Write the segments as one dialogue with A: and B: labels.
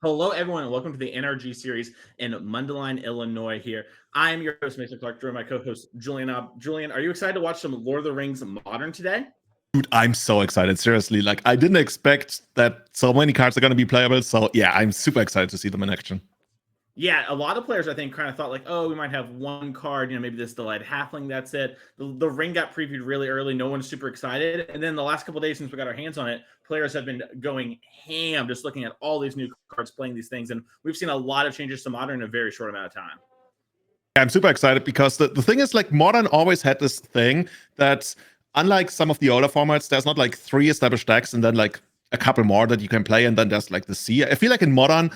A: Hello, everyone, and welcome to the NRG Series in Mundelein, Illinois here. I am your host, Mason Clark, joined by my co-host, Julian. Julian, are you excited to watch some Lord of the Rings Modern today?
B: Dude, I'm so excited. Seriously, like I didn't expect that so many cards are going to be playable. So yeah, I'm super excited to see them in action.
A: Yeah, a lot of players, I think, kind of thought like, oh, we might have one card, maybe this delayed halfling, that's it. The ring got previewed really early. No one's super excited. And then the last couple of days since we got our hands on it, players have been going ham, just looking at all these new cards, playing these things. And we've seen a lot of changes to Modern in a very short amount of time.
B: I'm super excited because the thing is, like, Modern always had this thing that, unlike some of the older formats, there's not like 3 established decks and then like a couple more that you can play, and then there's like the sea. I feel like in Modern,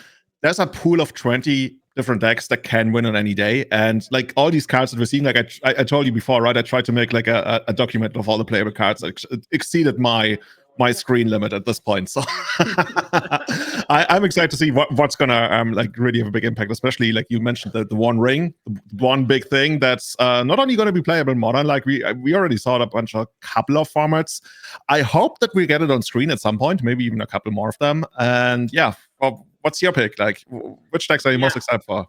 B: there's a pool of 20 different decks that can win on any day. And like all these cards that we're seeing, like I told you before, right? I tried to make like a document of all the playable cards. It exceeded my screen limit at this point. So I'm excited to see what's gonna like really have a big impact, especially like you mentioned the one ring, the one big thing that's not only gonna be playable in Modern, like we already saw a couple of formats. I hope that we get it on screen at some point, maybe even a couple more of them. And yeah, well, what's your pick? Like, which decks are you most excited for?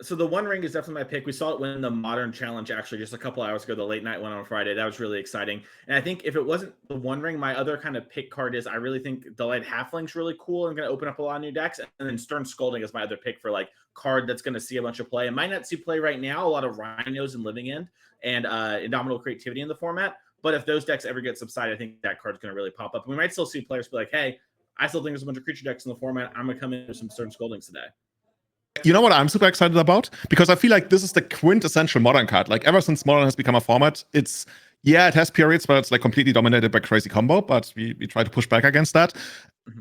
A: So the One Ring is definitely my pick. We saw it win the Modern Challenge actually just a couple hours ago, the late night one on Friday. That was really exciting. And I think if it wasn't the One Ring, my other kind of pick card is I really think Delayed Halfling's really cool and going to open up a lot of new decks. And then Stern Scolding is my other pick for like card that's going to see a bunch of play. It might not see play right now, a lot of Rhinos and Living End and Indomitable Creativity in the format. But if those decks ever get subsided, I think that card's going to really pop up. We might still see players be like, hey, I still think there's a bunch of creature decks in the format. I'm going to come in with some Stern Scoldings today.
B: You know what I'm super excited about? Because I feel like this is the quintessential Modern card. Like ever since Modern has become a format, it has periods where it's like completely dominated by crazy combo, but we try to push back against that.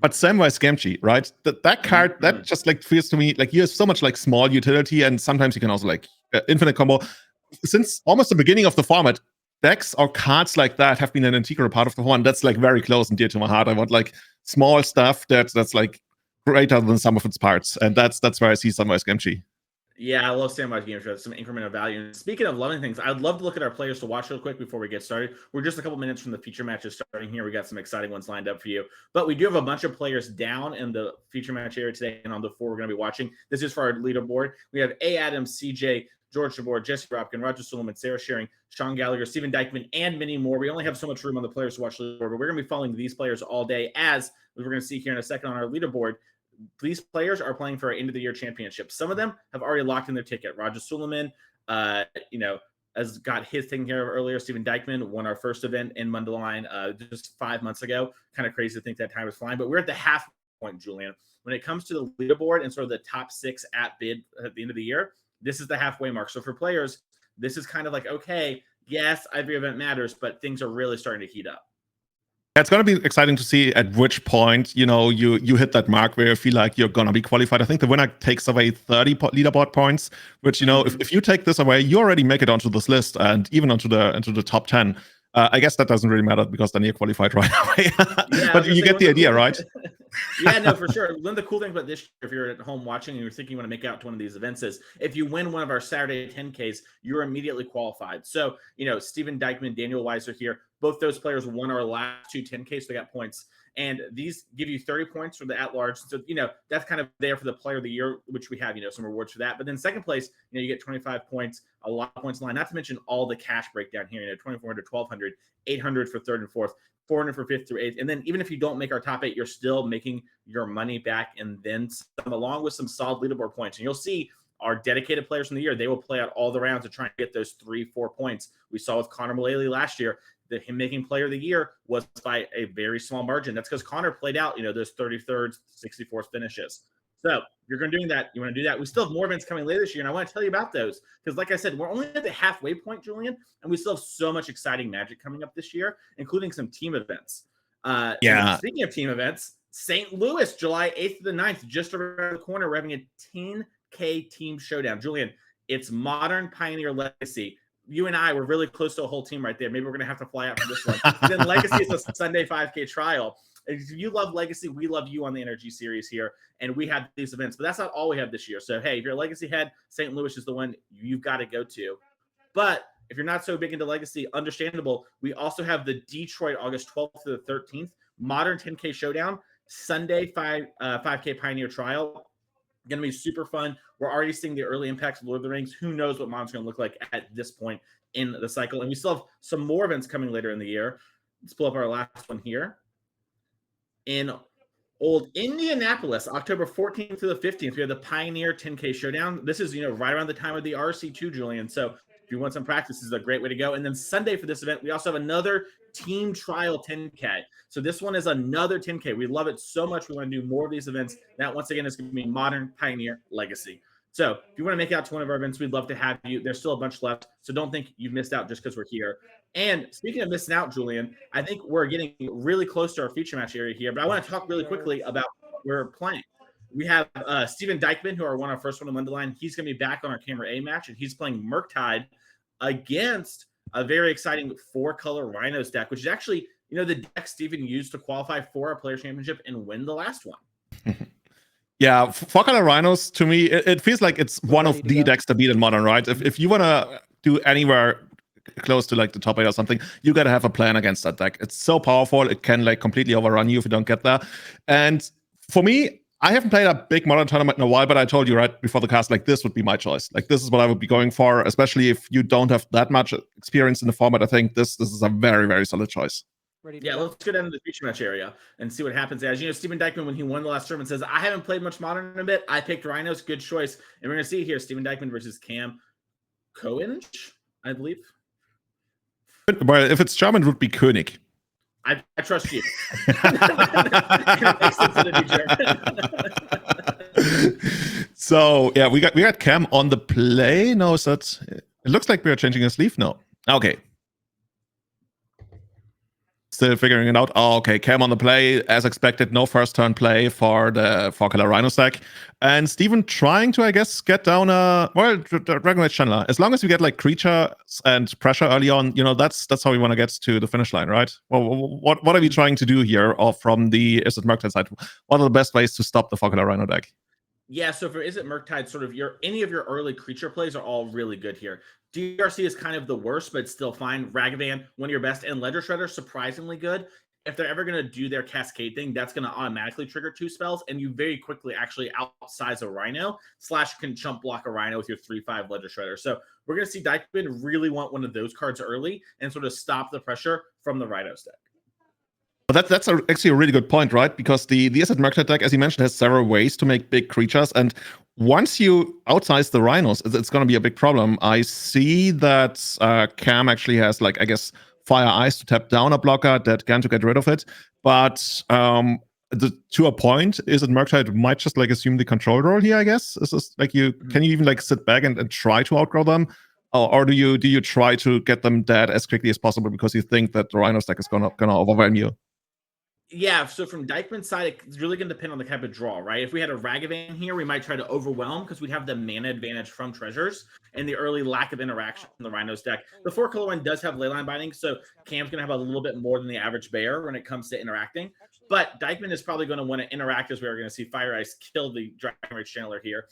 B: But Samwise Gamgee, right? That card, that just like feels to me like you have so much like small utility, and sometimes you can also like infinite combo. Since almost the beginning of the format, decks or cards like that have been an integral part of the format. That's like very close and dear to my heart. I want like small stuff that's like greater than some of its parts, and that's where I see Samwise Gamgee.
A: Yeah, I love Samwise Gamgee for some increment of value. And speaking of loving things, I'd love to look at our players to watch real quick before we get started. We're just a couple minutes from the feature matches starting here. We got some exciting ones lined up for you, but we do have a bunch of players down in the feature match area today, and on the 4 we're going to be watching. This is for our leaderboard. We have A. Adams, CJ, George Jabbour, Jesse Robkin, Roger Suleiman, Sarah Shearing, Sean Gallagher, Stephen Dykman, and many more. We only have so much room on the players to watch the leaderboard, but we're going to be following these players all day, as we're going to see here in a second on our leaderboard. These players are playing for our end of the year championship. Some of them have already locked in their ticket. Roger Suleiman, has got his taken care of earlier. Stephen Dykman won our first event in Mundelein just 5 months ago. Kind of crazy to think that time was flying, but we're at the half point, Julian. When it comes to the leaderboard and sort of the top 6 at bid at the end of the year, this is the halfway mark. So for players, this is kind of like, okay, yes, every event matters, but things are really starting to heat up.
B: It's going to be exciting to see at which point, you hit that mark where you feel like you're going to be qualified. I think the winner takes away 30 leaderboard points, which, if you take this away, you already make it onto this list and even into the top 10. I guess that doesn't really matter because then you're qualified right away.
A: Yeah,
B: but you get the idea, right?
A: Yeah, no, for sure. One of the cool things about this, if you're at home watching and you're thinking you want to make out to one of these events, is if you win one of our Saturday 10Ks, you're immediately qualified. So, Stephen Dykman, Daniel Weiser here, both those players won our last 2 10Ks, so they got points. And these give you 30 points for the at-large. So, that's kind of there for the player of the year, which we have, some rewards for that. But then second place, you get 25 points, a lot of points in line, not to mention all the cash breakdown here, 2,400, 1,200, 800 for third and fourth, 400 for 5th through 8th. And then even if you don't make our top 8, you're still making your money back and then some, along with some solid leaderboard points. And you'll see our dedicated players from the year, they will play out all the rounds to try and get those 3-4 points. We saw with Connor Mullaly last year that him making player of the year was by a very small margin. That's because Connor played out, those 33rd, 64th finishes. So you're going to do that. You want to do that. We still have more events coming later this year, and I want to tell you about those because, like I said, we're only at the halfway point, Julian, and we still have so much exciting magic coming up this year, including some team events. Speaking of team events, St. Louis, July 8th to the 9th, just around the corner, we're having a 10K team showdown. Julian, it's Modern, Pioneer, Legacy. You and I were really close to a whole team right there. Maybe we're going to have to fly out for this one. Then Legacy is a Sunday 5K trial. If you love Legacy, we love you on the NRG series here, and we have these events. But that's not all we have this year. So, hey, if you're a Legacy head, St. Louis is the one you've got to go to. But if you're not so big into Legacy, understandable. We also have the Detroit August 12th to the 13th Modern 10K Showdown, Sunday 5K Pioneer Trial. Going to be super fun. We're already seeing the early impacts of Lord of the Rings. Who knows what Modern's going to look like at this point in the cycle? And we still have some more events coming later in the year. Let's pull up our last one here. In old Indianapolis, October 14th to the 15th, we have the Pioneer 10K Showdown. This is, right around the time of the RC2, Julian. So if you want some practice, this is a great way to go. And then Sunday for this event, we also have another team trial 10K. So this one is another 10K. We love it so much. We want to do more of these events. That, once again, is going to be Modern, Pioneer, Legacy. So if you want to make it out to one of our events, we'd love to have you. There's still a bunch left. So don't think you've missed out just because we're here. And speaking of missing out, Julian, I think we're getting really close to our feature match area here. But I want to talk really quickly about where we're playing. We have Steven Dykman, who are one of our first one on the line. He's going to be back on our Camera A match, and he's playing Murktide against a very exciting 4-color Rhinos deck, which is actually, the deck Steven used to qualify for a Players' Championship and win the last one.
B: Yeah, 4-color Rhinos, to me, it feels like it's one of the decks to beat in Modern, right? If you want to do anywhere close to like the top 8 or something, you got to have a plan against that deck. It's so powerful. It can like completely overrun you if you don't get there. And for me, I haven't played a big Modern tournament in a while, but I told you right before the cast, like this would be my choice. Like this is what I would be going for, especially if you don't have that much experience in the format. I think this is a very, very solid choice.
A: Yeah, let's go down to the feature match area and see what happens. As Steven Dykman, when he won the last tournament, says, I haven't played much Modern in a bit. I picked Rhinos. Good choice. And we're going to see here Steven Dykman versus Cam Koenig, I believe.
B: Well, if it's German, it would be Koenig.
A: I trust you. It makes sense to be German.
B: So yeah, we got Cam on the play. No, so it looks like we are changing a sleeve. No, okay. Still figuring it out. Oh, okay, Cam on the play, as expected. No first turn play for the 4-color Rhino stack. And Steven trying to, I guess, get down Dragon Age Chandler. As long as we get like creatures and pressure early on, that's how we want to get to the finish line, right? Well, what are we trying to do here, or from the Izzet Murktide side? What are the best ways to stop the 4-color Rhino deck?
A: Yeah, so for Izzet Murktide, sort of any of your early creature plays are all really good here. DRC is kind of the worst, but still fine. Ragavan, one of your best, and Ledger Shredder, surprisingly good. If they're ever going to do their Cascade thing, that's going to automatically trigger 2 spells, and you very quickly actually outsize a Rhino, / can chump block a Rhino with your 3/5 Ledger Shredder. So we're going to see Dykman really want one of those cards early and sort of stop the pressure from the Rhinos deck.
B: Well, that's actually a really good point, right? Because the Izzet Murktide deck, as you mentioned, has several ways to make big creatures, and once you outsize the Rhinos, it's going to be a big problem. I see that Cam actually has, like, I guess, Fire Ice to tap down a blocker that can to get rid of it. But to a point, Izzet Murktide might just like assume the control role here, I guess. Is this like can you even like sit back and try to outgrow them? Or do you try to get them dead as quickly as possible because you think that the Rhino stack is gonna overwhelm you?
A: Yeah, so from Dykman's side, it's really going to depend on the type of draw, right? If we had a Ragavan here, we might try to overwhelm because we'd have the mana advantage from treasures and the early lack of interaction in the Rhinos deck. The 4-color one does have Leyline Binding, so Cam's going to have a little bit more than the average bear when it comes to interacting. But Dykman is probably going to want to interact, as we are going to see Fire Ice kill the Dragon Rage Channeler here.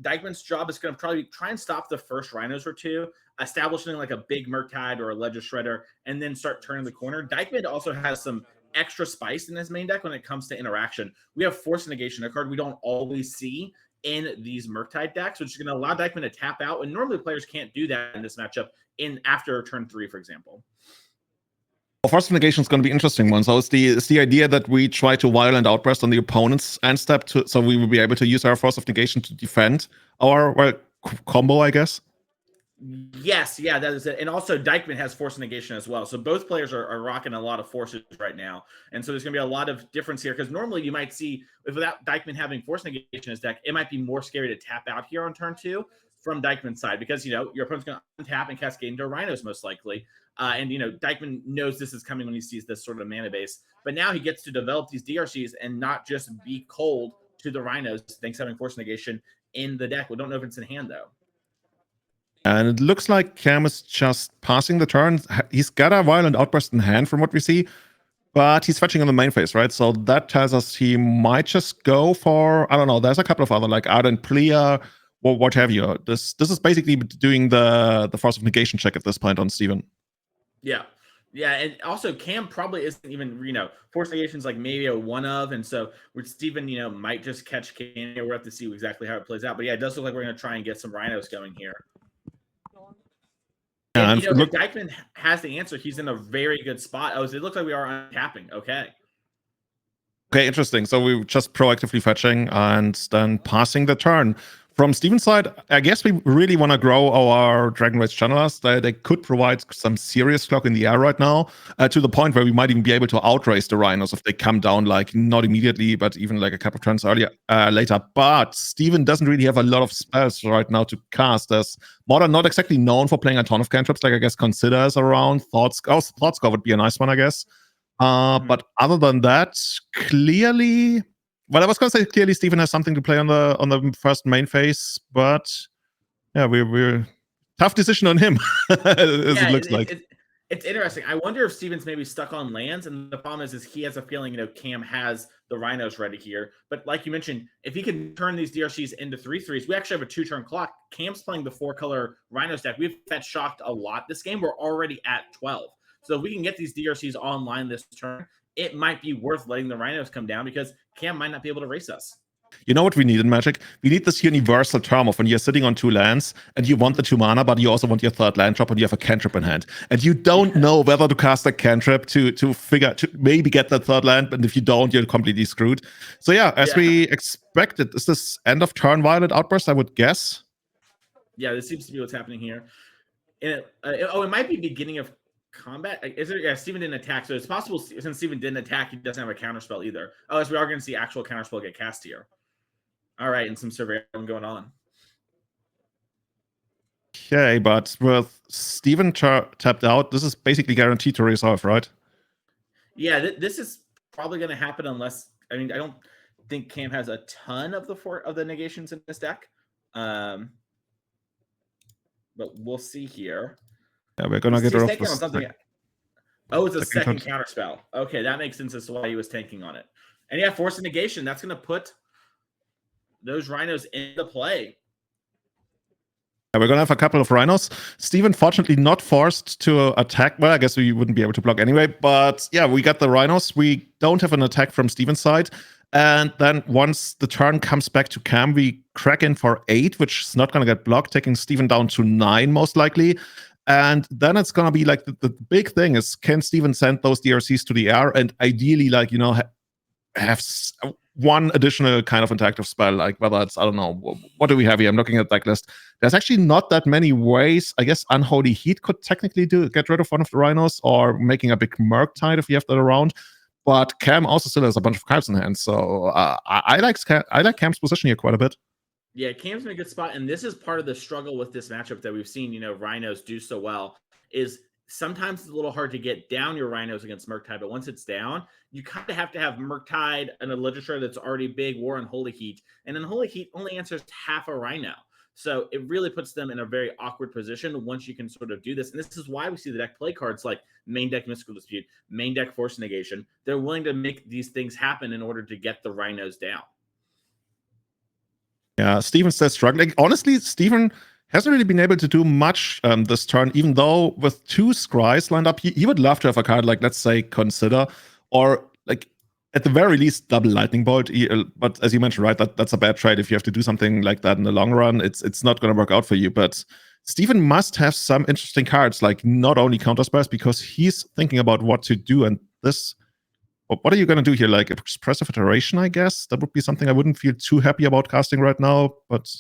A: Dykman's job is going to probably try and stop the first Rhinos or 2, establishing like a big Murktide or a Ledger Shredder, and then start turning the corner. Dykman also has some extra spice in his main deck when it comes to interaction. We have Force Negation, a card we don't always see in these Murktide decks, which is going to allow Dykman to tap out, and normally players can't do that in this matchup after turn 3, for example.
B: Well, Force Negation is going to be an interesting one. So it's the idea that we try to Violent Outburst on the opponent's end step, so we will be able to use our Force of Negation to defend our combo, I guess.
A: Yes, yeah, that is it. And also Dykman has Force Negation as well. So both players are rocking a lot of forces right now. And so there's going to be a lot of difference here because normally you might see, without Dykman having Force Negation in his deck, it might be more scary to tap out here on turn 2 from Dykman's side because, your opponent's going to untap and cascade into Rhinos most likely. And, Dykman knows this is coming when he sees this sort of mana base. But now he gets to develop these DRCs and not just be cold to the Rhinos thanks to having Force Negation in the deck. We don't know if it's in hand, though.
B: And it looks like Cam is just passing the turn. He's got a Violent Outburst in hand from what we see, but he's fetching on the main phase, right? So that tells us he might just go for, I don't know, there's a couple of other, like Ardent Plea, or what have you. This is basically doing the Force of Negation check at this point on Steven.
A: Yeah. Yeah, and also Cam probably isn't even, Force Negation's like maybe a one of, and so we're Steven, might just catch Cam. We'll have to see exactly how it plays out. But yeah, it does look like we're gonna try and get some Rhinos going here.
B: Yeah,
A: And if Dykman has the answer, he's in a very good spot. Oh, so it looks like we are untapping. Okay.
B: Okay, interesting. So we were just proactively fetching and then passing the turn. From Steven's side, I guess we really want to grow our Dragon Rage channelers. They could provide some serious clock in the air right now, to the point where we might even be able to outrace the Rhinos if they come down, like not immediately, but even like a couple of turns later. But Steven doesn't really have a lot of spells right now to cast, as Modern not exactly known for playing a ton of cantrips, like I guess Considers around. Thoughtscore would be a nice one, I guess. But other than that, clearly, well, I was going to say clearly Steven has something to play on the first main phase, but yeah, we're tough decision on him, as it looks like.
A: It's interesting. I wonder if Steven's maybe stuck on lands, and the problem is he has a feeling, Cam has the Rhinos ready here. But like you mentioned, if he can turn these DRCs into 3/3s, we actually have a 2-turn clock. Cam's playing the 4-color Rhino stack. We've fetch shocked a lot this game. We're already at 12. So if we can get these DRCs online this turn, it might be worth letting the Rhinos come down because Cam might not be able to race us.
B: You know what we need in Magic? We need this universal term of when you're sitting on 2 lands and you want the 2 mana, but you also want your 3rd land drop and you have a cantrip in hand. And you don't know whether to cast a cantrip to maybe get that 3rd land, but if you don't, you're completely screwed. So yeah, as we expected, is this end of turn Violet Outburst, I would guess?
A: Yeah, this seems to be what's happening here. And it might be beginning of combat. Is there? Yeah, Steven didn't attack, so it's possible since Steven didn't attack, he doesn't have a counterspell either. Oh, as we are going to see actual counterspell get cast here. All right, and some surveillance going on.
B: Okay, but with Steven tapped out, this is basically guaranteed to resolve, right?
A: Yeah, this is probably going to happen unless, I don't think Cam has a ton of the negations in this deck. But we'll see here.
B: Yeah, we're gonna get rid of this.
A: Oh, it's a second counterspell. Okay, that makes sense as to why he was tanking on it. And yeah, Force of Negation. That's going to put those Rhinos into play.
B: Yeah, we're gonna have a couple of Rhinos. Steven, fortunately, not forced to attack. Well, I guess we wouldn't be able to block anyway. But yeah, we got the Rhinos. We don't have an attack from Steven's side. And then once the turn comes back to Cam, we crack in for 8, which is not going to get blocked, taking Steven down to 9 most likely. And then it's going to be like the big thing is, can Steven send those DRCs to the air and ideally, like, have one additional kind of interactive spell, like whether it's, I don't know, what do we have here? I'm looking at that list. There's actually not that many ways. I guess Unholy Heat could technically get rid of one of the Rhinos, or making a big Murktide if you have that around. But Cam also still has a bunch of cards in hand, so I like Cam's position here quite a bit.
A: Yeah, Cam's in a good spot, and this is part of the struggle with this matchup that we've seen, Rhinos do so well, is sometimes it's a little hard to get down your Rhinos against Murktide, but once it's down, you kind of have to have Murktide and a Legislature that's already big, War on Holy Heat, and then Holy Heat only answers half a Rhino. So it really puts them in a very awkward position once you can sort of do this. And this is why we see the deck play cards like main deck Mystical Dispute, main deck Force Negation. They're willing to make these things happen in order to get the Rhinos down.
B: Yeah, Steven's still struggling. Honestly, Steven hasn't really been able to do much this turn, even though with 2 Scries lined up, he would love to have a card like, let's say, Consider, or like at the very least double Lightning Bolt. But as you mentioned, right, that's a bad trade. If you have to do something like that in the long run, it's not going to work out for you. But Steven must have some interesting cards, like not only counter spells, because he's thinking about what to do. And this, what are you going to do here? Like Expressive Iteration, I guess? That would be something I wouldn't feel too happy about casting right now. But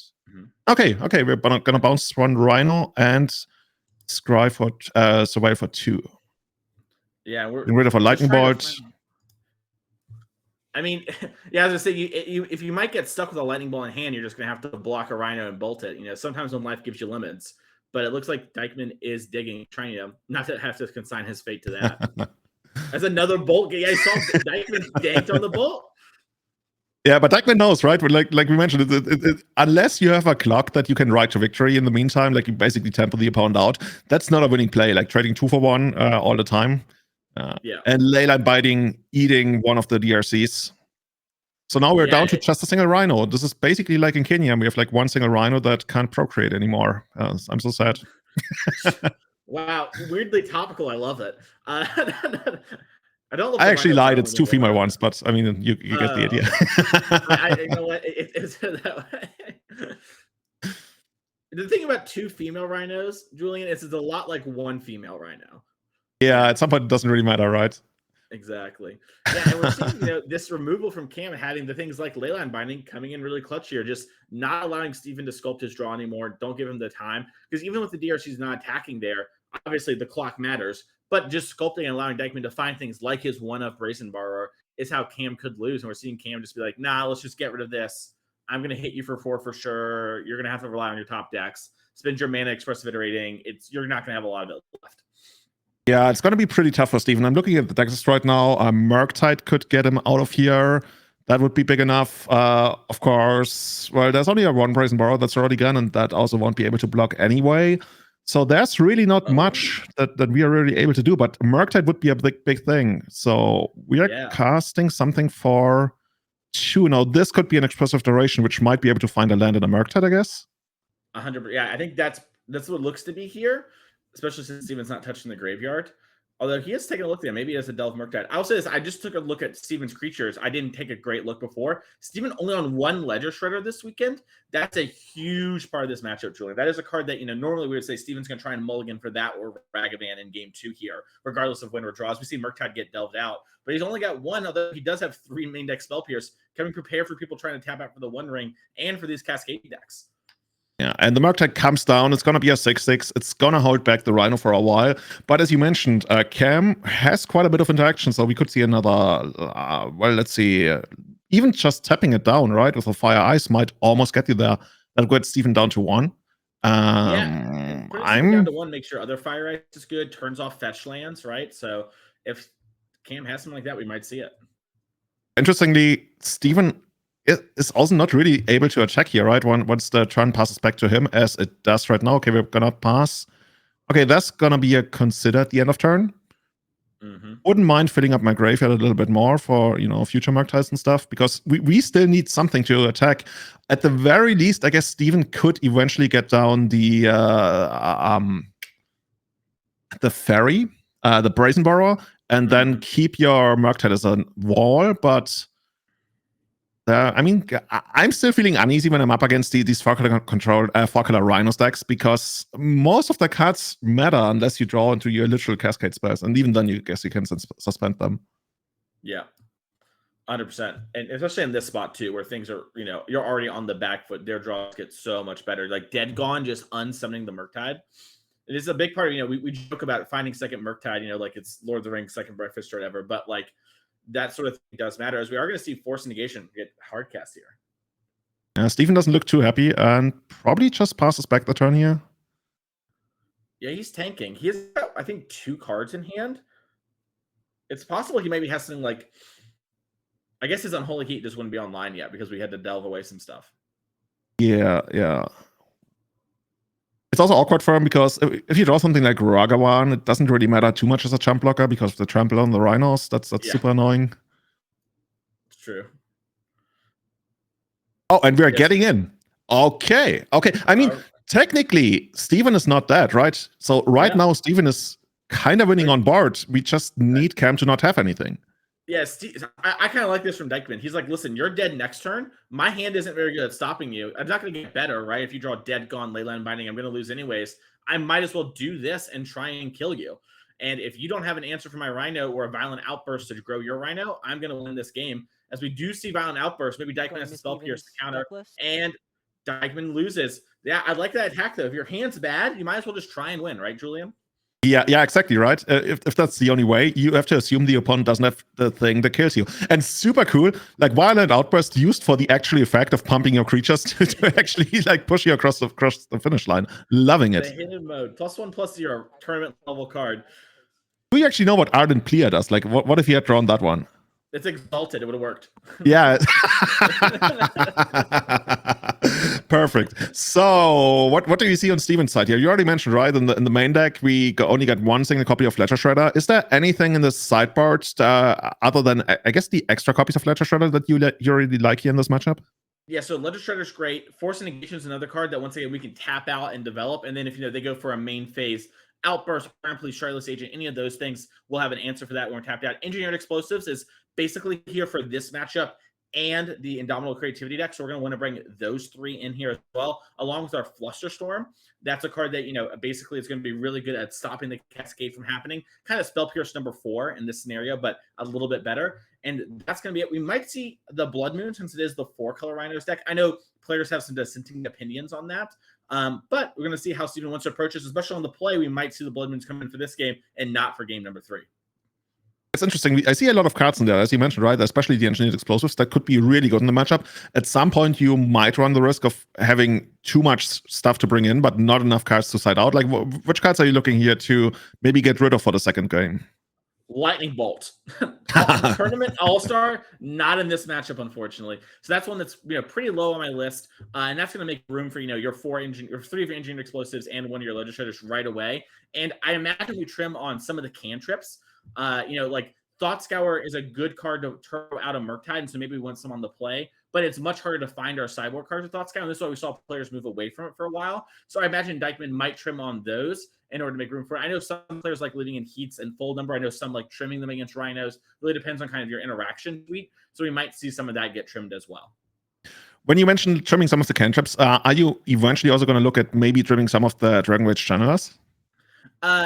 B: okay, we're going to bounce 1 Rhino and Scry for Survive for 2.
A: Yeah, we're
B: getting rid of a Lightning Bolt.
A: I mean, yeah, as I say, if you might get stuck with a Lightning Bolt in hand, you're just going to have to block a Rhino and bolt it. Sometimes when life gives you limits, but it looks like Dykman is digging, trying to not to have to consign his fate to that. As another bolt, yeah, I saw Dykman danked on the bolt.
B: Yeah, but Dykman knows, right? Like we mentioned, unless you have a clock that you can ride to victory in the meantime, like you basically temper the opponent out, that's not a winning play. Like trading 2 for 1 all the time. And Raylean eating one of the DRCs. So now we're down to just a single Rhino. This is basically like in Kenya. We have like 1 single Rhino that can't procreate anymore. I'm so sad.
A: Wow, weirdly topical. I love it. I don't love
B: I
A: the
B: actually
A: Rhino
B: lied.
A: part
B: It's
A: only
B: two
A: more
B: female
A: than
B: ones, but I mean, you get the idea.
A: you know what? It's that way. The thing about two female rhinos, Julian, is it's a lot like one female rhino.
B: Yeah, at some point it doesn't really matter, right?
A: Exactly. Yeah, and we're seeing, this removal from Cam having the things like Leyline binding coming in really clutch here, just not allowing Steven to sculpt his draw anymore. Don't give him the time. Because even with the DRCs not attacking there, obviously the clock matters, but just sculpting and allowing Dykman to find things like his one-up Brazen Borrower is how Cam could lose. And we're seeing Cam just be like, nah, let's just get rid of this. I'm going to hit you for 4 for sure. You're going to have to rely on your top decks. Spend your mana expressive iterating. You're not going to have a lot of it left.
B: Yeah, it's going to be pretty tough for Steven. I'm looking at the decks right now. Murktide could get him out of here. That would be big enough. Of course, well, there's only a one Brazen Borrow that's already gone, and that also won't be able to block anyway. So there's really not much that we are really able to do, but Murktide would be a big thing. So we are casting something for 2. Now, this could be an expressive duration, which might be able to find a land in a Murktide, I guess.
A: 100%. Yeah, I think that's what it looks to be here, especially since Steven's not touching the graveyard. Although he has taken a look there. Maybe he has a Delve Murktide. I'll say this. I just took a look at Steven's creatures. I didn't take a great look before. Steven only on 1 Ledger Shredder this weekend. That's a huge part of this matchup, Julian. That is a card that, normally we would say Steven's going to try and mulligan for that or Ragavan in game 2 here, regardless of win or draws. We see Murktide get delved out, but he's only got 1, although he does have 3 main deck Spell Pierce. Coming prepared for people trying to tap out for the One Ring and for these Cascade decks.
B: Yeah, and the Murktide comes down. It's going to be a 6/6. It's going to hold back the Rhino for a while. But as you mentioned, Cam has quite a bit of interaction, so we could see another, well, let's see, even just tapping it down, right, with a Fire Ice might almost get you there. That'll get Steven down to 1.
A: Yeah, I'm down to 1, make sure other Fire Ice is good, turns off fetch lands, right? So if Cam has something like that, we might see it.
B: Interestingly, Steven is also not really able to attack here, right? Once the turn passes back to him, as it does right now. Okay, we're gonna pass. Okay, that's gonna be a consider at the end of turn. Wouldn't mind filling up my graveyard a little bit more for, future Murktides and stuff, because we still need something to attack. At the very least, I guess Steven could eventually get down the ferry, the Brazen Borrower, and then keep your Murktide as a wall, but I mean, I'm still feeling uneasy when I'm up against these 4-color Rhinos decks, because most of the cards matter unless you draw into your literal Cascade spells, and even then, you can suspend them.
A: Yeah, 100%, and especially in this spot too, where things are, you're already on the back foot. Their draws get so much better. Like Dead Gone, just unsummoning the Murktide. It is a big part of, we joke about finding second Murktide, like it's Lord of the Rings, second breakfast or whatever, but like, that sort of thing does matter, as we are going to see Force Negation get hard cast here.
B: Yeah, Steven doesn't look too happy and probably just passes back the turn here.
A: Yeah, he's tanking. He has, I think, 2 cards in hand. It's possible he maybe has something like, I guess his Unholy Heat just wouldn't be online yet because we had to delve away some stuff.
B: Yeah. It's also awkward for him because if you draw something like Ragavan, it doesn't really matter too much as a jump blocker because of the trample on the Rhinos. That's super annoying.
A: It's true.
B: Oh, and we're getting in. Okay. I mean, technically, Steven is not dead, right? So now, Steven is kind of winning on board. We just need Cam to not have anything.
A: Yeah, I kind of like this from Dykman. He's like, listen, you're dead next turn. My hand isn't very good at stopping you. I'm not going to get better, right? If you draw Dead Gone, Leyline Binding, I'm going to lose anyways. I might as well do this and try and kill you. And if you don't have an answer for my Rhino or a Violent Outburst to grow your Rhino, I'm going to win this game. As we do see Violent Outburst, maybe Dykman has to Spell Pierce to counter, and Dykman loses. Yeah, I like that attack, though. If your hand's bad, you might as well just try and win, right, Julian?
B: Yeah, exactly, right? If that's the only way, you have to assume the opponent doesn't have the thing that kills you. And super cool, like Violent Outburst used for the actual effect of pumping your creatures to actually like push you across the finish line. Loving it.
A: The hidden mode, +1/+0, tournament level card.
B: Do you actually know what Ardent Clear does? Like, what if he had drawn that one?
A: It's exalted. It would have worked.
B: Yeah. Perfect. So, what do you see on Steven's side here? You already mentioned, right, in the main deck, we only got 1 single copy of Ledger Shredder. Is there anything in the sideboard other than, I guess, the extra copies of Ledger Shredder that you really like here in this matchup?
A: Yeah, so Ledger Shredder's great. Force Negation is another card that once again we can tap out and develop, and then if they go for a main phase, Outburst, Iron Police, Shardless Agent, any of those things, we'll have an answer for that when we're tapped out. Engineered Explosives is basically here for this matchup and the Indomitable Creativity deck. So we're going to want to bring those 3 in here as well, along with our Flusterstorm. That's a card that, basically is going to be really good at stopping the cascade from happening. Kind of Spell Pierce number 4 in this scenario, but a little bit better. And that's going to be it. We might see the Blood Moon since it is the 4-color Rhinos deck. I know players have some dissenting opinions on that. But we're going to see how Steven wants to approach this, especially on the play. We might see the Blood Moons come in for this game and not for game number 3.
B: It's interesting. I see a lot of cards in there, as you mentioned, right? Especially the Engineered Explosives that could be really good in the matchup. At some point, you might run the risk of having too much stuff to bring in, but not enough cards to side out. Like, which cards are you looking here to maybe get rid of for the second game?
A: Lightning Bolt. Tournament All-Star, not in this matchup, unfortunately. So that's one that's pretty low on my list. And that's going to make room for your 3 of your Engineered Explosives and 1 of your Legislators right away. And I imagine we trim on some of the cantrips. Like Thought Scour is a good card to turbo out of Murktide, and so maybe we want some on the play, but it's much harder to find our sideboard cards with Thought Scour, and this is why we saw players move away from it for a while. So I imagine Dykman might trim on those in order to make room for it. I know some players like living in heats and full number. I know some like trimming them against Rhinos. Really depends on kind of your interaction suite. So we might see some of that get trimmed as well.
B: When you mentioned trimming some of the cantrips, are you eventually also going to look at maybe trimming some of the Dragon Rage channelers?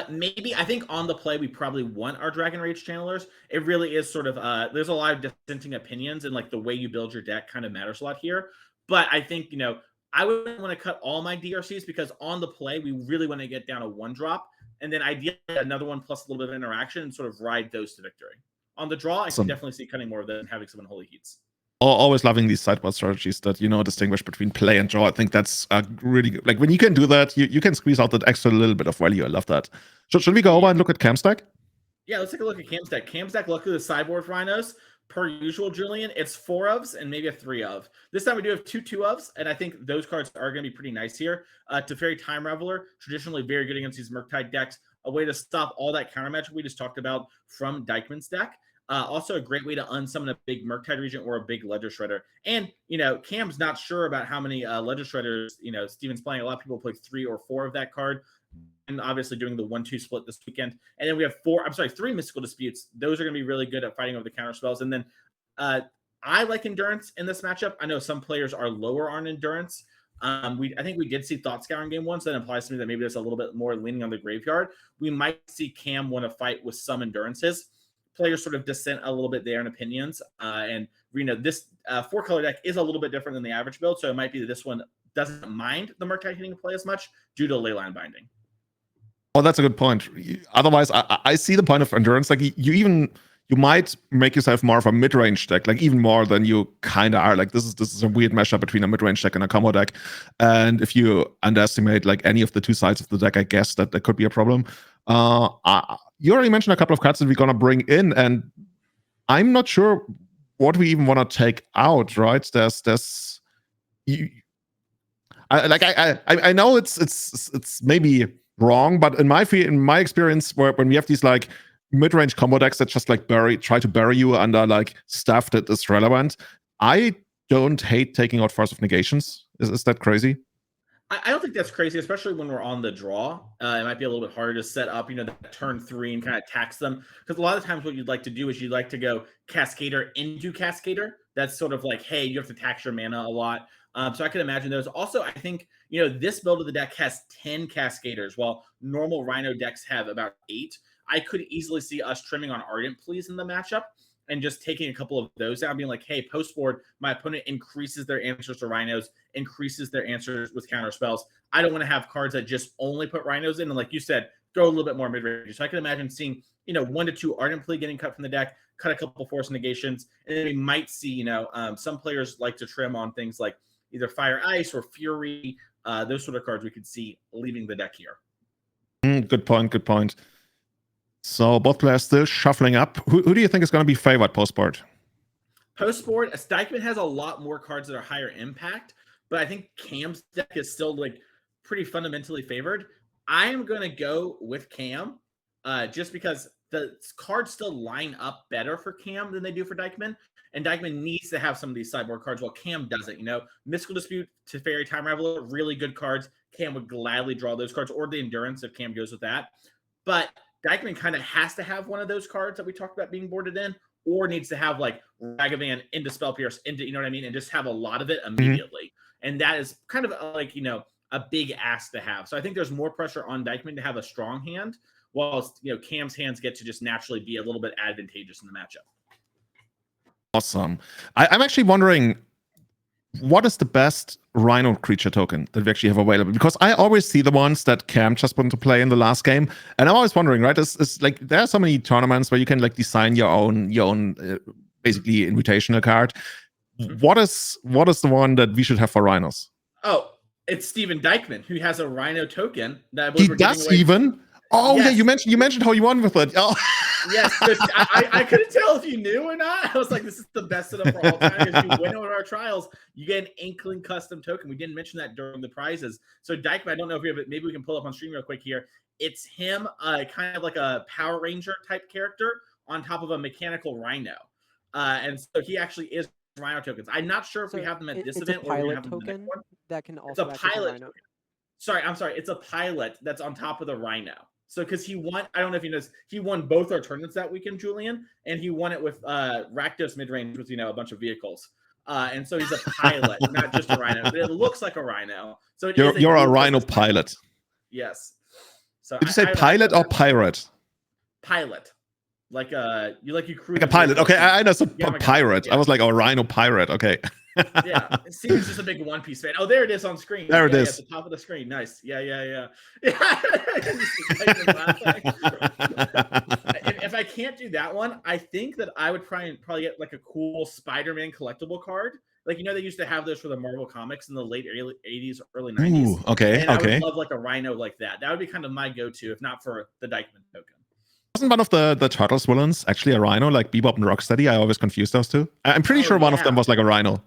A: Maybe. I think on the play, we probably want our Dragon Rage channelers. It really is sort of, there's a lot of dissenting opinions, and like the way you build your deck kind of matters a lot here. But I think, I wouldn't want to cut all my DRCs because on the play, we really want to get down a 1-drop, and then ideally another one plus a little bit of interaction and sort of ride those to victory. On the draw, I can definitely see cutting more of them and having some Unholy Heats.
B: Always loving these sideboard strategies that distinguish between play and draw. I think that's really good. Like when you can do that, you can squeeze out that extra little bit of value. I love that. Should we go over and look at Cam's deck?
A: Yeah, let's take a look at Cam's deck. Cam's deck, luckily the sideboard for Rhinos, per usual, Julian, it's 4 ofs and maybe a 3 of. This time we do have 2 2-ofs, and I think those cards are going to be pretty nice here. Teferi Time Reveler, traditionally very good against these Murktide decks. A way to stop all that counter magic we just talked about from Dykman's deck. Also a great way to unsummon a big Murktide Regent or a big Ledger Shredder. And, Cam's not sure about how many Ledger Shredders, Steven's playing. A lot of people play 3 or 4 of that card. And obviously doing the 1-2 split this weekend. And then we have 3 Mystical Disputes. Those are going to be really good at fighting over the counter spells. And then I like Endurance in this matchup. I know some players are lower on Endurance. I think we did see Thought Scour in game 1, so that implies to me that maybe there's a little bit more leaning on the graveyard. We might see Cam want to fight with some Endurances. Players sort of dissent a little bit there in opinions. And this 4-color deck is a little bit different than the average build, so it might be that this one doesn't mind the Murktide hitting play as much due to Leyline binding.
B: Oh, that's a good point. Otherwise, I see the point of Endurance. Like you might make yourself more of a mid-range deck, like even more than you kind of are. Like this is a weird mashup between a mid-range deck and a combo deck. And if you underestimate like any of the 2 sides of the deck, I guess that could be a problem. You already mentioned a couple of cards that we're gonna bring in, and I'm not sure what we even want to take out. Right? I know it's maybe wrong, but in my experience, when we have these like mid-range combo decks that just like try to bury you under like stuff that is relevant, I don't hate taking out Force of Negations. Is that crazy?
A: I don't think that's crazy, especially when we're on the draw. It might be a little bit harder to set up, that turn 3 and kind of tax them. Because a lot of times what you'd like to do is you'd like to go Cascader into Cascader. That's sort of like, hey, you have to tax your mana a lot. So I can imagine those. Also, I think, this build of the deck has 10 Cascaders, while normal Rhino decks have about 8. I could easily see us trimming on Ardent Pleas in the matchup and just taking a couple of those out, being like, hey, post-board, my opponent increases their answers to Rhinos, increases their answers with counter spells. I don't want to have cards that just only put Rhinos in. And like you said, go a little bit more mid-range. So I can imagine seeing, 1 to 2 Ardent Plea getting cut from the deck, cut a couple Force Negations, and then we might see, some players like to trim on things like either Fire Ice or Fury, those sort of cards we could see leaving the deck here.
B: Good point. So both players still shuffling up. Who do you think is going to be favored post-board?
A: Post-board, Dykman has a lot more cards that are higher impact, but I think Cam's deck is still like pretty fundamentally favored. I am going to go with Cam just because the cards still line up better for Cam than they do for Dykman. And Dykman needs to have some of these sideboard cards while Cam doesn't. Mystical Dispute, Teferi Time Reveler, really good cards. Cam would gladly draw those cards, or the Endurance if Cam goes with that. But Dykman kind of has to have one of those cards that we talked about being boarded in, or needs to have like Ragavan into Spell Pierce, into, you know what I mean, and just have a lot of it immediately. And that is kind of like, you know, a big ask to have. So I think there's more pressure on Dykman to have a strong hand, while, you know, Cam's hands get to just naturally be a little bit advantageous in the matchup.
B: Awesome. I'm actually wondering, what is the best Rhino creature token that we actually have available? Because I always see the ones that Cam just put into play in the last game, and I'm always wondering, right? It's like there are so many tournaments where you can like design your own basically invitational card. What is the one that we should have for Rhinos?
A: Oh, it's Steven Dykman, who has a Rhino token that
B: he does even. Oh yes. Yeah, you mentioned how you won with it. Oh.
A: Yes, I couldn't tell if you knew or not. I was like, this is the best setup for all time. If you win one of our trials, you get an Inkling custom token. We didn't mention that during the prizes. So Dykman, I don't know if we have it. Maybe we can pull up on stream real quick here. It's him, kind of like a Power Ranger type character on top of a mechanical Rhino. And so he actually is Rhino tokens. I'm not sure if we have them at this event or we have them token the
C: that can also
A: it's a pilot. Sorry, I'm sorry. It's a pilot that's on top of the Rhino. So, because he won, I don't know if you know, he won both our tournaments that weekend, Julian, and he won it with Rakdos mid-range with, you know, a bunch of vehicles. And so he's a pilot, not just a Rhino, but it looks like a Rhino. So
B: you're a Rhino pilot.
A: Yes. So
B: did you say pilot or pirate?
A: Pilot. Like you cruise
B: like a pilot. Okay, I know some pirate.
A: Yeah.
B: I was like, oh, Rhino pirate. Okay.
A: Yeah, Steven's just a big One Piece fan. Oh, there it is on screen.
B: There it is
A: at the top of the screen. Nice. Yeah. If I can't do that one, I think that I would probably get like a cool Spider-Man collectible card. Like, you know, they used to have those for the Marvel comics in the late 80s, early 90s.
B: Ooh, okay.
A: And I would love like a Rhino like that. That would be kind of my go-to, if not for the Dykman token.
B: Wasn't one of the Turtles villains actually a Rhino, like Bebop and Rocksteady? I always confuse those two. I'm pretty sure one of them was like a Rhino.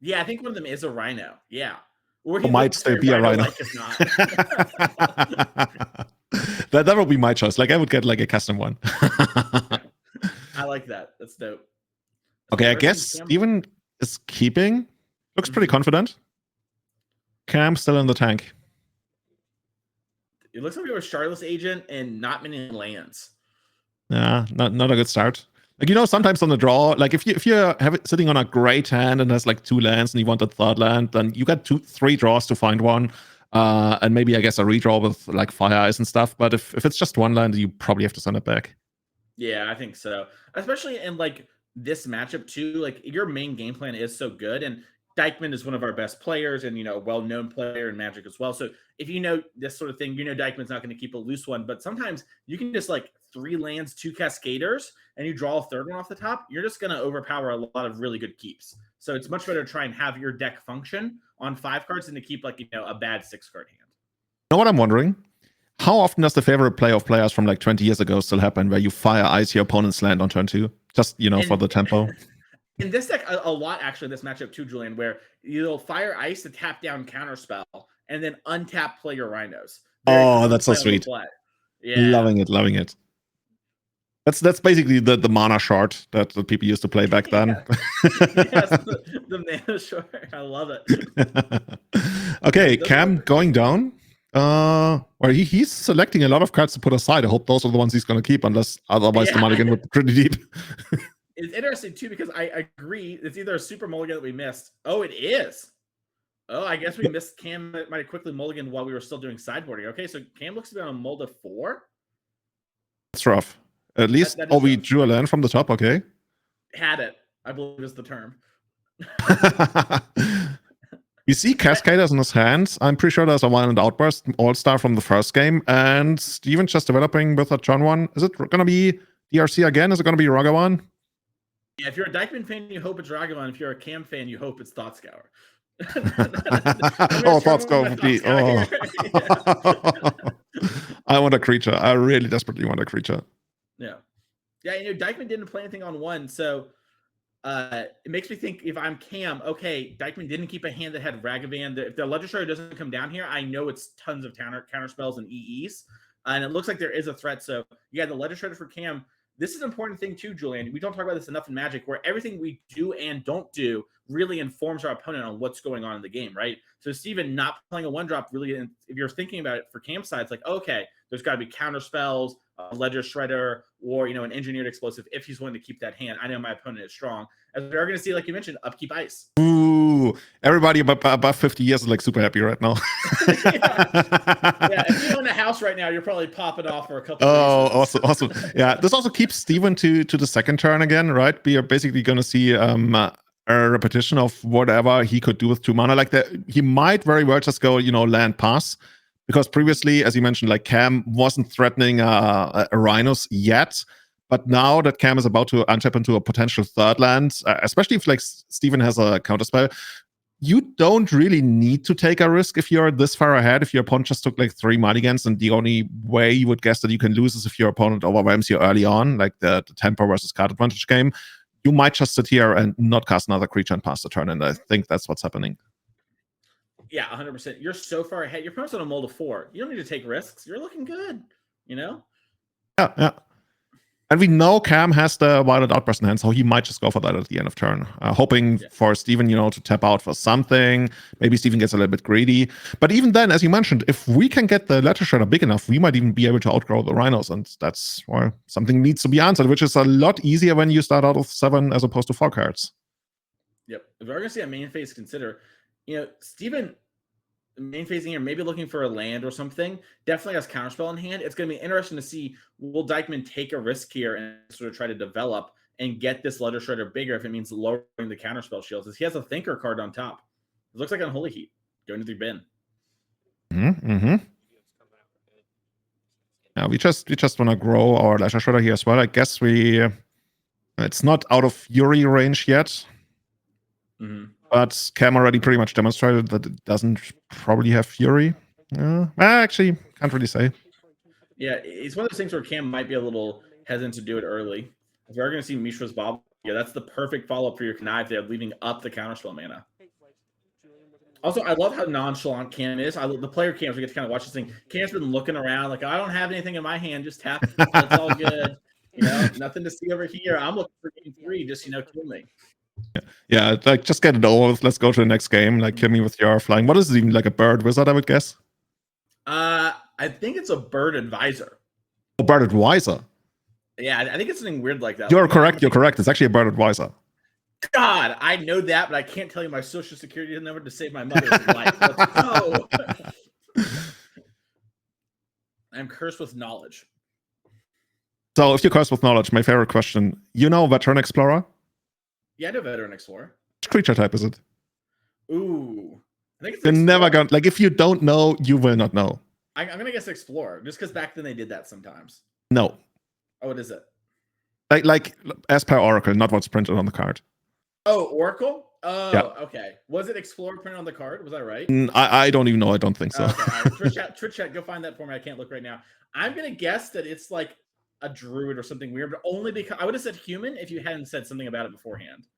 A: Yeah, I think one of them is a Rhino. Yeah. Or
B: he might still be a Rhino.
A: Like, if not.
B: that would be my choice. Like, I would get like a custom one.
A: I like that. That's dope.
B: Okay, I guess Steven is keeping. Looks pretty confident. Cam still in the tank.
A: It looks like we have a Charlotte's Agent and not many lands.
B: Yeah, not a good start. Like, you know, sometimes on the draw, like if you're sitting on a great hand and there's like 2 lands and you want a 3rd land, then you got 2-3 draws to find one. And maybe, I guess, a redraw with like Fire Eyes and stuff. But if it's just 1 land, you probably have to send it back.
A: Yeah, I think so. Especially in like this matchup too. Like, your main game plan is so good, and Dykman is one of our best players and, you know, a well-known player in Magic as well. So if you know this sort of thing, you know Dykman's not going to keep a loose one. But sometimes you can just like 3 lands, 2 Cascaders, and you draw a 3rd one off the top. You're just going to overpower a lot of really good keeps. So it's much better to try and have your deck function on 5 cards than to keep like, you know, a bad 6-card hand.
B: You know what I'm wondering? How often does the favorite play of players from like 20 years ago still happen, where you Fire Ice your opponent's land on turn 2? Just, you know, for the tempo.
A: In this deck, a lot actually, this matchup too, Julian, where you'll Fire Ice to tap down Counterspell and then untap, play your Rhinos.
B: That's so sweet.
A: Yeah.
B: Loving it. That's basically the mana short that the people used to play back then.
A: Yes, the mana short. I love it.
B: Okay, Cam going down. Or he's selecting a lot of cards to put aside. I hope those are the ones he's going to keep, unless otherwise the mulligan would be pretty deep.
A: It's interesting too, because I agree. It's either a super mulligan that we missed. Oh, it is. Oh, I guess we missed Cam. Might have quickly mulligan while we were still doing sideboarding. Okay, so Cam looks to be on a mold of 4.
B: That's rough. At least, we drew a land from the top. Okay.
A: Had it, I believe is the term.
B: You see Cascaders in his hands. I'm pretty sure there's a Violent Outburst All-Star from the first game, and Steven's just developing with a turn 1. Is it going to be DRC again? Is it going to be Ragavan?
A: Yeah, if you're a Dykman fan, you hope it's Ragavan. If you're a Cam fan, you hope it's Thoughtscour.
B: Thoughtscour would be. I want a creature. I really desperately want a creature.
A: Yeah. You know, Dykman didn't play anything on 1, so it makes me think, if I'm Cam, okay, Dykman didn't keep a hand that had Ragavan. If the Legislator doesn't come down here, I know it's tons of counter spells and EEs, and it looks like there is a threat. So yeah, the Legislator for Cam. This is an important thing too, Julian. We don't talk about this enough in Magic, where everything we do and don't do really informs our opponent on what's going on in the game, right? So Steven not playing a 1-drop really, if you're thinking about it for Cam side, it's like, okay, there's got to be counter spells, a Ledger Shredder, or an engineered explosive if he's willing to keep that hand. I know my opponent is strong. As we are going to see, like you mentioned, upkeep ice.
B: Ooh, everybody above 50 years is like super happy right now.
A: Yeah, if you own a house right now, you're probably popping off for a couple
B: of
A: reasons.
B: awesome. Yeah, this also keeps Steven to the second turn again, right? We are basically going to see a repetition of whatever he could do with 2 mana. Like he might very well just go, land pass. Because previously, as you mentioned, like Cam wasn't threatening a Rhinos yet. But now that Cam is about to untap into a potential third land, especially if like Steven has a counterspell, you don't really need to take a risk if you're this far ahead. If your opponent just took like 3 mulligans, and the only way you would guess that you can lose is if your opponent overwhelms you early on, like the tempo versus card advantage game, you might just sit here and not cast another creature and pass the turn. And I think that's what's happening.
A: Yeah, 100%. You're so far ahead. Your opponent's on a mold of 4. You don't need to take risks. You're looking good,
B: Yeah. And we know Cam has the Violent Outburst in hand, so he might just go for that at the end of turn. Hoping for Steven, to tap out for something. Maybe Steven gets a little bit greedy. But even then, as you mentioned, if we can get the Ledger Shredder big enough, we might even be able to outgrow the Rhinos. And that's where something needs to be answered, which is a lot easier when you start out with 7 as opposed to 4 cards.
A: Yep. If we're going to see a main phase consider, Steven main phasing here, maybe looking for a land or something, definitely has counterspell in hand. It's going to be interesting to see, will Dykman take a risk here and sort of try to develop and get this Ledger Shredder bigger if it means lowering the counterspell shields? As he has a Thinker card on top. It looks like Unholy Heat going to the bin.
B: Yeah, we just want to grow our Ledger Shredder here as well. I guess it's not out of Fury range yet. But Cam already pretty much demonstrated that it doesn't probably have Fury. Actually, can't really say.
A: Yeah, it's one of those things where Cam might be a little hesitant to do it early. If we're going to see Mishra's Bob, that's the perfect follow-up for your Connive there, leaving up the counterspell mana. Also, I love how nonchalant Cam is. The player Cams, we get to kind of watch this thing. Cam's been looking around like, I don't have anything in my hand, just tap. It's all good. Nothing to see over here. I'm looking for game 3, just, kill me.
B: Yeah, like just get it over with. Let's go to the next game. Like, kill me with your flying. What is it even, like a bird wizard, I would guess?
A: I think it's a bird advisor.
B: Oh, bird advisor.
A: Yeah, I think it's something weird like that.
B: You're correct. It's actually a bird advisor.
A: God, I know that, but I can't tell you my social security number to save my mother's life. Let's go. I'm cursed with knowledge.
B: So if you're cursed with knowledge, my favorite question, Veteran Explorer?
A: Yeah, I know Veteran Explorer.
B: Which creature type is it?
A: Ooh. I think it's
B: You're never going to, like, if you don't know, you will not know.
A: I'm going to guess Explorer, just because back then they did that sometimes.
B: No.
A: Oh, what is it?
B: Like as per Oracle, not what's printed on the card.
A: Oh, Oracle? Oh, yeah. Okay. Was it Explorer printed on the card? Was I right?
B: I don't even know. I don't think so.
A: Okay. All right. Twitch chat, go find that for me. I can't look right now. I'm going to guess that it's like a druid or something weird, but only because I would have said human if you hadn't said something about it beforehand.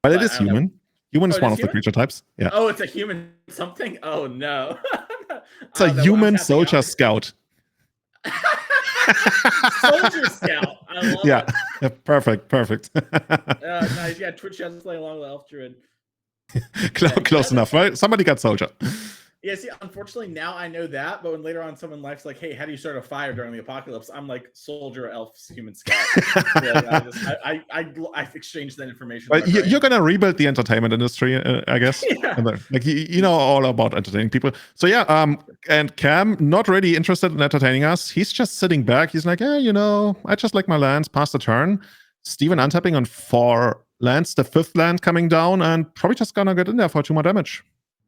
B: But it is human. Human is one of the creature types. Yeah.
A: Oh, it's a human something? Oh, no.
B: It's a human soldier scout.
A: Soldier scout. I love it.
B: Yeah, perfect.
A: Nice. Yeah, Twitch chat's playing along with Elf Druid.
B: Close enough, right? Somebody got soldier.
A: Yeah, see, unfortunately, now I know that, but when later on someone life's like, hey, how do you start a fire during the apocalypse? I'm like, soldier, elf, human scout. I exchanged that information.
B: But you're going to rebuild the entertainment industry, I guess.
A: Yeah.
B: Like, you know all about entertaining people. So, yeah, and Cam, not really interested in entertaining us. He's just sitting back. He's like, I just like my lands, pass the turn. Steven untapping on 4 lands, the 5th land coming down, and probably just going to get in there for 2 more damage.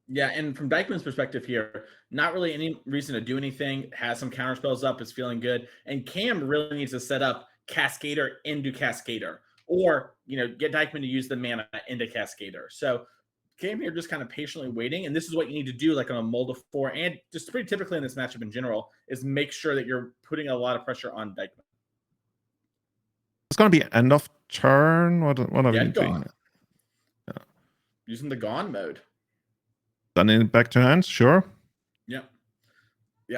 A: Yeah, and from Dykman's perspective here, not really any reason to do anything. Has some counter spells up, is feeling good. And Cam really needs to set up Cascader into Cascader. Or, get Dykman to use the mana into Cascader. So Cam here just kind of patiently waiting. And this is what you need to do, like on a mold of 4, and just pretty typically in this matchup in general, is make sure that you're putting a lot of pressure on Dykman.
B: It's going to be end of turn. What are we doing?
A: Yeah. Using the gone mode.
B: Done in back to hand, sure.
A: Yeah.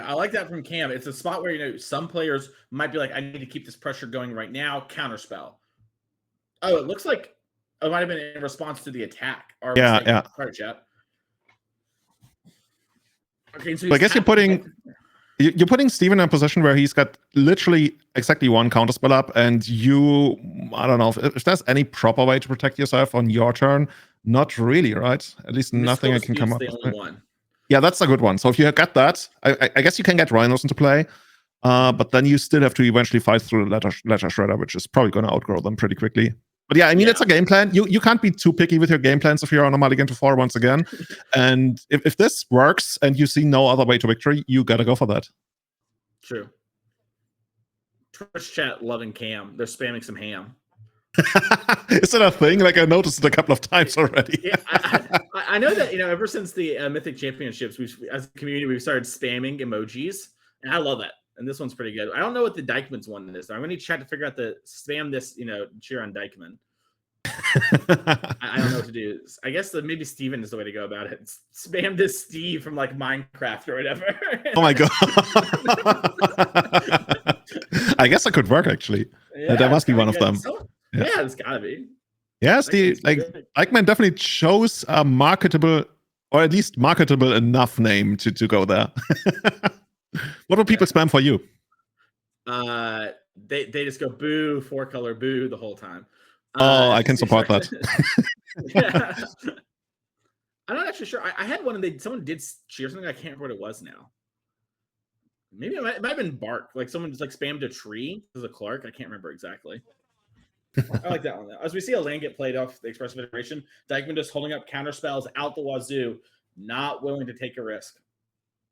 A: I like that from Cam. It's a spot where, some players might be like, I need to keep this pressure going right now. Counterspell. Oh, it looks like it might have been in response to the attack. Our
B: Yeah,
A: mistake.
B: yeah.
A: Sorry, chat. Okay, so
B: I guess you're putting Steven in a position where he's got literally exactly one counterspell up, and I don't know if there's any proper way to protect yourself on your turn. Not really, right? At least nothing I can come up
A: the
B: with.
A: only one.
B: Yeah, that's a good one. So if you got that, I guess you can get Rhinos into play, but then you still have to eventually fight through the letter shredder, which is probably going to outgrow them pretty quickly. But yeah, I mean, it's a game plan. You can't be too picky with your game plans if you're on a mulligan to 4 once again. And if this works and you see no other way to victory, you got to go for that.
A: True. Twitch chat loving Cam. They're spamming some ham.
B: Is it a thing? Like, I noticed it a couple of times already.
A: Yeah, I know that, ever since the Mythic Championships, as a community, we've started spamming emojis, and I love that. And this one's pretty good. I don't know what the Dykman's one is. I'm going to chat to figure out the spam this, cheer on Dykman. I don't know what to do. I guess maybe Steven is the way to go about it. Spam this Steve from like Minecraft or whatever.
B: Oh my god. I guess it could work actually. Yeah, there must be one of them.
A: Yeah, it's gotta be.
B: Yes, Dykman definitely chose a marketable, or at least marketable enough name to go there. What will people spam for you?
A: They just go boo, 4-color boo the whole time.
B: I can support that.
A: Yeah. I'm not actually sure. I had one and someone did cheer something. I can't remember what it was now. Maybe it might have been bark. Like someone just like spammed a tree as a Clark. I can't remember exactly. I like that one. As we see a land get played off the expressive iteration, Dykman just holding up counter spells out the wazoo, not willing to take a risk.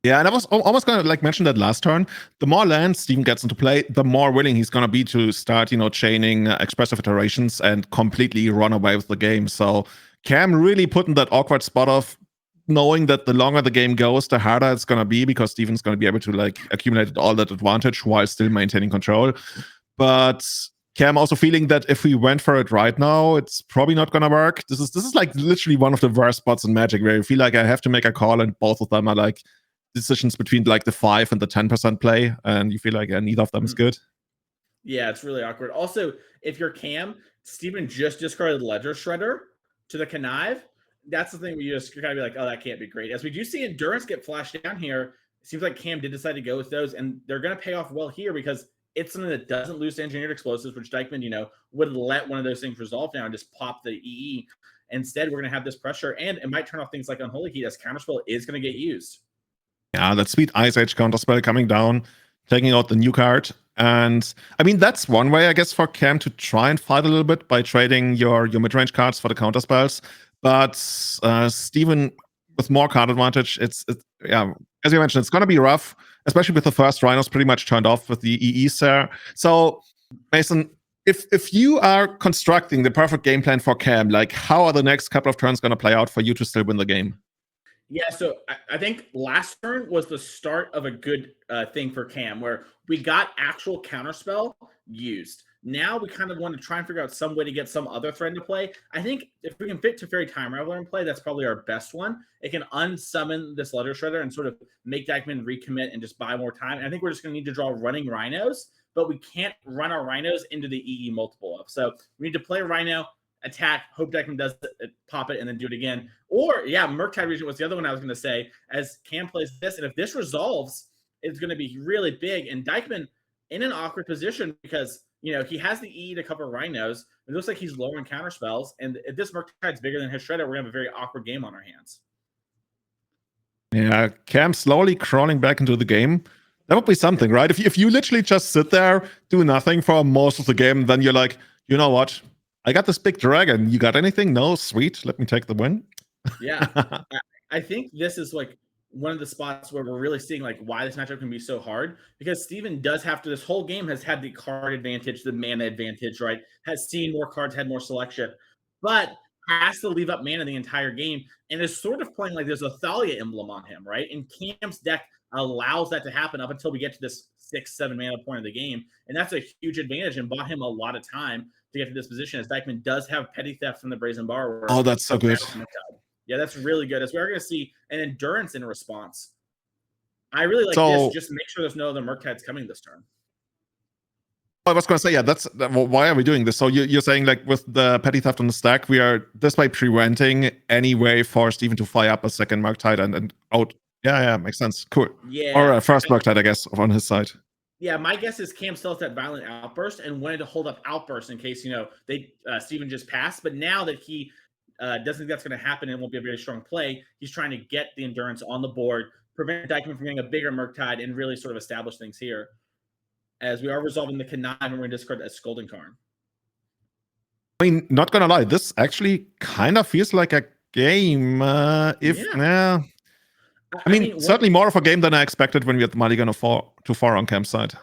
B: Yeah, and I was almost going to mention that last turn. The more lands Steven gets into play, the more willing he's going to be to start, chaining expressive iterations and completely run away with the game. So Cam really put in that awkward spot of knowing that the longer the game goes, the harder it's going to be, because Steven's going to be able to accumulate all that advantage while still maintaining control. But Cam also feeling that if we went for it right now, it's probably not going to work. This is like literally one of the worst spots in Magic where you feel like I have to make a call and both of them are like decisions between like the 5 and the 10% play, and you feel like neither of them is good.
A: Yeah, it's really awkward. Also, if you're Cam, Steven just discarded Ledger Shredder to the Connive. That's the thing where you just kind of be like, oh, that can't be great. As we do see Endurance get flashed down here, it seems like Cam did decide to go with those, and they're going to pay off well here because it's something that doesn't lose to engineered explosives, which Dykman, would let one of those things resolve now and just pop the EE. Instead, we're going to have this pressure, and it might turn off things like Unholy Heat as Counterspell is going to get used.
B: Yeah, that sweet Ice Age counterspell coming down, taking out the new card. And I mean, that's one way, I guess, for Cam to try and fight a little bit by trading your mid-range cards for the counterspells. But Steven, with more card advantage, it's yeah, as you mentioned, it's going to be rough, especially with the first Rhinos pretty much turned off with the EEs there. So, Mason, if you are constructing the perfect game plan for Cam, how are the next couple of turns going to play out for you to still win the game?
A: Yeah, so I think last turn was the start of a good thing for Cam, where we got actual counterspell used. Now we kind of want to try and figure out some way to get some other thread to play. I think if we can fit Teferi Time Raveler in play, that's probably our best one. It can unsummon this Letter Shredder and sort of make Dykman recommit and just buy more time. And I think we're just going to need to draw running Rhinos, but we can't run our Rhinos into the EE multiple of. So we need to play Rhino, attack, hope Dykman does it, pop it, and then do it again. Or, yeah, Murktide Regent was the other one I was going to say, as Cam plays this. And if this resolves, it's going to be really big. And Dykman in an awkward position because, he has the E to cover Rhinos. It looks like he's lowering counter spells. And if this Murktide's bigger than his Shredder, we're going to have a very awkward game on our hands.
B: Yeah, Cam slowly crawling back into the game. That would be something, right? If you literally just sit there, do nothing for most of the game, then you're like, you know what? I got this big dragon. You got anything? No? Sweet. Let me take the win.
A: Yeah. I think this is one of the spots where we're really seeing why this matchup can be so hard, because Steven does have to, this whole game has had the card advantage, the mana advantage, right? Has seen more cards, had more selection, but has to leave up mana the entire game and is sort of playing like there's a Thalia emblem on him, right? And Cam's deck allows that to happen up until we get to this 6-7 mana point of the game. And that's a huge advantage and bought him a lot of time to get to this position, as Dykman does have Petty Theft from the Brazen Borrower.
B: Oh, that's so good.
A: Yeah, that's really good. As we're going to see an Endurance in response. I really like this. Just make sure there's no other Murktides coming this turn.
B: I was going to say, yeah, why are we doing this? So you're saying, like, with the petty theft on the stack, we are this by preventing any way for Steven to fire up a second Murktide and out. Yeah, makes sense. Cool.
A: Yeah.
B: Or a first Murktide, I guess, on his side.
A: Yeah, my guess is Cam still has that violent outburst and wanted to hold up outburst in case, Steven just passed. But now that he doesn't think that's going to happen and won't be a very strong play, he's trying to get the endurance on the board, prevent Dykman from getting a bigger Murktide, and really sort of establish things here. As we are resolving the connive, and we're going to discard a Scolding Tarn.
B: I mean, not gonna lie, this actually kind of feels like a game. I mean, certainly more of a game than I expected when we had Mulligan too far on Cam's side.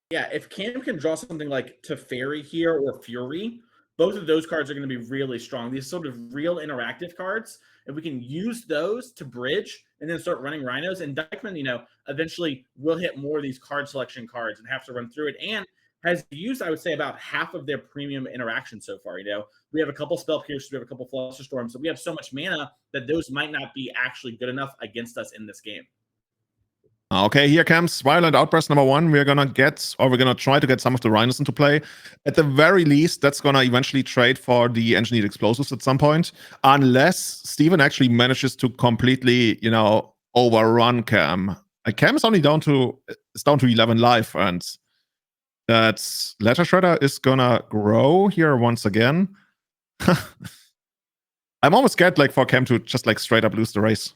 A: Yeah, if Cam can draw something like Teferi here or Fury, both of those cards are going to be really strong. These sort of real interactive cards, and we can use those to bridge and then start running Rhinos. And Dykman, eventually will hit more of these card selection cards and have to run through it. And has used, I would say, about half of their premium interaction so far. We have a couple Spell Piercers, we have a couple Flusterstorms, so we have so much mana that those might not be actually good enough against us in this game.
B: Okay, here comes Violent Outburst number 1. We're gonna try to get some of the Rhinos into play. At the very least, that's gonna eventually trade for the Engineered Explosives at some point, unless Steven actually manages to completely, overrun Cam. Cam is only down to 11 life, and that Letter Shredder is gonna grow here once again. I'm almost scared, for Cam to just straight up lose the race.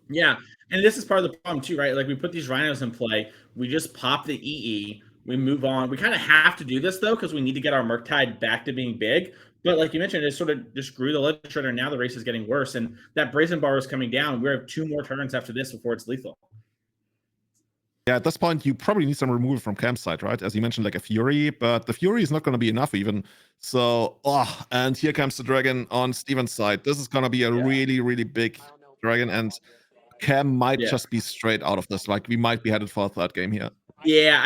A: Yeah. And this is part of the problem too, right? Like, we put these Rhinos in play, we just pop the EE, we move on. We kind of have to do this though, because we need to get our Murktide back to being big. But like you mentioned, it sort of just grew the Letter Shredder. Now the race is getting worse, and that Brazen Bar is coming down. We have 2 more turns after this before it's lethal.
B: Yeah, at this point, you probably need some removal from Cam's side, right? As you mentioned, like a Fury, but the Fury is not going to be enough even. So, and here comes the Dragon on Steven's side. This is going to be a really, really big Dragon, and Cam might just be straight out of this. We might be headed for a third game here.
A: Yeah,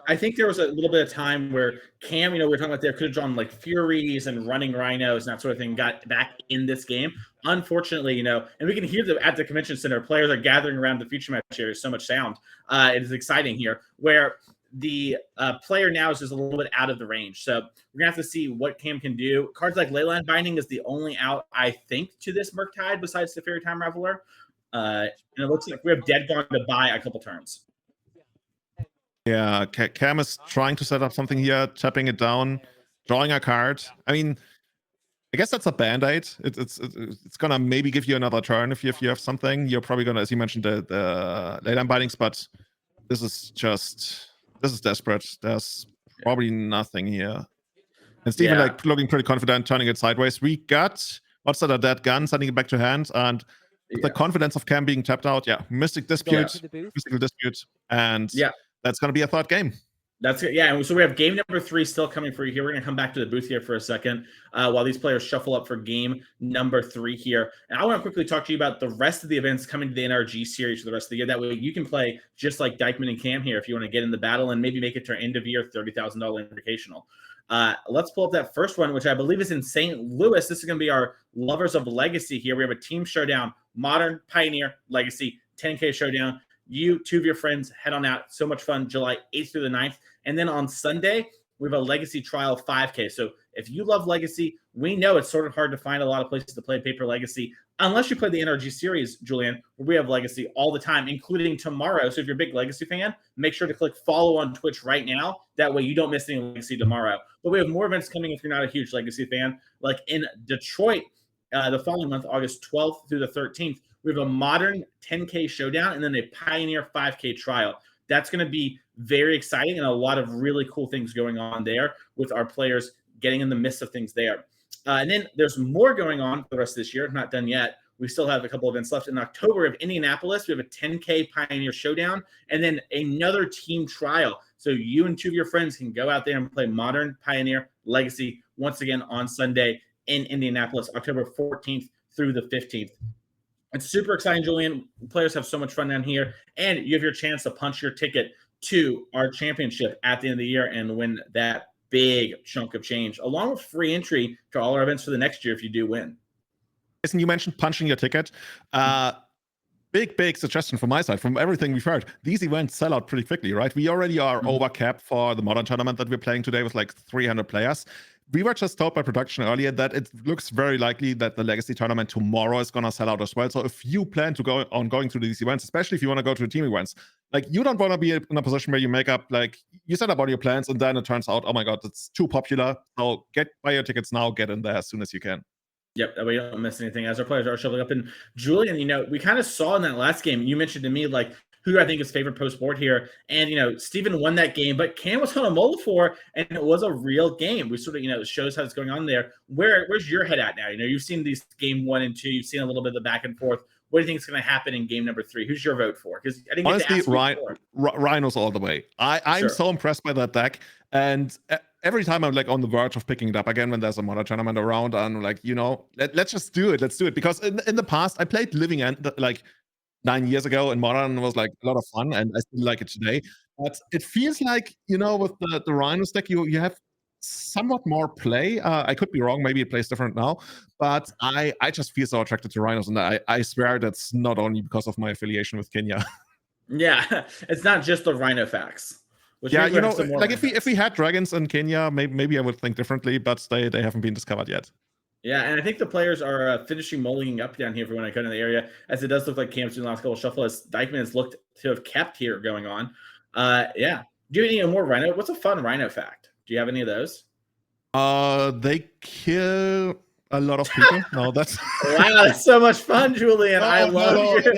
A: I think there was a little bit of time where Cam, we were talking about there, could have drawn Furies and running Rhinos and that sort of thing, got back in this game. Unfortunately, and we can hear at the convention center, players are gathering around the future match here. There's so much sound. It is exciting here, where the player now is just a little bit out of the range. So we're gonna have to see what Cam can do. Cards like Leyline Binding is the only out, I think, to this Murktide besides the Fairy Time Reveler. And it looks like we have Dead Gone to buy a couple turns.
B: Yeah, Cam is trying to set up something here, tapping it down, drawing a card. I mean, I guess that's a band-aid. It's gonna maybe give you another turn if you have something. You're probably gonna, as you mentioned, the Leyline Bindings, but this is desperate. There's probably nothing here. And Steven looking pretty confident, turning it sideways. We got a dead gun, sending it back to hand, and the confidence of Cam being tapped out. Mystical Dispute, and that's going to be a third game.
A: That's it. Yeah, and so we have game number 3 still coming for you here. We're going to come back to the booth here for a second while these players shuffle up for game number 3 here. And I want to quickly talk to you about the rest of the events coming to the NRG series for the rest of the year. That way you can play just like Dykman and Cam here if you want to get in the battle and maybe make it to our end of year $30,000 Invitational. Let's pull up that first one, which I believe is in St. Louis. This is going to be our Lovers of Legacy here. We have a team showdown, Modern, Pioneer, Legacy, 10K Showdown. You, 2 of your friends, head on out. So much fun, July 8th through the 9th. And then on Sunday, we have a Legacy Trial 5K. So if you love Legacy, we know it's sort of hard to find a lot of places to play Paper Legacy, unless you play the NRG series, Julian, where we have Legacy all the time, including tomorrow. So if you're a big Legacy fan, make sure to click follow on Twitch right now. That way you don't miss any Legacy tomorrow. But we have more events coming if you're not a huge Legacy fan. Like in Detroit, the following month, August 12th through the 13th, we have a Modern 10K Showdown and then a Pioneer 5K Trial. That's going to be very exciting and a lot of really cool things going on there with our players getting in the midst of things there. And then there's more going on for the rest of this year. Not done yet. We still have a couple events left. In October, we have Indianapolis. We have a 10K Pioneer Showdown and then another team trial. So you and 2 of your friends can go out there and play Modern, Pioneer, Legacy once again on Sunday in Indianapolis, October 14th through the 15th. It's super exciting, Julian. Players have so much fun down here, and you have your chance to punch your ticket to our championship at the end of the year and win that big chunk of change, along with free entry to all our events for the next year if you do win.
B: Listen, you mentioned punching your ticket. Big big suggestion from my side. From everything we've heard, these events sell out pretty quickly, right? We already are over cap for the modern tournament that we're playing today with like 300 players. We were just told by production earlier that it looks very likely that the Legacy tournament tomorrow is going to sell out as well. So if you plan to go on going to these events, especially if you want to go to team events, like you don't want to be in a position where you make up, like you set up all your plans and then it turns out, oh my God, it's too popular. So buy your tickets now, get in there as soon as you can.
A: Yep, that way you don't miss anything as our players are shoveling up. And Julian, we kind of saw in that last game, you mentioned to me, like, who I think is favorite post-board here. And, Steven won that game, but Cam was on a mole for, and it was a real game. We sort of, it shows how it's going on there. Where's your head at now? You've seen these game 1 and 2. You've seen a little bit of the back and forth. What do you think is going to happen in game number 3? Who's your vote for? Because I didn't
B: honestly, Rhinos all the way. I'm so impressed by that deck. And every time I'm like on the verge of picking it up again when there's a modern tournament around, I'm like, let's just do it. Let's do it. Because in the past, I played Living End like 9 years ago, and Modern was like a lot of fun, and I still like it today. But it feels like, with the Rhinos deck, you have somewhat more play. I could be wrong. Maybe it plays different now. But I just feel so attracted to Rhinos, and I swear that's not only because of my affiliation with Kenya.
A: Yeah, it's not just the Rhino facts.
B: Yeah, like if we had dragons in Kenya, maybe I would think differently, but they haven't been discovered yet.
A: Yeah, and I think the players are finishing mulling up down here for when I come in the area, as it does look like Cam's doing the last couple of shuffle as Dykman has looked to have kept here going on. Yeah. Do you have any more Rhino? What's a fun Rhino fact? Do you have any of those?
B: They kill a lot of people. No, that's
A: wow, that's so much fun, Julian. I love you.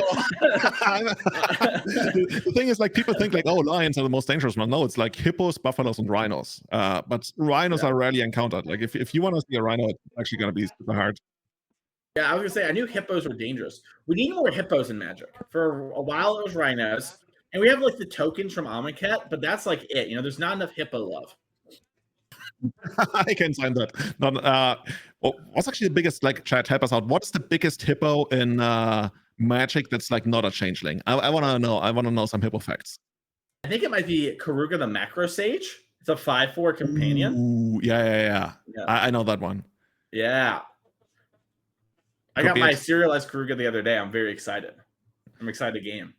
B: The thing is, like, people think like, oh, lions are the most dangerous one. No, it's like hippos, buffaloes, and rhinos. But rhinos are rarely encountered. Like, if you want to see a rhino, it's actually going to be super hard.
A: Yeah, I was gonna say I knew hippos were dangerous. We need more hippos in Magic. For a while, it was rhinos, and we have like the tokens from Amonkhet, but that's like it. There's not enough hippo love.
B: I can sign that. What's actually the biggest, like, chat, help us out. What's the biggest hippo in Magic that's like not a changeling? I want to know. I want to know some hippo facts.
A: I think it might be Karuga the Macro Sage. It's a 5/4 companion.
B: Ooh, yeah. I know that one.
A: Yeah. I got my serialized Karuga the other day. I'm very excited. I'm excited to game.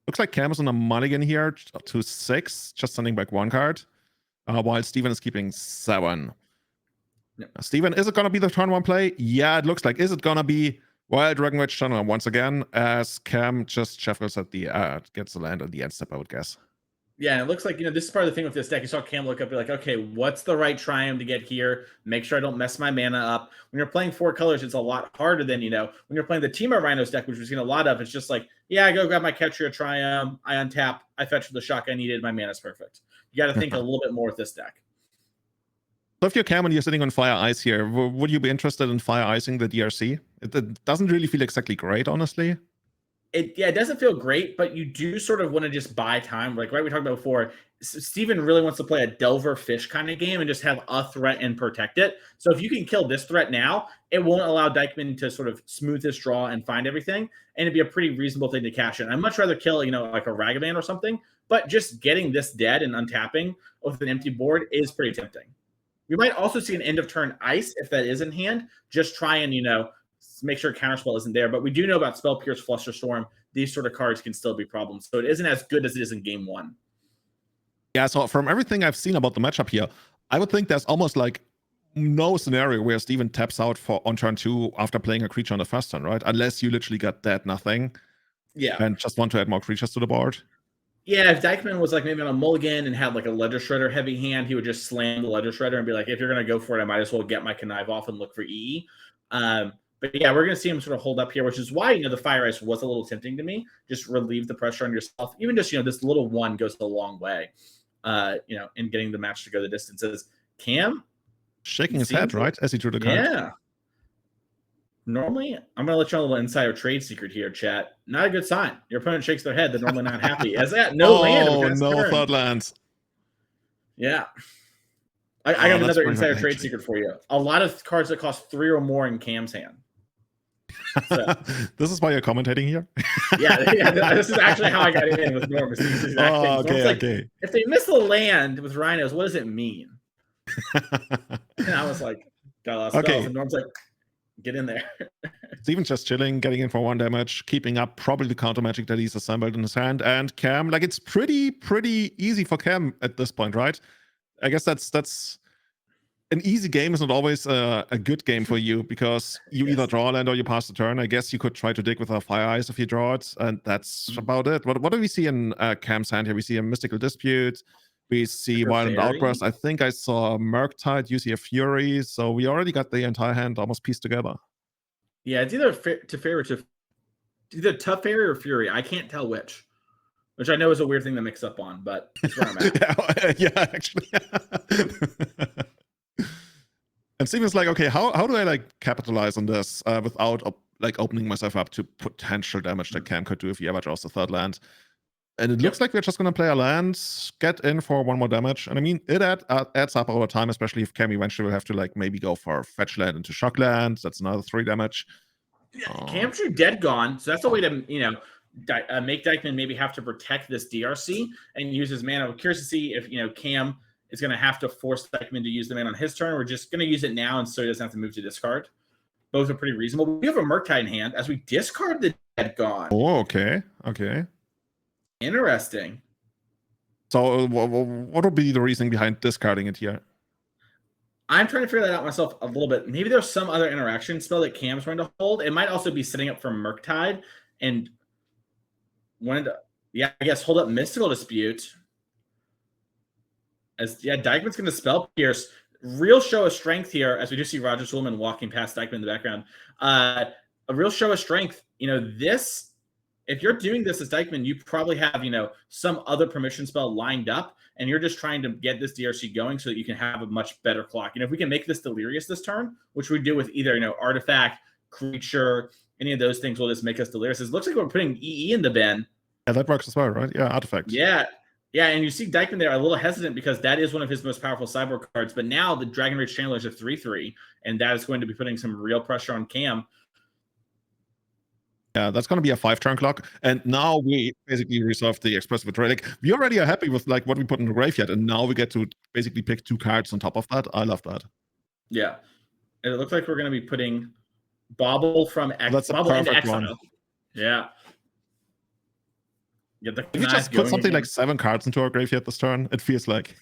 B: Looks like Cam is on a mulligan here to 6, just sending back 1 card. While Steven is keeping 7. Yep. Steven, is it going to be the turn 1 play? Yeah, it looks like. Is it going to be Wild Dragon Wedge Channel once again, as Cam just shuffles at the gets the land at the end step, I would guess.
A: Yeah, and it looks like, this is part of the thing with this deck. You saw Cam look up and be like, okay, what's the right triumph to get here? Make sure I don't mess my mana up. When you're playing 4 colors, it's a lot harder than, when you're playing the Temur Rhinos deck, which we've seen a lot of. It's just like, yeah, I go grab my Catcher Triumph, I untap, I fetch for the shock I needed, my mana's perfect. You got to think a little bit more with this deck.
B: So if you're Cam and you're sitting on Fire Ice here, would you be interested in Fire Icing the DRC? It doesn't really feel exactly great, honestly.
A: It doesn't feel great, but you do sort of want to just buy time. Like, right, we talked about before, Steven really wants to play a Delver Fish kind of game and just have a threat and protect it. So if you can kill this threat now, it won't allow Dykman to sort of smooth his draw and find everything, and it'd be a pretty reasonable thing to cash in. I'd much rather kill, like a Ragavan or something, but just getting this dead and untapping with an empty board is pretty tempting. We might also see an end of turn ice if that is in hand. Just try and, make sure counterspell isn't there. But we do know about Spell Pierce, Flusterstorm. These sort of cards can still be problems. So it isn't as good as it is in game 1.
B: Yeah, so from everything I've seen about the matchup here, I would think there's almost like no scenario where Steven taps out on turn 2 after playing a creature on the first turn, right? Unless you literally got dead nothing.
A: Yeah.
B: And just want to add more creatures to the board.
A: Yeah, if Dykman was like maybe on a mulligan and had like a Ledger Shredder heavy hand, he would just slam the Ledger Shredder and be like, if you're going to go for it, I might as well get my Connive off and look for EE. But yeah, we're going to see him sort of hold up here, which is why, the Fire Ice was a little tempting to me. Just relieve the pressure on yourself. Even just, this little one goes a long way, in getting the match to go the distances. Cam?
B: Shaking his head, right? As he drew the card.
A: Yeah. Normally, I'm going to let you know a little insider trade secret here, chat. Not a good sign. Your opponent shakes their head. They're normally not happy. As that, no land.
B: Oh, no third lands.
A: Yeah. I got another insider trade secret for you. A lot of cards that cost 3 or more in Cam's hand. So.
B: This is why you're commentating here?
A: yeah, this is actually how I got in with Norm.
B: Okay.
A: If they miss the land with Rhinos, what does it mean? And I was like, got lost spells. And Norm's like, Get in there.
B: Steven's just chilling, getting in for 1 damage, keeping up probably the counter magic that he's assembled in his hand. And Cam, like, it's pretty easy for Cam at this point, right? I guess that's an easy game is not always a good game for you, because you either draw a land or you pass the turn. I guess you could try to dig with a Fire Eyes if you draw it, and that's about it. What do we see in Cam's hand here? We see a Mystical Dispute. We see Violent Outburst. I think I saw Murktide. You see a Fury. So we already got the entire hand almost pieced together.
A: Yeah, it's either either Tough Fairy or Fury. I can't tell which I know is a weird thing to mix up on, but that's where I'm at.
B: Yeah, actually. And Steven's like, okay, how do I like capitalize on this without like opening myself up to potential damage that Cam could do if he ever draws the 3rd land? And it looks like we're just going to play a land, get in for 1 more damage. And I mean, it adds up over time, especially if Cam eventually will have to like maybe go for Fetch Land into Shock Land. That's another 3 damage.
A: Cam's your dead gone, so that's a way to, make Dykman maybe have to protect this DRC and use his mana. I'm curious to see if, Cam is going to have to force Dykman to use the mana on his turn. We're just going to use it now, and so he doesn't have to move to discard. Both are pretty reasonable. We have a Murktide in hand as we discard the dead gone.
B: Oh, okay.
A: Interesting.
B: So what would be the reasoning behind discarding it here?
A: I'm trying to figure that out myself a little bit. Maybe there's some other interaction spell that Cam's going to hold. It might also be setting up for Murktide and wanted to, I guess, hold up Mystical Dispute. Dykman's going to Spell Pierce. Real show of strength here, as we do see Roger Schulman walking past Dykman in the background. A real show of strength. This, if you're doing this as Dykman, you probably have, some other permission spell lined up, and you're just trying to get this DRC going so that you can have a much better clock. If we can make this Delirious this turn, which we do with either, Artifact, Creature, any of those things will just make us Delirious. It looks like we're putting EE in the bin.
B: Yeah, that works as well, right? Yeah, Artifact.
A: Yeah, and you see Dykman there a little hesitant because that is one of his most powerful sideboard cards. But now the Dragon Rage Chandler is a 3/3, and that is going to be putting some real pressure on Cam.
B: Yeah, that's going to be a 5-turn clock. And now we basically resolved the Expressive Relic. We already are happy with like what we put in the graveyard, and now we get to basically pick 2 cards on top of that. I love that.
A: Yeah, and it looks like we're going to be putting Bobble from
B: Bobble into
A: Exile. Yeah.
B: If you just put something like 7 cards into our graveyard this turn, it feels like.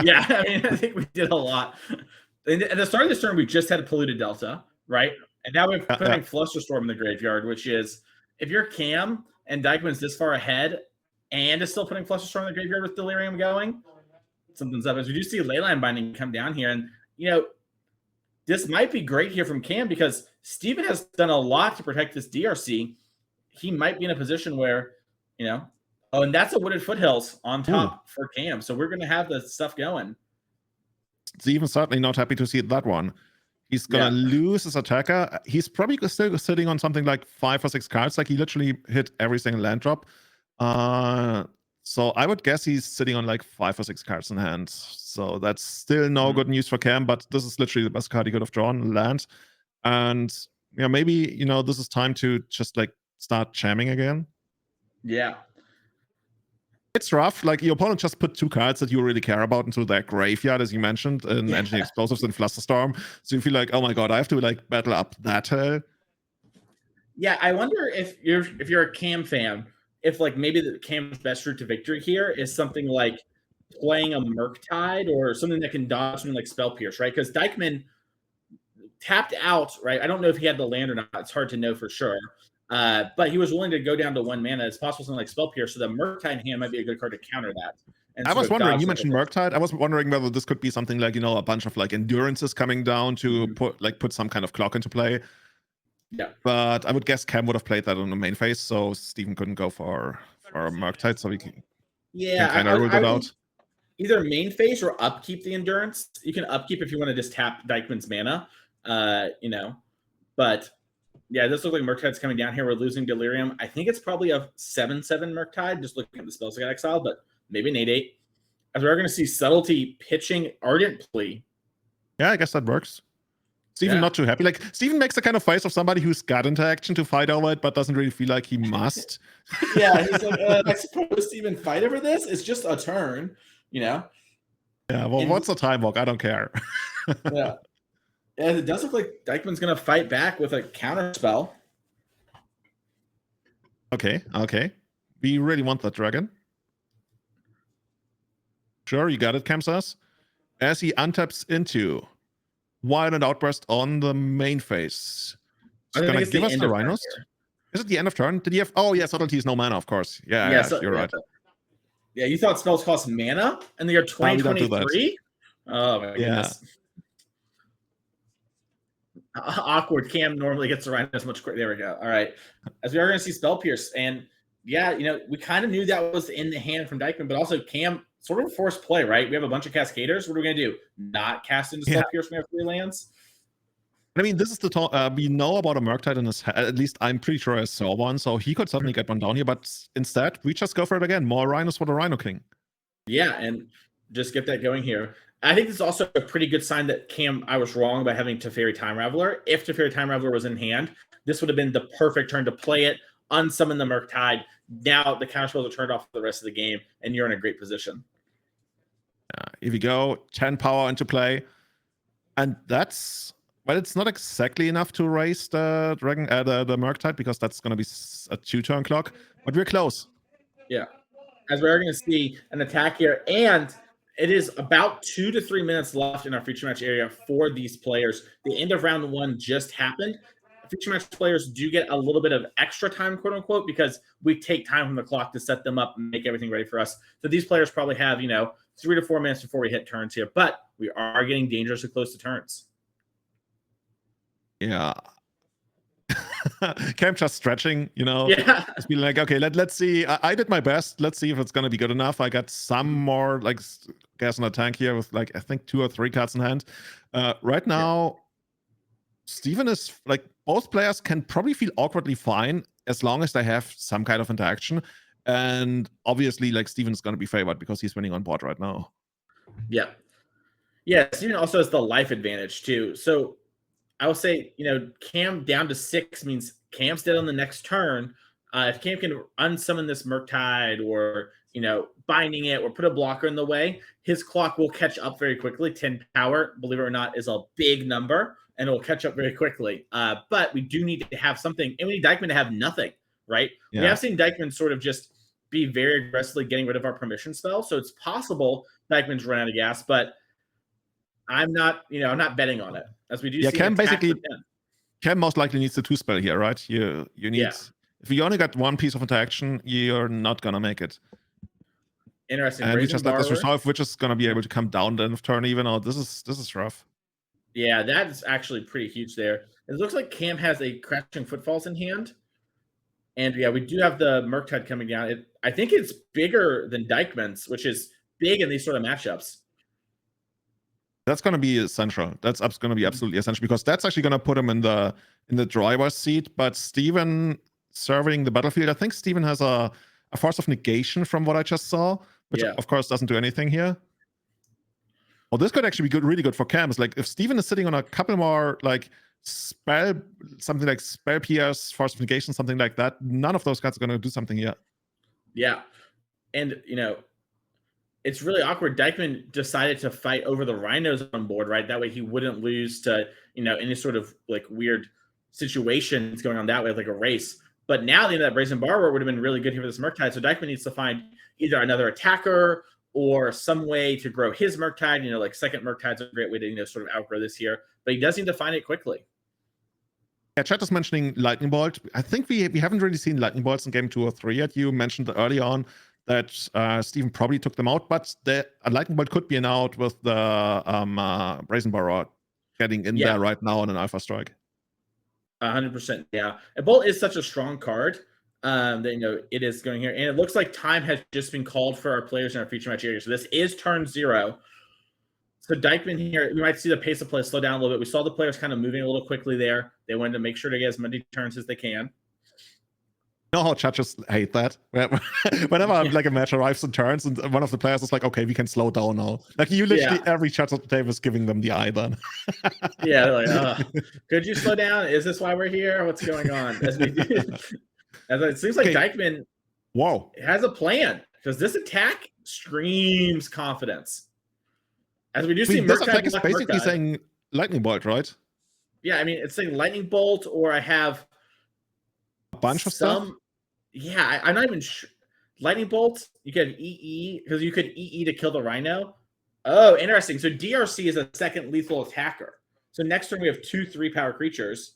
A: Yeah, I think we did a lot. And at the start of this turn, we just had Polluted Delta, right? And now we're putting Flusterstorm in the graveyard, which is, if you're Cam and Dykman's this far ahead and is still putting Flusterstorm in the graveyard with Delirium going, something's up. As we do see Leyline Binding come down here, and, this might be great here from Cam because Steven has done a lot to protect this DRC. He might be in a position where, and that's a Wooded Foothills on top for Cam. So we're going to have the stuff going.
B: Steven's certainly not happy to see that one. He's going to lose his attacker. He's probably still sitting on something like 5 or 6 cards. Like, he literally hit every single land drop. So I would guess he's sitting on like 5 or 6 cards in hand. So that's still no good news for Cam, but this is literally the best card he could have drawn, land. And maybe, this is time to just like start jamming again.
A: Yeah.
B: It's rough. Like, your opponent just put 2 cards that you really care about into their graveyard, as you mentioned, in Engineering Explosives and Flusterstorm. So you feel like, oh my god, I have to like battle up that hill.
A: Yeah, I wonder if you're a Cam fan, if like maybe the Cam's best route to victory here is something like playing a Murktide or something that can dodge something like Spell Pierce, right? Because Dykman tapped out, right? I don't know if he had the land or not. It's hard to know for sure. But he was willing to go down to 1 mana. It's possible something like Spell Pierce, so the Murktide hand might be a good card to counter that. And
B: I was wondering, you mentioned Murktide. I was wondering whether this could be something like, a bunch of like endurances coming down to put some kind of clock into play.
A: Yeah.
B: But I would guess Cam would have played that on the main phase, so Steven couldn't go for Murktide, so we can kind of rule that out.
A: Either main phase or upkeep the endurance. You can upkeep if you want to just tap Dykman's mana, But yeah, this looks like Murktide's coming down here. We're losing Delirium. I think it's probably a 7/7 Murktide, just looking at the spells that got exiled, but maybe an 8/8. As we're going to see Subtlety pitching Ardent Plea.
B: Yeah, I guess that works. Steven not too happy. Like, Steven makes the kind of face of somebody who's got into action to fight over it, but doesn't really feel like he must.
A: Yeah, he's like, I suppose Steven fight over this? It's just a turn,
B: Yeah, well, what's the time walk? I don't care.
A: And it does look like Dykman's going to fight back with a counter spell.
B: Okay. We really want that dragon. Sure, you got it, Kamsas. As he untaps into Violent Outburst on the main phase. It's going to give us the Rhinos. Is it the end of turn? Did he have... Oh, yeah, Subtlety is no mana, of course. Yeah, you're right.
A: Yeah, you thought spells cost mana in the year 2023? Oh, my goodness. Awkward. Cam normally gets the Rhinos much quicker. There we go. All right. As we are going to see Spell Pierce. And, yeah, we kind of knew that was in the hand from Dykman, but also Cam... Sort of a forced play, right? We have a bunch of Cascaders. What are we going to do? Not cast into Spell Pierce when we have 3 lands?
B: I mean, this is the talk. We know about a Murktide in his head. At least I'm pretty sure I saw one, so he could certainly get one down here. But instead, we just go for it again. More Rhinos for the Rhino King.
A: Yeah, and just get that going here. I think this is also a pretty good sign that Cam, I was wrong by having Teferi Time Raveler. If Teferi Time Raveler was in hand, this would have been the perfect turn to play it, unsummon the Murktide. Now the counterspells are turned off for the rest of the game, and you're in a great position.
B: Here we go. 10 power into play. And that's... Well, it's not exactly enough to raise the dragon, the Murktide, because that's going to be a 2-turn clock. But we're close.
A: Yeah. As we're going to see an attack here. And it is about 2 to 3 minutes left in our feature match area for these players. The end of round 1 just happened. Feature match players do get a little bit of extra time, quote unquote, because we take time from the clock to set them up and make everything ready for us. So these players probably have, 3 to 4 minutes before we hit turns here, but we are getting dangerously close to turns.
B: Yeah. Cam just stretching,
A: Yeah.
B: Just be like, okay, let's see. I did my best. Let's see if it's going to be good enough. I got some more, gas in the tank here with, I think 2 or 3 cards in hand. Right now, Steven is, both players can probably feel awkwardly fine as long as they have some kind of interaction. And obviously, Steven's going to be favored because he's winning on board right now.
A: Yeah. Yeah, Steven also has the life advantage, too. So I will say, Cam down to 6 means Cam's dead on the next turn. If Cam can unsummon this Murktide or, binding it or put a blocker in the way, his clock will catch up very quickly. 10 power, believe it or not, is a big number, and it will catch up very quickly. But we do need to have something, and we need Dykman to have nothing, right? Yeah. We have seen Dykman sort of just be very aggressively getting rid of our permission spell, so it's possible Dykman's run out of gas, but I'm not betting on it. As we do see
B: Cam basically, Cam most likely needs the 2 spell here, right? You need, if you only got 1 piece of interaction, you're not gonna make it.
A: Interesting.
B: And we just let this resolve, which is gonna be able to come down the end of turn even. Oh, this is rough.
A: Yeah, that is actually pretty huge there. It looks like Cam has a Crashing Footfalls in hand. And yeah, we do have the Murktide coming down. I think it's bigger than Dykman's, which is big in these sort of matchups.
B: That's going to be essential. That's going to be absolutely essential because that's actually going to put him in the driver's seat. But Steven serving the battlefield, I think Steven has a force of negation from what I just saw, which of course doesn't do anything here. Well, this could actually be really good for Cams. If Steven is sitting on a couple more spell, something like spell pierce, force of negation, something like that, none of those cards are going to do something here.
A: Yeah, and it's really awkward. Dykman decided to fight over the Rhinos on board, right? That way he wouldn't lose to, any sort of weird situations going on that way, like a race. But now the end of that Brazen Barber would have been really good here for this Murktide. So Dykman needs to find either another attacker or some way to grow his Murktide. Second Murktide's a great way to, sort of outgrow this here. But he does need to find it quickly.
B: Yeah, Chat is mentioning Lightning Bolt. I think we haven't really seen Lightning Bolts in game 2 or 3 yet. You mentioned early on that Steven probably took them out, but a Lightning Bolt could be an out with the Brazen Barrow getting in there right now on an Alpha Strike.
A: 100%, yeah. And Bolt is such a strong card that, it is going here. And it looks like time has just been called for our players in our feature match area. So this is turn 0. So Dykman here, we might see the pace of play slow down a little bit. We saw the players kind of moving a little quickly there. They wanted to make sure to get as many turns as they can.
B: You know how judges hate that? Whenever a match arrives in turns and one of the players is like, okay, we can slow down now. You literally, every judge at the table is giving them the eye then.
A: Yeah, they're like, could you slow down? Is this why we're here? What's going on? It seems like Dykman has a plan because this attack screams confidence. As we do see
B: this attack is basically saying Lightning Bolt, right?
A: Yeah, I mean, it's like Lightning Bolt, or I have
B: A bunch of stuff.
A: Yeah, I'm not even sure. Lightning Bolt, you could have EE, because you could EE to kill the Rhino. Oh, interesting. So DRC is a second lethal attacker. So next turn we have 2 3-power creatures.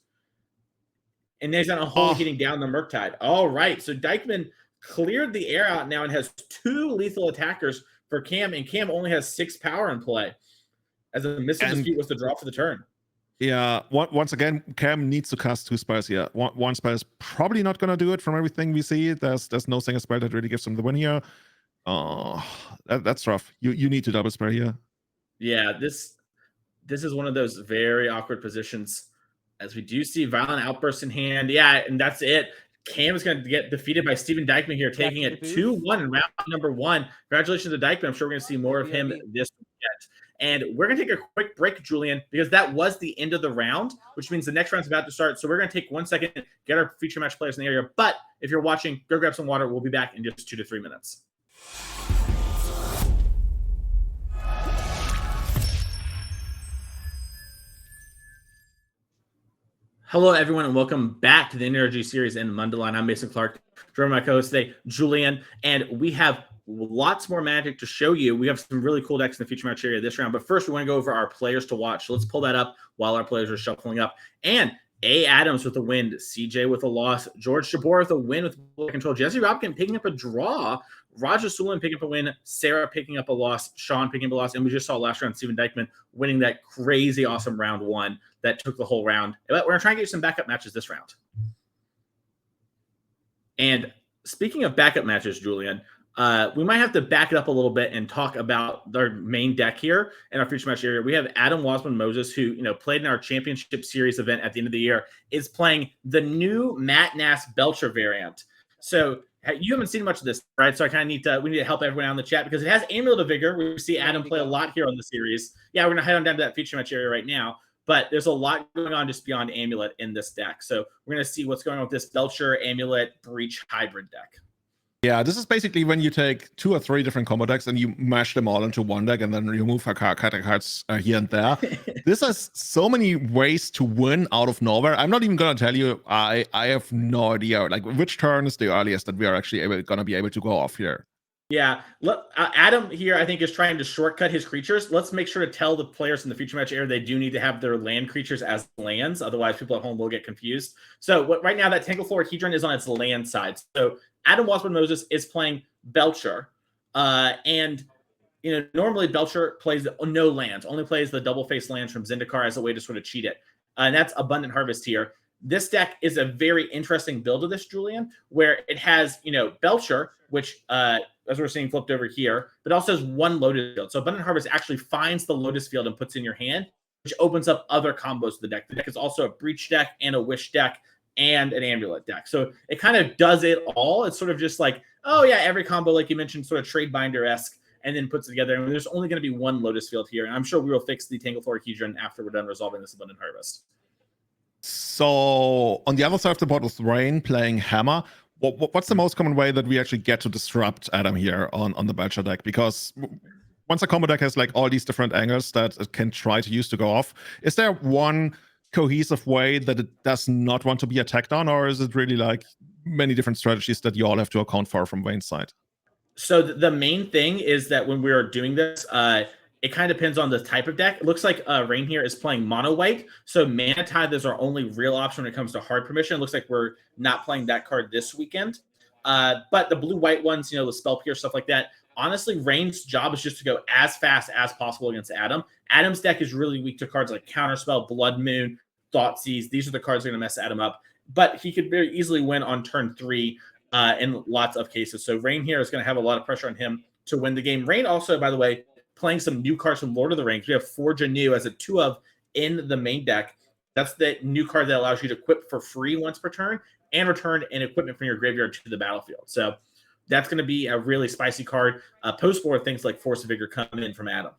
A: And then he's on a Holy hitting down the Murktide. All right. So Dykman cleared the air out now and has 2 lethal attackers for Cam, and Cam only has 6 power in play. As a missile dispute was the draw for the turn.
B: Yeah, once again, Cam needs to cast 2 spells here. One spell is probably not going to do it from everything we see. There's no single spell that really gives him the win here. Oh, that's rough. You need to double spell here.
A: Yeah, this is one of those very awkward positions, as we do see Violent Outburst in hand. Yeah, and that's it. Cam is going to get defeated by Steven Dykman here, taking it 2-1 in round number 1. Congratulations to Dykman. I'm sure we're going to see more of him this weekend. And we're going to take a quick break, Julian, because that was the end of the round, which means the next round's about to start. So we're going to take 1 second, get our feature match players in the area. But if you're watching, go grab some water. We'll be back in just 2 to 3 minutes. Hello, everyone, and welcome back to the NRG Series in Mundelein. I'm Mason Clark, joined by my co-host today, Julian, and we have lots more Magic to show you. We have some really cool decks in the feature match area this round, but first we want to go over our players to watch. So let's pull that up while our players are shuffling up. And A. Adams with a win, CJ with a loss, George Jabbour with a win with control, Jesse Robkin picking up a draw, Raja Sulin picking up a win, Sarah picking up a loss, Sean picking up a loss, and we just saw last round Steven Dykman winning that crazy awesome round 1 that took the whole round. But we're going to try and get you some backup matches this round. And speaking of backup matches, Julian, we might have to back it up a little bit and talk about our main deck here in our feature match area. We have Adam Wasburn-Moses, who played in our championship series event at the end of the year, is playing the new Matt Nass Belcher variant. So you haven't seen much of this, right? So we need to help everyone out in the chat because it has Amulet of Vigor. We see Adam play a lot here on the series. Yeah, we're going to head on down to that feature match area right now. But there's a lot going on just beyond Amulet in this deck. So we're going to see what's going on with this Belcher, Amulet, Breach hybrid deck.
B: Yeah, this is basically when you take 2 or 3 different combo decks and you mash them all into one deck and then you move cards here and there. This has so many ways to win out of nowhere. I'm not even going to tell you. I have no idea. Like, which turn is the earliest that we are actually going to be able to go off here?
A: Yeah, Adam here, I think, is trying to shortcut his creatures. Let's make sure to tell the players in the feature match area they do need to have their land creatures as lands. Otherwise, people at home will get confused. So right now, that Tangleflora is on its land side. So Adam Wasburn-Moses is playing Belcher. And normally Belcher plays no lands, only plays the double-face lands from Zendikar as a way to sort of cheat it. And that's Abundant Harvest here. This deck is a very interesting build of this, Julian, where it has, Belcher, which, as we're seeing flipped over here, but also has 1 Lotus Field. So Abundant Harvest actually finds the Lotus Field and puts it in your hand, which opens up other combos to the deck. The deck is also a Breach deck and a Wish deck and an Amulet deck. So it kind of does it all. It's sort of just like, oh yeah, every combo, like you mentioned, sort of Trade Binder-esque, and then puts it together. And there's only going to be 1 Lotus Field here. And I'm sure we will fix the Tangleflora Hedron after we're done resolving this Abundant Harvest.
B: So on the other side of the board with Rain playing Hammer, what's the most common way that we actually get to disrupt Adam here on the Belcher deck? Because once a combo deck has like all these different angles that it can try to use to go off, is there one cohesive way that it does not want to be attacked on, or is it really like many different strategies that you all have to account for from Wayne's side?
A: So the main thing is that when we are doing this, it kind of depends on the type of deck. It looks like Rain here is playing mono white. So Mana Tithe is our only real option when it comes to hard permission. It looks like we're not playing that card this weekend. But the blue white ones, the Spell Pierce, stuff like that. Honestly, Rain's job is just to go as fast as possible against Adam. Adam's deck is really weak to cards like Counterspell, Blood Moon, Thoughtseize. These are the cards that are going to mess Adam up. But he could very easily win on turn 3 in lots of cases. So Rain here is going to have a lot of pressure on him to win the game. Rain also, by the way, playing some new cards from Lord of the Rings. We have Forge Anew as a 2 of in the main deck. That's the new card that allows you to equip for free once per turn and return an equipment from your graveyard to the battlefield. So that's going to be a really spicy card. Post-board things like Force of Vigor come in from Adam.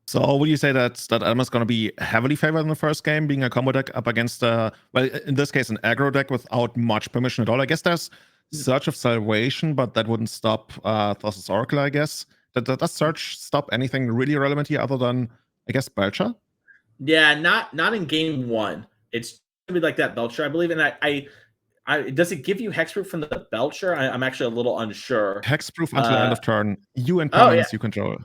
B: So would you say that Adam is going to be heavily favored in the first game, being a combo deck up against, well, in this case, an aggro deck without much permission at all? I guess there's Search of Salvation, but that wouldn't stop Thassa's Oracle, I guess. Does Search stop anything really relevant here other than, I guess, Belcher?
A: Yeah, not in game one. It's gonna be like that Belcher, I believe. And I does it give you hexproof from the Belcher? I'm actually a little unsure.
B: Hexproof until end of turn. You and
A: Oh yeah.
B: permanents you control.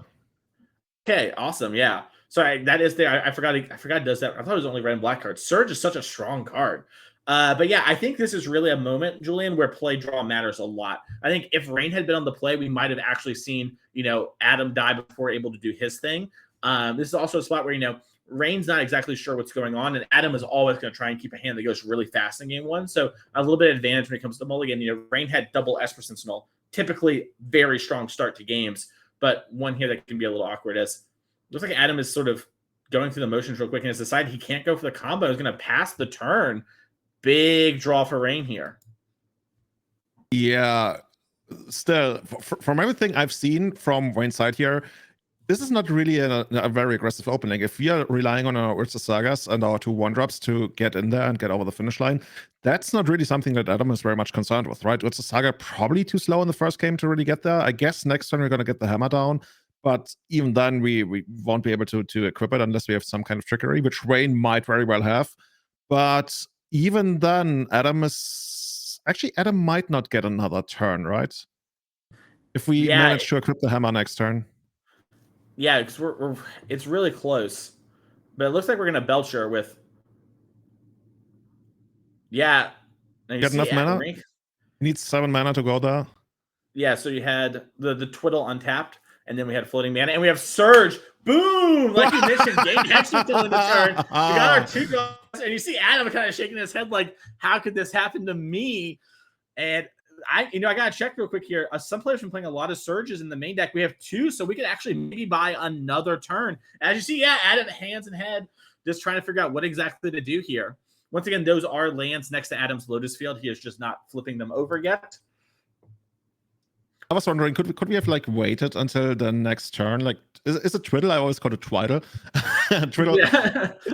A: Okay, awesome. Yeah. Sorry, that is there. I forgot. I forgot it does that. I thought it was only red and black cards. Surge is such a strong card. But yeah, I think this is really a moment, Julian, where play draw matters a lot. I think if Rain had been on the play, we might have actually seen, Adam die before able to do his thing. This is also a spot where, Rain's not exactly sure what's going on, and Adam is always going to try and keep a hand that goes really fast in game one. So a little bit of advantage when it comes to Mulligan. Rain had double Esper Sentinel, typically very strong start to games, but one here that can be a little awkward as looks like Adam is sort of going through the motions real quick and has decided he can't go for the combo. He's going to pass the turn. Big draw for Rain here.
B: Yeah. Still, from everything I've seen from Rain's side here, this is not really a very aggressive opening. If we are relying on our Urza Sagas and our 2 1-drops to get in there and get over the finish line, that's not really something that Adam is very much concerned with, right? Urza Saga probably too slow in the first game to really get there. I guess next turn we're going to get the hammer down, but even then we won't be able to equip it unless we have some kind of trickery, which Rain might very well have. But even then, Adam might not get another turn, right? If we manage to equip the hammer next turn.
A: Yeah, because it's really close. But it looks like we're going to Belcher with... Yeah.
B: Get enough mana? You need 7 mana to go there.
A: Yeah, so you had the Twiddle untapped, and then we had floating mana, and we have Surge. Boom! Like you mentioned, game hexproof in the turn. We got our 2 draws, and you see Adam kind of shaking his head like, how could this happen to me? And I got to check real quick here. Some players have been playing a lot of Surges in the main deck. We have 2, so we could actually maybe buy another turn. As you see, yeah, Adam hands and head, just trying to figure out what exactly to do here. Once again, those are lands next to Adam's Lotus Field. He is just not flipping them over yet.
B: I was wondering, could we have waited until the next turn? Is it Twiddle? I always call it Twiddle. Twiddle in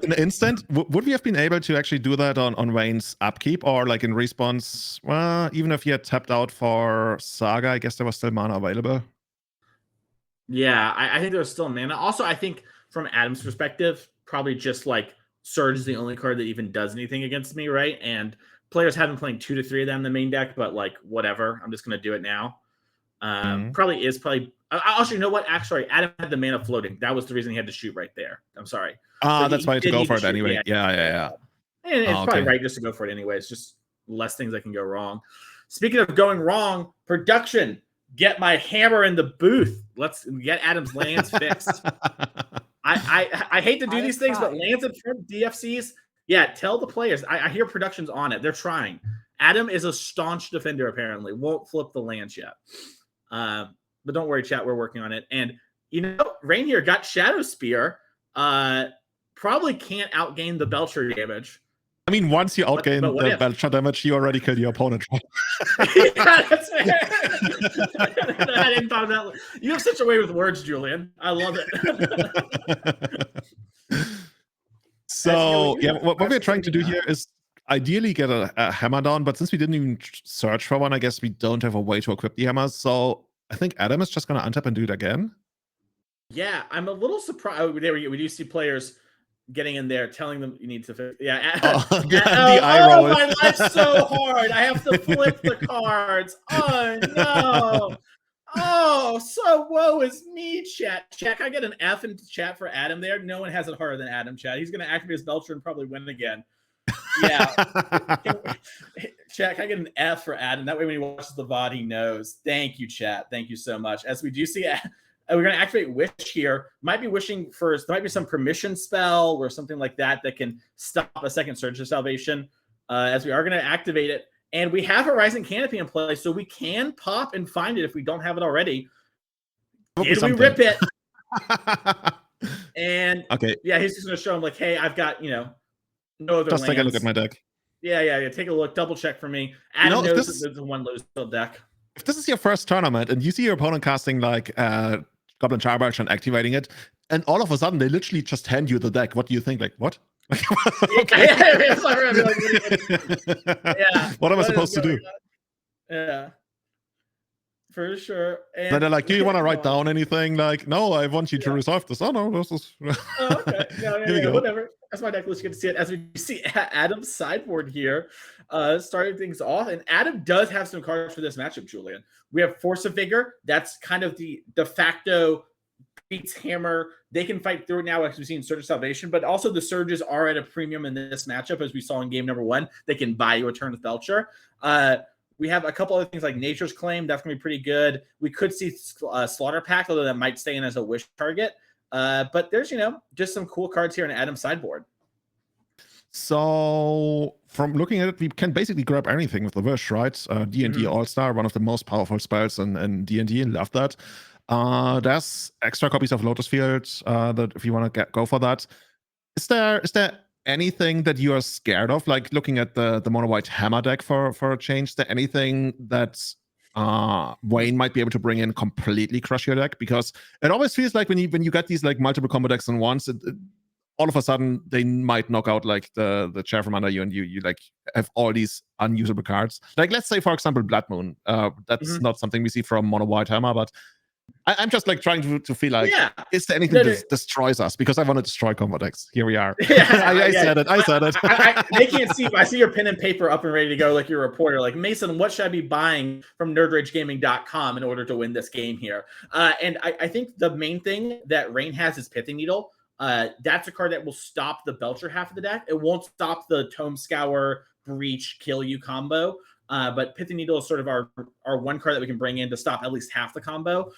B: an instant. Would we have been able to actually do that on Rain's upkeep, or in response? Well, even if he had tapped out for Saga, I guess there was still mana available.
A: Yeah, I think there was still mana. Also, I think from Adam's perspective, probably just Surge is the only card that even does anything against me, right? And players have been playing 2 to 3 of them in the main deck, but whatever. I'm just gonna do it now. Probably. Also, you know what? Actually, Adam had the mana floating. That was the reason he had to shoot right there. I'm sorry.
B: So that's why he had to go for it anyway. Yeah.
A: And it's probably right just to go for it anyway. It's just less things that can go wrong. Speaking of going wrong, production. Get my hammer in the booth. Let's get Adam's lands fixed. I hate to do these things, but lands in front DFCs. Yeah, tell the players. I hear production's on it. They're trying. Adam is a staunch defender, apparently. Won't flip the lands yet. But don't worry, chat. We're working on it. And, Rain here got Shadow Spear. Probably can't outgain the Belcher damage.
B: I mean, once you outgain the Belcher damage, you already kill your opponent.
A: Yeah, that's fair. I didn't thought of that. You have such a way with words, Julian. I love it.
B: So, yeah, what we're trying to do here is ideally get a hammer down, but since we didn't even search for one, I guess we don't have a way to equip the hammers. So I think Adam is just going to untap and do it again.
A: Yeah, I'm a little surprised. There we go. We do see players getting in there, telling them you need to fix. Yeah.
B: The eye roll.
A: My life's so hard. I have to flip the cards. Oh, no. Oh, so woe is me, chat. Chat, I get an F in chat for Adam there. No one has it harder than Adam, chat. He's going to activate his Belcher and probably win again. Yeah. Chat, I get an F for Adam. That way when he watches the VOD, he knows. Thank you, chat. Thank you so much. As we do see, we're going to activate Wish here. Might be wishing first. There might be some permission spell or something like that that can stop a second Surge of Salvation. As we are going to activate it. And we have a Rising Canopy in place, so we can pop and find it if we don't have it already. Did we rip it? And yeah, he's just going to show him hey, I've got, no other
B: just
A: lands.
B: Take a look at my deck.
A: Yeah. Take a look. Double check for me. Adam knows that there's a one low still deck.
B: If this is your first tournament and you see your opponent casting Goblin Charge and activating it, and all of a sudden they literally just hand you the deck, what do you think? What?
A: Yeah.
B: What am I supposed to do?
A: Yeah. For sure.
B: Then
A: And
B: they're like, do you want to write down anything? Like, no, I want you to resolve this. Oh, no, this is...
A: Oh, okay. No,
B: Here we go.
A: whatever. That's my deck list. You get to see it. As we see Adam's sideboard here, starting things off. And Adam does have some cards for this matchup, Julian. We have Force of Vigor. That's kind of the de facto beats Hammer. They can fight through it now, as we've seen Surge of Salvation, but also the Surges are at a premium in this matchup, as we saw in game number 1. They can buy you a turn with Belcher. We have a couple other things like Nature's Claim. That's going to be pretty good. We could see Slaughter Pact, although that might stay in as a wish target. But there's, just some cool cards here in Adam's sideboard.
B: So from looking at it, we can basically grab anything with the wish, right? D&D All-Star, one of the most powerful spells in D&D. Love that. There's extra copies of Lotus Field that if you want to go for that. Is there anything that you are scared of, like looking at the mono white hammer deck for a change? Is there anything that Wayne might be able to bring in completely crush your deck? Because it always feels like when you get these like multiple combo decks in once, all of a sudden they might knock out like the chair from under you, and you like have all these unusable cards. Like let's say for example Blood Moon. That's not something we see from mono white hammer, but I'm just like trying to feel like, is there anything that destroys us? Because I want to destroy combo decks. Here we are. I said it.
A: They can't see, but I see your pen and paper up and ready to go like your reporter. Like, Mason, what should I be buying from nerdragegaming.com in order to win this game here? And I think the main thing that Rain has is Pithing Needle. That's a card that will stop the Belcher half of the deck. It won't stop the Tome Scour, Breach, Kill You combo. But Pithing Needle is sort of our one card that we can bring in to stop at least half the combo.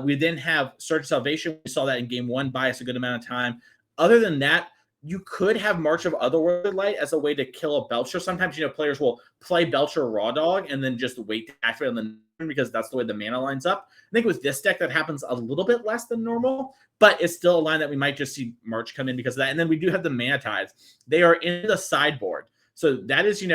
A: We then have Surge of Salvation. We saw that in game 1, buy us a good amount of time. Other than that, you could have March of Otherworldly Light as a way to kill a Belcher. Sometimes, players will play Belcher Raw Dog and then just wait to activate on the turn because that's the way the mana lines up. I think with this deck that happens a little bit less than normal, but it's still a line that we might just see March come in because of that. And then we do have the Mana Tides. They are in the sideboard. So that is,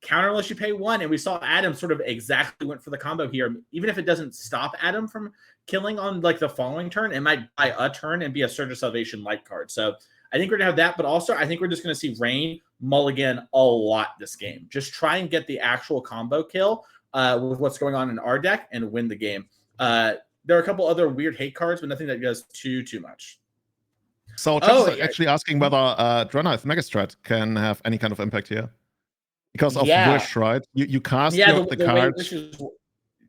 A: counter unless you pay 1, and we saw Adam sort of exactly went for the combo here. Even if it doesn't stop Adam from killing on like the following turn, it might buy a turn and be a Surge of Salvation light card. So I think we're gonna have that, but also I think we're just gonna see Rain mulligan a lot this game. Just try and get the actual combo kill with what's going on in our deck and win the game. There are a couple other weird hate cards, but nothing that does too much.
B: So actually asking whether Dreadnought Megastrat can have any kind of impact here. Because of wish, right? You cast the card.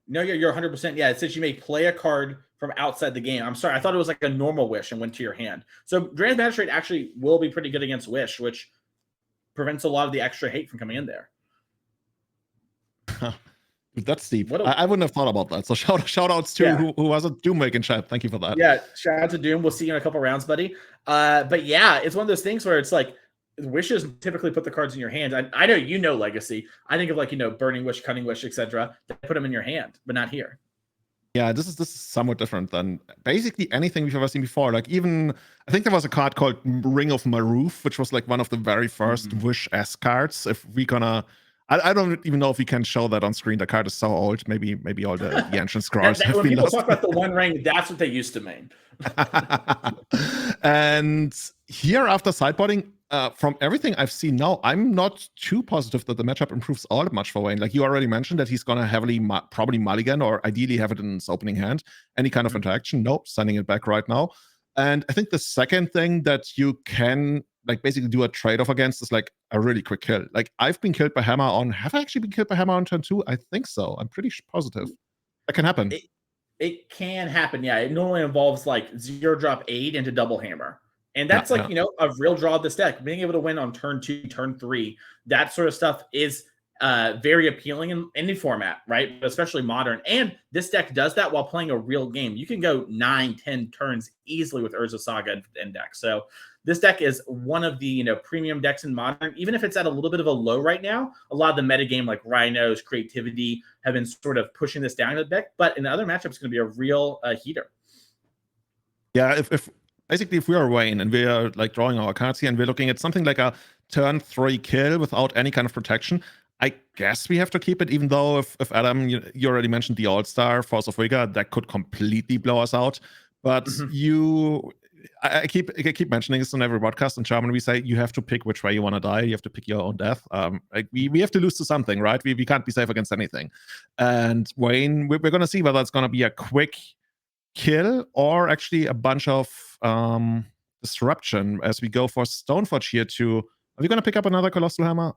A: No, you're 100%. Yeah, it says you may play a card from outside the game. I'm sorry, I thought it was like a normal wish and went to your hand. So Dragon's Magistrate actually will be pretty good against wish, which prevents a lot of the extra hate from coming in there.
B: That's deep. I wouldn't have thought about that. So shout outs to who was a Doom making chat. Thank you for that.
A: Yeah, shout out to Doom. We'll see you in a couple rounds, buddy. But yeah, it's one of those things where it's like, wishes typically put the cards in your hand. I know Legacy. I think of like Burning Wish, Cunning Wish, etc. They put them in your hand, but not here.
B: Yeah, this is somewhat different than basically anything we've ever seen before. Like even I think there was a card called Ring of Maroof, which was like one of the very first Wish-esque cards. If we gonna, I don't even know if we can show that on screen. The card is so old. Maybe all the ancient scrolls have
A: when
B: been
A: people
B: lost.
A: Talk about the One Ring, that's what they used to mean.
B: And here after sideboarding, from everything I've seen now, I'm not too positive that the matchup improves all that much for Wayne. Like you already mentioned that he's going to heavily probably mulligan or ideally have it in his opening hand. Any kind of interaction? Nope, sending it back right now. And I think the second thing that you can like basically do a trade-off against is like a really quick kill. Like I've been killed by Hammer on, have I actually been killed by Hammer on turn 2? I think so. I'm pretty positive. That can happen.
A: It can happen, yeah. It normally involves like 0-drop 8 into double hammer. And that's a real draw of this deck. Being able to win on turn 2, turn 3, that sort of stuff is very appealing in any format, right? Especially modern. And this deck does that while playing a real game. You can go 9, 10 turns easily with Urza Saga and deck. So this deck is one of the premium decks in modern. Even if it's at a little bit of a low right now, a lot of the metagame like Rhinos, Creativity have been sort of pushing this down a bit. But in the other matchups, it's going to be a real heater.
B: Yeah, if we are Wayne and we are like drawing our cards here and we're looking at something like a turn 3 kill without any kind of protection, I guess we have to keep it, even though if Adam, you already mentioned the All-Star, Force of Vigor, that could completely blow us out. But I keep mentioning this on every podcast in German. We say you have to pick which way you want to die. You have to pick your own death. Like we have to lose to something, right? We can't be safe against anything. And Wayne, we're going to see whether it's going to be a quick kill or actually a bunch of disruption as we go for Stoneforge here too. Are we going to pick up another Colossal Hammer?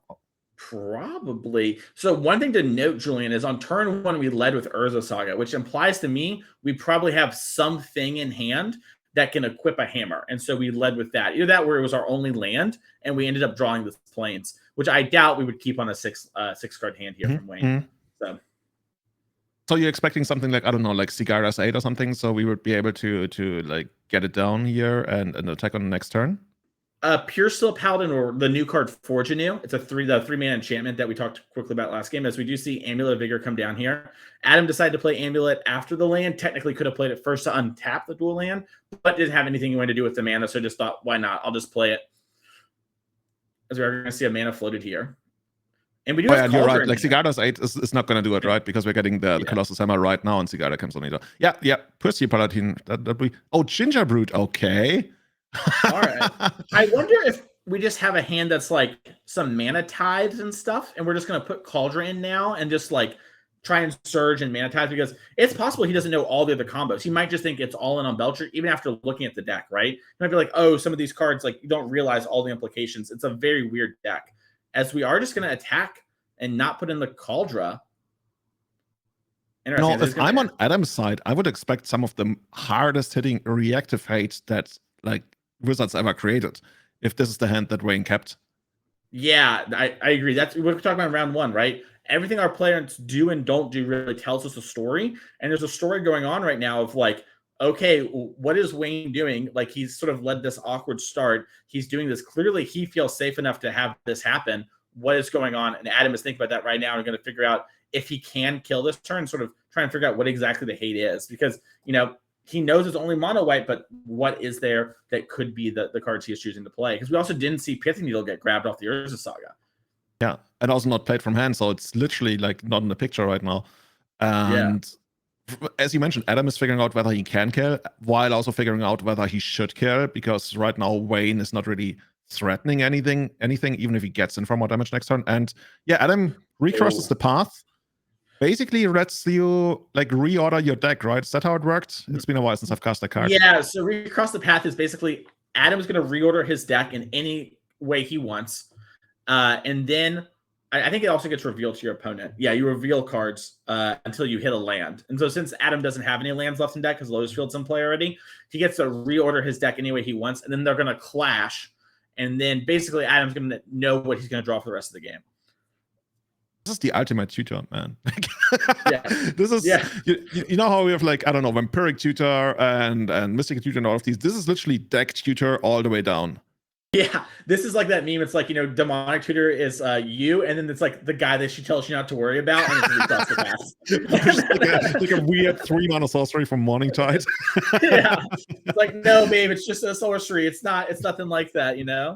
A: Probably. So one thing to note, Julian, is on turn 1 we led with Urza Saga, which implies to me we probably have something in hand that can equip a hammer. And so we led with that. Either that where it was our only land and we ended up drawing the plains, which I doubt we would keep on a six card hand here from Wayne.
B: So you're expecting something like, I don't know, like Sigara's 8 or something, so we would be able to like get it down here and attack on the next turn?
A: Pure Steel Paladin, or the new card Forge Anew. It's the 3-mana enchantment that we talked quickly about last game. As we do see Amulet of Vigor come down here. Adam decided to play Amulet after the land. Technically could have played it first to untap the dual land, but didn't have anything he wanted to do with the mana, so just thought, why not? I'll just play it. As we are going to see a mana floated here. And we do have
B: you're right. Like Sigara's 8 is not going to do it, right? Because we're getting the Colossus Hammer right now, and Sigara comes on later. Yeah. Pussy Paladin. That we. Oh, Ginger Brute. Okay.
A: All right. I wonder if we just have a hand that's like some mana tides and stuff, and we're just going to put Cauldron in now and just like try and surge and mana tides, because it's possible he doesn't know all the other combos. He might just think it's all in on Belcher, even after looking at the deck, right? He might be like, oh, some of these cards, like you don't realize all the implications. It's a very weird deck. As we are just going to attack and not put in the Cauldron.
B: No, if I'm on Adam's side, I would expect some of the hardest hitting reactive hate that like Wizards ever created, if this is the hand that Wayne kept.
A: Yeah, I agree. That's what we're talking about in round 1, right? Everything our players do and don't do really tells us a story. And there's a story going on right now of like, okay, what is Wayne doing? Like, he's sort of led this awkward start. He's doing this. Clearly, he feels safe enough to have this happen. What is going on? And Adam is thinking about that right now and going to figure out if he can kill this turn, sort of try and figure out what exactly the hate is. Because, he knows it's only mono white, but what is there that could be the cards he is choosing to play? Because we also didn't see Pithing Needle get grabbed off the Urza Saga.
B: Yeah, and also not played from hand, so it's literally like not in the picture right now. And as you mentioned, Adam is figuring out whether he can kill, while also figuring out whether he should kill, because right now Wayne is not really threatening anything, even if he gets in for more damage next turn. And yeah, Adam recrosses the path. Basically lets you like reorder your deck, right? Is that how it worked? It's been a while since I've cast a card.
A: Yeah, so recross the path is basically Adam's going to reorder his deck in any way he wants. And then I think it also gets revealed to your opponent. Yeah, you reveal cards until you hit a land. And so since Adam doesn't have any lands left in deck because Lotus Field's in play already, he gets to reorder his deck any way he wants. And then they're going to clash. And then basically Adam's going to know what he's going to draw for the rest of the game.
B: This is the ultimate tutor, man. This is you know how we have like, I don't know, Vampiric Tutor and Mystical Tutor and all of these. This is literally deck tutor all the way down.
A: Yeah, this is like that meme. It's like, Demonic Tutor is you, and then it's like the guy that she tells you not to worry about, and it's across the path.
B: like a weird 3-mana sorcery from Morningtide.
A: Yeah, it's like, no, babe, it's just a sorcery. It's nothing like that,
B: Yeah,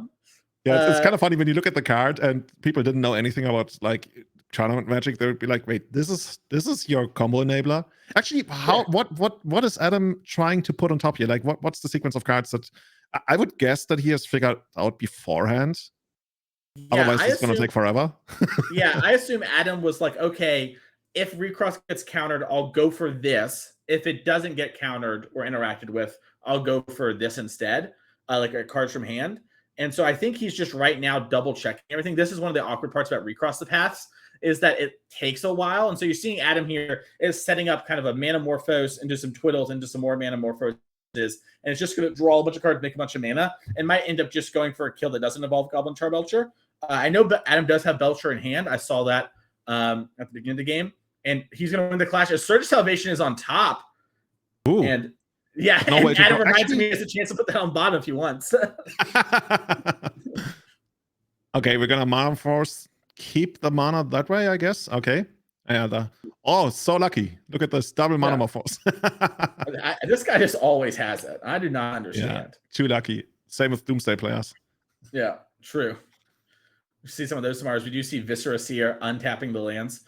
B: it's kind of funny when you look at the card and people didn't know anything about like tournament magic. They would be like, wait, this is your combo enabler. Actually, what is Adam trying to put on top here? Like, what's the sequence of cards that I would guess that he has figured out beforehand? Otherwise, it's going to take forever.
A: Yeah, I assume Adam was like, okay, if recross gets countered, I'll go for this. If it doesn't get countered or interacted with, I'll go for this instead, like a cards from hand. And so I think he's just right now double checking everything. This is one of the awkward parts about recross the paths, is that it takes a while. And so you're seeing Adam here is setting up kind of a Manamorphose into some Twiddles into some more Manamorphoses. And it's just going to draw a bunch of cards, make a bunch of mana, and might end up just going for a kill that doesn't involve Goblin Char Belcher. I know Adam does have Belcher in hand. I saw that at the beginning of the game. And he's going to win the Clash. Surge of Salvation is on top.
B: Ooh.
A: And yeah, and Adam reminds me he has a chance to put that on bottom if he wants.
B: Okay, we're going to Mana Force. Keep the mana that way, I guess. Okay. Yeah. So lucky. Look at this double mana force.
A: This guy just always has it. I do not understand.
B: Yeah, too lucky. Same with Doomsday players.
A: Yeah, true. We see some of those tomorrow. We do see Viscera Seer untapping the lands.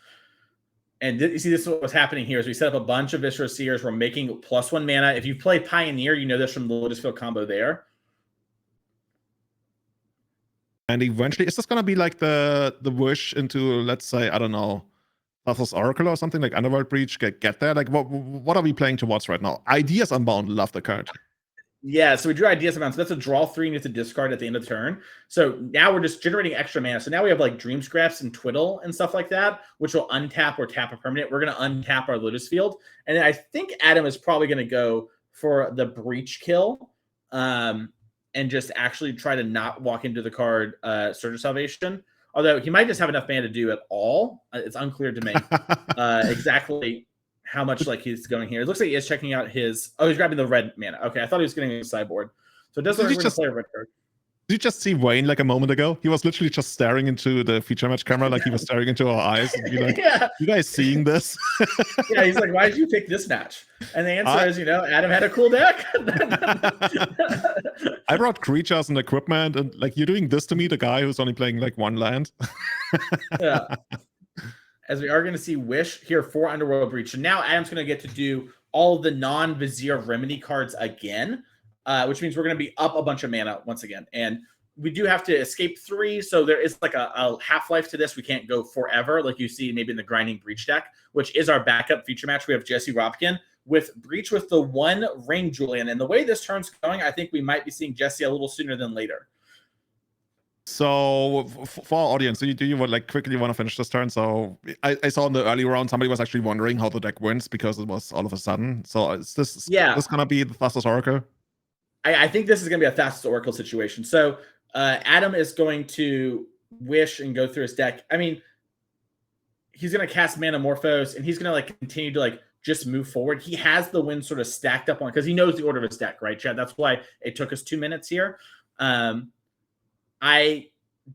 A: And you see, this is what's happening here is we set up a bunch of Viscera Seers. We're making +1 mana. If you play Pioneer, you know this from the Lotus Field combo there.
B: And eventually, is this going to be like the wish into, let's say, I don't know, Thassa's Oracle or something like Underworld Breach? Get there? Like, what are we playing towards right now? Ideas Unbound, love the card.
A: Yeah, so we drew Ideas Unbound. So that's a draw 3 and it's a discard at the end of the turn. So now we're just generating extra mana. So now we have like Dream Scraps and Twiddle and stuff like that, which will untap or tap a permanent. We're going to untap our Lotus Field. And then I think Adam is probably going to go for the Breach kill. And just actually try to not walk into the card Surge of Salvation. Although he might just have enough mana to do it all. It's unclear to me exactly how much like he's going here. It looks like he is checking out his... Oh, he's grabbing the red mana. Okay, I thought he was getting a sideboard. So it does look like we're going to play a red card.
B: Did you just see Wayne like a moment ago? He was literally just staring into the feature match camera like he was staring into our eyes. And be like,
A: yeah.
B: You guys seeing this?
A: Yeah, he's like, why did you pick this match? And the answer is, Adam had a cool deck.
B: I brought creatures and equipment, and like, you're doing this to me, the guy who's only playing like one land.
A: Yeah. As we are going to see Wish here for Underworld Breach. So now Adam's going to get to do all of the non-Vizier Remedy cards again. Which means we're going to be up a bunch of mana once again. And we do have to escape 3, so there is like a half-life to this. We can't go forever, like you see maybe in the Grinding Breach deck, which is our backup feature match. We have Jesse Robkin with Breach with the 1 Ring Julian. And the way this turn's going, I think we might be seeing Jesse a little sooner than later.
B: So for our audience, do you like quickly want to finish this turn? So I saw in the early round somebody was actually wondering how the deck wins because it was all of a sudden. So is this going to be the Thassa's Oracle?
A: I think this is going to be a Thassa's Oracle situation. So Adam is going to wish and go through his deck. I mean, he's going to cast Manamorphose, and he's going to like continue to like just move forward. He has the win sort of stacked up on because he knows the order of his deck, right, Chad? That's why it took us 2 minutes here. I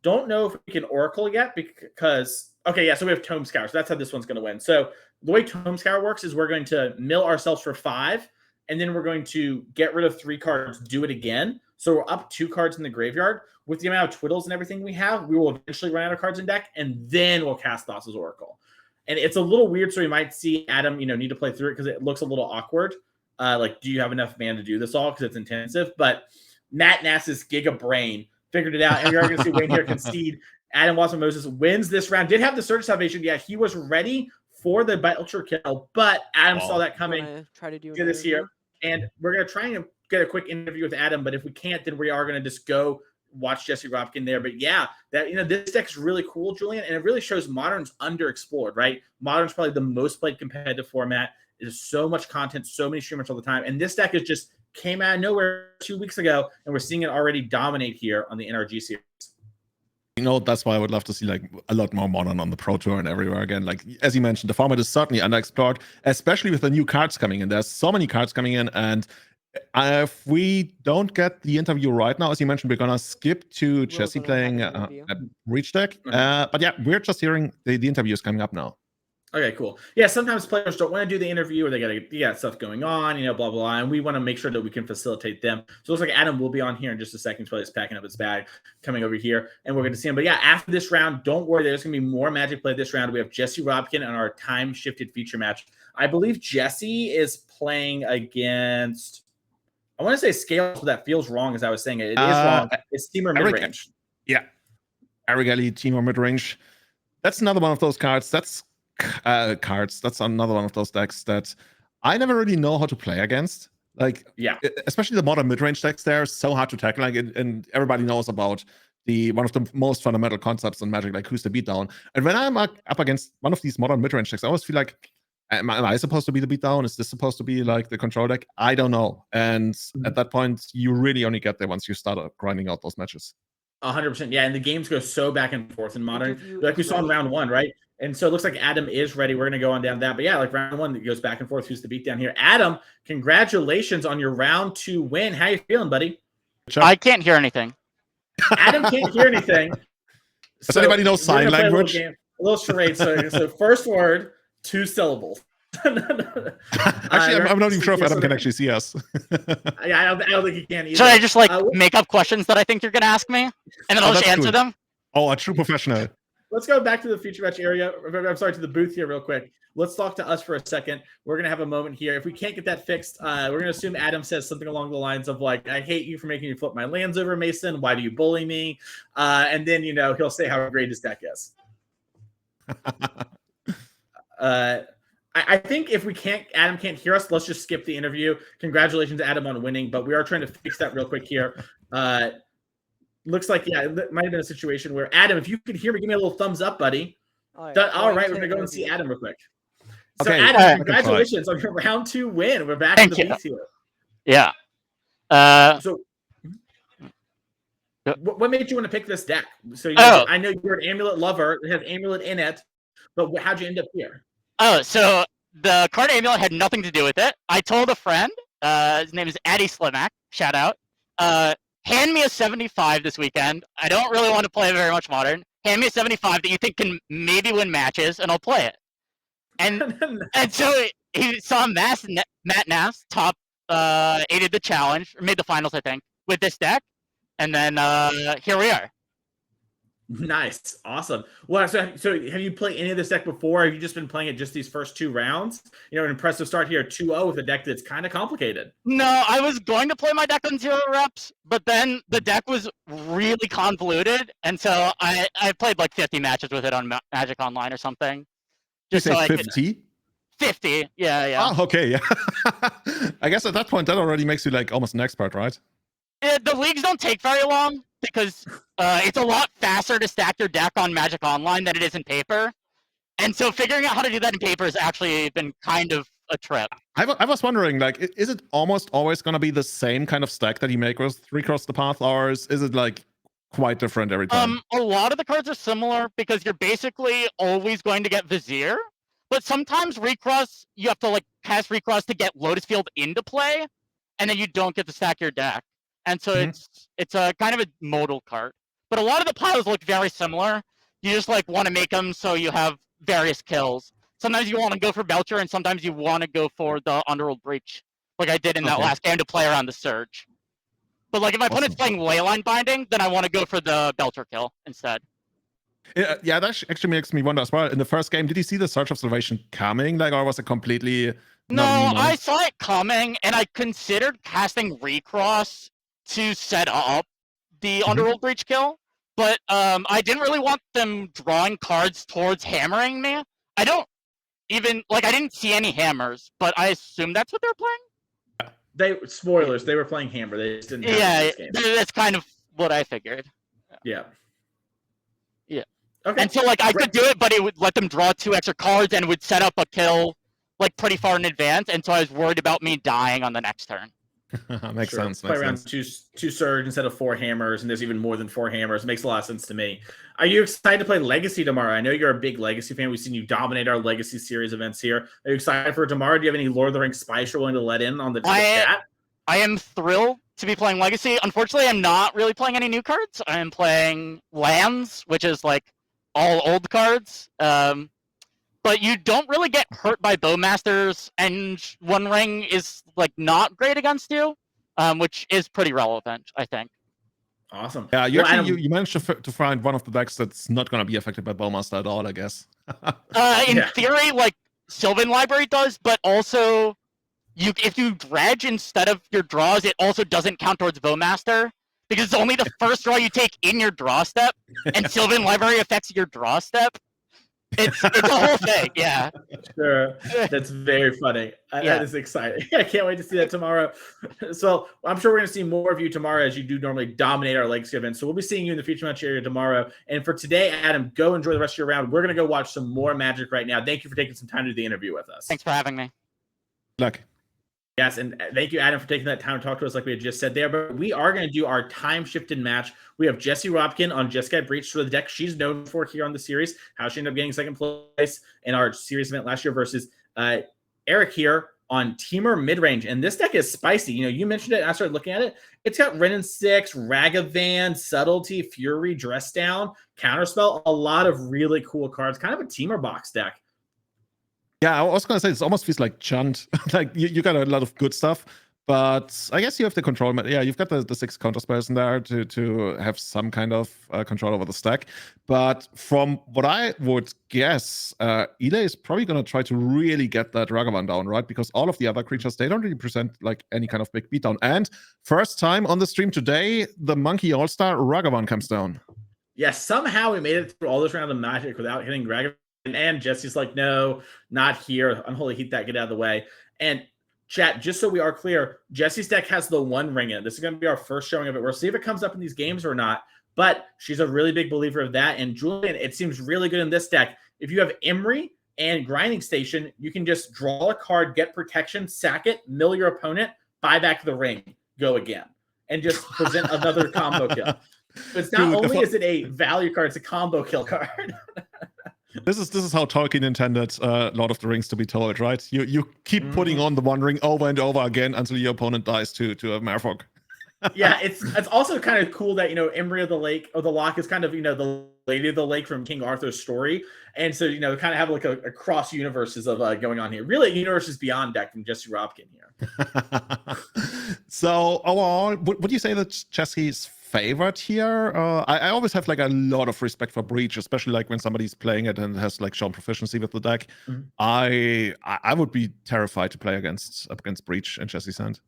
A: don't know if we can Oracle yet because okay, yeah. So we have Tome Scour, so that's how this one's going to win. So the way Tome Scour works is we're going to mill ourselves for 5. And then we're going to get rid of 3 cards, do it again. So we're up 2 cards in the graveyard. With the amount of Twiddles and everything we have, we will eventually run out of cards in deck, and then we'll cast Thassa's Oracle. And it's a little weird, so we might see Adam, need to play through it because it looks a little awkward. Like, do you have enough mana to do this all? Because it's intensive. But Matt Nass's Giga Brain figured it out, and we are going to see Wayne here concede. Adam Wasburn-Moses wins this round. Did have the Surge of Salvation. Yeah, he was ready for the Belcher kill, but Adam saw that coming.
C: Try to do
A: this here. And we're going to try and get a quick interview with Adam, but if we can't, then we are going to just go watch Jesse Robkin there. But yeah, that this deck's really cool, Julian, and it really shows Modern's underexplored, right? Modern's probably the most played competitive format. There's so much content, so many streamers all the time, and this deck is just came out of nowhere 2 weeks ago, and we're seeing it already dominate here on the NRG series.
B: That's why I would love to see like a lot more Modern on the Pro Tour and everywhere again. Like, as you mentioned, the format is certainly underexplored, especially with the new cards coming in. There's so many cards coming in, and if we don't get the interview right now, as you mentioned, we're gonna skip to Jesse playing a Reach deck. But yeah, we're just hearing the interview is coming up now.
A: Okay, cool. Yeah, sometimes players don't want to do the interview or they got stuff going on, blah, blah, blah. And we want to make sure that we can facilitate them. So it looks like Adam will be on here in just a second. He's packing up his bag, coming over here, and we're going to see him. But yeah, after this round, don't worry. There's going to be more Magic play this round. We have Jesse Robkin on our time-shifted feature match. I believe Jesse is playing against, I want to say Scale, so that feels wrong as I was saying it. It is wrong. It's Temur midrange.
B: Yeah. Erik, Temur midrange. That's another one of those cards. That's another one of those decks that I never really know how to play against. Like, yeah, especially the Modern mid-range decks, they're so hard to tackle. Like, and everybody knows about one of the most fundamental concepts in Magic, like who's the beatdown. And when I'm up against one of these Modern mid-range decks, I always feel like, am I supposed to be the beatdown? Is this supposed to be like the control deck? I don't know. And at that point, you really only get there once you start grinding out those matches.
A: 100%. Yeah, and the games go so back and forth in Modern, like we saw in round 1, right? And so it looks like Adam is ready. We're going to go on down that. But yeah, like round 1, it goes back and forth. Who's the beatdown here? Adam, congratulations on your round 2 win. How you feeling, buddy?
D: I can't hear anything.
A: Adam can't hear anything.
B: Does anybody know sign language?
A: A little charade. So first word, 2 syllables.
B: Actually, I'm not even sure if Adam can actually see us.
A: Yeah, I don't think he can either.
D: Should I just like make up questions that I think you're going to ask me? And then I'll just answer them?
B: Oh, a true professional.
A: let's go back to the feature match area. I'm sorry, to the booth here real quick. Let's talk to us for a second. We're going to have a moment here. If we can't get that fixed, we're going to assume Adam says something along the lines of like, I hate you for making me flip my lands over, Mason. Why do you bully me? And then, he'll say how great his deck is. I think if Adam can't hear us, let's just skip the interview. Congratulations, Adam, on winning, but we are trying to fix that real quick here. Looks like, it might have been a situation where, Adam, if you could hear me, give me a little thumbs up, buddy. All right, we're going to go and see Adam real quick. So, okay, Adam, congratulations on your round 2 win. We're back in the booth here.
D: Yeah.
A: So, what made you want to pick this deck? So, I know you're an Amulet lover. It has Amulet in it, but how'd you end up here?
D: Oh, so the card Amulet had nothing to do with it. I told a friend, his name is Addy Slimak, shout out, hand me a 75 this weekend. I don't really want to play very much Modern. Hand me a 75 that you think can maybe win matches, and I'll play it. And so he saw Matt Nass top 8'd the challenge, or made the finals, I think, with this deck. And then here we are.
A: Nice. Awesome. Well, so have you played any of this deck before? Or have you just been playing it just these first 2 rounds? An impressive start here, 2-0 with a deck that's kind of complicated.
D: No, I was going to play my deck on 0 reps, but then the deck was really convoluted, and so I played like 50 matches with it on Magic Online or something.
B: Just so 50?
D: 50, yeah.
B: Oh, okay, yeah. I guess at that point, that already makes you like almost an expert, right?
D: The leagues don't take very long because it's a lot faster to stack your deck on Magic Online than it is in paper. And so figuring out how to do that in paper has actually been kind of a trip.
B: I was wondering, like, is it almost always going to be the same kind of stack that you make with Recross the Path, or is it like quite different every time?
D: A lot of the cards are similar because you're basically always going to get Vizier, but sometimes Recross, you have to like cast Recross to get Lotus Field into play, and then you don't get to stack your deck. And so it's a kind of a modal card. But a lot of the piles look very similar. You just like want to make them so you have various kills. Sometimes you want to go for Belcher, and sometimes you want to go for the Underworld Breach, like I did in that last game to play around the Surge. But like if my opponent's playing Leyline Binding, then I want to go for the Belcher kill instead.
B: Yeah, that actually makes me wonder as well. In the first game, did you see the Surge Observation coming? Like, or was it completely...
D: No, I saw it coming, and I considered casting Recross to set up the Underworld Breach kill, but I didn't really want them drawing cards towards hammering me. I didn't see any hammers, but I assume that's what they're playing.
A: Spoilers, they were playing hammer. They just didn't have this game.
D: That's kind of what I figured.
A: Yeah.
D: Okay. And so like I could do it, but it would let them draw 2 extra cards and would set up a kill like pretty far in advance, and so I was worried about me dying on the next turn.
B: Makes sense.
A: Play around 2 Surge instead of 4 hammers, and there's even more than 4 hammers. It makes a lot of sense to me. Are you excited to play Legacy tomorrow? I know you're a big Legacy fan. We've seen you dominate our Legacy Series events here. Are you excited for tomorrow? Do you have any Lord of the Rings spice you're willing to let in on the chat?
D: I am thrilled to be playing Legacy. Unfortunately, I'm not really playing any new cards. I am playing lands, which is like all old cards. But you don't really get hurt by Bowmasters, and One Ring is like not great against you, which is pretty relevant, I think.
A: Awesome.
B: Yeah, you managed to find one of the decks that's not going to be affected by Bowmaster at all, I guess.
D: In theory, like Sylvan Library does, but also if you dredge instead of your draws, it also doesn't count towards Bowmaster because it's only the first draw you take in your draw step, and Sylvan Library affects your draw step. It's a whole thing, yeah.
A: Sure. That's very funny. That is exciting. I can't wait to see that tomorrow. So I'm sure we're going to see more of you tomorrow as you do normally dominate our Legacy events. So we'll be seeing you in the feature match area tomorrow. And for today, Adam, go enjoy the rest of your round. We're going to go watch some more Magic right now. Thank you for taking some time to do the interview with us.
D: Thanks for having me.
B: Good luck.
A: Yes, and thank you, Adam, for taking that time to talk to us like we had just said there. But we are going to do our time-shifted match. We have Jessie Robkin on Jeskai Breach for the deck she's known for here on the series, how she ended up getting second place in our series event last year versus Erik here on Temur Midrange. And this deck is spicy. You mentioned it, and I started looking at it. It's got Wrenn and 6, Ragavan, Subtlety, Fury, Dress Down, Counterspell, a lot of really cool cards. Kind of a Temur box deck.
B: Yeah, I was going to say, this almost feels like Chunt. Like, you got a lot of good stuff, But I guess you have the control. Yeah, you've got the 6 counter spells in there to have some kind of control over the stack. But from what I would guess, Ela is probably going to try to really get that Ragavan down, right? Because all of the other creatures, they don't really present like any kind of big beatdown. And first time on the stream today, the Monkey All-Star Ragavan comes down.
A: Yeah, somehow we made it through all this round of Magic without hitting Ragavan. And Jesse's like, no, not here. Unholy Heat that, get out of the way. And chat, just so we are clear, Jesse's deck has the One Ring in it. This is going to be our first showing of it. We'll see if it comes up in these games or not. But she's a really big believer of that. And Julian, it seems really good in this deck. If you have Emery and Grinding Station, you can just draw a card, get protection, sack it, mill your opponent, buy back the ring, go again, and just present another combo kill. But it's not only is it a value card, it's a combo kill card.
B: This is how Tolkien intended Lord of the Rings to be told, right? You keep putting on the One Ring over and over again until your opponent dies to a Merfolk.
A: Yeah, it's also kind of cool that, Emery of the Lake or the Loch is kind of, the Lady of the Lake from King Arthur's story. And so, kind of have like a cross universes of going on here. Really, universes beyond deck from Jesse Robkin here.
B: So overall, would you say that Jesse's favored here? I always have like a lot of respect for Breach, especially like when somebody's playing it and has like shown proficiency with the deck. I would be terrified to play against Breach in Jesse's hand.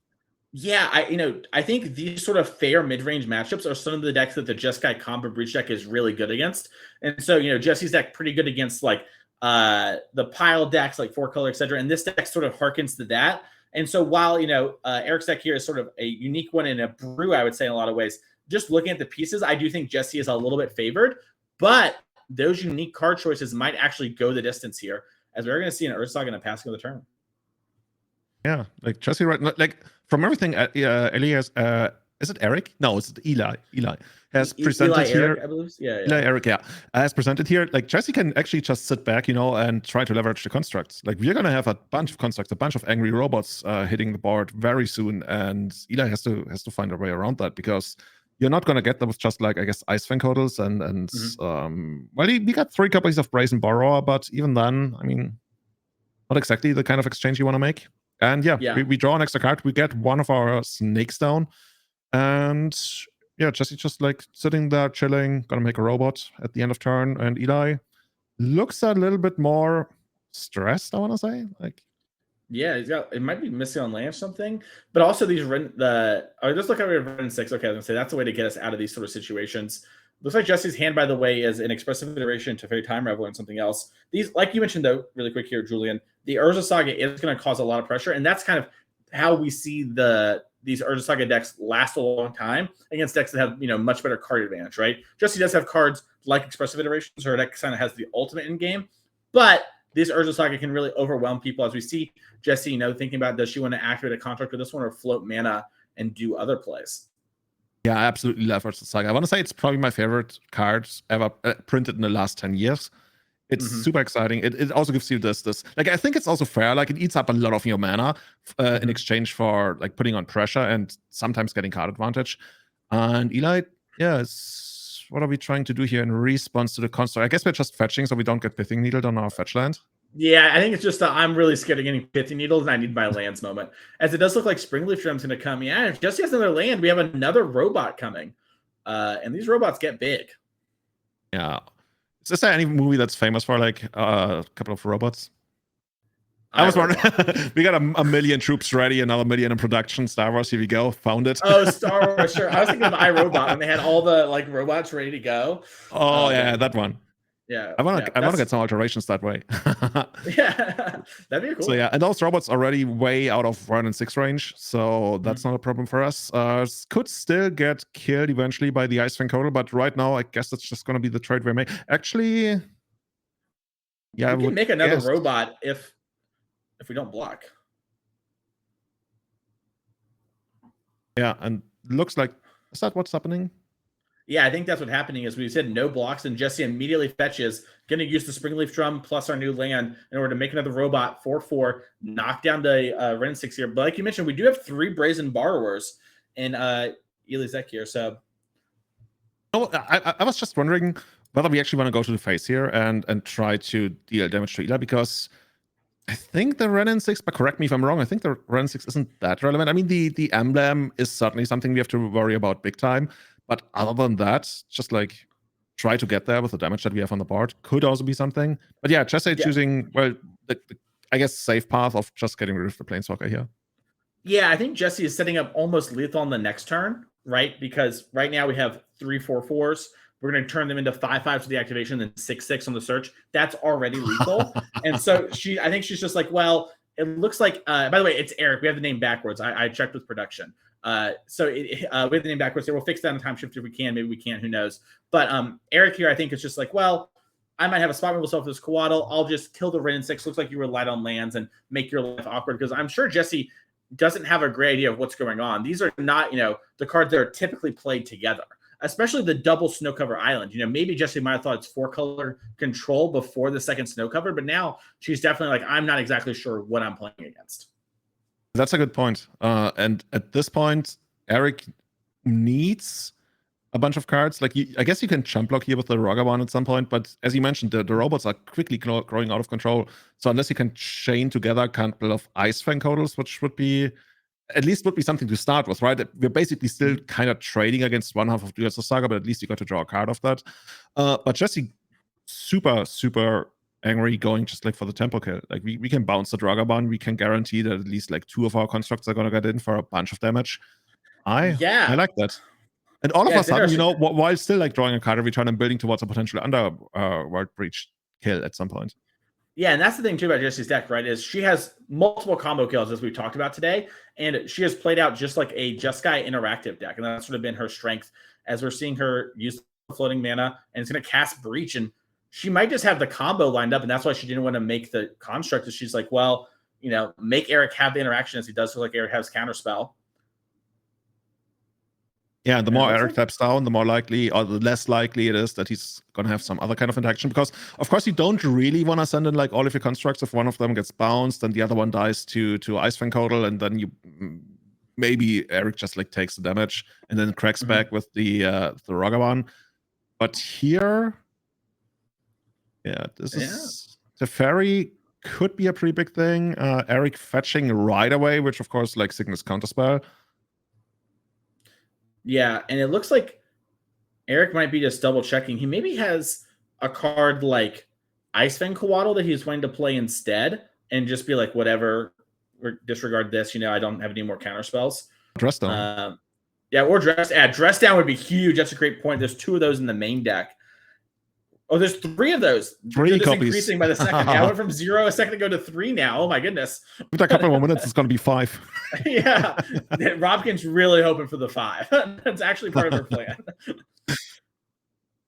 A: Yeah, I think these sort of fair mid-range matchups are some of the decks that the Jeskai combo Breach deck is really good against. And so, Jesse's deck pretty good against like the pile decks like 4-color, etc. And this deck sort of harkens to that. And so while, Erik's deck here is sort of a unique one in a brew, I would say in a lot of ways, just looking at the pieces, I do think Jesse is a little bit favored, but those unique card choices might actually go the distance here, as we're going to see an Ursaga and a passing of the turn.
B: Yeah, like Jesse, right? Like from everything, Elias, is it Erik? No, it's Eli. Eli has presented here.
A: Erik, I believe. Yeah.
B: Eli Erik, yeah, has presented here. Like Jesse can actually just sit back, and try to leverage the constructs. Like we're gonna have a bunch of constructs, a bunch of angry robots hitting the board very soon, and Eli has to find a way around that because you're not gonna get them with just like I guess Ice Fang Hodls and well, we got 3 copies of Brazen Borrower, but even then, I mean, not exactly the kind of exchange you want to make. And we draw an extra card. We get one of our snakes down. And yeah, Jesse just like sitting there chilling, gonna make a robot at the end of turn. And Eli looks a little bit more stressed, I want to say. Like,
A: yeah, it might be missing on land or something. But also these just look at Ren 6. Okay, I was gonna say that's the way to get us out of these sort of situations. Looks like Jesse's hand, by the way, is an expressive iteration to Fairy Time Reveler and something else. These, like you mentioned, though, really quick here, Julian, the Urza Saga is going to cause a lot of pressure, and that's kind of how we see these Urza Saga decks last a long time against decks that have much better card advantage, right? Jesse does have cards like expressive iterations, her deck kind of has the ultimate in game, but this Urza Saga can really overwhelm people as we see Jesse, thinking about does she want to activate a contract with this one or float mana and do other plays.
B: Yeah, I absolutely love Urza Saga. I want to say it's probably my favorite card ever printed in the last 10 years. It's super exciting. It also gives you this. Like, I think it's also fair. Like, it eats up a lot of your mana in exchange for like putting on pressure and sometimes getting card advantage. And Eli, what are we trying to do here in response to the construct? I guess we're just fetching so we don't get Pithing Needled on our fetch land.
A: Yeah, I think it's just I'm really scared of getting Pithing Needles and I need my lands moment. As it does look like Springleaf Drum's going to come. Yeah, if Jesse has another land, we have another robot coming. And these robots get big.
B: Yeah. Is there any movie that's famous for like a couple of robots? I was wondering. We got a million troops ready, another million in production. Star Wars, here we go. Found it.
A: Oh, Star Wars, sure. I was thinking of iRobot when they had all the like robots ready to go.
B: Oh yeah, that one.
A: Yeah,
B: I want to get some alterations that way.
A: Yeah, that'd be cool.
B: So yeah, and those robots are already way out of 1 and 6 range, so that's not a problem for us. Could still get killed eventually by the Ice Fang Hodl, but right now I guess that's just going to be the trade we make. Actually, yeah,
A: we can make another robot if we don't block.
B: Yeah, and looks like is that what's happening?
A: Yeah, I think that's what's happening is we said no blocks, and Jesse immediately fetches, going to use the Springleaf Drum plus our new land in order to make another robot 4/4, knock down the Ren 6 here. But like you mentioned, we do have 3 Brazen Borrowers in Elizek here. So,
B: I was just wondering whether we actually want to go to the face here and try to deal damage to Ela, because I think the Renin 6, but correct me if I'm wrong, I think the Renin 6 isn't that relevant. I mean, the emblem is certainly something we have to worry about big time. But other than that, just like try to get there with the damage that we have on the board could also be something. But yeah, Jesse choosing, well, I guess safe path of just getting rid of the Planeswalker here.
A: Yeah, I think Jesse is setting up almost lethal on the next turn, right? Because right now we have 3/4/4s. We're going to turn them into 5/5s for the activation, then 6/6 on the search. That's already lethal. And so I think she's just like, well, it looks like, by the way, it's Erik. We have the name backwards. I checked with production. So we have the name backwards. So we'll fix that on time shift if we can. Maybe we can't. Who knows? But Erik here, I think, is just like, well, I might have a spot removal spell for this Coatl. I'll just kill the Renin 6. Looks like you relied on lands and make your life awkward, because I'm sure Jesse doesn't have a great idea of what's going on. These are not, the cards that are typically played together, especially the double snow cover island. Maybe Jesse might have thought it's 4-color control before the second snow cover, but now she's definitely like, I'm not exactly sure what I'm playing against.
B: That's a good point. And at this point, Erik needs a bunch of cards. Like, I guess you can jump block here with the Ragavan at some point, but as you mentioned, the robots are quickly growing out of control. So unless you can chain together a couple of Ice Fang Coatls, which would be something to start with, right? We're basically still kind of trading against one half of the Saga, but at least you got to draw a card of that. But Jesse, super, super angry going just like for the tempo kill. Like we can bounce the Ragavan. We can guarantee that at least like 2 of our constructs are going to get in for a bunch of damage. I like that. And all of a sudden, while still like drawing a card every turn and building towards a potential World Breach kill at some point.
A: Yeah, and that's the thing too about Jesse's deck, right? Is she has multiple combo kills, as we've talked about today, and she has played out just like a Jeskai interactive deck, and that's sort of been her strength. As we're seeing her use floating mana, and it's going to cast Breach, and she might just have the combo lined up, and that's why she didn't want to make the construct. Is she's like, well, make Erik have the interaction as he does, so like Erik has counterspell.
B: Yeah, the more Erik taps down, the more likely or the less likely it is that he's going to have some other kind of interaction. Because, of course, you don't really want to send in like all of your constructs. If one of them gets bounced, then the other one dies to Ice Fang Coatl, and then maybe Erik just like takes the damage and then cracks back with the Ragavan. But here, this is the Teferi could be a pretty big thing. Erik fetching right away, which of course like signals counterspell.
A: Yeah, and it looks like Erik might be just double checking. He maybe has a card like Ice Fang Coatl that he's wanting to play instead, and just be like, whatever, or disregard this. I don't have any more counter spells.
B: Dress down.
A: Or dress down would be huge. That's a great point. There's 2 of those in the main deck. Oh, there's 3 of those.
B: 3 copies.
A: Increasing by the second. I went from 0 a second ago to 3 now. Oh my goodness.
B: With a couple more minutes, it's going to be 5.
A: Yeah. Robkin's really hoping for the 5. That's actually part of her plan.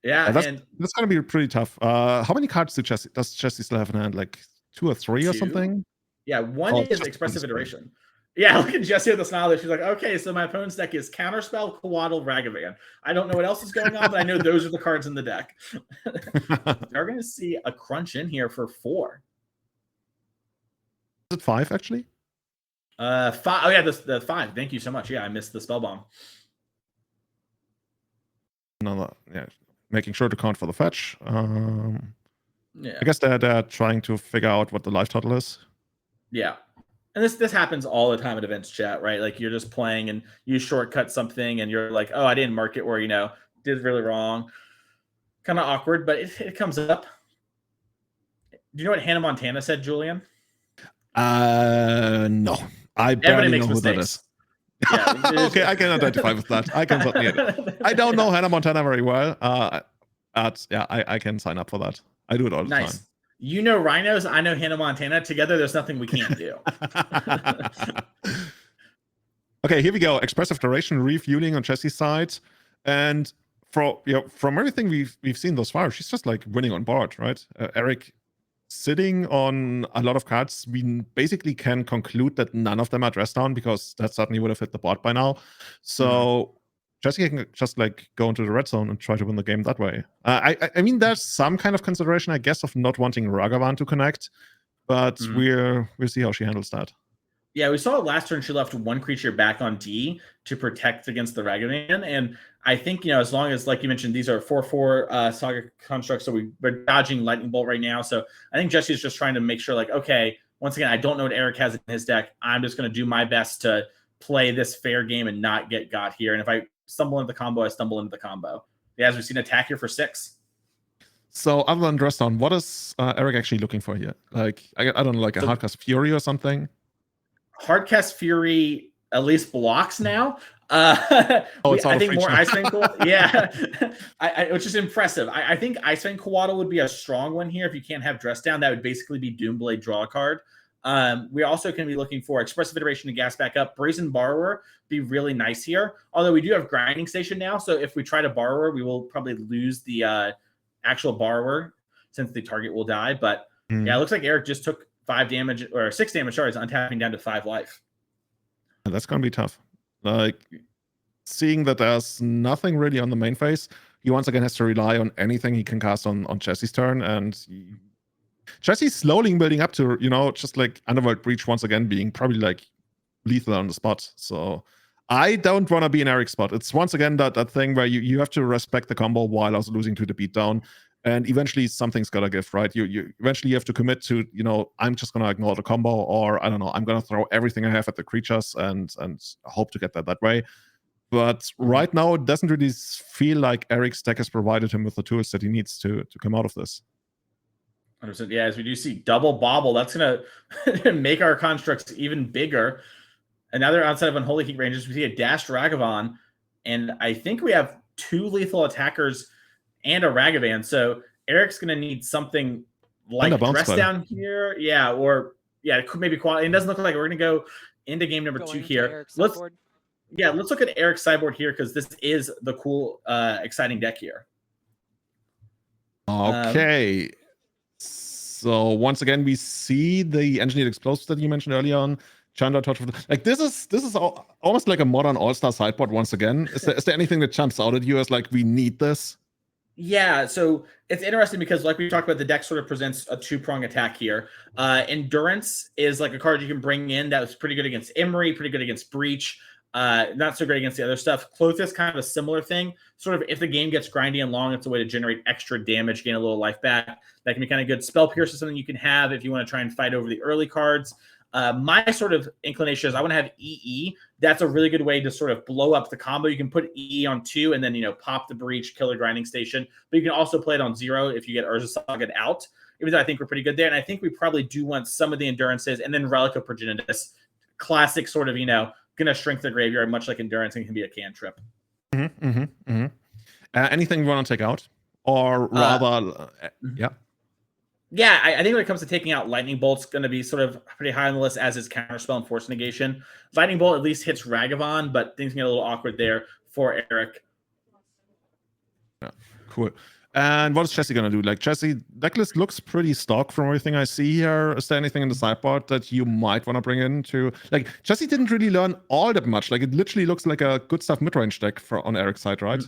B: That's going to be pretty tough. How many cards does Jesse still have in hand? Like 2 or 3 or something?
A: Yeah, one is Expressive Iteration. Yeah, look at Jesse with the smile there. She's like, okay, so my opponent's deck is Counterspell, Coatl, Ragavan. I don't know what else is going on, but I know those are the cards in the deck. We're going to see a crunch in here for 4.
B: Is it 5, actually?
A: 5. Oh, yeah, the 5. Thank you so much. Yeah, I missed the spell bomb.
B: Making sure to count for the fetch. I
A: Yeah.
B: guess they're trying to figure out what the life total is.
A: Yeah. And this happens all the time at events, chat, right? Like you're just playing and you shortcut something and you're like, oh, I didn't mark it, or, did really wrong. Kind of awkward, but it comes up. Do you know what Hannah Montana said, Julian?
B: No. I barely know who that is.
A: Yeah,
B: okay, I can identify with that. I can certainly I don't know Hannah Montana very well. I can sign up for that. I do it all the time.
A: You know Rhinos, I know Hannah Montana. Together, there's nothing we can't do.
B: Okay, here we go. Expressive Duration refueling on Jesse's side. And from everything we've seen thus far, she's just like winning on board, right? Erik sitting on a lot of cards. We basically can conclude that none of them are dressed down, because that certainly would have hit the board by now. So Jesse can just like go into the red zone and try to win the game that way. I mean, there's some kind of consideration, I guess, of not wanting Ragavan to connect, but we'll see how she handles that.
A: Yeah, we saw it last turn. She left 1 creature back on D to protect against the Ragavan, and I think as long as, like you mentioned, these are 4/4 Saga constructs, so we're dodging Lightning Bolt right now. So I think Jesse's just trying to make sure, like, okay, once again, I don't know what Erik has in his deck. I'm just going to do my best to play this fair game and not get got here. And if I stumble into the combo, I stumble into the combo. Yeah, as we've seen, attack here for 6.
B: So other than dress down, what is Erik actually looking for here? Like, I don't know, like a Hardcast Fury or something?
A: Hardcast Fury at least blocks now.
B: Oh, it's
A: I think more
B: now.
A: Ice Fang yeah, which is impressive. I think Ice Fang Coatl would be a strong one here. If you can't have dress down, that would basically be Doomblade draw a card. We also can be looking for Expressive Iteration to gas back up. Brazen Borrower be really nice here. Although we do have Grinding Station now, so if we try to Borrower, we will probably lose the actual Borrower since the target will die. But yeah, it looks like Erik just took 5 damage or 6 damage. Sorry, is untapping down to 5 life.
B: That's gonna be tough. Like, seeing that there's nothing really on the main phase, he once again has to rely on anything he can cast on Jesse's turn, and Jesse's slowly building up to, you know, just like Underworld Breach once again being probably like lethal on the spot. So I don't want to be in Erik's spot. It's once again that thing where you have to respect the combo while also losing to the beatdown. And eventually something's gotta give, right? You eventually have to commit to, you know, I'm just gonna ignore the combo, or I don't know, I'm gonna throw everything I have at the creatures and hope to get that way. But right now it doesn't really feel like Erik's deck has provided him with the tools that he needs to come out of this.
A: 100%. Yeah, as we do see double bobble, that's gonna make our constructs even bigger. Another outside of Unholy Heat ranges, we see a dashed Ragavan, and I think we have 2 lethal attackers and a Ragavan. So Erik's going to need something like dress down here. Yeah, or yeah, maybe quality. It doesn't look like we're going to go into game number 2 here. Let's look at Erik's sideboard here, because this is the cool, exciting deck here.
B: Okay. So once again, we see the engineered explosives that you mentioned earlier on. Chandra touch, like this is almost like a modern all-star sideboard once again. Is there anything that jumps out at you as like, we need this?
A: Yeah, so it's interesting because, like we talked about, the deck sort of presents a 2-prong attack here. Endurance is like a card you can bring in that was pretty good against Emery, pretty good against Breach, not so great against the other stuff. Cloth is kind of a similar thing. Sort of, if the game gets grindy and long, it's a way to generate extra damage, gain a little life back. That can be kind of good. Spell Pierce is something you can have if you want to try and fight over the early cards. My sort of inclination is I want to have EE. That's a really good way to sort of blow up the combo. You can put EE on 2 and then, you know, pop the Breach, kill a Grinding Station. But you can also play it on 0 if you get Urza Saga out, even though I think we're pretty good there. And I think we probably do want some of the Endurances, and then Relic of Progenitus. Classic sort of, you know, going to shrink the graveyard, much like Endurance, and can be a cantrip.
B: Anything you want to take out? Or rather, yeah.
A: Yeah, I think when it comes to taking out Lightning Bolt's going to be sort of pretty high on the list, as is Counterspell and Force Negation. Lightning Bolt at least hits Ragavan, but things get a little awkward there for Erik.
B: Yeah, cool. And what is Jesse going to do? Like, Jesse, decklist looks pretty stock from everything I see here. Is there anything in the sideboard that you might want to bring in to... Like, Jesse didn't really learn all that much. Like, it literally looks like a good stuff mid-range deck on Erik's side, right?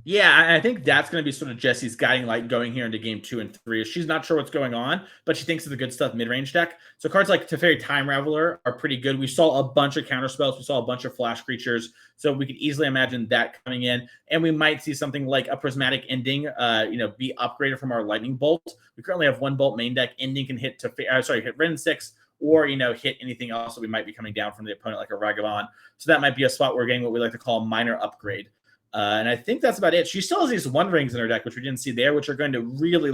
A: Yeah, I think that's going to be sort of Jesse's guiding light going here into game 2 and 3. She's not sure what's going on, but she thinks it's a good stuff mid-range deck. So cards like Teferi Time Raveler are pretty good. We saw a bunch of counter spells. We saw a bunch of flash creatures. So we could easily imagine that coming in. And we might see something like a Prismatic Ending, be upgraded from our Lightning Bolt. We currently have 1 Bolt main deck. Ending can hit hit Ren 6, or, hit anything else that we might be coming down from the opponent, like a Ragavan. So that might be a spot where we're getting what we like to call minor upgrade. And I think that's about it. She still has these One Rings in her deck, which we didn't see there, which are going to really,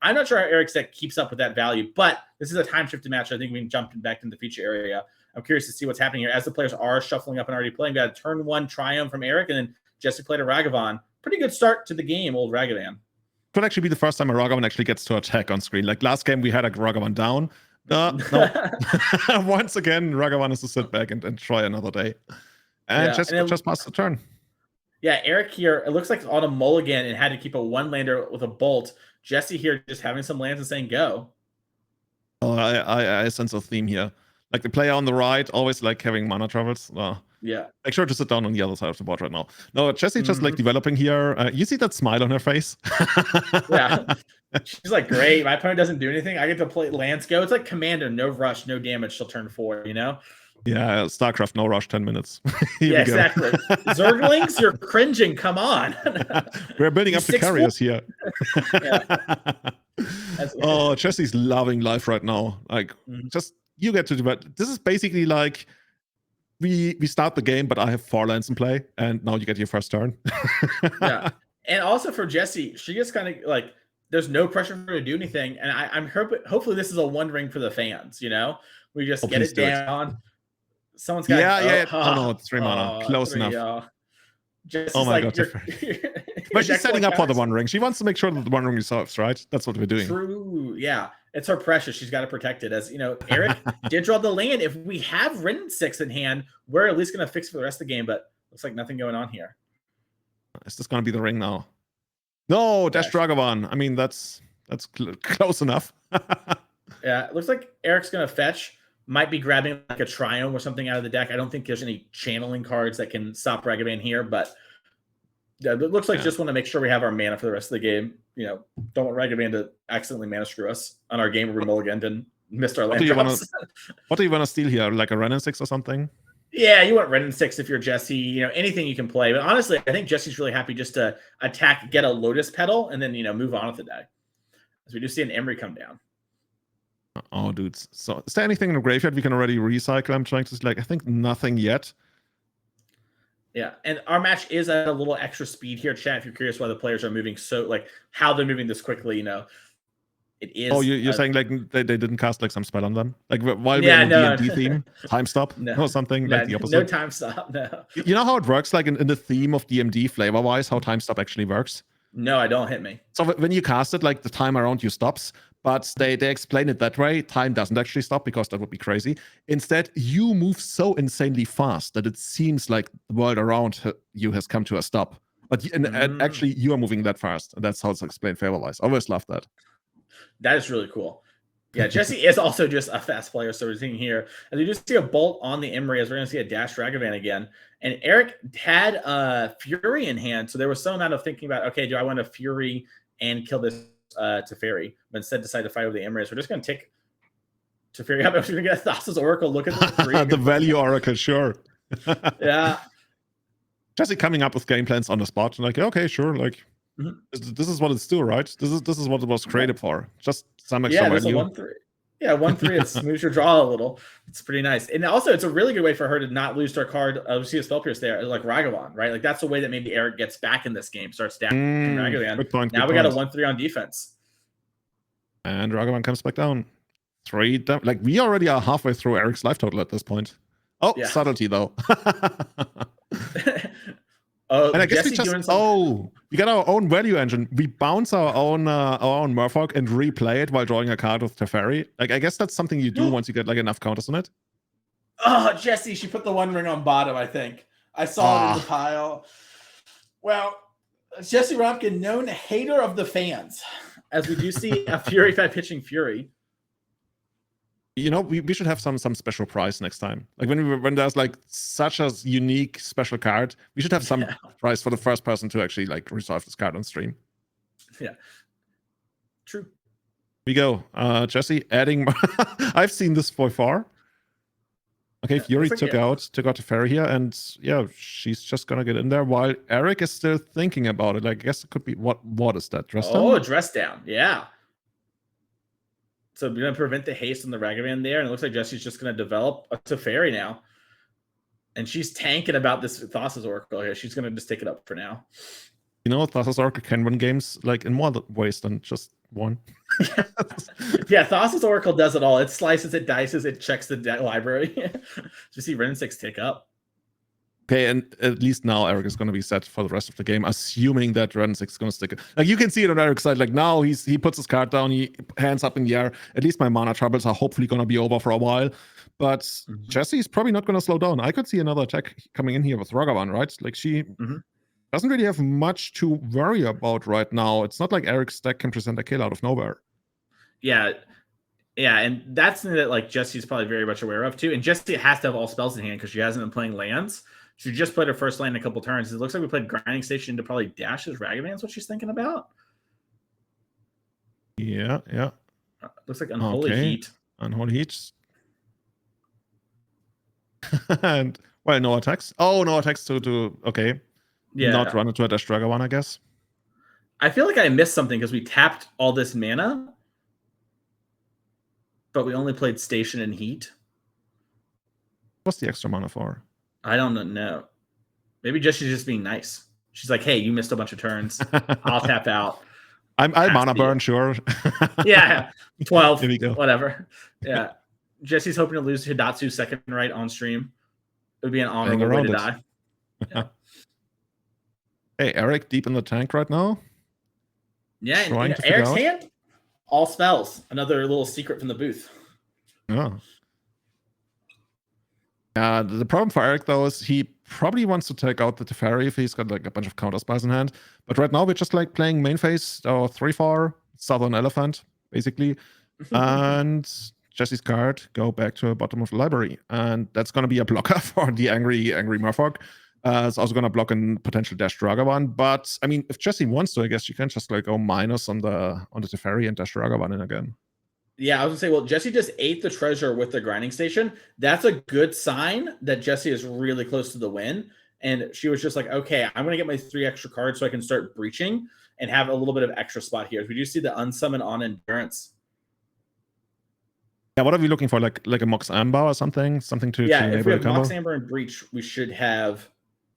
A: I'm not sure how Erik's deck keeps up with that value, but this is a time-shifted match. I think we can jump back into the feature area. I'm curious to see what's happening here as the players are shuffling up and already playing. Got a turn 1 triumph from Erik, and then Jesse played a Ragavan. Pretty good start to the game, old Ragavan.
B: Could actually be the first time a Ragavan actually gets to attack on screen. Like last game, we had a Ragavan down. No. Once again, Ragavan is to sit back and try another day. And just passed the turn.
A: Yeah, Erik here, it looks like it's on a mulligan and had to keep a 1-lander with a bolt. Jesse here just having some lands and saying go.
B: Oh, I sense a theme here. Like the player on the right, always like having mana travels.
A: Yeah.
B: Make sure to sit down on the other side of the board right now. No, Jesse just like developing here. You see that smile on her face?
A: Yeah. She's like, great. My opponent doesn't do anything. I get to play lands go. It's like Commander, no rush, no damage till turn 4,
B: Yeah, StarCraft, no rush, 10 minutes.
A: Yeah, exactly. Zerglings, you're cringing. Come on.
B: We're building up the carriers here. Oh, Jesse's loving life right now. Like, just you get to do that. This is basically like we start the game, but I have 4 lands in play, and now you get your first turn.
A: Yeah, and also for Jessie, she gets kind of like there's no pressure for her to do anything, and I'm hopefully this is a one ring for the fans. You know, we just get it down. Someone's got
B: yeah. Oh no, it's 3 mana, close enough.
A: Jesse's
B: oh my
A: like,
B: god, but she's setting up for the one ring. She wants to make sure that the one ring resolves, right? That's what we're doing.
A: True, yeah. It's her precious. She's got to protect it. As you know, Erik did draw the land. If we have Ren 6 in hand, we're at least going to fix for the rest of the game. But looks like nothing going on here.
B: Is this going to be the ring now? No, Dash Dragavan. I mean, that's close enough.
A: Yeah, it looks like Eric's going to fetch. Might be grabbing like a Triome or something out of the deck. I don't think there's any channeling cards that can stop Ragavan here, but it looks like just want to make sure we have our mana for the rest of the game. You know, don't want Ragavan to accidentally mana screw us on our game where we mulliganed and missed our land drops.
B: What do you want to steal here? Like a Renin 6 or something?
A: Yeah, you want Renin 6 if you're Jesse. You know, anything you can play. But honestly, I think Jesse's really happy just to attack, get a Lotus Petal, and then, you know, move on with the day. As we do see an Emery come down.
B: Oh, dudes. So is there anything in the graveyard we can already recycle? I'm trying to I think nothing yet.
A: Yeah, and our match is at a little extra speed here, chat. If you're curious why the players are moving so, like, how they're moving this quickly, you know, it is.
B: Oh, you're saying like they didn't cast like some spell on them, like while we're in the D&D theme, time stop or something like the opposite.
A: No time stop. No.
B: You know how it works, like in the theme of DMD flavor wise, how time stop actually works.
A: No, I don't. Hit me.
B: So when you cast it, like the time around you stops. But they explain it that way. Time doesn't actually stop because that would be crazy. Instead, you move so insanely fast that it seems like the world around you has come to a stop. But and actually, you are moving that fast. And that's how it's explained favor-wise. I always love that.
A: That is really cool. Yeah, Jesse is also just a fast player. So we're seeing here, and you just see a bolt on the Emery as we're going to see a Dash Ragavan again. And Erik had Fury in hand. So there was some amount of thinking about, okay, do I want to Fury and kill this Teferi, but instead decided to fight over the Emirates. We're just going to take Teferi up. We're going to get Thassa's Oracle. Look at
B: the value Oracle, sure.
A: Yeah.
B: Jesse coming up with game plans on the spot. Like, okay, sure. Like, this is what it's doing, right? This is what it was created for. Just some extra value.
A: 1/3. Yeah, 1/3. It smooths your draw a little. It's pretty nice. And also, it's a really good way for her to not lose to her card. We see a Spell Pierce there, like Ragavan, right? Like, that's the way that maybe Erik gets back in this game, starts stacking Ragavan.
B: Good point,
A: now we got a 1/3 on defense.
B: And Ragavan comes back down. 3 down. Like, we already are halfway through Erik's life total at this point. Oh, yeah. Subtlety, though. And I guess we just we got our own value engine. We bounce our own Merfolk and replay it while drawing a card with Teferi. Like, I guess that's something you do once you get like enough counters on it.
A: Oh, Jesse, she put the one ring on bottom, I think. I saw it in the pile. Well, Jesse Rompkin, known hater of the fans, as we do see a Fury fight pitching Fury.
B: You know, we should have some special prize next time. Like when there's like such a unique special card, we should have some prize for the first person to actually like resolve this card on stream.
A: Yeah, true.
B: We go, Jesse. Adding, I've seen this before. Okay, Fury took out Teferi here, and yeah, she's just gonna get in there while Erik is still thinking about it. Like, I guess it could be what is that? Dress down?
A: Oh, dress down. Yeah. So we're going to prevent the haste on the Ragavan there. And it looks like Jesse's just going to develop a Teferi now. And she's tanking about this Thassa's Oracle here. She's going to just take it up for now.
B: You know, Thassa's Oracle can win games like in more ways than just one.
A: Yeah, Thassa's Oracle does it all. It slices, it dices, it checks the library. You see Ren 6 tick up.
B: Okay, and at least now Erik is going to be set for the rest of the game, assuming that Ren 6 is going to stick. Like, you can see it on Erik's side. Like, now he puts his card down, he hands up in the air. At least my mana troubles are hopefully going to be over for a while. But Jesse's probably not going to slow down. I could see another attack coming in here with Ragavan, right? Like, she doesn't really have much to worry about right now. It's not like Erik's deck can present a kill out of nowhere.
A: Yeah, and that's something that like Jesse's probably very much aware of too. And Jesse has to have all spells in hand because she hasn't been playing lands. She just played her first land in a couple turns. It looks like we played Grinding Station to probably Dash's Ragavan's what she's thinking about.
B: Yeah.
A: Looks like Unholy Heat.
B: Unholy Heat. And, well, no attacks. Oh, no attacks to okay. Yeah. Not run into a Dash Dragon, I guess.
A: I feel like I missed something because we tapped all this mana. but we only played Station and Heat.
B: What's the extra mana for?
A: I don't know. Maybe she's just being nice. She's like, hey, you missed a bunch of turns. I'll tap out.
B: I'll mana burn, sure.
A: Yeah, 12.
B: Here we go.
A: Whatever. Yeah. Jesse's hoping to lose Hidatsu second right on stream. It would be an honorable way to die. Yeah.
B: Hey, Erik, deep in the tank right now.
A: Yeah, and Erik's hand, all spells. Another little secret from the booth.
B: Oh. The problem for Erik, though, is he probably wants to take out the Teferi if he's got like a bunch of counter spells in hand. But right now, we're just like playing main phase or 3-4 Southern Elephant, basically. And Jesse's card go back to the bottom of the library. And that's going to be a blocker for the angry Merfolk. It's also going to block a potential Dash Dragavan. But I mean, if Jesse wants to, I guess you can just like go minus on the Teferi and Dash Dragavan in again.
A: Yeah, I was gonna say, well, Jesse just ate the treasure with the grinding station. That's a good sign that Jesse is really close to the win. And she was just like, okay, I'm gonna get my 3 extra cards so I can start breaching and have a little bit of extra spot here. We do see the unsummon on endurance.
B: Yeah, what are we looking for? Like a Mox Amber or something? Something to
A: if we have Mox Amber and Breach, we should have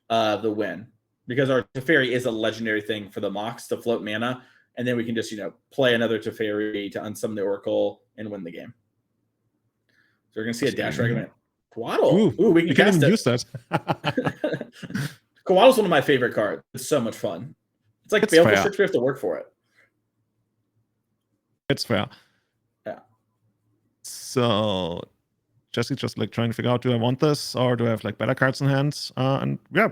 A: the win. Because our Teferi is a legendary thing for the Mox to float mana. And then we can just, play another Teferi to unsummon the Oracle and win the game. So we're going to see a Dash Dragavan. Quaddle. Ooh, we can cast
B: even use that.
A: Quaddle's one of my favorite cards. It's so much fun. It's like Baleful Strix, we have to work for it.
B: It's fair.
A: Yeah.
B: So Jesse's just like trying to figure out, do I want this or do I have like better cards in hand? And yeah.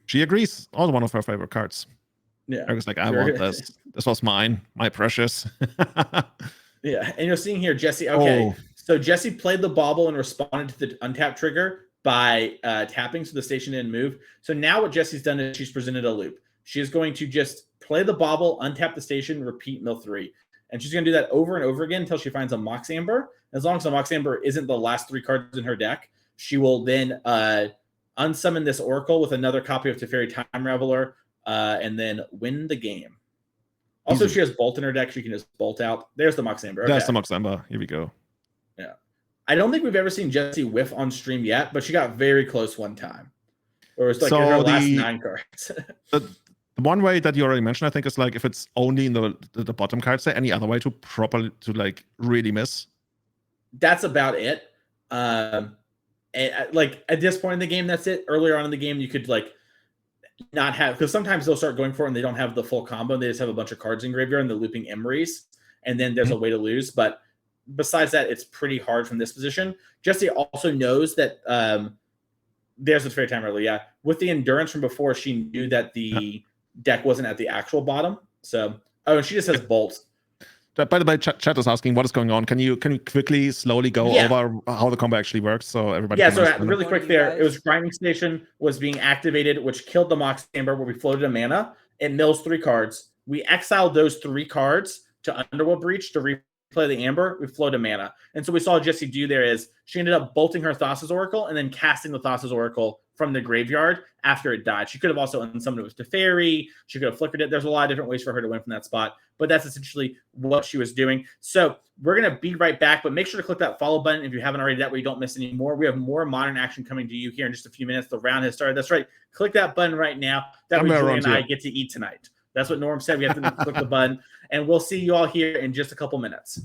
B: She agrees. Also one of her favorite cards.
A: Yeah,
B: I was like, I want this. This was mine, my precious.
A: Yeah, and you're seeing here, Jesse. Okay, so Jesse played the bauble and responded to the untap trigger by tapping, so the station didn't move. So now what Jesse's done is she's presented a loop. She is going to just play the bauble, untap the station, repeat mill 3. And she's going to do that over and over again until she finds a Mox Amber. As long as the Mox Amber isn't the last 3 cards in her deck, she will then unsummon this Oracle with another copy of Teferi Time Reveler, and then win the game. Also, she has Bolt in her deck. She can just bolt out. There's the Mox Amber. Okay.
B: That's the Mox Amber. Here we go.
A: Yeah. I don't think we've ever seen Jesse whiff on stream yet, but she got very close one time. Or it's like
B: so
A: her last 9 cards.
B: the one way that you already mentioned, I think, is like if it's only in the bottom cards, any other way to like really miss?
A: That's about it. Like at this point in the game, that's it. Earlier on in the game, you could like not have, because sometimes they'll start going for it and they don't have the full combo. They just have a bunch of cards in graveyard and they're looping Emeries, and then there's a way to lose. But besides that, it's pretty hard from this position. Jesse also knows that there's a fair time early. Yeah, with the endurance from before, she knew that the deck wasn't at the actual bottom. So and she just has bolts.
B: By the way, chat is asking what is going on. Can you quickly, slowly go over how the combo actually works so everybody?
A: Yeah, so really quick there, it was Grinding Station was being activated, which killed the Mox Amber, where we floated a mana. It mills 3 cards. We exiled those 3 cards to Underworld Breach to replay the Amber. We floated a mana, and so we saw Jessie do there is she ended up bolting her Thassa's Oracle and then casting the Thassa's Oracle from the graveyard after it died. She could have also unsummoned it with Teferi. She could have flickered it. There's a lot of different ways for her to win from that spot, but that's essentially what she was doing. So we're going to be right back, but make sure to click that follow button if you haven't already. That way you don't miss any more. We have more Modern action coming to you here in just a few minutes. The round has started. That's right. Click that button right now. That way Julie and I get to eat tonight. That's what Norm said. We have to click the button, and we'll see you all here in just a couple minutes.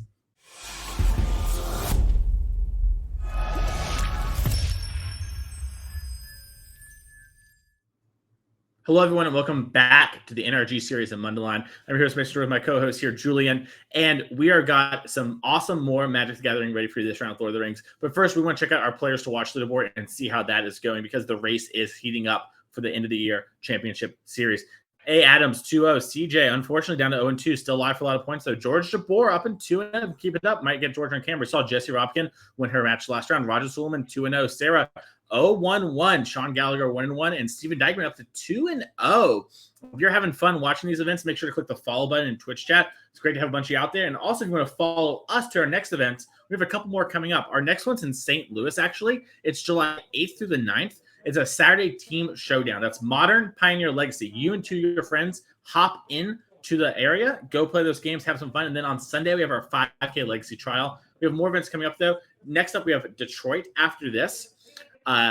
A: Hello, everyone, and welcome back to the NRG Series in Mundelein. I'm here with my co-host here, Julian, and we are got some awesome more Magic the Gathering ready for you this round with Lord of the Rings. But first, we want to check out our players to watch leaderboard and see how that is going, because the race is heating up for the end of the year championship series. A. Adams 2-0, CJ unfortunately down to 0-2, still live for a lot of points though. George Jabbour up in 2-0, keep it up, might get George on camera. We saw Jesse Robkin win her match last round. Roger Suleiman 2-0, Sarah 0-1-1, Sean Gallagher 1-1, and Stephen Dykman up to 2-0. If you're having fun watching these events, make sure to click the follow button in Twitch chat. It's great to have a bunch of you out there. And also, if you want to follow us to our next events, we have a couple more coming up. Our next one's in St. Louis, actually. It's July 8th through the 9th. It's a Saturday team showdown. That's Modern, Pioneer, Legacy. You and 2 of your friends hop in to the area, go play those games, have some fun. And then on Sunday, we have our 5K Legacy trial. We have more events coming up, though. Next up, we have Detroit after this,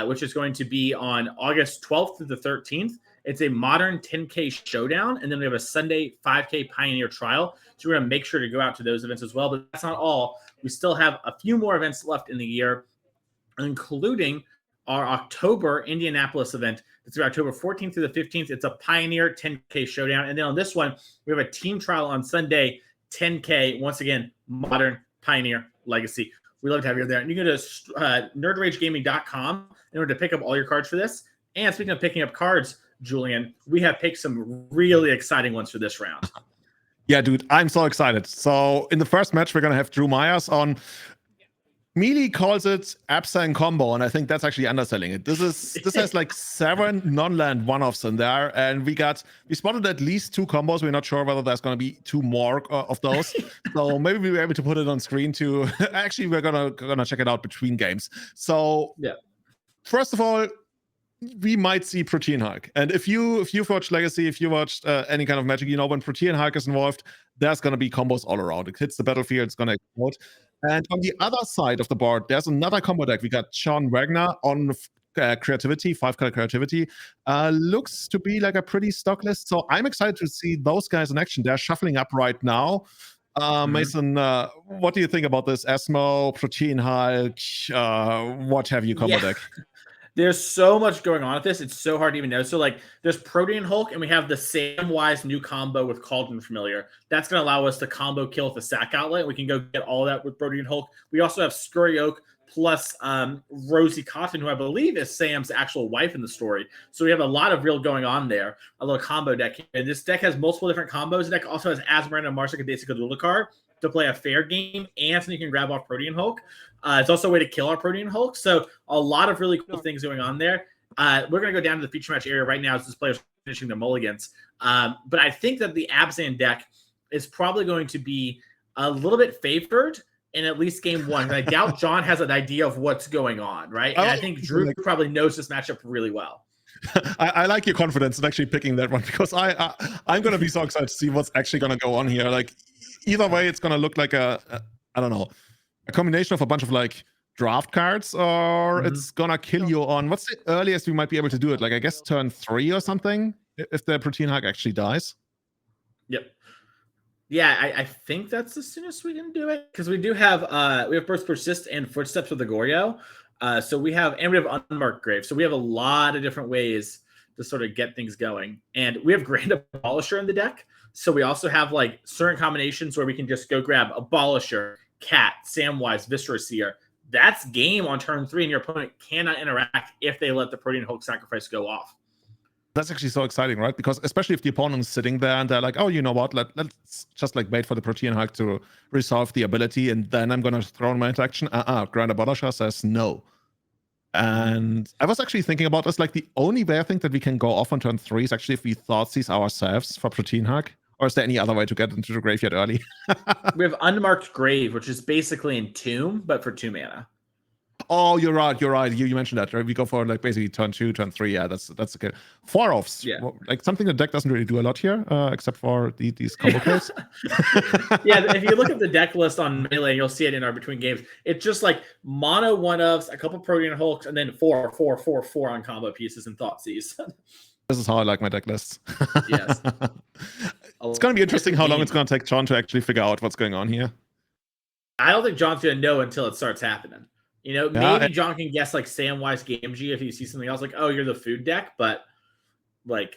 A: which is going to be on August 12th through the 13th. It's a modern 10K showdown, and then we have a Sunday 5K Pioneer trial. So we're going to make sure to go out to those events as well. But that's not all. We still have a few more events left in the year, including our October Indianapolis event. It's October 14th through the 15th. It's a Pioneer 10K showdown. And then on this one, we have a team trial on Sunday, 10K. Once again, modern Pioneer Legacy. We love to have you there. And you can go to nerdragegaming.com in order to pick up all your cards for this. And speaking of picking up cards, Julian, we have picked some really exciting ones for this round.
B: Yeah, dude, I'm so excited. So in the first match, we're going to have Drew Myers on. Mealy calls it Abzan combo, and I think that's actually underselling it. This has like 7 non-land one-offs in there, and we spotted at least 2 combos. We're not sure whether there's going to be 2 more of those. So maybe we'll be able to put it on screen too. Actually, we're gonna check it out between games. So
A: yeah,
B: first of all, we might see Protean Hulk. And if you've watched Legacy, if you watched any kind of Magic, you know when Protean Hulk is involved, there's going to be combos all around. It hits the battlefield, it's going to explode. And on the other side of the board, there's another combo deck. We got Sean Wagner on creativity, 5-color creativity. Looks to be like a pretty stock list. So I'm excited to see those guys in action. They're shuffling up right now. Mason, what do you think about this Esmo, Protean Hulk, what have you combo deck?
A: There's so much going on with this. It's so hard to even know. So, like, there's Protean Hulk, and we have the Samwise new combo with Cauldron Familiar. That's going to allow us to combo kill with the sack outlet. We can go get all that with Protean Hulk. We also have Scurry Oak plus Rosie Cotton, who I believe is Sam's actual wife in the story. So we have a lot of real going on there. A little combo deck. And this deck has multiple different combos. The deck also has Asmarana and Marsa Kadesica Dulakar to play a fair game, and so you can grab off Protean Hulk. It's also a way to kill our Protean Hulk. So a lot of really cool things going on there. We're going to go down to the feature match area right now as this player's finishing their mulligans. But I think that the Abzan deck is probably going to be a little bit favored in at least game 1. And I doubt John has an idea of what's going on, right? And I think Drew probably knows this matchup really well.
B: I like your confidence in actually picking that one, because I'm going to be so excited to see what's actually going to go on here. Like, either way, it's going to look like I don't know, a combination of a bunch of like draft cards, or it's going to kill you on, what's the earliest we might be able to do it? Like, I guess turn 3 or something, if the Protean Hulk actually dies.
A: Yep. Yeah, I think that's the soonest we can do it, because we do have both Persist and Footsteps with the Goryo. So we have Unmarked Grave. So we have a lot of different ways to sort of get things going. And we have Grand Abolisher in the deck. So we also have like certain combinations where we can just go grab Abolisher, Cat, Samwise, Viscera Seer. That's game on turn 3, and your opponent cannot interact if they let the Protean Hulk sacrifice go off.
B: That's actually so exciting, right? Because especially if the opponent is sitting there and they're like, oh, you know what? Let's just like wait for the Protean Hulk to resolve the ability, and then I'm going to throw in my interaction. Grand Abolisher says no. And I was actually thinking about this, like the only way I think that we can go off on turn 3 is actually if we Thoughtseize ourselves for Protean Hulk. Or is there any other way to get into the graveyard early?
A: We have Unmarked Grave, which is basically Entomb, but for 2 mana.
B: Oh, you're right. You mentioned that, right? We go for like basically turn 2, turn 3. Yeah, that's okay. 4-offs.
A: Yeah.
B: Like something the deck doesn't really do a lot here, except for these combo kills.
A: Yeah, if you look at the deck list on Melee, you'll see it in our between games. It's just like mono 1-ofs, a couple Protean Hulks, and then 4 on combo pieces and Thoughtseize.
B: This is how I like my deck lists.
A: Yes.
B: It's going to be interesting how long it's going to take John to actually figure out what's going on here.
A: I don't think John's going to know until it starts happening. You know, maybe John can guess like Samwise Gamgee if he sees something else, like, oh, you're the food deck, but like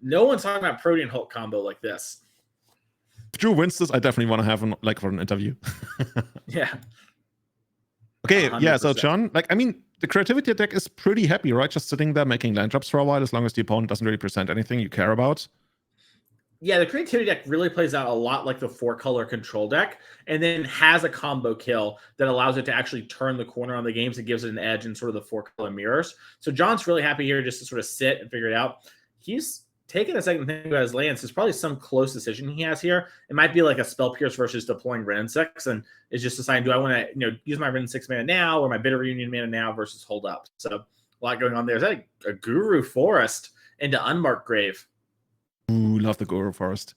A: no one's talking about Protean Hulk combo like this.
B: If Drew wins this, I definitely want to have him like for an interview.
A: Yeah.
B: Okay,
A: 100%.
B: yeah, so John, like, I mean, the creativity deck is pretty happy, right? Just sitting there making land drops for a while, as long as the opponent doesn't really present anything you care about.
A: Yeah, the creativity deck really plays out a lot like the 4-color control deck, and then has a combo kill that allows it to actually turn the corner on the games and gives it an edge in sort of the 4-color mirrors. So John's really happy here just to sort of sit and figure it out. He's taking a second to think about his lands. There's probably some close decision he has here. It might be like a Spell Pierce versus deploying Wrenn 6, and is just deciding, do I want to use my Wrenn 6 mana now or my Bitter Reunion mana now versus hold up. So a lot going on there. Is that a Guru Forest into Unmarked Grave?
B: Ooh, love the Guru Forest.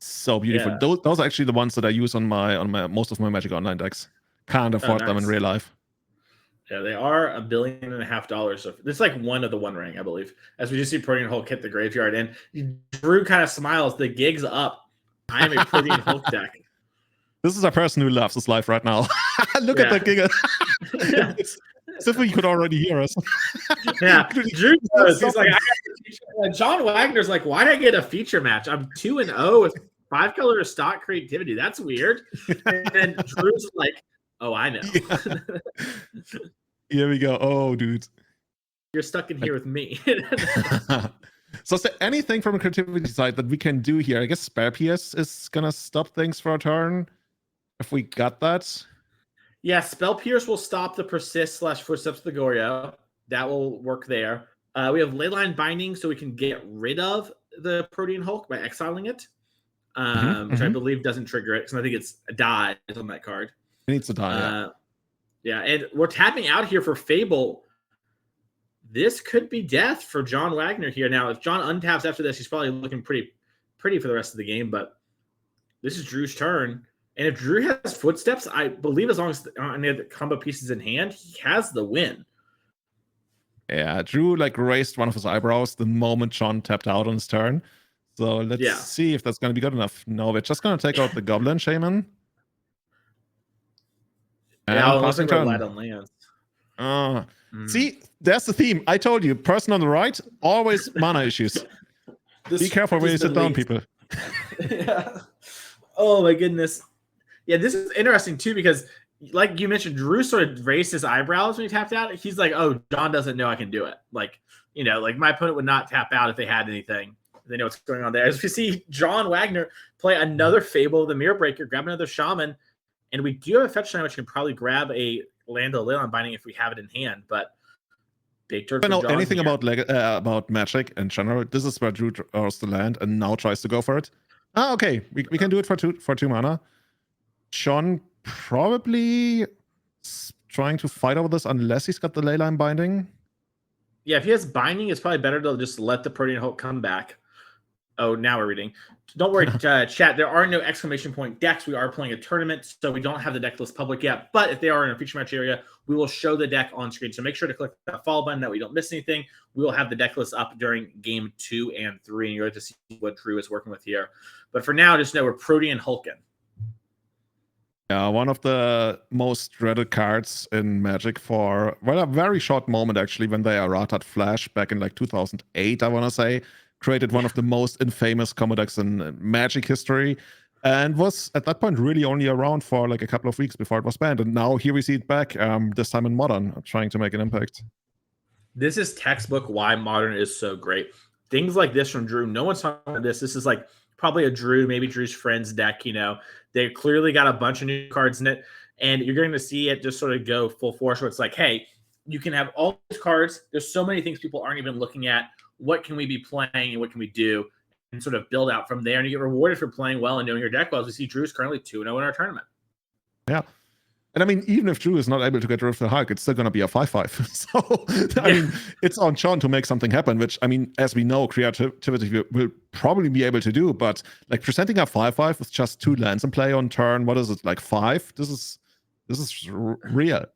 B: So beautiful.
A: Yeah.
B: Those are actually the ones that I use on my most of my Magic Online decks. Can't afford them in
A: nice.
B: real life.
A: Yeah, they are $1.5 billion. So it's like one of the One Ring, I believe. As we just see Protean Hulk hit the graveyard, and Drew kind of smiles. The gig's up. I am a Protean Hulk deck.
B: This is a person who loves his life right now. Look at that gig. If you could already hear us.
A: Yeah, Drew knows. He's like, John Wagner's like, why did I get a feature match? I'm 2-0 with 5-color stock creativity. That's weird. And then Drew's like, oh, I know.
B: Yeah. Here we go. Oh, dude.
A: You're stuck in here with me.
B: So is there anything from a creativity side that we can do here? I guess Spare Pierce is going to stop things for a turn. If we got that.
A: Yeah, Spell Pierce will stop the Persist / Footsteps of the Goryo. That will work there. We have Leyline Binding, so we can get rid of the Protean Hulk by exiling it, which I believe doesn't trigger it, because I think it's a die on that card.
B: It needs to die,
A: yeah, and we're tapping out here for Fable. This could be death for John Wagner here. Now, if John untaps after this, he's probably looking pretty for the rest of the game, but this is Drew's turn. And if Drew has Footsteps, I believe as long as any of the combo pieces in hand, he has the win.
B: Yeah, Drew raised one of his eyebrows the moment John tapped out on his turn. So let's see if that's going to be good enough. No, we're just going to take out the Goblin Shaman.
A: I'll passing turn. Light on lands.
B: See, there's the theme. I told you, person on the right, always mana issues. Be careful when you sit down, people.
A: Yeah. Oh my goodness. Yeah, this is interesting too, because like you mentioned, Drew sort of raised his eyebrows when he tapped out. He's like, oh, John doesn't know I can do it. Like my opponent would not tap out if they had anything. They know what's going on there. As we see John Wagner play another Fable, the Mirror Breaker, grab another Shaman, and we do have a fetch line which can probably grab a land of Leyline Binding if we have it in hand, but big turn.
B: I don't know anything about Magic in general. This is where Drew draws the land and now tries to go for it. Okay, we can do it for two mana. John probably trying to fight over this unless he's got the Leyline Binding.
A: Yeah, if he has Binding, it's probably better to just let the Protean Hulk come back. Oh, now we're reading. Don't worry, chat. There are no exclamation point decks. We are playing a tournament, so we don't have the deck list public yet. But if they are in a feature match area, we will show the deck on screen. So make sure to click that follow button that we don't miss anything. We will have the deck list up during game 2 and 3, and you'll get to see what Drew is working with here. But for now, just know we're Protean Hulkin.
B: Yeah, one of the most dreaded cards in Magic for a very short moment, actually, when they errated Flash back in 2008, I want to say. Created one of the most infamous combo decks in Magic history, and was at that point really only around for a couple of weeks before it was banned. And now here we see it back, this time in Modern, trying to make an impact. This
A: is textbook why Modern is so great. Things like this from Drew, no one's talking about this. This is probably a Drew, maybe Drew's friend's deck. They clearly got a bunch of new cards in it, and you're going to see it just sort of go full force where it's like, hey, you can have all these cards. There's so many things people aren't even looking at. What can we be playing and what can we do, and sort of build out from there, and you get rewarded for playing well and knowing your deck well. As we see Drew's currently 2-0 in our tournament.
B: Yeah. And I mean, even if Drew is not able to get rid of the Hulk, it's still going to be a 5/5. So, I mean, it's on John to make something happen, which, I mean, as we know, creativity will probably be able to do. But presenting a 5/5 with just 2 lands in play on turn, what is it, 5? This is real.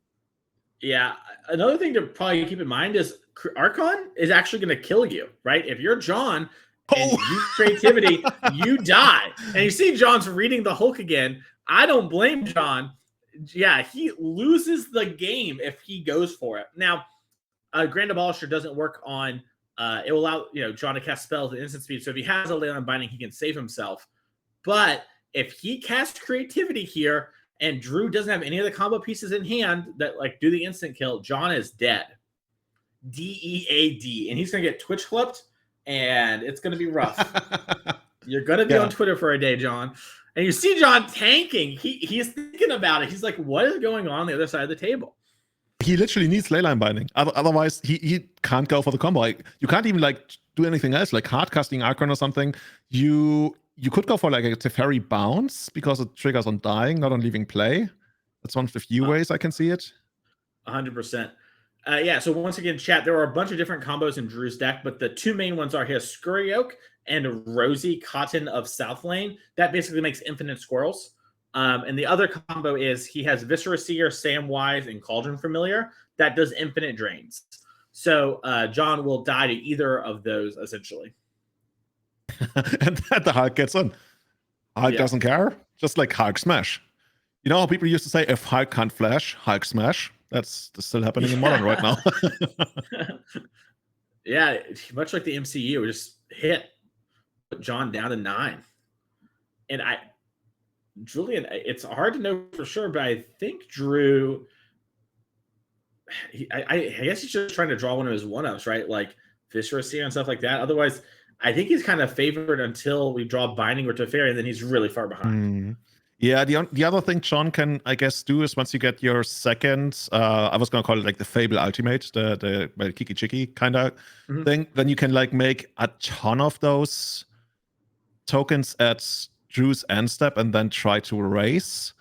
A: Yeah. Another thing to probably keep in mind is Archon is actually going to kill you, right? If you're John and you use creativity, you die. And you see John's reading the Hulk again. I don't blame John. Yeah, he loses the game if he goes for it. Now, Grand Abolisher doesn't work on it will allow John to cast spells at instant speed. So if he has a Leyline Binding, he can save himself. But if he casts creativity here and Drew doesn't have any of the combo pieces in hand that do the instant kill, John is dead. DEAD, and he's gonna get Twitch flipped, and it's gonna be rough. You're gonna be on Twitter for a day, John. And you see John tanking. He's thinking about it. He's like, what is going on the other side of the table?
B: He literally needs Leyline Binding. Otherwise, he can't go for the combo. You can't even do anything else, hard casting Archon or something. You could go for a Teferi bounce because it triggers on dying, not on leaving play. That's one of the few ways I can see it.
A: 100%. Yeah, so once again, chat, there are a bunch of different combos in Drew's deck, but the two main ones are his Scurry Oak and Rosy Cotton of South Lane. That basically makes infinite squirrels. And the other combo is he has Viscera Seer, Samwise, and Cauldron Familiar. That does infinite drains. So John will die to either of those, essentially.
B: And then the Hulk gets on. Hulk doesn't care. Just like Hulk Smash. You know how people used to say, if Hulk can't flash, Hulk Smash? That's still happening in Modern right now.
A: Yeah, much like the MCU, just put John down to 9. And Julian, it's hard to know for sure, but I think Drew, I guess he's just trying to draw one of his one-ups, right? Like Viscera Seer and stuff like that. Otherwise, I think he's kind of favored until we draw Binding or Teferi, and then he's really far behind.
B: Yeah, the other thing John can, I guess, do is once you get your second, I was going to call it like the Fable Ultimate, the Kiki Chiki kind of thing, then you can like make a ton of those tokens at Drew's end step and then try to race.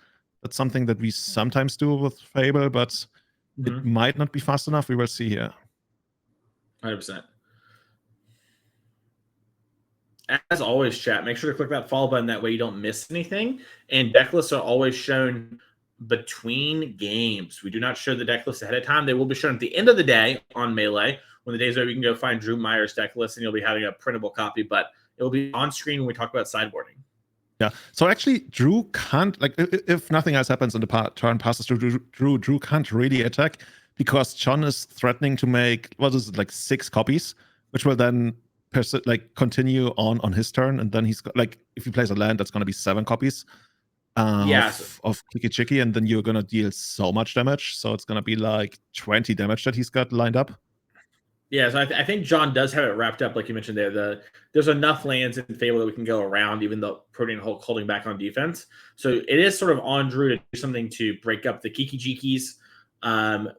B: That's something that we sometimes do with Fable, but it might not be fast enough. We will see here.
A: 100%. As always, chat, make sure to click that follow button. That way you don't miss anything. And deck lists are always shown between games. We do not show the deck list ahead of time. They will be shown at the end of the day on Melee. When the day's over, you can go find Drew Meyer's deck list, and you'll be having a printable copy. But it will be on screen when we talk about sideboarding.
B: Yeah. So actually, Drew can't, like, if nothing else happens in the turn passes to Drew can't really attack because John is threatening to make, what is it, like 6 copies, which will then continue on his turn, and then he's got, like, if he plays a land, that's going to be 7 copies of Kiki Chiki, and then you're going to deal so much damage. So it's going to be like 20 damage that he's got lined up.
A: Yeah, so I think John does have it wrapped up, like you mentioned there. There's enough lands in Fable that we can go around, even though Protean Hulk holding back on defense. So it is sort of on Drew to do something to break up the Kiki Jikis,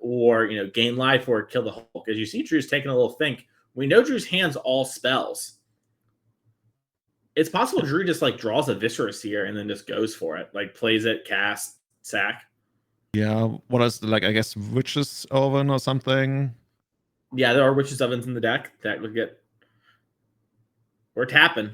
A: or gain life or kill the Hulk. As you see, Drew's taking a little think. We know Drew's hands all spells. It's possible Drew just like draws a Viscera Seer and then just goes for it, like plays it, cast, sack.
B: Yeah, what is, like, I guess Witch's Oven or something.
A: Yeah, there are Witch's Ovens in the deck that would get. We're tapping.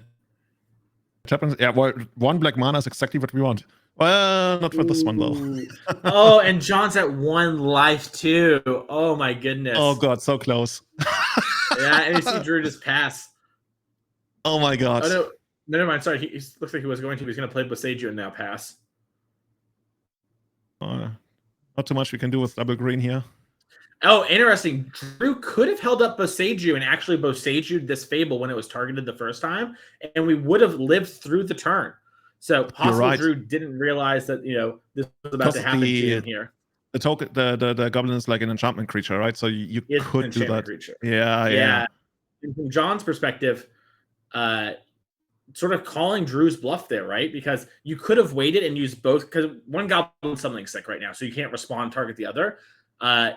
B: Yeah, well, 1 black mana is exactly what we want. Well, not for this one though.
A: Oh, and John's at 1 life too. Oh my goodness.
B: Oh god, so close.
A: Yeah, and you see Drew just pass.
B: Oh my god.
A: Oh no, never mind. Sorry, he looks like he was going to. He's going to play Boseiju and now pass.
B: Not too much we can do with double green here.
A: Oh, interesting. Drew could have held up Boseiju and actually Boseiju'd this Fable when it was targeted the first time, and we would have lived through the turn. So possibly right. Drew didn't realize that this was about to happen to him here.
B: The token, the goblin is like an enchantment creature, right? So you could do that.
A: Creature.
B: Yeah.
A: And from John's perspective, sort of calling Drew's bluff there, right? Because you could have waited and used both, because one goblin's something sick right now, so you can't respond target the other.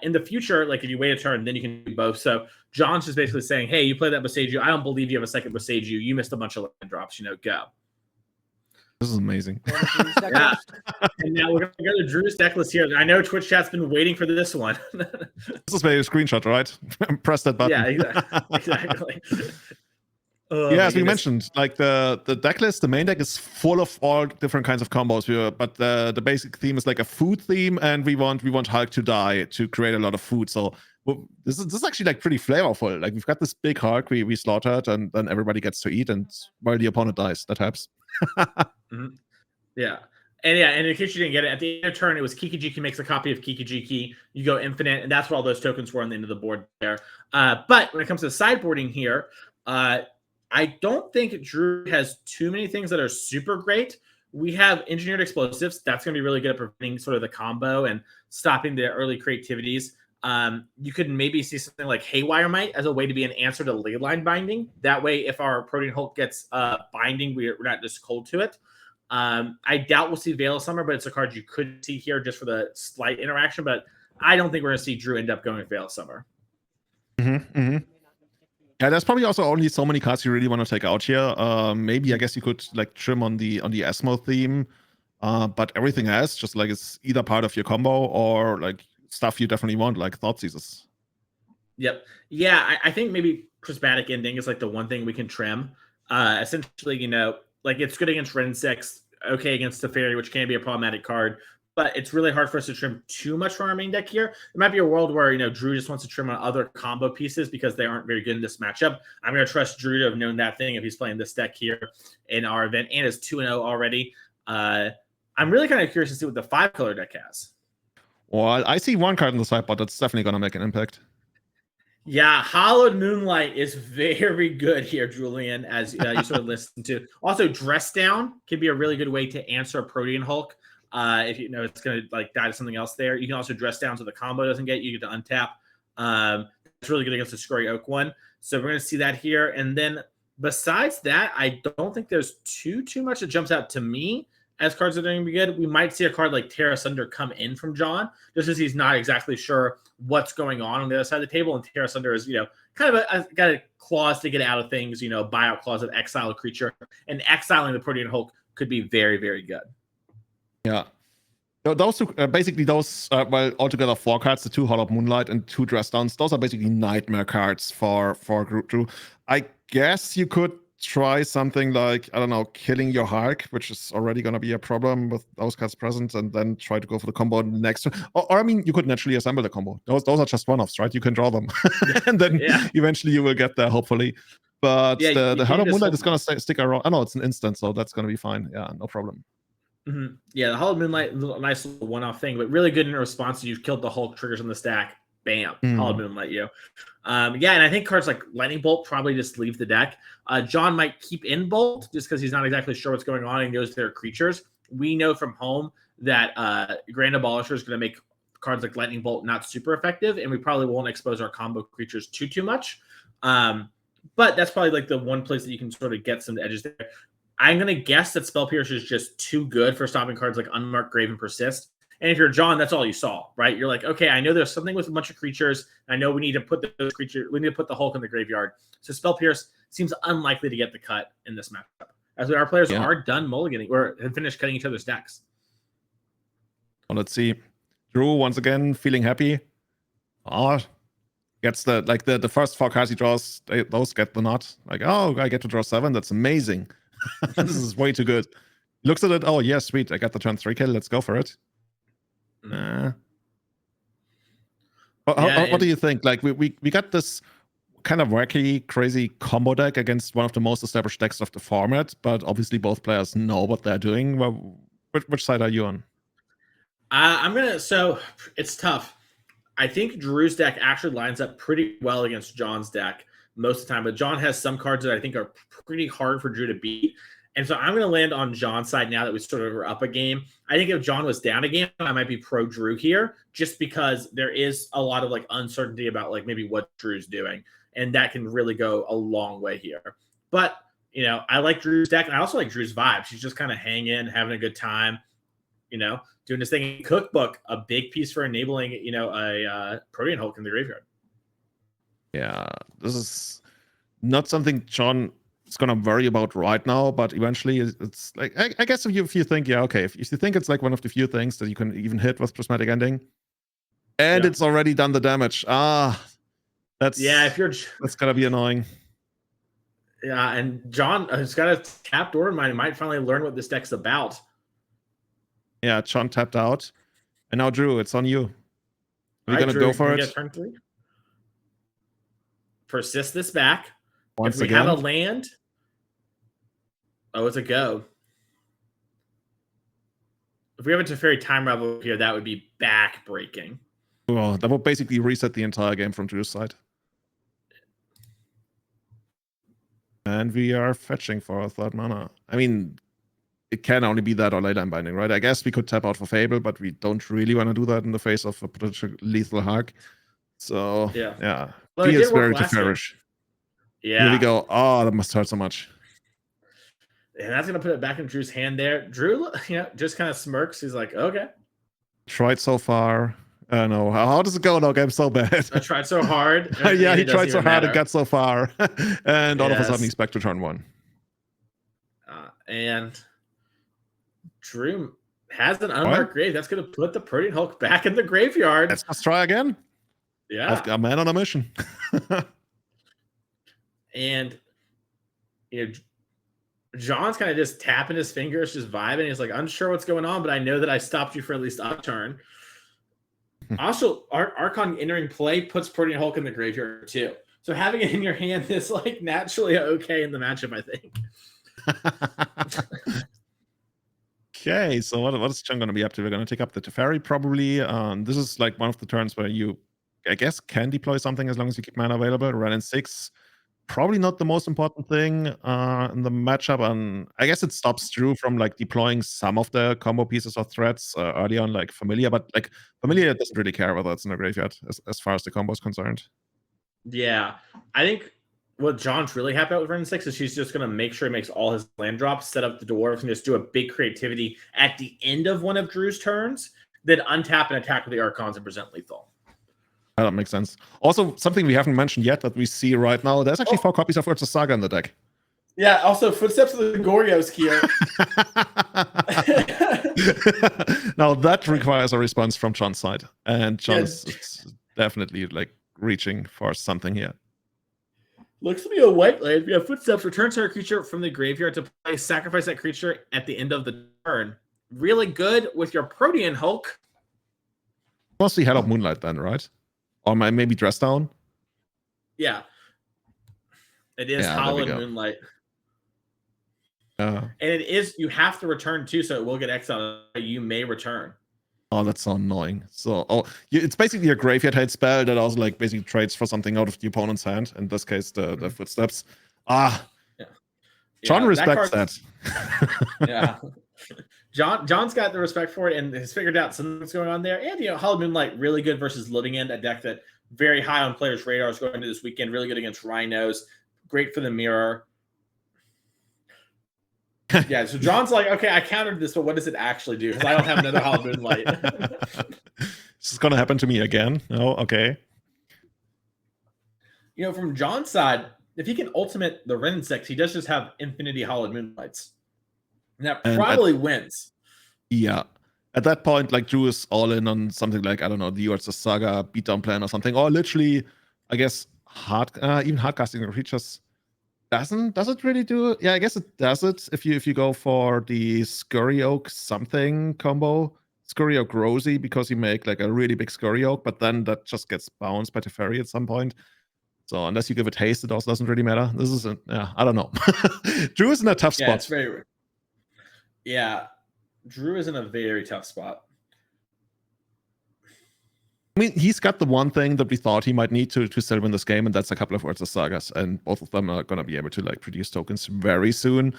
A: In the future, like if you wait a turn, then you can do both. So John's just basically saying, hey, you play that Boseiju. I don't believe you have a second Boseiju. You missed a bunch of land drops. Go.
B: This is amazing.
A: Yeah. And now we're going to go to Drew's deck list here. I know Twitch chat's been waiting for this one.
B: This is maybe a screenshot, right? Press that button.
A: Yeah, exactly.
B: Yeah, as we mentioned, like the deck list, the main deck is full of all different kinds of combos here, but the basic theme is like a food theme, and we want Hulk to die to create a lot of food. So this is actually like pretty flavorful. Like we've got this big Hulk we slaughtered, and then everybody gets to eat, and while the opponent dies, that helps.
A: Yeah. And in case you didn't get it, at the end of turn, it was Kiki Jiki makes a copy of Kiki Jiki. You go infinite, and that's what all those tokens were on the end of the board there. But when it comes to sideboarding here, I don't think Drew has too many things that are super great. We have engineered explosives. That's going to be really good at preventing sort of the combo and stopping the early creativities. You could maybe see something like Haywire Might as a way to be an answer to Leyline Binding. That way, if our Protean Hulk gets binding, we're not just cold to it. I doubt we'll see Veil of Summer, but it's a card you could see here just for the slight interaction. But I don't think we're going to see Drew end up going with Veil of Summer.
B: Yeah, there's probably also only so many cards you really want to take out here. Maybe I guess you could like trim on the Asmo theme, but everything else just like is either part of your combo or like stuff you definitely want, like Thought Seizes.
A: Yep. Yeah, I think maybe Prismatic Ending is like the one thing we can trim. Essentially, like it's good against Ren 6, okay against Teferi, which can be a problematic card, but it's really hard for us to trim too much from our main deck here. There might be a world where, Drew just wants to trim on other combo pieces because they aren't very good in this matchup. I'm going to trust Drew to have known that thing if he's playing this deck here in our event and is 2-0 already. I'm really kind of curious to see what the 5-color deck has.
B: Well, I see one card in the sideboard that's definitely going to make an impact.
A: Yeah, Hollowed Moonlight is very good here, Julian, as you sort of listen to. Also, Dress Down can be a really good way to answer a Protean Hulk. If you know it's going to like die to something else there. You can also Dress Down so the combo doesn't get you. You get to untap. It's really good against the Scurry Oak one. So we're going to see that here. And then besides that, I don't think there's too much that jumps out to me as cards that are going to be good. We might see a card like Terra Sunder come in from John, just as he's not exactly sure what's going on the other side of the table. And Terra Sunder is, kind of got a clause to get out of things, buyout clause of exile a creature. And exiling the Protean Hulk could be very, very good.
B: Yeah. Those two, basically those, altogether 4 cards, the 2 Hollowed Moonlight and 2 Dress Downs, those are basically nightmare cards for Drew. I guess you could try something like, I don't know, killing your Hark, which is already going to be a problem with those cards present, and then try to go for the combo next turn. Or I mean, you could naturally assemble the combo. Those are just one-offs, right? You can draw them. And then eventually you will get there, hopefully. But the Hollowed Moonlight is going to stick around. I know it's an instant, so that's going to be fine. Yeah, no problem.
A: Mm-hmm. Yeah, the Hollowed Moonlight, nice little one-off thing, but really good in response to you've killed the Hulk, triggers on the stack. Bam, Hollowed Moonlight you. And I think cards like Lightning Bolt probably just leave the deck. John might keep in Bolt just because he's not exactly sure what's going on and knows they're creatures. We know from home that Grand Abolisher is going to make cards like Lightning Bolt not super effective, and we probably won't expose our combo creatures too much. But that's probably like the one place that you can sort of get some edges there. I'm going to guess that Spell Pierce is just too good for stopping cards like Unmarked Grave and Persist. And if you're John, that's all you saw, right? You're like, okay, I know there's something with a bunch of creatures. I know we need to put those creatures, we need to put the Hulk in the graveyard. So Spell Pierce seems unlikely to get the cut in this matchup, as our players are done mulliganing or have finished cutting each other's decks.
B: Well, let's see. Drew once again feeling happy. Gets the first 4 cards he draws, those get the nod. Like, oh, I get to draw 7. That's amazing. This is way too good. Looks at it. Oh, yeah, sweet. I got the turn 3 kill. Let's go for it. What do you think? Like, we got this kind of wacky, crazy combo deck against one of the most established decks of the format, but obviously both players know what they're doing. Well, which side are you on?
A: So it's tough. I think Drew's deck actually lines up pretty well against John's deck most of the time, but John has some cards that I think are pretty hard for Drew to beat. And so I'm going to land on John's side now that we sort of are up a game. I think if John was down a game, I might be pro Drew here, just because there is a lot of like uncertainty about like maybe what Drew's doing. And that can really go a long way here. But, I like Drew's deck. And I also like Drew's vibe. She's just kind of hanging, having a good time, doing this thing in Cookbook, a big piece for enabling, a Protean Hulk in the graveyard.
B: Yeah, this is not something John is going to worry about right now, but eventually it's like, I guess if you think, if you think it's like one of the few things that you can even hit with Prismatic Ending, and it's already done the damage. That's going to be annoying.
A: Yeah, and John has got a tapped Orb Mine. He might finally learn what this deck's about.
B: Yeah, John tapped out. And now, Drew, it's on you. Are you going to
A: Drew,
B: go for it?
A: Turn 3? Persist this back.
B: Once
A: if we
B: again.
A: have a land. Oh, it's a go. If we have a Teferi Time Revel here, that would be back-breaking.
B: Well, that will basically reset the entire game from Drew's side. And we are fetching for a 3rd mana. I mean, it can only be that or Leyline Binding, right? I guess we could tap out for Fable, but we don't really want to do that in the face of a potential lethal Hark. So, yeah.
A: Well,
B: he is very Teferish.
A: Yeah.
B: Here we go. Oh, that must hurt so much.
A: And that's going to put it back in Drew's hand there. Drew, just kind of smirks. He's like, okay.
B: Tried so far. No. How does it go? No, I'm so bad.
A: I tried so hard.
B: Yeah, he tried so hard and got so far. And all of a sudden he's back to turn 1.
A: And Drew has an unmarked grave. That's going to put the Protean Hulk back in the graveyard.
B: Let's try again.
A: Yeah.
B: I've got a man on a mission.
A: And John's kind of just tapping his fingers, just vibing. He's like, unsure what's going on, but I know that I stopped you for at least a turn. Also, Archon entering play puts Protean Hulk in the graveyard too. So having it in your hand is like naturally okay in the matchup, I think.
B: Okay, so what is John going to be up to? We're going to take up the Teferi probably. This is like one of the turns where you, I guess, can deploy something as long as you keep mana available. Run in 6. Probably not the most important thing in the matchup. And I guess it stops Drew from like deploying some of the combo pieces or threats early on, like Familiar. But like Familiar doesn't really care whether it's in the graveyard as far as the combo is concerned.
A: Yeah, I think what John's really happy about with Run 6 is she's just going to make sure he makes all his land drops, set up the dwarves, and just do a big creativity at the end of one of Drew's turns, then untap and attack with the Archons and present lethal.
B: That makes sense. Also, something we haven't mentioned yet that we see right now, there's actually 4 copies of Urza Saga in the deck.
A: Yeah, also Footsteps of the Gorios here.
B: Now, that requires a response from John's side. And John's definitely like reaching for something here.
A: Looks to be a white land. We have Footsteps. Return to a creature from the graveyard to play. Sacrifice that creature at the end of the turn. Really good with your Protean Hulk.
B: Mostly Head of Moonlight then, right? Or maybe Dress Down?
A: Yeah. It is Hallowed Moonlight. And it is, you have to return too, so it will get exiled. You may return.
B: Oh, that's so annoying. So, it's basically a graveyard hate spell that also like basically trades for something out of the opponent's hand. In this case, the Footsteps. John respects that.
A: Yeah. John's got the respect for it and has figured out something's going on there. And Hallowed Moonlight really good versus Loading End, a deck that very high on players' radars going into this weekend. Really good against Rhinos. Great for the mirror. Yeah, so John's like, okay, I countered this, but what does it actually do? Because I don't have another Hallowed Moonlight.
B: This is going to happen to me again. No, okay.
A: From John's side, if he can ultimate the Ren 6, he does just have infinity Hallowed Moonlights. And that probably wins.
B: Yeah. At that point, like Drew is all in on something like, I don't know, the Urza Saga beatdown plan or something. Or literally, I guess, even hardcasting the creatures. Does it really do it? Yeah, I guess it does it if you go for the Scurry Oak something combo. Scurry Oak Rosy, because you make like a really big Scurry Oak, but then that just gets bounced by Teferi at some point. So unless you give it haste, it also doesn't really matter. This is I don't know. Drew is in a tough spot.
A: It's very Drew is in a very tough spot.
B: I mean, he's got the one thing that we thought he might need to still win this game, and that's a couple of Urza Sagas, and both of them are going to be able to like produce tokens very soon.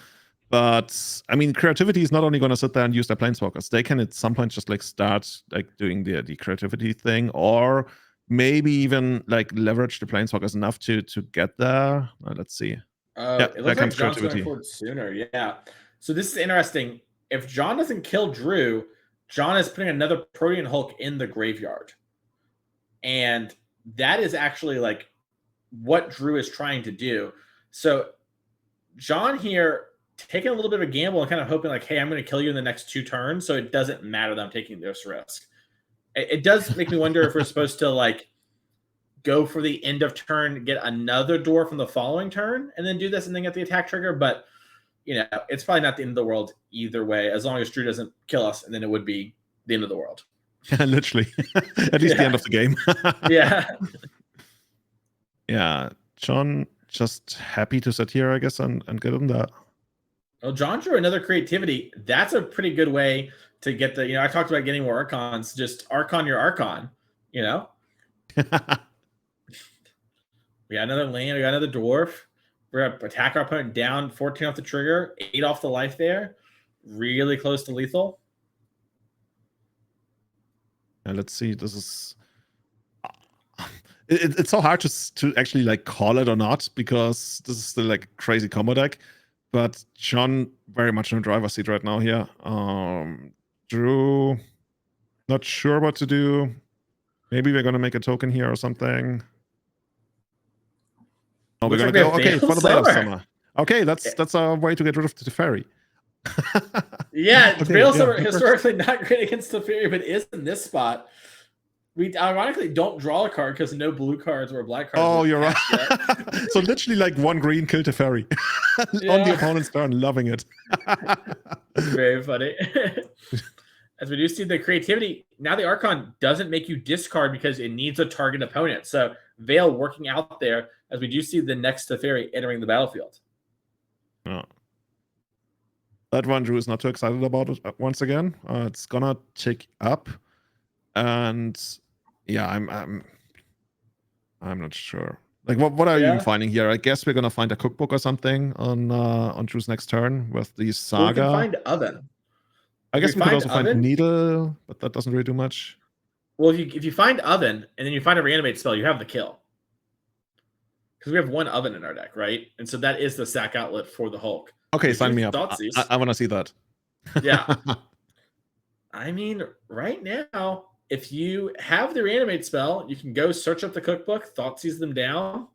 B: But I mean, creativity is not only going to sit there and use their planeswalkers. They can at some point just like start like doing the creativity thing, or maybe even like leverage the planeswalkers enough to get there. Let's see.
A: It looks like John's going forward sooner. Yeah. So this is interesting. If John doesn't kill Drew, John is putting another Protean Hulk in the graveyard. And that is actually like what Drew is trying to do. So John here taking a little bit of a gamble and kind of hoping like, hey, I'm going to kill you in the next 2 turns, so it doesn't matter that I'm taking this risk. It does make me wonder if we're supposed to like go for the end of turn, get another dwarf from the following turn, and then do this and then get the attack trigger. But it's probably not the end of the world either way, as long as Drew doesn't kill us, and then it would be the end of the world.
B: Literally. At least the end of the game. Yeah. John just happy to sit here, I guess, and get him that.
A: Well, John drew another creativity. That's a pretty good way to get the, I talked about getting more Archons. Just Archon your Archon, We got another land. We got another dwarf. We're going to attack our opponent down 14 off the trigger, 8 off the life there. Really close to lethal.
B: Let's see. This is it's so hard to actually like call it or not, because this is still like a crazy combo deck. But John very much in the driver's seat right now here. Drew, not sure what to do. Maybe we're gonna make a token here or something. Oh, we're gonna go for the Veil of Summer. Okay, that's a way to get rid of the Teferi.
A: Veil of Summer historically not great against the Teferi, but is in this spot. We ironically don't draw a card because no blue cards or black cards.
B: Oh, you're right. So literally like one green killed a fairy on the opponent's turn. Loving it.
A: Very funny. As we do see the creativity, now the Archon doesn't make you discard because it needs a target opponent. So Veil working out there as we do see the next Teferi entering the battlefield.
B: Oh. That one, Drew is not too excited about it once again. It's gonna tick up. And yeah, I'm not sure. Like, what are you even finding here? I guess we're gonna find a cookbook or something on Drew's next turn with the Saga.
A: We can find Oven.
B: I guess we could also find Needle, but that doesn't really do much.
A: Well, if you find Oven and then you find a reanimate spell, you have the kill. Because we have one Oven in our deck, right? And so that is the sack outlet for the Hulk.
B: Okay, sign me up. I want to see that.
A: Yeah. I mean, right now, if you have the reanimate spell, you can go search up the cookbook, Thoughtseize them down.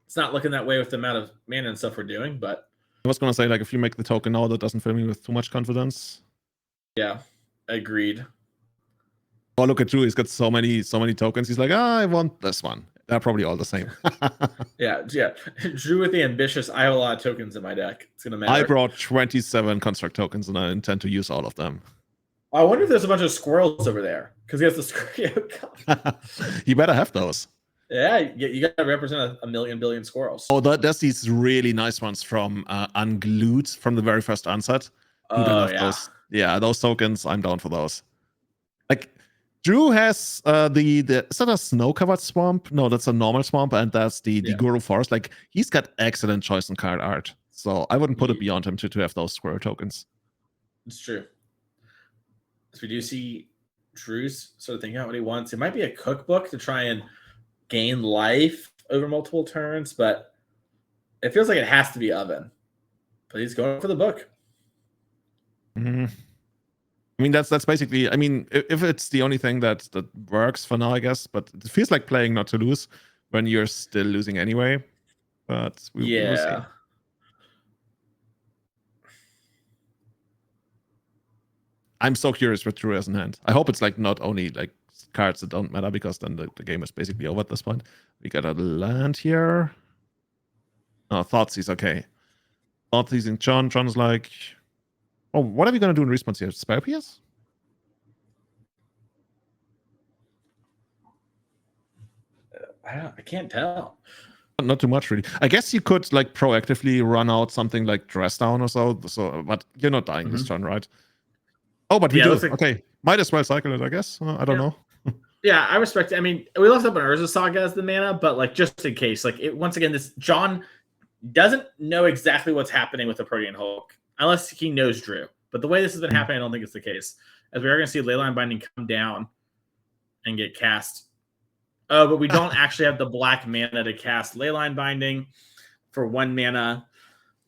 A: It's not looking that way with the amount of mana and stuff we're doing, but
B: I was gonna say, like, if you make the token now, that doesn't fill me with too much confidence.
A: Yeah, agreed.
B: Oh, look at Drew. He's got so many tokens. He's like, I want this one. They're probably all the same.
A: yeah. Drew with the ambitious, I have a lot of tokens in my deck. It's gonna matter.
B: I brought 27 construct tokens and I intend to use all of them.
A: I wonder if there's a bunch of squirrels over there because he has the squirrel.
B: You better have those.
A: Yeah, you got to represent a million billion squirrels.
B: Oh, there's these really nice ones from Unglued from the very first onset.
A: Oh, yeah.
B: Those. Yeah, those tokens, I'm down for those. Like, Drew has is that a snow-covered swamp? No, that's a normal swamp, and that's the Guru Forest. Like, he's got excellent choice in card art. So I wouldn't put it beyond him to have those squirrel tokens.
A: It's true. So we do see Drew's sort of thinking out what he wants. It might be a cookbook to try and gain life over multiple turns, but it feels like it has to be Oven. But he's going for the book.
B: Mm-hmm. I mean, that's basically, I mean, if it's the only thing that works for now, I guess, but it feels like playing not to lose when you're still losing anyway. But we'll see. I'm so curious what Drew has in hand. I hope it's like not only like cards that don't matter, because then the game is basically over at this point. We got a land here. Oh, Thoughtseize, okay. Thoughtseizing John. John's like, oh, what are we gonna do in response here? Spell Pierce?
A: I can't tell.
B: Not too much, really. I guess you could like proactively run out something like Dress Down or so. But you're not dying this turn, right? Oh, but we do. Like, okay, might as well cycle it, I guess. I don't know.
A: Yeah, I respect it. I mean, we left up an Urza Saga as the mana, but like just in case, like once again, this John doesn't know exactly what's happening with the Protean Hulk unless he knows Drew. But the way this has been happening, I don't think it's the case. As we are going to see Leyline Binding come down and get cast. Oh, but we don't actually have the black mana to cast Leyline Binding for 1 mana.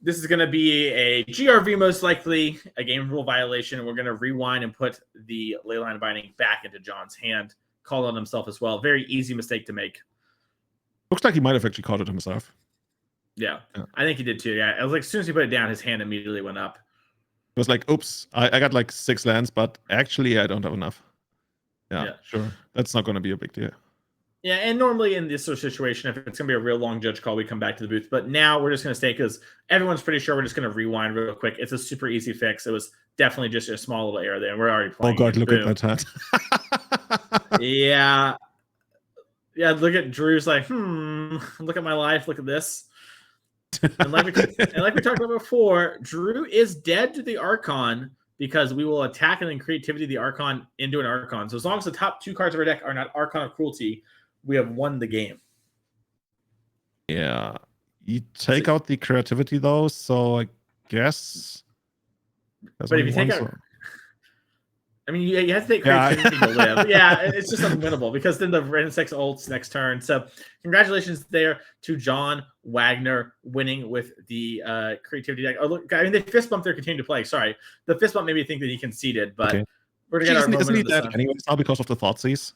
A: This is going to be a GRV, most likely, a game rule violation. We're going to rewind and put the Leyline Binding back into John's hand. Called on himself as well. Very easy mistake to make.
B: Looks like he might have actually caught it himself.
A: Yeah, I think he did too. Yeah, it was like as soon as he put it down, his hand immediately went up.
B: It was like, oops, I got like 6 lands, but actually I don't have enough. Yeah, sure. That's not going to be a big deal.
A: Yeah, and normally in this sort of situation, if it's going to be a real long judge call, we come back to the booth. But now we're just going to stay because everyone's pretty sure we're just going to rewind real quick. It's a super easy fix. It was definitely just a small little error there. And we're already playing.
B: Oh, God, look at that hat.
A: Yeah. Yeah, look at Drew's like, look at my life. Look at this. And like we talked about before, Drew is dead to the Archon because we will attack and then creativity the Archon into an Archon. So as long as the top 2 cards of our deck are not Archon of Cruelty, we have won the game.
B: Yeah. You take out the creativity, though, so I guess...
A: But if you take out... I mean, you have to take creativity to live. Yeah, it's just unwinnable because then the Ren 6 ults next turn. So congratulations there to John Wagner winning with the creativity deck. Oh, look, I mean, the fist bump they're continuing to play. Sorry. The fist bump made me think that he conceded, but we're going to get our moment
B: isn't he
A: of the
B: dead
A: sun.
B: anyway? It's not because of the Thoughtseize.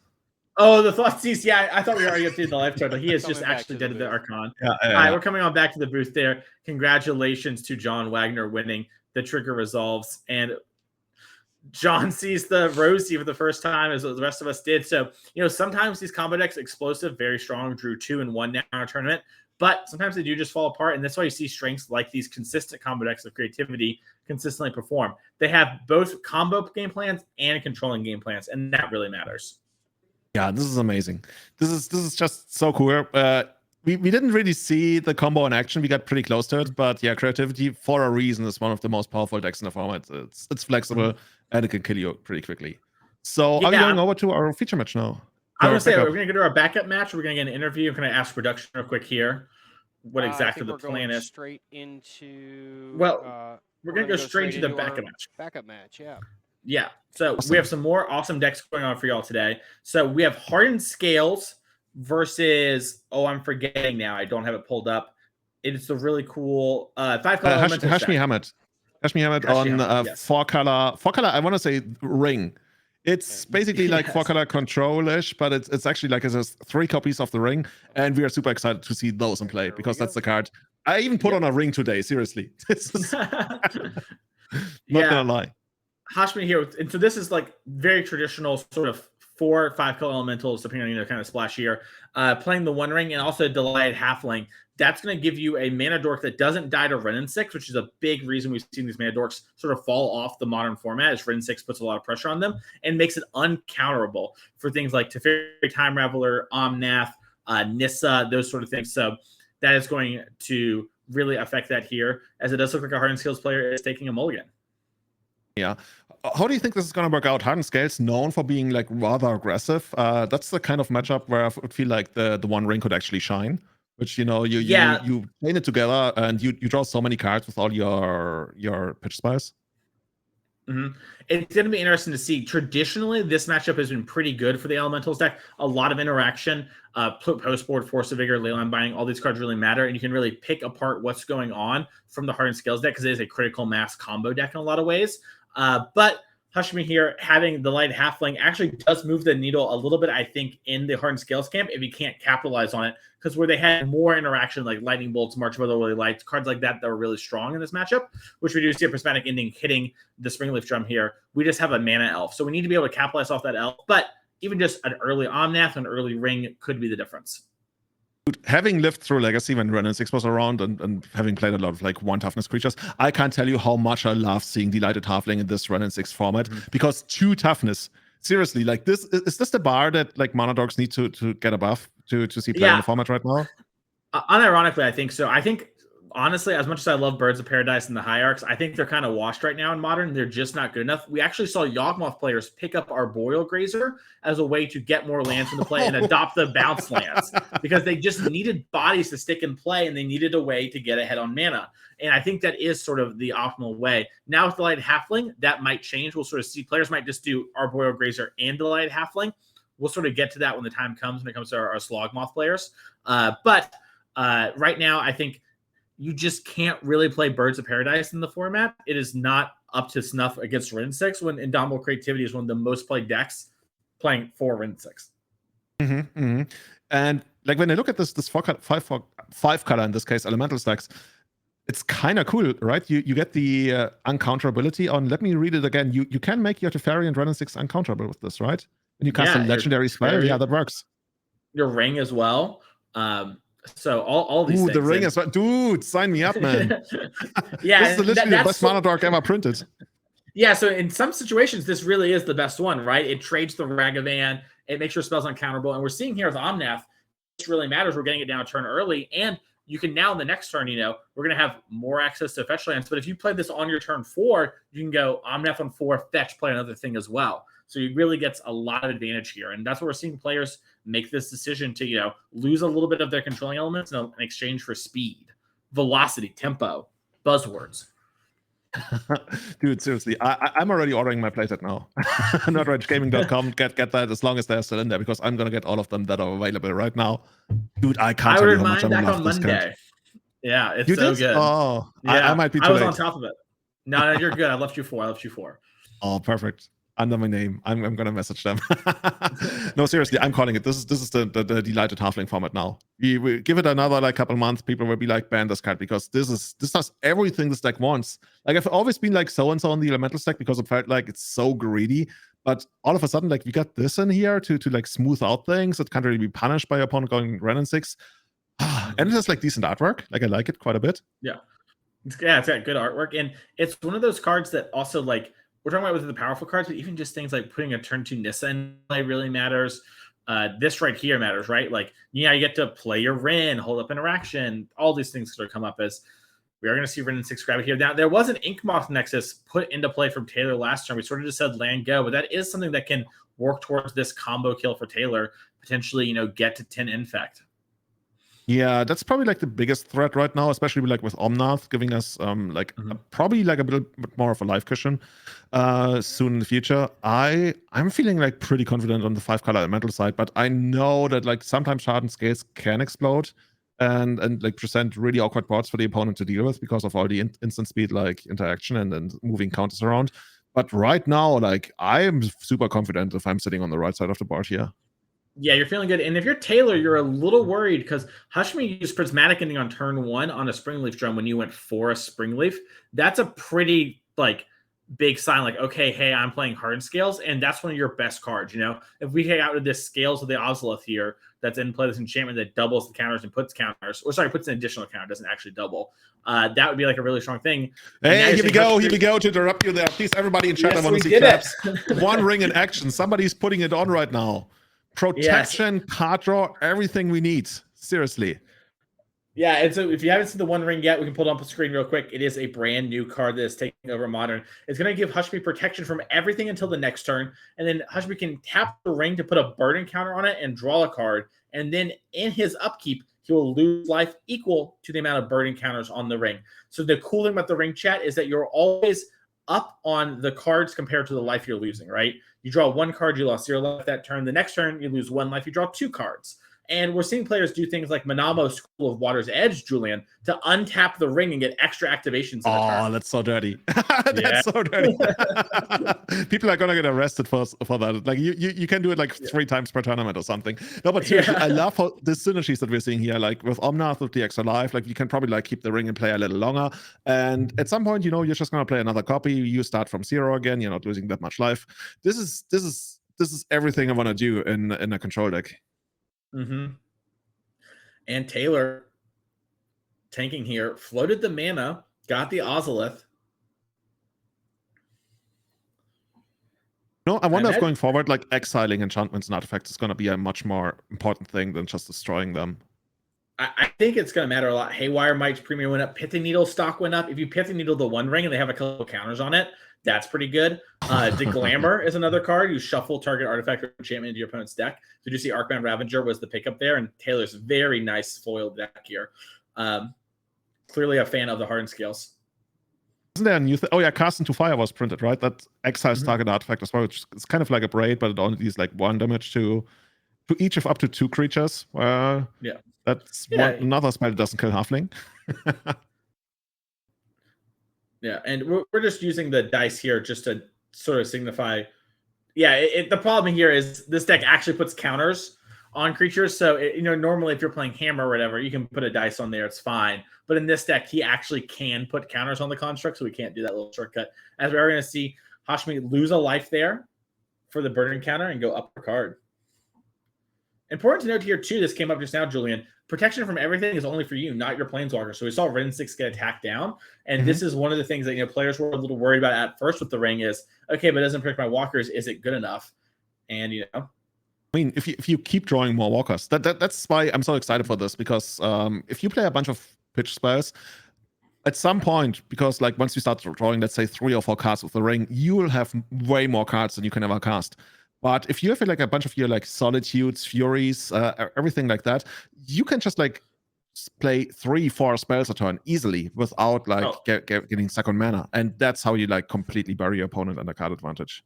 A: Oh, the Thoughtseize. Yeah, I thought we were already up to the life total. He is just actually dead to the Archon. All right, we're coming on back to the booth there. Congratulations to John Wagner winning. The trigger resolves. And John sees the Rosie for the first time, as the rest of us did. So, sometimes these combo decks, explosive, very strong, drew 2 and 1 now in our tournament, but sometimes they do just fall apart. And that's why you see strengths like these consistent combo decks of creativity consistently perform. They have both combo game plans and controlling game plans, and that really matters.
B: Yeah, this is amazing. This is just so cool. We didn't really see the combo in action. We got pretty close to it, but yeah, creativity for a reason is one of the most powerful decks in the format. It's flexible and it can kill you pretty quickly. So are we going over to our feature match now?
A: I'm gonna say we're gonna go to our backup match. We're gonna get an interview. I'm gonna ask production real quick here what exactly the plan is.
C: Straight into
A: we're gonna go straight into the backup match.
C: Backup match, yeah.
A: Yeah. So we have some more awesome decks going on for y'all today. So we have Hardened Scales versus I'm forgetting now. I don't have it pulled up. It's a really cool 5-color elemental
B: Hashmi Hamid on
A: yes.
B: 4-color. 4-color, I want to say ring. It's basically like 4-color control-ish, but it's actually like it has 3 copies of the ring, and we are super excited to see those in play because that's the card. I even put on a ring today, seriously. Not gonna lie.
A: Hashmi here, and so this is like very traditional sort of 4 or 5-color elementals, depending on kind of splashier. Playing the 1 ring and also Delighted Halfling. That's going to give you a mana dork that doesn't die to Wrenn and 6, which is a big reason we've seen these mana dorks sort of fall off the modern format, as Wrenn and 6 puts a lot of pressure on them and makes it uncounterable for things like Teferi, Time Raveler, Omnath, Nissa, those sort of things. So that is going to really affect that here, as it does look like a Hardened Scales player is taking a mulligan.
B: Yeah. How do you think this is going to work out? Hardened Scales known for being like rather aggressive. That's the kind of matchup where I would feel like the 1 ring could actually shine. Which you play it together and you draw so many cards with all your pitch spies.
A: Mm-hmm. It's going to be interesting to see. Traditionally, this matchup has been pretty good for the Elementals deck. A lot of interaction, post board, Force of Vigor, Leyline Binding, all these cards really matter, and you can really pick apart what's going on from the Hardened Scales deck because it is a critical mass combo deck in a lot of ways. But Hashmi here, having the Light Halfling actually does move the needle a little bit, I think, in the Hardened Scales camp if you can't capitalize on it, because where they had more interaction like Lightning Bolts, March of Otherworldly Lights, cards like that were really strong in this matchup, which we do see a Prismatic Ending hitting the Springleaf Drum here. We just have a mana elf, so we need to be able to capitalize off that elf, but even just an early Omnath, an early Ring could be the difference.
B: Having lived through Legacy when Wrenn and 6 was around and having played a lot of like 1 toughness creatures, I can't tell you how much I love seeing Delighted Halfling in this Wrenn and 6 format, because 2 toughness, seriously, like this is this the bar that like mana dogs need to get above to see play in the format right now?
A: Unironically, I think so. I think honestly, as much as I love Birds of Paradise and the Hierarchs, I think they're kind of washed right now in Modern. They're just not good enough. We actually saw Yawgmoth players pick up Arboreal Grazer as a way to get more lands into play and adopt the bounce lands because they just needed bodies to stick in play and they needed a way to get ahead on mana. And I think that is sort of the optimal way. Now with the Light Halfling, that might change. We'll sort of see players might just do Arboreal Grazer and the Light Halfling. We'll sort of get to that when the time comes, when it comes to our Slogmoth players. But right now, I think you just can't really play Birds of Paradise in the format. It is not up to snuff against Wrenn 6 when Indomitable Creativity is one of the most played decks playing for Wrenn 6.
B: And like when I look at this 5-color in this case, elemental stacks, it's kind of cool, right? You get the uncounterability on. Let me read it again. You can make your Teferi and Wrenn 6 uncounterable with this, right? And you cast a legendary spell. Yeah, that works.
A: Your Ring as well. So all these things.
B: The Ring is right. Dude, sign me up, man.
A: Yeah,
B: this is literally the best mana dork ever printed.
A: Yeah, so in some situations, this really is the best one, right? It trades the Ragavan, it makes your spells uncounterable, and we're seeing here with Omnath, this really matters. We're getting it down a turn early, and you can now in the next turn, we're going to have more access to fetch lands, but if you play this on your turn 4, you can go Omnath on 4, fetch, play another thing as well. So it really gets a lot of advantage here. And that's what we're seeing players make this decision to, lose a little bit of their controlling elements in exchange for speed, velocity, tempo, buzzwords.
B: Dude, seriously, I'm already ordering my playset now. NotRageGaming.com, get that as long as they're still in there, because I'm going to get all of them that are available right now. Dude, I can't tell you how much I love this card.
A: Yeah, it's so good.
B: Oh,
A: yeah,
B: I might be too
A: I was
B: late.
A: on top of it. No, you're good. I left you 4.
B: Oh, perfect. under my name. I'm gonna message them. No, seriously, I'm calling it. This is the delighted halfling format now. We give it another like couple months, people will be like, ban this card, because this does everything this deck wants. Like, I've always been like so and so on the elemental stack because it felt like it's so greedy. But all of a sudden, like, we got this in here to like smooth out things. It can't really be punished by your opponent going Ren and 6. And it has like decent artwork. Like, I like it quite a bit.
A: Yeah, it's got good artwork, and it's one of those cards that also, like, we're talking about with the powerful cards, but even just things like putting a turn 2 Nissa in play really matters. This right here matters, right? Like, yeah, you get to play your Ren, hold up interaction, all these things sort of come up as we are going to see Ren and 6 grab it here. Now, there was an Yawgmoth Nexus put into play from Taylor last turn. We sort of just said land go, but that is something that can work towards this combo kill for Taylor, potentially, you know, get to 10 Infect.
B: Yeah, that's probably like the biggest threat right now, especially like with Yawgmoth giving us probably like a bit more of a life cushion soon in the future. I'm feeling like pretty confident on the 5-color elemental side, but I know that like sometimes hardened scales can explode and like present really awkward boards for the opponent to deal with because of all the instant speed like interaction and moving counters around. But right now, like, I am super confident if I'm sitting on the right side of the board here.
A: Yeah, you're feeling good. And if you're Taylor, you're a little worried because Hushmi used Prismatic Ending on turn 1 on a Springleaf drum when you went for a Springleaf. That's a pretty, like, big sign, like, okay, hey, I'm playing Hardened Scales, and that's one of your best cards, you know? If we hang out with this Scales of the Ozolith here that's in play, this enchantment that doubles the counters and puts counters, or sorry, puts an additional counter, doesn't actually double. That would be like a really strong thing.
B: Hey, here we go to interrupt you there. Please, everybody in chat, I want to see claps. One ring in action. Somebody's putting it on right now. Protection, card draw, everything we need. Seriously.
A: Yeah, and so if you haven't seen the One Ring yet, we can pull it up on screen real quick. It is a brand new card that is taking over Modern. It's going to give Hushmi protection from everything until the next turn, and then Hushmi can tap the ring to put a burden counter on it and draw a card, and then in his upkeep, he will lose life equal to the amount of burden counters on the ring. So the cool thing about the ring, chat, is that you're always up on the cards compared to the life you're losing, right? You draw 1 card, you lost 0 life that turn. The next turn, you lose 1 life, you draw 2 cards. And we're seeing players do things like Manamo School of Water's Edge, Julian, to untap the ring and get extra activations in the turn.
B: Oh, that's so dirty. That's so dirty. People are gonna get arrested for that. Like, you can do it like 3 times per tournament or something. No, but seriously, I love how the synergies that we're seeing here. Like with Yawgmoth, with the extra life, like you can probably like keep the ring in play a little longer. And at some point, you know, you're just gonna play another copy. You start from 0 again. You're not losing that much life. This is everything I want to do in a control deck.
A: And Taylor, tanking here, floated the mana, got the Ozolith.
B: No, I wonder if going forward, like exiling enchantments and artifacts is going to be a much more important thing than just destroying them.
A: I think it's going to matter a lot. Haywire Might's premium went up. Pithing Needle stock went up. If you Pithing Needle the One Ring and they have a couple counters on it, that's pretty good. Deglamour is another card. You shuffle target artifact or enchantment into your opponent's deck. So you see Arcbound Ravager was the pickup there, and Taylor's very nice foiled deck here. Clearly a fan of the Hardened Scales.
B: Isn't there a new thing? Oh yeah, Cast into Fire was printed, right? That exiles target artifact as well, which is kind of like a braid, but it only deals like 1 damage to each of up to 2 creatures. That's another spell that doesn't kill halfling.
A: Yeah, and we're just using the dice here just to sort of signify. Yeah, the problem here is this deck actually puts counters on creatures. So, normally if you're playing Hammer or whatever, you can put a dice on there. It's fine. But in this deck, he actually can put counters on the construct, so we can't do that little shortcut. As we are going to see Hushmi lose a life there for the burden counter and go up a card. Important to note here, too, this came up just now, Julian. Protection from everything is only for you, not your Planeswalker. So we saw Ren 6 get attacked down. And this is one of the things that players were a little worried about at first with the ring is, okay, but it doesn't protect my walkers. Is it good enough? And, I
B: mean, if you keep drawing more walkers, that's why I'm so excited for this, because if you play a bunch of pitch spells, at some point, because like once you start drawing, let's say 3 or 4 cards with the ring, you will have way more cards than you can ever cast. But if you have like a bunch of your like Solitudes, Furies, everything like that, you can just like play 3-4 spells a turn easily without like getting stuck on mana. And that's how you like completely bury your opponent under card advantage.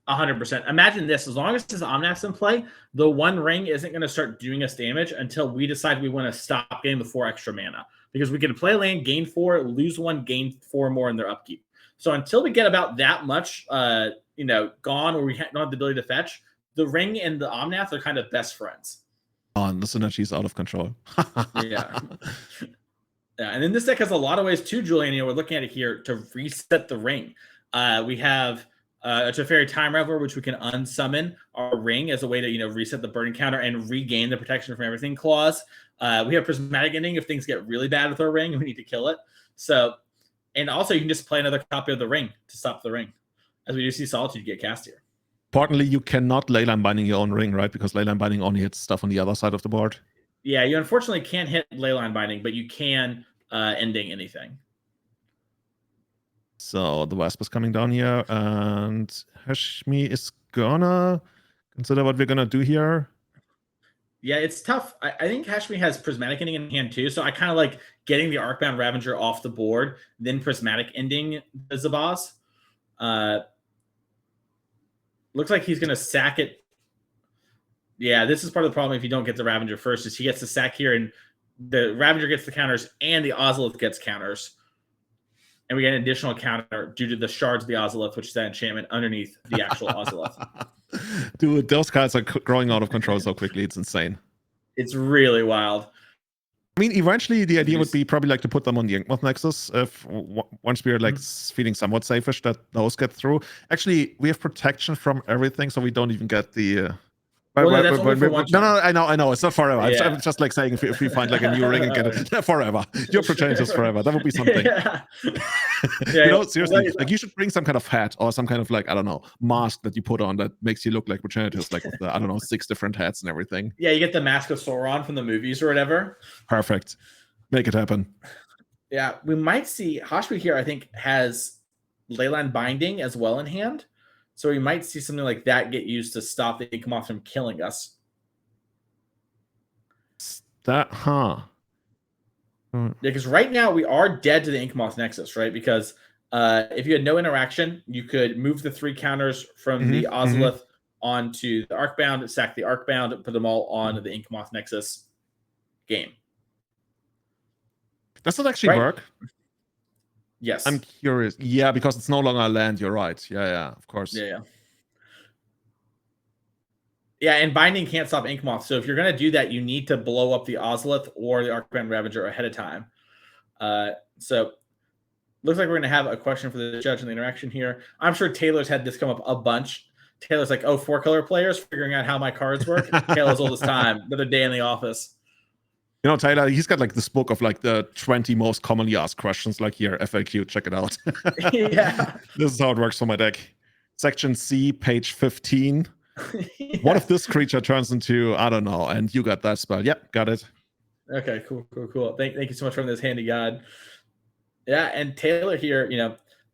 A: 100%. Imagine this: as long as this Omnath's in play, the One Ring isn't going to start doing us damage until we decide we want to stop getting the 4 extra mana. because we can play land, gain 4, lose 1, gain 4 more in their upkeep. So until we get about that much, gone, or we don't have the ability to fetch, the Ring and the Omnath are kind of best friends.
B: The synergy is out of control.
A: Yeah. Yeah, and then this deck has a lot of ways too, Julian. We're looking at it here to reset the Ring. We have a Teferi Time Reveler, which we can unsummon our Ring as a way to reset the burn counter and regain the protection from everything clause. We have Prismatic Ending if things get really bad with our Ring and we need to kill it. So, and also you can just play another copy of the Ring to stop the Ring, as we do see Solitude get cast here.
B: Importantly, you cannot Leyline Binding your own Ring, right? Because Leyline Binding only hits stuff on the other side of the board.
A: Yeah, you unfortunately can't hit Leyline Binding, but you can ending anything.
B: So the Wasp is coming down here, and Hashmi is gonna consider what we're gonna do here. Yeah,
A: it's tough. I think Hashmi has Prismatic Ending in hand too, so I kind of like getting the Arcbound Ravager off the board, then Prismatic Ending the Zabaz. Looks like he's gonna sack it. Yeah, this is part of the problem if you don't get the Ravager first, is he gets the sack here, and the Ravager gets the counters, and the Ozolith gets counters. And we get an additional counter due to the shards of the Ozolith, which is that enchantment underneath the actual Ozolith.
B: Dude, those cards are growing out of control so quickly. It's insane.
A: It's really wild.
B: I mean, eventually the idea would be probably like to put them on the Yawgmoth Nexus if once we're like feeling somewhat safe-ish that those get through. Actually, we have protection from everything, so we don't even get the...
A: No, I
B: know. It's not forever. Yeah. I'm just like saying if we find like a new ring and get it forever. Your protection is forever. That would be something. Seriously, like you should bring some kind of hat or some kind of like, I don't know, mask that you put on that makes you look like Regenerative, like with the, I don't know, 6 different hats and everything.
A: Yeah, you get the Mask of Sauron from the movies or whatever.
B: Perfect. Make it happen.
A: Yeah, we might see Hashmi here, I think, has Leyline Binding as well in hand. So we might see something like that get used to stop the Yawgmoth from killing us.
B: Yeah,
A: because right now we are dead to the Yawgmoth Nexus, right? Because if you had no interaction, you could move the 3 counters from the Ozolith onto the Arcbound, sack the Arcbound, put them all on the Yawgmoth Nexus game.
B: Does that actually work?
A: Yes.
B: I'm curious. Yeah, because it's no longer a land. You're right. Yeah, of course.
A: Yeah, and Binding can't stop Yawgmoth. So if you're going to do that, you need to blow up the Ozolith or the Arcbound Ravager ahead of time. So looks like we're going to have a question for the judge in the interaction here. I'm sure Taylor's had this come up a bunch. Taylor's like, 4-color players figuring out how my cards work. Taylor's old as time. Another day in the office.
B: You know, Tyler, he's got like this book of like the 20 most commonly asked questions, like here, FAQ, check it out.
A: Yeah.
B: This is how it works for my deck. Section C, page 15. Yeah. What if this creature turns into, I don't know, and you got that spell? Yep, got it.
A: Okay, cool. Thank you so much for this handy guide. Yeah, and Taylor here,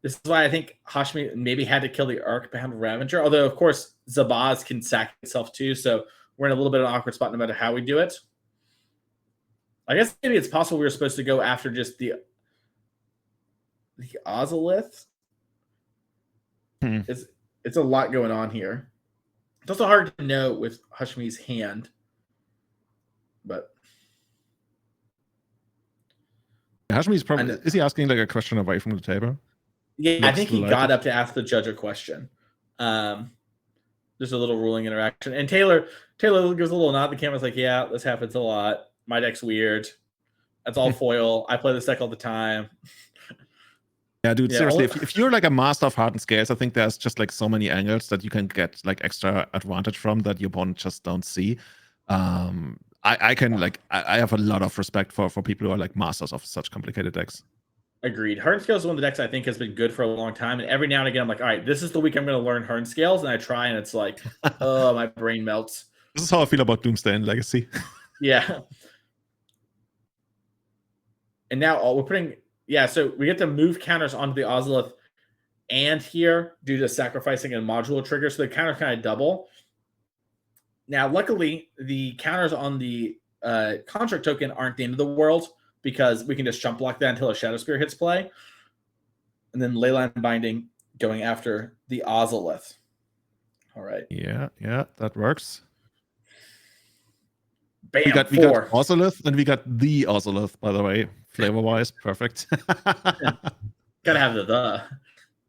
A: this is why I think Hashmi maybe had to kill the Arcbound Ravager, although, of course, Zabaz can sack itself too, so we're in a little bit of an awkward spot no matter how we do it. I guess maybe it's possible we were supposed to go after just the Ozolith. It's a lot going on here. It's also hard to know with Hashmi's hand, but
B: Hashmi's probably is he asking like a question away from the table?
A: Yeah, I think he got up to ask the judge a question. There's a little ruling interaction, and Taylor gives a little nod. The camera's like, "Yeah, this happens a lot. My deck's weird. That's all foil. I play this deck all the time."
B: Yeah, dude, seriously, if you're like a master of hardened scales, I think there's just like so many angles that you can get like extra advantage from that your opponent just don't see. I have a lot of respect for people who are like masters of such complicated decks.
A: Agreed. Hardened Scales is one of the decks I think has been good for a long time. And every now and again, I'm like, all right, this is the week I'm going to learn Hardened Scales. And I try, and it's like, oh, my brain melts.
B: This is how I feel about Doomsday and Legacy.
A: Yeah. And now we're putting, so we get to move counters onto the Ozolith and here due to sacrificing a modular trigger. So the counters kind of double. Now, luckily, the counters on the construct token aren't the end of the world because we can just jump block that until a Shadow Spear hits play. And then Leyline Binding going after the Ozolith. All right.
B: Yeah, that works.
A: Bam,
B: we got Ozolith, and we got the Ozolith, by the way, Flavor-wise, perfect.
A: Gotta have the.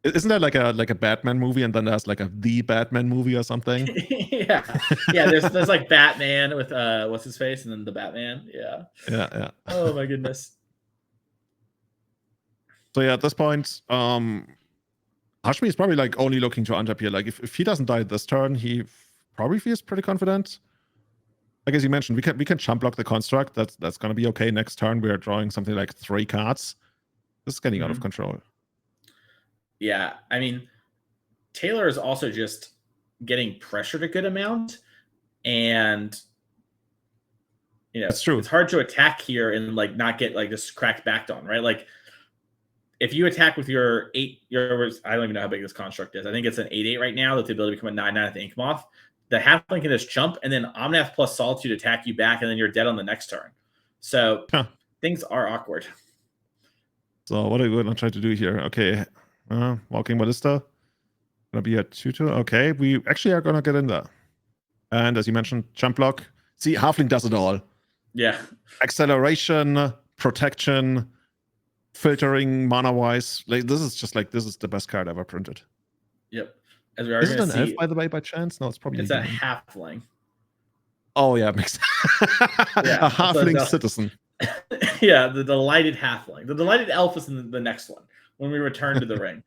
B: Isn't that like a Batman movie, and then there's like the Batman movie or something?
A: Yeah. There's like Batman with what's his face, and then the Batman. Yeah.
B: Yeah.
A: Oh my goodness.
B: So yeah, at this point, Hashmi is probably like only looking to untap here. Like if he doesn't die this turn, he probably feels pretty confident. Like as you mentioned, we can chump block the construct. That's gonna be okay. Next turn we are drawing something like 3 cards. This is getting out of control.
A: Yeah, I mean, Taylor is also just getting pressured a good amount, and
B: it's true.
A: It's hard to attack here and like not get like this cracked backed on, right? Like if you attack with your 8, I don't even know how big this construct is. I think it's an 8/8 right now with the ability to become a 9/9 with Yawgmoth. The halfling can just jump, and then Omnath plus Solitude attack you back, and then you're dead on the next turn. So things are awkward.
B: So what are we gonna try to do here? Okay, Walking Ballista. Gonna be a 2/2. Okay, we actually are gonna get in there. And as you mentioned, jump block. See, halfling does it all.
A: Yeah.
B: Acceleration, protection, filtering mana-wise. Like this is the best card ever printed.
A: Yep. As we are
B: Is it
A: going
B: an elf, by the way, by chance? No, it's probably
A: a halfling.
B: Oh yeah, makes a halfling citizen.
A: Yeah, the delighted halfling. The delighted elf is in the next one when we return to the ring.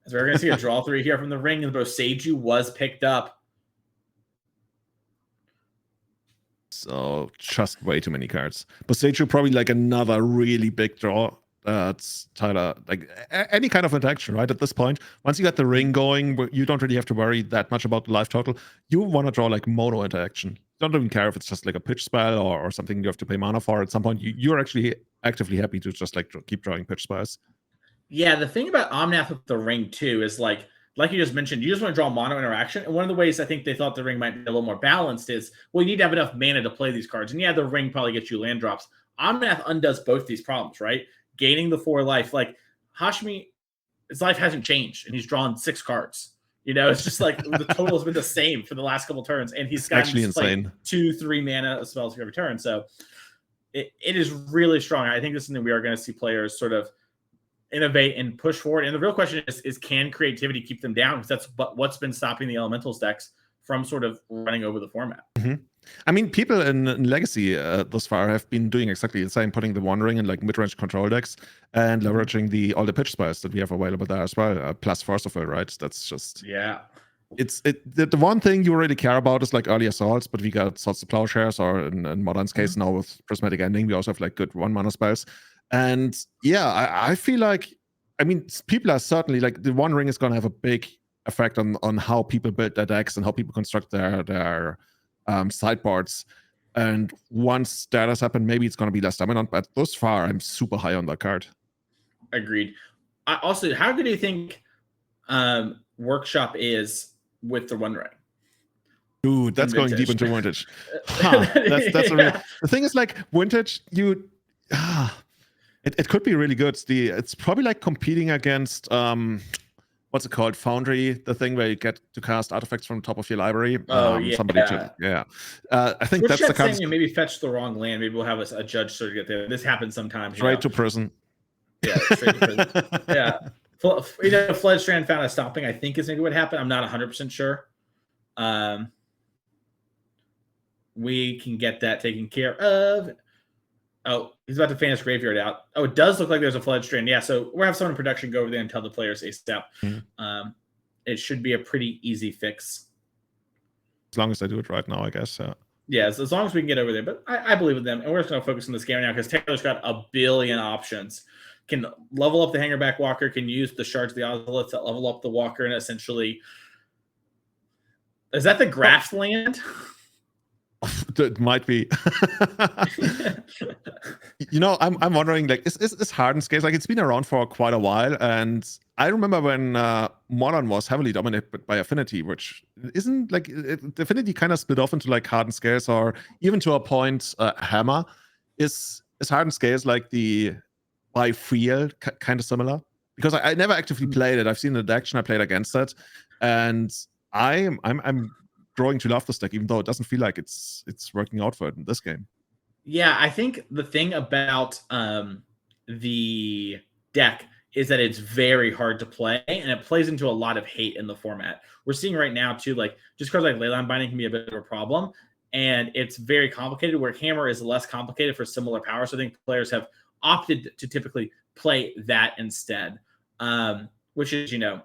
A: As we're going to see a draw 3 here from the ring, and Boseiju was picked up.
B: So just way too many cards. Boseiju probably like another really big draw. That's Tyler, like any kind of interaction, right? At this point, once you get the ring going, you don't really have to worry that much about the life total. You want to draw like mono interaction. You don't even care if it's just like a pitch spell or something you have to pay mana for. At some point, you're actually actively happy to just like keep drawing pitch spells.
A: Yeah, the thing about Omnath with the ring too is like you just mentioned, you just want to draw mono interaction. And one of the ways I think they thought the ring might be a little more balanced is, well, you need to have enough mana to play these cards. And yeah, the ring probably gets you land drops. Omnath undoes both these problems, right? Gaining the 4 life. Like Hashmi, his life hasn't changed, and he's drawn 6 cards. It's just like the total has been the same for the last couple turns, and he's got
B: actually insane.
A: Like 2-3 mana spells for every turn. So it is really strong. I think this is something we are going to see players sort of innovate and push forward. And the real question is can creativity keep them down? Because that's what's been stopping the Elementals decks from sort of running over the format.
B: Mm-hmm. I mean, people in Legacy thus far have been doing exactly the same, putting the One Ring in like mid-range control decks and leveraging all the pitch spells that we have available there as well. Plus Force of Will, right? That's just the one thing you really care about is like early assaults, but we got Swords to Plowshares, or in Modern's case now with Prismatic Ending, we also have like good 1-mana spells. And yeah, I feel like, I mean, people are certainly like the One Ring is going to have a big effect on how people build their decks and how people construct their sideboards. And once that has happened, maybe it's going to be less dominant. But thus far, I'm super high on that card.
A: Agreed. Also, how good do you think Workshop is with the One Ring?
B: Dude, that's going deep into Vintage. That's a real. The thing is, like Vintage, it could be really good. It's probably like competing against what's it called? Foundry, the thing where you get to cast artifacts from the top of your library. Somebody I think that's the kind of...
A: maybe fetch the wrong land. Maybe we'll have a judge sort of get there. This happens sometimes.
B: Straight to prison.
A: Yeah, straight to prison. Yeah. Floodstrand found a stopping, I think is maybe what happened. I'm not 100% sure. We can get that taken care of. Oh, he's about to fan his graveyard out. Oh, it does look like there's a Floodstrand. Yeah, so we'll have someone in production go over there and tell the players ASAP. Mm-hmm. It should be a pretty easy fix.
B: As long as I do it right now, I guess.
A: Yeah, as long as we can get over there. But I believe in them. And we're just going to focus on this game right now because Taylor's got a billion options. Can level up the Hangerback Walker, can use the Shards of the Ozolith to level up the Walker, and essentially... Is that the Graft land?
B: It might be. I'm wondering, like, is Hardened scales, like, it's been around for quite a while, and I remember when Modern was heavily dominated by Affinity, which isn't like Affinity kind of split off into like Hardened scales, or even to a point Hammer. Is Hardened scales like the by feel kind of similar? Because I never actively played it. I've seen it in action. I played against it, and I'm growing to love this deck, even though it doesn't feel like it's working out for it in this game.
A: Yeah, I think the thing about the deck is that it's very hard to play, and it plays into a lot of hate in the format. We're seeing right now too, like just cards like Leyline Binding can be a bit of a problem, and it's very complicated, where Hammer is less complicated for similar power. So I think players have opted to typically play that instead, which is, you know,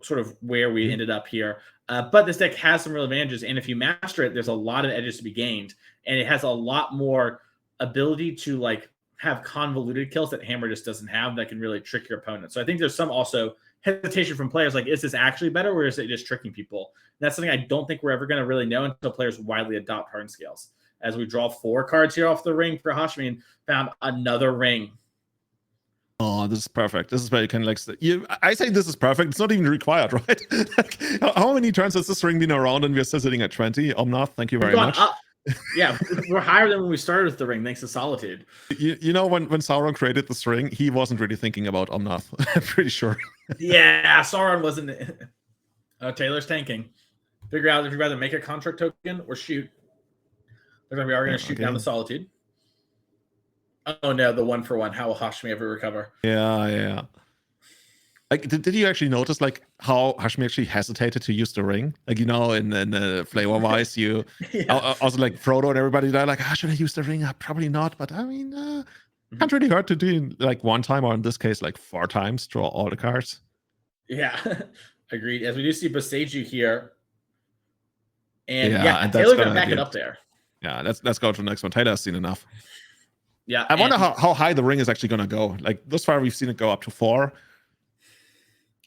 A: sort of where we ended up here. But this deck has some real advantages, and if you master it, there's a lot of edges to be gained, and it has a lot more ability to like have convoluted kills that Hammer just doesn't have that can really trick your opponent. So I think there's some also hesitation from players like, is this actually better, or is it just tricking people? And that's something I don't think we're ever going to really know until players widely adopt Hardened Scales. As we draw 4 cards here off the ring for Hashmi and found another ring.
B: Oh, this is perfect. This is where you can like, I say this is perfect. It's not even required, right? Like, how many turns has this ring been around and we're still sitting at 20? Omnath, thank you very much.
A: Up. Yeah, we're higher than when we started with the ring, thanks to Solitude.
B: You know, when Sauron created this ring, he wasn't really thinking about Omnath. I'm pretty sure.
A: Yeah, Sauron wasn't. Taylor's tanking. Figure out if you'd rather make a contract token or shoot. We are going to shoot down the Solitude. Oh no, the 1-for-1. How will Hashmi ever recover?
B: Yeah. Like, did you actually notice like how Hashmi actually hesitated to use the ring? Like, you know, in the flavor wise, you also like Frodo and everybody, they're like, should I use the ring? Probably not. But I mean, can't really hurt to do like 1 time, or in this case, like 4 times, draw all the cards.
A: Yeah, agreed. As we do see Boseiju here, and
B: and
A: Taylor's gonna back it up there.
B: Yeah, let's go to the next one. Taylor has seen enough.
A: Yeah,
B: I wonder how high the ring is actually gonna go. Like thus far, we've seen it go up to 4.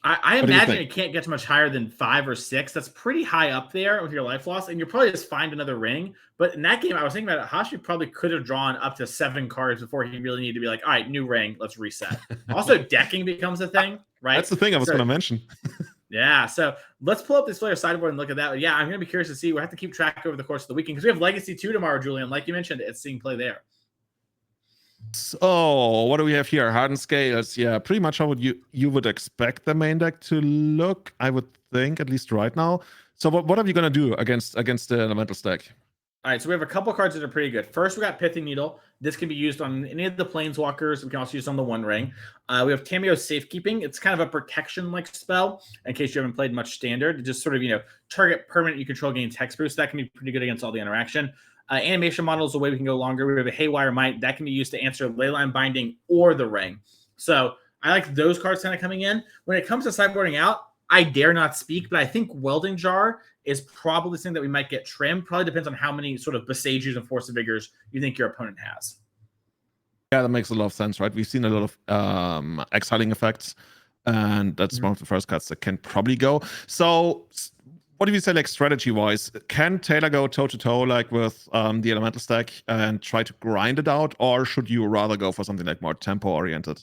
A: I imagine it can't get much higher than 5 or 6. That's pretty high up there with your life loss, and you'll probably just find another ring. But in that game, I was thinking about it. Hashmi probably could have drawn up to 7 cards before he really needed to be like, all right, new ring, let's reset. Also, decking becomes a thing, right?
B: That's the thing I was going to mention.
A: Yeah, so let's pull up this player sideboard and look at that. But yeah, I'm going to be curious to see. We'll have to keep track over the course of the weekend because we have Legacy 2 tomorrow, Julian. Like you mentioned, it's seeing play there.
B: So what do we have here? Hardened Scales. Yeah, pretty much how you would expect the main deck to look, I would think, at least right now. So what are you going to do against the elemental stack?
A: All right, so we have a couple cards that are pretty good. First, we got Pithing Needle. This can be used on any of the Planeswalkers. We can also use it on the One Ring. We have Tamiyo's Safekeeping. It's kind of a protection-like spell, in case you haven't played much Standard. It just sort of, target permanent you control gains Hex Boost. That can be pretty good against all the interaction. Animation Model is a way we can go longer. We have a Haywire Might. That can be used to answer Leyline Binding or the Ring. So I like those cards kind of coming in. When it comes to sideboarding out, I dare not speak, but I think Welding Jar is probably something that we might get trimmed. Probably depends on how many sort of Boseijus and Force of Vigors you think your opponent has.
B: Yeah, that makes a lot of sense, right? We've seen a lot of exiling effects, and that's one of the first cards that can probably go. So what do you say, like, strategy-wise? Can Taylor go toe-to-toe, like, with the elemental stack and try to grind it out, or should you rather go for something like more tempo-oriented?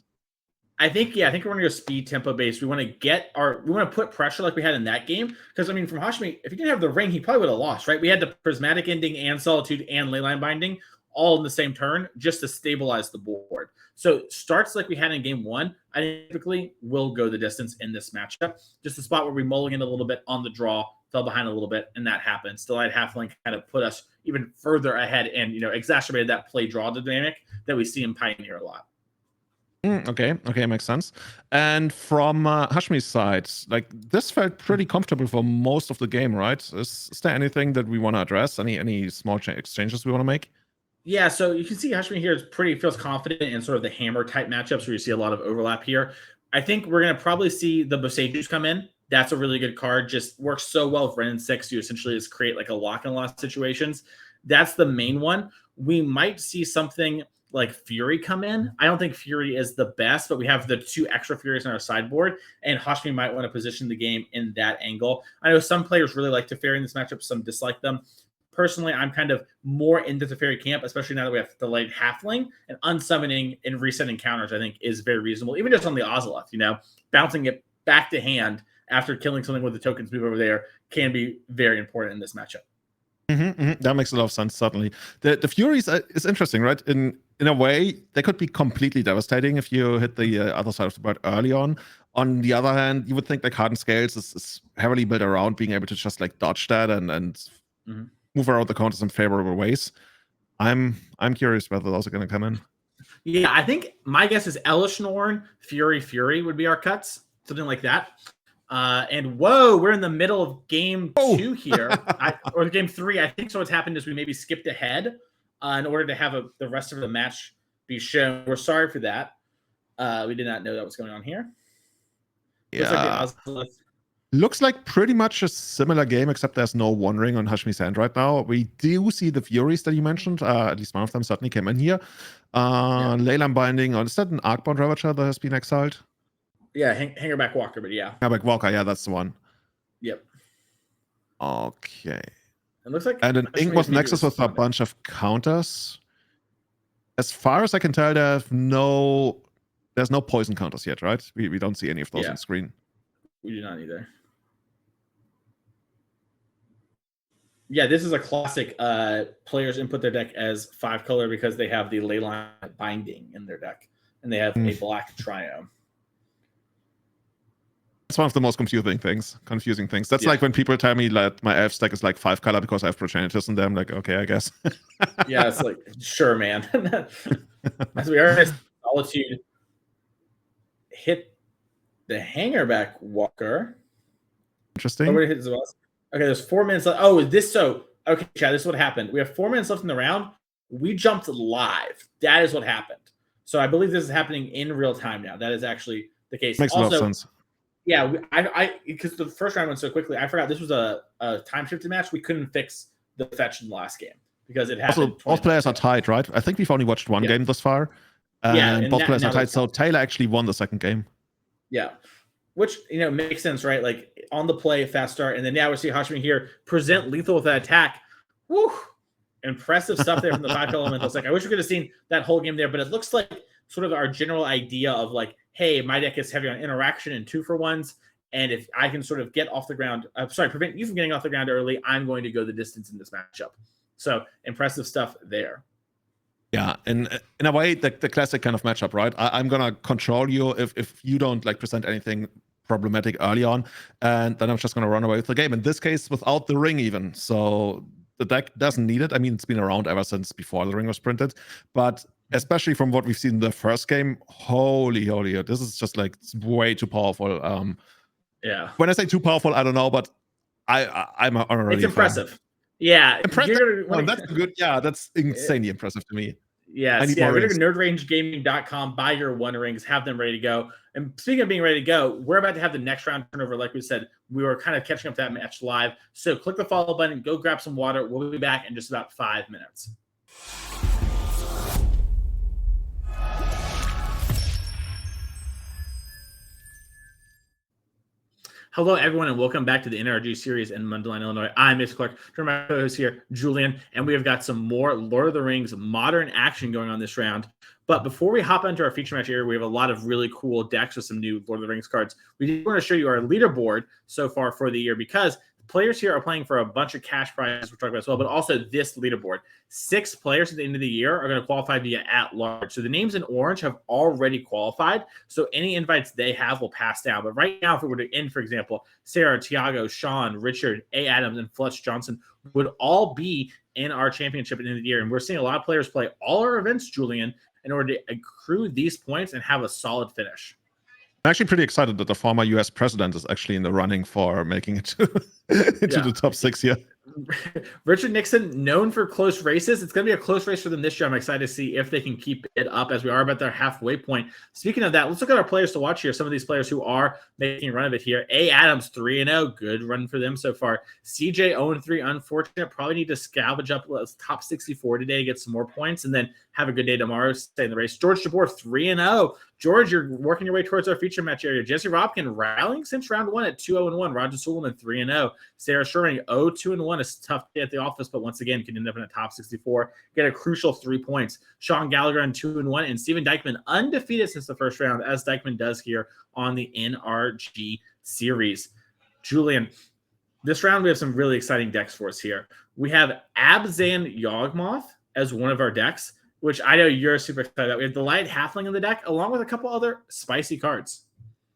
A: I think we're going to go speed tempo based. We want to put pressure like we had in that game. Because, I mean, from Hashmi, if he didn't have the ring, he probably would have lost, right? We had the Prismatic Ending and Solitude and Leyline Binding all in the same turn just to stabilize the board. So starts like we had in game 1, I typically will go the distance in this matchup. Just a spot where we mulligan a little bit on the draw, fell behind a little bit, and that happened. Still-Eyed Halfling kind of put us even further ahead and, exacerbated that play-draw dynamic that we see in Pioneer a lot.
B: Okay, makes sense. And from Hashmi's side, like, this felt pretty comfortable for most of the game, right? Is there anything that we want to address? Any small exchanges we want to make?
A: Yeah, so you can see Hashmi here feels confident in sort of the hammer type matchups where you see a lot of overlap here. I think we're going to probably see the Boseijus come in. That's a really good card. Just works so well with Ren and 6. You essentially just create like a lock and lock situations. That's the main one. We might see something like Fury come in. I don't think Fury is the best, but we have the 2 extra Furies on our sideboard, and Hashmi might want to position the game in that angle. I know some players really like Teferi in this matchup, some dislike them. Personally, I'm kind of more into Teferi camp, especially now that we have delayed Halfling, and unsummoning and resetting counters, I think, is very reasonable. Even just on the Ozolith, bouncing it back to hand after killing something with the tokens move over there can be very important in this matchup.
B: That makes a lot of sense, certainly. The Furies is interesting, right? In a way, they could be completely devastating if you hit the other side of the board early on. On the other hand, you would think like Hardened Scales is heavily built around being able to just like dodge that and move around the counters in favorable ways. I'm curious whether those are going to come in.
A: Yeah, I think my guess is Elishnorn, Fury would be our cuts, something like that. And whoa, we're in the middle of game 2 here, or game 3. I think so. What's happened is we maybe skipped ahead in order to have the rest of the match be shown. We're sorry for that. We did not know that was going on here.
B: Yeah. Looks like pretty much a similar game, except there's no One Ring on Hashmi's hand right now. We do see the Furies that you mentioned. At least one of them certainly came in here. Leyline Binding, or is that an Arcbound Ravager that has been exiled?
A: Yeah, Hangerback Walker, but yeah.
B: Hangerback Walker, yeah, that's the one.
A: Yep.
B: Okay.
A: It looks like...
B: And an Yawgmoth Nexus with a bunch of counters. As far as I can tell, there's no poison counters yet, right? We don't see any of those on screen.
A: We do not either. Yeah, this is a classic. Players input their deck as 5-color because they have the Leyline Binding in their deck, and they have a black Trio.
B: That's one of the most confusing things. That's like when people tell me that my elf deck is like 5-color because I have Progenitus in them. Like, okay, I guess.
A: Yeah, it's like, sure, man. As we are in Solitude, hit the Hangerback Walker.
B: Interesting.
A: Okay, there's 4 minutes left. Oh, is this so? Okay, Chad, this is what happened. We have 4 minutes left in the round. We jumped live. That is what happened. So I believe this is happening in real time now. That is actually the case.
B: Makes
A: also,
B: a lot of sense.
A: Yeah, I because the first round went so quickly, I forgot this was a time shifted match. We couldn't fix the fetch in the last game because it happened.
B: Also, both players are tied, right? I think we've only watched one game thus far. And both players are tied. So Taylor actually won the second game.
A: Yeah. Which, makes sense, right? Like on the play, fast start, and then now we see Hashmi here present lethal with that attack. Woo! Impressive stuff there from the 5 elementals. Like, I wish we could have seen that whole game there, but it looks like sort of our general idea of like, hey, my deck is heavy on interaction and 2-for-1s, and if I can sort of get off the ground, prevent you from getting off the ground early, I'm going to go the distance in this matchup. So impressive stuff there.
B: Yeah, and in a way, the classic kind of matchup, right? I'm gonna control you if you don't like present anything problematic early on, and then I'm just gonna run away with the game. In this case, without the ring even, so the deck doesn't need it. I mean, it's been around ever since before the ring was printed, but especially from what we've seen in the first game, holy, this is just like way too powerful.
A: Yeah.
B: When I say too powerful, I don't know, but I'm already.
A: It's impressive. Yeah,
B: impressive. That's good. Yeah, that's insanely impressive to me.
A: Yes, yeah. Go to nerdrangegaming.com, buy your One Rings, have them ready to go. And speaking of being ready to go, we're about to have the next round turnover. Like we said, we were kind of catching up to that match live. So click the follow button, go grab some water. We'll be back in just about 5 minutes. Hello, everyone, and welcome back to the NRG Series in Mundelein, Illinois. I'm Mr. Clark, my co-host here, Julian, and we have got some more Lord of the Rings modern action going on this round. But before we hop into our feature match area, we have a lot of really cool decks with some new Lord of the Rings cards. We do want to show you our leaderboard so far for the year because players here are playing for a bunch of cash prizes we're talking about as well, but also this leaderboard. 6 players at the end of the year are going to qualify to get at large. So the names in orange have already qualified. So any invites they have will pass down. But right now, if we were to end, for example, Sarah, Tiago, Sean, Richard, A. Adams, and Fletch Johnson would all be in our championship at the end of the year. And we're seeing a lot of players play all our events, Julian, in order to accrue these points and have a solid finish.
B: I'm actually pretty excited that the former US president is actually in the running for making it into the top 6 here.
A: Richard Nixon, known for close races. It's going to be a close race for them this year. I'm excited to see if they can keep it up as we are about their halfway point. Speaking of that, let's look at our players to watch here. Some of these players who are making a run of it here. A. Adams, 3-0. Good run for them so far. CJ, 0-3. Unfortunate. Probably need to scavenge up top 64 today to get some more points and then have a good day tomorrow. Stay in the race. Jabbour, 3-0. George, you're working your way towards our feature match area. Jesse Robkin rallying since round 1 at 2-0-1. Roger Suleiman, 3-0. Sarah Sherman, 0-2-1. It's a tough day at the office, but once again, can end up in a top 64. Get a crucial 3 points. Sean Gallagher on 2-1. And Steven Dykman, undefeated since the first round, as Dykman does here on the NRG Series. Julian, this round we have some really exciting decks for us here. We have Abzan Yawgmoth as one of our decks, which I know you're super excited about. We have the Light Halfling in the deck, along with a couple other spicy cards.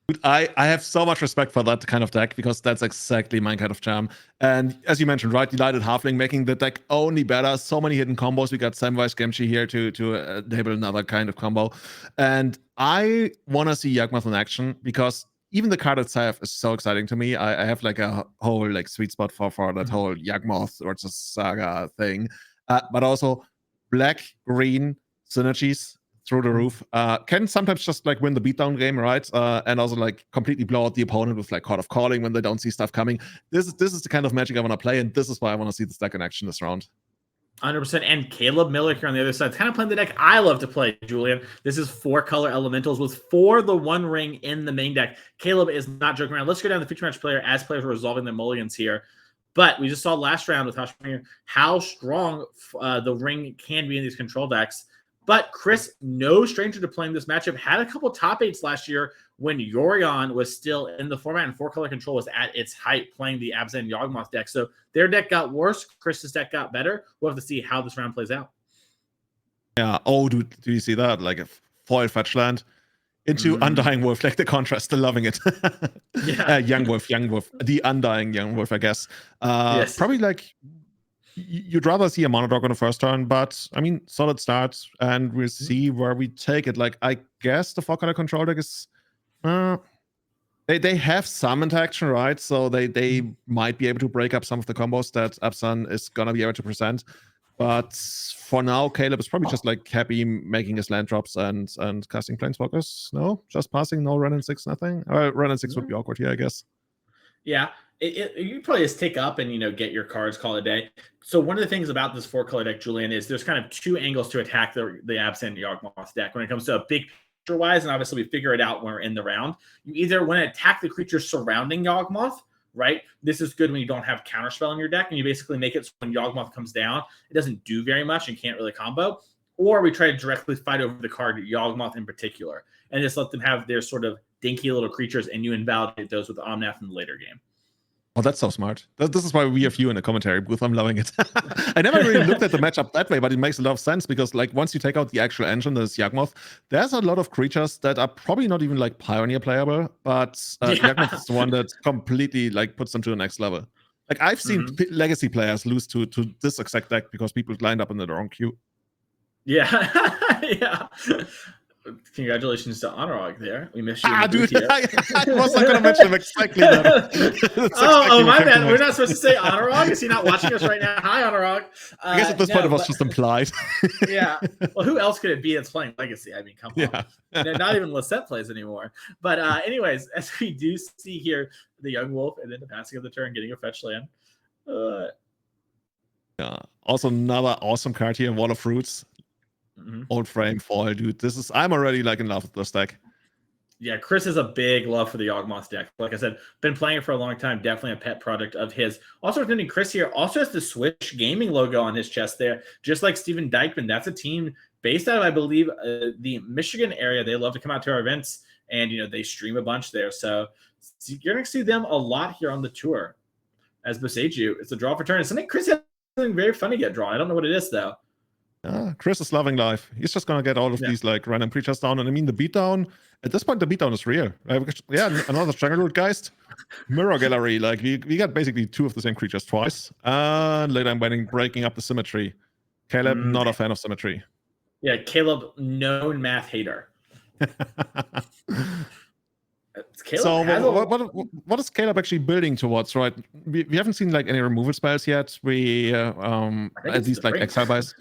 B: Dude, I have so much respect for that kind of deck because that's exactly my kind of jam. And as you mentioned, right, Delighted Halfling making the deck only better. So many hidden combos. We got Samwise Gamgee here to enable another kind of combo. And I want to see Yawgmoth in action because even the card itself is so exciting to me. I have like a whole like sweet spot for that whole Yawgmoth versus Saga thing. But also black-green synergies through the roof. Can sometimes just like win the beatdown game, right? And also like completely blow out the opponent with like Court of Calling when they don't see stuff coming. This is the kind of Magic I want to play, and this is why I want to see this deck in action this round.
A: 100%. And Caleb Miller here on the other side, kind of playing the deck I love to play, Julian. This is 4 color elementals with 4 the One Ring in the main deck. Caleb is not joking around. Let's go down to the feature match player as players are resolving their mulligans here. But we just saw last round with how strong the ring can be in these control decks. But Cris, no stranger to playing this matchup, had a couple top 8s last year when Yorion was still in the format and 4-color control was at its height playing the Abzan Yawgmoth deck. So their deck got worse. Chris's deck got better. We'll have to see how this round plays out.
B: Yeah. Oh, do you see that? Like a foil fetch land into Undying Wolf, like the contrast, still loving it.
A: Yeah.
B: Young Wolf, the Undying Young Wolf, I guess.
A: Yes.
B: Probably like you'd rather see a mono dog on the first turn, but I mean, solid start, and we'll see where we take it. Like, I guess the 4-color control deck is, they have some interaction, right? So they might be able to break up some of the combos that Abzan is gonna be able to present. But for now, Caleb is probably just like happy making his land drops and casting Planeswalkers. No, just passing, no run in 6, nothing. Run in 6 would be awkward here, I guess.
A: Yeah. You probably just take up and, get your cards, call it a day. So one of the things about this 4-color deck, Julian, is there's kind of 2 angles to attack the Abzan Yawgmoth deck when it comes to a big picture-wise, and obviously we figure it out when we're in the round. You either want to attack the creatures surrounding Yawgmoth, right? This is good when you don't have Counterspell in your deck, and you basically make it so when Yawgmoth comes down, it doesn't do very much and can't really combo. Or we try to directly fight over the card Yawgmoth in particular, and just let them have their sort of dinky little creatures, and you invalidate those with Omnath in the later game.
B: Oh, that's so smart. This is why we have you in the commentary booth. I'm loving it. I never really looked at the matchup that way, but it makes a lot of sense because, like, once you take out the actual engine, this Yawgmoth, there's a lot of creatures that are probably not even like Pioneer playable, but Yawgmoth is the one that completely like puts them to the next level. Like, I've seen legacy players lose to this exact deck because people lined up in the wrong queue.
A: Yeah, yeah. Congratulations to Honorog there. We missed you.
B: Dude, I was not going to mention him exactly that.
A: Oh, my bad. We're not supposed to say Honorog? Is he not watching us right now? Hi, Honorog.
B: I guess at this point it was just implied.
A: Yeah. Well, who else could it be that's playing Legacy? I mean, come on. Not even Lisette plays anymore. But anyways, as we do see here, the Young Wolf and then the passing of the turn, getting a fetch land.
B: Yeah. Also another awesome card here, Wall of Fruits. Old frame foil, dude. I'm already like in love with this deck.
A: Yeah, Cris has a big love for the Yawgmoth deck. Like I said, been playing it for a long time. Definitely a pet product of his. Also, attending Cris here also has the Switch Gaming logo on his chest there, just like Steven Dykman. That's a team based out of, I believe, the Michigan area. They love to come out to our events, and they stream a bunch there. So you're going to see them a lot here on the tour. As Boseiju, it's a draw for turn. It's something Cris has something very fun to get drawn. I don't know what it is though.
B: Cris is loving life. He's just gonna get all of these like random creatures down, and I mean the beatdown. At this point, the beatdown is real. Another Strangleroot Geist, Mirror Gallery. Like we got basically 2 of the same creatures twice. And later I'm breaking up the symmetry. Caleb, not a fan of symmetry.
A: Yeah, Caleb, known math hater.
B: So what is Caleb actually building towards? Right, we haven't seen like any removal spells yet. We at least like exile buys.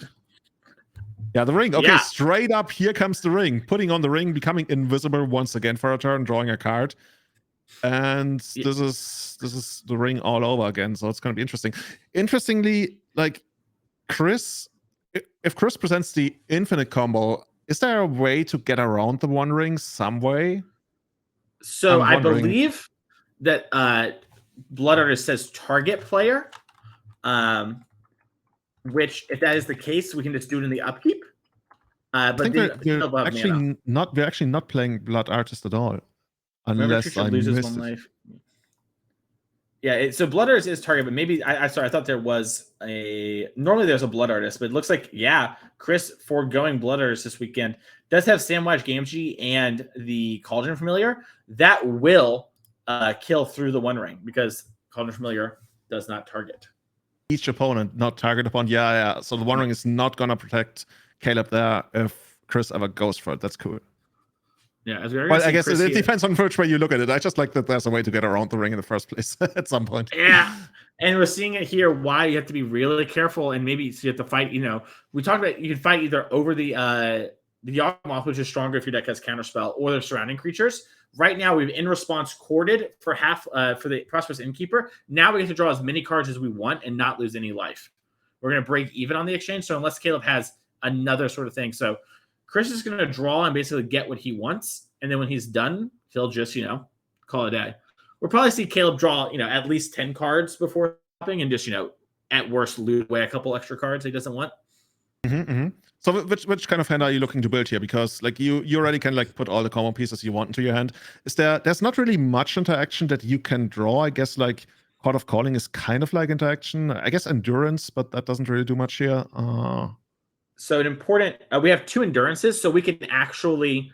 B: Yeah, the ring. Okay, straight up, here comes the ring. Putting on the ring, becoming invisible once again for a turn, drawing a card. And this is the ring all over again, so it's going to be interesting. Interestingly, like Cris, if Cris presents the infinite combo, is there a way to get around the One Ring some way?
A: So I believe that Blood Artist says target player. Which, if that is the case, we can just do it in the upkeep. But
B: we're actually not playing Blood Artist at all, unless I loses one life.
A: Yeah, so Blood Artist is target, but maybe I thought there was normally there's a Blood Artist, but it looks like Cris foregoing Blood Artist this weekend does have Samwise Gamgee and the Cauldron Familiar. That will kill through the One Ring because Cauldron Familiar does not target.
B: Each opponent, not target upon. Yeah. So the One Ring is not gonna protect Caleb there if Cris ever goes for it. That's cool.
A: Yeah, as we are.
B: Well, I guess it depends on which way you look at it. I just like that there's a way to get around the ring in the first place at some point.
A: Yeah, and we're seeing it here. Why you have to be really careful, and maybe you have to fight. We talked about you can fight either over the Yawgmoth, which is stronger if your deck has counterspell, or the surrounding creatures. Right now, we've in response corded for half for the Prosperous Innkeeper. Now we get to draw as many cards as we want and not lose any life. We're going to break even on the exchange. So unless Caleb has another sort of thing, so Cris is going to draw and basically get what he wants, and then when he's done, he'll just call it a day. We'll probably see Caleb draw at least 10 cards before stopping, and just at worst loot away a couple extra cards he doesn't want.
B: So which kind of hand are you looking to build here? Because you already can put all the common pieces you want into your hand. There's not really much interaction that you can draw. I guess Court of Calling is kind of like interaction. I guess Endurance, but that doesn't really do much here.
A: So an important we have 2 Endurances, so we can actually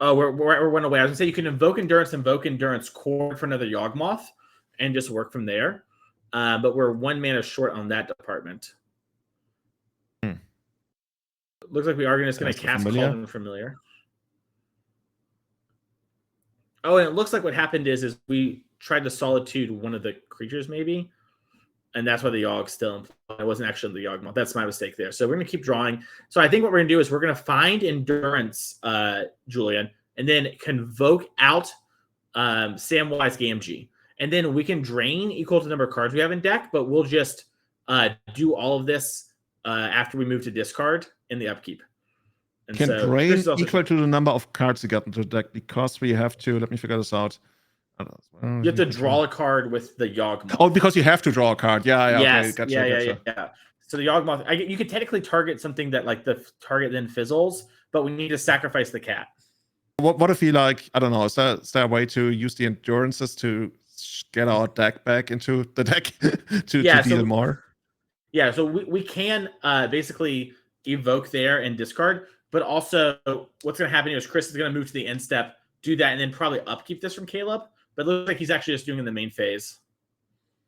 A: we're one away. I was gonna say you can invoke Endurance, cord for another Yawgmoth, and just work from there. But we're 1 mana short on that department. Looks like we are just going to cast Cauldron Familiar. Oh, and it looks like what happened is we tried to Solitude one of the creatures, maybe. And that's why the Yawg's still in play. It wasn't actually the Yawgmoth. That's my mistake there. So we're going to keep drawing. So I think what we're going to do is we're going to find Endurance, Julian, and then convoke out Samwise Gamgee. And then we can drain equal to the number of cards we have in deck, but we'll just do all of this after we move to discard in the upkeep. And
B: can drain equal to the number of cards you got into the deck, because we have to, let me figure this out.
A: You have to draw a card with the Yawgmoth.
B: Oh, because you have to draw a card. Yeah.
A: Yes.
B: Okay, gotcha.
A: Yeah. So the Yawgmoth, you could technically target something that the target then fizzles, but we need to sacrifice the cat.
B: What if you I don't know, is there a way to use the Endurances to get our deck back into the deck to deal more?
A: Yeah, so we can basically evoke there and discard, but also what's going to happen is Cris is going to move to the end step, do that, and then probably upkeep this from Caleb. But it looks like he's actually just doing it in the main phase.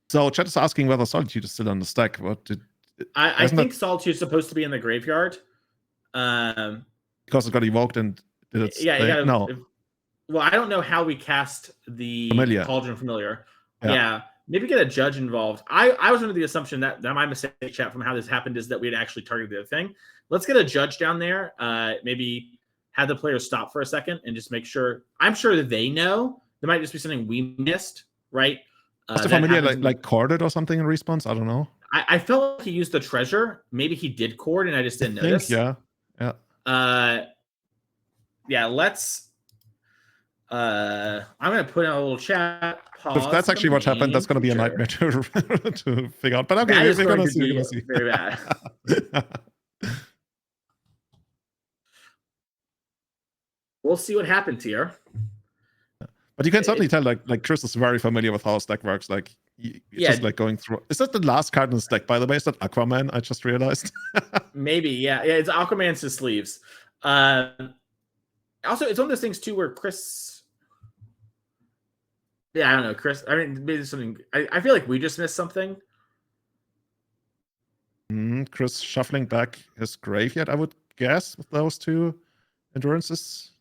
A: So
B: chat is asking whether Solitude is still on the stack.
A: I think Solitude is supposed to be in the graveyard.
B: Because it got evoked and did it?
A: Yeah,
B: no.
A: Well, I don't know how we cast the Cauldron Familiar. Yeah. Maybe get a judge involved. I was under the assumption that my mistake, chat, from how this happened is that we had actually targeted the other thing. Let's get a judge down there. Maybe have the players stop for a second and just make sure. I'm sure that they know. There might just be something we missed, right?
B: Was the Familiar like corded or something in response? I don't know.
A: I felt like he used the treasure. Maybe he did cord and I just didn't notice.
B: Yeah.
A: Let's. I'm gonna put in a little chat.
B: If that's actually what happened, that's gonna be a nightmare to figure out. But okay, we're gonna see.
A: Very bad. We'll see what happens here.
B: But you can certainly tell, Cris is very familiar with how his deck works. Just going through. Is that the last card in his deck, by the way? Is that Aquaman? I just realized.
A: Maybe, yeah. It's Aquaman's his sleeves. Also, it's one of those things too where Cris. Yeah, I don't know, Cris. I mean, maybe something. I feel like we just missed something.
B: Cris shuffling back his graveyard, I would guess, with those 2 Endurances.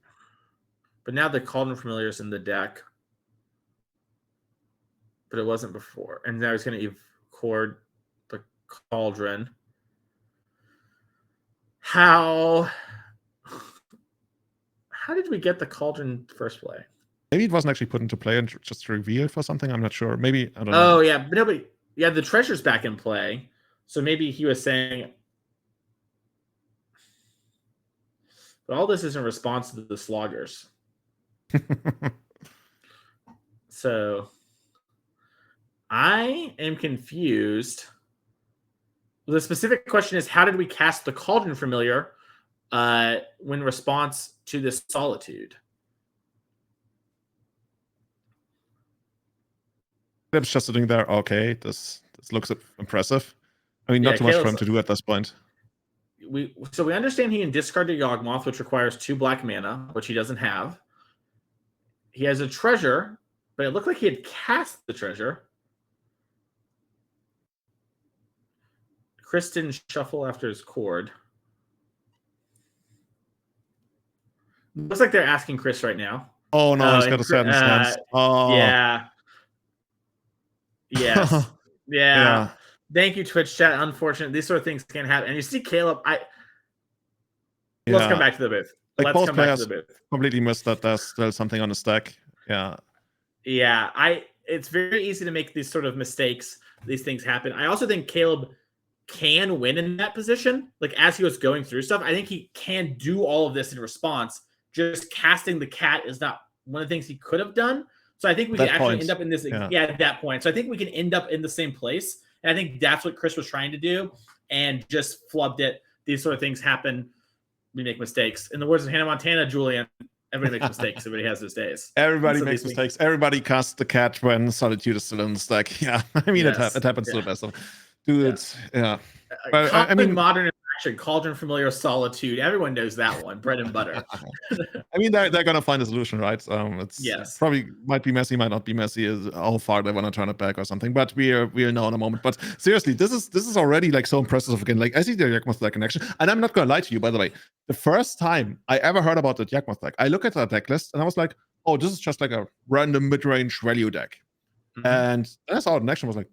A: But now the Cauldron Familiar is in the deck. But it wasn't before. And now he's going to cord the Cauldron. How did we get the Cauldron first play?
B: Maybe it wasn't actually put into play and just revealed for something. I'm not sure. Maybe, I don't know.
A: Oh, yeah. But nobody. Yeah, the treasure's back in play. So maybe he was saying. But all this is in response to the Sloggers. So I am confused. The specific question is, how did we cast the Cauldron Familiar when response to this Solitude?
B: Caleb's just sitting there. Okay, this looks impressive. I mean, not too much for him to do at this point.
A: we understand he can discard the Yawgmoth, which requires 2 black mana, which he doesn't have. He has a treasure, but it looked like he had cast the treasure. Cris didn't shuffle after his cord. Looks like they're asking Cris right now.
B: Oh no, he's got a certain stance. Oh
A: yeah. Yes.
B: Yeah.
A: Thank you, Twitch chat. Unfortunate, these sort of things can happen. And you see Caleb. Let's come back to the booth.
B: Like
A: Let's
B: both
A: come back
B: players
A: to the booth.
B: completely missed that there's still something on the stack. Yeah.
A: Yeah. It's very easy to make these sort of mistakes. These things happen. I also think Caleb can win in that position. Like as he was going through stuff, I think he can do all of this in response. Just casting the cat is not one of the things he could have done. So I think we can actually end up in this. Yeah, at that point. So I think we can end up in the same place. And I think that's what Cris was trying to do and just flubbed it. These sort of things happen. We make mistakes. In the words of Hannah Montana, Julian, everybody makes mistakes. Everybody has those days.
B: Everybody makes mistakes. Everybody casts the cat when Solitude is still in the stack. Yeah. I mean, it happens to the best of them. Dude, yeah.
A: But, I mean, modern interaction, Cauldron, Familiar, Solitude. Everyone knows that one. Bread and butter.
B: I mean, they're gonna find a solution, right? It's probably might be messy, might not be messy. Is how far they want to turn it back or something. But we'll know in a moment. But seriously, this is already like so impressive again. Like I see the Yawgmoth deck in action, and I'm not gonna lie to you. By the way, the first time I ever heard about the Yawgmoth deck, I look at that deck list and I was like, oh, this is just like a random mid-range value deck. And then I saw it in action. I was like,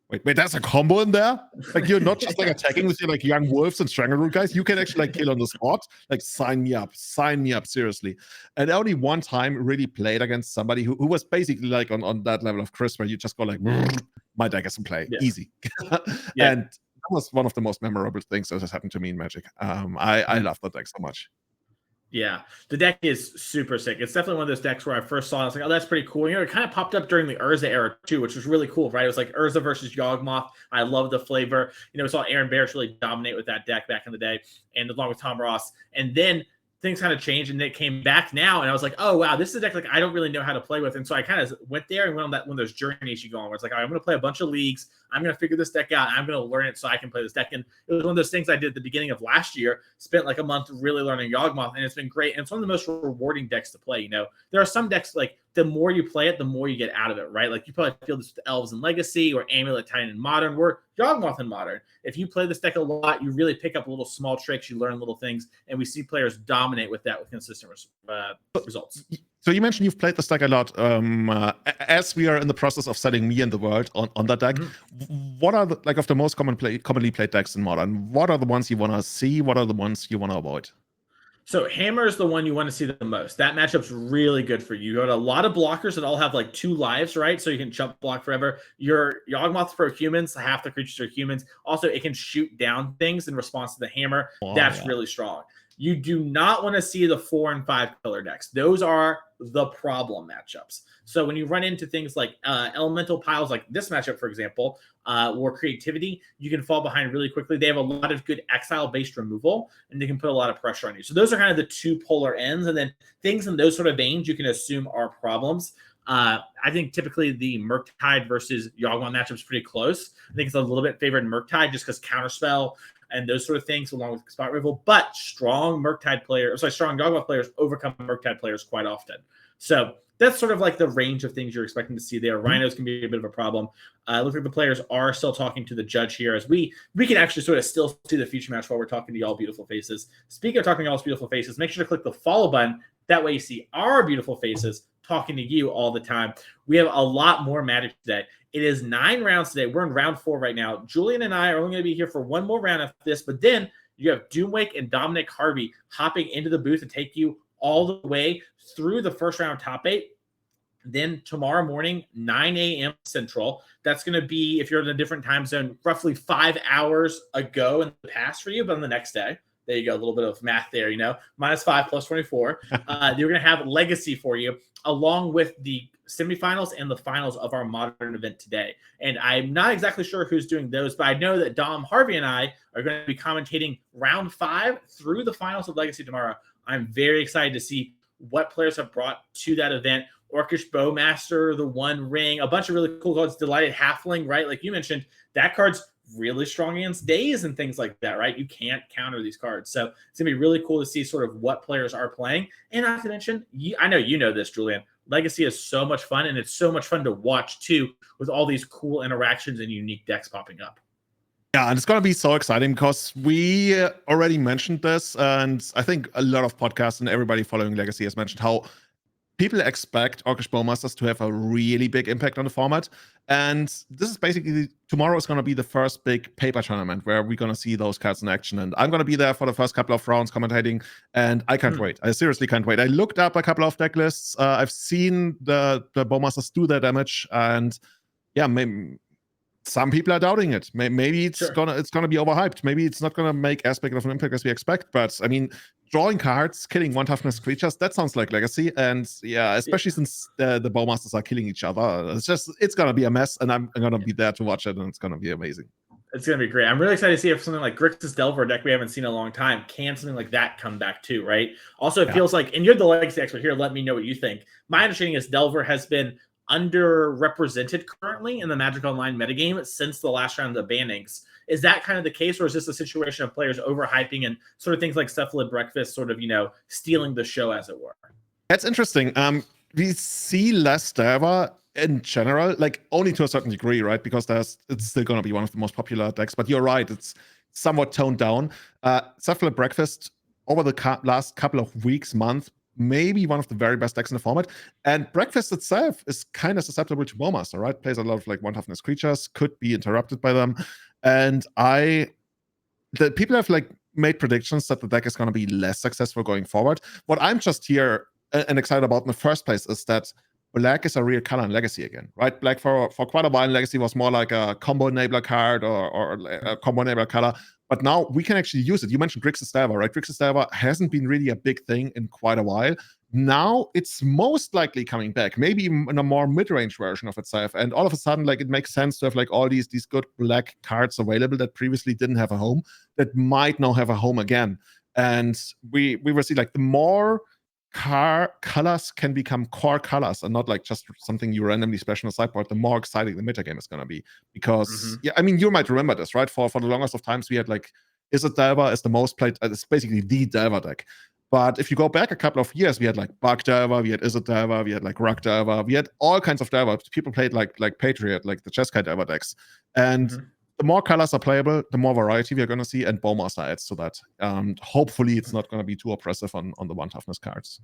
B: wait, there's a combo in there? Like, you're not just like attacking with your like young wolves and strangleroot guys. You can actually like kill on the spot. Like, sign me up, seriously. And only one time really played against somebody who was basically like on that level of Cris, where you just go like, my deck is in play, easy. And that was one of the most memorable things that has happened to me in Magic. I love that deck so much.
A: Yeah, the deck is super sick. It's definitely one of those decks where I first saw it, I was like, oh, that's pretty cool. You know, it kind of popped up during the Urza era too, which was really cool, right? It was like Urza versus Yawgmoth. I love the flavor. You know, we saw Aaron Barrett really dominate with that deck back in the day, and along with Tom Ross. And then things kind of changed, and it came back now, and I was like, oh, wow, this is a deck like I don't really know how to play with. And so I kind of went there and went on that one of those journeys you go on where it's like, all right, I'm going to play a bunch of leagues. I'm going to figure this deck out. I'm going to learn it so I can play this deck. And it was one of those things I did at the beginning of last year, spent like a month really learning Yawgmoth, and it's been great. And it's one of the most rewarding decks to play. You know, there are some decks like the more you play it, the more you get out of it, right? Like you probably feel this with Elves in Legacy or Amulet Titan in Modern, or Yawgmoth in Modern. If you play this deck a lot, you really pick up little small tricks, you learn little things, and we see players dominate with that with consistent results.
B: So you mentioned you've played this deck a lot. As we are in the process of selling me in the world on that deck, what are the, like of the most commonly played decks in Modern? What are the ones you want to see? What are the ones you want to avoid?
A: So Hammer is the one you want to see the most. That matchup's really good for you. You got a lot of blockers that all have like 2 lives, right? So you can jump block forever. Your Yawgmoth for humans, half the creatures are humans. Also, it can shoot down things in response to the hammer. That's really strong. You do not want to see the 4 and 5 killer decks. Those are the problem matchups. So when you run into things like elemental piles, like this matchup, for example, or creativity, you can fall behind really quickly. They have a lot of good exile-based removal, and they can put a lot of pressure on you. So those are kind of the 2 polar ends. And then things in those sort of veins you can assume are problems. I think typically the Murktide versus Yawgmoth matchup is pretty close. I think it's a little bit favored Murktide just because Counterspell and those sort of things, along with spot removal. But strong Yawgmoth players overcome Murktide players quite often. So that's sort of like the range of things you're expecting to see there. Rhinos can be a bit of a problem. Looks like the players are still talking to the judge here, as we can actually sort of still see the future match while we're talking to y'all beautiful faces. Speaking of talking to y'all's beautiful faces, make sure to click the follow button. That way you see our beautiful faces talking to you all the time. We have a lot more Magic today. It is 9 rounds today. We're in round 4 right now. Julian and I are only going to be here for one more round of this, but then you have Doomwake and Dominic Harvey hopping into the booth to take you all the way through the first round top 8. Then tomorrow morning, 9 a.m. Central. That's going to be, if you're in a different time zone, roughly 5 hours ago in the past for you, but on the next day. There you go, a little bit of math there, you know. -5 plus 24. You're going to have Legacy for you, along with the semifinals and the finals of our Modern event today. And I'm not exactly sure who's doing those, but I know that Dom, Harvey, and I are going to be commentating round 5 through the finals of Legacy tomorrow. I'm very excited to see what players have brought to that event. Orcish Bowmaster, the One Ring, a bunch of really cool cards. Delighted Halfling, right? Like you mentioned, that card's really strong against Daze and things like that, right? You can't counter these cards. So it's going to be really cool to see sort of what players are playing. And not to mention, I know you know this, Julian, Legacy is so much fun, and it's so much fun to watch too, with all these cool interactions and unique decks popping up.
B: Yeah, and it's going to be so exciting because we already mentioned this, and I think a lot of podcasts and everybody following Legacy has mentioned how people expect Orcish Bowmasters to have a really big impact on the format. And this is basically, tomorrow is going to be the first big paper tournament where we're going to see those cards in action. And I'm going to be there for the first couple of rounds commentating, and I can't wait. I seriously can't wait. I looked up a couple of deck lists. I've seen the Bowmasters do their damage, and yeah, maybe some people are doubting it. Maybe it's gonna be overhyped. Maybe it's not gonna make as big of an impact as we expect. But I mean, drawing cards, killing one toughness creatures, that sounds like Legacy. And yeah, especially since the Bowmasters are killing each other, it's gonna be a mess. And I'm gonna be there to watch it, and it's gonna be amazing.
A: It's going to be great. I'm really excited to see if something like Grixis Delver, deck we haven't seen in a long time, can something like that come back too, right? Also, it feels like, and you're the Legacy expert here, let me know what you think. My understanding is Delver has been underrepresented currently in the Magic Online metagame since the last round of the bannings. Is that kind of the case, or is this a situation of players overhyping and sort of things like Cephalid Breakfast sort of, stealing the show, as it were?
B: That's interesting. We see less Delver in general, like only to a certain degree, right? Because it's still going to be one of the most popular decks. But you're right, it's somewhat toned down. Cephalid Breakfast over the last couple of weeks, month, maybe one of the very best decks in the format. And Breakfast itself is kind of susceptible to Bowmaster, right? Plays a lot of like one toughness creatures, could be interrupted by them. And the people have like made predictions that the deck is going to be less successful going forward. What I'm just here and excited about in the first place is that Black is a real color in Legacy again, right? Black for quite a while in Legacy was more like a combo enabler card or a combo enabler color. But now we can actually use it. You mentioned Grixis Delver, right? Grixis Delver hasn't been really a big thing in quite a while. Now it's most likely coming back, maybe in a more mid-range version of itself. And all of a sudden, like, it makes sense to have like all these good black cards available that previously didn't have a home, that might now have a home again. And we will see like the more colors can become core colors and not like just something you randomly splash on the sideboard, the more exciting the metagame is going to be. Because yeah, I mean, you might remember this, right? For the longest of times, we had like Izzet Delver as the most played. It's basically the Delver deck. But if you go back a couple of years, we had like Bug Delver, we had Izzet Delver, we had like Rug Delver, we had all kinds of Delver. People played like Patriot, like the Jeskai Delver decks. And the more colors are playable, the more variety we are going to see, and Bowmaster adds to that. Hopefully, it's not going to be too oppressive on the one toughness cards.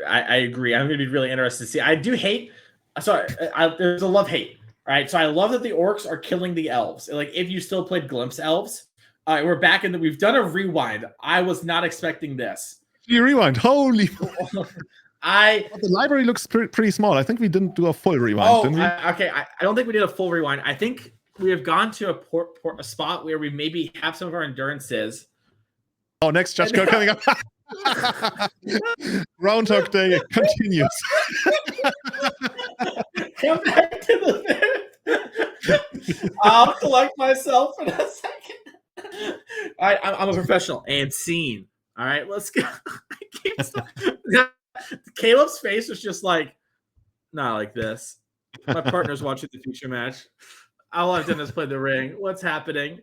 A: I agree. I'm going to be really interested to see. I do hate. Sorry, there's a love-hate. Right, so I love that the orcs are killing the elves. Like, if you still played Glimpse elves, we're back in we've done a rewind. I was not expecting this.
B: You rewind, holy!
A: The
B: library looks pretty small. I think we didn't do a full rewind. Didn't we?
A: Okay. I don't think we did a full rewind. I think we have gone to a spot where we maybe have some of our endurances.
B: Oh, next judge code coming up. Groundhog Day continues.
A: Come back to the I'll collect myself in a second. All right, I'm a professional and scene. All right, let's go. I can't stop. Caleb's face was just like, not like this. My partner's watching the future match. All I've done is play the ring. What's happening?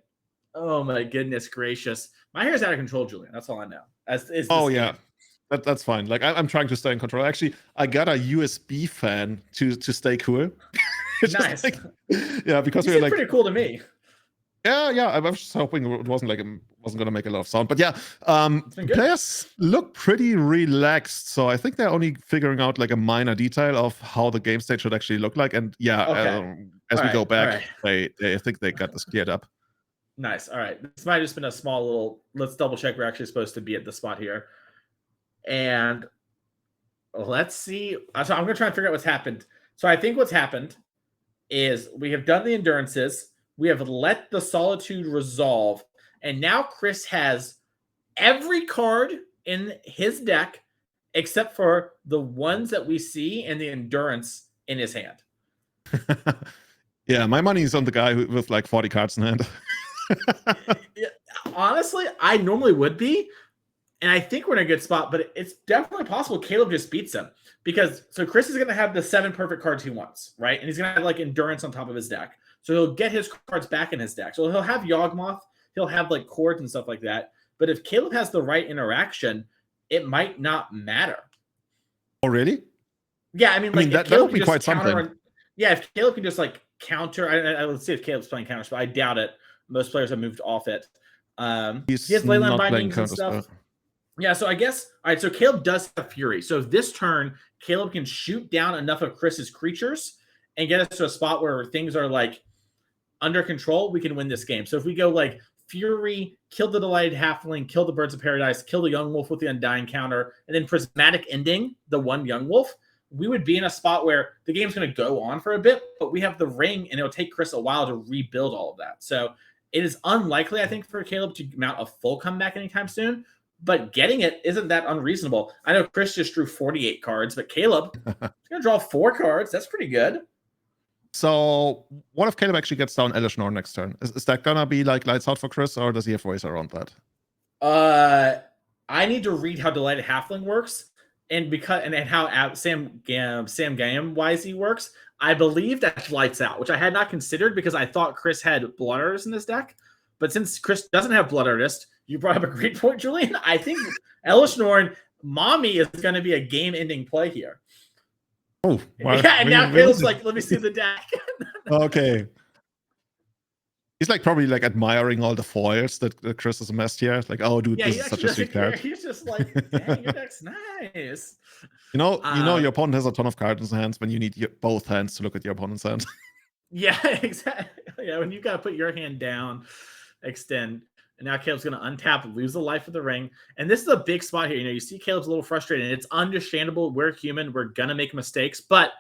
A: Oh my goodness gracious! My hair's out of control, Julian. That's all I know.
B: Yeah, that's fine. Like I'm trying to stay in control. Actually, I got a USB fan to stay cool.
A: Nice.
B: Like, yeah, because
A: we're like pretty cool to me.
B: Yeah. I was just hoping it wasn't going to make a lot of sound. But yeah, players look pretty relaxed. So I think they're only figuring out like a minor detail of how the game state should actually look like. And yeah, as we go back, I think they got this cleared up.
A: Nice. All right. This might have just been a small little, let's double check we're actually supposed to be at the spot here. And let's see. So I'm going to try and figure out what's happened. So I think what's happened is we have done the endurances. We have let the solitude resolve. And now Cris has every card in his deck except for the ones that we see in the endurance in his hand.
B: Yeah, my money is on the guy with like 40 cards in hand.
A: Yeah, honestly, I normally would be, and I think we're in a good spot, but it's definitely possible Caleb just beats him. because so Cris is going to have the 7 perfect cards he wants, right? And he's going to have like endurance on top of his deck. So he'll get his cards back in his deck. So he'll have Yawgmoth, he'll have like cords and stuff like that. But if Caleb has the right interaction, it might not matter.
B: Oh, really?
A: Yeah, I mean, like
B: that would be quite something.
A: Yeah, if Caleb can just like counter, I let's see if Caleb's playing counters, but I doubt it. Most players have moved off it. He has Leyline bindings and stuff. Yeah, so I guess all right. So Caleb does have Fury. So this turn, Caleb can shoot down enough of Chris's creatures and get us to a spot where things are like under control. We can win this game. So if we go like Fury, kill the Delighted Halfling, kill the Birds of Paradise, kill the Yawgmoth with the Undying counter, and then Prismatic Ending the one Yawgmoth, we would be in a spot where the game's going to go on for a bit, but we have the ring, and it'll take Cris a while to rebuild all of that. So it is unlikely, I think, for Caleb to mount a full comeback anytime soon, but getting it isn't that unreasonable. I know Cris just drew 48 cards, but Caleb is going to draw 4 cards. That's pretty good.
B: So what if Caleb actually gets down Elishnorn next turn? Is that gonna be like lights out for Cris, or does he have ways around that?
A: I need to read how Delighted Halfling works, and how Sam Gam YZ works. I believe that's lights out, which I had not considered because I thought Cris had Blood Artist in this deck. But since Cris doesn't have Blood Artist, you brought up a great point, Julian. I think Elishnorn Mommy is going to be a game-ending play here.
B: Oh,
A: yeah, and now Caleb's like, let me see the deck.
B: Okay. He's like probably like admiring all the foils that Cris has amassed here. Like, oh, dude, this is such a sweet card.
A: He's just like, dang, your deck's nice.
B: You know, your opponent has a ton of cards in his hands when you need both hands to look at your opponent's hand.
A: Yeah, exactly. Yeah, when you got to put your hand down, extend. And now Caleb's going to untap, lose the life of the ring. And this is a big spot here. You know, you see Caleb's a little frustrated, and it's understandable. We're human. We're going to make mistakes. But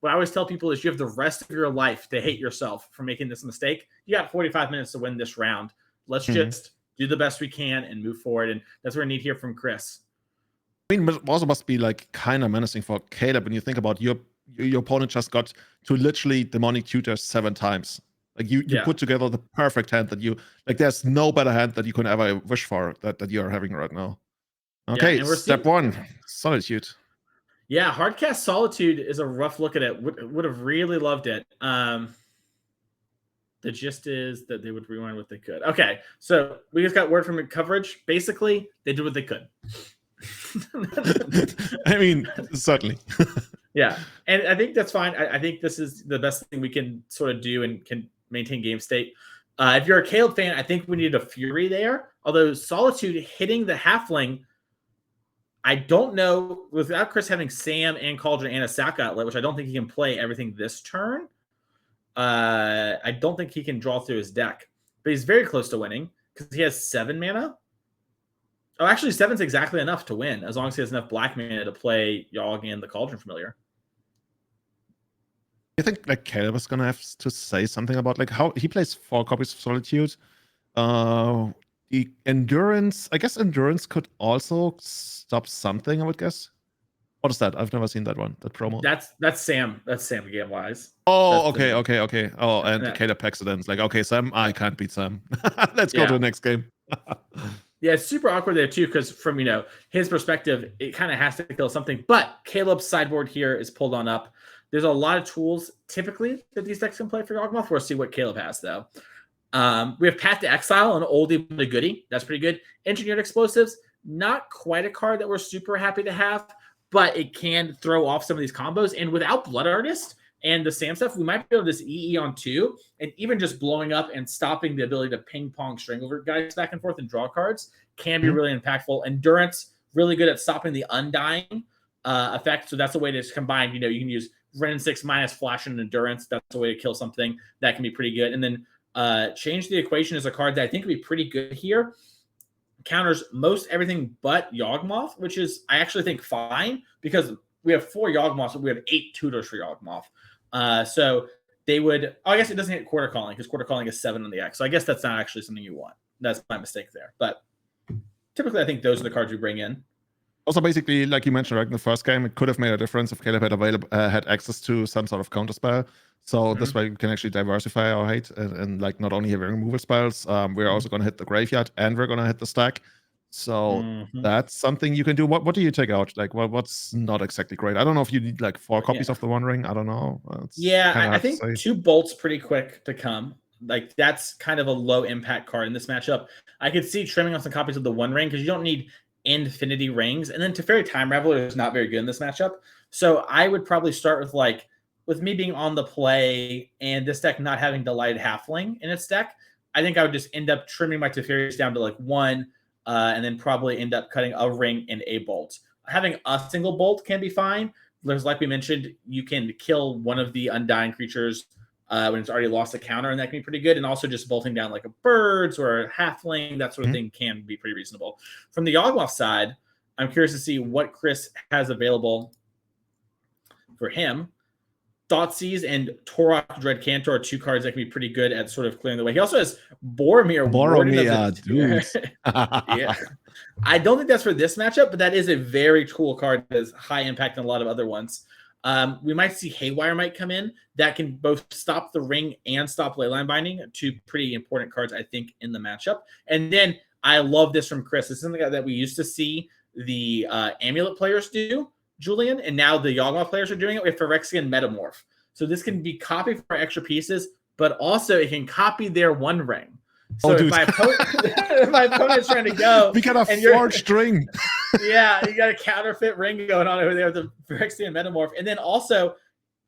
A: what I always tell people is you have the rest of your life to hate yourself for making this mistake. You got 45 minutes to win this round. Let's just do the best we can and move forward. And that's what we need here from Cris.
B: I mean, it also must be like kind of menacing for Caleb when you think about your opponent just got to literally Demonic Tutor 7 times. Like you put together the perfect hand that you like. There's no better hand that you can ever wish for that you are having right now. Okay, step 1, Solitude.
A: Yeah, Hardcast Solitude is a rough look at it. Would have really loved it. The gist is that they would rewind what they could. Okay, so we just got word from coverage. Basically, they did what they could.
B: I mean, certainly.
A: Yeah, and I think that's fine. I think this is the best thing we can sort of do and can maintain game state. If you're a Caleb fan, I think we need a Fury there. Although Solitude hitting the Halfling, I don't know, without Cris having Sam and Cauldron and a sack outlet, which I don't think he can play everything this turn. I don't think he can draw through his deck. But he's very close to winning because he has 7 mana. Oh, actually, 7's exactly enough to win, as long as he has enough black mana to play Yawg and the Cauldron Familiar.
B: I think like Caleb is gonna have to say something about like how he plays 4 copies of Solitude. The Endurance, I guess Endurance could also stop something, I would guess. What is that? I've never seen that one, that promo.
A: That's Sam. That's Sam game wise.
B: Oh, okay. Oh, and Caleb packs it in. It's like, okay, Sam, I can't beat Sam. Let's go to the next game.
A: Yeah, it's super awkward there too, because from his perspective, it kind of has to kill something. But Caleb's sideboard here is pulled on up. There's a lot of tools typically that these decks can play for Yawgmoth. We'll see what Caleb has though. We have Path to Exile, an oldie but a goodie. That's pretty good. Engineered Explosives, not quite a card that we're super happy to have, but it can throw off some of these combos. And without Blood Artist and the Sam stuff, we might be able to just EE on 2, and even just blowing up and stopping the ability to ping pong Stranglehold guys back and forth and draw cards can be really impactful. Endurance, really good at stopping the Undying effect. So that's a way to combine, you can use Ren 6 minus Flash and Endurance. That's a way to kill something that can be pretty good. And then Change the Equation is a card that I think would be pretty good here. Counters most everything but Yawgmoth, which is, I actually think, fine, because we have 4 Yawgmoths, but we have 8 tutors for Yawgmoth. So they would, I guess it doesn't hit Quarter Calling, because Quarter Calling is 7 on the X. So I guess that's not actually something you want. That's my mistake there. But typically, I think those are the cards we bring in.
B: Also, basically, like you mentioned, right, in the first game, it could have made a difference if Caleb had access to some sort of counter spell. So this way, we can actually diversify our hate and like not only have removal spells, we're also going to hit the graveyard and we're going to hit the stack. So that's something you can do. What do you take out? Like, what's not exactly great? I don't know if you need like 4 copies of the One Ring. I don't know.
A: I think 2 bolts pretty quick to come. Like, that's kind of a low impact card in this matchup. I could see trimming on some copies of the One Ring because you don't need infinity rings. And then Teferi Time Raveler is not very good in this matchup. So I would probably start with with me being on the play and this deck not having Delighted Halfling in its deck, I think I would just end up trimming my Teferis down to like 1, and then probably end up cutting a ring and a bolt. Having a single bolt can be fine. There's, like we mentioned, you can kill one of the undying creatures when it's already lost a counter, and that can be pretty good. And also just bolting down like a birds or a halfling, that sort of thing can be pretty reasonable. From the Yawgmoth side, I'm curious to see what Cris has available for him. Thoughtseize and Torok Dread Cantor are 2 cards that can be pretty good at sort of clearing the way. He also has Boromir.
B: Dude.
A: Yeah. I don't think that's for this matchup, but that is a very cool card that has high impact on a lot of other ones. We might see Haywire might come in. That can both stop the ring and stop Leyline Binding. 2 pretty important cards, I think, in the matchup. And then I love this from Cris. This is something that we used to see the Amulet players do, Julian, and now the Yawgmoth players are doing it with Phyrexian Metamorph. So this can be copied for extra pieces, but also it can copy their One Ring. So if my opponent's trying to go,
B: we got a 4th string.
A: Yeah, you got a counterfeit ring going on over there with the Phyrexian Metamorph. And then also,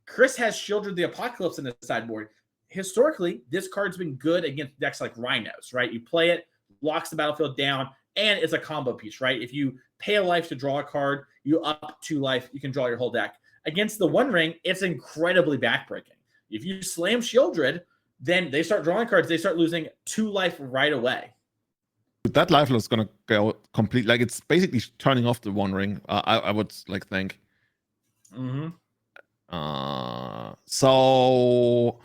A: Cris has Shieldred the Apocalypse in the sideboard. Historically, this card's been good against decks like Rhinos, right? You play it, locks the battlefield down, and it's a combo piece, right? If you pay a life to draw a card, you up 2 life, you can draw your whole deck. Against the One Ring, it's incredibly backbreaking. If you slam Shieldred, then they start drawing cards, they start losing 2 life right away.
B: That life loss is gonna go complete. Like, it's basically turning off the One Ring. I would like think. So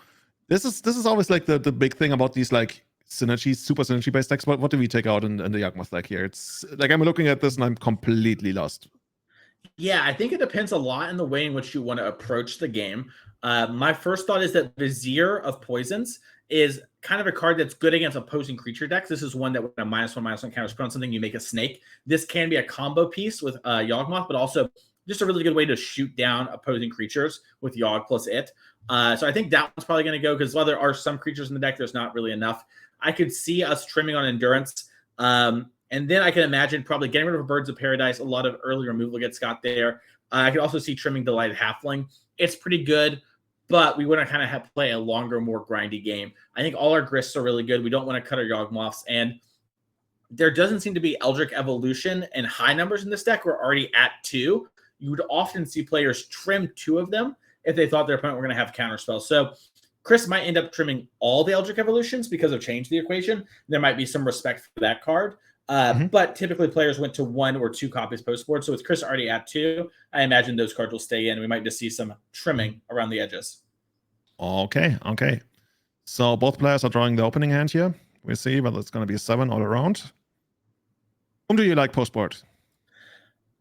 B: this is always like the big thing about these like synergy, super synergy based decks. What do we take out in the Yawgmoth deck here? It's like I'm looking at this and I'm completely lost.
A: Yeah, I think it depends a lot in the way in which you want to approach the game. My first thought is that Vizier of Poisons is kind of a card that's good against opposing creature decks. This is one that with a -1/-1 counter put on something, you make a snake. This can be a combo piece with Yawgmoth, but also just a really good way to shoot down opposing creatures with Yawg plus it. So I think that one's probably going to go because while there are some creatures in the deck, there's not really enough. I could see us trimming on Endurance. And then I can imagine probably getting rid of Birds of Paradise. A lot of early removal gets got there. I could also see trimming Delighted Halfling. It's pretty good, but we want to kind of play a longer, more grindy game. I think all our Grists are really good. We don't want to cut our Yawgmoths. And there doesn't seem to be Eldritch Evolution and high numbers in this deck. We're already at 2. You would often see players trim 2 of them if they thought their opponent were going to have counterspells. So Cris might end up trimming all the Eldritch Evolutions because of Change the Equation. There might be some respect for that card. But typically players went to 1 or 2 copies post-board. So with Cris already at 2, I imagine those cards will stay in. We might just see some trimming around the edges.
B: Okay. So both players are drawing the opening hand here. We'll see whether it's going to be a 7 all around. Whom do you like post-board?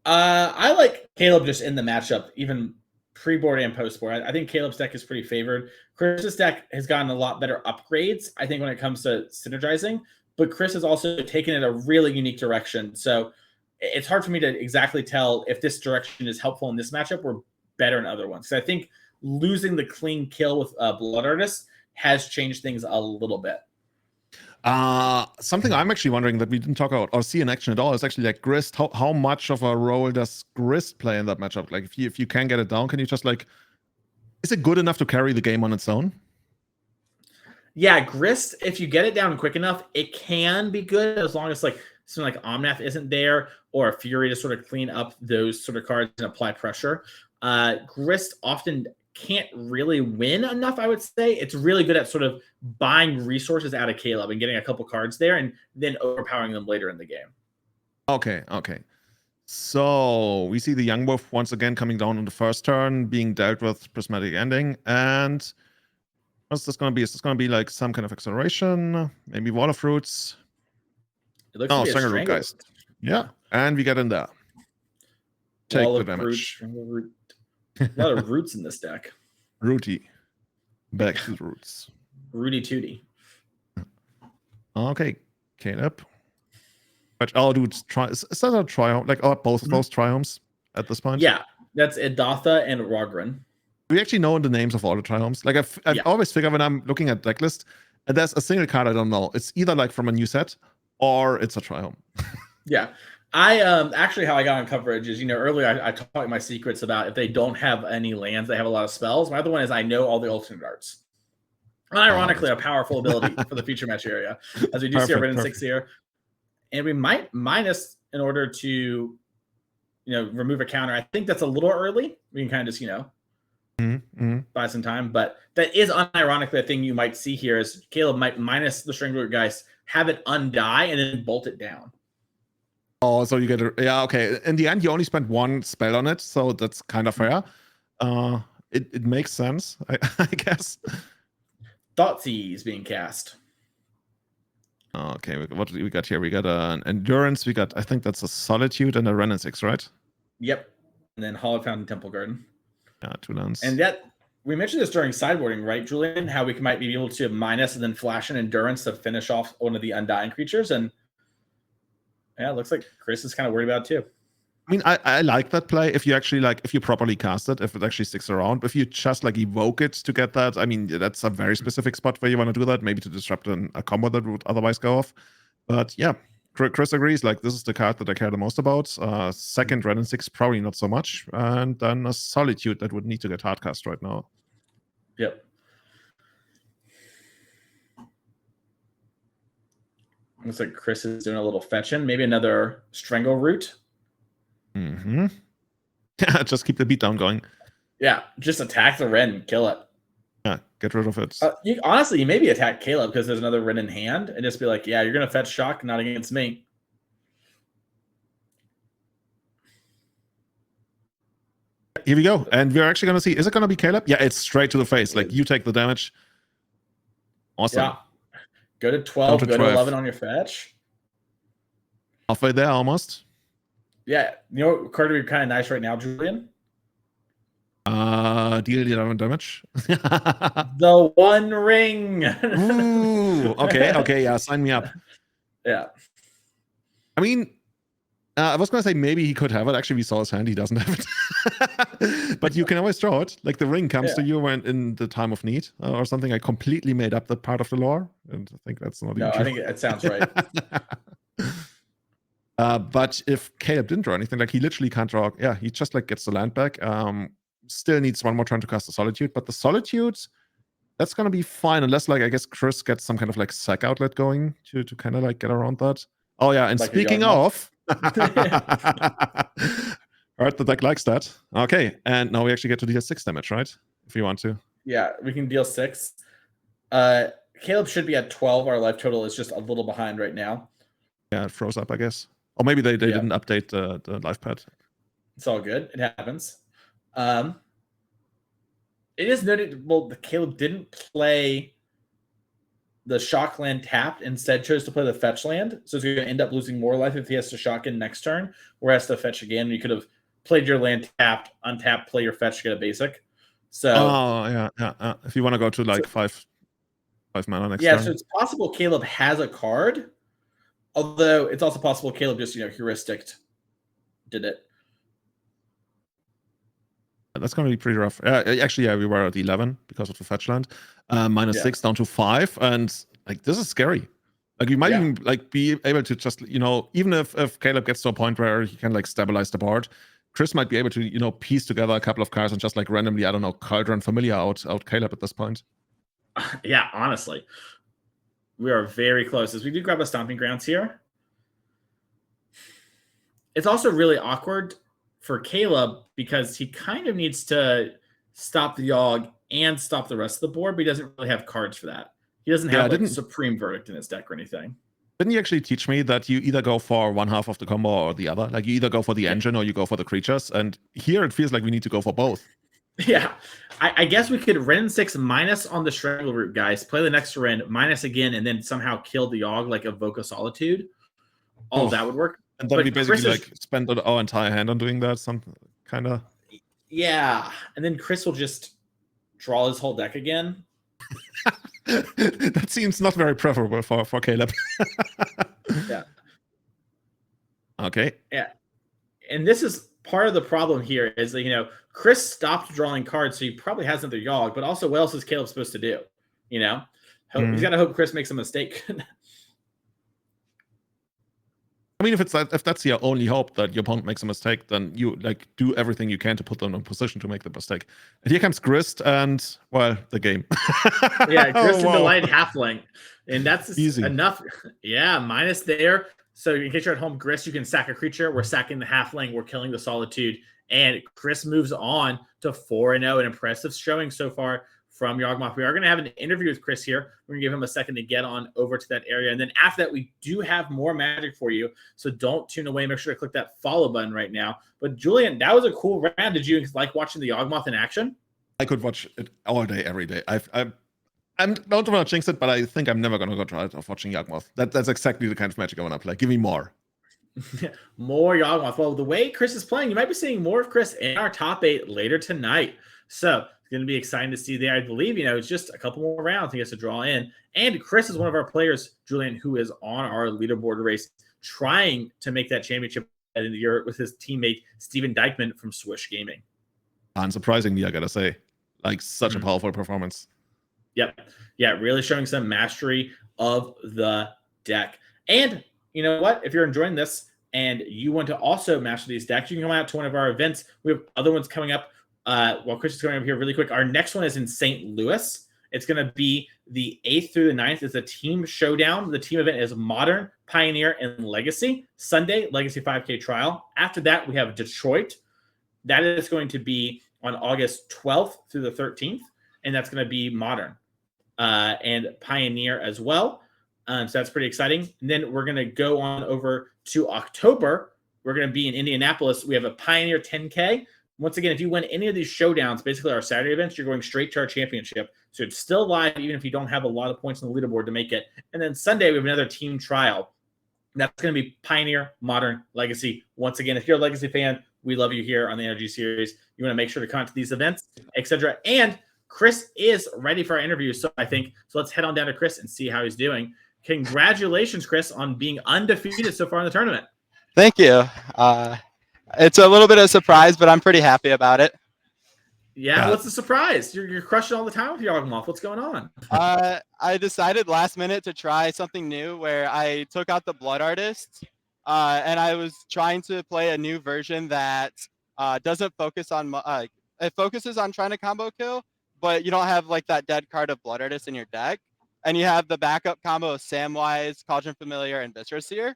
A: I like Caleb just in the matchup, even pre-board and post-board. I think Caleb's deck is pretty favored. Chris's deck has gotten a lot better upgrades, I think, when it comes to synergizing. But Cris has also taken it a really unique direction. So it's hard for me to exactly tell if this direction is helpful in this matchup or better in other ones. So I think losing the clean kill with Blood Artist has changed things a little bit.
B: Something I'm actually wondering that we didn't talk about or see in action at all is actually like Grist. How much of a role does Grist play in that matchup? Like if you can get it down, can you just like, is it good enough to carry the game on its own?
A: Yeah, Grist, if you get it down quick enough, it can be good as long as like something like Omnath isn't there or a Fury to sort of clean up those sort of cards and apply pressure. Grist often can't really win enough, I would say. It's really good at sort of buying resources out of Caleb and getting a couple cards there and then overpowering them later in the game. Okay.
B: So we see the Yawgmoth once again coming down on the first turn, being dealt with Prismatic Ending. And what's this going to be? Is this going to be like some kind of acceleration? Maybe Wall of Roots?
A: It looks like
B: Strangleroot Geist. Yeah, and we get in there. Take the damage.
A: A lot of roots in this deck.
B: Rooty. Back to the roots.
A: Rudy Tooty.
B: Okay, Caleb. But oh, dude, is that a triumph? Like, oh, both of those triumphs at this point?
A: Yeah, that's Idatha and Rogren.
B: Do we actually know the names of all the triumphs? Like, I've always figured when I'm looking at deck list, and there's a single card I don't know. It's either like from a new set or it's a triumph.
A: Yeah. I actually how I got on coverage is, earlier I taught my secrets about if they don't have any lands, they have a lot of spells. My other one is I know all the alternate arts. Ironically, a powerful ability for the feature match area, as we do see a Red 6 here. And we might minus in order to, remove a counter. I think that's a little early. We can kind of just, buy some time. But that is unironically a thing you might see here is Caleb might minus the Strangler Geist, have it undie, and then bolt it down.
B: Oh, so you get okay. In the end, you only spent one spell on it, so that's kind of fair. It makes sense, I guess.
A: Thoughtseize being cast.
B: Okay, what do we got here? We got an Endurance. We got, I think that's a Solitude and a Ren 6, right?
A: Yep. And then Hallowed Fountain, Temple Garden.
B: Yeah, 2 lands.
A: And that we mentioned this during sideboarding, right, Julian? How we might be able to minus and then flash an Endurance to finish off one of the Undying creatures. And yeah, it looks like Cris is kind of worried about it too.
B: I mean, I like that play if you actually if you properly cast it, if it actually sticks around. But if you just evoke it to get that, I mean, that's a very specific spot where you want to do that, maybe to disrupt a combo that would otherwise go off. But yeah, Cris agrees. This is the card that I care the most about. Second, Red 6, probably not so much. And then a Solitude that would need to get hardcast right now.
A: Yep. Looks like Cris is doing a little fetching. Maybe another Strangle Root.
B: Yeah, just keep the beatdown going.
A: Yeah, just attack the Ren and kill it.
B: Yeah, get rid of it.
A: Honestly, you maybe attack Caleb because there's another Ren in hand and just be like, yeah, you're going to fetch shock, not against me.
B: Here we go. And we're actually going to see, is it going to be Caleb? Yeah, it's straight to the face. Like, you take the damage. Awesome.
A: Yeah. Go to 12, go to 11 on your fetch.
B: Halfway there, almost.
A: Yeah. You know what card would be kind of nice right now, Julian?
B: Deal 11 damage.
A: The One Ring.
B: Ooh, okay, yeah, sign me up.
A: Yeah.
B: I mean, I was going to say maybe he could have it. Actually, we saw his hand. He doesn't have it. But you can always draw it. Like the ring comes to you when in the time of need or something. I completely made up that part of the lore. And I think that's not even true.
A: I think it sounds right.
B: But if Caleb didn't draw anything, like he literally can't draw. Yeah, he just gets the land back. Still needs one more turn to cast the Solitude. But the Solitude, that's going to be fine. Unless I guess Cris gets some kind of sack outlet going to kind of get around that. Oh, yeah. And speaking of... Alright, the deck likes that. Okay, and now we actually get to deal 6 damage, right? If you want to.
A: Yeah, we can deal 6. Caleb should be at 12. Our life total is just a little behind right now.
B: Yeah, it froze up, I guess. Or maybe they didn't update the life pad.
A: It's all good. It happens. It is notable that Caleb didn't play the shock land tapped, instead chose to play the fetch land. So he's going to end up losing more life if he has to shock in next turn, or has to fetch again. You could have played your land tapped, untapped, play your fetch to get a basic. So
B: yeah. If you want to go to 5 mana next turn.
A: Yeah, so it's possible Caleb has a card. Although it's also possible Caleb just, heuristic did it.
B: That's going to be pretty rough. Actually, we were at 11 because of the fetch land. -6 down to 5. And this is scary. You might even be able to just, even if Caleb gets to a point where he can stabilize the board, Cris might be able to, piece together a couple of cards and just randomly, I don't know, Cauldron Familiar out Caleb at this point.
A: Yeah, honestly. We are very close. As we do grab a Stomping Grounds here. It's also really awkward for Caleb because he kind of needs to stop the Yawg and stop the rest of the board, but he doesn't really have cards for that. He doesn't have Supreme Verdict in his deck or anything.
B: Didn't you actually teach me that you either go for one half of the combo or the other? You either go for the engine or you go for the creatures. And here it feels like we need to go for both.
A: Yeah. I guess we could Ren 6 minus on the Strangle Root, guys. Play the next Ren, minus again, and then somehow kill the Yawg like Evoke a Solitude. All that would work.
B: And then we basically spend our entire hand on doing that. Some kind of.
A: Yeah. And then Cris will just draw his whole deck again.
B: That seems not very preferable for Caleb.
A: Yeah.
B: Okay.
A: Yeah. And this is part of the problem here is that, Cris stopped drawing cards, so he probably has another Yawg, but also what else is Caleb supposed to do? He's got to hope Cris makes a mistake.
B: I mean, if that's your only hope that your opponent makes a mistake, then you do everything you can to put them in a position to make the mistake. And here comes Grist and the game.
A: Yeah, Grist and Delight Halfling. And that's
B: easy
A: enough. Yeah, minus there. So in case you're at home, Grist, you can sack a creature. We're sacking the Halfling. We're killing the Solitude. And Cris moves on to 4-0. An impressive showing so far from Yawgmoth. We are going to have an interview with Cris here. We're going to give him a second to get on over to that area. And then after that, we do have more magic for you. So don't tune away. Make sure to click that follow button right now. But Julian, that was a cool round. Did you like watching the Yawgmoth in action?
B: I could watch it all day, every day. I don't want to jinx it, but I think I'm never going to go tired of watching Yawgmoth. That's exactly the kind of magic I want to play. Give me more.
A: More Yawgmoth. Well, the way Cris is playing, you might be seeing more of Cris in our top 8 later tonight. So it's going to be exciting to see there. I believe, it's just a couple more rounds he has to draw in. And Cris is one of our players, Julian, who is on our leaderboard race, trying to make that championship at the end of the year with his teammate, Steven Dykman from Swish Gaming.
B: Unsurprisingly, I got to say. Such a powerful performance.
A: Yep. Yeah, really showing some mastery of the deck. And you know what? If you're enjoying this and you want to also master these decks, you can come out to one of our events. We have other ones coming up. While Cris is coming up here really quick, our next one is in St. Louis. It's going to be the 8th through the 9th. It's a team showdown. The team event is Modern, Pioneer, and Legacy. Sunday, Legacy 5K trial. After that, we have Detroit. That is going to be on August 12th through the 13th, and that's going to be Modern and Pioneer as well. So that's pretty exciting. And then we're going to go on over to October. We're going to be in Indianapolis. We have a Pioneer 10K. Once again, if you win any of these showdowns, basically our Saturday events, you're going straight to our championship. So it's still live, even if you don't have a lot of points on the leaderboard to make it. And then Sunday, we have another team trial. That's going to be Pioneer, Modern, Legacy. Once again, if you're a Legacy fan, we love you here on the NRG Series. You want to make sure to come to these events, etc. And Cris is ready for our interview, so let's head on down to Cris and see how he's doing. Congratulations, Cris, on being undefeated so far in the tournament.
E: Thank you. It's a little bit of a surprise, but I'm pretty happy about it.
A: Yeah, what's the surprise? You're crushing all the time with Yawgmoth. What's going on?
E: I decided last minute to try something new where I took out the Blood Artist, and I was trying to play a new version that doesn't focus on it focuses on trying to combo kill, but you don't have that dead card of Blood Artist in your deck, and you have the backup combo of Samwise, Cauldron Familiar, and Viscera Seer.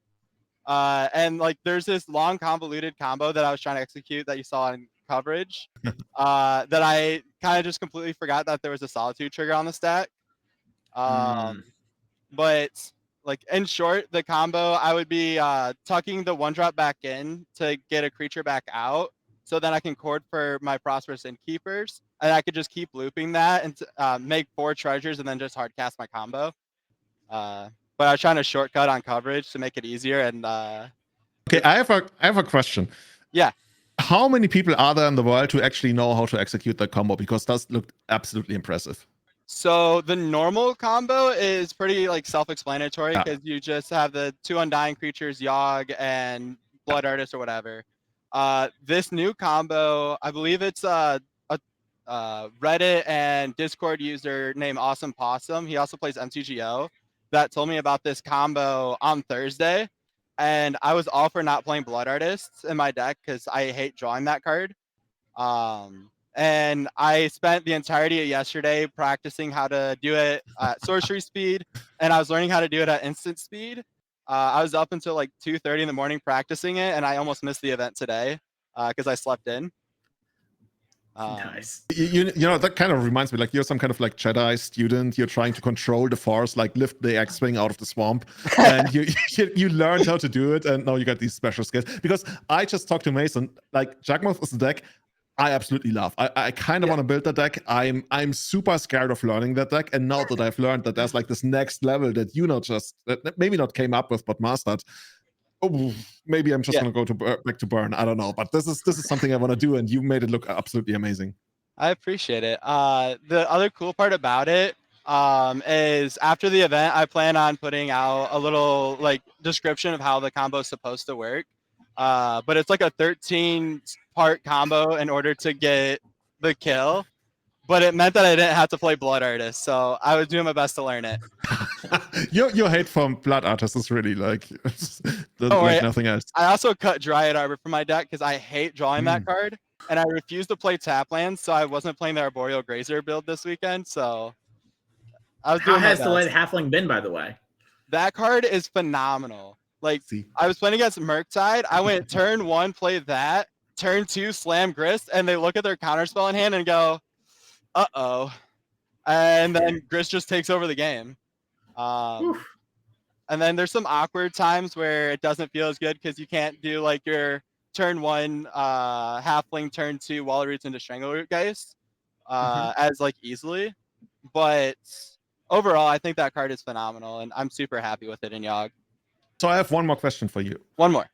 E: And there's this long convoluted combo that I was trying to execute that you saw in coverage that I kind of just completely forgot that there was a Solitude trigger on the stack. But in short, the combo, I would be tucking the 1-drop back in to get a creature back out, so then I can cord for my Prosperous Innkeepers, and I could just keep looping that and make 4 treasures and then just hard cast my combo. But I was trying to shortcut on coverage to make it easier. And
B: okay, I have a question.
E: Yeah.
B: How many people are there in the world who actually know how to execute that combo? Because that looked absolutely impressive.
E: So the normal combo is pretty self-explanatory because you just have the 2 Undying creatures, Yawg, and Blood Artist or whatever. This new combo, I believe it's a Reddit and Discord user named Awesome Possum. He also plays MTGO. That told me about this combo on Thursday, and I was all for not playing Blood Artists in my deck because I hate drawing that card. And I spent the entirety of yesterday practicing how to do it at sorcery speed, and I was learning how to do it at instant speed. I was up until 2:30 in the morning practicing it, and I almost missed the event today because I slept in.
A: Nice.
B: You know, that kind of reminds me, you're some kind of Jedi student. You're trying to control the Force, lift the X-Wing out of the swamp, and you learned how to do it, and now you got these special skills. Because I just talked to Mason, Yawgmoth is a deck I absolutely love. I kind of want to build that deck. I'm super scared of learning that deck, and now that I've learned that there's this next level that that maybe not came up with but mastered. Oh, maybe I'm just gonna go back to burn. I don't know, but this is something I want to do, and you made it look absolutely amazing.
E: I appreciate it. The other cool part about it is after the event, I plan on putting out a little description of how the combo is supposed to work. but it's like a 13-part combo in order to get the kill. But it meant that I didn't have to play Blood Artist, so I was doing my best to learn it.
B: Your hate from Blood Artist is really like
E: Oh,
B: like
E: right.
B: nothing else.
E: I also cut Dryad Arbor from my deck because I hate drawing that card, and I refuse to play tap lands, so I wasn't playing the Arboreal Grazer build this weekend. So I was
A: How
E: doing my
A: has
E: best.
A: Delayed Halfling been, by the way?
E: That card is phenomenal. Like, I was playing against Murktide. I went turn 1, play that. Turn 2, slam Grist, and they look at their counterspell in hand and go, uh-oh. And then Grist just takes over the game. And then there's some awkward times where it doesn't feel as good because you can't do like your turn 1 Halfling, turn 2 Wall Roots into Strangleroot Geist as like easily. But overall, I think that card is phenomenal, and I'm super happy with it in Yawg.
B: So I have one more question for you.
E: One more.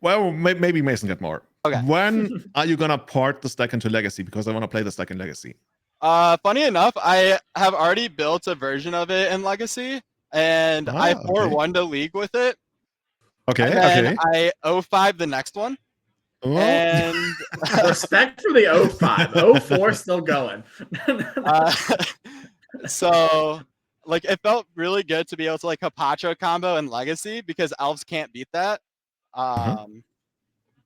B: Well, maybe Mason get more.
E: Okay.
B: When are you gonna port this deck into Legacy? Because I want to play this deck in Legacy.
E: Funny enough, I have already built a version of it in Legacy, and I 4-1 to League with it.
B: Okay,
E: and
B: okay.
E: I 0-5 the next one.
B: Oh.
E: And
A: respect for the 0-5. 0-4 still going.
E: So like it felt really good to be able to like Hapacho combo in Legacy because elves can't beat that.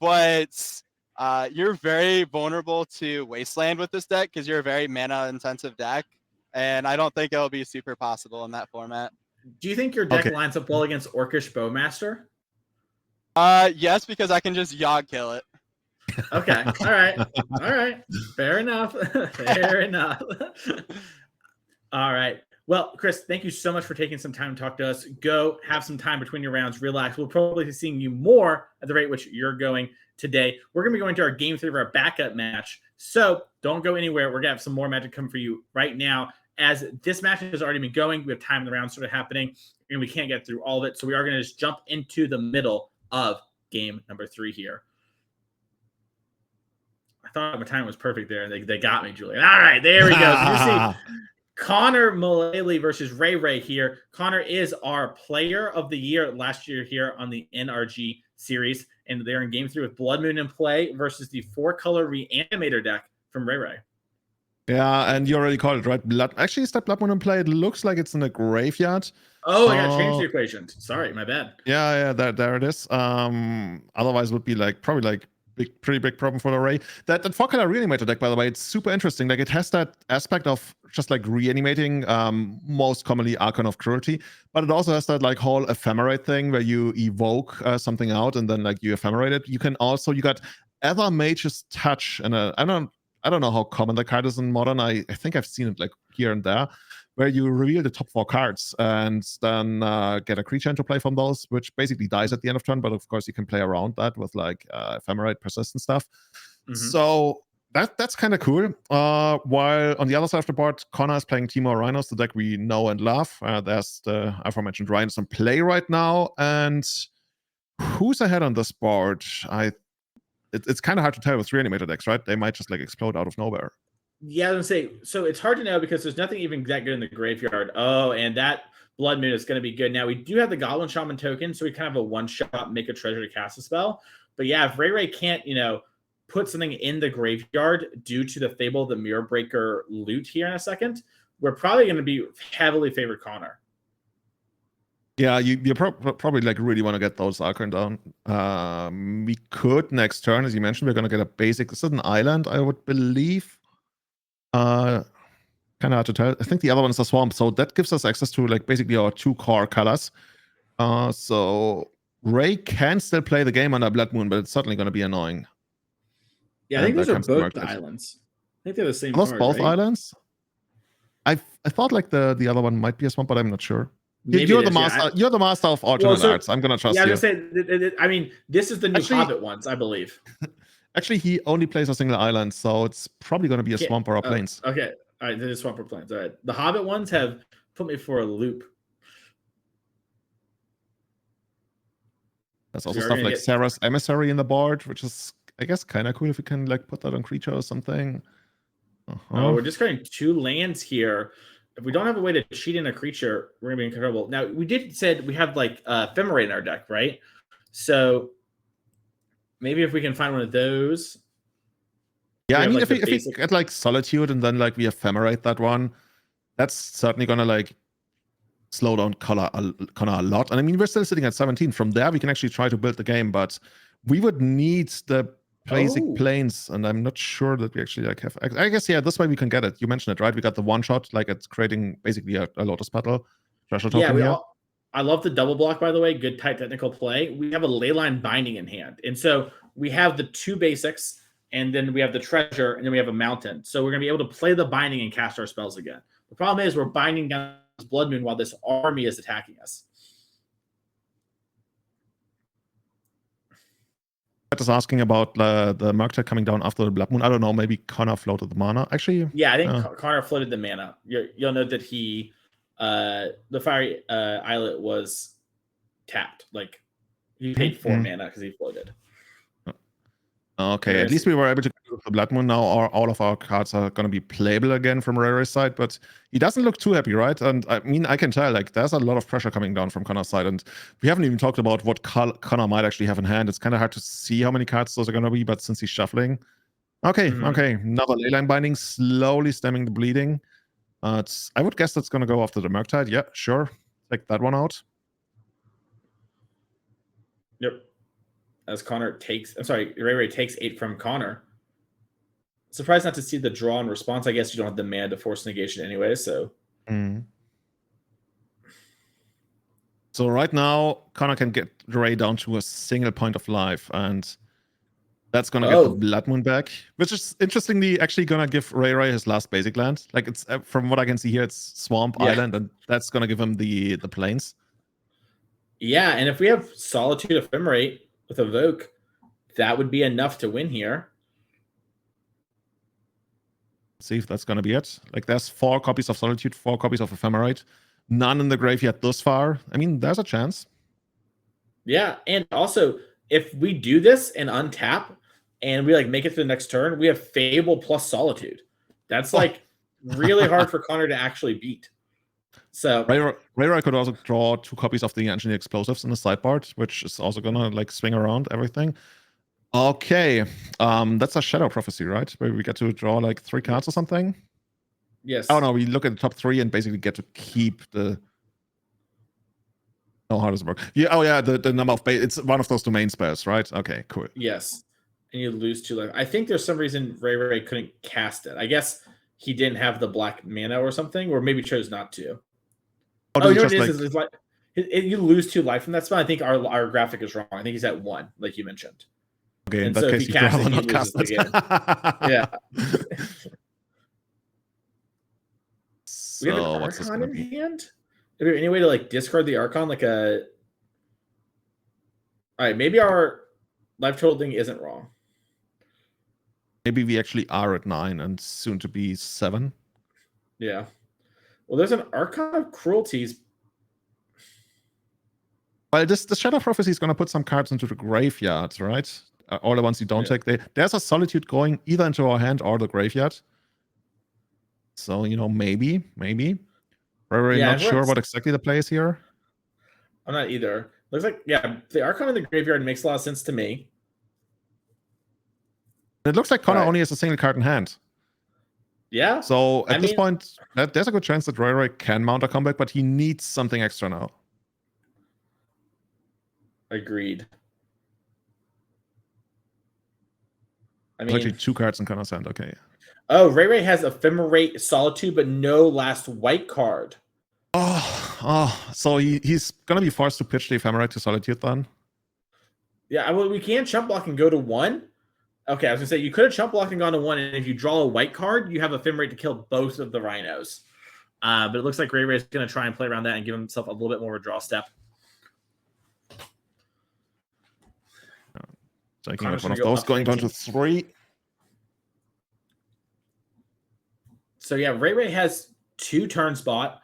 E: But you're very vulnerable to Wasteland with this deck because you're a very mana intensive deck, and I don't think it'll be super possible in that format.
A: Do you think your deck lines up well against Orcish Bowmaster?
E: Yes, because I can just Yawg kill it.
A: Okay. All right. Fair enough. Fair enough. All right. Well, Cris, thank you so much for taking some time to talk to us. Go have some time between your rounds. Relax. We'll probably be seeing you more at the rate which you're going today. We're going to be going to our game 3 of our backup match. So don't go anywhere. We're going to have some more magic come for you right now. As this match has already been going, we have time in the round sort of happening, and we can't get through all of it. So we are going to just jump into the middle of game number 3 here. I thought my time was perfect there, and they got me, Julian. All right, there we go. So you see Connor Mullaly versus Ray here. Connor is our player of the year last year here on the NRG series, and they're in game 3 with Blood Moon in play versus the 4-color Reanimator deck from Ray.
B: Yeah, and you already called it, right? Actually, is that Blood Moon in play? It looks like it's in a graveyard.
A: Oh, I got to change the equation. Sorry, my bad.
B: Yeah, there it is. Otherwise, would be like probably like pretty big problem for the Ray. That 4-color Reanimator deck, by the way, it's super interesting. Like it has that aspect of just like reanimating, most commonly Archon of Cruelty, but it also has that like whole ephemerate thing where you evoke something out and then like you ephemerate it. You can also, you got Ether Mage's Touch, and I don't know how common the card is in Modern. I think I've seen it like here and there, where you reveal the top 4 cards and then get a creature into play from those, which basically dies at the end of turn. But of course, you can play around that with like ephemerate persistent stuff. So that's kind of cool. While on the other side of the board, Connor is playing Temur Rhinos, the deck we know and love. There's the aforementioned Rhinos in play right now. And who's ahead on this board? It's kind of hard to tell with Reanimator decks, right? They might just like explode out of nowhere.
A: Yeah, I was going to say, so it's hard to know because there's nothing even that good in the graveyard. Oh, and that Blood Moon is going to be good. Now, we do have the Goblin Shaman token, so we kind of have a one-shot make a treasure to cast a spell. But yeah, if Ray can't, put something in the graveyard due to the Fable of the Mirror Breaker loot here in a second, we're probably going to be heavily favored Connor.
B: Yeah, you probably like really want to get those Archon down. We could next turn, as you mentioned, we're going to get a basic. This is an island, I would believe. Kind of hard to tell. I think the other one is a swamp, so that gives us access to like basically our 2 core colors. So Ray can still play the game under Blood Moon, but it's certainly going to be annoying.
A: Yeah, I think those are both the islands. I think they're the same.
B: Are those both islands? I thought like the other one might be a swamp, but I'm not sure. You're the master. Yeah, you're the master of alternate arts. I'm gonna trust you.
A: Yeah, I mean, this is the new Hobbit ones, I believe.
B: Actually, he only plays a single island, so it's probably gonna be a swamp or a plains.
A: Okay, all right, there's swamp or plains. All right, the Hobbit ones have put me for a loop.
B: There's also stuff like Sarah's Emissary in the board, which is, I guess, kind of cool if you can like put that on creature or something.
A: Oh, we're just getting 2 lands here. If we don't have a way to cheat in a creature, we're gonna be in trouble. Now, we said we have like ephemerate in our deck, right? So Maybe if we can find one of those.
B: Yeah,
A: We
B: I
A: have,
B: mean,
A: like,
B: if
A: the
B: we
A: basic-
B: get like Solitude and then like we ephemerate that one, that's certainly gonna like slow down Connor a lot. And I mean, we're still sitting at 17. From there, we can actually try to build the game, but we would need the basic
A: Oh.
B: planes, and I'm not sure that we actually like have. I guess yeah, this way we can get it. You mentioned it, right? We got the one shot, like it's creating basically a Lotus Petal treasure
A: Yeah,
B: token here.
A: I love the double block, by the way. Good tight technical play. We have a Leyline Binding in hand. And so we have the 2 basics, and then we have the treasure, and then we have a mountain. So we're going to be able to play the binding and cast our spells again. The problem is we're binding down this Blood Moon while this army is attacking us.
B: Just asking about the Murktide coming down after the Blood Moon. I don't know, maybe Connor floated the mana. Actually,
A: Yeah, I think Connor floated the mana. You'll note that he, the Fiery Islet was tapped. Like, he paid 4 mana because he floated.
B: Okay, at least we were able to get the Blood Moon now. All of our cards are going to be playable again from Rare's side, but he doesn't look too happy, right? And I mean, I can tell, like, there's a lot of pressure coming down from Connor's side, and we haven't even talked about what Connor might actually have in hand. It's kind of hard to see how many cards those are going to be, but since he's shuffling. Okay, okay, another Leyline Binding, slowly stemming the bleeding. I would guess that's going to go after the Murktide. Yeah, sure. Take that one out.
A: Yep. As Connor takes, I'm sorry, Ray takes 8 from Connor. Surprised not to see the draw and response. I guess you don't have the mana to force negation anyway, so.
B: So right now, Connor can get Ray down to a single point of life, and that's gonna get the Blood Moon back, which is interestingly actually gonna give Ray his last basic land. Like, it's from what I can see here, it's Swamp Island, and that's gonna give him the plains.
A: Yeah, and if we have Solitude Ephemerate with Evoke, that would be enough to win here.
B: Let's see if that's gonna be it. Like, there's 4 copies of Solitude, 4 copies of Ephemerate, none in the graveyard thus far. I mean, there's a chance.
A: Yeah, and also if we do this and untap and we like make it to the next turn, we have Fable plus Solitude. That's like really hard for Connor to actually beat. So
B: Ray could also draw 2 copies of the Engineer Explosives in the sideboard, which is also gonna like swing around everything. Okay, that's a Shadow Prophecy, right? Where we get to draw like 3 cards or something.
A: Yes.
B: Oh no, we look at the top 3 and basically get to keep the. Oh, how does it work? Yeah. Oh yeah, the number of base. It's one of those domain spells, right? Okay, cool.
A: Yes, and you lose 2 life. I think there's some reason Ray couldn't cast it. I guess he didn't have the black mana or something, or maybe chose not to. Oh, you know what it is? It's like you lose 2 life from that spell. I think our graphic is wrong. I think he's at 1, like you mentioned.
B: Okay, in
A: and
B: that
A: so
B: case,
A: if he casts it, he loses
B: it.
A: again. Yeah. We have an Archon in hand? Is there any way to like discard the Archon like a... All right, maybe our life total thing isn't wrong.
B: Maybe we actually are at 9 and soon to be 7.
A: Yeah. Well, there's an Archon of Cruelties.
B: Well, this Shadow Prophecy is going to put some cards into the graveyard, right? All the ones you don't take. There's a Solitude going either into our hand or the graveyard. So, you know, maybe. We're not sure what exactly the play is here.
A: I'm not either. Looks like, yeah, the Archon in the graveyard makes a lot of sense to me.
B: It looks like Connor only has a single card in hand.
A: Yeah.
B: So at this point, there's a good chance that Ray can mount a comeback, but he needs something extra now.
A: Agreed. I mean,
B: actually 2 cards in Connor's hand. Okay.
A: Oh, Ray has Ephemerate Solitude, but no last white card.
B: So he's gonna be forced to pitch the Ephemerate to Solitude then.
A: Yeah, well, we can chump block and go to 1. Okay, I was gonna say you could have chump blocked and gone to 1, and if you draw a white card, you have Ephemerate to kill both of the Rhinos. But it looks like Ray is gonna try and play around that and give himself a little bit more of a draw step.
B: Taking one of those, going down to 3.
A: So yeah, Ray has 2 turn spot.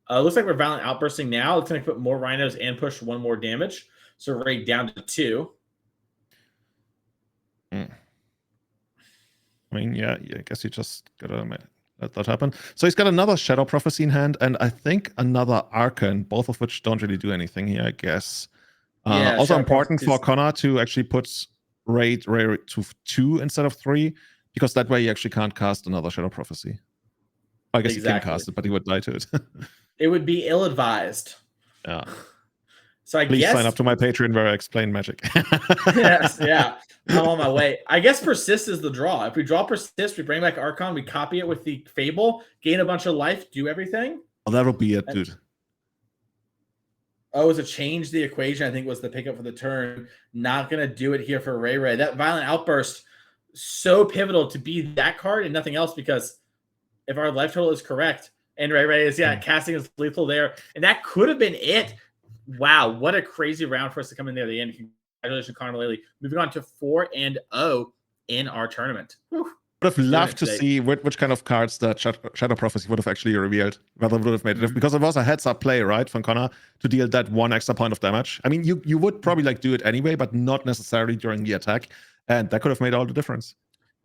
A: Looks like we're Violent Outbursting now. It's going to put more Rhinos and push 1 more damage. So Ray down to 2.
B: I mean, yeah, I guess you just gotta let that happen. So he's got another Shadow Prophecy in hand, and I think another Archon, both of which don't really do anything here, I guess. Also important for Connor to actually put rate Ray to 2 instead of 3, because that way you actually can't cast another Shadow Prophecy. I guess you can cast it, but he would die to it.
A: It would be ill-advised.
B: Yeah.
A: So I
B: Please
A: guess
B: sign up to my Patreon where I explain Magic.
A: yes, yeah. I'm on my way. I guess Persist is the draw. If we draw Persist, we bring back Archon, we copy it with the Fable, gain a bunch of life, do everything.
B: Oh, that'll be it, dude.
A: Oh, it's a change the equation, I think was the pickup for the turn. Not going to do it here for Ray. That Violent Outburst, so pivotal to be that card and nothing else, because if our life total is correct, and Ray is, casting is lethal there, and that could have been it. Wow, what a crazy round for us to come in there at the end. Congratulations, Connor Mullaly. Moving on to 4-0 in our tournament. Whew.
B: Would have loved to see which kind of cards that Shadow Prophecy would have actually revealed, whether it would have made it, because it was a heads-up play, right, from Connor to deal that 1 extra point of damage. I mean, you would probably like do it anyway, but not necessarily during the attack, and that could have made all the difference.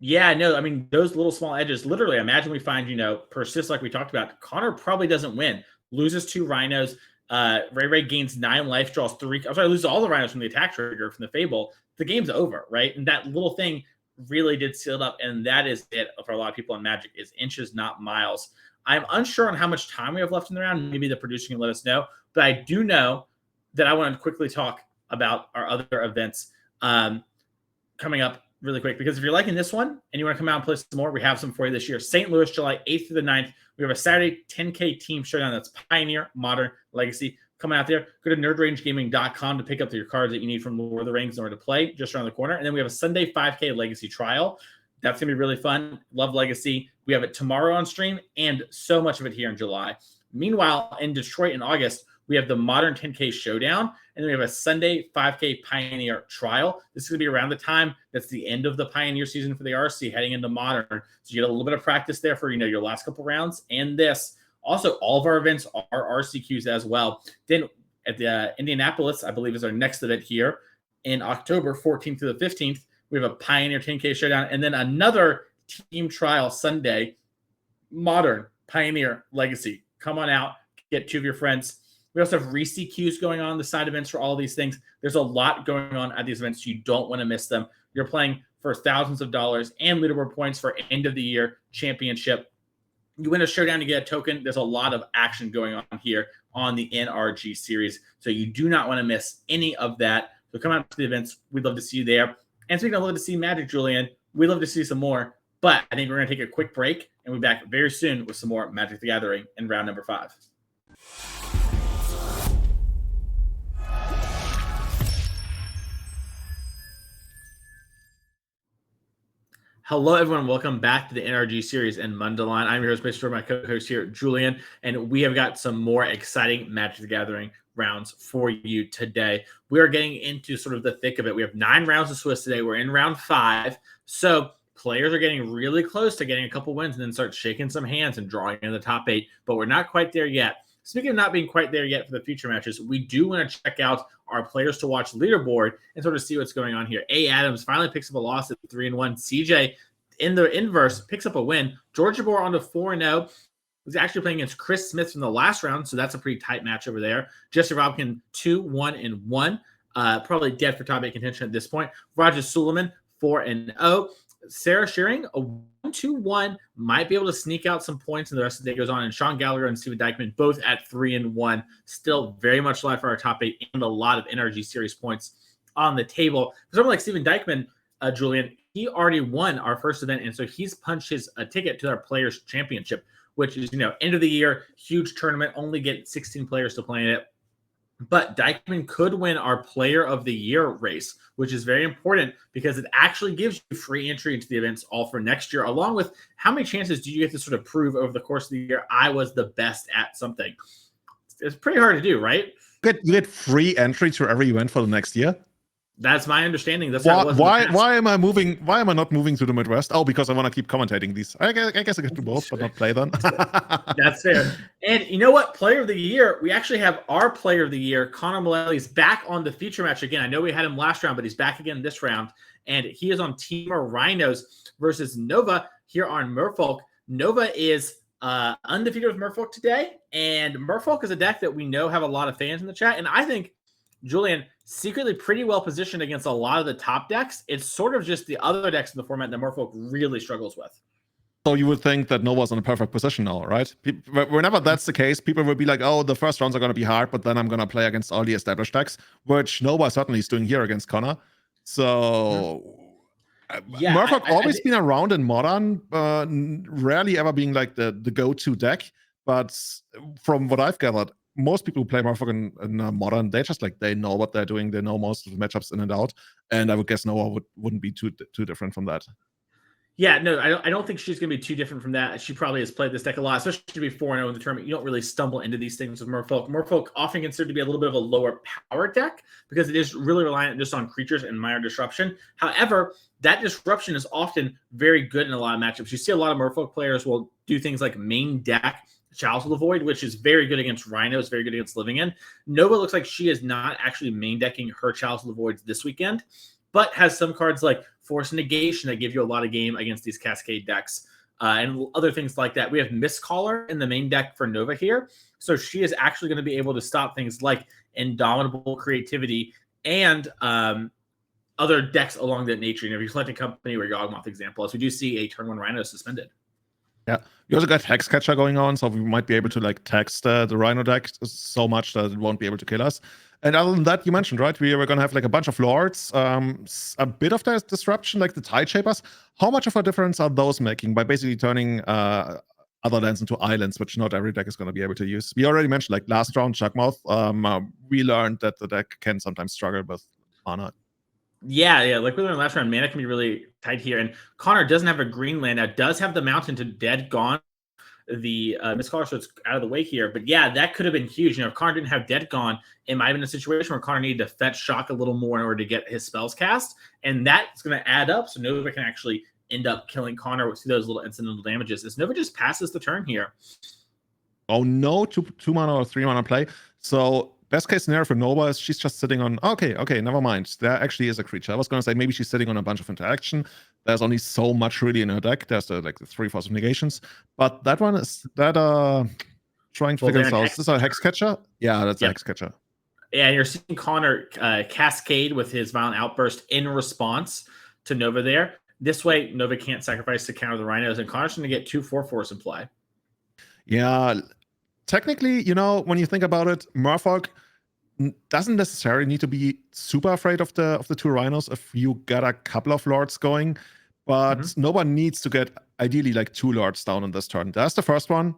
A: Yeah, no, I mean, those little small edges, literally, imagine we find, Persist like we talked about. Connor probably doesn't win, loses 2 Rhinos. Ray gains 9 life, draws 3. I'm sorry, loses all the Rhinos from the attack trigger from the Fable. The game's over, right? And that little thing really did seal it up, and that is it for a lot of people in Magic, is inches, not miles. I'm unsure on how much time we have left in the round. Maybe the producer can let us know, but I do know that I want to quickly talk about our other events coming up really quick, because if you're liking this one and you want to come out and play some more, we have some for you this year. St. Louis, July 8th through the 9th. We have a Saturday 10K team showdown. That's Pioneer, Modern, Legacy. Coming out there, go to nerdrangegaming.com to pick up your cards that you need from Lord of the Rings in order to play, just around the corner. And then we have a Sunday 5K Legacy trial. That's going to be really fun. Love Legacy. We have it tomorrow on stream, and so much of it here in July. Meanwhile, in Detroit in August, we have the Modern 10K Showdown, and then we have a Sunday 5K Pioneer trial. This is going to be around the time that's the end of the Pioneer season for the RC, heading into Modern. So you get a little bit of practice there for, your last couple rounds. And this, also, all of our events are RCQs as well. Then at the Indianapolis, I believe is our next event here in October 14th to the 15th. We have a Pioneer 10K Showdown, and then another team trial Sunday, Modern, Pioneer, Legacy. Come on out, get 2 of your friends. We also have RCQs going on, the side events for all of these things. There's a lot going on at these events. You don't want to miss them. You're playing for thousands of dollars and leaderboard points for end of the year championship. You win a showdown to get a token. There's a lot of action going on here on the NRG series. So you do not want to miss any of that. So come out to the events. We'd love to see you there. And speaking of love to see Magic, Julian, we'd love to see some more. But I think we're going to take a quick break, and we'll be back very soon with some more Magic the Gathering in round number 5. Hello, everyone. Welcome back to the NRG series and Mundaline. I'm your host, Mr. My co-host here, Julian, and we have got some more exciting Magic the Gathering rounds for you today. We are getting into sort of the thick of it. We have 9 rounds of Swiss today. We're in round 5. So players are getting really close to getting a couple wins and then start shaking some hands and drawing in the top 8, but we're not quite there yet. Speaking of not being quite there yet for the future matches, we do want to check out our players to watch leaderboard and sort of see what's going on here. A. Adams finally picks up a loss at 3-1. CJ in the inverse picks up a win. George Jabbour on to 4-0. He's actually playing against Chris Smith from the last round, so that's a pretty tight match over there. Jesse Robkin 2-1-1. Probably dead for top 8 contention at this point. Roger Suleiman 4-0. Sarah Shearing, a 1-2-1, might be able to sneak out some points, and the rest of the day goes on. And Sean Gallagher and Steven Dykman both at 3-1. Still very much alive for our top 8 and a lot of NRG series points on the table. For someone like Steven Dykman, Julian, he already won our first event, and so he's punched his ticket to our Players Championship, which is, end of the year, huge tournament, only get 16 players to play in it. But Dykman could win our Player of the Year race, which is very important because it actually gives you free entry into the events all for next year, along with how many chances do you get to sort of prove over the course of the year I was the best at something. It's pretty hard to do, right?
B: You get free entry to every event for the next year.
A: That's my understanding. That's
B: why am I moving? Why am I not moving to the Midwest? Oh, because I want to keep commentating these. I guess I could do both, but not play them.
A: That's fair. And you know what? Player of the Year, we actually have our Player of the Year. Connor Mullaly's back on the feature match again. I know we had him last round, but he's back again this round. And he is on Temur Rhinos versus Nova here on Merfolk. Nova is undefeated with Merfolk today. And Merfolk is a deck that we know have a lot of fans in the chat. And I think Julian, secretly pretty well positioned against a lot of the top decks. It's sort of just the other decks in the format that Merfolk really struggles with.
B: So you would think that Nova's in a perfect position now, right? Whenever that's the case, people will be like, oh, the first rounds are going to be hard, but then I'm going to play against all the established decks, which Nova certainly is doing here against Connor. So
A: Yeah,
B: Merfolk always been around in Modern, rarely ever being like the go-to deck. But from what I've gathered, most people who play Merfolk in Modern, they know what they're doing. They know most of the matchups in and out. And I would guess Nova wouldn't be too different from that.
A: Yeah, no, I don't think she's going to be too different from that. She probably has played this deck a lot, especially to be 4-0 in the tournament. You don't really stumble into these things with Merfolk. Merfolk often considered to be a little bit of a lower power deck because it is really reliant just on creatures and minor disruption. However, that disruption is often very good in a lot of matchups. You see a lot of Merfolk players will do things like main deck Chalice of the Void, which is very good against Rhinos, very good against Living In. Nova looks like she is not actually main decking her Chalice of the Voids this weekend, but has some cards like Force Negation that give you a lot of game against these Cascade decks and other things like that. We have Mistcaller in the main deck for Nova here. So she is actually going to be able to stop things like Indomitable Creativity and other decks along that nature. You know, if you select a company or Yawgmoth example, as we do see a turn 1 Rhino suspended.
B: Yeah, you also got Hexcatcher going on, so we might be able to like text the Rhino deck so much that it won't be able to kill us. And other than that, you mentioned, right, we were going to have like a bunch of lords, a bit of that disruption, like the Tide Shapers. How much of a difference are those making by basically turning other lands into islands, which not every deck is going to be able to use? We already mentioned, like last round, Yawgmoth, we learned that the deck can sometimes struggle with mana.
A: Yeah, like we learned last round, mana can be really tight here. And Connor doesn't have a green land now, does have the mountain to Dead Gone the Mistcaller, so it's out of the way here. But yeah, that could have been huge. You know, if Connor didn't have Dead Gone, it might have been a situation where Connor needed to fetch shock a little more in order to get his spells cast. And that's going to add up. So Nova can actually end up killing Connor with those little incidental damages. As Nova just passes the turn here.
B: Oh no, two mana or 3 mana play. So best case scenario for Nova is she's just sitting on, okay, never mind. There actually is a creature. I was going to say maybe she's sitting on a bunch of interaction. There's only so much really in her deck. There's the 3 Force of Negations. But that one is trying to figure this out. Is this a Hexcatcher? Yeah, that's a Hexcatcher.
A: Yeah, and you're seeing Connor cascade with his Violent Outburst in response to Nova there. This way, Nova can't sacrifice to counter the Rhinos, and Connor's going to get 2 4/4s in play.
B: Yeah, technically, you know, when you think about it, Merfolk doesn't necessarily need to be super afraid of the 2 Rhinos if you get a couple of Lords going, but no one needs to get ideally like 2 Lords down on this turn. That's the first one,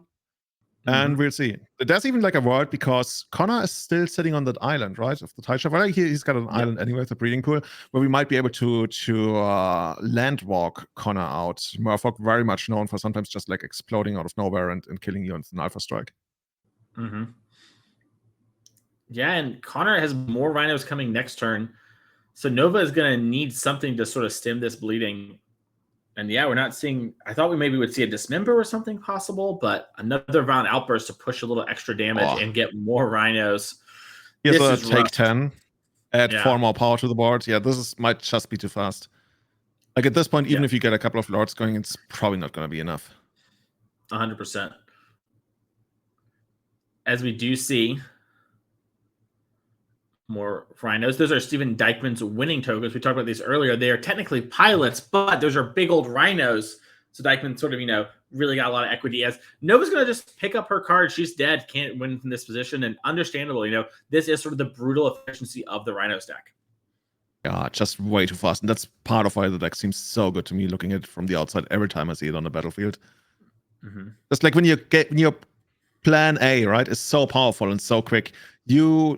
B: and we'll see. There's even like a world because Connor is still sitting on that island, right? Of the Tide Shapper. Well, he's got an island anyway, the breeding pool, where we might be able to land walk Connor out. Merfolk very much known for sometimes just like exploding out of nowhere and killing you with an Alpha Strike.
A: Yeah, and Connor has more Rhinos coming next turn. So Nova is going to need something to sort of stem this bleeding. And yeah, we're not seeing... I thought we maybe would see a Dismember or something possible, but another Violent Outburst to push a little extra damage and get more Rhinos.
B: Here's a take 10. Add 4 more power to the board. Yeah, might just be too fast. Like at this point, even if you get a couple of Lords going, it's probably not going to be enough.
A: 100%. As we do see... more Rhinos. Those are Steven Dykman's winning tokens. We talked about these earlier. They are technically pilots, but those are big old Rhinos. So Dykman sort of, really got a lot of equity as Nova's going to just pick up her card. She's dead. Can't win from this position. And understandable, this is sort of the brutal efficiency of the Rhinos deck.
B: Yeah, just way too fast. And that's part of why the deck seems so good to me looking at it from the outside every time I see it on the battlefield. It's like when your plan A, right, is so powerful and so quick,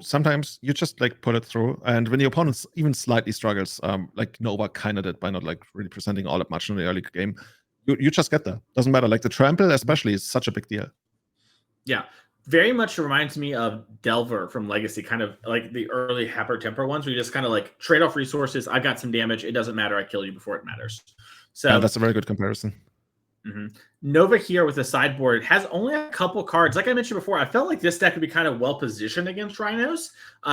B: sometimes you just like put it through, and when your opponent even slightly struggles, like Nova kind of did by not like really presenting all that much in the early game, you just get there. Doesn't matter. Like the trample especially is such a big deal. Yeah,
A: very much reminds me of Delver from Legacy, kind of like the early Happer Temper ones, where you just kind of like trade off resources. I got some damage. It doesn't matter. I kill you before it matters. So
B: yeah, that's a very good comparison.
A: Nova here with the sideboard has only a couple cards. Like I mentioned before, I felt like this deck would be kind of well positioned against Rhinos,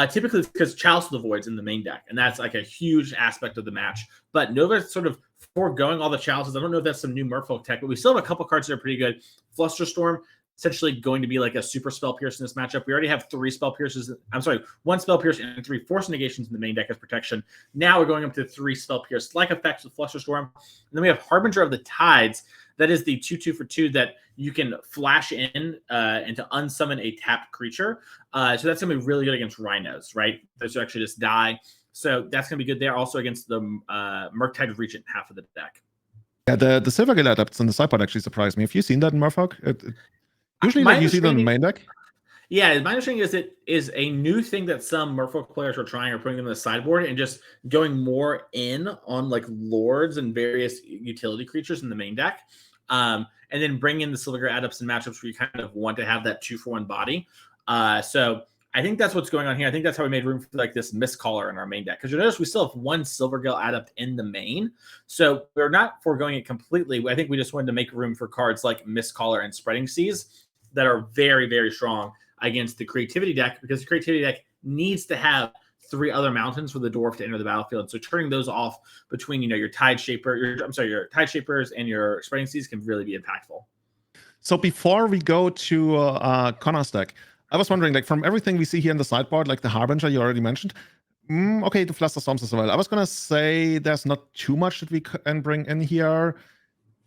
A: typically because Chalice of the Void's in the main deck, and that's like a huge aspect of the match. But Nova's sort of foregoing all the Chalices. I don't know if that's some new Merfolk tech, but we still have a couple cards that are pretty good. Flusterstorm essentially going to be like a super spell pierce in this matchup. We already have 3 spell pierces. I'm sorry, 1 spell pierce and 3 force negations in the main deck as protection. Now we're going up to 3 spell pierce like effects with Flusterstorm. And then we have Harbinger of the Tides. That is the 2/2 for 2 that you can flash in and to unsummon a tapped creature. So that's going to be really good against Rhinos, right? Those actually just die. So that's going to be good there. Also against the Murktide Regent half of the deck.
B: Yeah, the Silvergill adapts in the sideboard actually surprised me. Have you seen that in Merfolk? Usually, like, you see them in the main deck.
A: Yeah, my understanding is it is a new thing that some Merfolk players are trying, or putting them in the sideboard and just going more in on like lords and various utility creatures in the main deck. And then bring in the Silvergill adapts in matchups where you kind of want to have that 2-for-1 body. So I think that's what's going on here. I think that's how we made room for like this Mistcaller in our main deck. Because you'll notice we still have 1 Silvergill adept in the main. So we're not foregoing it completely. I think we just wanted to make room for cards like Mistcaller and Spreading Seas that are very, very strong against the Creativity deck, because the Creativity deck needs to have 3 other mountains for the dwarf to enter the battlefield. So turning those off between, your Tide Shaper, your Tide Shapers and your Spreading Seas can really be impactful.
B: So before we go to Connor's deck, I was wondering, like, from everything we see here in the sideboard, like the Harbinger you already mentioned, okay, the Flusterstorms as well. I was gonna say there's not too much that we can bring in here.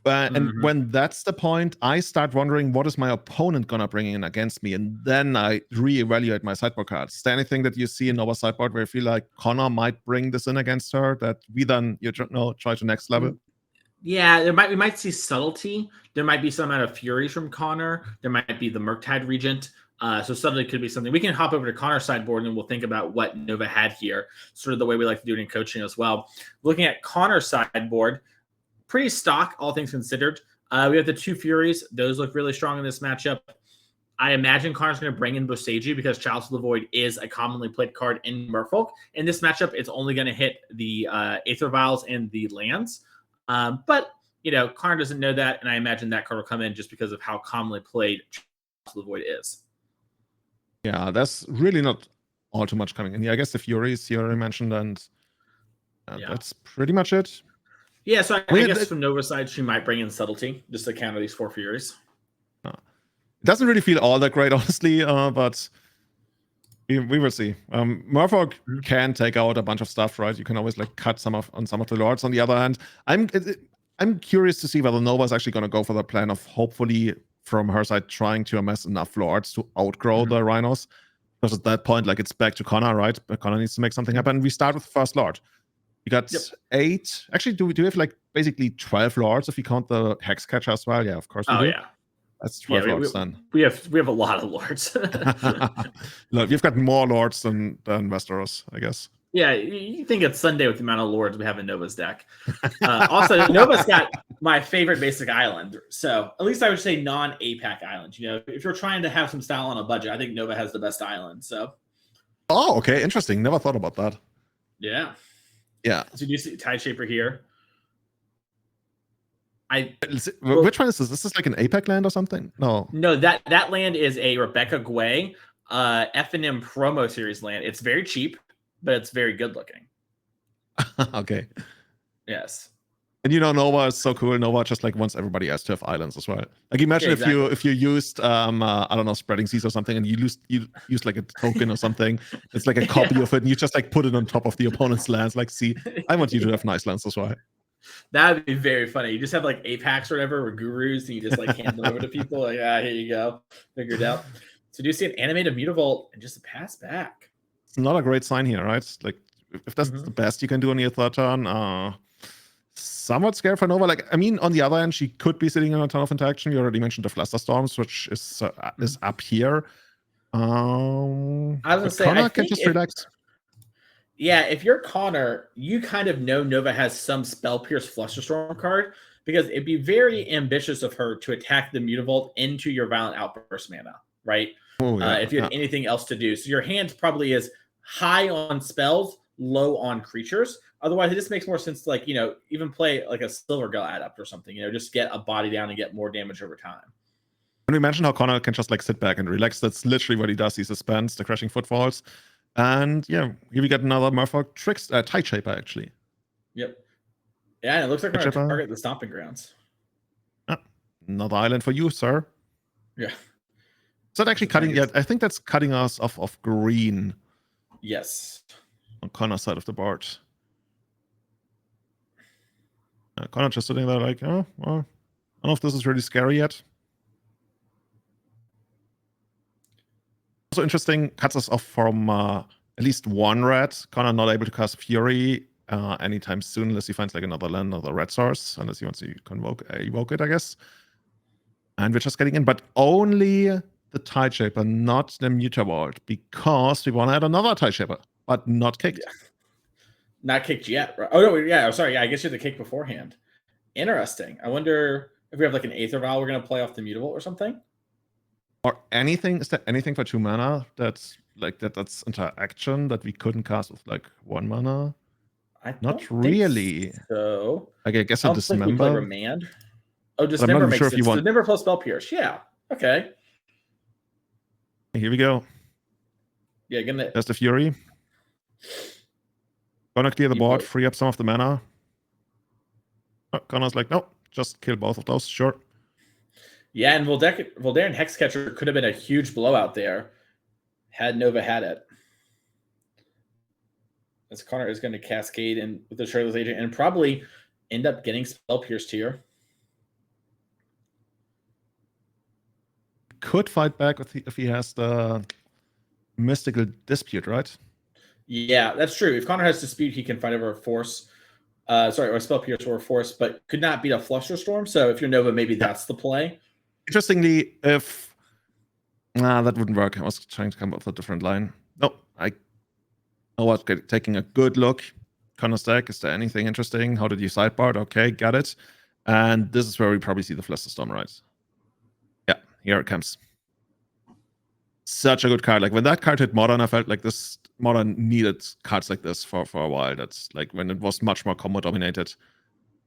B: And when that's the point, I start wondering, what is my opponent gonna bring in against me? And then I reevaluate my sideboard cards. Is there anything that you see in our sideboard where you feel like Connor might bring this in against her that we then try to next level?
A: Yeah, we might see subtlety. There might be some amount of Furies from Connor. There might be the Murktide Regent. So subtlety could be something. We can hop over to Connor's sideboard and we'll think about what Nova had here, sort of the way we like to do it in coaching as well. Looking at Connor's sideboard, pretty stock, all things considered. We have the 2 Furies. Those look really strong in this matchup. I imagine Connor's going to bring in Boseiju because Chalice of the Void is a commonly played card in Merfolk. In this matchup, it's only going to hit the Aether Vials and the lands. But, Connor doesn't know that, and I imagine that card will come in just because of how commonly played Chalice of the Void is.
B: Yeah, there's really not all too much coming in here. I guess the Furies you already mentioned, and that's pretty much it.
A: Yeah, so I guess from Nova's side, she might bring in subtlety just to counter these 4 Furies.
B: It doesn't really feel all that great, honestly, but we will see. Merfolk can take out a bunch of stuff, right? You can always like cut on some of the lords. On the other hand, I'm curious to see whether Nova is actually going to go for the plan of hopefully from her side trying to amass enough lords to outgrow the Rhinos. Because at that point, like, it's back to Connor, right? But Connor needs to make something happen. We start with the first lord. We got 8. Actually, do we have like basically 12 lords if you count the Hex Catcher as well? Yeah, of course we do.
A: Yeah.
B: That's 12 lords then.
A: We have a lot of lords.
B: Look, we've got more lords than Westeros, I guess.
A: Yeah, you think it's Sunday with the amount of lords we have in Nova's deck. Also, Nova's got my favorite basic island. So at least I would say non-APAC island. If you're trying to have some style on a budget, I think Nova has the best island. So.
B: Oh, okay, interesting. Never thought about that.
A: Yeah.
B: Yeah.
A: So do you see Tide Shaper here?
B: Which one is this? This is like an APAC land or something? No,
A: that land is a Rebecca Guay F&M promo series land. It's very cheap, but it's very good looking.
B: Okay.
A: Yes.
B: And Nova is so cool. Nova just like wants everybody else to have islands as well. Like, imagine if you used I don't know, Spreading Seas or something, and you used like a token or something. It's like a copy of it, and you just like put it on top of the opponent's lands. Like, see, I want you to have nice lands as well.
A: That would be very funny. You just have like Apex or whatever, or gurus, and you just like hand them over to people. Like, here you go, figured out. So do you see an animated Mutavault and just a pass back?
B: It's not a great sign here, right? Like, if that's the best you can do on your third turn, somewhat scared for Nova. Like, I mean, on the other hand, she could be sitting in a ton of interaction. You already mentioned the Flusterstorms, which is up here.
A: I was gonna say,
B: Connor can just relax.
A: Yeah, if you're Connor, you kind of know Nova has some Spell Pierce Flusterstorm card, because it'd be very ambitious of her to attack the Mutavault into your Violent Outburst mana, right?
B: Oh, yeah,
A: if you have anything else to do. So your hand probably is high on spells, low on creatures. Otherwise, it just makes more sense to, like, even play like a Silvergill Adept or something, just get a body down and get more damage over time.
B: When we mentioned how Connor can just like sit back and relax, that's literally what he does. He suspends the Crashing Footfalls. And yeah, here we get another Merfolk Tide Shaper, actually.
A: Yep. Yeah, and it looks like we're going to target the Stomping Grounds.
B: Another island for you, sir.
A: Yeah.
B: Is that actually cutting? Yeah, I think that's cutting us off of green.
A: Yes.
B: On Connor's side of the board. Connor just sitting there like, oh, well, I don't know if this is really scary yet. Also interesting, cuts us off from at least one red. Connor not able to cast Fury anytime soon unless he finds like another land, another red source, unless he wants to evoke it, I guess. And we're just getting in, but only the Tide Shaper, not the Mutavault, because we want to add another Tide Shaper, but not kicked.
A: Yeah. Not kicked yet. Right? Oh, no, yeah, sorry. Yeah, I guess you had to kick beforehand. Interesting. I wonder if we have like an Aether Vial we're going to play off the Mutavault or something?
B: Or anything, is there anything for 2 mana that's like that's interaction that we couldn't cast with like 1 mana? Not really.
A: So
B: like, I guess
A: I
B: a
A: don't think we play
B: Dismember.
A: Remand. Oh, Dismember makes sense. Dismember plus Spell Pierce. Yeah. Okay.
B: Here we go.
A: Yeah, gonna.
B: There's the Fury. Gonna clear the board, free up some of the mana. Oh, Connor's like, no, just kill both of those. Sure.
A: Yeah, and Voldaren Hexcatcher could have been a huge blowout there had Nova had it. As Connor is going to cascade in with the Shredder's Agent and probably end up getting Spell Pierced here.
B: Could fight back if he has the Mystical Dispute, right?
A: Yeah, that's true. If Connor has Dispute, he can fight over a Force. Or Spell Pierce or a Force, but could not beat a Flusterstorm. So if you're Nova, maybe that's the play.
B: Interestingly, if that wouldn't work. I was trying to come up with a different line. No, I was taking a good look. Connor's deck, is there anything interesting? How did you sideboard? Okay, got it. And this is where we probably see the Flusterstorm, right? Yeah, here it comes. Such a good card. Like when that card hit Modern, I felt like this Modern needed cards like this for a while. That's like when it was much more combo dominated.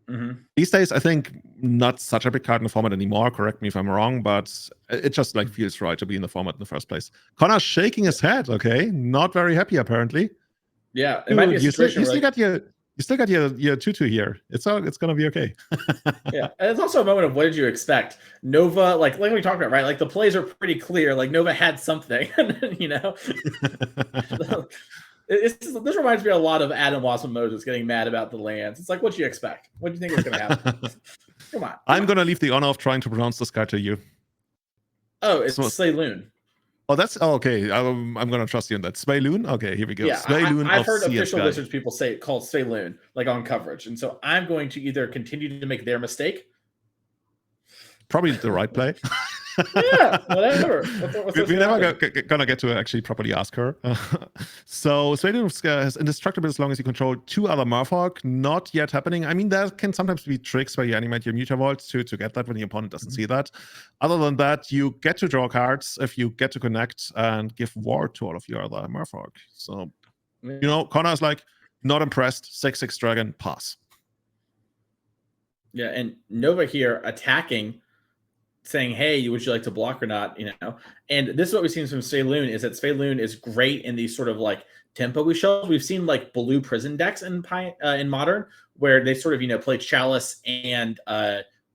A: Mm-hmm.
B: These days, I think not such a big card in the format anymore. Correct me if I'm wrong, but it just like feels right to be in the format in the first place. Connor's shaking his head. Okay, not very happy apparently.
A: Yeah, it might be a situation
B: you still got your 2/2 here. It's gonna be okay.
A: Yeah, and it's also a moment of what did you expect? Nova, like we talked about, right? Like the plays are pretty clear. Like Nova had something, you know. This reminds me a lot of Adam Wasburn-Moses getting mad about the lands. It's like, what do you expect? What do you think is going to happen? Come on.
B: I'm going to leave the honor of trying to pronounce this card to you.
A: Oh, it's Slayloon.
B: Oh, that's okay. I'm going to trust you on that. Slayloon? Okay, here we go.
A: Yeah,
B: Slayloon
A: I've heard official
B: Guy.
A: Wizards people say called Slayloon, like on coverage. And so I'm going to either continue to make their mistake.
B: Probably the right play.
A: Yeah, whatever.
B: We're never gonna get to actually properly ask her. So Slayloon is indestructible as long as you control 2 other Merfolk. Not yet happening. I mean, there can sometimes be tricks where you animate your Mutavault to get that when your opponent doesn't see that. Other than that, you get to draw cards if you get to connect and give ward to all of your other Merfolk. So, you know, Connor's like, not impressed. 6/6 dragon, pass.
A: Yeah, and Nova here attacking, saying, hey, would you like to block or not? You know, and this is what we've seen from Slayloon is that Slayloon is great in these sort of like tempo we show. We've seen like blue prison decks in Modern where they sort of, you know, play Chalice and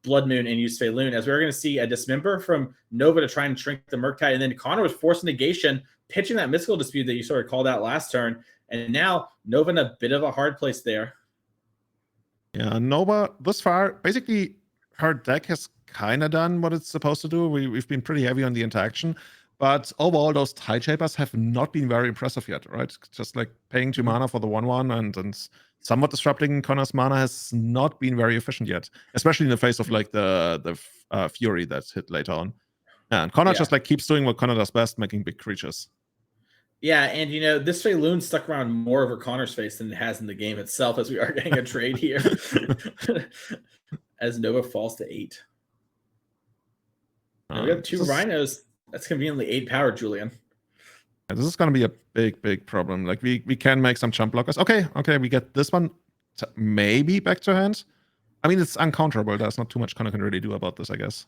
A: Blood Moon and use Slayloon, as we're going to see a Dismember from Nova to try and shrink the Murktide. And then Connor was forced negation, pitching that Mystical Dispute that you sort of called out last turn. And now Nova in a bit of a hard place there.
B: Yeah, Nova, thus far, basically her deck has kind of done what it's supposed to do. We've been pretty heavy on the interaction, but overall those Tide Shapers have not been very impressive yet, right? Just like paying 2 mana for the 1/1 and somewhat disrupting Connor's mana has not been very efficient yet, especially in the face of like the Fury that's hit later on. Yeah, and Connor just like keeps doing what Connor does best, making big creatures.
A: Yeah, and you know, this Slayloon stuck around more over Connor's face than it has in the game itself, as we are getting a trade here. As Nova falls to 8. We got 2 Rhinos. That's conveniently 8 power, Julian.
B: Yeah, this is going to be a big problem. Like we can make some chump blockers. Okay, we get this one maybe back to hand. I mean, it's uncounterable. There's not too much Connor can really do about this, I guess.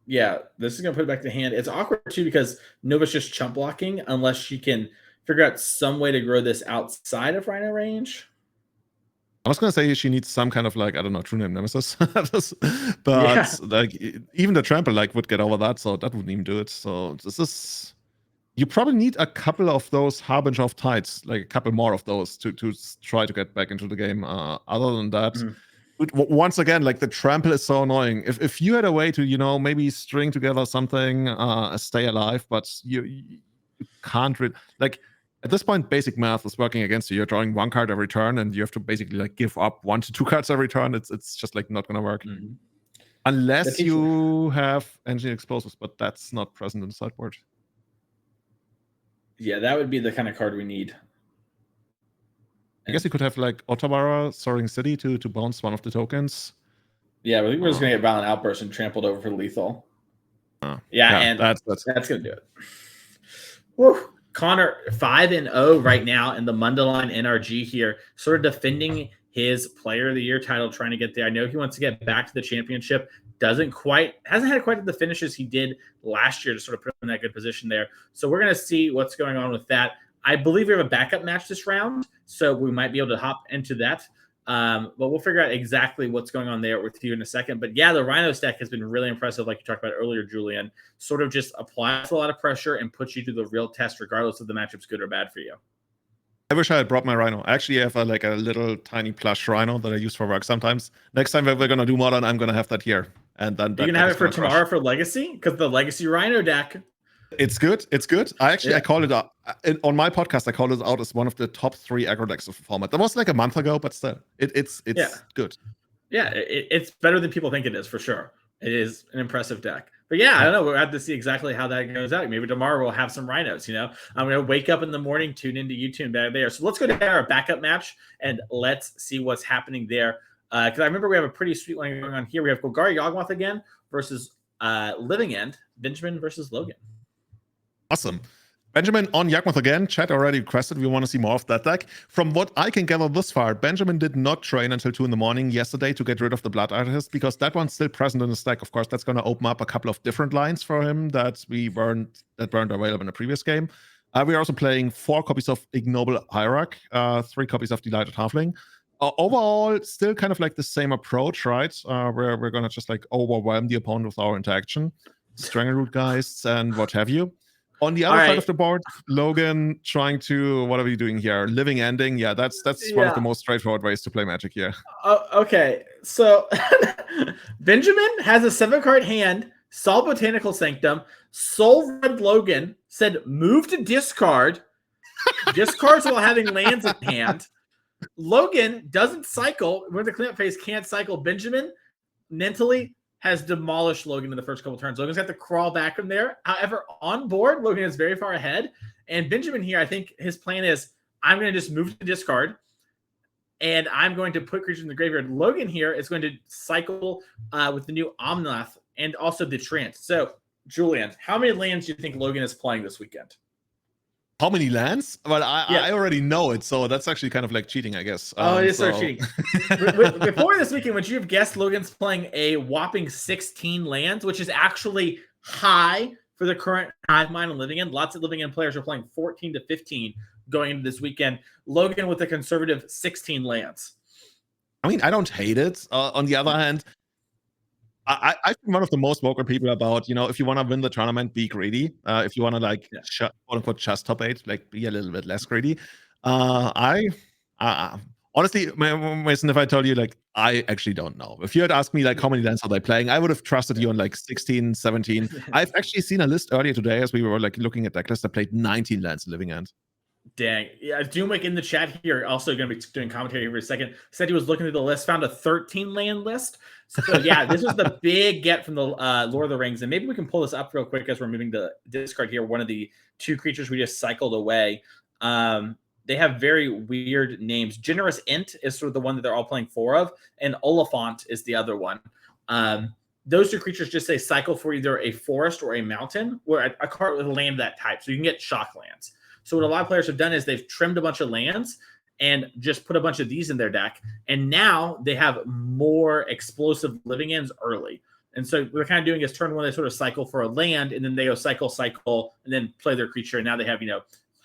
A: Yeah, this is going to put it back to hand. It's awkward, too, because Nova's just chump blocking unless she can figure out some way to grow this outside of Rhino range.
B: I was gonna say she needs some kind of like, I don't know, true name nemesis, but
A: Yeah.
B: like even the trample like would get over that, so that wouldn't even do it. So this is, you probably need a couple of those Harbinger of Tides, like a couple more of those to try to get back into the game. Other than that, once again, like the trample is so annoying. If you had a way to, maybe string together something, stay alive, but you can't really, like, at this point, basic math is working against you. You're drawing one card every turn, and you have to basically like give up 1 to 2 cards every turn. It's just like not gonna work unless you have engine explosives, but that's not present in the sideboard.
A: Yeah, that would be the kind of card we need.
B: I guess you could have like Otawara, Soaring City to bounce one of the tokens.
A: Yeah, I think we're just gonna get Violent Outburst and trampled over for lethal. And that's gonna do it. Woo. Connor 5-0 right now in the Mundaline NRG here, sort of defending his Player of the Year title, trying to get there. I know he wants to get back to the championship. Hasn't had quite the finishes he did last year to sort of put him in that good position there. So we're going to see what's going on with that. I believe we have a backup match this round, so we might be able to hop into that. But we'll figure out exactly what's going on there with you in a second. But yeah, the Rhinos deck has been really impressive, like you talked about earlier, Julian. Sort of just applies a lot of pressure and puts you through the real test, regardless of the matchup's good or bad for you.
B: I wish I had brought my Rhino. Actually, I have a little tiny plush Rhino that I use for work sometimes. Next time we're gonna do Modern, I'm gonna have that here. And then
A: you can have it for tomorrow for Legacy, because the Legacy Rhino deck.
B: It's good. It's good. I call it out on my podcast. I call it out as one of the top 3 aggro decks of the format. That was like a month ago, but still, it's good. Yeah,
A: it's better than people think it is, for sure. It is an impressive deck. But yeah, I don't know. We'll have to see exactly how that goes out. Maybe tomorrow we'll have some Rhinos. I'm going to wake up in the morning, tune into YouTube back there. So let's go to our backup match and let's see what's happening there. Because I remember we have a pretty sweet one going on here. We have Golgari Yawgmoth again versus Living End, Benjamin versus Logan.
B: Awesome. Benjamin on Yawgmoth again. Chat already requested we want to see more of that deck. From what I can gather this far, Benjamin did not train until 2 in the morning yesterday to get rid of the Blood Artist, because that one's still present in the stack. Of course, that's going to open up a couple of different lines for him that weren't available in the previous game. We're also playing 4 copies of Ignoble Hierarch, 3 copies of Delighted Halfling. Overall, still kind of like the same approach, right? Where we're going to just like overwhelm the opponent with our interaction, Strangleroot Geists and what have you. On the other side of the board, Logan trying to, what are we doing here? Living Ending. Yeah, that's one of the most straightforward ways to play Magic here.
A: Okay, so Benjamin has a 7-card hand, saw Botanical Sanctum, Soul Red Logan, said move to discard, discards while having lands in hand. Logan doesn't cycle. When the cleanup phase can't cycle. Benjamin mentally has demolished Logan in the first couple turns. Logan's got to crawl back from there. However, on board, Logan is very far ahead. And Benjamin here, I think his plan is, I'm going to just move to discard, and I'm going to put creatures in the graveyard. Logan here is going to cycle with the new Yawgmoth and also the Trance. So, Julian, how many lands do you think Logan is playing this weekend?
B: How many lands? Well, I already know it, so that's actually kind of like cheating, I guess.
A: It is sort of cheating. Before this weekend, would you have guessed Logan's playing a whopping 16 lands, which is actually high for the current Hive Mind and Living End? Lots of Living End players are playing 14 to 15 going into this weekend. Logan with a conservative 16 lands.
B: I mean, I don't hate it. On the other hand, I've been one of the most vocal people about, if you want to win the tournament, be greedy. If you want to quote unquote just top 8, like be a little bit less greedy. Honestly, Mason, if I told you, like, I actually don't know. If you had asked me, like, how many lands are they playing, I would have trusted you on like 16, 17. I've actually seen a list earlier today as we were like looking at that list that played 19 lands in Living End.
A: Dang. Yeah, Doomwick in the chat here, also going to be doing commentary here for a second, said he was looking at the list, found a 13 land list. So yeah, this was the big get from the Lord of the Rings. And maybe we can pull this up real quick as we're moving to discard here. One of the 2 creatures we just cycled away. They have very weird names. Generous Int is sort of the one that they're all playing 4 of, and Oliphant is the other one. Those 2 creatures just say cycle for either a forest or a mountain, or a card with a land of that type. So you can get shock lands. So what a lot of players have done is they've trimmed a bunch of lands and just put a bunch of these in their deck. And now they have more explosive Living Ends early. And so what they're kind of doing is turn 1, they sort of cycle for a land, and then they go cycle, and then play their creature. And now they have,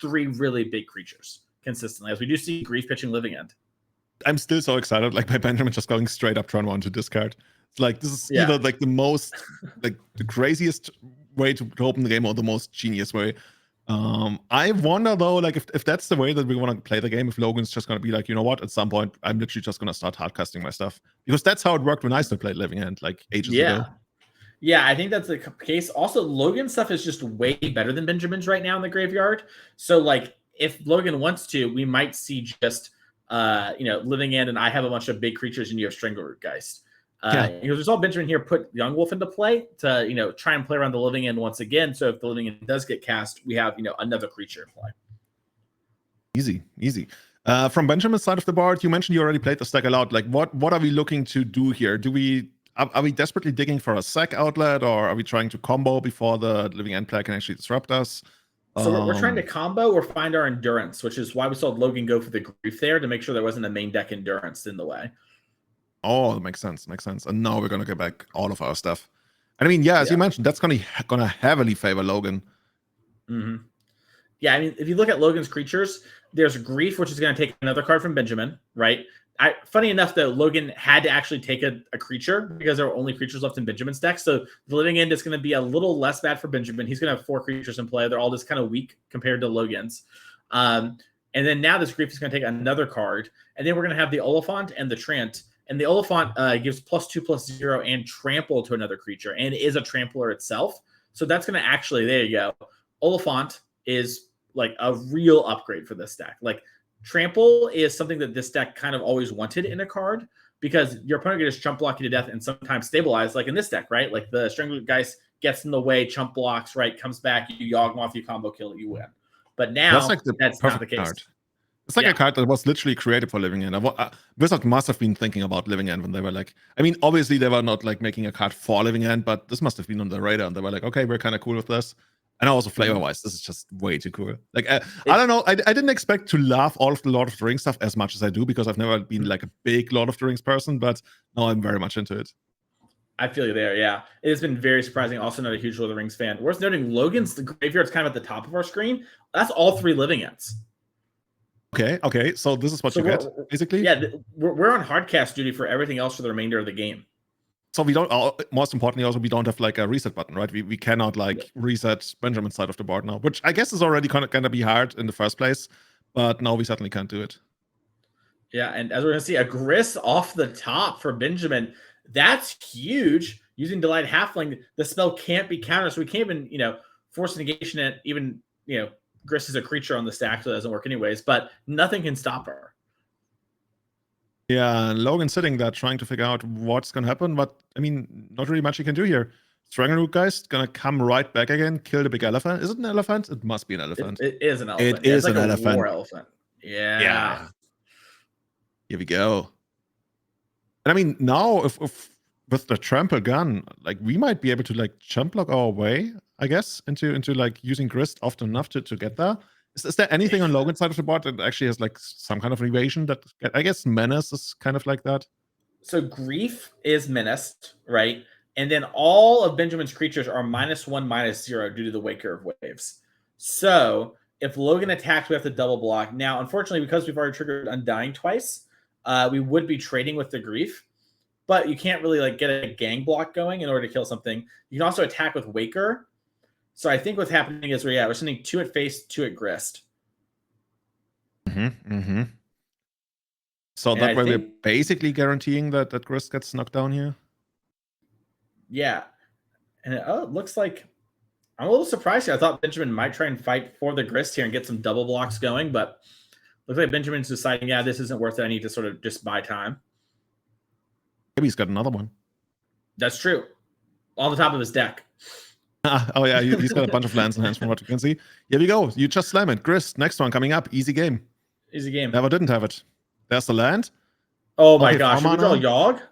A: 3 really big creatures consistently, as we do see Grief pitching Living End.
B: I'm still so excited. Like my Benjamin just going straight up Tron 1 to discard. It's like this is
A: Yeah.
B: either like the most like the craziest way to open the game or the most genius way. I wonder though, like if that's the way that we want to play the game, if Logan's just gonna be like, you know what, at some point I'm literally just gonna start hardcasting my stuff. Because that's how it worked when I still played Living End like ages ago.
A: Yeah, I think that's the case. Also, Logan's stuff is just way better than Benjamin's right now in the graveyard. So, like, if Logan wants to, we might see just, Living End, and I have a bunch of big creatures, and you have Stranglerootgeist. Because we saw Benjamin here put Yawgmoth into play to, try and play around the Living End once again. So if the Living End does get cast, we have, another creature in play.
B: Easy. From Benjamin's side of the board, you mentioned you already played the stack a lot. Like, what are we looking to do here? Are we desperately digging for a sack outlet, or are we trying to combo before the Living End player can actually disrupt us?
A: So we're trying to combo or find our endurance, which is why we saw Logan go for the grief there to make sure there wasn't a main deck endurance in the way.
B: Oh, that makes sense. And now we're gonna get back all of our stuff. And I mean, as you mentioned, that's gonna heavily favor Logan.
A: Mm-hmm. Yeah, I mean, if you look at Logan's creatures, there's grief, which is going to take another card from Benjamin, right? Funny enough, though, Logan had to actually take a creature because there were only creatures left in Benjamin's deck. So the Living End is going to be a little less bad for Benjamin. He's going to have 4 creatures in play. They're all just kind of weak compared to Logan's. And then now this grief is going to take another card. And then we're going to have the Oliphant and the Trant. And the Oliphant gives +2/+0 and trample to another creature and is a trampler itself. So that's going to actually, there you go. Oliphant is like a real upgrade for this deck. Like, trample is something that this deck kind of always wanted in a card because your opponent can just chump block you to death and sometimes stabilize, like in this deck, right? Like the Stranglerootgeist gets in the way, chump blocks, right? Comes back, you Yawgmoth, you combo kill it, you win. But now that's not the case.
B: Card. It's like a card that was literally created for Living End. Wizard must have been thinking about Living End when they were like, I mean, obviously they were not like making a card for Living End, but this must have been on the radar, and they were like, okay, we're kind of cool with this. And also flavor-wise, this is just way too cool. Like, I don't know, I didn't expect to love all of the Lord of the Rings stuff as much as I do because I've never been like a big Lord of the Rings person, but now I'm very much into it.
A: I feel you there, yeah. It has been very surprising. Also not a huge Lord of the Rings fan. Worth noting, Logan's the graveyard's kind of at the top of our screen. That's all 3 Living Ends.
B: Okay. So this is what you get, basically?
A: Yeah, we're on hardcast duty for everything else for the remainder of the game.
B: So we don't, most importantly, also, we don't have like a reset button, right? We cannot like reset Benjamin's side of the board now, which I guess is already going to be hard in the first place, but now we certainly can't do it.
A: Yeah, and as we're going to see, a Cris off the top for Benjamin. That's huge. Using Delight Halfling, the spell can't be countered, so we can't even, force negation it. Even, Cris is a creature on the stack, so it doesn't work anyways, but nothing can stop her.
B: Yeah, Logan sitting there trying to figure out what's going to happen, but I mean, not really much he can do here. Stranglerootgeist gonna come right back again, kill the big elephant. Is it an elephant? It must be an elephant.
A: It is an elephant.
B: It is
A: like
B: an
A: a
B: elephant.
A: War elephant. Yeah.
B: Here we go. And I mean, now if with the trample gun, like we might be able to like jump block our way, I guess, into like using Grist often enough to get there. Is there anything on Logan's side of the board that actually has like some kind of evasion that I guess Menace is kind of like that?
A: So Grief is menaced, right? And then all of Benjamin's creatures are -1/-0 due to the Wake Curve waves. So if Logan attacks, we have to double block. Now, unfortunately, because we've already triggered Undying twice, we would be trading with the Grief, but you can't really like get a gang block going in order to kill something. You can also attack with Waker. So I think what's happening is we're sending 2 at face, 2 at Grist.
B: So that way we're basically guaranteeing that Grist gets knocked down here.
A: Yeah. And it looks like I'm a little surprised here. I thought Benjamin might try and fight for the Grist here and get some double blocks going, but looks like Benjamin's deciding, yeah, this isn't worth it. I need to sort of just buy time.
B: Maybe he's got another one.
A: That's true. On the top of his deck.
B: Oh yeah, he's got a bunch of lands in hands from what you can see. Here we go. You just slam it. Grist, next one coming up. Easy game.
A: Easy game.
B: Never didn't have it. There's the land.
A: Oh my gosh. Did we draw Yawg?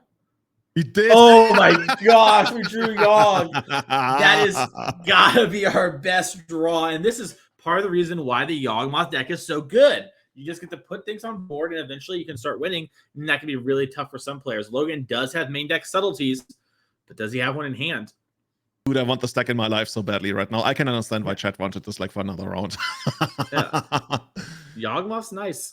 B: We did.
A: Oh my gosh, we drew Yawg. That is gotta be our best draw. And this is part of the reason why the Yawgmoth deck is so good. You just get to put things on board and eventually you can start winning. And that can be really tough for some players. Logan does have main deck subtleties, but does he have one in hand?
B: Dude, I want the stack in my life so badly right now. I can understand why chat wanted this like for another round.
A: Yeah. Yawgmoth's nice.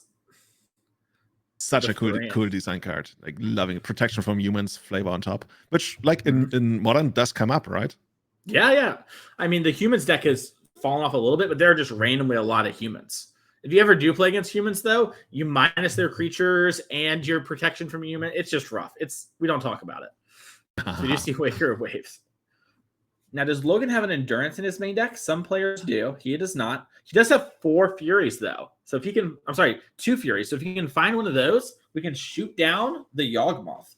B: Such
A: The
B: a cool,
A: variant.
B: cool design card. Like loving it. Protection from humans, flavor on top. Which, like in Modern, does come up, right?
A: Yeah. I mean, the humans deck has fallen off a little bit, but there are just randomly a lot of humans. If you ever do play against humans, though, you minus their creatures and your protection from human. It's just rough. We don't talk about it. So you do see Waker waves. Now, does Logan have an endurance in his main deck? Some players do. He does not. He does have 4 Furies, though. So if he can, 2 Furies. So if he can find one of those, we can shoot down the Yawgmoth.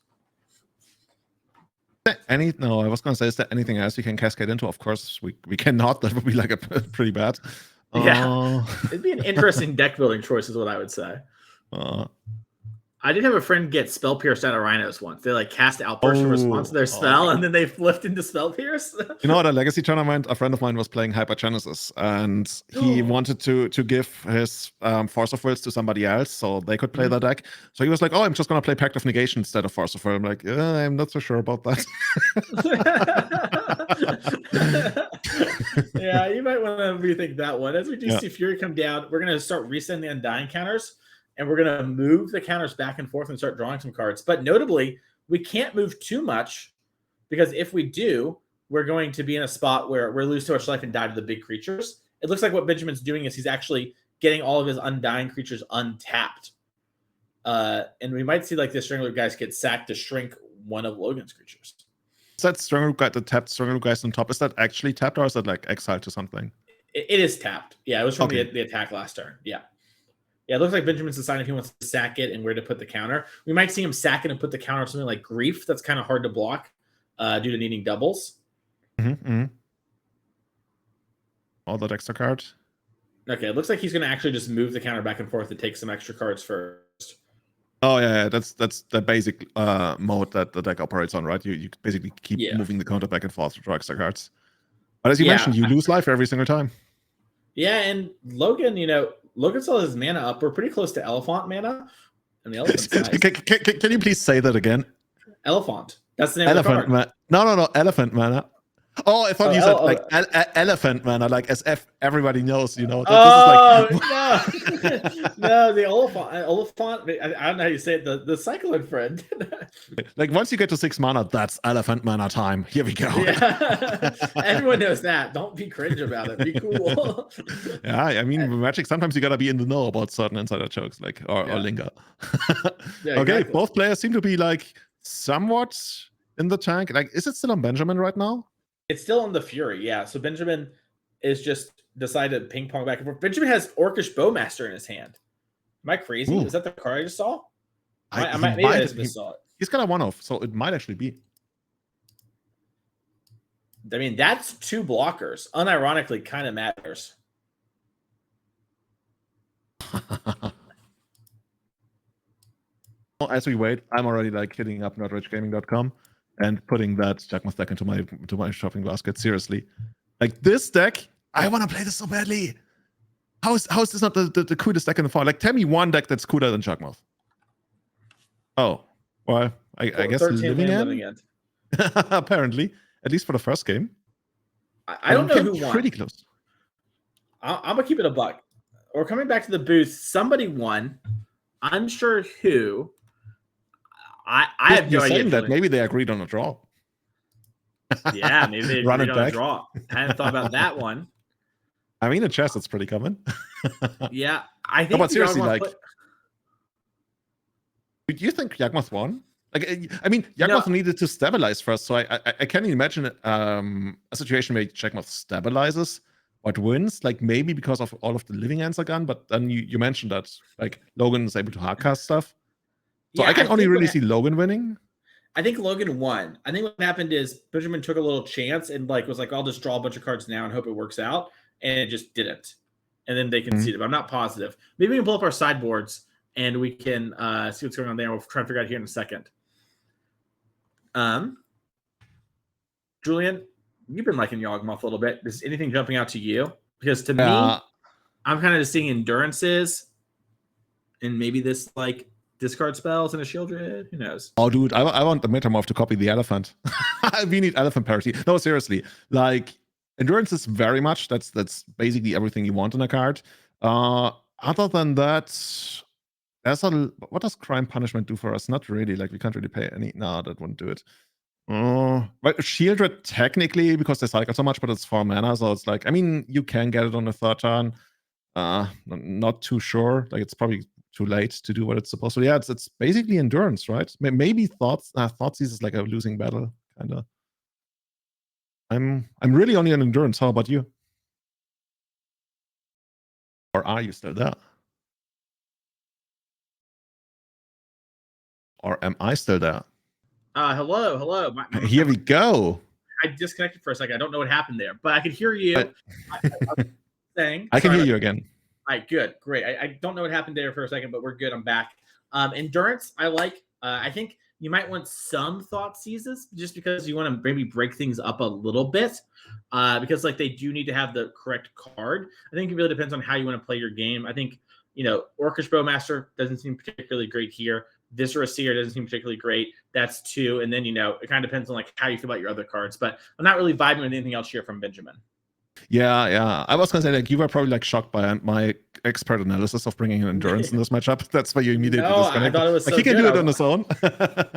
B: No, I was going to say, is there anything else you can cascade into? Of course, we cannot. That would be like a pretty bad.
A: Yeah. It'd be an interesting deck building choice, is what I would say. I did have a friend get Spell Pierced out of Rhinos once. They like cast Outburst in response to their spell, and then they flipped into Spell Pierce.
B: You know, at a Legacy tournament, a friend of mine was playing Hypergenesis, and he wanted to give his Force of Wills to somebody else so they could play the deck. So he was like, "Oh, I'm just gonna play Pact of Negation instead of Force of Will." I'm like, I'm not so sure about that.
A: Yeah, you might want to rethink that one. As we do see Fury come down, we're gonna start resetting the Undying counters. And we're going to move the counters back and forth and start drawing some cards. But notably, we can't move too much because if we do, we're going to be in a spot where we're lose too much life and die to the big creatures. It looks like what Benjamin's doing is he's actually getting all of his Undying creatures untapped. And we might see like the Strangler guys get sacked to shrink one of Logan's creatures.
B: Is that Strangler guy, the tapped Strangler guys on top, is that actually tapped or is that like exiled to something?
A: It is tapped. Yeah, it was from the attack last turn. Yeah. Yeah, it looks like Benjamin's deciding if he wants to sack it and where to put the counter. We might see him sack it and put the counter on something like Grief. That's kind of hard to block due to needing doubles.
B: All that extra card.
A: Okay, it looks like he's going to actually just move the counter back and forth to take some extra cards first.
B: Oh, yeah, that's the basic mode that the deck operates on, right? You basically keep moving the counter back and forth to draw extra cards. But as you mentioned, you lose life every single time. Yeah,
A: and Logan, Logan still has his mana up. We're pretty close to Elephant mana. And the Elephant
B: can you please say that again?
A: Elephant. That's the name
B: Elephant
A: of the card.
B: No, Elephant mana. Oh, I thought you said like elephant mana, like as if everybody knows,
A: no, no, the elephant. I don't know how you say it. The cyclone friend.
B: Like once you get to 6 mana, that's elephant mana time. Here we go.
A: Yeah, everyone knows that. Don't be cringe about it. Be cool.
B: Yeah, I mean, with Magic, sometimes you gotta be in the know about certain insider jokes, like or linger.
A: Yeah,
B: okay,
A: exactly.
B: Both players seem to be like somewhat in the tank. Like, is it still on Benjamin right now?
A: It's still on the Fury, yeah. So Benjamin is just decided to ping pong back and forth. Benjamin has Orcish Bowmaster in his hand. Am I crazy?
B: Ooh.
A: Is that the card I just saw?
B: Maybe I just saw it. He's got a 1-off, so it might actually be.
A: I mean, that's 2 blockers. Unironically, kind of matters.
B: As we wait, I'm already like hitting up notrichgaming.com and putting that Yawgmoth deck into my shopping basket. Seriously, like this deck, I want to play this so badly. How is this not the coolest deck in the fall? Like, tell me one deck that's cooler than Yawgmoth. Oh, well, I guess Living End. Apparently, at least for the first game.
A: I don't know who won.
B: Pretty close.
A: I'm gonna keep it a buck. We're coming back to the booth. Somebody won. Unsure who. I have no idea.
B: That maybe they agreed on a draw.
A: Yeah, maybe they agreed on a draw. I hadn't thought about that one.
B: I mean, in chess, it's pretty common.
A: Yeah, I think.
B: No, but seriously, like, do you think Yawgmoth won? Like, I mean, Yawgmoth needed to stabilize first, so I can imagine a situation where Yawgmoth stabilizes but wins, like maybe because of all of the living ends are gone. But then you mentioned that like Logan is able to hardcast stuff. So yeah, I can only really see Logan winning.
A: I think Logan won. I think what happened is Benjamin took a little chance and like was like, I'll just draw a bunch of cards now and hope it works out. And it just didn't. And then they conceded. But I'm not positive. Maybe we can pull up our sideboards and we can see what's going on there. We'll try and figure out here in a second. Julian, you've been liking Yawgmoth a little bit. Is anything jumping out to you? Because to me, I'm kind of just seeing endurances and maybe this like discard spells and a Shieldred. Who knows?
B: Oh, dude, I want the Metamorph to copy the elephant. We need elephant parity. No, seriously. Like, endurance is very much, that's basically everything you want in a card. Other than that, What does crime punishment do for us? Not really. Like we can't really pay any. No, that wouldn't do it. But Shieldred technically, because they cycle so much, but it's 4 mana, so it's like, I mean, you can get it on the 3rd turn. Not too sure. Like it's probably too late to do what it's supposed to. Yeah, it's basically endurance, right? Maybe Thoughtseize is like a losing battle, kind of. I'm really only on endurance. How about you? Or are you still there? Or am I still there?
A: Hello.
B: Here we go.
A: I disconnected for a second. I don't know what happened there, but I could hear you.
B: I can hear you again.
A: All right, good, great. I don't know what happened there for a second, but we're good. I'm back. Endurance, I like. I think you might want some Thoughtseizes just because you want to maybe break things up a little bit. Because like they do need to have the correct card. I think it really depends on how you want to play your game. I think, Orcish Bowmaster doesn't seem particularly great here. Viscera Seer doesn't seem particularly great. That's 2. And then, it kind of depends on like how you feel about your other cards. But I'm not really vibing with anything else here from Benjamin.
B: Yeah. I was gonna say like you were probably like shocked by my expert analysis of bringing in endurance in this matchup. That's why you immediately disconnected.
A: I thought it was
B: like
A: so
B: he can
A: good.
B: do it on his own.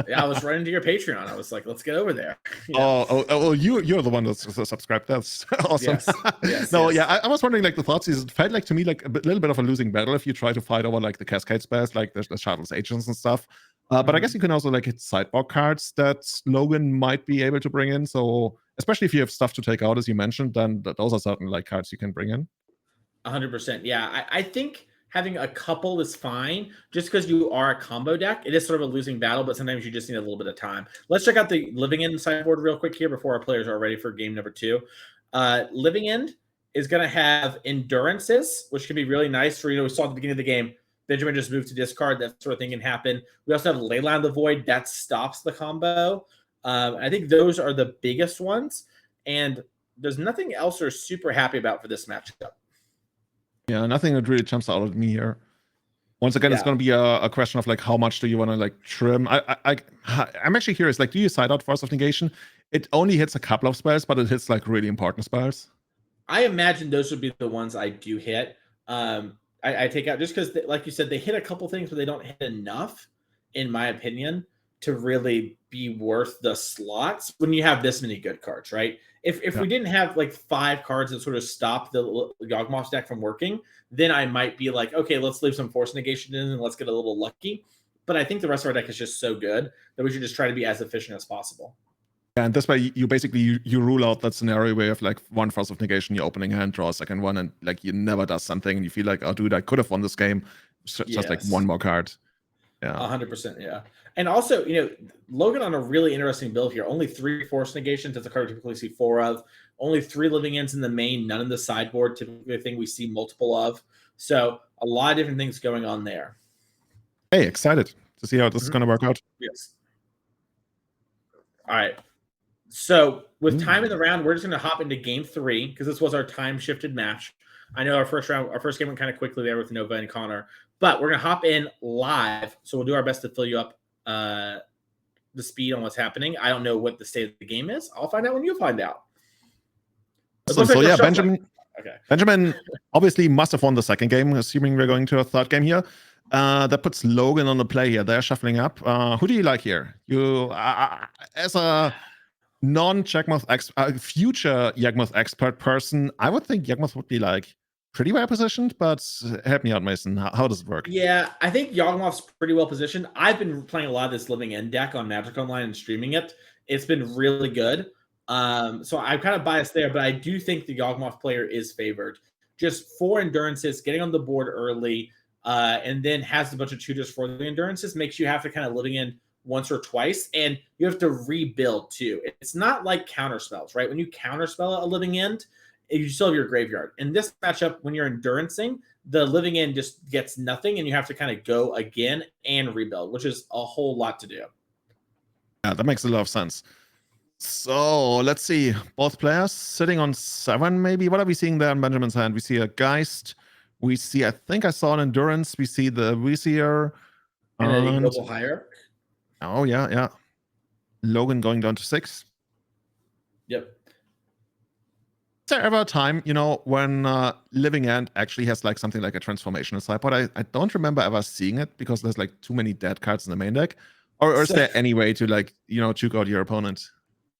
A: Yeah, I was running to your Patreon. I was like, let's get over there.
B: Oh, you're the one that's subscribed. That's awesome.
A: Yes.
B: Yeah, I was wondering like the Thoughtseize. It felt like to me like a little bit of a losing battle if you try to fight over like the Cascade spells, like the Shuttle's agents and stuff. But I guess you can also like hit sideboard cards that Logan might be able to bring in. So especially if you have stuff to take out, as you mentioned, then those are certainly like cards you can bring in.
A: 100%. Yeah, I think having a couple is fine just because you are a combo deck. It is sort of a losing battle, but sometimes you just need a little bit of time. Let's check out the Living End sideboard real quick here before our players are ready for game number 2. Living End is going to have Endurances, which can be really nice for, we saw at the beginning of the game, Benjamin just moved to discard. That sort of thing can happen. We also have Leyline of the Void. That stops the combo. I think those are the biggest ones. And there's nothing else we're super happy about for this matchup.
B: Yeah, nothing that really jumps out at me here. Once again, it's going to be a question of like how much do you want to like trim. I'm actually curious. Like, do you side out Force of Negation? It only hits a couple of spells, but it hits like really important spells.
A: I imagine those would be the ones I do hit. I take out just because, like you said, they hit a couple things, but they don't hit enough, in my opinion, to really be worth the slots when you have this many good cards, right? If we didn't have like 5 cards that sort of stop the Yawgmoth deck from working, then I might be like, okay, let's leave some Force Negation in and let's get a little lucky. But I think the rest of our deck is just so good that we should just try to be as efficient as possible.
B: And this way, you basically you rule out that scenario where you have like 1 Force of Negation, your opening hand, draw a second one, and like you never does something, and you feel like, oh, dude, I could have won this game. Just like 1 more card. Yeah,
A: 100%. Yeah, and also, Logan on a really interesting build here. Only 3 Force Negations. That's a card we typically see 4 of. Only 3 Living Ends in the main. None in the sideboard. Typically, a thing we see multiple of. So a lot of different things going on there.
B: Hey, excited to see how this is going to work out.
A: Yes. All right. So with time in the round, we're just going to hop into game 3 because this was our time shifted match. I know our first game went kind of quickly there with Nova and Connor, but we're going to hop in live. So we'll do our best to fill you up the speed on what's happening. I don't know what the state of the game is. I'll find out when you find out.
B: So yeah, Benjamin obviously must have won the second game, assuming we're going to a third game here. That puts Logan on the play here. They're shuffling up. Who do you like here? You, as a non-Yawgmoth future Yawgmoth expert person, I would think Yawgmoth would be like pretty well positioned, but help me out, Mason. How does it work?
A: Yeah, I think Yawgmoth's pretty well positioned. I've been playing a lot of this Living End deck on Magic Online and streaming it. It's been really good. So I'm kind of biased there, but I do think the Yawgmoth player is favored. Just 4 Endurances, getting on the board early, and then has a bunch of tutors for the Endurances, makes you have to kind of Living End once or twice, and you have to rebuild too. It's not like counterspells, right? When you counterspell a Living End, you still have your graveyard. In this matchup, when you're Endurancing, the Living End just gets nothing, and you have to kind of go again and rebuild, which is a whole lot to do.
B: Yeah, that makes a lot of sense. So let's see. Both players sitting on 7, maybe. What are we seeing there in Benjamin's hand? We see a Geist. We see, I think I saw an Endurance. We see the Vizier.
A: And then a Global Hierarch.
B: Oh, yeah. Logan going down to 6.
A: Yep.
B: there ever a time, when Living End actually has like something like a transformational sideboard? I don't remember ever seeing it because there's like too many dead cards in the main deck. Or is there any way to like, juke out your opponent?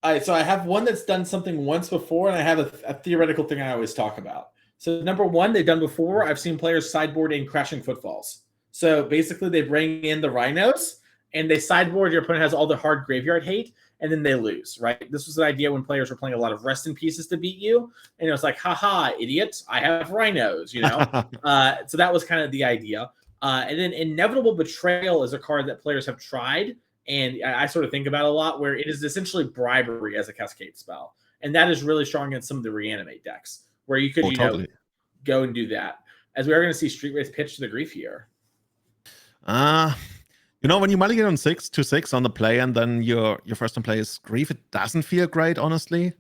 A: All right, so I have one that's done something once before, and I have a theoretical thing I always talk about. So number one, they've done before. I've seen players sideboard in Crashing Footfalls. So basically, they bring in the Rhinos, and they sideboard. Your opponent has all the hard graveyard hate, and then they lose, right? This was an idea when players were playing a lot of Rest in Pieces to beat you, and it was like, haha, idiot, I have Rhinos, So that was kind of the idea. And then Inevitable Betrayal is a card that players have tried, and I sort of think about a lot, where it is essentially bribery as a cascade spell. And that is really strong in some of the Reanimate decks, where you could,
B: totally.
A: Go and do that. As we are going to see Street Race pitch to the Grief here.
B: When you mulligan on 6/6 on the play, and then your first on play is Grief, it doesn't feel great, honestly.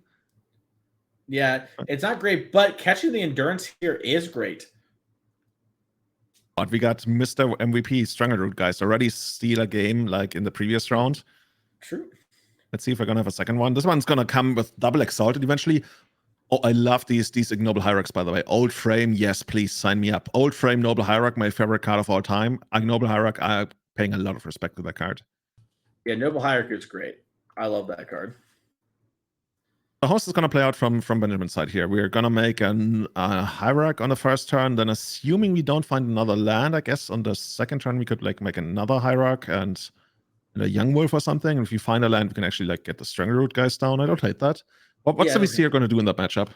A: Yeah, it's not great, but catching the Endurance here is great.
B: But we got Mr. MVP Strangleroot guys already steal a game like in the previous round.
A: True.
B: Let's see if we're gonna have a second one. This one's gonna come with double Exalted eventually. Oh, I love these Ignoble Hierarchs, by the way. Old Frame, yes, please sign me up. Old Frame Noble Hierarch, my favorite card of all time. Ignoble Hierarch, I'm paying a lot of respect to that card.
A: Yeah, Noble Hierarch is great. I love that card.
B: The host is going to play out from Benjamin's side here. We're going to make a Hierarch on the first turn. Then assuming we don't find another land, I guess on the second turn we could like make another Hierarch and a Young Wolf or something. And if we find a land, we can actually like get the Strangleroot guys down. I don't hate that. What's the Vizier going to do in that matchup?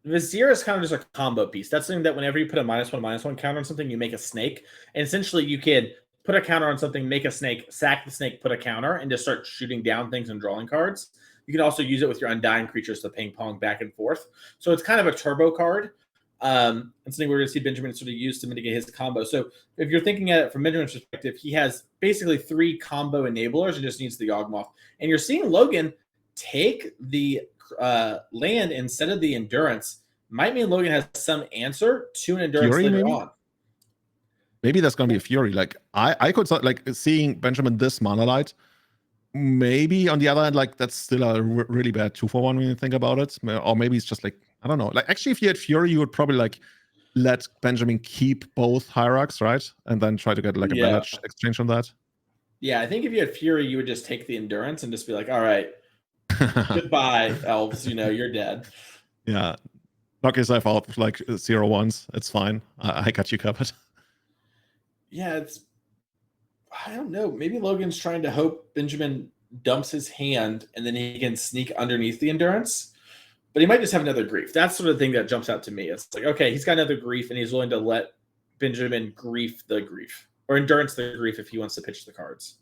A: Vizier is kind of just a combo piece. That's something that whenever you put a -1/-1 counter on something, you make a snake. And essentially you can put a counter on something, make a snake, sack the snake, put a counter, and just start shooting down things and drawing cards. You can also use it with your Undying creatures to ping pong back and forth. So it's kind of a turbo card. And something we're going to see Benjamin sort of use to mitigate his combo. So if you're thinking at it from Benjamin's perspective, he has basically 3 combo enablers and just needs the Yawgmoth. And you're seeing Logan take the land instead of the Endurance. Might mean Logan has some answer to an Endurance
B: Fury,
A: later
B: maybe?
A: on.
B: Maybe that's going to be a Fury. Like I could start like seeing Benjamin this Monolite. Maybe on the other hand, like that's still a really bad 2-for-1 when you think about it. Or maybe it's just like, I don't know. Like actually, if you had Fury, you would probably like let Benjamin keep both Hierarchs, right? And then try to get like a better exchange on that.
A: Yeah, I think if you had Fury, you would just take the Endurance and just be like, all right, goodbye, elves. You're dead.
B: Yeah. Knock yourself out with like 0-1s. It's fine. I got you covered.
A: Yeah, I don't know. Maybe Logan's trying to hope Benjamin dumps his hand and then he can sneak underneath the Endurance. But he might just have another Grief. That's sort of the thing that jumps out to me. It's like, okay, he's got another Grief and he's willing to let Benjamin Grief the Grief. Or Endurance the Grief if he wants to pitch the cards.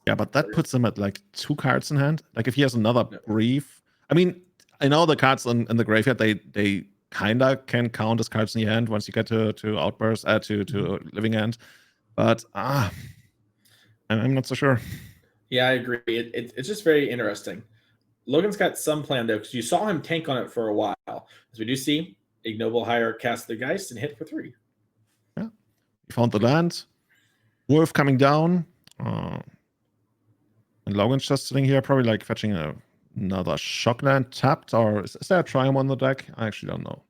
B: Yeah, but that puts him at like 2 cards in hand. Like if he has another Grief. I mean, I know the cards in the graveyard, they kind of can count as cards in your hand once you get to Outburst, to Living End. But I'm not so sure.
A: Yeah, I agree. It's just very interesting. Logan's got some plan, though, because you saw him tank on it for a while. As we do see, Ignoble Hierarch cast the Geist and hit for 3.
B: Yeah. He found the land. Wolf coming down. And Logan's just sitting here, probably like fetching another Shockland tapped, or is there a Triumph on the deck? I actually don't know.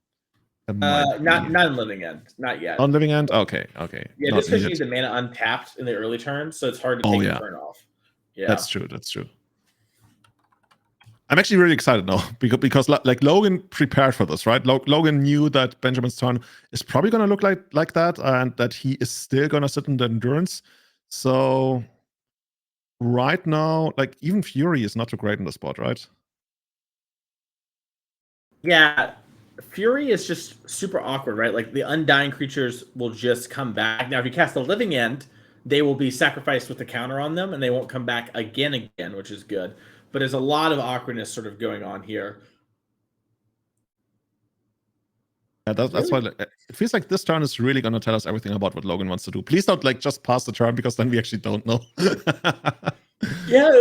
A: Not in Living End, not yet.
B: On Living End, okay.
A: Yeah, just because you need the mana untapped in the early turn, so it's hard to take the turn off. Yeah,
B: that's true. I'm actually really excited now because like Logan prepared for this, right? Logan knew that Benjamin's turn is probably going to look like that, and that he is still going to sit in the Endurance. So right now, like even Fury is not too great in the spot, right?
A: Yeah, Fury is just super awkward, right? Like the Undying creatures will just come back. Now, if you cast the Living End, they will be sacrificed with the counter on them, and they won't come back again, which is good. But there's a lot of awkwardness sort of going on here.
B: Yeah, that's why it feels like this turn is really going to tell us everything about what Logan wants to do. Please don't like just pass the turn, because then we actually don't know.
A: Yeah,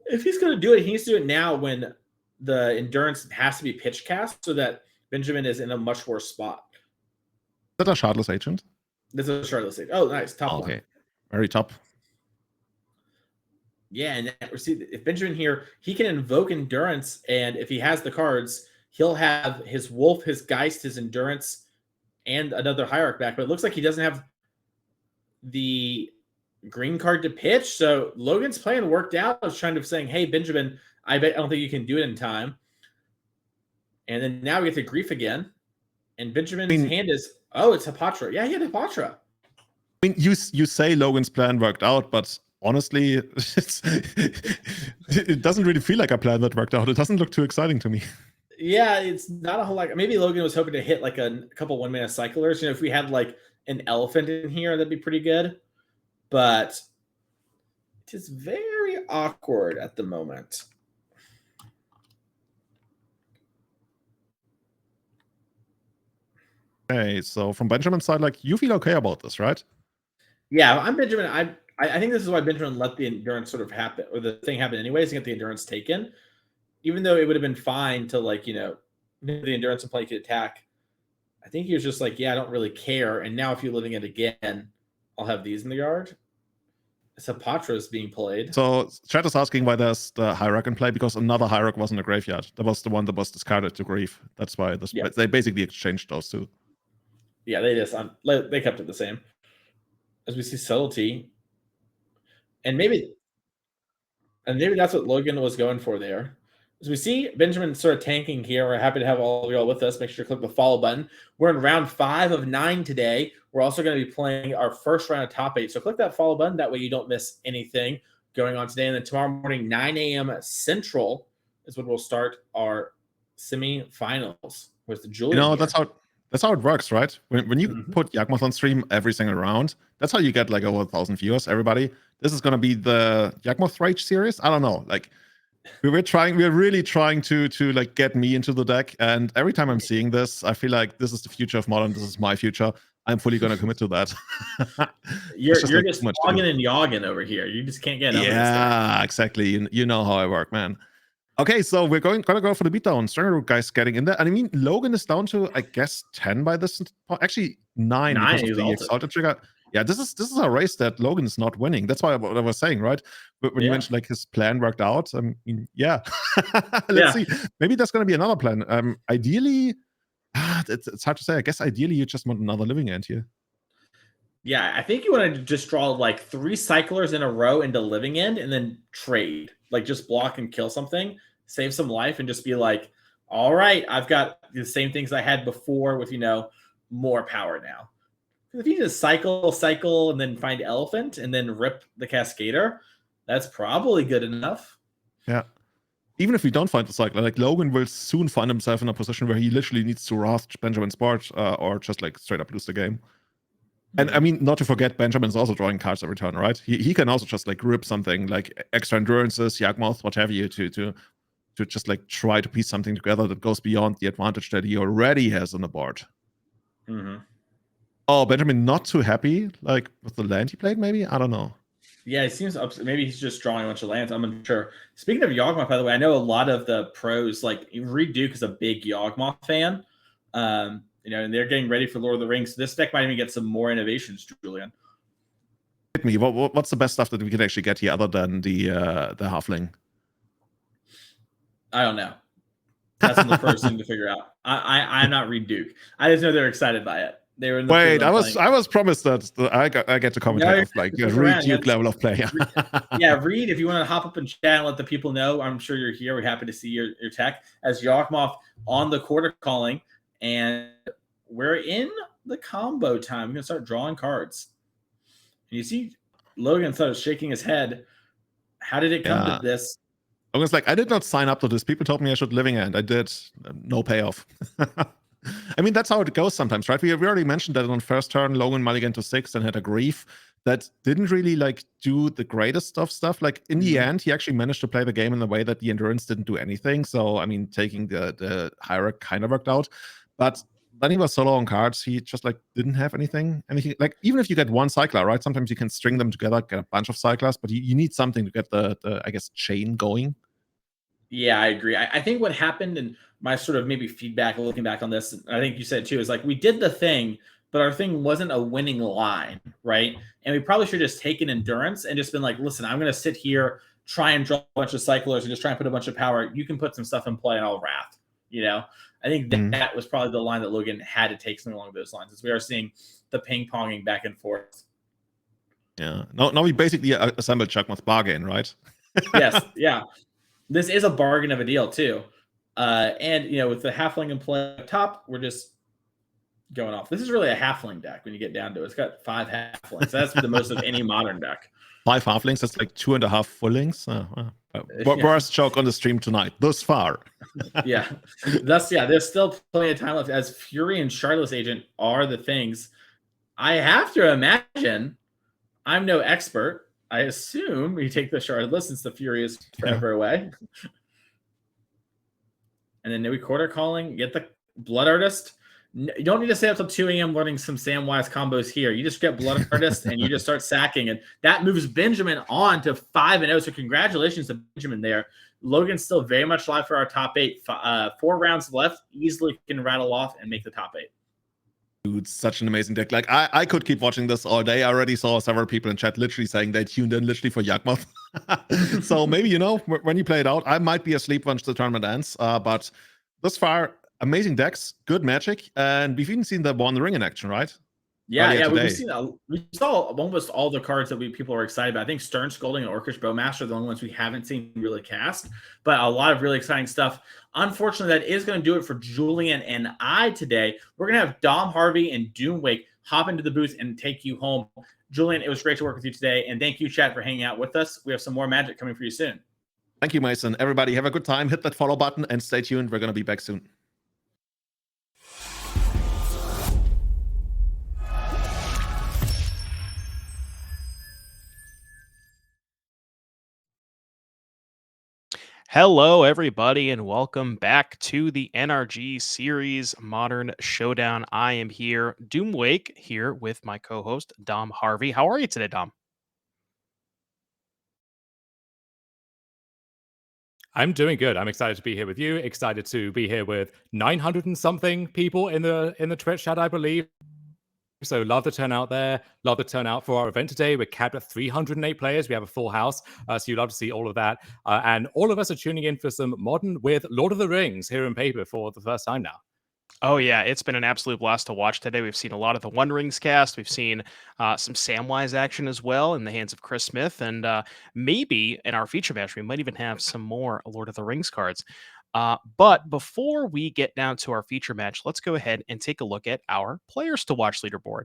A: if he's going to do it, he needs to do it now when the Endurance has to be pitch cast, so that Benjamin is in a much worse spot.
B: Is that a Shardless Agent?
A: This is a Shardless Agent. Oh, nice. Top one.
B: Okay. Very top.
A: Yeah, and see, if Benjamin here, he can invoke endurance, and if he has the cards, he'll have his wolf, his geist, his endurance, and another hierarch back. But it looks like he doesn't have the green card to pitch. So Logan's plan worked out. I was trying to saying, hey, Benjamin, I don't think you can do it in time. And then now we get to Grief again. And Benjamin's hand is, oh, it's Hapatra. Yeah, he had Hapatra.
B: I mean, you say Logan's plan worked out, but honestly, it doesn't really feel like a plan that worked out. It doesn't look too exciting to me.
A: Yeah, it's not a whole lot. Maybe Logan was hoping to hit like a couple 1-mana cyclers. If we had like an elephant in here, that'd be pretty good. But it is very awkward at the moment.
B: Okay, so from Benjamin's side, like, you feel okay about this, right?
A: Yeah, I'm Benjamin. I think this is why Benjamin let the endurance sort of happen, or the thing happen anyways, to get the endurance taken. Even though it would have been fine to, like, the endurance and play could attack. I think he was just like, yeah, I don't really care. And now if you're living it again, I'll have these in the yard. Hapatra is being played.
B: So chat is asking why there's the hierarch in play, because another hierarch was in the graveyard. That was the one that was discarded to Grief. That's why they basically exchanged those two.
A: Yeah, they kept it the same. As we see subtlety. And maybe that's what Logan was going for there. As we see Benjamin sort of tanking here, we're happy to have all of y'all with us. Make sure to click the follow button. We're in round 5 of 9 today. We're also going to be playing our first round of top 8. So click that follow button. That way you don't miss anything going on today. And then tomorrow morning, 9 a.m. Central is when we'll start our semi-finals with the Julian.
B: That's how it works, right? When you put Yawgmoth on stream every single round, that's how you get like over 1,000 viewers. Everybody, this is gonna be the Yawgmoth Rage series. I don't know, like we're really trying to like get me into the deck, and every time I'm seeing this, I feel like this is the future of Modern. This is my future. I'm fully gonna commit to that.
A: you're just logging and yogging over here. You just can't get enough.
B: Yeah, exactly. You know how I work, man. Okay, so we're gonna go for the beatdown. Stringer Root guys getting in there. And I mean, Logan is down to, I guess, 10 by this point. Actually, 9 because of the exalted trigger. Yeah, this is a race that Logan is not winning. That's why what I was saying, right? But when you mentioned like his plan worked out, I mean, yeah. Let's see. Maybe there's gonna be another plan. Ideally, it's hard to say. I guess ideally you just want another living end here.
A: Yeah, I think you want to just draw like 3 cyclers in a row into living end and then trade. Like just block and kill something, save some life, and just be like, all right, I've got the same things I had before with, more power now. If you just cycle, and then find elephant and then rip the Cascader, that's probably good enough.
B: Yeah. Even if we don't find the cycler, like Logan will soon find himself in a position where he literally needs to wrath Benjamin's board or just like straight up lose the game. And I mean, not to forget, Benjamin's also drawing cards every turn, right? He can also just like rip something like extra endurances, Yawgmoth, what have you, to just like try to piece something together that goes beyond the advantage that he already has on the board. Oh, Benjamin not too happy like with the land he played, maybe? I don't know.
A: Yeah, he seems upset. Maybe he's just drawing a bunch of lands. I'm unsure. Speaking of Yawgmoth, by the way, I know a lot of the pros, like Reed Duke is a big Yawgmoth fan. And they're getting ready for Lord of the Rings. So this deck might even get some more innovations, Julian.
B: Hit me. What's the best stuff that we can actually get here other than the halfling?
A: I don't know. That's the first thing to figure out. I'm not Reed Duke. I just know they're excited by it. They were in the
B: Wait, I was promised that I get to commentate of like Reed Duke level of play.
A: Yeah, Reed, if you want to hop up and chat and let the people know, I'm sure you're here. We're happy to see your tech as Yawgmoth on the quarter calling. And we're in the combo time. We're going to start drawing cards. And you see Logan started shaking his head. How did it come to this?
B: I was like, I did not sign up to this. People told me I should living end. I did. No payoff. I mean, that's how it goes sometimes, right? We already mentioned that on first turn, Logan mulligan to 6 and had a Grief that didn't really like do the greatest of stuff. Like in the end, he actually managed to play the game in a way that the endurance didn't do anything. So, I mean, taking the hierarch kind of worked out. But then he was solo on cards. He just like didn't have anything. Like even if you get one cycler, right? Sometimes you can string them together, get a bunch of cyclers, but you need something to get the I guess chain going.
A: Yeah, I agree. I think what happened, and my sort of maybe feedback looking back on this, I think you said too, is like we did the thing, but our thing wasn't a winning line, right? And we probably should have just taken endurance and just been like, listen, I'm going to sit here, try and draw a bunch of cyclers and just try and put a bunch of power, you can put some stuff in play and all Wrath. I think that was probably the line that Logan had to take something along those lines, as we are seeing the ping-ponging back and forth.
B: Yeah. Now we basically assembled Yawgmoth bargain, right?
A: Yes. Yeah. This is a bargain of a deal too. And with the halfling in play up top, we're just going off. This is really a halfling deck when you get down to it. It's got 5 halflings. That's the most of any modern deck.
B: 5 halflings, that's like 2.5 fullings. Worst joke on the stream tonight, thus far.
A: Yeah. There's still plenty of time left, as Fury and Charlotte's Agent are the things. I have to imagine, I'm no expert, I assume we take the Charlotte since the Fury is forever away. And then we quarter calling, get the Blood Artist. You don't need to stay up till 2 a.m. learning some Samwise combos here. You just get Blood Artist and you just start sacking. And that moves Benjamin on to 5-0. So congratulations to Benjamin there. Logan's still very much live for our top 8. 4 rounds left. Easily can rattle off and make the top 8.
B: Dude, such an amazing deck. Like, I could keep watching this all day. I already saw several people in chat literally saying they tuned in literally for Yawgmoth. So maybe, when you play it out, I might be asleep once the tournament ends. But thus far, amazing decks, good magic, and we've even seen the One the Ring in action, right?
A: Yeah, we saw almost all the cards that people are excited about. I think Stern Scolding and Orcish Bowmaster are the only ones we haven't seen really cast, but a lot of really exciting stuff. Unfortunately, that is going to do it for Julian and I today. We're going to have Dom Harvey and Doomwake hop into the booth and take you home. Julian, it was great to work with you today, and thank you, chat, for hanging out with us. We have some more magic coming for you soon.
B: Thank you, Mason. Everybody, have a good time. Hit that follow button and stay tuned. We're going to be back soon.
C: Hello, everybody, and welcome back to the NRG Series Modern Showdown. I am here, Doomwake, here with my co-host, Dom Harvey. How are you today, Dom?
F: I'm doing good. I'm excited to be here with you. Excited to be here with 900 and something people in the Twitch chat, I believe. So love the turnout there. Love the turnout for our event today. We're capped at 308 players. We have a full house. So you love to see all of that. And all of us are tuning in for some Modern with Lord of the Rings here in paper for the first time now.
C: Oh, yeah. It's been an absolute blast to watch today. We've seen a lot of the One Rings cast. We've seen some Samwise action as well in the hands of Chris Smith. And maybe in our feature match, we might even have some more Lord of the Rings cards. But before we get down to our feature match, let's go ahead and take a look at our players to watch leaderboard,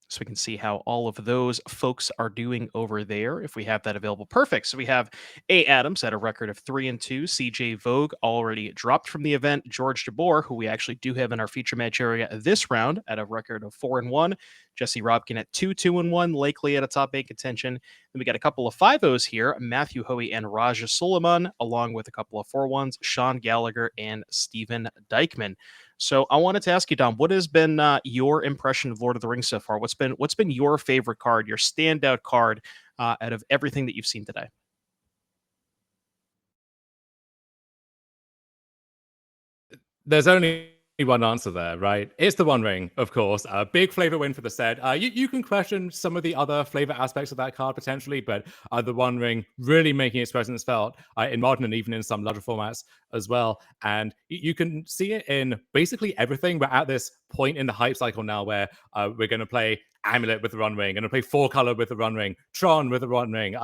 C: so we can see how all of those folks are doing over there, if we have that available. Perfect. So we have A. Adams at a record of 3-2. CJ Vogue already dropped from the event. George Jabbour, who we actually do have in our feature match area this round, at a record of 4-1. Jesse Robkin at 2-2-1. Lakely at a top 8 contention. Then we got a couple of 5-0s here. Matthew Hoey and Raja Suleiman, along with a couple of 4-1s, Sean Gallagher and Stephen Dykman. So I wanted to ask you, Dom, what has been your impression of Lord of the Rings so far? What's been your favorite card, your standout card out of everything that you've seen today?
F: There's only one answer there, right? It's the One Ring, of course. A big flavor win for the set. You can question some of the other flavor aspects of that card potentially, but the One Ring really making its presence felt in Modern and even in some larger formats as well. And you can see it in basically everything. We're at this point in the hype cycle now where we're going to play Amulet with the One Ring, going to play 4-color with the One Ring, Tron with the One Ring.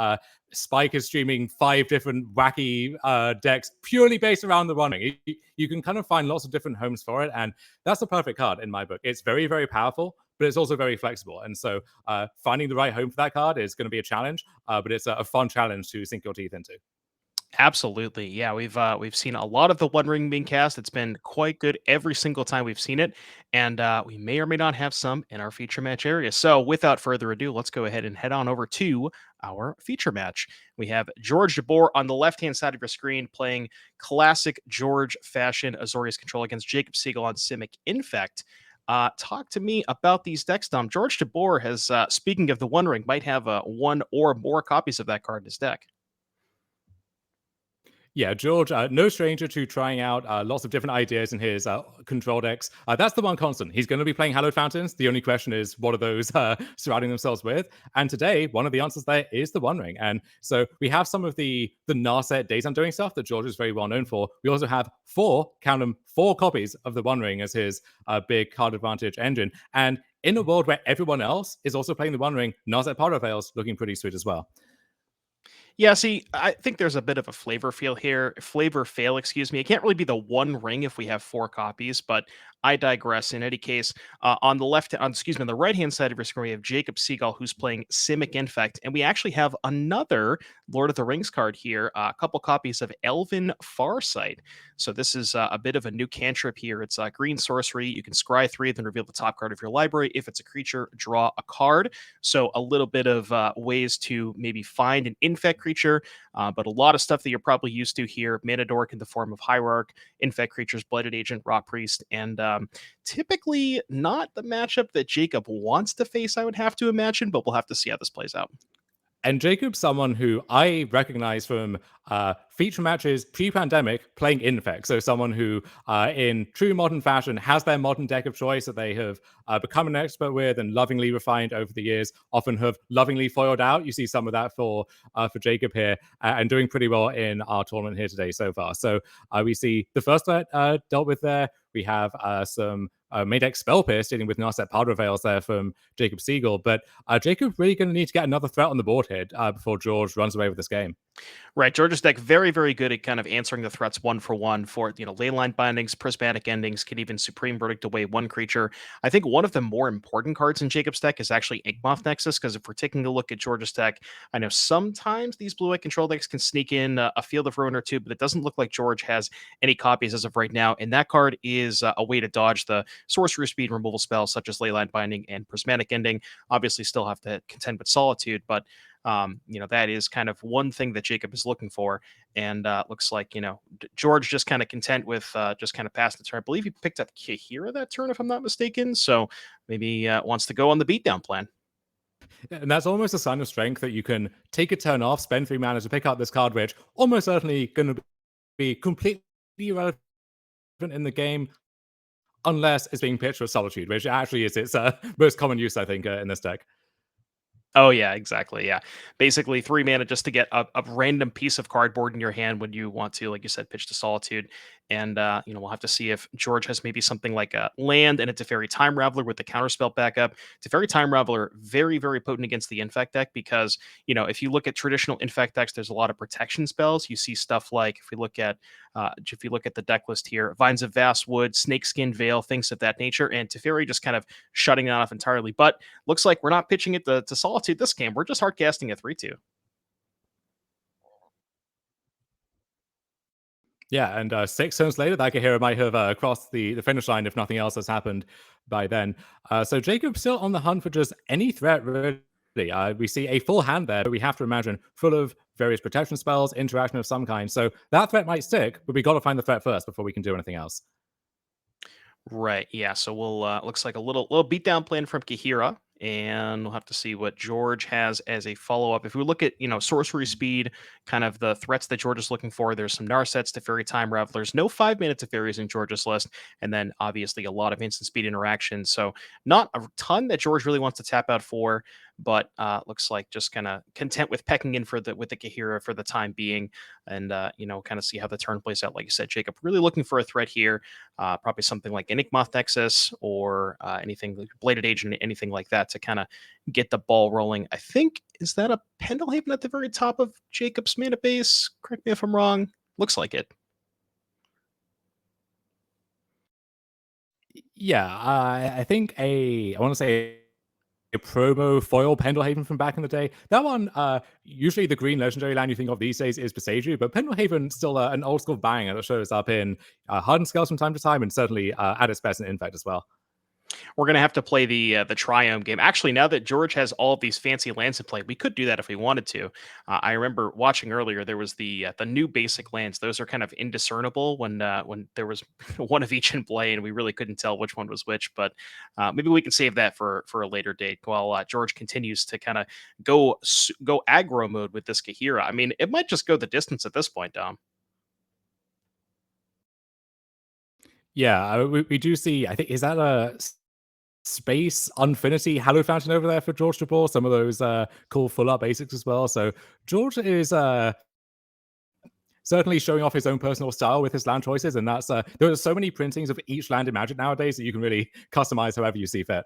F: Spike is streaming 5 different wacky decks purely based around the One Ring. You can kind of find lots of different homes for it, and that's the perfect card in my book. It's very, very powerful, but it's also very flexible. And so finding the right home for that card is going to be a challenge, but it's a fun challenge to sink your teeth into.
C: Absolutely. Yeah, we've seen a lot of the One Ring being cast. It's been quite good every single time we've seen it, and we may or may not have some in our feature match area. So without further ado, let's go ahead and head on over to our feature match. We have George Jabbour on the left-hand side of your screen playing classic George fashion Azorius control against Jacob Segal on Simic Infect. Talk to me about these decks, Dom. George Jabbour has, speaking of the One Ring, might have one or more copies of that card in his deck.
F: Yeah, George, no stranger to trying out lots of different ideas in his control decks. That's the one constant. He's going to be playing Hallowed Fountains. The only question is, what are those surrounding themselves with? And today, one of the answers there is the One Ring. And so we have some of the Narset Days Undoing stuff that George is very well known for. We also have count them, 4 copies of the One Ring as his big card advantage engine. And in a world where everyone else is also playing the One Ring, Narset Parallels looking pretty sweet as well.
C: Yeah, see, I think there's a bit of a flavor fail, excuse me. It can't really be the One Ring if we have 4 copies, but I digress. In any case, on the on the right hand side of your screen, we have Jacob Segal, who's playing Simic Infect, and we actually have another Lord of the Rings card here, a couple copies of Elven Farsight. So this is a bit of a new cantrip here. It's green sorcery. You can scry 3, then reveal the top card of your library. If it's a creature, draw a card. So a little bit of ways to maybe find an Infect creature, but a lot of stuff that you're probably used to here. Mana Dork in the form of Hierarch, Infect creatures, Blighted Agent, Rot Priest, and typically not the matchup that Jacob wants to face, I would have to imagine, but we'll have to see how this plays out.
F: And Jacob's someone who I recognize from feature matches pre-pandemic playing Infect. So someone who, in true modern fashion, has their modern deck of choice that they have become an expert with and lovingly refined over the years, often have lovingly foiled out. You see some of that for Jacob here, and doing pretty well in our tournament here today so far. So we see the first threat dealt with there. We have some main deck Spell Pierce dealing with Narset Powder Veils there from Jacob Segal. But Jacob really going to need to get another threat on the board here before George runs away with this game.
C: Right, George's deck very, very good at kind of answering the threats one for one for, Leyline Bindings, Prismatic Endings, can even Supreme Verdict away one creature. I think one of the more important cards in Jacob's deck is actually Yawgmoth Nexus, because if we're taking a look at George's deck, I know sometimes these blue-white control decks can sneak in a Field of Ruin or two, but it doesn't look like George has any copies as of right now, and that card is a way to dodge the sorcery speed removal spells such as Leyline Binding and Prismatic Ending. Obviously, still have to contend with Solitude, but that is kind of one thing that Jacob is looking for. And looks like, George just kind of content with just kind of past the turn. I believe he picked up Kahira that turn, if I'm not mistaken. So maybe wants to go on the beatdown plan.
F: And that's almost a sign of strength that you can take a turn off, spend 3 mana to pick up this card, which almost certainly going to be completely irrelevant in the game, unless it's being pitched for Solitude, which actually is its most common use, I think, in this deck.
C: Oh, yeah, exactly. Yeah. Basically 3 mana just to get a random piece of cardboard in your hand when you want to, like you said, pitch to Solitude. And, we'll have to see if George has maybe something like a land and a Teferi Time Raveler with the counterspell backup. Teferi Time Raveler, very, very potent against the Infect deck because, if you look at traditional Infect decks, there's a lot of protection spells. You see stuff like, if you look at the deck list here, Vines of Vastwood, Snakeskin Veil, things of that nature, and Teferi just kind of shutting that off entirely. But looks like we're not pitching it to Solitude this game. We're just hard casting a 3-2.
F: Yeah, and 6 turns later, that Kahira might have crossed the finish line if nothing else has happened by then. So Jacob's still on the hunt for just any threat, really. We see a full hand there, but we have to imagine full of various protection spells, interaction of some kind. So that threat might stick, but we got to find the threat first before we can do anything else.
C: Right. Yeah. So we'll looks like a little beatdown plan from Kahira, and we'll have to see what George has as a follow up. If we look at sorcery speed, kind of the threats that George is looking for, there's some Narsets, Teferi Time Ravelers, no 5 minutes of Teferis in George's list, and then obviously a lot of instant speed interactions. So not a ton that George really wants to tap out for, but looks like just kind of content with pecking in with the Kahira for the time being, and kind of see how the turn plays out. Like you said, Jacob, really looking for a threat here, probably something like Yawgmoth Nexus or anything like Bladed Agent, anything like that to kind of get the ball rolling. I think, is that a Pendelhaven at the very top of Jacob's mana base? Correct me if I'm wrong. Looks like it.
F: Yeah, I think I want to say a promo foil Pendelhaven from back in the day. That one, usually the green legendary land you think of these days is Beseiju, but Pendelhaven still an old school banger that shows up in Hardened Scales from time to time, and certainly at its best in Infect as well.
C: We're going to have to play the Triome game. Actually, now that George has all of these fancy lands in play, we could do that if we wanted to. I remember watching earlier, there was the new basic lands. Those are kind of indiscernible when there was one of each in play, and we really couldn't tell which one was which. But maybe we can save that for a later date while George continues to kind of go aggro mode with this Kahira. I mean, it might just go the distance at this point, Dom.
F: Yeah, we do see, I think, is that a Space Unfinity Halo Fountain over there for George Jabbour? Some of those cool full art basics as well. So George is certainly showing off his own personal style with his land choices, and that's there are so many printings of each land in Magic nowadays that you can really customize however you see fit.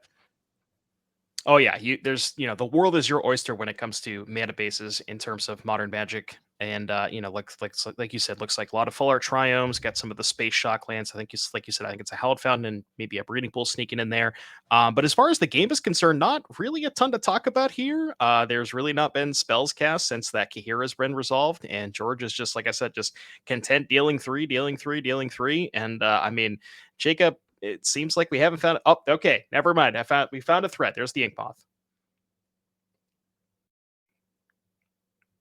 C: Oh yeah, there's the world is your oyster when it comes to mana bases in terms of modern Magic, and like you said, looks like a lot of full art triomes. Got some of the space shock lands. I think like you said, I think it's a Hallowed Fountain and maybe a Breeding Pool sneaking in there. But as far as the game is concerned, not really a ton to talk about here. There's really not been spells cast since that Kahira's been resolved, and George is just like I said, just content dealing three, and I mean Jacob. It seems like we haven't found. Oh, okay. Never mind. We found a threat. There's the Yawgmoth.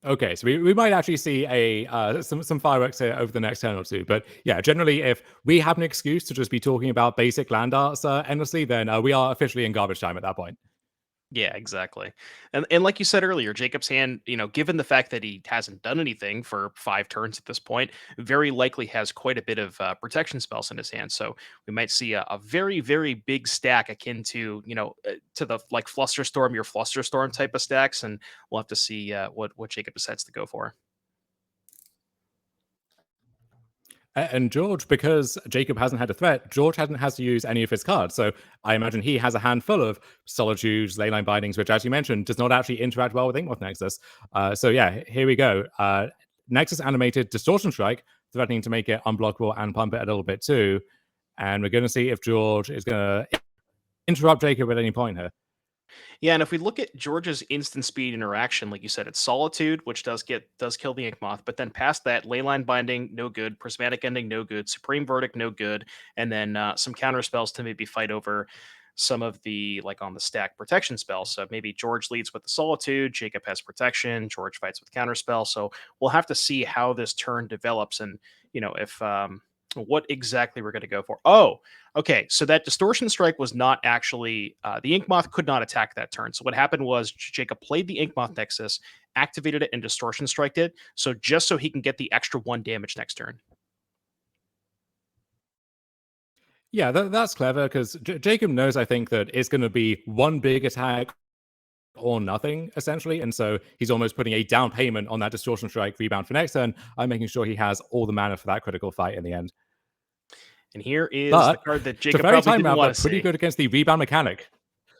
F: Okay, so we might actually see some fireworks here over the next turn or two. But yeah, generally, if we have an excuse to just be talking about basic land arts endlessly, then we are officially in garbage time at that point.
C: Yeah, exactly. And like you said earlier, Jacob's hand, given the fact that he hasn't done anything for 5 turns at this point, very likely has quite a bit of protection spells in his hand. So we might see a very, very big stack akin to, to the like Flusterstorm, your Flusterstorm type of stacks. And we'll have to see what Jacob decides to go for.
F: And George, because Jacob hasn't had a threat, George hasn't had to use any of his cards. So I imagine he has a handful of Solitudes, Leyline Bindings, which, as you mentioned, does not actually interact well with Yawgmoth Nexus. So yeah, here we go. Nexus animated Distortion Strike, threatening to make it unblockable and pump it a little bit too. And we're going to see if George is going to interrupt Jacob at any point here.
C: Yeah, and if we look at George's instant speed interaction, like you said, it's Solitude, which does kill the Yawgmoth, but then past that, Leyline Binding, no good, Prismatic Ending, no good, Supreme Verdict, no good, and then some counter spells to maybe fight over some of the like on the stack protection spells. So maybe George leads with the Solitude, Jacob has protection, George fights with counter spell. So we'll have to see how this turn develops, and if what exactly we're going to go for. Oh, okay. So that Distortion Strike was not actually, the Yawgmoth could not attack that turn. So what happened was Jacob played the Yawgmoth Nexus, activated it, and Distortion Striked it. So just so he can get the extra 1 damage next turn.
F: Yeah, that's clever because Jacob knows, I think, that it's going to be one big attack or nothing, essentially. And so he's almost putting a down payment on that Distortion Strike rebound for next turn. I'm making sure he has all the mana for that critical fight in the end.
C: And here is the card that Jacob probably didn't want to see.
F: Pretty good against the rebound mechanic.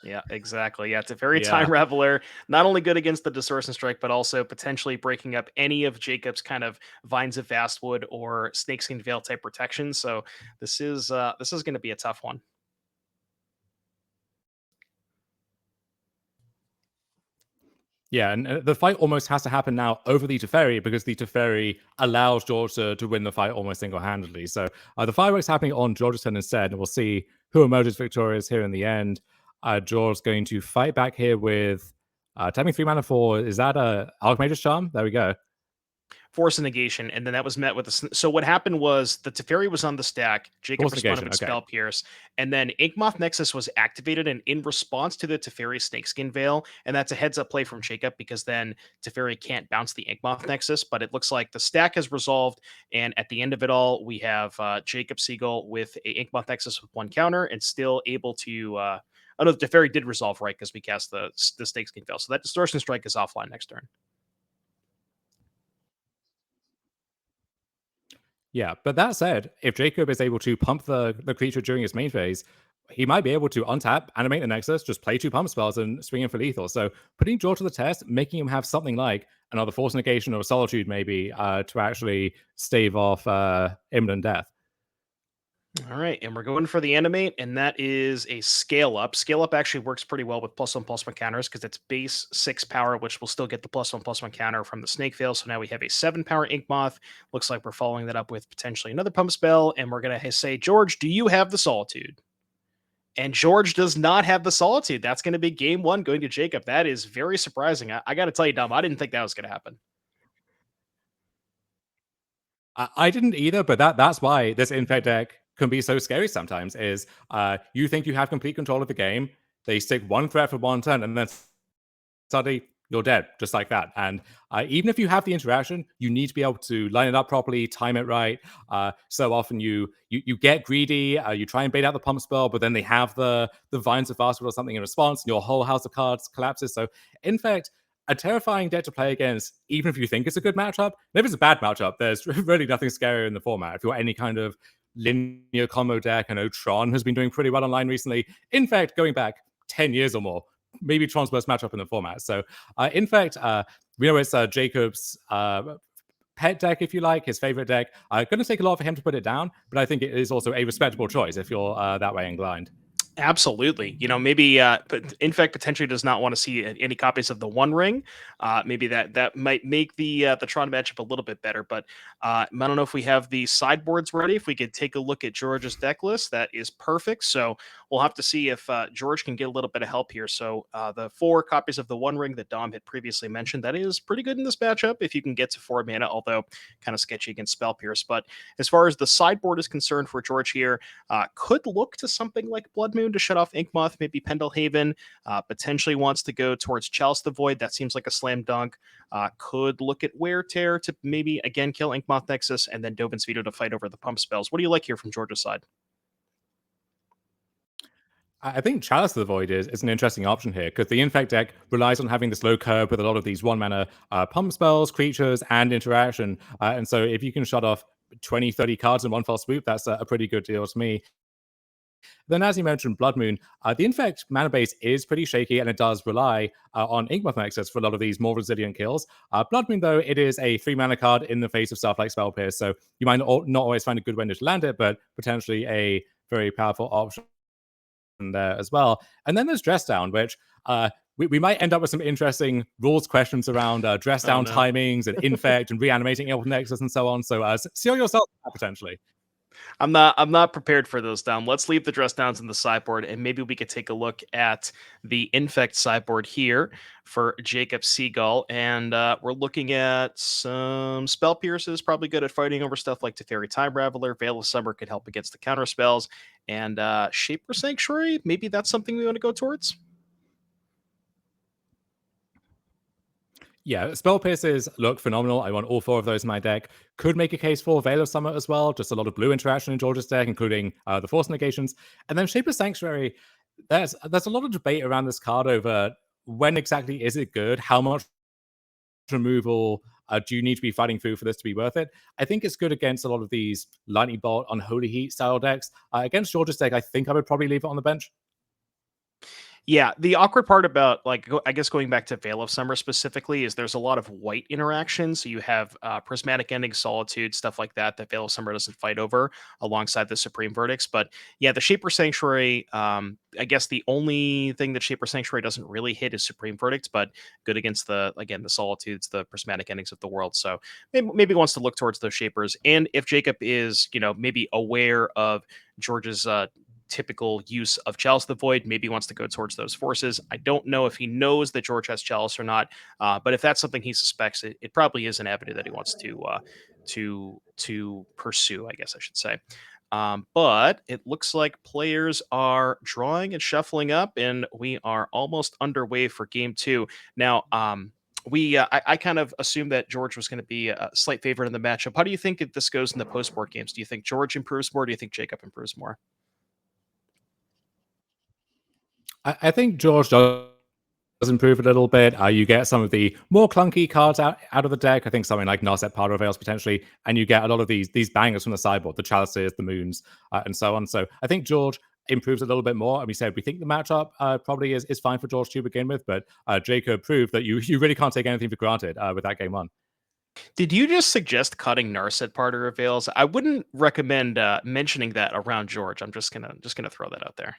C: Yeah, exactly. Yeah, it's a very Time Raveler. Not only good against the Distortion Strike, but also potentially breaking up any of Jacob's kind of Vines of Vastwood or Snakeskin Veil type protection. So this is going to be a tough one.
F: Yeah, and the fight almost has to happen now over the Teferi because the Teferi allows George to win the fight almost single-handedly. So the fireworks happening on George's turn instead, and we'll see who emerges victorious here in the end. George's going to fight back here with tapping 3 mana for, is that a Archmage's Charm? There we go.
C: Force negation, and then that was met with a. So what happened was the Teferi was on the stack. Jacob responded with Spell Pierce, and then Yawgmoth Nexus was activated, and in response to the Teferi Snakeskin Veil, and that's a heads up play from Jacob because then Teferi can't bounce the Yawgmoth Nexus. But it looks like the stack has resolved, and at the end of it all, we have Jacob Segal with a Yawgmoth Nexus with 1 counter and still able to. Oh no, the Teferi did resolve right because we cast the Snakeskin Veil, so that Distortion Strike is offline next turn.
F: Yeah, but that said, if Jacob is able to pump the creature during his main phase, he might be able to untap, animate the Nexus, just play 2 pump spells and swing in for lethal. So putting George to the test, making him have something like another Force Negation or Solitude maybe to actually stave off imminent death.
C: All right, and we're going for the animate, and that is a scale up. Scale up actually works pretty well with +1/+1 counters because it's base 6 power, which will still get the +1/+1 counter from the Snake Veil. So now we have a 7 power Yawgmoth. Looks like we're following that up with potentially another pump spell, and we're going to say, George, do you have the Solitude? And George does not have the Solitude. That's going to be game 1 going to Jacob. That is very surprising. I got to tell you, Dom, I didn't think that was going to happen.
F: I didn't either, but that's why this Infect deck can be so scary sometimes, is you think you have complete control of the game, they stick 1 threat for 1 turn, and then suddenly you're dead, just like that. And even if you have the interaction, you need to be able to line it up properly, time it right. So often you get greedy, you try and bait out the pump spell, but then they have the Vines of Fastwood or something in response, and your whole house of cards collapses. So, in fact, a terrifying deck to play against, even if you think it's a good matchup. And if it's a bad matchup, there's really nothing scarier in the format. If you're any kind of linear combo deck, I know Tron has been doing pretty well online recently. In fact, going back 10 years or more, maybe Tron's worst matchup in the format. So, in fact, we know it's Jacob's pet deck, if you like, his favorite deck. Going to take a lot for him to put it down, but I think it is also a respectable choice if you're that way inclined.
C: Absolutely. Maybe but Infect potentially does not want to see any copies of the One Ring. Maybe that might make the Tron matchup a little bit better. But I don't know if we have the sideboards ready. If we could take a look at George's deck list, that is perfect. So we'll have to see if George can get a little bit of help here. So the 4 copies of the One Ring that Dom had previously mentioned, that is pretty good in this matchup if you can get to 4 mana, although kind of sketchy against Spell Pierce. But as far as the sideboard is concerned for George here, could look to something like Blood Moon to shut off Yawgmoth, maybe Pendelhaven, potentially wants to go towards Chalice the Void. That seems like a slam dunk. Could look at Wear Tear to maybe again kill Yawgmoth Nexus, and then Dovin's Veto to fight over the pump spells. What do you like here from Georgia's side?
F: I think Chalice of the Void is an interesting option here because the Infect deck relies on having this low curve with a lot of these 1-mana pump spells, creatures, and interaction. And so if you can shut off 20, 30 cards in one fell swoop, that's a pretty good deal to me. Then, as you mentioned, Blood Moon, the Infect mana base is pretty shaky, and it does rely on Yawgmoth Nexus for a lot of these more resilient kills. Blood Moon, though, it is a 3-mana card in the face of stuff like Spell Pierce, so you might not always find a good way to land it, but potentially a very powerful option there as well. And then there's Dress Down, which we might end up with some interesting rules questions around Dress Down timings and Infect and reanimating Yawgmoth Nexus and so on. So seal yourself potentially.
C: I'm not prepared for those down. Let's leave the dress downs in the sideboard, and maybe we could take a look at the Infect sideboard here for Jacob Segal. And we're looking at some Spell Pierces, probably good at fighting over stuff like Teferi Time Raveler. Veil of Summer could help against the counter spells. And Shaper Sanctuary, maybe that's something we want to go towards.
F: Yeah, Spell Pierces look phenomenal. I want all 4 of those in my deck. Could make a case for Veil of Summer as well. Just a lot of blue interaction in George's deck, including the Force Negations. And then Shaper Sanctuary, there's a lot of debate around this card over when exactly is it good? How much removal do you need to be fighting through for this to be worth it? I think it's good against a lot of these Lightning Bolt, Unholy Heat style decks. Against George's deck, I think I would probably leave it on the bench.
C: Yeah, the awkward part about, I guess going back to Veil of Summer specifically is there's a lot of white interactions. So you have Prismatic Ending, Solitude, stuff like that Veil of Summer doesn't fight over alongside the Supreme Verdicts. But yeah, the Shaper Sanctuary, I guess the only thing that Shaper Sanctuary doesn't really hit is Supreme Verdicts, but good against the Solitudes, the Prismatic Endings of the world. So maybe wants to look towards those Shapers. And if Jacob is, maybe aware of George's typical use of Chalice the Void, maybe wants to go towards those forces. I don't know if he knows that George has Chalice or not, but if that's something he suspects, it probably is an avenue that he wants to pursue, I guess I should say. But it looks like players are drawing and shuffling up, and we are almost underway for game 2. Now, I kind of assumed that George was going to be a slight favorite in the matchup. How do you think this goes in the post-board games? Do you think George improves more? Or do you think Jacob improves more?
F: I think George does improve a little bit. You get some of the more clunky cards out of the deck. I think something like Narset Powder Veils potentially, and you get a lot of these bangers from the sideboard, the Chalices, the Moons, and so on. So I think George improves a little bit more. And we said we think the matchup probably is fine for George to begin with, but Jacob proved that you really can't take anything for granted with that game 1.
C: Did you just suggest cutting Narset Powder Veils? I wouldn't recommend mentioning that around George. I'm just gonna throw that out there.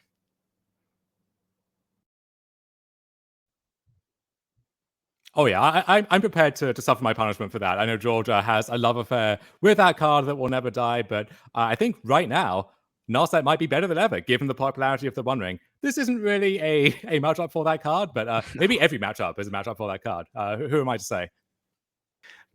F: Oh yeah, I'm prepared to suffer my punishment for that. I know George has a love affair with that card that will never die, but I think right now, Narset might be better than ever, given the popularity of the One Ring. This isn't really a matchup for that card, but maybe every matchup is a matchup for that card. Who am I to say?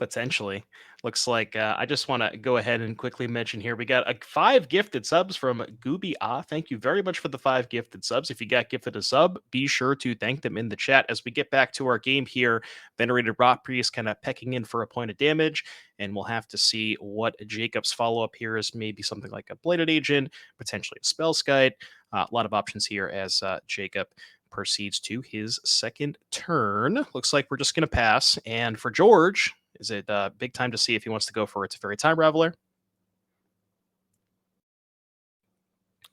C: Potentially. Looks like I just want to go ahead and quickly mention here we got 5 gifted subs from Gooby Ah. Thank you very much for the 5 gifted subs. If you got gifted a sub, be sure to thank them in the chat. As we get back to our game here, Venerated Rot Priest kind of pecking in for a point of damage, and we'll have to see what Jacob's follow up here is. Maybe something like a Bladed Agent, potentially a Spellskite. A lot of options here as Jacob proceeds to his second turn. Looks like we're just going to pass. And for George, is it big time to see if he wants to go for Teferi Time Raveler?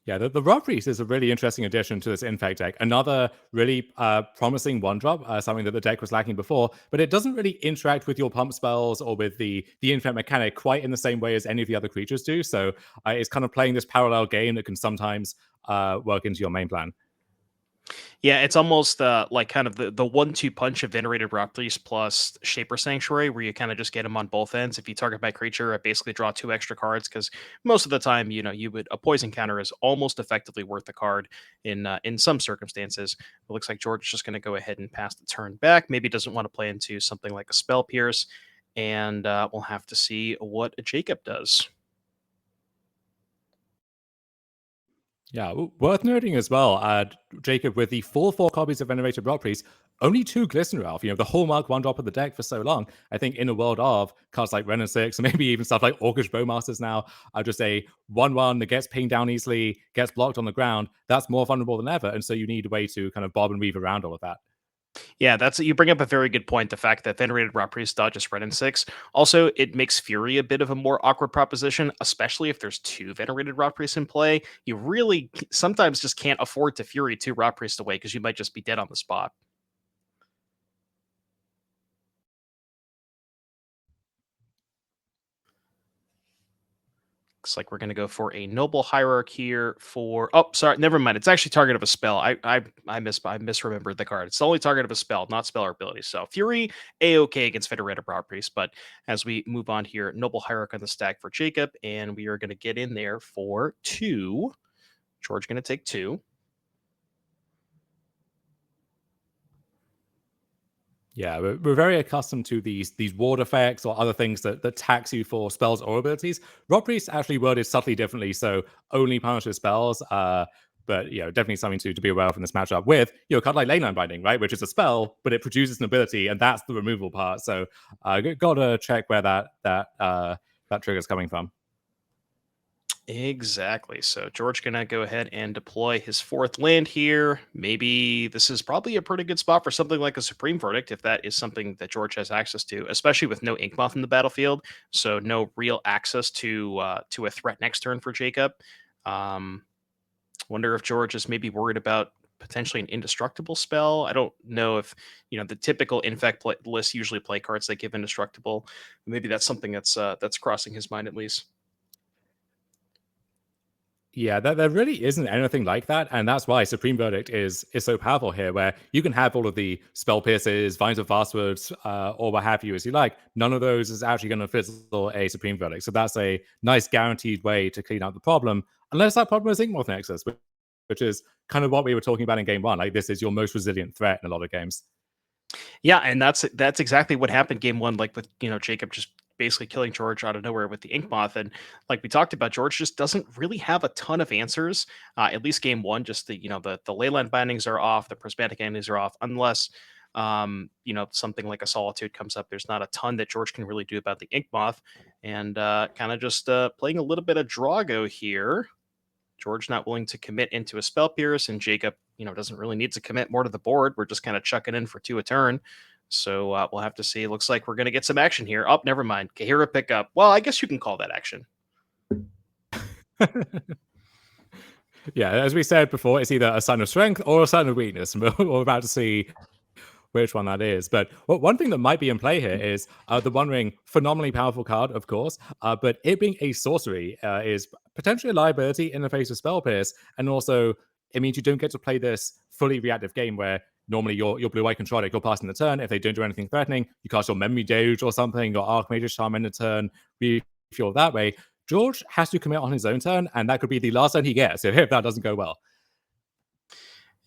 F: Yeah, the Rod Priest is a really interesting addition to this Infect deck. Another really promising one-drop, something that the deck was lacking before, but it doesn't really interact with your pump spells or with the Infect mechanic quite in the same way as any of the other creatures do. So it's kind of playing this parallel game that can sometimes work into your main plan.
C: Yeah, it's almost like kind of the 1-2 punch of Venerated Rock Priest plus Shaper Sanctuary, where you kind of just get them on both ends. If you target my creature, I basically draw 2 extra cards, because most of the time, a poison counter is almost effectively worth the card in some circumstances. It looks like George is just going to go ahead and pass the turn back. Maybe doesn't want to play into something like a Spell Pierce, and we'll have to see what Jacob does.
F: Yeah, worth noting as well, Jacob, with the full 4 copies of Venerated Rock Priest, only 2 Glisten Ralph, the hallmark one-drop of the deck for so long. I think in a world of cards like Ren and 6, and maybe even stuff like Orcish Bowmasters now, just a 1/1 that gets pinged down easily, gets blocked on the ground, that's more vulnerable than ever, and so you need a way to kind of bob and weave around all of that.
C: Yeah, you bring up a very good point. The fact that Venerated Rot Priest dodges Red and 6. Also, it makes Fury a bit of a more awkward proposition, especially if there's 2 Venerated Rot Priests in play. You really sometimes just can't afford to Fury 2 Rot Priests away, because you might just be dead on the spot. Looks like we're going to go for a Noble Hierarch here for... Oh, sorry, never mind. It's actually target of a spell. I misremembered the card. It's the only target of a spell, not spell or ability. So Fury, A-OK against Venerated Rot Priest. But as we move on here, Noble Hierarch on the stack for Jacob, and we are going to get in there for 2. George going to take 2.
F: Yeah, we're very accustomed to these ward effects or other things that tax you for spells or abilities. Rot Priest actually worded subtly differently, so only punishes spells. But definitely something to be aware of in this matchup with a card like Leyline Binding, right, which is a spell, but it produces an ability, and that's the removal part. So gotta check where that trigger's coming from.
C: Exactly. So George gonna go ahead and deploy his 4th land here. Maybe this is probably a pretty good spot for something like a Supreme Verdict, if that is something that George has access to, especially with no Yawgmoth in the battlefield. So no real access to a threat next turn for Jacob. Wonder if George is maybe worried about potentially an indestructible spell. I don't know if the typical Infect list usually play cards that give indestructible. Maybe that's something that's crossing his mind at least.
F: Yeah, there really isn't anything like that, and that's why Supreme Verdict is so powerful here, where you can have all of the Spell Pierces, Vines of Vastwoods, or what have you as you like. None of those is actually going to fizzle a Supreme Verdict, so that's a nice guaranteed way to clean up the problem, unless that problem is Yawgmoth Nexus, which is kind of what we were talking about in Game 1. Like, this is your most resilient threat in a lot of games.
C: Yeah, and that's exactly what happened Game 1, like with Jacob just basically killing George out of nowhere with the Yawgmoth. And like we talked about, George just doesn't really have a ton of answers. At least Game 1, just the Leyline Bindings are off, the Prismatic Endings are off, unless something like a Solitude comes up. There's not a ton that George can really do about the Yawgmoth, and kind of just playing a little bit of Drago here. George not willing to commit into a Spell Pierce, and Jacob, doesn't really need to commit more to the board. We're just kind of chucking in for 2 a turn. So we'll have to see. Looks like we're going to get some action here. Oh, never mind. Kahira pickup. Well, I guess you can call that action.
F: Yeah, as we said before, it's either a sign of strength or a sign of weakness. We're about to see which one that is. But one thing that might be in play here is the One Ring, phenomenally powerful card, of course, but it being a sorcery is potentially a liability in the face of Spell Pierce, and also it means you don't get to play this fully reactive game where normally your blue-white control deck, you're passing the turn. If they don't do anything threatening, you cast your Memory Deluge or something, or Archmage's Charm in the turn, refuel that way. George has to commit on his own turn, and that could be the last turn he gets if that doesn't go well.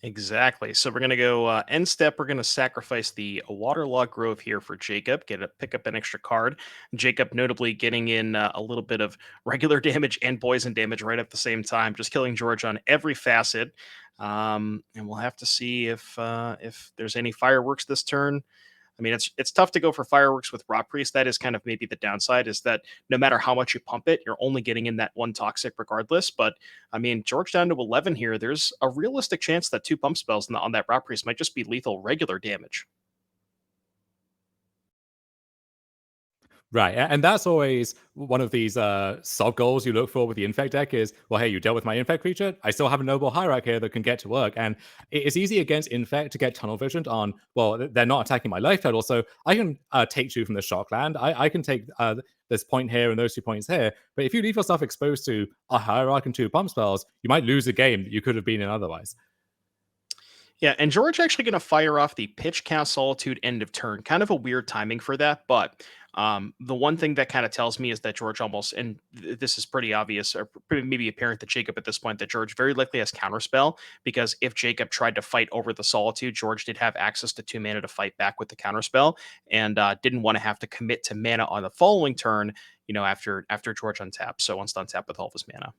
C: Exactly. So we're gonna go end step. We're gonna sacrifice the Waterlogged Grove here for Jacob. Pick up an extra card. Jacob notably getting in a little bit of regular damage and poison damage right at the same time, just killing George on every facet. And we'll have to see if there's any fireworks this turn. I mean, it's tough to go for fireworks with Rot Priest. That is kind of maybe the downside, is that no matter how much you pump it, you're only getting in that one toxic regardless. But I mean, George down to 11 here. There's a realistic chance that 2 pump spells on that Rot Priest might just be lethal regular damage.
F: Right, and that's always one of these sub goals you look for with the Infect deck is, well, hey, you dealt with my Infect creature, I still have a Noble Hierarch here that can get to work, and it's easy against Infect to get tunnel visioned on, well, they're not attacking my life total, so I can take 2 from the Shockland, I can take this point here and those 2 points here, but if you leave yourself exposed to a Hierarch and 2 pump spells, you might lose a game that you could have been in otherwise.
C: Yeah, and George actually going to fire off the Pitch Cast Solitude end of turn. Kind of a weird timing for that, but the one thing that kind of tells me is that George almost, and this is pretty obvious, or maybe apparent to Jacob at this point, that George very likely has Counterspell, because if Jacob tried to fight over the Solitude, George did have access to 2 mana to fight back with the Counterspell, and didn't want to have to commit to mana on the following turn, after George untaps. So once untap with all of his mana.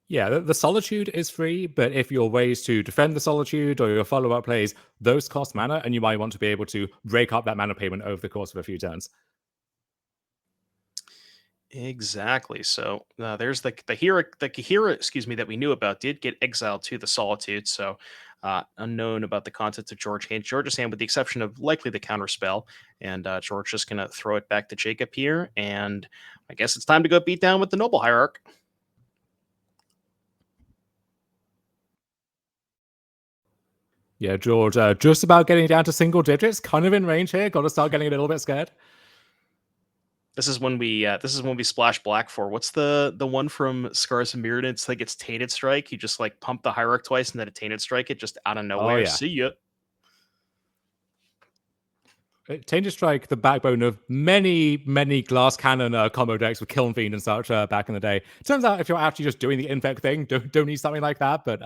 F: Yeah, the Solitude is free, but if your ways to defend the Solitude or your follow-up plays, those cost mana, and you might want to be able to break up that mana payment over the course of a few turns.
C: Exactly. So there's the Kahira, excuse me, that we knew about did get exiled to the Solitude. So unknown about the contents of George's hand, with the exception of likely the Counterspell. And George just gonna throw it back to Jacob here, and I guess it's time to go beat down with the Noble Hierarch.
F: Yeah, George, just about getting down to single digits, kind of in range here. Got to start getting a little bit scared.
C: This is when we splash black for, what's the one from Scars of Mirrodin? It's like it's Tainted Strike. You just like pump the Hierarch twice and then a Tainted Strike it just out of nowhere.
F: Oh, yeah.
C: See ya.
F: Tainted Strike, the backbone of many, many glass cannon combo decks with Kiln Fiend and such back in the day. Turns out if you're actually just doing the Infect thing, don't need something like that, but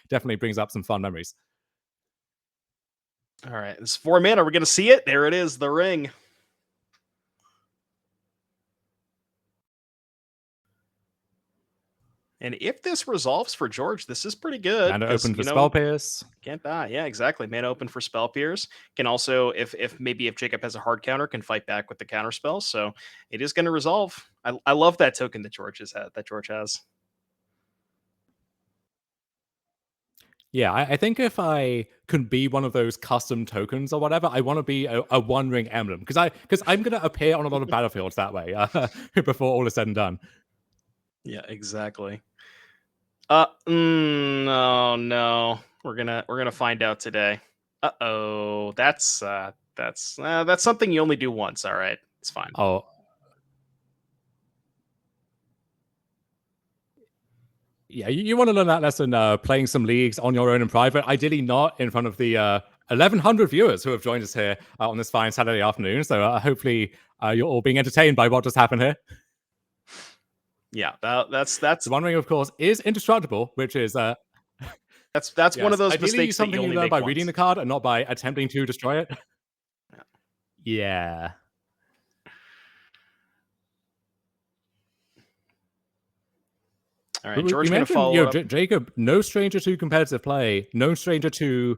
F: definitely brings up some fun memories.
C: All right, this 4 mana. We're gonna see it. There it is, the ring. And if this resolves for George, this is pretty good.
F: Mana open for Spell Pierce.
C: Can't die. Yeah, exactly. Mana open for Spell Pierce. Can also, if Jacob has a hard counter, can fight back with the counter spell. So it is going to resolve. I love that token that George has.
F: Yeah, I think if I can be one of those custom tokens or whatever, I want to be a One Ring Emblem, because I'm going to appear on a lot of battlefields that way before all is said and done.
C: Yeah, exactly. No. We're gonna find out today. Uh-oh. That's something you only do once, all right. It's fine.
F: Oh. Yeah, you want to learn that lesson playing some leagues on your own in private, ideally not in front of the 1,100 viewers who have joined us here on this fine Saturday afternoon. So hopefully you're all being entertained by what just happened here.
C: Yeah, that's
F: The One Ring, of course, is indestructible, which is
C: that's
F: yes,
C: one of those
F: ideally
C: mistakes
F: something
C: that
F: you
C: only
F: learn
C: make
F: by
C: once.
F: reading the card and not by attempting to destroy it. Yeah.
C: All right, George going to
F: follow
C: up.
F: Jacob, no stranger to competitive play, no stranger to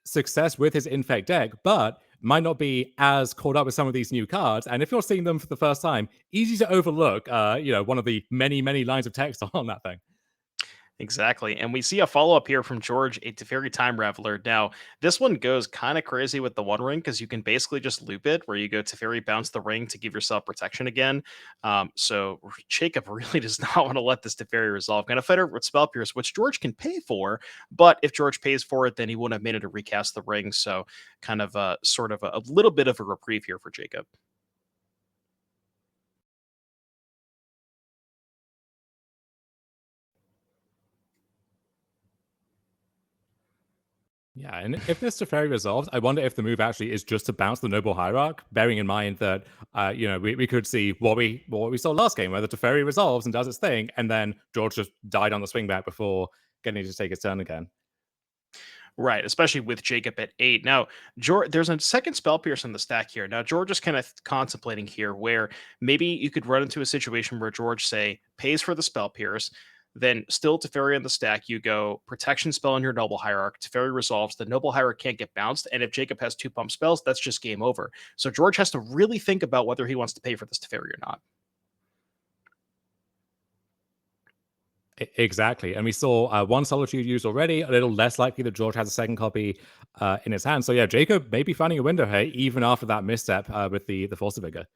F: success with his Infect deck, but might not be as caught up with some of these new cards. And if you're seeing them for the first time, easy to overlook, one of the many, many lines of text on that thing.
C: Exactly. And we see a follow-up here from George, a Teferi Time Raveler. Now, this one goes kind of crazy with the One Ring, because you can basically just loop it, where you go Teferi, bounce the ring to give yourself protection again. So Jacob really does not want to let this Teferi resolve. Going to fight over with Spell Pierce, which George can pay for, but if George pays for it, then he wouldn't have made it to recast the ring. So kind of a little bit of a reprieve here for Jacob.
F: Yeah, and if this Teferi resolves, I wonder if the move actually is just to bounce the Noble Hierarch, bearing in mind that we could see what we saw last game, where the Teferi resolves and does its thing, and then George just died on the swing back before getting to take his turn again.
C: Right, especially with Jacob at 8. Now, George, there's a second Spell Pierce in the stack here. Now, George is kind of contemplating here where maybe you could run into a situation where George, say, pays for the Spell Pierce, then still Teferi in the stack, you go Protection Spell on your Noble Hierarch, Teferi resolves, the Noble Hierarch can't get bounced, and if Jacob has 2 pump spells, that's just game over. So George has to really think about whether he wants to pay for this Teferi or not.
F: Exactly. And we saw one Solitude used already, a little less likely that George has a second copy in his hand. So yeah, Jacob may be finding a window here, even after that misstep with the Force of Vigor.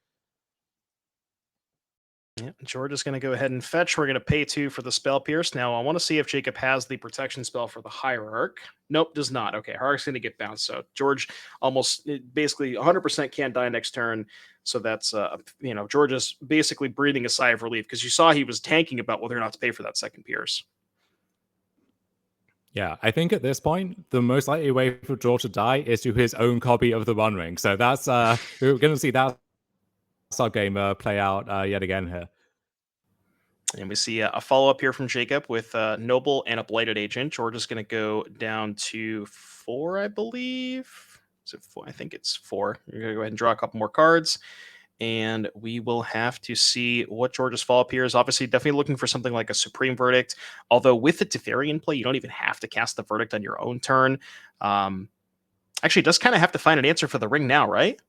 C: Yeah, George is going to go ahead and fetch. We're going to pay 2 for the Spell Pierce. Now, I want to see if Jacob has the protection spell for the Hierarch. Nope, does not. Okay, Hierarch's going to get bounced. So George almost basically 100% can't die next turn. So that's, George is basically breathing a sigh of relief because you saw he was tanking about whether or not to pay for that second Pierce.
F: Yeah, I think at this point, the most likely way for George to die is to his own copy of the One Ring. So that's, we're going to see that sub game play out yet again here.
C: And we see a follow-up here from Jacob with Noble and a Blighted Agent. George is going to go down to 4, I believe. Is it 4? I think it's 4. You're going to go ahead and draw a couple more cards. And we will have to see what George's follow-up here is. Obviously, definitely looking for something like a Supreme Verdict. Although with the Teferi in play, you don't even have to cast the Verdict on your own turn. Actually, it does kind of have to find an answer for the ring now, right?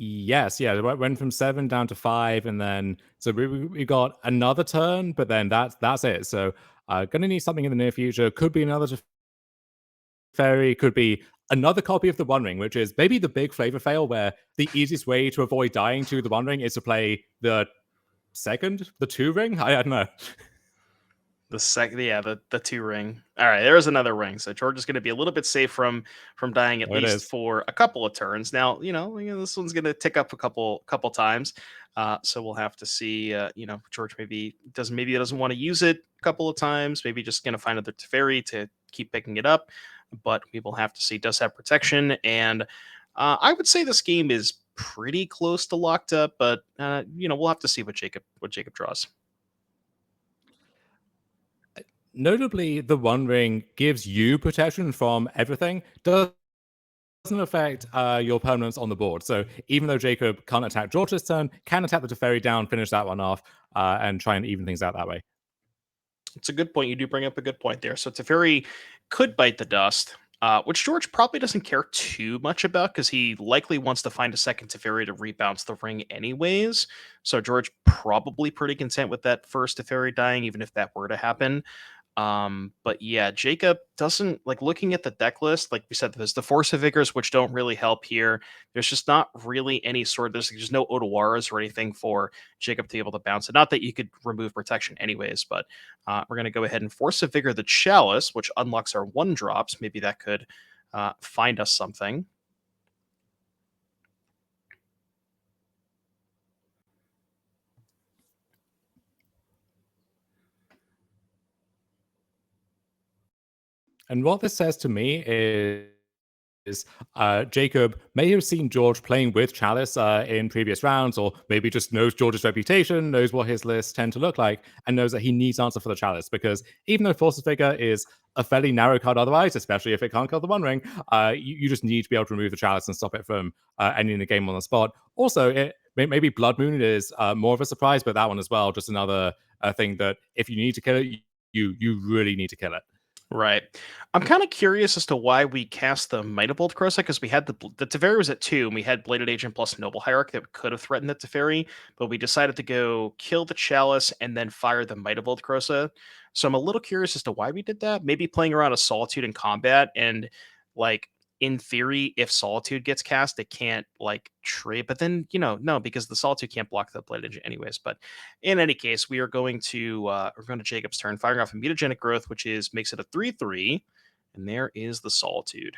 F: Yes, yeah, it went from 7 down to 5, and then so we got another turn, but then that's it. So gonna need something in the near future. Could be another Fairy, could be another copy of the One Ring, which is maybe the big flavor fail where the easiest way to avoid dying to the One Ring is to play the 2 ring. I don't know.
C: The 2 ring. All right, there's another ring. So George is going to be a little bit safe from dying at least for a couple of turns. Now, this one's going to tick up a couple times. So we'll have to see. George maybe doesn't want to use it a couple of times. Maybe just going to find another Teferi to keep picking it up. But we will have to see. Does have protection, and I would say this game is pretty close to locked up. But we'll have to see what Jacob draws.
F: Notably, the One Ring gives you protection from everything. Doesn't affect your permanents on the board. So even though Jacob can't attack George's turn, can attack the Teferi down, finish that one off, and try and even things out that way.
C: It's a good point. You do bring up a good point there. So Teferi could bite the dust, which George probably doesn't care too much about because he likely wants to find a second Teferi to rebounce the ring anyways. So George probably pretty content with that first Teferi dying, even if that were to happen. But yeah, Jacob doesn't like looking at the deck list. Like we said, there's the Force of Vigors, which don't really help here. There's just not really any sort. There's no Otawaras or anything for Jacob to be able to bounce it. Not that you could remove protection anyways, but we're going to go ahead and Force of Vigor the Chalice, which unlocks our 1-drops. Maybe that could find us something.
F: And what this says to me is Jacob may have seen George playing with Chalice in previous rounds, or maybe just knows George's reputation, knows what his lists tend to look like, and knows that he needs answer for the Chalice. Because even though Force of Vigor is a fairly narrow card otherwise, especially if it can't kill the One Ring, you just need to be able to remove the Chalice and stop it from ending the game on the spot. Also, maybe Blood Moon is more of a surprise, but that one as well, just another thing that if you need to kill it, you really need to kill it.
C: Right. I'm kind of curious as to why we cast the Might of Bold Crossa, because we had the Teferi was at 2, and we had Bladed Agent plus Noble Hierarch that could have threatened the Teferi, but we decided to go kill the Chalice and then fire the Might of Bold Crossa. So I'm a little curious as to why we did that. Maybe playing around a Solitude in combat, and like in theory, if Solitude gets cast, it can't like trade. But then no, because the Solitude can't block the Bladed Agent anyways. But in any case, we're going to Jacob's turn, firing off a Mutagenic Growth, which makes it a 3/3, and there is the Solitude.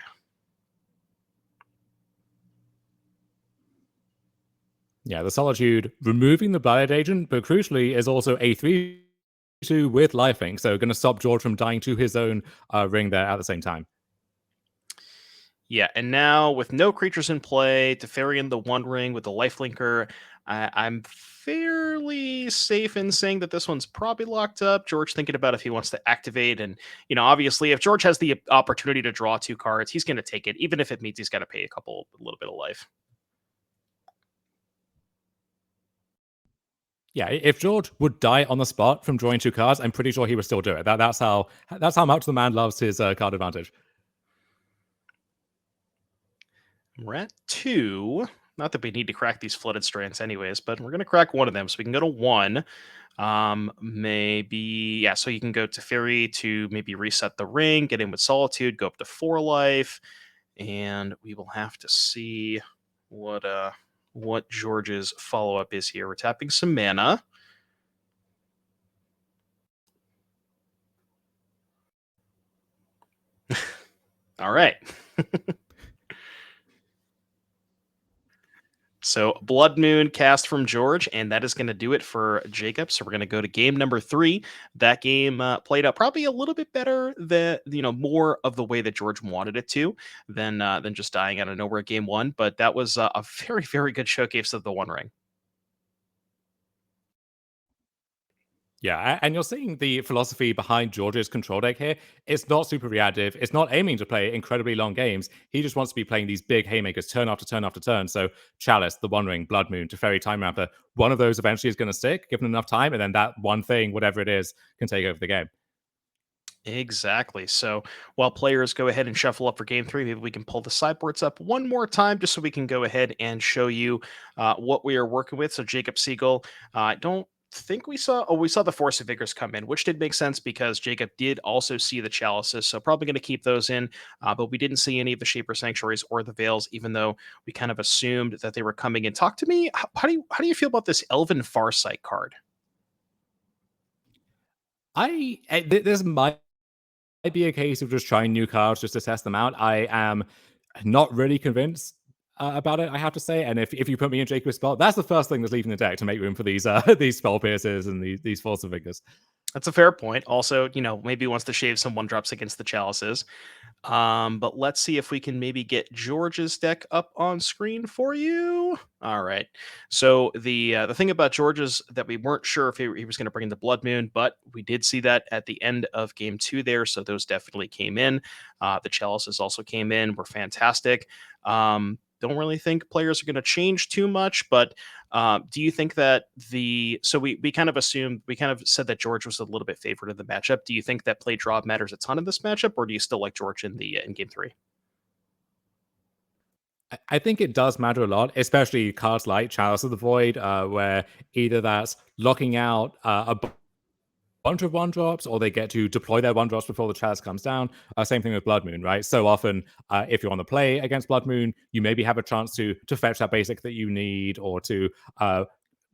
F: Yeah, the Solitude removing the Blighted Agent, but crucially is also a 3 2 with lifelink, so going to stop George from dying to his own ring there at the same time.
C: Yeah, and now with no creatures in play, Teferian the One Ring with the lifelinker, I'm fairly safe in saying that this one's probably locked up. George thinking about if he wants to activate, and obviously, if George has the opportunity to draw 2 cards, he's going to take it, even if it means he's got to pay a little bit of life.
F: Yeah, if George would die on the spot from drawing 2 cards, I'm pretty sure he would still do it. That's how much the man loves his card advantage.
C: We're at 2. Not that we need to crack these flooded strands anyways, but we're going to crack one of them, so we can go to 1. Maybe, yeah, so you can go to Fairy to maybe reset the ring, get in with Solitude, go up to 4 life, and we will have to see what George's follow-up is here. We're tapping some mana. All right. So Blood Moon cast from George, and that is going to do it for Jacob. So we're going to go to game number 3. That game played out probably a little bit better than, more of the way that George wanted it to than just dying out of nowhere game 1. But that was a very, very good showcase of the One Ring.
F: Yeah, and you're seeing the philosophy behind George's control deck here. It's not super reactive. It's not aiming to play incredibly long games. He just wants to be playing these big haymakers turn after turn after turn. So Chalice, the One Ring, Blood Moon, Teferi, Time Rapper, one of those eventually is going to stick, given enough time, and then that one thing, whatever it is, can take over the game.
C: Exactly. So while players go ahead and shuffle up for game 3, maybe we can pull the sideboards up one more time just so we can go ahead and show you what we are working with. So Jacob Segal, I don't think we saw the Force of Vigors come in, which did make sense because Jacob did also see the Chalices, so probably going to keep those in, but we didn't see any of the Shaper Sanctuaries or the Veils, even though we kind of assumed that they were coming in. Talk to me, how do you feel about this Elven Farsight card?
F: This might be a case of just trying new cards just to test them out. I am not really convinced about it, I have to say. And if you put me in Jacob's spot, that's the first thing that's leaving the deck to make room for these these Spell Piercers and these Force of Vigors.
C: That's a fair point. Also, maybe wants to shave some 1-drops against the Chalices. But let's see if we can maybe get George's deck up on screen for you. All right. So the thing about George's that we weren't sure if he was going to bring the Blood Moon, but we did see that at the end of game 2 there. So those definitely came in. The Chalices also came in. Were fantastic. Don't really think players are going to change too much, but do you think that so we kind of said that George was a little bit favored in the matchup. Do you think that play draw matters a ton in this matchup, or do you still like George in game 3?
F: I think it does matter a lot, especially cards like Chalice of the Void, where either that's locking out a bunch of 1-drops, or they get to deploy their 1-drops before the Chalice comes down. Same thing with Blood Moon, right? So often, if you're on the play against Blood Moon, you maybe have a chance to fetch that basic that you need, or to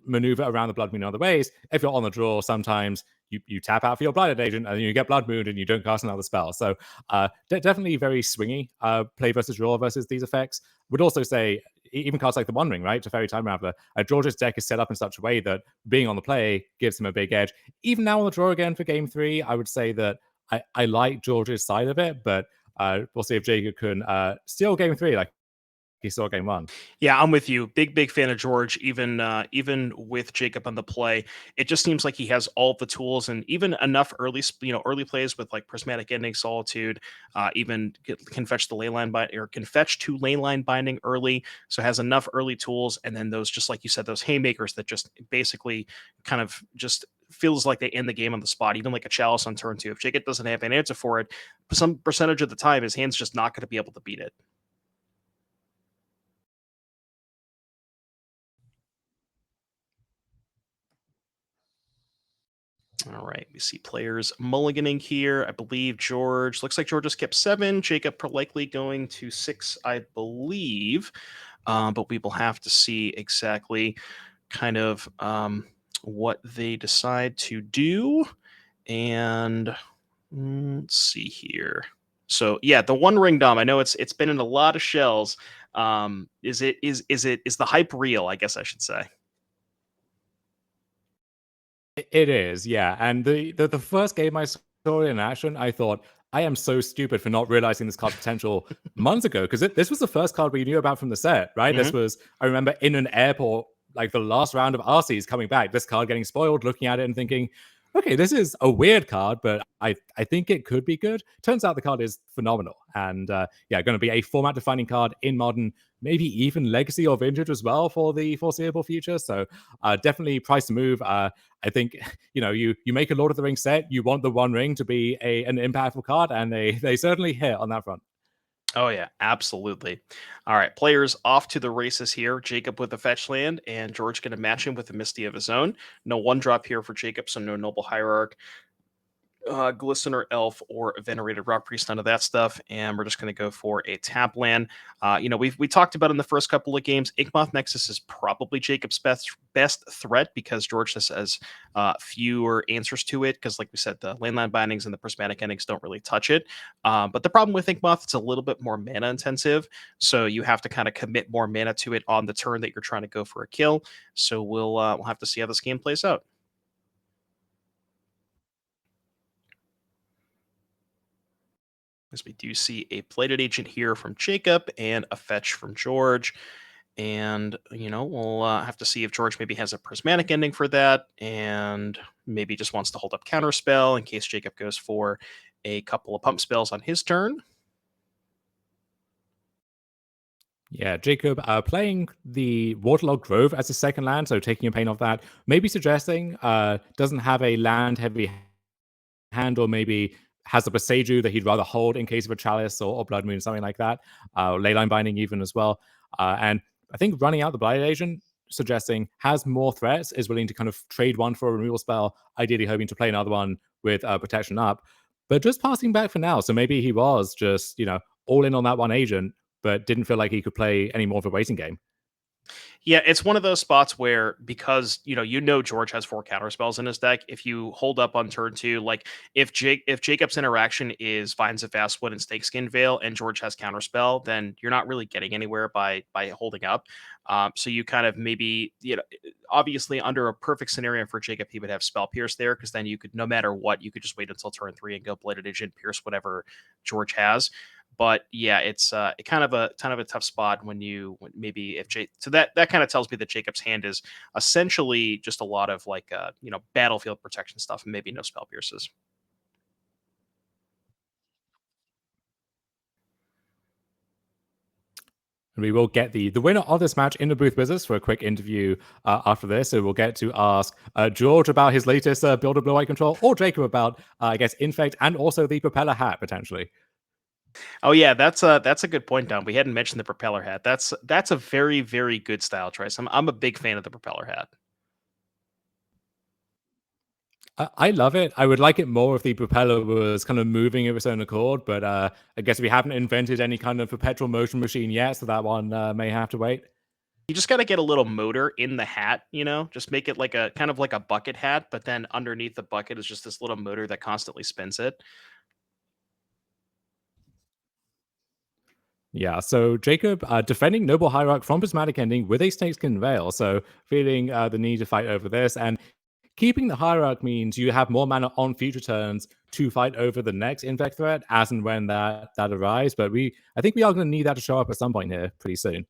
F: maneuver around the Blood Moon in other ways. If you're on the draw, sometimes you tap out for your Blighted Agent, and you get Blood Moon, and you don't cast another spell. So definitely very swingy play versus draw versus these effects. Would also say, even cards like the One Ring, right, Teferi, Time Raveler, George's deck is set up in such a way that being on the play gives him a big edge. Even now on the draw again for game 3, I would say that I like George's side of it, but we'll see if Jacob can steal game 3 like he saw game 1.
C: Yeah, I'm with you. Big fan of George. Even with Jacob on the play, it just seems like he has all the tools and even enough early plays with like Prismatic Ending, Solitude. Even can fetch the Leyline Binding, or can fetch 2 Leyline Binding early. So has enough early tools, and then those, just like you said, those haymakers that just basically kind of just feels like they end the game on the spot. Even like a Chalice on turn 2, if Jacob doesn't have an answer for it, some percentage of the time his hand's just not going to be able to beat it. All right, we see players mulliganing here. I believe George, looks like George just kept 7. Jacob likely going to 6, I believe. But we will have to see exactly kind of what they decide to do. And let's see here. So yeah, the One Ring Dom, I know it's been in a lot of shells. Is the hype real? I guess I should say.
F: It is, yeah. And the first game I saw it in action, I thought, I am so stupid for not realizing this card's potential months ago, because this was the first card we knew about from the set, right? This was, I remember in an airport, like the last round of RCs coming back, this card getting spoiled, looking at it and thinking, okay, this is a weird card, but I think it could be good. Turns out the card is phenomenal. And yeah, going to be a format-defining card in Modern, maybe even Legacy or Vintage as well for the foreseeable future. So definitely price to move. I think, you make a Lord of the Rings set, you want the One Ring to be an impactful card, and they certainly hit on that front.
C: Oh, yeah, absolutely. All right, players off to the races here. Jacob with the fetch land, and George going to match him with a Misty of his own. No one drop here for Jacob, so no Noble Hierarch, Glistener Elf, or Venerated Rock Priest, none of that stuff. And we're just going to go for a tap land. We talked about in the first couple of games, Yawgmoth Nexus is probably Jacob's best threat because George just has fewer answers to it. Because, like we said, the landline bindings and the prismatic endings don't really touch it. But the problem with Yawgmoth, it's a little bit more mana intensive, so you have to kind of commit more mana to it on the turn that you're trying to go for a kill. So we'll have to see how this game plays out. As we do see a plated agent here from Jacob and a fetch from George. And, we'll have to see if George maybe has a prismatic ending for that and maybe just wants to hold up counterspell in case Jacob goes for a couple of pump spells on his turn.
F: Yeah, Jacob playing the Waterlogged Grove as a second land, so taking a pain off that. Maybe suggesting doesn't have a land-heavy hand, or maybe has a Boseiju that he'd rather hold in case of a Chalice or Blood Moon, something like that. Leyline Binding even as well. And I think running out the Blighted Agent, suggesting has more threats, is willing to kind of trade one for a removal spell, ideally hoping to play another one with protection up, but just passing back for now. So maybe he was just, all in on that one agent, but didn't feel like he could play any more of a waiting game.
C: Yeah, it's one of those spots where, because George has 4 counter spells in his deck, if you hold up on turn 2, like if Jacob's interaction is finds a Fastwood and Snakeskin Veil and George has counter spell, then you're not really getting anywhere by holding up. So you kind of maybe, obviously under a perfect scenario for Jacob, he would have Spell Pierce there, because then you could, no matter what, you could just wait until turn 3 and go Bladed Agent, Pierce whatever George has. But yeah, it's kind of a tough spot when so that kind of tells me that Jacob's hand is essentially just a lot of battlefield protection stuff and maybe no spell pierces.
F: And we will get the winner of this match in the booth with us for a quick interview after this. So we'll get to ask George about his latest build of blue eye control, or Jacob about, Infect and also the propeller hat potentially.
C: Oh yeah, that's a good point, Don. We hadn't mentioned the propeller hat. That's a very, very good style choice. I'm a big fan of the propeller hat.
F: I love it. I would like it more if the propeller was kind of moving of its own accord, but I guess we haven't invented any kind of perpetual motion machine yet, so that one may have to wait.
C: You just got to get a little motor in the hat, just make it like a kind of like a bucket hat, but then underneath the bucket is just this little motor that constantly spins it.
F: Yeah, so Jacob defending Noble Hierarch from Prismatic Ending with a Snakeskin Veil, so feeling the need to fight over this, and keeping the Hierarch means you have more mana on future turns to fight over the next Infect threat as and when that arrives, but I think we are going to need that to show up at some point here pretty soon.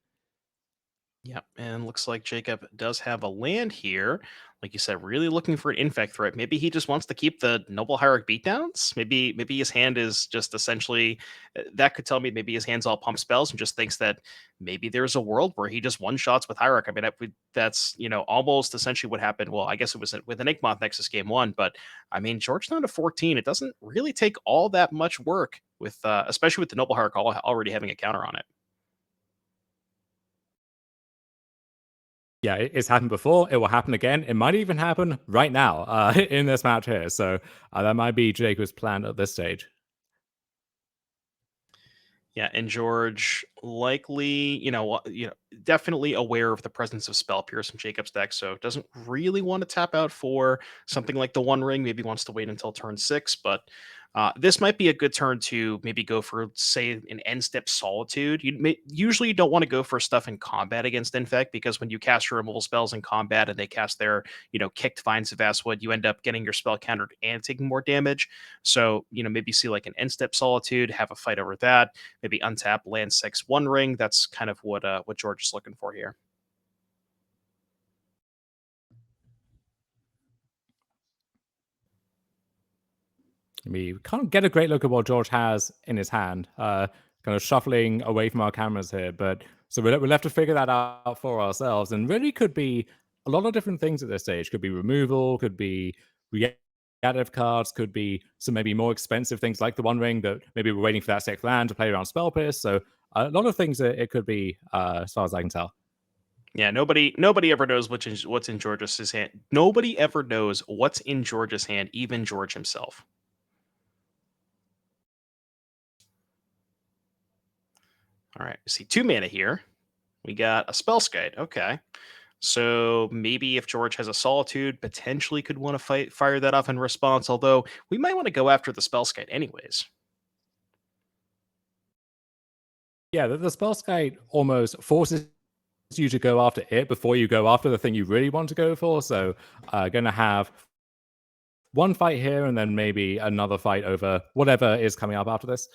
C: Yep, and looks like Jacob does have a land here. Like you said, really looking for an Infect threat. Maybe he just wants to keep the Noble Hierarch beatdowns. Maybe his hand is just essentially, that could tell me maybe his hand's all pump spells and just thinks that maybe there's a world where he just one-shots with Hierarch. I mean, that's, almost essentially what happened. Well, I guess it was with an Yawgmoth Nexus game 1, but I mean, George down to 14. It doesn't really take all that much work with, especially with the Noble Hierarch already having a counter on it.
F: Yeah, it's happened before. It will happen again. It might even happen right now in this match here. So that might be Jacob's plan at this stage.
C: Yeah, and George likely, definitely aware of the presence of Spell Pierce in Jacob's deck, so doesn't really want to tap out for something like the One Ring. Maybe wants to wait until turn 6, but this might be a good turn to maybe go for, say, an end step Solitude. Usually you don't want to go for stuff in combat against Infect, because when you cast your removal spells in combat and they cast their, kicked Vines of Vastwood, you end up getting your spell countered and taking more damage. So, maybe see like an end step Solitude, have a fight over that, maybe untap land 6 One Ring. That's kind of what George is looking for here.
F: We can't get a great look at what George has in his hand. Kind of shuffling away from our cameras here, but so we'll have to figure that out for ourselves. And really could be a lot of different things at this stage. Could be removal, could be reactive cards, could be some maybe more expensive things like the One Ring that maybe we're waiting for that 6th land to play around Spell Pierce. So a lot of things that it could be, as far as I can tell.
C: Yeah, nobody ever knows what's in George's hand. Nobody ever knows what's in George's hand, even George himself. All right, see 2 mana here. We got a Spellskite. Okay. So maybe if George has a Solitude, potentially could want to fire that off in response, although we might want to go after the Spellskite anyways.
F: Yeah, the Spellskite almost forces you to go after it before you go after the thing you really want to go for. So going to have one fight here and then maybe another fight over whatever is coming up after this.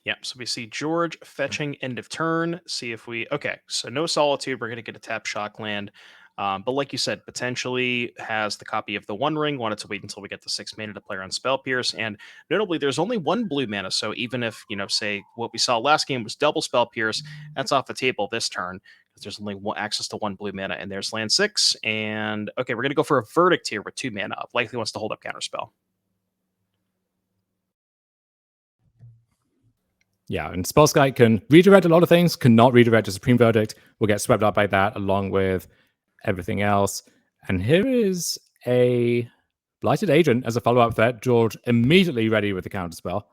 C: Yep, so we see George fetching end of turn. See if we... Okay, so no Solitude. We're going to get a tap shock land. But like you said, potentially has the copy of the One Ring. Wanted to wait until we get the 6 mana to play on Spell Pierce. And notably, there's only 1 blue mana. So even if, say, what we saw last game was double Spell Pierce, that's off the table this turn. There's only access to 1 blue mana. And there's land 6. And, okay, we're going to go for a Verdict here with 2 mana up. Likely wants to hold up Counterspell.
F: Yeah, and Spellskite can redirect a lot of things, cannot redirect a Supreme Verdict. We'll get swept up by that along with everything else. And here is a Blighted Agent as a follow-up threat. George immediately ready with the counterspell.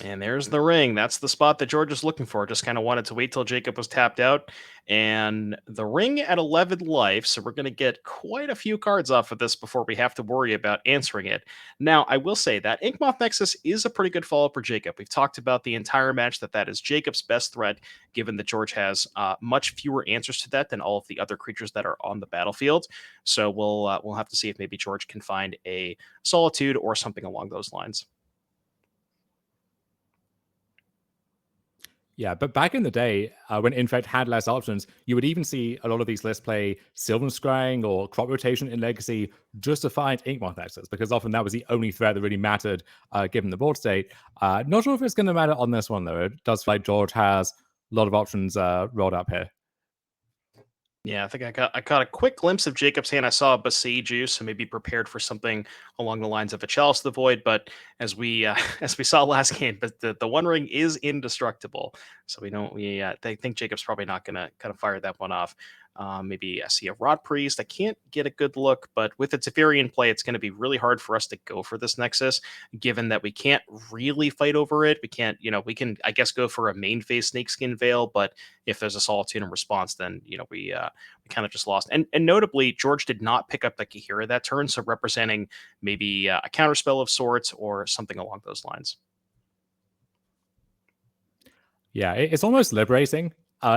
C: And there's the ring. That's the spot that George is looking for. Just kind of wanted to wait till Jacob was tapped out. And the ring at 11 life. So we're going to get quite a few cards off of this before we have to worry about answering it. Now, I will say that Yawgmoth Nexus is a pretty good follow-up for Jacob. We've talked about the entire match that is Jacob's best threat, given that George has much fewer answers to that than all of the other creatures that are on the battlefield. So we'll have to see if maybe George can find a Solitude or something along those lines.
F: Yeah, but back in the day, when Infect had less options, you would even see a lot of these lists play Sylvan Scrying or Crop Rotation in Legacy just to find Yawgmoth Nexus, because often that was the only threat that really mattered given the board state. Not sure if it's going to matter on this one, though. It does feel like George has a lot of options rolled up here.
C: Yeah, I think I caught a quick glimpse of Jacob's hand. I saw a Besiege, so maybe prepared for something along the lines of a Chalice of the Void. But as we saw last game, but the One Ring is indestructible, so they think Jacob's probably not going to kind of fire that one off. Maybe I see a Rot Priest. I can't get a good look, but with its Teferi in play, it's going to be really hard for us to go for this Nexus, given that we can't really fight over it. We can't, we can, I guess, go for a main phase Snakeskin Veil, but if there's a Solitude in response, then, we kind of just lost. And notably, George did not pick up the Kahira that turn, so representing maybe a counterspell of sorts or something along those lines.
F: Yeah, it's almost liberating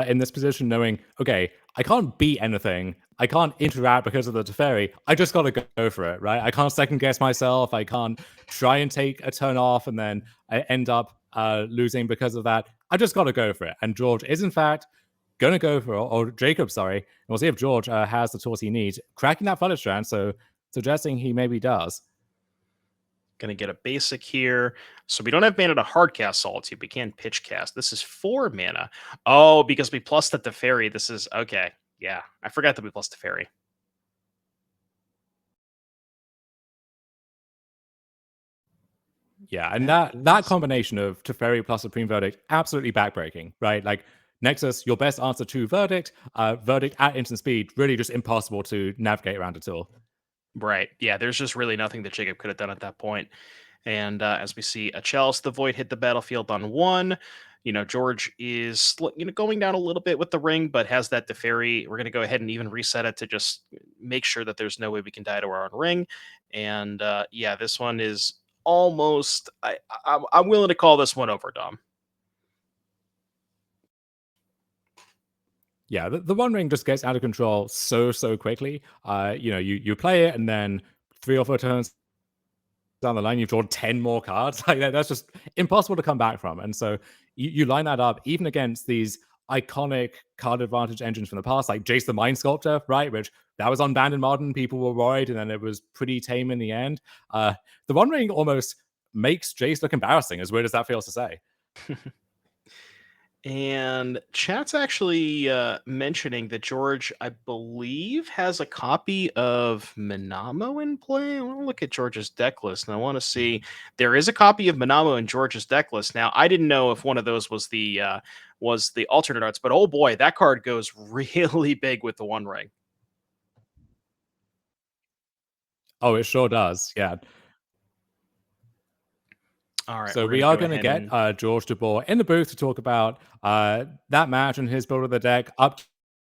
F: in this position, knowing, okay, I can't beat anything. I can't interact because of the Teferi. I just got to go for it, right? I can't second guess myself. I can't try and take a turn off and then I end up losing because of that. I just got to go for it. And George is, in fact, going to go for it, or Jacob, sorry. And we'll see if George has the tools he needs. Cracking that Flooded Strand, so suggesting he maybe does.
C: Going to get a basic here. So we don't have mana to hard cast Solitude. We can pitch cast. This is 4 mana. Oh, because we plus the Teferi. This is... Okay. Yeah. I forgot that we plus Teferi.
F: Yeah, and that combination of Teferi plus Supreme Verdict, absolutely backbreaking, right? Like, Nexus, your best answer to Verdict. Verdict at instant speed, really just impossible to navigate around at all.
C: Right. Yeah, there's just really nothing that Jacob could have done at that point. And as we see a Chalice the Void hit the battlefield on 1, George is going down a little bit with the ring, but has that Teferi. We're going to go ahead and even reset it to just make sure that there's no way we can die to our own ring. And yeah, this one is almost. I'm willing to call this one over, Dom.
F: Yeah, the One Ring just gets out of control so quickly. You play it, and then 3 or 4 turns down the line, you've drawn 10 more cards. Like that's just impossible to come back from. And so you line that up even against these iconic card advantage engines from the past, like Jace the Mind Sculptor, right? Which that was unbanned in Modern. People were worried, and then it was pretty tame in the end. The One Ring almost makes Jace look embarrassing, as weird as that feels to say.
C: And chat's actually mentioning that George, I believe, has a copy of Minamo in play. I want to look at George's deck list, and I want to see there is a copy of Minamo in George's deck list. Now, I didn't know if one of those was the alternate arts, but oh boy, that card goes really big with the One Ring.
F: Oh, it sure does. Yeah.
C: All right,
F: so we are going to get George Jabbour in the booth to talk about that match and his build of the deck up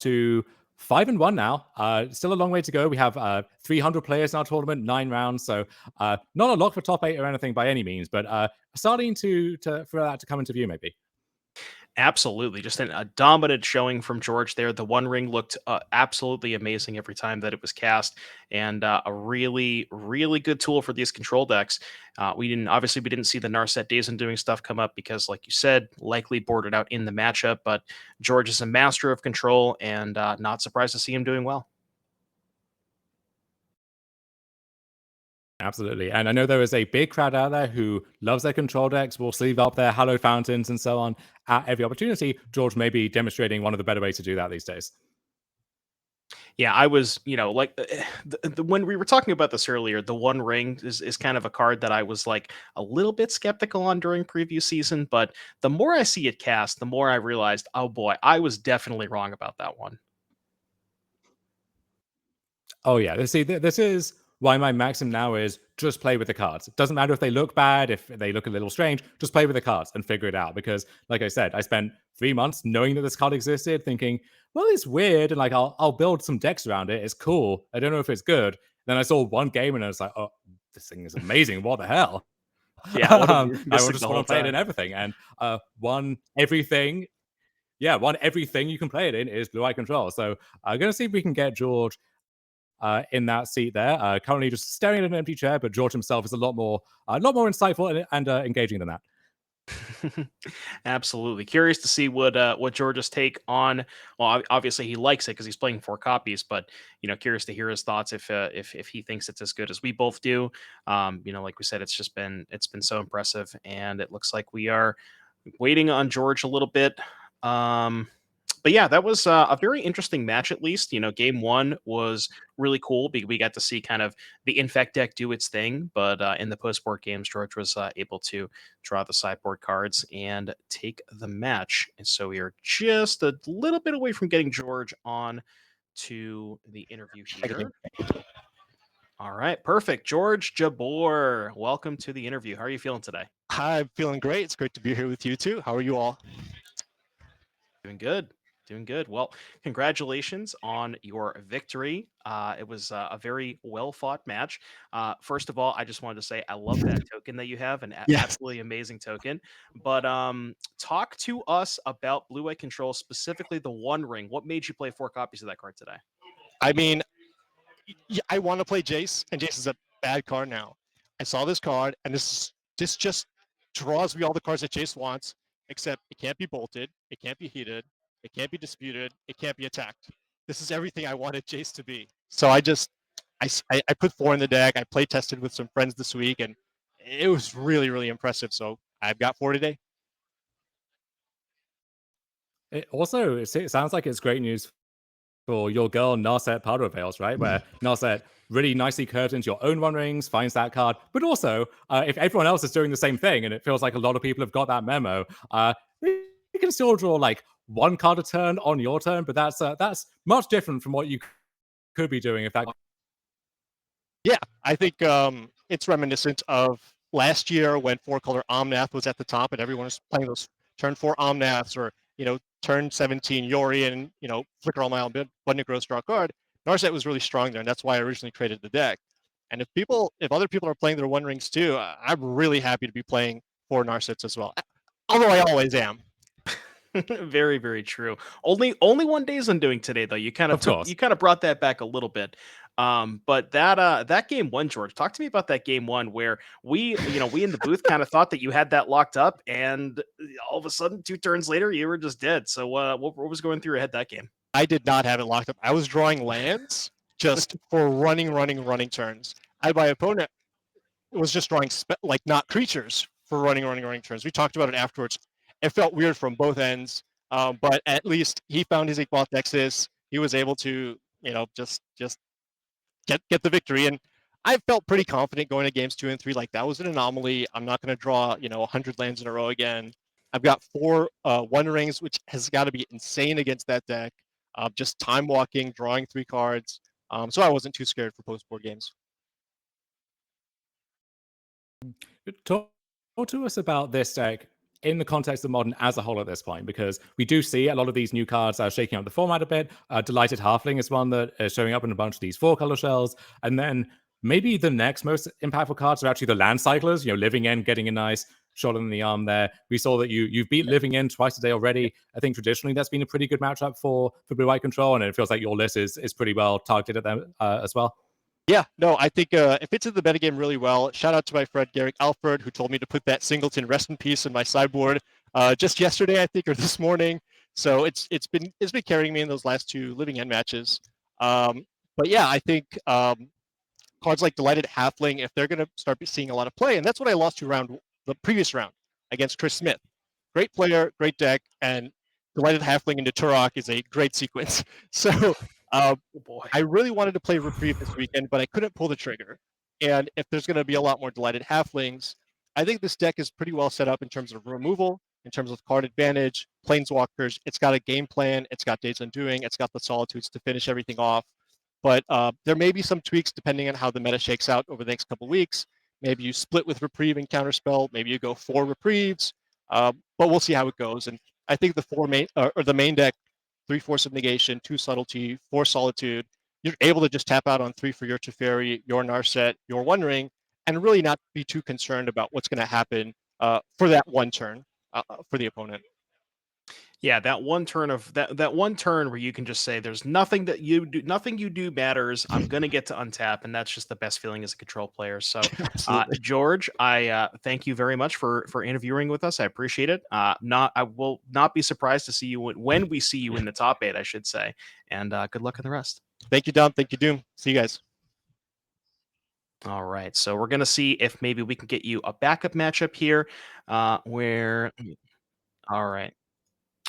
F: to 5-1 now. Still a long way to go. We have 300 players in our tournament, 9 rounds. So not a lock for top 8 or anything by any means, but starting for that to come into view maybe.
C: Absolutely. Just a dominant showing from George there. The One Ring looked absolutely amazing every time that it was cast, and a really, really good tool for these control decks. We didn't see the Narset Days and doing stuff come up because, like you said, likely boarded out in the matchup, but George is a master of control, and not surprised to see him doing well.
F: Absolutely. And I know there is a big crowd out there who loves their control decks, will sleeve up their Hallowed Fountains and so on at every opportunity. George may be demonstrating one of the better ways to do that these days.
C: Yeah, I was, when we were talking about this earlier, the One Ring is kind of a card that I was like a little bit skeptical on during preview season, but the more I see it cast, the more I realized, oh boy, I was definitely wrong about that one.
F: Oh yeah, see, this is why my maxim now is just play with the cards. It doesn't matter if they look bad, if they look a little strange, just play with the cards and figure it out. Because, like I said, I spent 3 months knowing that this card existed, thinking, well, it's weird, and like I'll build some decks around it. It's cool. I don't know if it's good. Then I saw one game and I was like, oh, this thing is amazing. What the hell?
C: Yeah,
F: I just want to play it in everything. And one everything you can play it in is Blue Eye Control. So I'm going to see if we can get George in that seat there. Currently just staring at an empty chair, but George himself is a lot more insightful and engaging than that.
C: Absolutely. Curious to see what George's take on. Well, obviously he likes it because he's playing 4 copies, but curious to hear his thoughts if he thinks it's as good as we both do. Like we said, it's been so impressive, and it looks like we are waiting on George a little bit. But yeah, that was a very interesting match, at least. Game 1 was really cool. We got to see kind of the Infect deck do its thing, but in the post-board games, George was able to draw the sideboard cards and take the match. And so we are just a little bit away from getting George on to the interview here. All right, perfect. George Jabbour, welcome to the interview. How are you feeling today?
G: I'm feeling great. It's great to be here with you too. How are you all?
C: Doing good. Doing good. Well, congratulations on your victory. It was a very well-fought match. First of all, I just wanted to say I love that token that you have, an absolutely amazing token. But talk to us about Blue Eye Control, specifically the One Ring. What made you play 4 copies of that card today?
G: I mean, I want to play Jace, and Jace is a bad card now. I saw this card, and this just draws me all the cards that Jace wants, except it can't be bolted, it can't be heated, it can't be disputed, it can't be attacked. This is everything I wanted Jace to be. So I put 4 in the deck. I play tested with some friends this week, and it was really, really impressive. So I've got 4 today.
F: It sounds like it's great news for your girl Narset Powder Veils, right? Where Narset really nicely curves into your own One Rings, finds that card. But also, if everyone else is doing the same thing, and it feels like a lot of people have got that memo, you can still draw like 1 card a turn on your turn, but that's much different from what you could be doing if that.
G: Yeah, I think it's reminiscent of last year when 4-color Omnath was at the top and everyone was playing those turn 4 Omnaths or, turn 17 Yori and, Flicker All My Own Bud Negros draw a card, Narset was really strong there, and that's why I originally created the deck. And if other people are playing their One Rings too, I'm really happy to be playing 4 Narsets as well. Although I always am.
C: Very, very true. Only 1 Days Undoing today, though. You kind
F: Of course.
C: of brought that back a little bit. But that game one, George, talk to me about that game one where we in the booth kind of thought that you had that locked up, and all of a sudden 2 turns later you were just dead. So what was going through your head that game?
G: I did not have it locked up. I was drawing lands just for running turns. My opponent was just drawing not creatures for running turns. We talked about it afterwards. It felt weird from both ends, but at least he found his Yawgmoth Nexus. He was able to, just get the victory. And I felt pretty confident going to games 2 and 3. Like, that was an anomaly. I'm not going to draw, 100 lands in a row again. I've got 4 One Rings, which has got to be insane against that deck. Just time walking, drawing 3 cards. So I wasn't too scared for post-board games.
F: Talk to us about this deck in the context of Modern as a whole at this point, because we do see a lot of these new cards are shaking up the format a bit. Delighted Halfling is one that is showing up in a bunch of these 4-color shells. And then maybe the next most impactful cards are actually the Land Cyclers, Living End getting a nice shot in the arm there. We saw that you've beat Living End twice today already. I think traditionally that's been a pretty good matchup for Blue-White Control, and it feels like your list is pretty well targeted at them as well.
G: Yeah, no, I think it fits into the metagame really well. Shout out to my friend Garrick Alfred, who told me to put that Singleton rest in peace in my sideboard just yesterday, I think, or this morning. So it's been carrying me in those last 2 Living End matches. But yeah, I think cards like Delighted Halfling, if they're going to start seeing a lot of play, and that's what I lost to the previous round against Chris Smith. Great player, great deck, and Delighted Halfling into Turok is a great sequence. So I really wanted to play Reprieve this weekend, but I couldn't pull the trigger. And if there's going to be a lot more Delighted Halflings, I think this deck is pretty well set up in terms of removal, in terms of card advantage, Planeswalkers. It's got a game plan. It's got Days Undoing. It's got the Solitudes to finish everything off. But there may be some tweaks depending on how the meta shakes out over the next couple weeks. Maybe you split with Reprieve and Counterspell. Maybe you go 4 Reprieves. But we'll see how it goes. And I think the main deck, 3 Force of Negation, 2 Subtlety, 4 Solitude, you're able to just tap out on 3 for your Teferi, your Narset, your One Ring, and really not be too concerned about what's going to happen for that one turn for the opponent.
C: Yeah, that one turn where you can just say there's nothing you do matters. I'm gonna get to untap, and that's just the best feeling as a control player. So George, I thank you very much for interviewing with us. I appreciate it. I will not be surprised to see you when we see you in the top 8, I should say. And good luck in the rest.
G: Thank you, Dom. Thank you, Doom. See you guys.
C: All right, so we're gonna see if maybe we can get you a backup matchup here, where. All right.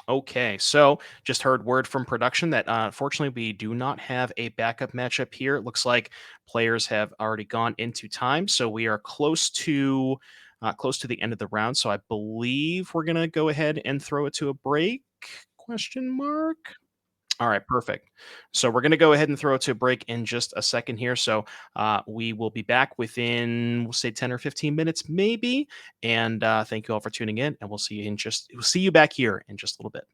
C: Okay, so just heard word from production that unfortunately we do not have a backup matchup here. It looks like players have already gone into time, so we are close to the end of the round. So I believe we're gonna go ahead and throw it to a break? Question mark. All right, perfect. So we're going to go ahead and throw it to a break in just a second here. So we will be back within, we'll say 10 or 15 minutes, maybe. And thank you all for tuning in, and we'll see you back here in just a little bit.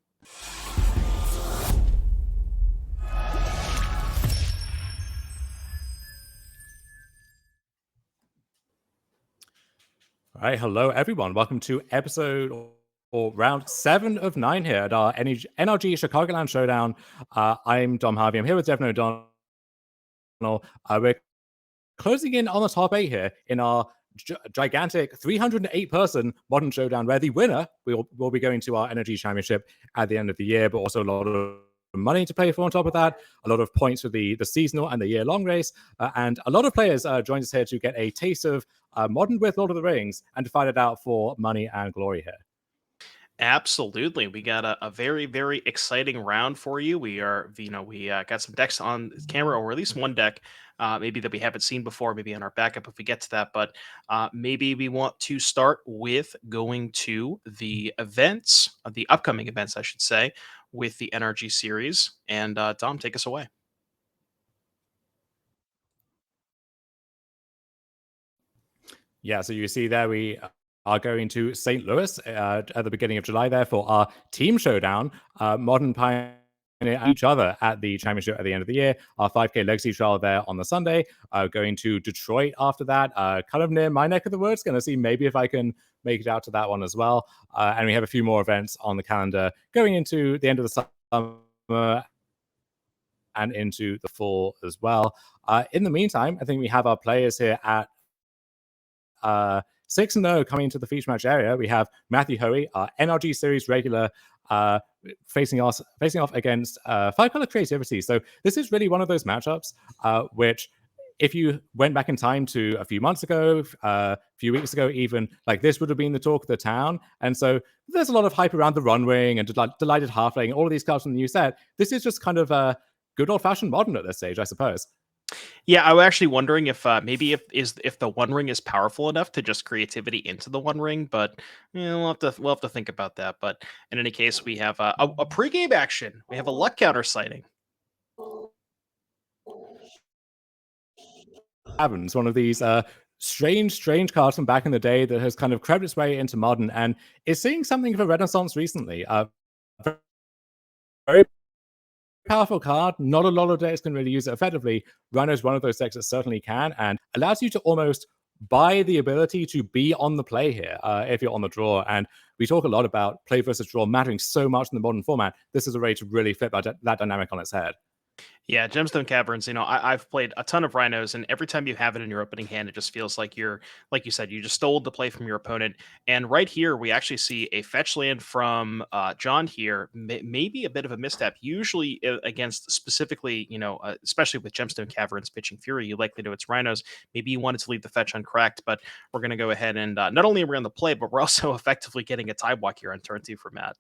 F: All right, hello everyone. Welcome to episode or round 7 of 9 here at our NRG Chicago Modern Showdown. I'm Dom Harvey. I'm here with Devin O'Donnell. We're closing in on the top 8 here in our gigantic 308-person Modern Showdown, where the winner will be going to our NRG Championship at the end of the year, but also a lot of money to play for on top of that, a lot of points for the seasonal and the year-long race, and a lot of players joined us here to get a taste of Modern with Lord of the Rings and to fight it out for money and glory here.
C: Absolutely. We got a very, very exciting round for you. We got some decks on camera, or at least one deck, maybe that we haven't seen before, maybe on our backup if we get to that. But maybe we want to start with going to the events, the upcoming events, I should say, with the NRG series. And Dom, take us away.
F: Yeah, so you see there we are going to St. Louis at the beginning of July there for our team showdown. Modern Pioneer each other at the championship at the end of the year. Our 5K Legacy trial there on the Sunday. Going to Detroit after that, kind of near my neck of the woods. Going to see maybe if I can make it out to that one as well. And we have a few more events on the calendar going into the end of the summer and into the fall as well. In the meantime, I think we have our players here at 6-0 coming into the feature match area. We have Matthew Hoey, our NRG Series regular, facing off against 5-color Creativity. So this is really one of those matchups which, if you went back in time to a few months ago, a few weeks ago even, like this would have been the talk of the town. And so there's a lot of hype around the Run Ring and Delighted Halfling, all of these cards from the new set. This is just kind of a good old-fashioned Modern at this stage, I suppose.
C: Yeah, I was actually wondering if maybe if the One Ring is powerful enough to just Creativity into the One Ring, but we'll have to think about that. But in any case, we have a pregame action. We have a luck counter sighting.
F: It's one of these strange cards from back in the day that has kind of crept its way into Modern and is seeing something of a renaissance recently. Very powerful card. Not a lot of decks can really use it effectively. Rhinos is one of those decks that certainly can, and allows you to almost buy the ability to be on the play here if you're on the draw. And we talk a lot about play versus draw mattering so much in the Modern format. This is a way to really flip that dynamic on its head.
C: Yeah, Gemstone Caverns, I've played a ton of Rhinos, and every time you have it in your opening hand, it just feels like you're, like you said, you just stole the play from your opponent. And right here, we actually see a fetch land from John here, maybe a bit of a misstep. Usually against specifically, especially with Gemstone Caverns pitching Fury, you likely know it's Rhinos. Maybe you wanted to leave the fetch uncracked, but we're going to go ahead and not only are we on the play, but we're also effectively getting a tie walk here on turn 2 for Matt.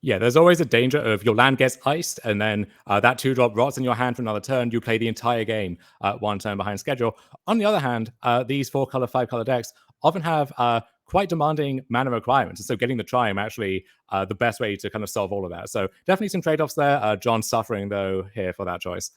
F: Yeah, there's always a danger of your land gets iced, and then that 2-drop rots in your hand for another turn. You play the entire game one turn behind schedule. On the other hand, these 4-color, 5-color decks often have quite demanding mana requirements. And so getting the Triumph actually the best way to kind of solve all of that. So definitely some trade-offs there. John's suffering, though, here for that choice.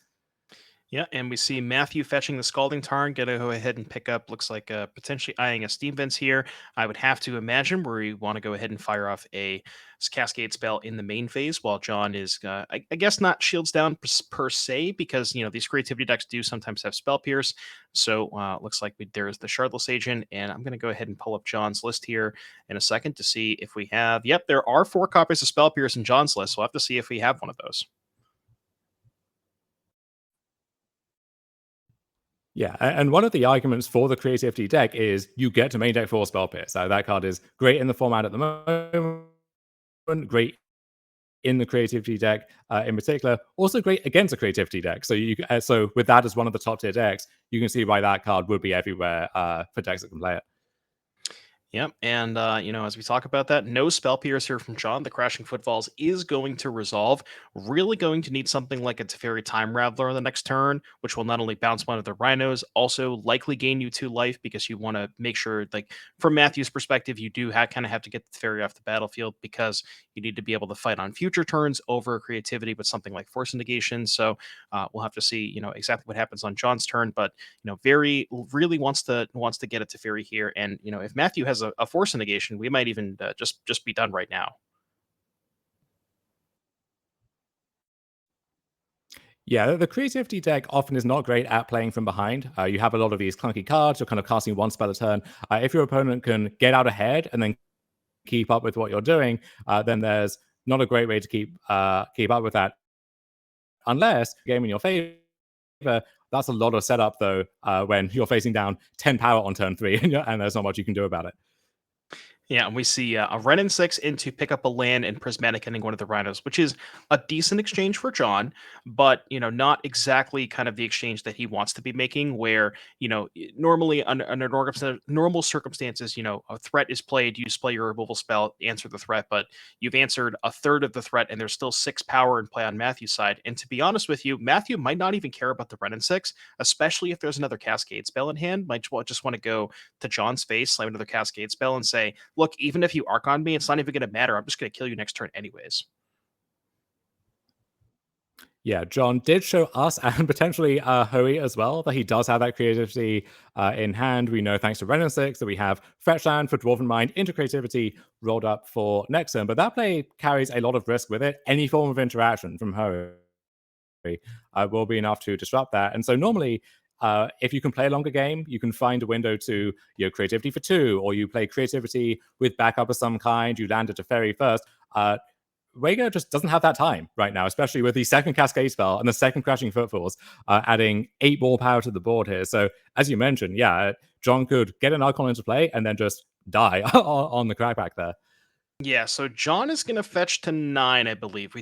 C: Yeah, and we see Matthew fetching the Scalding Tarn. Gonna go ahead and pick up, looks like potentially eyeing a Steam Vents here. I would have to imagine where we want to go ahead and fire off a Cascade spell in the main phase, while John is, I guess, not shields down per se, because, these Creativity decks do sometimes have Spell Pierce. So looks like there's the Shardless Agent, and I'm going to go ahead and pull up John's list here in a second to see if we have, yep, there are 4 copies of Spell Pierce in John's list, so we'll have to see if we have one of those.
F: Yeah, and one of the arguments for the Creativity deck is you get to main deck 4 Spell Pierce. That card is great in the format at the moment, great in the Creativity deck in particular, also great against a Creativity deck. So so with that as one of the top tier decks, you can see why that card would be everywhere for decks that can play it.
C: Yep, and as we talk about that, no Spell Pierce here from John. The Crashing Footfalls is going to resolve. Really going to need something like a Teferi Time Raveler on the next turn, which will not only bounce one of the Rhinos, also likely gain you 2 life, because you want to make sure, like, from Matthew's perspective, you do kind of have to get the Teferi off the battlefield, because you need to be able to fight on future turns over Creativity with something like Force Negation. So we'll have to see, exactly what happens on John's turn, but really wants to get a Teferi here, and if Matthew has a Force Negation, we might even just be done right now.
F: Yeah, the Creativity deck often is not great at playing from behind. You have a lot of these clunky cards. You're kind of casting 1 spell a turn. If your opponent can get out ahead and then keep up with what you're doing, then there's not a great way to keep up with that. Unless game in your favor, that's a lot of setup, though, when you're facing down 10 power on turn 3 and there's not much you can do about it.
C: Yeah, and we see a Renin 6 into pick up a land and Prismatic Ending one of the Rhinos, which is a decent exchange for John, but not exactly kind of the exchange that he wants to be making, where normally under normal circumstances, a threat is played, you just play your removal spell, answer the threat, but you've answered a third of the threat, and there's still 6 power in play on Matthew's side. And to be honest with you, Matthew might not even care about the Renin 6, especially if there's another Cascade spell in hand. Might just want to go to John's face, slam another Cascade spell, and say, look, even if you arc on me, it's not even going to matter. I'm just going to kill you next turn anyways.
F: Yeah, John did show us and potentially Hoey as well that he does have that creativity in hand. We know thanks to Ren and 6 that we have Fetchland for Dwarven Mind into creativity rolled up for next turn, but that play carries a lot of risk with it. Any form of interaction from Hoey will be enough to disrupt that. And so normally, if you can play a longer game, you can find a window to creativity for 2, or you play creativity with backup of some kind, you land at a Teferi first. Wagner just doesn't have that time right now, especially with the second Cascade spell and the second Crashing Footfalls, adding 8 more power to the board here. So, as you mentioned, yeah, John could get an Archon into play and then just die on the crackback there.
C: Yeah, so John is going to fetch to 9, I believe.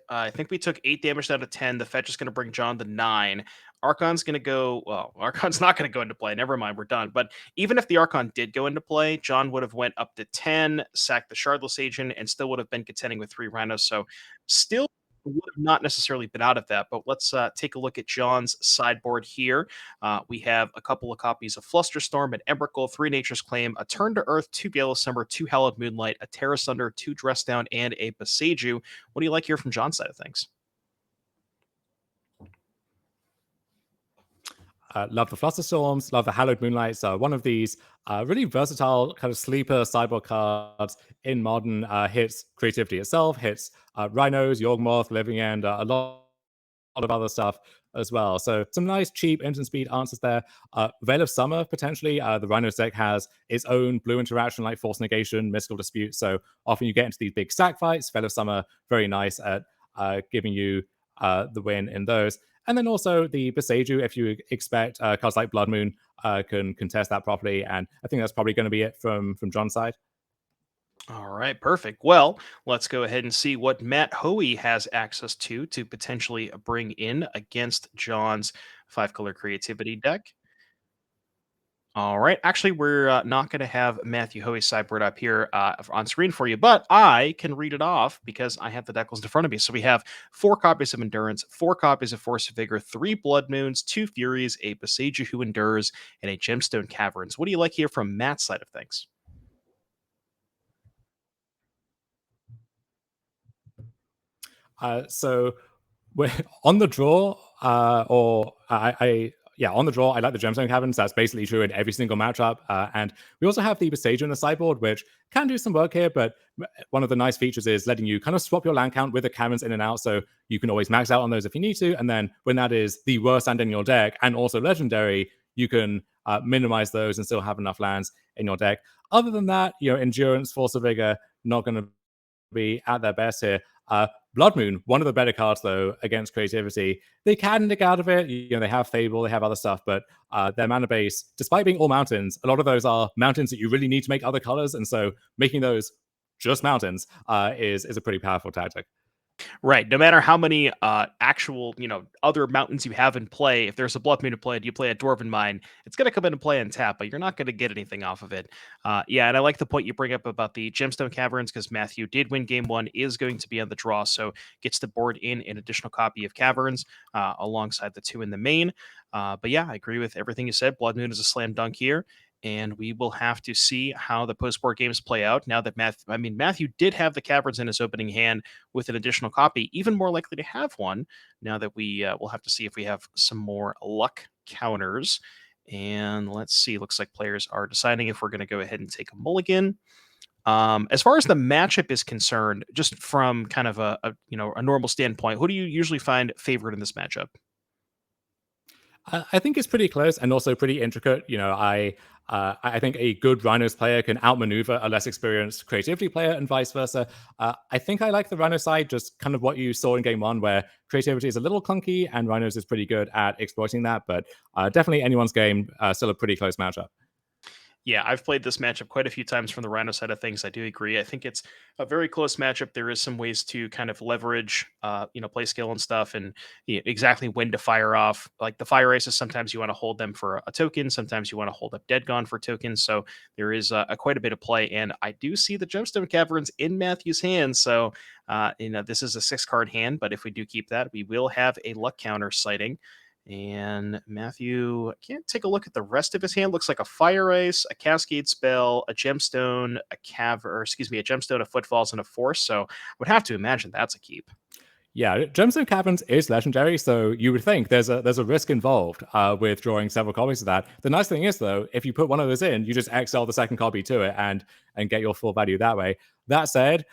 C: I think we took 8 damage out of 10. The fetch is going to bring John to 9. Archon's going to go, well, Archon's not going to go into play. Never mind, we're done. But even if the Archon did go into play, John would have went up to 10, sacked the Shardless Agent, and still would have been contending with 3 Rhinos. So still would have not necessarily been out of that. But let's take a look at John's sideboard here. We have a couple of copies of Flusterstorm, an Emrakul, 3 Nature's Claim, a Turn to Earth, 2 Gale of Summer, 2 Hallowed Moonlight, a Terra Sunder, 2 Dress Down, and a Boseiju. What do you like here from John's side of things?
F: Love the Flusterstorms, love the Hallowed Moonlights. One of these really versatile kind of sleeper sideboard cards in Modern. Hits creativity itself, hits Rhinos, Yawgmoth, Living End, a lot of other stuff as well. So some nice, cheap instant speed answers there. Veil of Summer, potentially. The Rhinos deck has its own blue interaction like Force Negation, Mystical Dispute. So often you get into these big stack fights. Veil of Summer, very nice at giving you the win in those. And then also the Boseiju, if you expect cards like Blood Moon can contest that properly. And I think that's probably going to be it from John's side.
C: All right, perfect. Well, let's go ahead and see what Matt Hoey has access to potentially bring in against John's 5-color creativity deck. All right. Actually, we're not going to have Matthew Hoey's sideboard up here on screen for you, but I can read it off because I have the deck list in front of me. So we have 4 copies of Endurance, 4 copies of Force of Vigor, 3 Blood Moons, 2 Furies, a Boseiju who endures, and a Gemstone Caverns. What do you like here from Matt's side of things?
F: So we're on the draw, on the draw, I like the Gemstone Caverns. That's basically true in every single matchup. And we also have the Boseiju in the sideboard, which can do some work here, but one of the nice features is letting you kind of swap your land count with the Caverns in and out, so you can always max out on those if you need to, and then when that is the worst land in your deck, and also legendary, you can minimize those and still have enough lands in your deck. Other than that, Endurance, Force of Vigor, not going to be at their best here. Blood Moon, one of the better cards, though, against creativity. They can nick out of it. They have Fable, they have other stuff, but their mana base, despite being all mountains, a lot of those are mountains that you really need to make other colors, and so making those just mountains is a pretty powerful tactic.
C: Right. No matter how many actual, other mountains you have in play, if there's a Blood Moon to play and you play a Dwarven Mine, it's going to come into play and tap, but you're not going to get anything off of it. Yeah, and I like the point you bring up about the Gemstone Caverns, because Matthew did win game 1, is going to be on the draw, so gets to board in an additional copy of Caverns alongside the 2 in the main. But yeah, I agree with everything you said. Blood Moon is a slam dunk here. And we will have to see how the post-board games play out now that Matthew did have the Caverns in his opening hand with an additional copy, even more likely to have one now that we will have to see if we have some more luck counters. And let's see, looks like players are deciding if we're going to go ahead and take a mulligan. As far as the matchup is concerned, just from kind of a normal standpoint, who do you usually find favored in this matchup?
F: I think it's pretty close and also pretty intricate. I think a good Rhinos player can outmaneuver a less experienced creativity player and vice versa. I think I like the Rhino side, just kind of what you saw in game 1, where creativity is a little clunky and Rhinos is pretty good at exploiting that. But definitely anyone's game, still a pretty close matchup.
C: Yeah, I've played this matchup quite a few times from the Rhino side of things. I do agree. I think it's a very close matchup. There is some ways to kind of leverage, play skill and stuff, and exactly when to fire off. Like the fire aces, sometimes you want to hold them for a token. Sometimes you want to hold up Dead Gone for tokens. So there is quite a bit of play. And I do see the Gemstone Caverns in Matthew's hands. So, this is a 6-card hand, but if we do keep that, we will have a luck counter sighting. And Matthew can't take a look at the rest of his hand. Looks like a Fire Ice, a Cascade Spell, a Gemstone, a Gemstone, a Footfalls, and a Force. So I would have to imagine that's a keep.
F: Yeah, Gemstone Caverns is legendary, so you would think there's a risk involved with drawing several copies of that. The nice thing is, though, if you put one of those in, you just exile the second copy to it and get your full value that way. That said,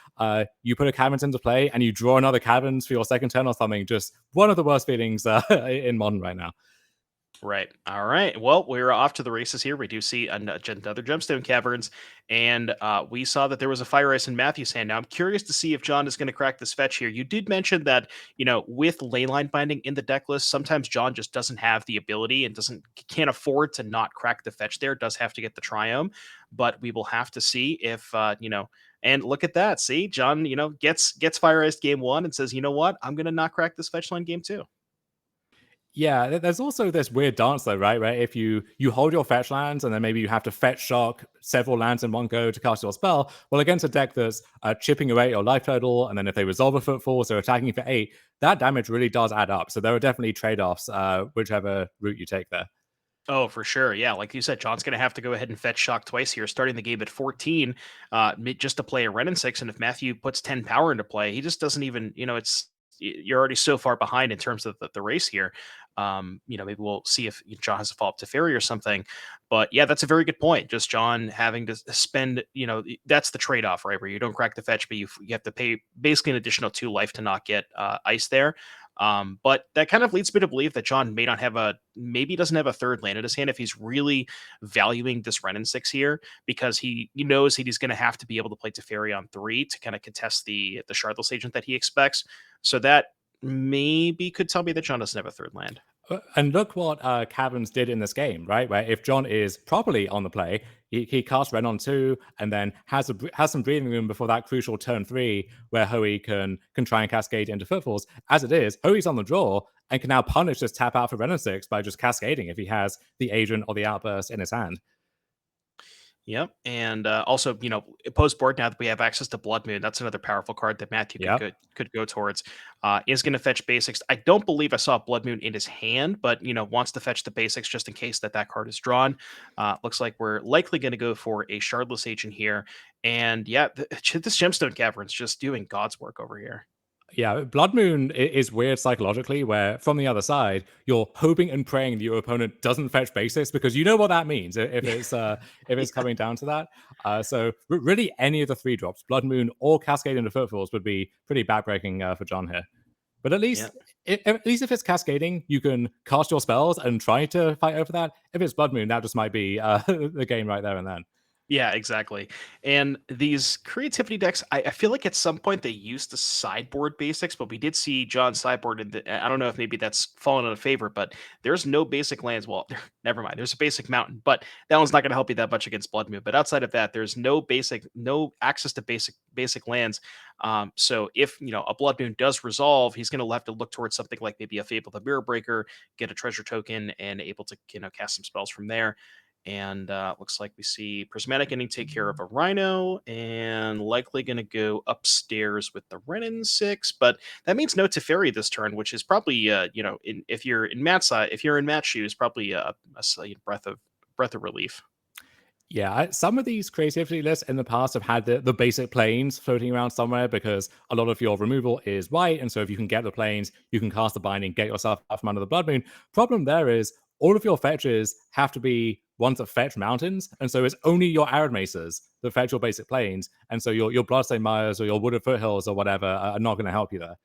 F: you put a Caverns into play and you draw another Caverns for your second turn or something. Just one of the worst feelings in Modern right now.
C: Right. All right. Well, we're off to the races here. We do see another Gemstone Caverns, and we saw that there was a Fire Ice in Matthew's hand. Now, I'm curious to see if John is going to crack this fetch here. You did mention that, with Leyline Binding in the deck list, sometimes John just doesn't have the ability and can't afford to not crack the fetch there. Does have to get the Triome, but we will have to see if, and look at that. See, John, gets Fire Ice game 1 and says, you know what? I'm going to not crack this fetch line game 2.
F: Yeah, there's also this weird dance though, right? Where if you hold your fetch lands and then maybe you have to fetch shock several lands in one go to cast your spell, well, against a deck that's chipping away at your life total, and then if they resolve a footfall, so attacking for 8, that damage really does add up. So there are definitely trade-offs, whichever route you take there.
C: Oh, for sure. Yeah, like you said, John's going to have to go ahead and fetch shock twice here, starting the game at 14, just to play a Renin 6. And if Matthew puts 10 power into play, he just doesn't even, you're already so far behind in terms of the race here. Maybe we'll see if John has to follow up to Fairy or something. But yeah, that's a very good point. Just John having to spend, that's the trade-off, right? Where you don't crack the fetch, but you have to pay basically an additional 2 life to not get ice there. But that kind of leads me to believe that John may not have maybe doesn't have a third land in his hand if he's really valuing this Renin 6 here, because he knows that he's going to have to be able to play Teferi on 3 to kind of contest the Shardless Agent that he expects. So that maybe could tell me that John doesn't have a third land.
F: And look what Caverns did in this game, right? Where if John is properly on the play, he casts Ren on 2 and then has some breathing room before that crucial turn 3 where Hoey can try and cascade into footfalls. As it is, Hoey's on the draw and can now punish this tap out for Ren 6 by just cascading if he has the Agent or the Outburst in his hand.
C: Yep. And also, post board, now that we have access to Blood Moon, that's another powerful card that Matthew could go towards. Is going to fetch basics. I don't believe I saw Blood Moon in his hand, but wants to fetch the basics just in case that card is drawn. Looks like we're likely going to go for a Shardless Agent here. And yeah, this Gemstone Cavern's just doing God's work over here.
F: Yeah, Blood Moon is weird psychologically, where from the other side, you're hoping and praying that your opponent doesn't fetch basics, because you know what that means if it's coming down to that. So really, any of the 3 drops, Blood Moon or Cascade into Footfalls, would be pretty backbreaking for John here. But at least, at least if it's Cascading, you can cast your spells and try to fight over that. If it's Blood Moon, that just might be the game right there and then.
C: Yeah, exactly. And these creativity decks, I feel like at some point they used to sideboard basics, but we did see John sideboard. I don't know if maybe that's fallen out of favor, but there's no basic lands. Well, never mind. There's a basic mountain, but that one's not going to help you that much against Blood Moon. But outside of that, there's no access to basic lands. So if a Blood Moon does resolve, he's going to have to look towards something like maybe a Fable the Mirror Breaker, get a treasure token, and able to cast some spells from there. And looks like we see Prismatic Ending take care of a Rhino, and likely going to go upstairs with the Renin 6. But that means no Teferi this turn, which is probably if you're in Matt's side, if you're in Matt's shoes, probably a breath of relief.
F: Yeah, some of these creativity lists in the past have had the basic planes floating around somewhere, because a lot of your removal is white, and so if you can get the planes, you can cast the binding, get yourself out from under the Blood Moon. Problem there is all of your fetches have to be ones that fetch mountains, and so it's only your Arid Maces that fetch your basic planes, and so your Bloodstained Mires or your Wooded Foothills or whatever are not going to help you there.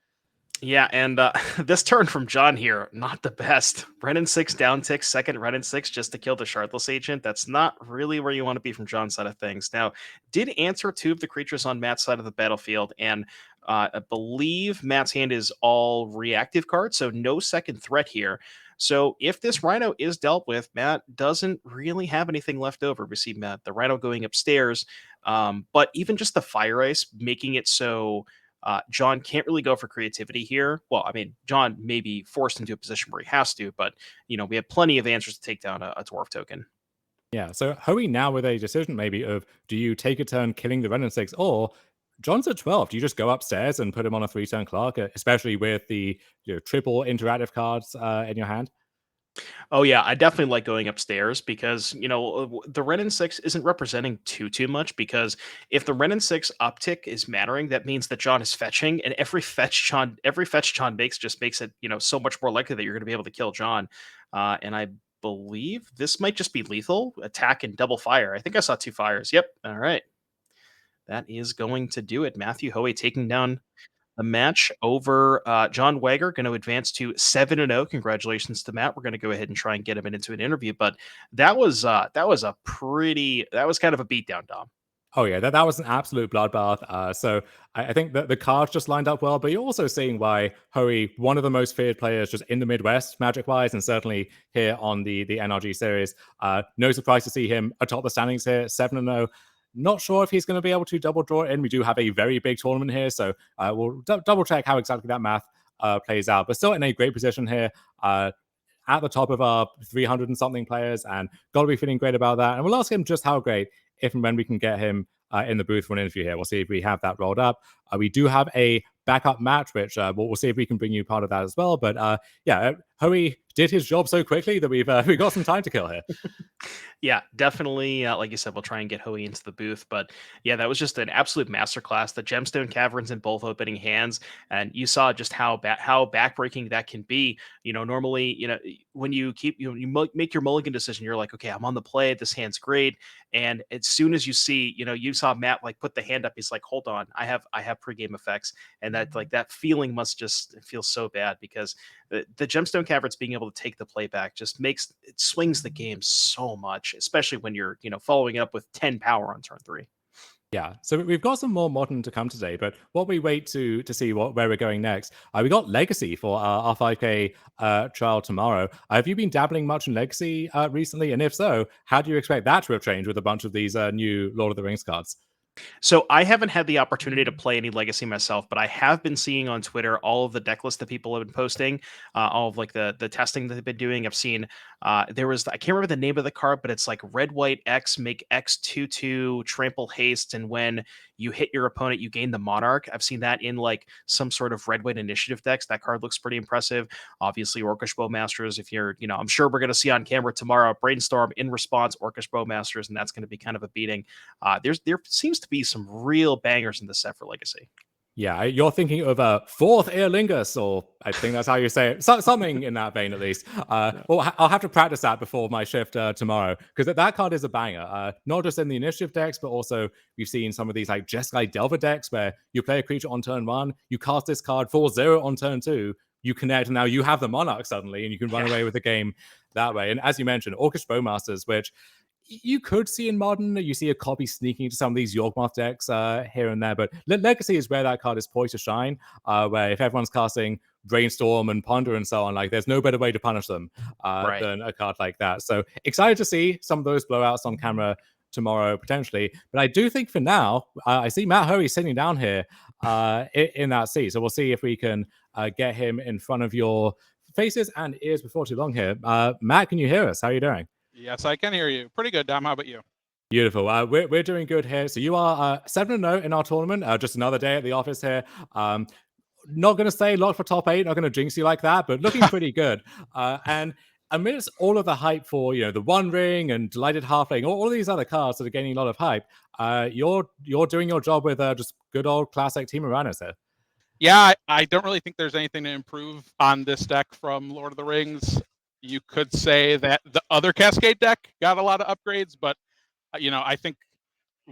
C: Yeah, and this turn from John here, not the best. Renin 6 down tick, second Renin 6 just to kill the Shardless Agent. That's not really where you want to be from John's side of things. Now, did answer 2 of the creatures on Matt's side of the battlefield, and I believe Matt's hand is all reactive cards, so no second threat here. So if this Rhino is dealt with, Matt doesn't really have anything left over. We see Matt, the Rhino going upstairs, but even just the Fire Ice making it so John can't really go for creativity here. Well, I mean, John may be forced into a position where he has to, but we have plenty of answers to take down a Dwarf token.
F: Yeah, so Hoey now with a decision maybe of, do you take a turn killing the Renin 6, or John's at 12. Do you just go upstairs and put him on a 3-turn clock, especially with the triple interactive cards in your hand?
C: Oh yeah, I definitely like going upstairs because the Ren 6 isn't representing too much because if the Ren 6 uptick is mattering, that means that John is fetching, and every fetch John makes just makes it so much more likely that you're going to be able to kill John. And I believe this might just be lethal attack and double fire. I think I saw 2 fires. Yep. All right, that is going to do it. Matthew Hoey taking down the match over John Wagner, going to advance to 7-0. Congratulations to Matt. We're going to go ahead and try and get him into an interview, but that was kind of a beatdown, Dom.
F: Oh yeah, that was an absolute bloodbath. So I think that the cards just lined up well, but you're also seeing why Hoey, one of the most feared players just in the Midwest, Magic-wise, and certainly here on the NRG series. No surprise to see him atop the standings here, 7-0. Not sure if he's going to be able to double draw it in. We do have a very big tournament here, so we'll double check how exactly that math plays out. But still in a great position here. At the top of our 300 and something players, and got to be feeling great about that. And we'll ask him just how great, if and when we can get him in the booth for an interview here. We'll see if we have that rolled up. We do have a backup match, which we'll see if we can bring you part of that as well. But yeah, Hoey did his job so quickly that we got some time to kill here.
C: Yeah, definitely. Like you said, we'll try and get Hoey into the booth. But yeah, that was just an absolute masterclass. The Gemstone Caverns in both opening hands, and you saw just how backbreaking that can be. Normally, when you make your mulligan decision, you're like, okay, I'm on the play. This hand's great. And as soon as you see, you saw Matt like put the hand up. He's like, hold on, I have pregame effects, and that feeling must just feel so bad because the Gemstone Caverns being able to take the playback just swings the game so much, especially when you're following it up with 10 power on turn 3.
F: Yeah, so we've got some more Modern to come today, but while we wait to see where we're going next, we got Legacy for our 5K trial tomorrow. Have you been dabbling much in Legacy recently? And if so, how do you expect that to have changed with a bunch of these new Lord of the Rings cards?
C: So I haven't had the opportunity to play any Legacy myself, but I have been seeing on Twitter all of the deck lists that people have been posting, all of like the testing that they've been doing. I've seen there was I can't remember the name of the card, but it's like red white X make X 2/2 trample haste, and when you hit your opponent, you gain the Monarch. I've seen that in like some sort of red white initiative decks. That card looks pretty impressive. Obviously, Orcish Bowmasters. If you're I'm sure we're going to see on camera tomorrow Brainstorm in response Orcish Bowmasters, and that's going to be kind of a beating. There seems to be some real bangers in the set for Legacy.
F: Yeah, you're thinking of a fourth Earlingus, or I think that's how you say it. Something in that vein, at least. Well, I'll have to practice that before my shift tomorrow, because that card is a banger. Not just in the initiative decks, but also we've seen some of these like Jeskai Delver decks where you play a creature on turn 1, you cast this card for 0 on turn 2, you connect, and now you have the Monarch suddenly, and you can run away with the game that way. And as you mentioned, Orcish Bowmasters, which you could see in Modern, you see a copy sneaking into some of these Yawgmoth decks here and there, but Legacy is where that card is poised to shine, where if everyone's casting Brainstorm and Ponder and so on, like there's no better way to punish them than a card like that. So excited to see some of those blowouts on camera tomorrow, potentially. But I do think for now, I see Matt Hoey sitting down here in that seat. So we'll see if we can get him in front of your faces and ears before too long here. Matt, can you hear us? How are you doing?
H: Yes, I can hear you. Pretty good, Dom. How about you?
F: Beautiful. We're doing good here. So you are 7-0 in our tournament. Just another day at the office here. Not going to say locked for top 8. Not going to jinx you like that, but looking pretty good. And amidst all of the hype for the One Ring and Delighted Halfling, all of these other cards that are gaining a lot of hype, you're doing your job with just good old classic Temur Rhinos here.
H: Yeah, I don't really think there's anything to improve on this deck from Lord of the Rings. You could say that the other Cascade deck got a lot of upgrades, but I think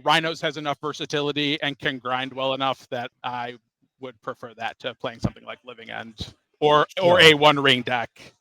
H: Rhinos has enough versatility and can grind well enough that I would prefer that to playing something like Living End or a One Ring deck.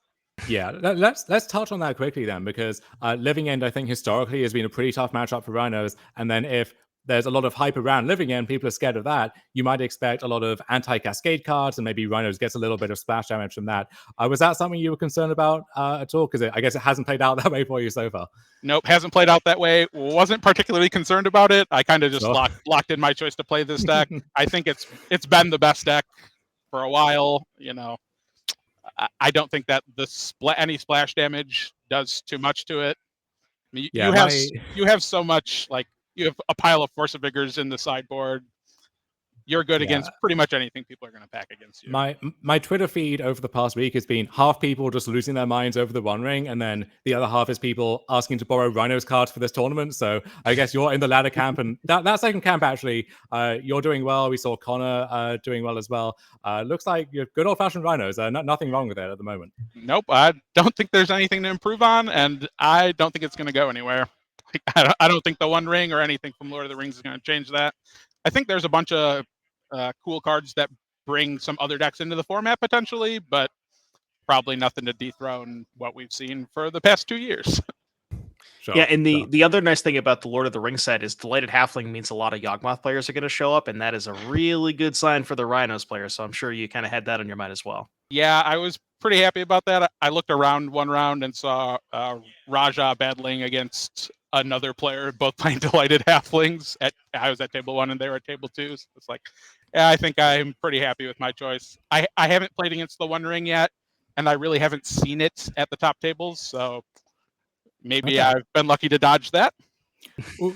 F: Yeah, let's touch on that quickly then, because Living End, I think historically has been a pretty tough matchup for Rhinos, and then if there's a lot of hype around Living End, people are scared of that, you might expect a lot of anti-Cascade cards, and maybe Rhinos gets a little bit of splash damage from that. Was that something you were concerned about at all? Because I guess it hasn't played out that way for you so far.
H: Nope, hasn't played out that way. Wasn't particularly concerned about it. I kind of just locked in my choice to play this deck. I think it's been the best deck for a while. I don't think that any splash damage does too much to it. I mean, you have so much, like, you have a pile of Force of Vigors in the sideboard. you're good
F: Yeah.
H: against pretty much anything people are going to pack against you.
F: My Twitter feed over the past week has been half people just losing their minds over the One Ring, and then the other half is people asking to borrow Rhinos cards for this tournament. So I guess you're in the latter camp, and that second camp actually, you're doing well. We saw Connor doing well as well. Looks like you're good old-fashioned Rhinos. Nothing wrong with it at the moment.
H: Nope, I don't think there's anything to improve on, and I don't think it's going to go anywhere. I don't think the One Ring or anything from Lord of the Rings is going to change that. I think there's a bunch of cool cards that bring some other decks into the format potentially, but probably nothing to dethrone what we've seen for the past 2 years.
C: Yeah, and the other nice thing about the Lord of the Rings set is Delighted Halfling means a lot of Yawgmoth players are going to show up, and that is a really good sign for the Rhinos players. So I'm sure you kind of had that on your mind as well.
H: Yeah, I was pretty happy about that. I looked around one round and saw Raja battling against another player, both playing Delighted Halflings. I was at table 1 and they were at table 2. So it's like, yeah, I think I'm pretty happy with my choice. I haven't played against the One Ring yet, and I really haven't seen it at the top tables. So maybe I've been lucky to dodge that.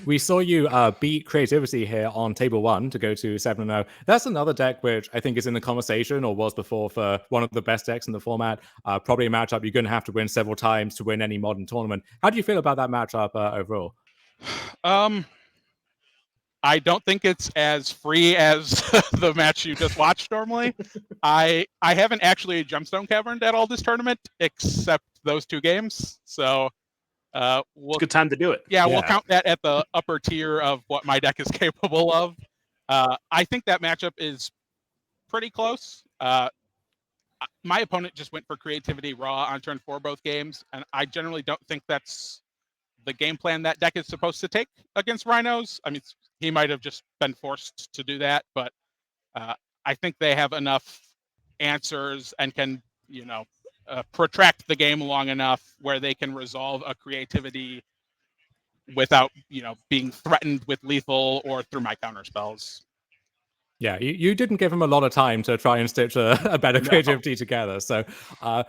F: We saw you beat Creativity here on table 1 to go to 7-0. That's another deck which I think is in the conversation, or was before, for one of the best decks in the format. Probably a matchup you're going to have to win several times to win any modern tournament. How do you feel about that matchup overall?
H: I don't think it's as free as the match you just watched normally. I haven't actually Gemstone Caverned at all this tournament, except those 2 games. So
C: it's a good time to do it.
H: Yeah, we'll count that at the upper tier of what my deck is capable of. I think that matchup is pretty close. My opponent just went for Creativity Raw on turn 4 both games, and I generally don't think that's the game plan that deck is supposed to take against Rhinos. I mean, he might have just been forced to do that, but I think they have enough answers and can, protract the game long enough where they can resolve a Creativity without, being threatened with lethal or through my counter spells.
F: Yeah, you didn't give him a lot of time to try and stitch a better Creativity together. So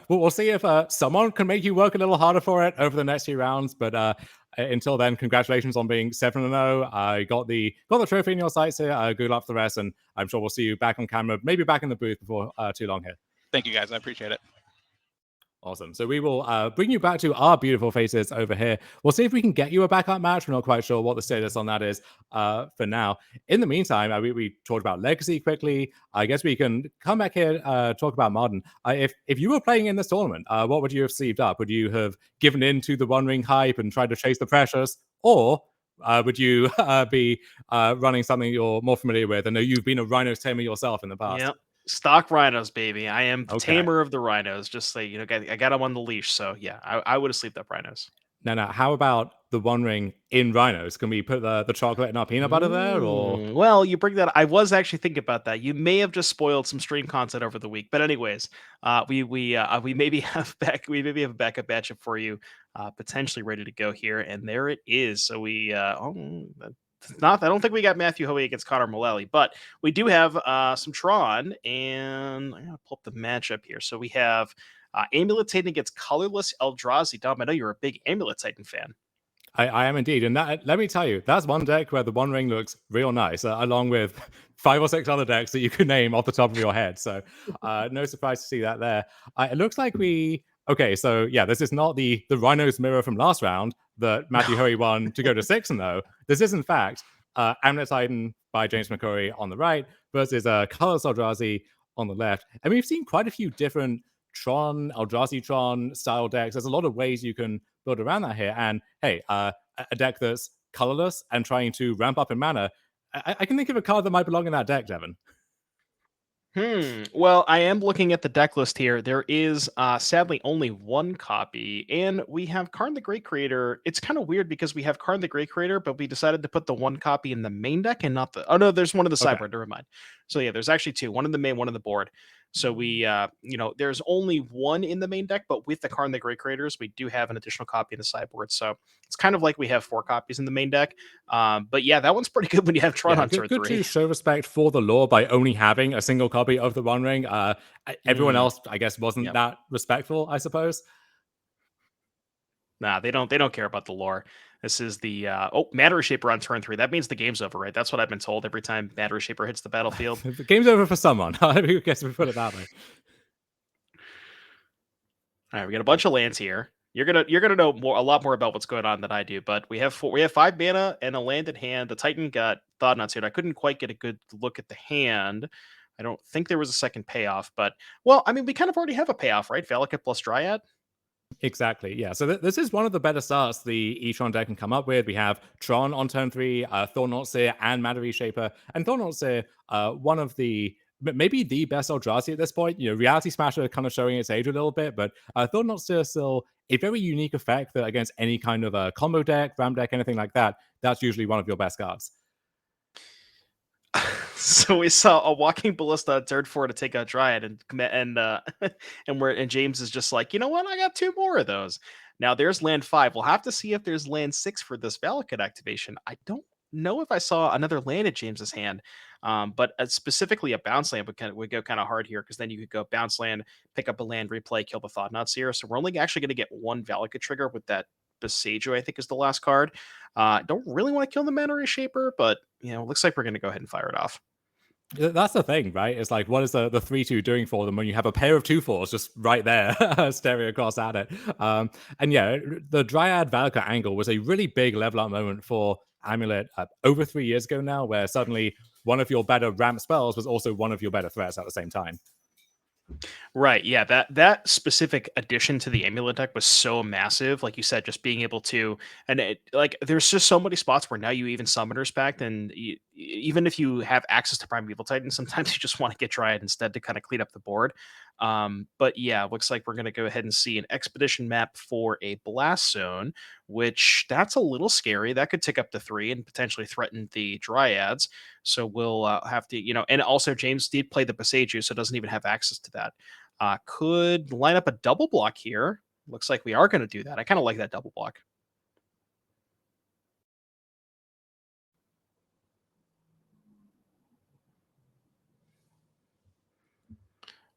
F: we'll see if someone can make you work a little harder for it over the next few rounds. But until then, congratulations on being 7-0. You got the trophy in your sights here. Good luck for the rest, and I'm sure we'll see you back on camera, maybe back in the booth before too long here.
H: Thank you, guys. I appreciate it.
F: Awesome. So we will bring you back to our beautiful faces over here. We'll see if we can get you a backup match. We're not quite sure what the status on that is for now. In the meantime, we talked about Legacy quickly. I guess we can come back here, talk about Modern. If you were playing in this tournament, what would you have sleeved up? Would you have given in to the One Ring hype and tried to chase the pressures? Or would you be running something you're more familiar with? I know you've been a Rhinos tamer yourself in the past.
C: Yep. Stock Rhinos, baby. I am the tamer of the Rhinos. Just say, I got them on the leash. So yeah, I would have sleeved up Rhinos.
F: Now, how about the One Ring in Rhinos? Can we put the chocolate and our peanut butter there? Or
C: well, you bring that. I was actually thinking about that. You may have just spoiled some stream content over the week. But anyways, we maybe have a backup matchup for you, potentially ready to go here, and there it is. So I don't think we got Matthew Hoey against Connor Mullaly, but we do have some Tron, and I'm going to pull up the matchup here. So we have Amulet Titan against Colorless Eldrazi. Dom, I know you're a big Amulet Titan fan.
F: I am indeed. And that, let me tell you, that's one deck where the One Ring looks real nice, along with 5 or 6 other decks that you can name off the top of your head. So no surprise to see that there. It looks like okay, so yeah, this is not the Rhinos mirror from last round that Matthew Hoey won to go to 6-0. This is, in fact, Amulet Titan by James McCurry on the right versus Colorless Eldrazi on the left. And we've seen quite a few different Tron, Eldrazi Tron style decks. There's a lot of ways you can build around that here. And hey, a deck that's colorless and trying to ramp up in mana, I can think of a card that might belong in that deck, Devin.
C: Well, I am looking at the deck list here. There is sadly only one copy, and we have Karn the Great Creator. It's kind of weird because we have Karn the Great Creator, but we decided to put the one copy in the main deck and not the. Oh no, there's one in the sideboard. Never mind. So yeah, there's actually 2. One in the main, one in the board. So we, there's only one in the main deck, but with the Karn the Great Creators, we do have an additional copy in the sideboard. So it's kind of like we have 4 copies in the main deck. But yeah, that one's pretty good when you have Tron on turn 3.
F: Good to show respect for the lore by only having a single copy of the One Ring. Everyone else, I guess, wasn't that respectful, I suppose.
C: Nah, they don't care about the lore. This is the Matter Shaper on turn 3. That means the game's over, right? That's what I've been told every time Matter Shaper hits the battlefield.
F: The game's over for someone. I guess we put it that way.
C: All right, we got a bunch of lands here. You're gonna know a lot more about what's going on than I do, but we have 5 mana and a land in hand. The Titan got Thought-Knots here. I couldn't quite get a good look at the hand. I don't think there was a second payoff, but well, I mean, we kind of already have a payoff, right? Valakut plus Dryad.
F: Exactly, yeah. So this is one of the better starts the E-Tron deck can come up with. We have Tron on turn 3, Thought-Knot Seer, and Matter Reshaper. And Thought-Knot Seer, one of the maybe the best Eldrazi at this point. Reality Smasher kind of showing its age a little bit, but Thought-Knot Seer is still a very unique effect that against any kind of combo deck, ram deck, anything like that, that's usually one of your best cards.
C: So we saw a Walking Ballista on turn 4 to take out Dryad, and James is just like, you know what? I got 2 more of those. Now there's land 5. We'll have to see if there's land 6 for this Valakut activation. I don't know if I saw another land at James's hand, but specifically a bounce land would go kind of hard here, because then you could go bounce land, pick up a land, replay, kill the Thought-Knot Seer. So we're only actually going to get 1 Valakut trigger with that Beseiju, I think, is the last card. Don't really want to kill the Matter Reshaper, but looks like we're going to go ahead and fire it off.
F: That's the thing, right? It's like, what is the 3/2 doing for them when you have a pair of 2/4s just right there staring across at it? And yeah, the Dryad Valakut angle was a really big level up moment for Amulet over 3 years ago now, where suddenly one of your better ramp spells was also one of your better threats at the same time.
C: Right, yeah, that specific addition to the Amulet deck was so massive. Like you said, just being able to, and there's just so many spots where now you even Summoners Pact, and even if you have access to Primeval Titan, sometimes you just want to get Dryad instead to kind of clean up the board. But yeah, looks like we're going to go ahead and see an Expedition map for a Blast Zone, which that's a little scary. That could tick up to 3 and potentially threaten the Dryads. So we'll have to, and also James did play the Beseiju, so doesn't even have access to that. Could line up a double block here. Looks like we are going to do that. I kind of like that double block.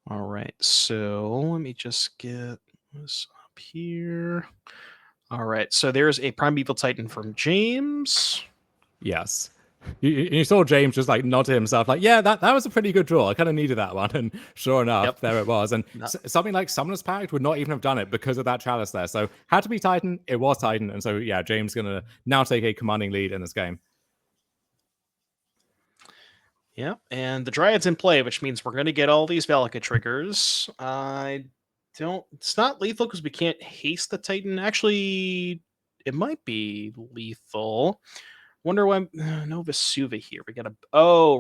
C: All right, so let me just get this up here. All right, so there's a Primeval Titan from James.
F: Yes. You saw James just like nod to himself, like, yeah, that was a pretty good draw. I kind of needed that one. And sure enough, there it was. And something like Summoner's Pact would not even have done it because of that Chalice there. So had to be Titan. It was Titan. And so, yeah, James going to now take a commanding lead in this game.
C: Yeah, and the Dryad's in play, which means we're going to get all these Valakut triggers. It's not lethal because we can't haste the Titan. Actually, it might be lethal. Wonder why no Vesuva here. We got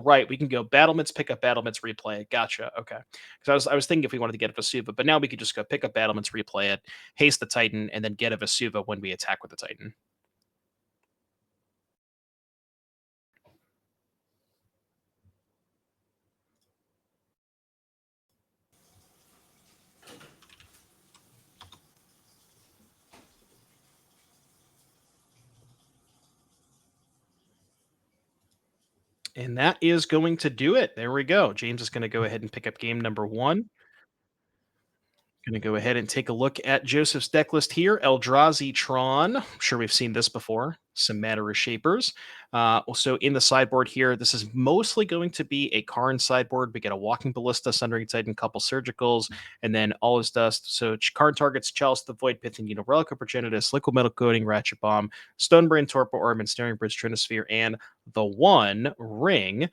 C: right. We can go Battlements, pick up Battlements, replay it. Gotcha. Okay. Because I was thinking if we wanted to get a Vesuva, but now we could just go pick up Battlements, replay it, haste the Titan, and then get a Vesuva when we attack with the Titan. And that is going to do it. There we go. James is going to go ahead and pick up game number 1. Going to go ahead and take a look at Joseph's deck list here. Eldrazi Tron. I'm sure we've seen this before. Some Matter Reshapers. Also in the sideboard here, this is mostly going to be a Karn sideboard. We get a Walking Ballista, Sundering Titan, couple Surgicals, and then All Is Dust. So Karn targets Chalice, the Void Pith, and Relic of Progenitus, Liquid Metal Coating, Ratchet Bomb, Stonebrain, Torpor Orb, and Snaring Bridge, Trinosphere, and the One Ring.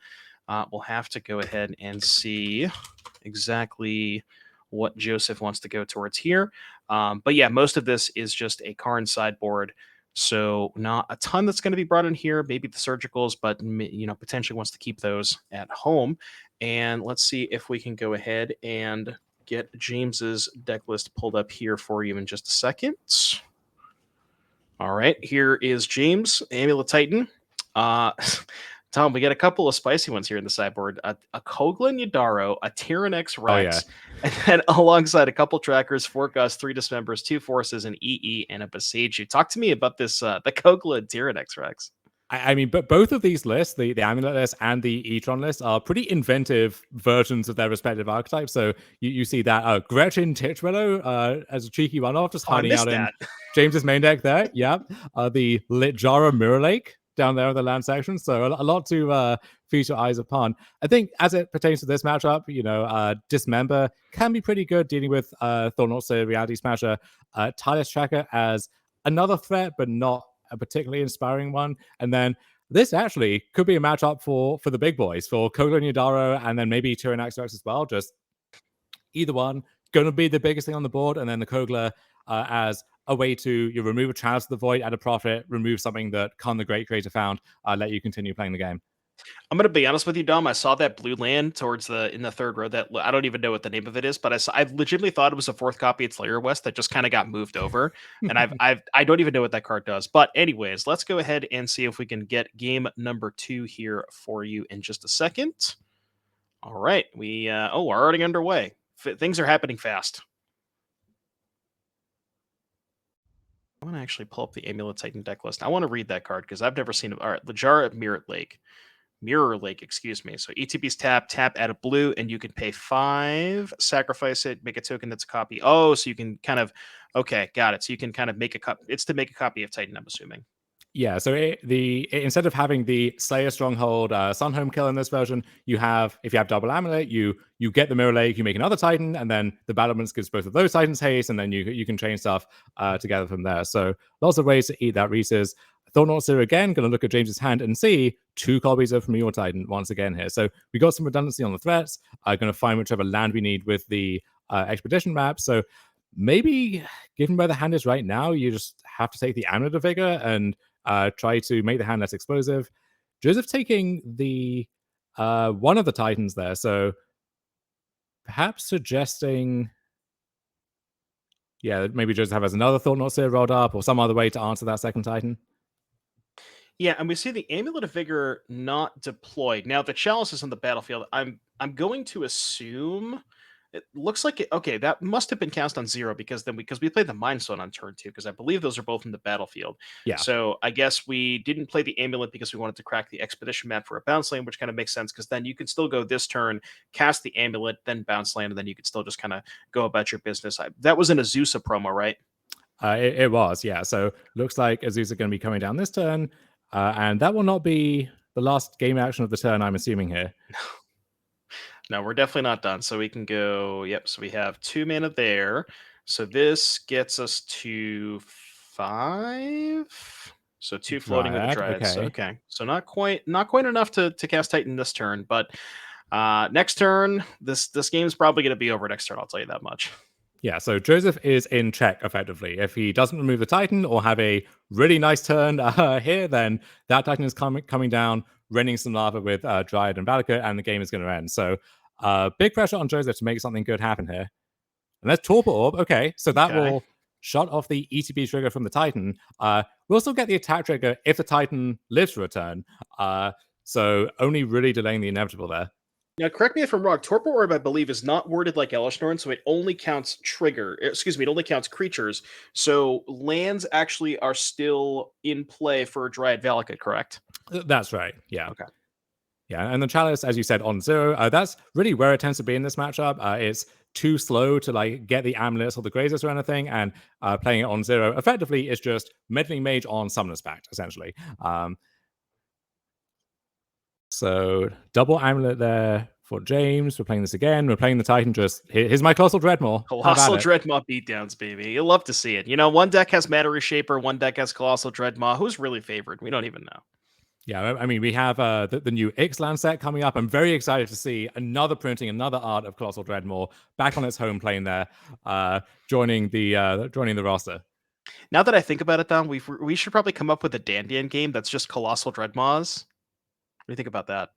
C: We'll have to go ahead and see exactly what Joseph wants to go towards here. But yeah, most of this is just a Karn sideboard. So not a ton that's going to be brought in here. Maybe the Surgicals, but potentially wants to keep those at home. And let's see if we can go ahead and get James's deck list pulled up here for you in just a second. All right, here is James, Amulet Titan. Tom, we got a couple of spicy ones here in the sideboard. A Koglin Yadaro, a Tyrannex Rex, and then alongside a couple trackers, 4 Gus, 3 Dismembers, 2 Forces, an EE, and a Beseiju. Talk to me about this, the Koglin Tyrannex Rex.
F: I mean, but both of these lists, the Amulet list and the E-Tron list, are pretty inventive versions of their respective archetypes. So you see that Gretchen Titchwillow as a cheeky runoff, just hiding out in James's main deck there. Yeah. The Litjara Mirror Lake down there in the land section. So a lot to feast your eyes upon. I think as it pertains to this matchup, Dismember can be pretty good dealing with Thornaught Reality Smasher. Tireless Tracker as another threat, but not a particularly inspiring one. And then this actually could be a matchup for the big boys, for Kogla and Yadaro, and then maybe Tyrannosaurus as well. Just either one going to be the biggest thing on the board, and then the Kogla as a way to you remove a Chalice of the Void at a profit, remove something that Khan the Great Creator found, let you continue playing the game.
C: I'm gonna be honest with you, Dom. I saw that blue land in the third row. That I don't even know what the name of it is, but I legitimately thought it was a fourth copy of Slayer West that just kind of got moved over, and I don't even know what that card does. But anyways, let's go ahead and see if we can get game number 2 here for you in just a second. All right, we're already underway. Things are happening fast. I want to actually pull up the Amulet Titan deck list. I want to read that card because I've never seen it. All right, Litjara Mirror Lake, excuse me. So ETB's tap, add a blue, and you can pay 5, sacrifice it, make a token that's a copy. Oh, so you can kind of, okay, got it. So you can kind of make a copy. It's to make a copy of Titan, I'm assuming.
F: Yeah, so instead of having the Slayer Stronghold Sunhome kill in this version, you have, if you have double Amulet, you get the Mirror Lake, you make another Titan, and then the Battlements gives both of those Titans haste, and then you can chain stuff together from there. So lots of ways to eat that Reese's. Thornaught Seer again, going to look at James's hand and see 2 copies of Mirror Titan once again here. So we got some redundancy on the threats. Going to find whichever land we need with the Expedition map. So maybe, given where the hand is right now, you just have to take the Amulet of Vigor and try to make the hand less explosive. Joseph taking the one of the Titans there, so perhaps suggesting, yeah, maybe Joseph has another Thornaught Seer rolled up or some other way to answer that second Titan.
C: Yeah, and we see the Amulet of Vigor not deployed. Now the Chalice is on the battlefield. I'm going to assume it looks like it. Okay, that must have been cast on 0 because we played the Mind Stone on turn 2 because I believe those are both in the battlefield.
F: Yeah.
C: So I guess we didn't play the Amulet because we wanted to crack the Expedition map for a bounce lane, which kind of makes sense because then you can still go this turn, cast the Amulet, then bounce lane, and then you could still just kind of go about your business. That was an Azusa promo, right?
F: It was, yeah. So looks like Azusa going to be coming down this turn, and that will not be the last game action of the turn, I'm assuming here.
C: No, we're definitely not done. So we can go, yep. So we have 2 mana there. So this gets us to 5. So 2 floating with the Dryad. Okay. So not quite enough to cast Titan this turn, but next turn, this game's probably going to be over next turn, I'll tell you that much.
F: Yeah, so Joseph is in check, effectively. If he doesn't remove the Titan or have a really nice turn here, then that Titan is coming down, raining some lava with Dryad and Valakut, and the game is going to end. So big pressure on Joseph to make something good happen here. And that's Torpor Orb. Okay, so that will shut off the ETB trigger from the Titan. We'll still get the attack trigger if the Titan lives for a turn. So only really delaying the inevitable there.
C: Now, correct me if I'm wrong. Torpor Orb, I believe, is not worded like Elishnorn, so it only counts it only counts creatures. So lands actually are still in play for Dryad Valakut, correct?
F: That's right. Yeah.
C: Okay.
F: Yeah, and the Chalice, as you said, on 0, that's really where it tends to be in this matchup. It's too slow to get the Amulets or the Grazers or anything, and playing it on 0 effectively is just Meddling Mage on Summoner's Pact, essentially. So double Amulet there for James. We're playing this again. We're playing the Titan. Here's my Colossal Dreadmaw.
C: Colossal Dreadmaw beatdowns, baby. You love to see it. One deck has Matter Reshaper, one deck has Colossal Dreadmaw. Who's really favored? We don't even know.
F: Yeah, I mean, we have the new Ixalan set coming up. I'm very excited to see another printing, another art of Colossal Dreadmaw back on its home plane there, joining the roster.
C: Now that I think about it, Don, we should probably come up with a Dandian game that's just Colossal Dreadmaws. What do you think about that?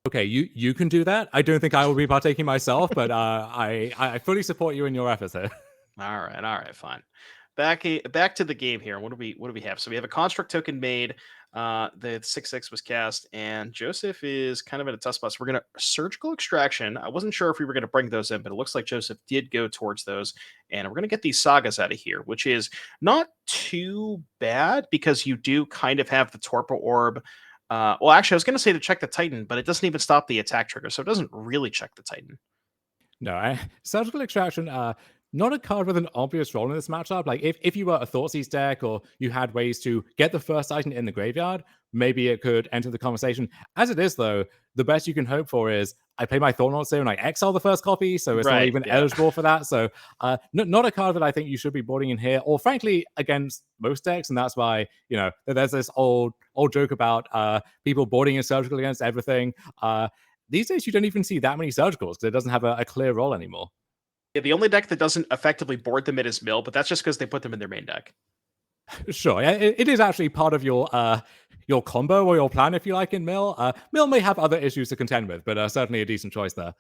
F: Okay, you can do that. I don't think I will be partaking myself, but I fully support you in your efforts here.
C: All right, fine. Back to the game here. What do we have? So we have a construct token made. The 6/6 was cast, and Joseph is kind of in a tough spot. So we're going to Surgical Extraction. I wasn't sure if we were going to bring those in, but it looks like Joseph did go towards those. And we're going to get these sagas out of here, which is not too bad because you do kind of have the Torpor Orb. Well, actually, I was going to say to check the Titan, but it doesn't even stop the attack trigger, so it doesn't really check the Titan.
F: No, Surgical Extraction, not a card with an obvious role in this matchup. Like, if you were a Thoughtseize deck or you had ways to get the first Titan in the graveyard, maybe it could enter the conversation. As it is, though, the best you can hope for is I play my Thornlord Seer and I exile the first copy, so it's not even eligible for that. So not a card that I think you should be boarding in here, or frankly, against most decks, and that's why, you know, there's this old joke about people boarding in Surgical against everything. These days, you don't even see that many Surgicals because it doesn't have a clear role anymore.
C: Yeah, the only deck that doesn't effectively board them in is Mill, but that's just because they put them in their main deck.
F: Sure, yeah, it is actually part of your combo or your plan, if you like, in Mill. Mill may have other issues to contend with, but certainly a decent choice there.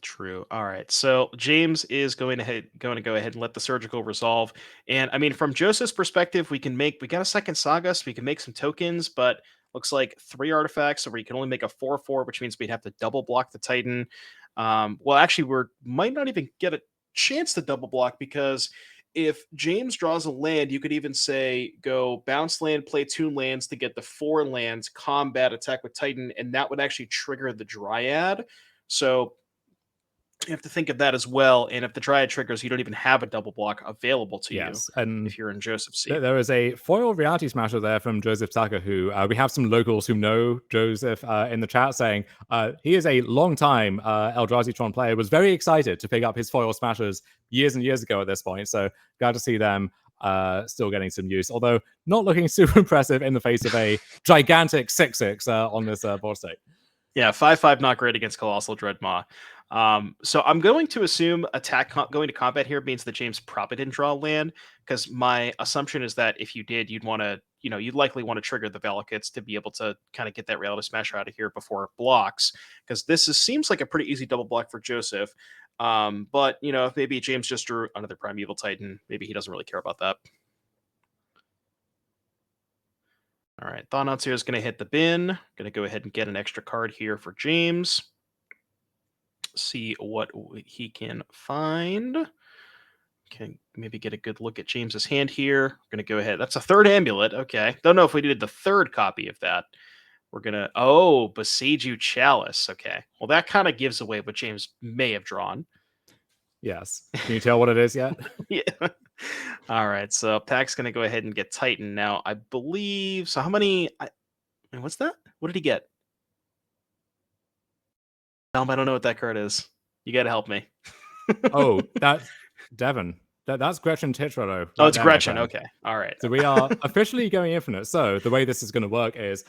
C: True. All right. So James is going to go ahead and let the Surgical resolve. And I mean, from Joseph's perspective, we got a second Saga, so we can make some tokens, but looks like 3 artifacts, so we can only make a 4/4, which means we'd have to double block the Titan. Well, actually, might not even get a chance to double block because if James draws a land, you could even say go bounce land, play 2 lands to get the 4 lands, combat, attack with Titan, and that would actually trigger the Dryad. So you have to think of that as well. And if the Dryad triggers, you don't even have a double block available to you
F: and
C: if you're in Joseph's seat.
F: There is a foil Reality Smasher there from Joseph Tucker, who we have some locals who know Joseph in the chat saying he is a long-time Eldrazi Tron player, was very excited to pick up his foil Smashers years and years ago at this point. So glad to see them still getting some use, although not looking super impressive in the face of a gigantic 6/6 on this board state.
C: Yeah, 5/5 not great against Colossal Dreadmaw. So I'm going to assume going to combat here means that James probably didn't draw land, because my assumption is that if you did, you'd likely want to trigger the Valakutes to be able to kind of get that Reality Smasher out of here before it blocks, because seems like a pretty easy double block for Joseph. But if maybe James just drew another Primeval Titan, maybe he doesn't really care about that. All right, Thanatsir is going to hit the bin. Going to go ahead and get an extra card here for James. See what he can find. Can maybe get a good look at James's hand here. We're going to go ahead. That's a 3rd amulet. Okay. Don't know if we did the 3rd copy of that. We're going to... Oh, Boseiju Chalice. Okay. Well, that kind of gives away what James may have drawn.
F: Yes. Can you tell what it is yet?
C: Yeah. All right. So Pack's going to go ahead and get Titan now, I believe. So how many... What's that? What did he get? I don't know what that card is. You got to help me.
F: Oh, that's Devon. That's Gretchen Titrado.
C: Oh, it's Gretchen. Okay. All right.
F: So we are officially going infinite. So the way this is going to work is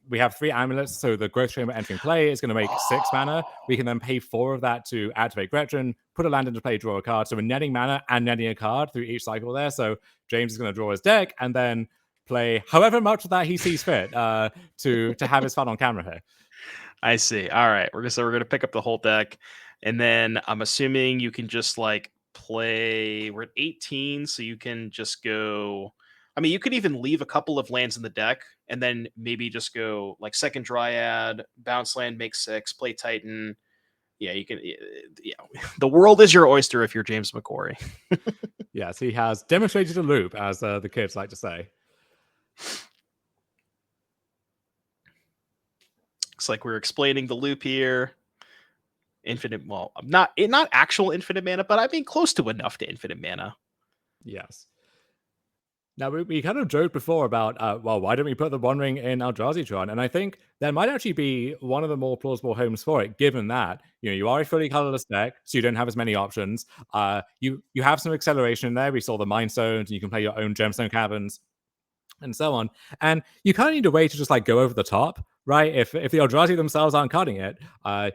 F: we have 3 amulets. So the Growth Chamber entering play is going to make 6 mana. We can then pay 4 of that to activate Gretchen, put a land into play, draw a card. So we're netting mana and netting a card through each cycle there. So James is going to draw his deck and then play however much of that he sees fit to have his fun on camera here.
C: I see. All right. We're going to pick up the whole deck. And then I'm assuming you can just play. We're at 18. So you can just go. I mean, you could even leave a couple of lands in the deck and then maybe just go second Dryad, bounce land, make 6, play Titan. Yeah, you can. Yeah. The world is your oyster if you're James McCory.
F: Yes, he has demonstrated a loop, as the kids like to say.
C: Looks like we're explaining the loop here. Infinite, well, not actual infinite mana, but I mean close to enough to infinite mana.
F: Yes. Now, we kind of joked before about, why don't we put the One Ring in Eldrazi Tron? And I think that might actually be one of the more plausible homes for it, given that, you are a fully colorless deck, so you don't have as many options. You have some acceleration in there. We saw the Mind Stones, and you can play your own Gemstone Caverns, and so on. And you kind of need a way to just go over the top, right? If the Eldrazi themselves aren't cutting it,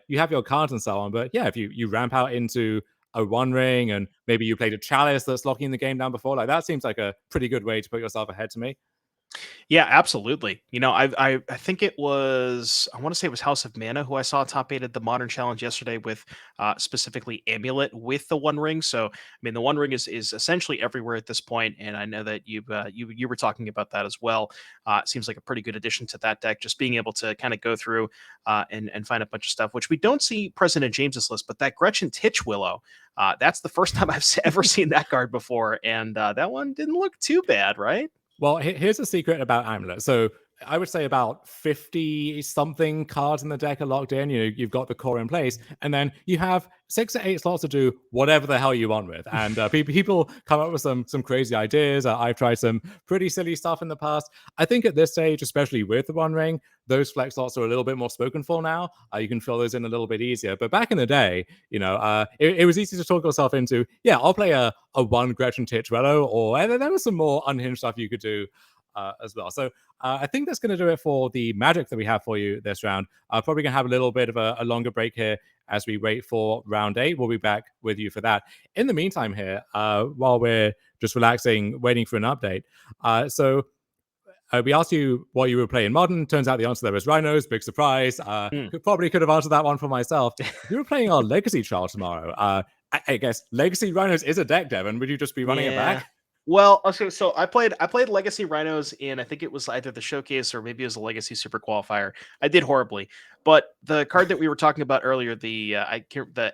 F: you have your cards and so on. But yeah, if you ramp out into a One Ring and maybe you played a Chalice that's locking the game down before, that seems like a pretty good way to put yourself ahead to me.
C: Yeah, absolutely. I think it was, I want to say it was House of Mana who I saw top 8 at the Modern Challenge yesterday with specifically Amulet with the One Ring. So I mean, the One Ring is essentially everywhere at this point, and I know that you were talking about that as well. It seems like a pretty good addition to that deck, just being able to kind of go through and find a bunch of stuff, which we don't see present in James's list. But that Gretchen Titch Willow, that's the first time I've ever seen that card before, and that one didn't look too bad, right?
F: Well, here's a secret about Amulet. So I would say about 50 something cards in the deck are locked in. You've got the core in place, and then you have 6 or 8 slots to do whatever the hell you want with. And people come up with some crazy ideas. I've tried some pretty silly stuff in the past. I think at this stage, especially with the One Ring, those flex slots are a little bit more spoken for now. You can fill those in a little bit easier. But back in the day, it was easy to talk yourself into, I'll play a one Gretchen Titchwello, or there was some more unhinged stuff you could do as well. So I think that's going to do it for the Magic that we have for you this round. Probably going to have a little bit of a longer break here as we wait for round 8. We'll be back with you for that. In the meantime here, while we're just relaxing, waiting for an update. We asked you what you were playing Modern. Turns out the answer there was Rhinos. Big surprise. Probably could have answered that one for myself. If you were playing our Legacy trial tomorrow, I guess Legacy Rhinos is a deck, Devin. Would you just be running it back?
C: Well, okay, so I played Legacy Rhinos in, I think it was either the showcase or maybe it was a Legacy Super Qualifier. I did horribly, but the card that we were talking about earlier, the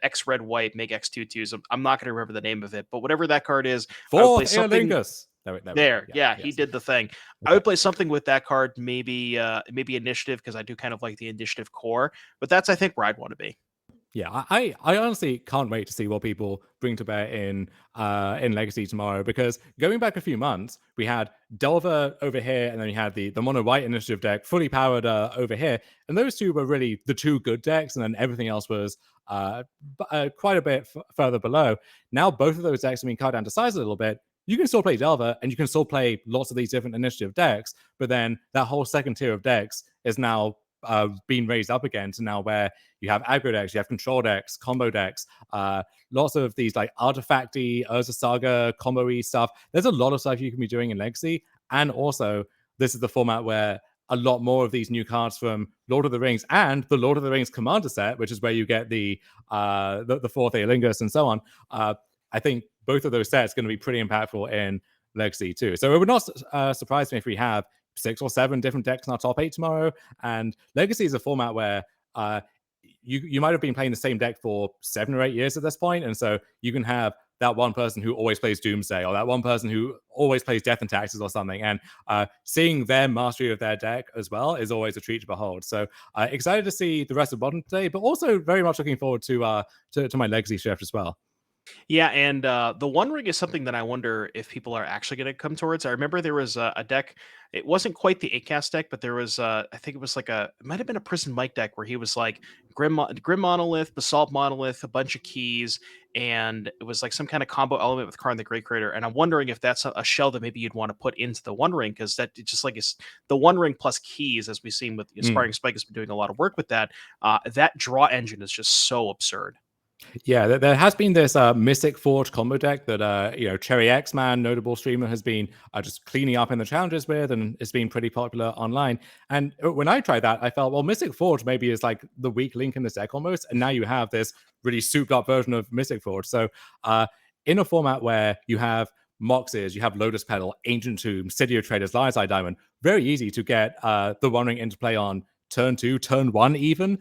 C: X Red White Make X 2/2s, I'm not going to remember the name of it, but whatever that card is, I would play something. He did the thing. Okay. I would play something with that card, maybe Initiative, because I do kind of like the Initiative core, but that's I think where I'd want to be.
F: Yeah, I honestly can't wait to see what people bring to bear in Legacy tomorrow, because going back a few months, we had Delver over here, and then we had the Mono White Initiative deck, fully powered over here, and those two were really the two good decks, and then everything else was quite a bit further below. Now both of those decks have been cut down to size a little bit. You can still play Delver, and you can still play lots of these different Initiative decks, but then that whole second tier of decks is now being raised up again to now where you have aggro decks, you have control decks, combo decks, lots of these like artifacty, Urza Saga, combo-y stuff. There's a lot of stuff you can be doing in Legacy, and also this is the format where a lot more of these new cards from Lord of the Rings and the Lord of the Rings Commander set, which is where you get the fourth Aelingus and so on. I think both of those sets are going to be pretty impactful in Legacy too. So it would not surprise me if we have 6 or 7 different decks in our top 8 tomorrow. And Legacy is a format where you might have been playing the same deck for 7 or 8 years at this point, and so you can have that one person who always plays Doomsday, or that one person who always plays Death and Taxes or something, and seeing their mastery of their deck as well is always a treat to behold. So excited to see the rest of Modern today, but also very much looking forward to my Legacy shift as well.
C: Yeah, and the One Ring is something that I wonder if people are actually going to come towards. I remember there was a deck. It wasn't quite the 8-cast deck, but there was, I think it was like it might have been a Prison Mike deck where he was like Grim Monolith, Basalt Monolith, a bunch of keys, and it was like some kind of combo element with Karn the Great Creator. And I'm wondering if that's a shell that maybe you'd want to put into the One Ring, because that just like is the One Ring plus keys, as we've seen with Sparring Spike has been doing a lot of work with that. That draw engine is just so absurd.
F: Yeah, there has been this Mystic Forge combo deck that Cherry X-Man, notable streamer, has been just cleaning up in the challenges with, and it's been pretty popular online. And when I tried that, I felt, well, Mystic Forge maybe is like the weak link in this deck almost, and now you have this really souped up version of Mystic Forge. So in a format where you have Moxes, you have Lotus Petal, Ancient Tomb, City of Traders, Lion's Eye Diamond, very easy to get the One Ring into play on turn 2, turn 1 even,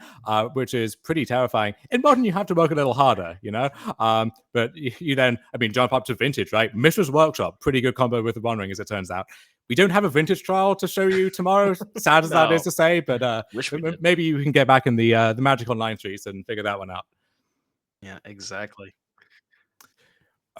F: which is pretty terrifying. In Modern, you have to work a little harder, but you then, jump up to Vintage, right? Mishra's Workshop, pretty good combo with the One Ring, as it turns out. We don't have a Vintage trial to show you tomorrow, sad as that is to say, but maybe you can get back in the Magic Online streets and figure that one out.
C: Yeah, exactly.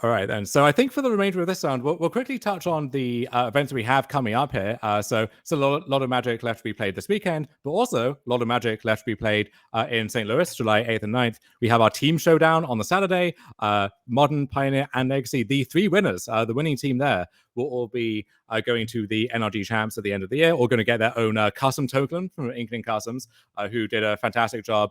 F: All right, then. So I think for the remainder of this round, we'll quickly touch on the events we have coming up here. So it's a lot of Magic left to be played this weekend, but also a lot of Magic left to be played in St. Louis, July 8th and 9th. We have our team showdown on the Saturday. Modern, Pioneer, and Legacy, the 3 winners, the winning team there, will all be going to the NRG Champs at the end of the year, or going to get their own custom token from Inkling Customs, who did a fantastic job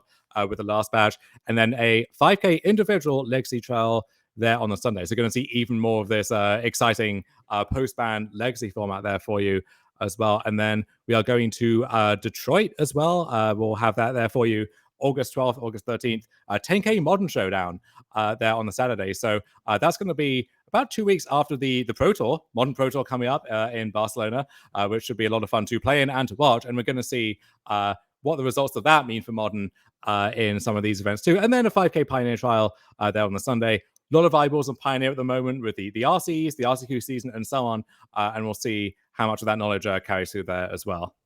F: with the last badge. And then a 5K individual Legacy trial there on the Sunday. So you're going to see even more of this exciting post-ban Legacy format there for you as well. And then we are going to Detroit as well. We'll have that there for you. August 12th, August 13th, 10K Modern Showdown there on the Saturday. So that's going to be about 2 weeks after the Pro Tour, Modern Pro Tour coming up in Barcelona, which should be a lot of fun to play in and to watch. And we're going to see what the results of that mean for Modern in some of these events too. And then a 5K Pioneer Trial there on the Sunday. A lot of eyeballs on Pioneer at the moment with the RCs, the RCQ season, and so on. And we'll see how much of that knowledge carries through there as well.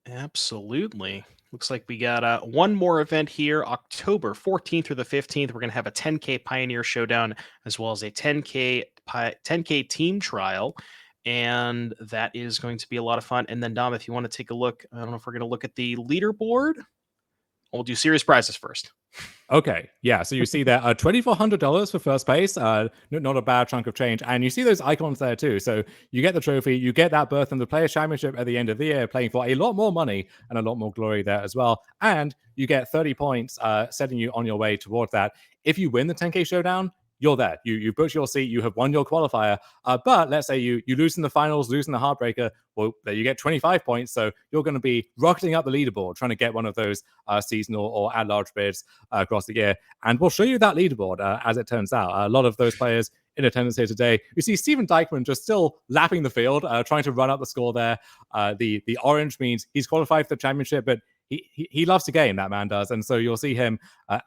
C: Absolutely. Looks like we got one more event here, October 14th through the 15th. We're going to have a 10K Pioneer Showdown as well as a 10K team trial. And that is going to be a lot of fun. And then, Dom, if you want to take a look, I don't know if we're going to look at the leaderboard. We'll do serious prizes first.
F: Okay, yeah. So you see there, $2,400 for first place. Not a bad chunk of change. And you see those icons there too. So you get the trophy, you get that berth in the Players' Championship at the end of the year, playing for a lot more money and a lot more glory there as well. And you get 30 points, setting you on your way towards that. If you win the 10K Showdown, you're there. You booked your seat. You have won your qualifier. But let's say you lose in the finals, lose in the heartbreaker. Well, there you get 25 points. So you're going to be rocketing up the leaderboard, trying to get one of those seasonal or at-large bids across the year. And we'll show you that leaderboard as it turns out. A lot of those players in attendance here today. You see Stephen Dykman just still lapping the field, trying to run up the score there. The orange means he's qualified for the championship, but he loves to game, that man does. And so you'll see him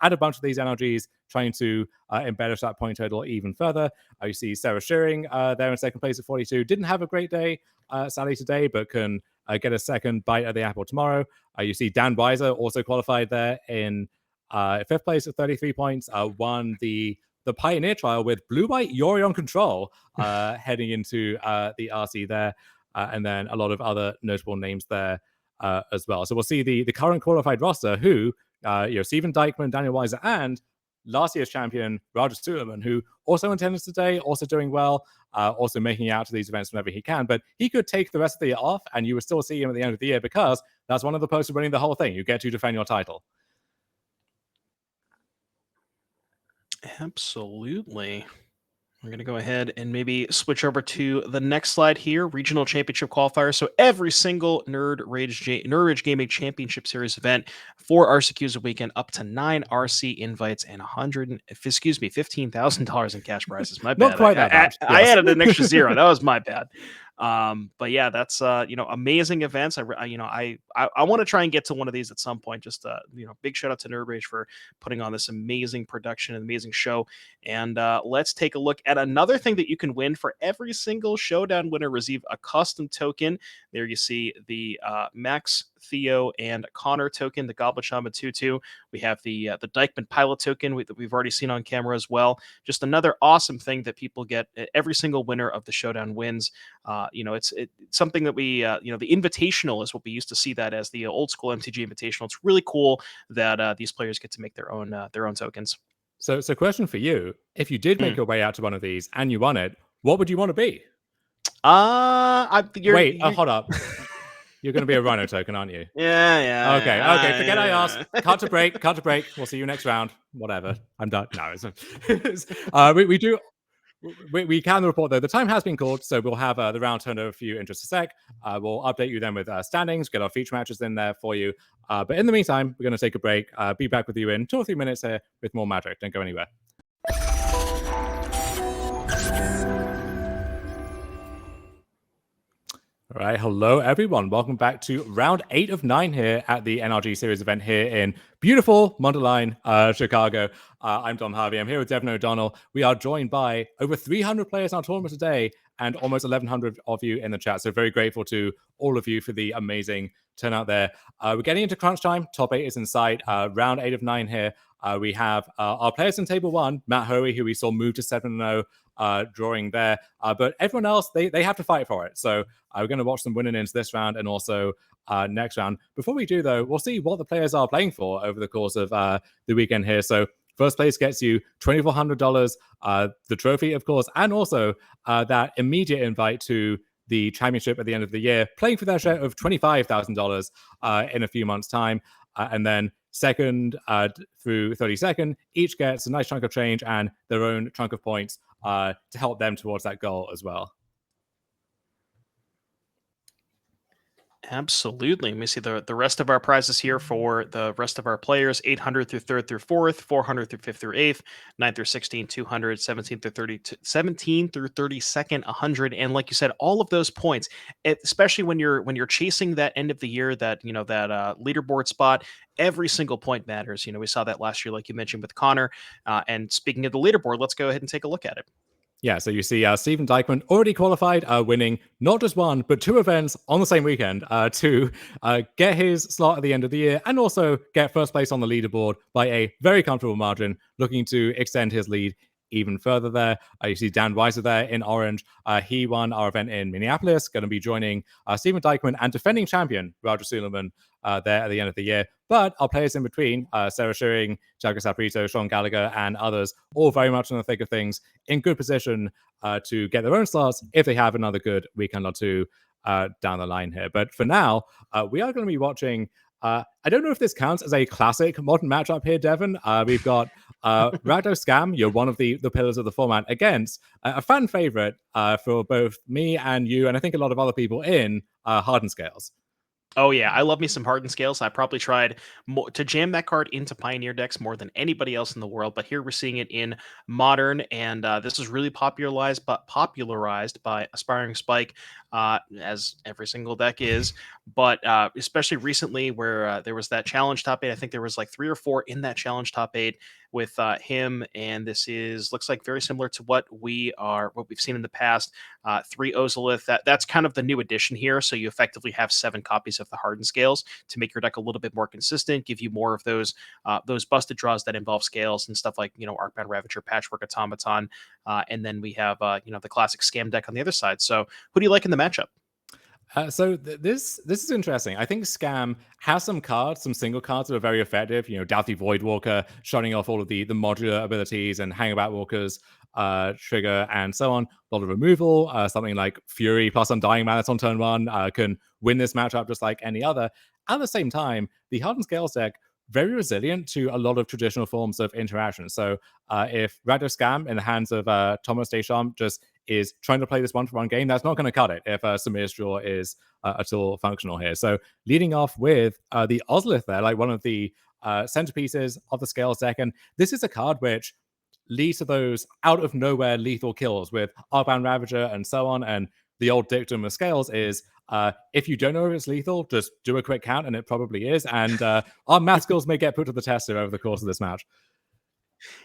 F: add a bunch of these NRGs, trying to embellish that point total even further. You see Sarah Shearing there in second place at 42. Didn't have a great day, sadly, today, but can get a second bite at the apple tomorrow. You see Dan Weiser also qualified there in fifth place at 33 points. Won the Pioneer Trial with Blue-White Yorion Control heading into the RC there. And then a lot of other notable names there as well. So we'll see the current qualified roster who, Stephen Dykman, Daniel Weiser, and last year's champion, Roger Suleiman, who also attended today, also doing well, also making it out to these events whenever he can. But he could take the rest of the year off, and you would still see him at the end of the year because that's one of the perks of winning the whole thing. You get to defend your title.
C: Absolutely. We're going to go ahead and maybe switch over to the next slide here, Regional Championship Qualifier. So every single Nerd Rage Gaming Championship Series event, 4 RCQs a weekend, up to 9 RC invites, and $15,000 in cash prizes. My bad.
F: Not quite that much.
C: I added an extra zero. That was my bad. But yeah, that's amazing events. I want to try and get to one of these at some point. Just big shout out to Nerd Rage for putting on this amazing production and amazing show. And let's take a look at another thing that you can win. For every single showdown winner, receive a custom token. There you see the Max, Theo, and Connor token, the Goblin Shaman 2-2. We have the Dykman Pilot token that we've already seen on camera as well. Just another awesome thing that people get. Every single winner of the showdown wins. It's something that we, the Invitational is what we used to see that as, the old school MTG Invitational. It's really cool that these players get to make their own tokens.
F: So question for you: if you did make your way out to one of these and you won it, what would you want to be? Hold up. You're going to be a Rhino token, aren't you?
C: Yeah.
F: Okay. Forget I asked. Cut to break. We'll see you next round. Whatever. I'm done. No, we do. We can report, though, the time has been called, so we'll have the round turned over for you in just a sec. We'll update you then with standings, get our feature matches in there for you. But in the meantime, we're going to take a break. Be back with you in 2 or 3 minutes here with more magic. Don't go anywhere. All right, hello everyone. Welcome back to round 8 of 9 here at the NRG Series event here in beautiful Mundelein, Chicago. I'm Dom Harvey. I'm here with Devin O'Donnell. We are joined by over 300 players in our tournament today and almost 1,100 of you in the chat. So very grateful to all of you for the amazing turnout there. We're getting into crunch time. Top 8 is in sight. Round 8 of 9 here. We have our players in table 1, Matt Hoey, who we saw move to 7-0. Drawing there, but everyone else, they have to fight for it. So we're going to watch them winning into this round and also next round. Before we do, though, we'll see what the players are playing for over the course of the weekend here. So first place gets you $2,400, the trophy, of course, and also that immediate invite to the championship at the end of the year, playing for their share of $25,000 in a few months' time. And then second through 32nd, each gets a nice chunk of change and their own chunk of points to help them towards that goal as well.
C: Absolutely. Let me see the rest of our prizes here for the rest of our players: 800 through 3rd through 4th, 400 through 5th through 8th, 9th through 16, 200, 17 through 30, 17 through 32nd, 100. And like you said, all of those points, especially when you're chasing that end of the year, that that leaderboard spot, every single point matters. We saw that last year, like you mentioned with Connor. And speaking of the leaderboard, let's go ahead and take a look at it.
F: Yeah, so you see Stephen Dykman already qualified, winning not just one, but 2 events on the same weekend to get his slot at the end of the year and also get first place on the leaderboard by a very comfortable margin, looking to extend his lead even further there. You see Dan Weiser there in orange. He won our event in Minneapolis, going to be joining Stephen Dykman and defending champion Roger Suleiman there at the end of the year. But our players in between, Sarah Shearing, Jago Saprito, Sean Gallagher, and others, all very much in the thick of things, in good position to get their own slots if they have another good weekend or two down the line here. But for now, we are going to be watching. I don't know if this counts as a classic modern matchup here, Devon. We've got Rakdos Scam, you're one of the pillars of the format, against a fan favorite for both me and you, and I think a lot of other people in Hardened Scales.
C: Oh yeah, I love me some Hardened Scales. I probably tried to jam that card into Pioneer decks more than anybody else in the world, but here we're seeing it in Modern, and this is really popularized by Aspiring Spike, as every single deck is. But especially recently, where there was that challenge top 8. I think there was like 3 or 4 in that challenge top 8 with him, and this looks like very similar to what we've seen in the past. 3 Ozolith. That's kind of the new addition here. So you effectively have 7 copies of the Hardened Scales to make your deck a little bit more consistent, give you more of those busted draws that involve scales and stuff like Arcbound Ravager, Patchwork Automaton, and then we have the classic Scam deck on the other side. So who do you like in the matchup?
F: This is interesting. I think Scam has some cards, some single cards that are very effective. Doubthy Voidwalker, shutting off all of the modular abilities and Hangabout Walker's trigger and so on. A lot of removal, something like Fury plus Undying Malice on turn 1 can win this matchup just like any other. At the same time, the Hardened Scales deck, very resilient to a lot of traditional forms of interaction. So if Rakdos Scam in the hands of Thomas Deschamps just is trying to play this 1-for-1 game, that's not going to cut it if Samir's draw is at all functional here. So leading off with the Ozolith there, like one of the centerpieces of the Scales deck. And this is a card which leads to those out of nowhere lethal kills with Arcbound Ravager and so on. And the old dictum of Scales is if you don't know if it's lethal, just do a quick count and it probably is. And our math skills may get put to the test over the course of this match.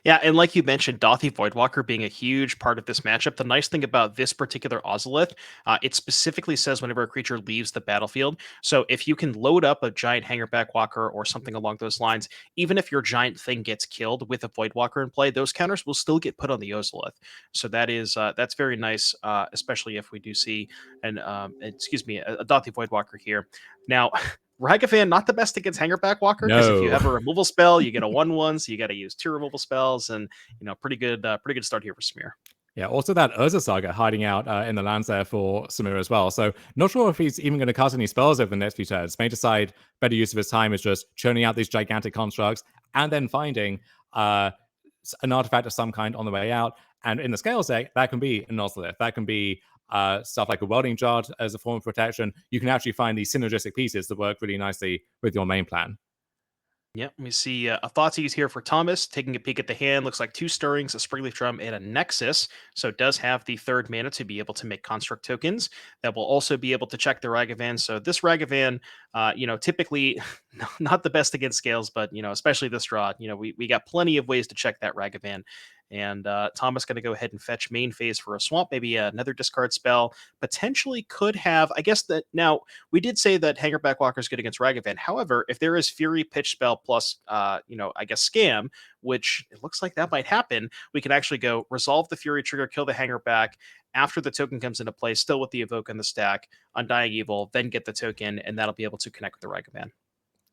C: Yeah, and like you mentioned, Douthy Voidwalker being a huge part of this matchup. The nice thing about this particular Ozolith, it specifically says whenever a creature leaves the battlefield. So if you can load up a giant Hangerback Walker or something along those lines, even if your giant thing gets killed with a Voidwalker in play, those counters will still get put on the Ozolith. So that's very nice, especially if we do see a Douthy Voidwalker here. Now, Ragavan, not the best against Hangerback Walker, because if you have a removal spell, you get a 1/1, so you got to use 2 removal spells, and pretty good start here for Samir.
F: Yeah, also that Urza Saga hiding out in the lands there for Samir as well. So not sure if he's even going to cast any spells over the next few turns. May decide better use of his time is just churning out these gigantic constructs and then finding an artifact of some kind on the way out. And in the Scales deck, that can be an Ozolith. That can be stuff like a Welding Jar as a form of protection. You can actually find these synergistic pieces that work really nicely with your main plan.
C: Yep, we see a Thoughtseize here for Thomas, taking a peek at the hand. Looks like 2 Stirrings, a Springleaf Drum, and a Nexus. So it does have the 3rd mana to be able to make construct tokens that will also be able to check the Ragavan. So this Ragavan, typically not the best against Scales, but, especially this draw, we got plenty of ways to check that Ragavan. And Thomas going to go ahead and fetch main phase for a swamp, maybe another discard spell. Potentially could have, I guess that now we did say that Hangerback Walker is good against Ragavan. However, if there is Fury, Pitch Spell plus, I guess Scam, which it looks like that might happen, we can actually go resolve the Fury trigger, kill the Hangerback after the token comes into play, still with the Evoke in the stack, Undying Evil, then get the token, and that'll be able to connect with the Ragavan.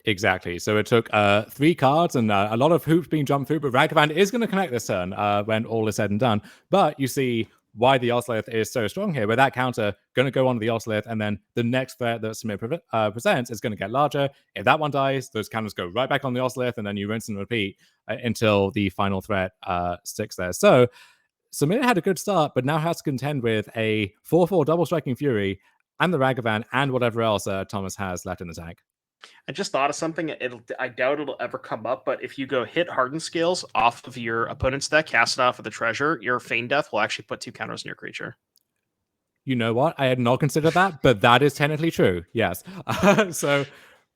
F: Exactly. So it took 3 cards and a lot of hoops being jumped through, but Ragavan is going to connect this turn when all is said and done. But you see why the Ozolith is so strong here, where that counter going to go on the Ozolith, and then the next threat that Samir presents is going to get larger. If that one dies, those counters go right back on the Ozolith, and then you rinse and repeat until the final threat sticks there. So Samir had a good start, but now has to contend with a 4/4 double striking Fury and the Ragavan, and whatever else Thomas has left in the tank.
C: I just thought of something. I doubt it'll ever come up, but if you go hit Hardened Scales off of your opponent's deck, cast it off of the treasure, your Feign Death will actually put 2 counters on your creature.
F: You know what? I had not considered that, but that is technically true. Yes. So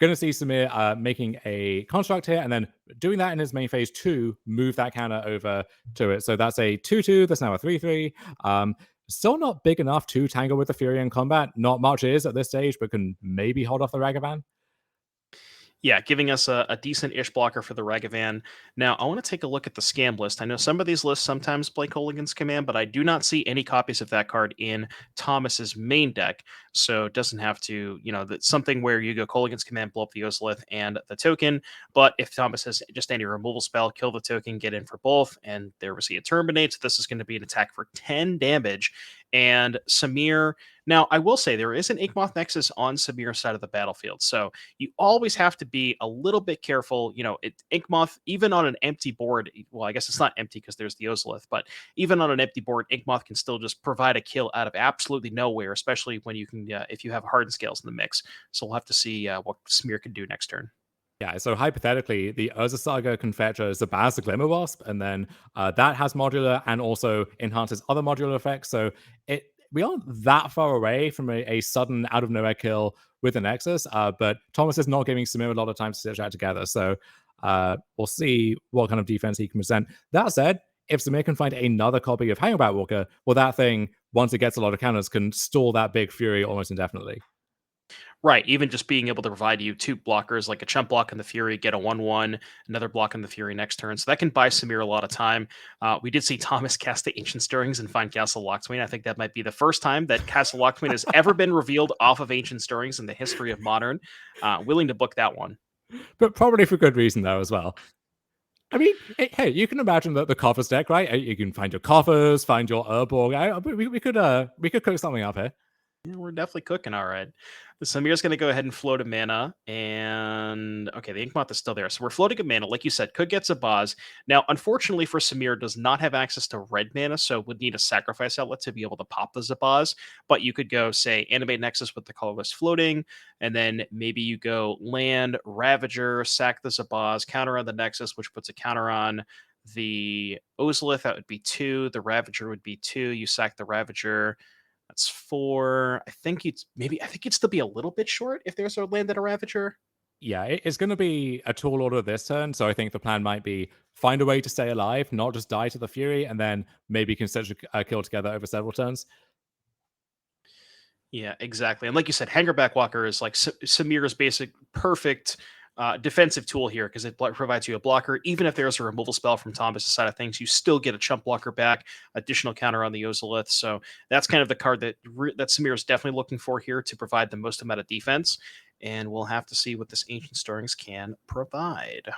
F: going to see Samir making a construct here and then doing that in his main phase to move that counter over to it. So that's a 2/2. That's now a 3/3. Still not big enough to tangle with the Fury in combat. Not much is at this stage, but can maybe hold off the Ragavan.
C: Yeah, giving us a decent-ish blocker for the Ragavan. Now, I want to take a look at the scam list. I know some of these lists sometimes play Kolaghan's Command, but I do not see any copies of that card in Thomas's main deck. So it doesn't have to, that's something where you go Kolaghan's Command, blow up the Ozolith and the token. But if Thomas has just any removal spell, kill the token, get in for both, and there we see it terminates. This is going to be an attack for 10 damage. And Samir, now I will say there is an Yawgmoth Nexus on Samir's side of the battlefield. So you always have to be a little bit careful. Yawgmoth, even on an empty board, well, I guess it's not empty because there's the Ozolith, but even on an empty board, Yawgmoth can still just provide a kill out of absolutely nowhere, especially when you can, if you have Hardened Scales in the mix. So we'll have to see what Samir can do next turn.
F: Yeah, so hypothetically, the Urza Saga can fetch a Zabaz the Glimmer Wasp, and then that has modular and also enhances other modular effects. So we aren't that far away from a sudden out of nowhere kill with the Nexus, but Thomas is not giving Samir a lot of time to stitch that together. So we'll see what kind of defense he can present. That said, if Samir can find another copy of Hangout Walker, well, that thing, once it gets a lot of counters, can stall that big Fury almost indefinitely.
C: Right, even just being able to provide you 2 blockers, like a chump block in the Fury, get a 1/1, another block in the Fury next turn. So that can buy Samir a lot of time. We did see Thomas cast the Ancient Stirrings and find Castle Lockswain. I think that might be the first time that Castle Lockswain has ever been revealed off of Ancient Stirrings in the history of Modern. Willing to book that one.
F: But probably for good reason, though, as well. I mean, hey, you can imagine the Coffers deck, right? You can find your Coffers, find your Urborg. We could cook something up here.
C: Yeah, we're definitely cooking all right. Samir's going to go ahead and float a mana, and okay, the Yawgmoth is still there. So we're floating a mana, like you said, could get Zabaz. Now, unfortunately for Samir, does not have access to red mana, so would need a sacrifice outlet to be able to pop the Zabaz. But you could go, say, Animate Nexus with the colorless floating, and then maybe you go land, Ravager, sack the Zabaz, counter on the Nexus, which puts a counter on the Ozolith. That would be 2. The Ravager would be 2. You sack the Ravager. That's 4. I think you'd still be a little bit short if there's a land and a Ravager.
F: Yeah, it's going to be a tall order this turn, so I think the plan might be find a way to stay alive, not just die to the Fury, and then maybe consider a kill together over several turns.
C: Yeah, exactly. And like you said, Hangerback Walker is like Samir's basic perfect defensive tool here because it provides you a blocker. Even if there's a removal spell from Thomas' side of things, you still get a chump blocker back, additional counter on the Ozolith. So that's kind of the card that Samir is definitely looking for here to provide the most amount of defense. And we'll have to see what this Ancient Stirrings can provide.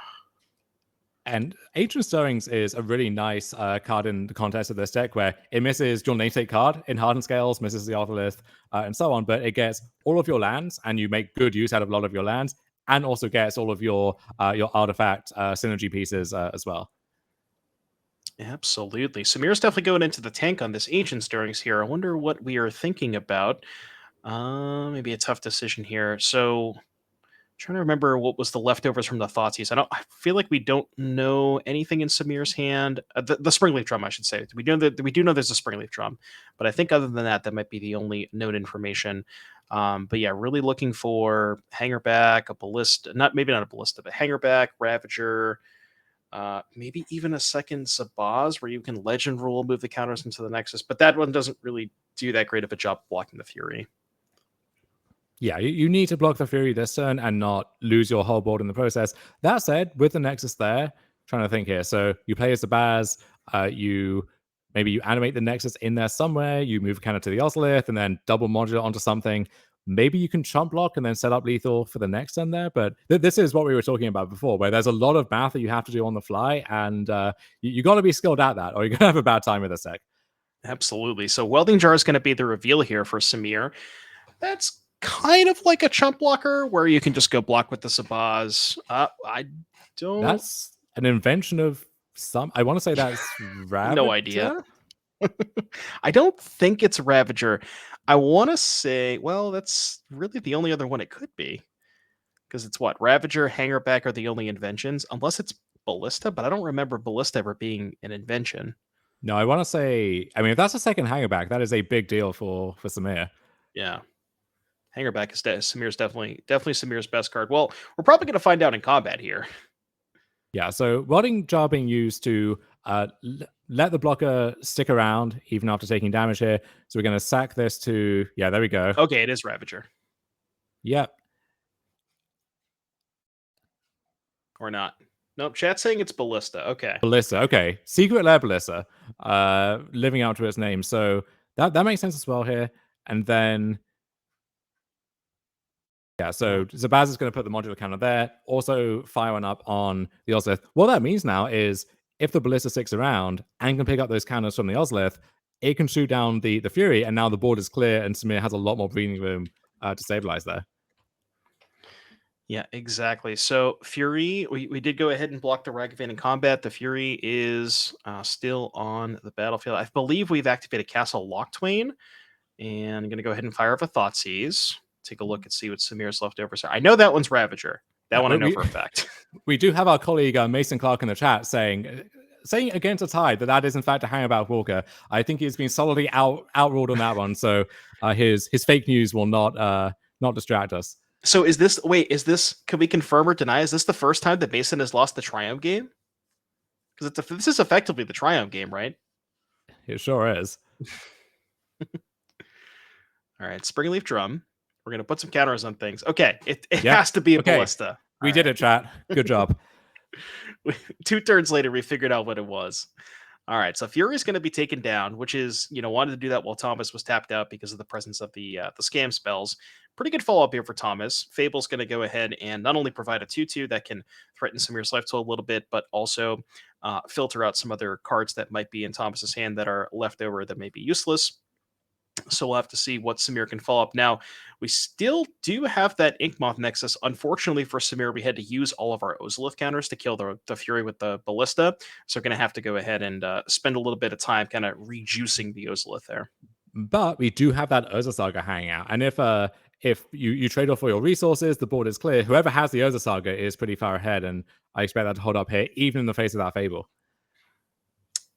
F: And Ancient Stirrings is a really nice card in the context of this deck where it misses your namesake card in Hardened Scales, misses the Ozolith, and so on, but it gets all of your lands, and you make good use out of a lot of your lands, and also gets all of your artifact synergy pieces as well.
C: Absolutely. Samir's definitely going into the tank on this Ancient Stirrings here. I wonder what we are thinking about. Maybe a tough decision here. So trying to remember what was the leftovers from the Thoughtseize. I feel like we don't know anything in Samir's hand. The Springleaf Drum, I should say. We do know there's a Springleaf Drum, but I think other than that, that might be the only known information. But yeah, really looking for Hangerback, a Ballista, maybe not a Ballista, but Hangerback, Ravager, maybe even a second Zabaz where you can Legend Rule, move the counters into the Nexus, but that one doesn't really do that great of a job blocking the Fury.
F: Yeah, you need to block the Fury this turn and not lose your whole board in the process. That said, with the Nexus there, trying to think here. So you play as Zabaz, maybe you animate the Nexus in there somewhere, you move a counter to the Ozolith, and then double modular onto something. Maybe you can chump block and then set up lethal for the next turn there. But this is what we were talking about before, where there's a lot of math that you have to do on the fly, and you got to be skilled at that, or you're going to have a bad time with this deck.
C: Absolutely. So Welding Jar is going to be the reveal here for Samir. That's kind of like a chump blocker where you can just go block with the Zabaz.
F: That's an invention of some. I want to say that's Ravager?
C: No idea. I don't think it's Ravager. I want to say, well, that's really the only other one it could be. Because it's what? Ravager, Hangerback are the only inventions, unless it's Ballista, but I don't remember Ballista ever being an invention.
F: No, I want to say, I mean, if that's a second Hangerback, that is a big deal for Samir.
C: Yeah. Hangerback is Samir's definitely Samir's best card. Well, we're probably going to find out in combat here.
F: Yeah, so Rotting Jar being used to let the blocker stick around even after taking damage here. So we're going to sack this to, yeah, there we go.
C: Okay, it is Ravager.
F: Yep.
C: Or not. Nope, chat's saying it's Ballista. Okay.
F: Ballista, okay. Secret Lair Ballista, living out to its name. So that makes sense as well here. And then, yeah, so Zabaz is going to put the modular counter there. Also fire one up on the Ozlith. What that means now is if the Ballista sticks around and can pick up those counters from the Ozlith, it can shoot down the Fury, and now the board is clear, and Samir has a lot more breathing room to stabilize there.
C: Yeah, exactly. So Fury, we did go ahead and block the Ragavan in combat. The Fury is still on the battlefield. I believe we've activated Castle Locktwain, and I'm going to go ahead and fire up a Thoughtseize. Take a look and see what Samir's left over. So I know that one's Ravager. That one I know for a fact.
F: We do have our colleague Mason Clark in the chat saying against a tide that is in fact a Hangabout Walker. I think he's been solidly outruled on that one. So his fake news will not distract us.
C: So can we confirm or deny? Is this the first time that Mason has lost the Triumph game? Because this is effectively the Triumph game, right?
F: It sure is.
C: All right, Springleaf Drum. We're going to put some counters on things. Okay, it has to be a Ballista.
F: We did it, chat. Good job.
C: 2 turns later, we figured out what it was. All right, so Fury is going to be taken down, which is, wanted to do that while Thomas was tapped out because of the presence of the scam spells. Pretty good follow-up here for Thomas. Fable's going to go ahead and not only provide a 2/2 that can threaten Samir's life total a little bit, but also filter out some other cards that might be in Thomas's hand that are left over that may be useless. So we'll have to see what Samir can follow up. Now, we still do have that Yawgmoth Nexus. Unfortunately for Samir, we had to use all of our Ozolith counters to kill the Fury with the Ballista. So we're going to have to go ahead and spend a little bit of time kind of rejuicing the Ozolith there.
F: But we do have that Urza Saga hanging out. And if you trade off all your resources, the board is clear. Whoever has the Urza Saga is pretty far ahead. And I expect that to hold up here, even in the face of that Fable.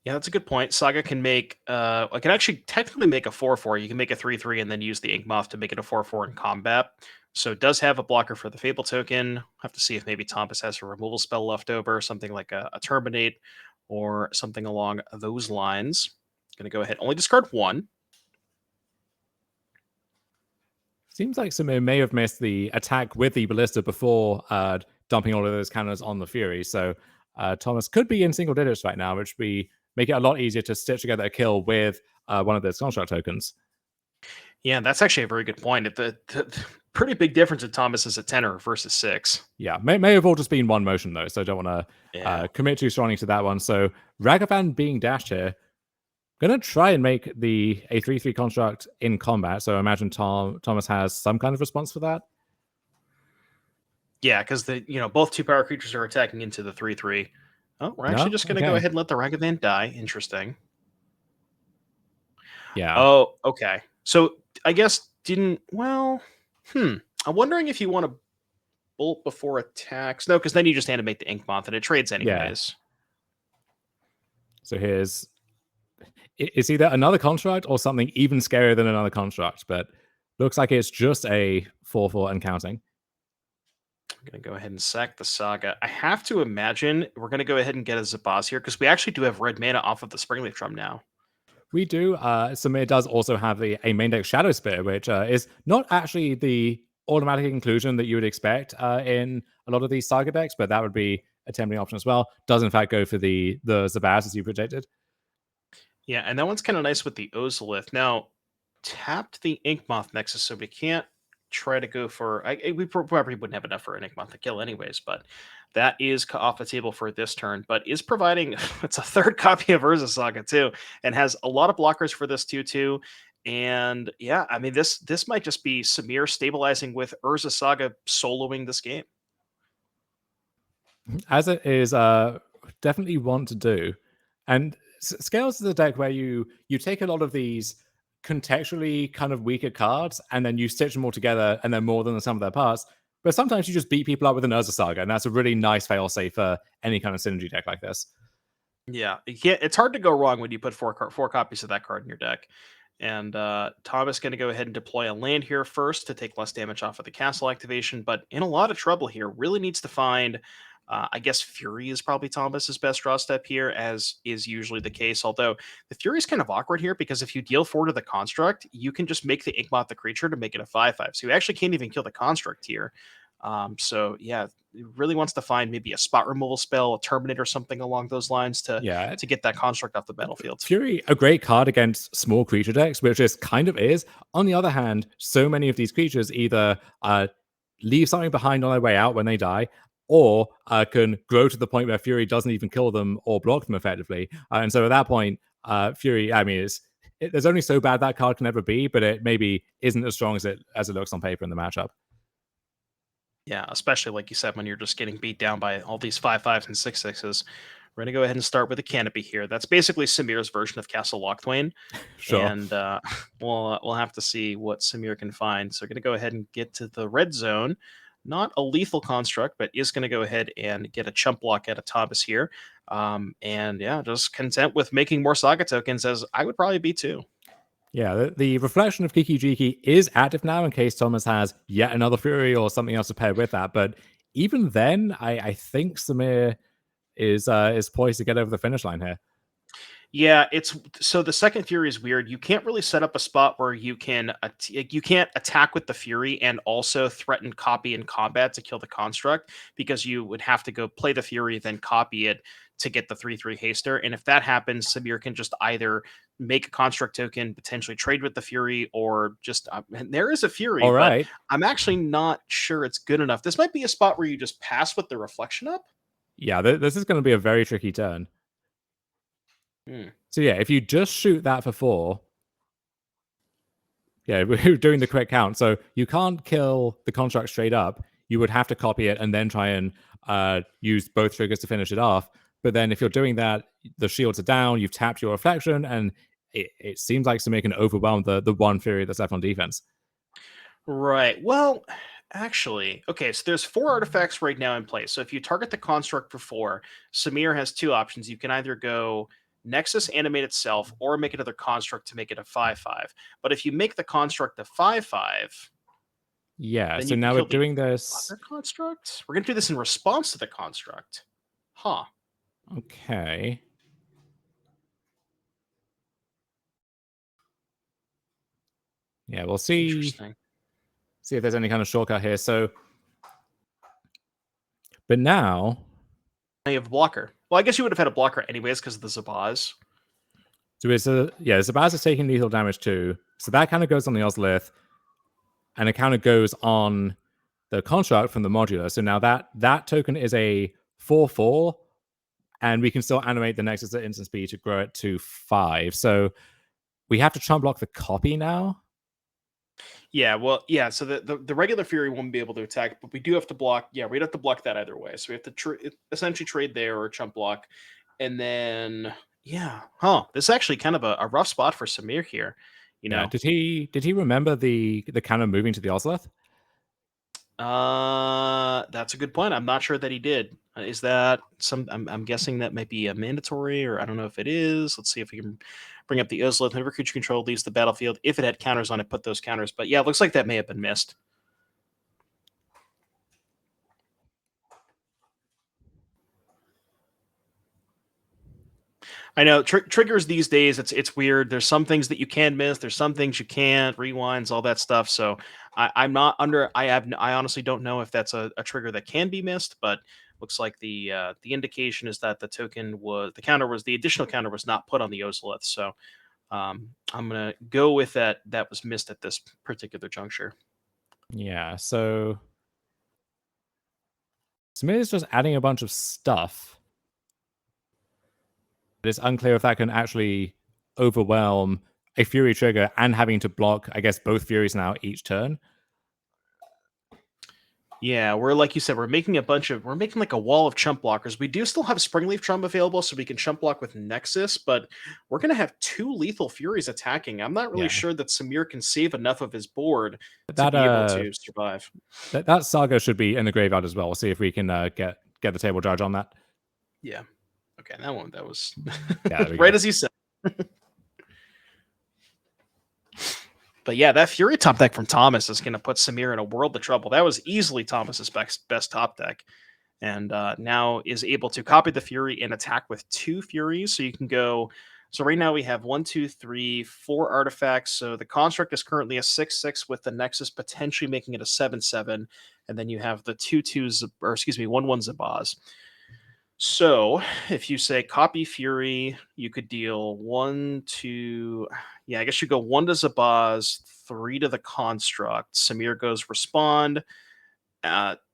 C: Yeah, that's a good point. Saga can make, I can actually technically make a 4/4. You can make a 3/3 and then use the Yawgmoth to make it a 4/4 in combat. So it does have a blocker for the Fable token. Have to see if maybe Thomas has a removal spell left over, something like a Terminate or something along those lines. Going to go ahead, only discard 1.
F: Seems like Samir may have missed the attack with the Ballista before dumping all of those cannons on the Fury. So Thomas could be in single digits right now, which would be make it a lot easier to stitch together a kill with one of those construct tokens.
C: Yeah, that's actually a very good point. The pretty big difference in Thomas is a 10 versus 6.
F: Yeah, may have all just been one motion, though, so I don't want to commit too strongly to that one. So Ragavan being dashed here. Going to try and make a 3/3 construct in combat. So I imagine Thomas has some kind of response for that.
C: Yeah, because both 2 power creatures are attacking into the 3/3. Oh, we're actually just going to go ahead and let the Ragavan die. Interesting.
F: Yeah.
C: Oh, okay. So I guess I'm wondering if you want to bolt before attacks. No, because then you just animate the Yawgmoth and it trades anyways.
F: Yeah. So it's either another construct or something even scarier than another construct, but looks like it's just a 4/4 and counting.
C: I'm going to go ahead and sack the Saga. I have to imagine we're going to go ahead and get a Zabaz here because we actually do have red mana off of the Springleaf Drum now.
F: We do. Samir does also have a main deck Shadow Spear, which is not actually the automatic inclusion that you would expect in a lot of these Saga decks, but that would be a tempting option as well. Does in fact go for the Zabaz as you projected.
C: Yeah, and that one's kind of nice with the Ozolith. Now, tapped the Yawgmoth Nexus, so we can't try to go for... we probably wouldn't have enough for an Yawgmoth to kill anyways, but that is off the table for this turn, but is providing... it's a 3rd copy of Urza Saga, too, and has a lot of blockers for this 2/2. And yeah, I mean, this might just be Samir stabilizing with Urza Saga soloing this game.
F: As it is definitely want to do. And Scales is a deck where you take a lot of these contextually kind of weaker cards, and then you stitch them all together, and they're more than the sum of their parts. But sometimes you just beat people up with an Urza Saga, and that's a really nice failsafe for any kind of synergy deck like this.
C: Yeah, it's hard to go wrong when you put four copies of that card in your deck. And Thomas going to go ahead and deploy a land here first to take less damage off of the castle activation, but in a lot of trouble here. Really needs to find, I guess Fury is probably Thomas's best draw step here, as is usually the case. Although the Fury is kind of awkward here, because if you deal 4 to the construct, you can just make the Yawgmoth the creature to make it a 5/5. So you actually can't even kill the construct here. So yeah, it really wants to find maybe a spot removal spell, a Terminator, something along those lines to get that construct off the battlefield.
F: Fury, a great card against small creature decks, which is kind of is. On the other hand, so many of these creatures either leave something behind on their way out when they die, or can grow to the point where Fury doesn't even kill them or block them effectively. And so at that point, Fury, I mean, there's only so bad that card can ever be, but it maybe isn't as strong as it looks on paper in the matchup.
C: Yeah, especially like you said, when you're just getting beat down by all these 5/5s and 6/6s. We're gonna go ahead and start with a canopy here. That's basically Samir's version of Castle Locthwain.
F: Sure.
C: And we'll have to see what Samir can find. So we're gonna go ahead and get to the red zone. Not a lethal construct, but is going to go ahead and get a chump block out of Thomas here. And yeah, just content with making more Saga tokens, as I would probably be too.
F: Yeah, the reflection of Kiki Jiki is active now in case Thomas has yet another Fury or something else to pair with that. But even then, I think Samir is poised to get over the finish line here.
C: Yeah, it's so the second Fury is weird. You can't really set up a spot where you can't attack with the Fury and also threaten copy in combat to kill the construct, because you would have to go play the Fury, then copy it to get the 3/3 haster. And if that happens, Samir can just either make a construct token, potentially trade with the Fury, or just there is a Fury,
F: All right.
C: but I'm actually not sure it's good enough. This might be a spot where you just pass with the reflection up.
F: Yeah, this is going to be a very tricky turn. So yeah, if you just shoot that for 4, yeah, we're doing the quick count. So you can't kill the construct straight up. You would have to copy it and then try and use both triggers to finish it off. But then if you're doing that, the shields are down, you've tapped your reflection, and it seems like Samir can overwhelm the one Fury that's left on defense.
C: Right. Well, actually, okay, so there's 4 artifacts right now in place. So if you target the construct for 4, Samir has 2 options. You can either go Nexus animate itself or make another construct to make it a 5/5. But if you make the construct a 5/5,
F: yeah, so now we're doing this
C: other construct. We're gonna do this in response to the construct. Huh.
F: Okay. Yeah, we'll see. See if there's any kind of shortcut here. So, but now
C: you have a blocker. Well, I guess you would have had a blocker anyways because of the Zabaz.
F: So it's the Zabaz is taking lethal damage too. So that kind of goes on the Ozolith, and it kind of goes on the construct from the modular. So now that token is a 4/4, and we can still animate the Nexus at instant speed to grow it to 5. So we have to chump block the copy now.
C: Yeah, well, yeah. So the regular Fury won't be able to attack, but we do have to block. Yeah, we'd have to block that either way. So we have to essentially trade there or chump block, and then yeah, this is actually kind of a rough spot for Samir here. You know,
F: did he remember the cannon moving to the Ozolith?
C: That's a good point. I'm not sure that he did. Is that I'm guessing that might be a mandatory, or I don't know if it is. Let's see if we can bring up the Ozolith. Whenever creature control leaves the battlefield, if it had counters on it, put those counters. But yeah, it looks like that may have been missed. I know triggers these days. It's weird. There's some things that you can miss. There's some things you can't. Rewinds, all that stuff. So I'm not under. I honestly don't know if that's a trigger that can be missed. But looks like the indication is that the additional counter was not put on the Ozolith. So I'm gonna go with that. That was missed at this particular juncture.
F: Yeah. So Samir is just adding a bunch of stuff. It's unclear if that can actually overwhelm a Fury trigger and having to block, I guess, both Furies now each turn.
C: Yeah, we're like you said, we're making like a wall of chump blockers. We do still have Springleaf Drum available, so we can chump block with Nexus, but we're gonna have 2 lethal Furies attacking. I'm not really
F: Yeah.
C: sure that Samir can save enough of his board to
F: That
C: be able to survive.
F: that Saga should be in the graveyard as well. We'll see if we can get the table judge on that.
C: Yeah. Okay, that was
F: Yeah, there we
C: right
F: go.
C: as you said. But yeah, that Fury top deck from Thomas is going to put Samir in a world of trouble. That was easily Thomas's best top deck. And now is able to copy the Fury and attack with 2 Furies. So you can go. So right now we have 1, 2, 3, 4 artifacts. So the construct is currently a 6/6 with the Nexus potentially making it a 7/7. And then you have the 2/2, or excuse me, 1/1 Zabaz. So if you say copy Fury, you could deal 1, 2. Yeah, I guess you go 1 to Zabaz, 3 to the construct. Samir goes respond.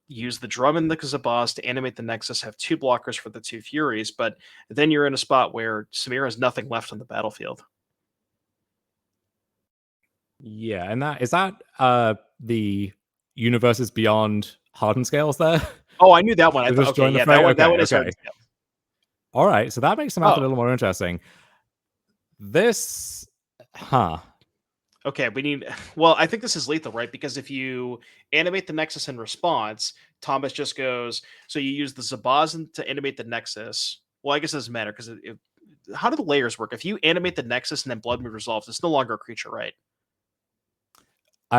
C: Use the drum in the Zabaz to animate the Nexus, have 2 blockers for the 2 Furies, but then you're in a spot where Samir has nothing left on the battlefield.
F: Yeah, and that is that the universes beyond Hardened scales there.
C: Oh, I knew that one. I
F: They
C: thought,
F: just
C: okay,
F: joined the
C: yeah,
F: fray?
C: that one
F: Okay,
C: is hard
F: okay.
C: to scale.
F: All right, so that makes the math a
C: Oh.
F: little more interesting. This,
C: Okay, we need. Well, I think this is lethal, right? Because if you animate the Nexus in response, Thomas just goes. So you use the Zabaz to animate the Nexus. Well, I guess it doesn't matter because how do the layers work? If you animate the Nexus and then Blood Moon resolves, it's no longer a creature, right?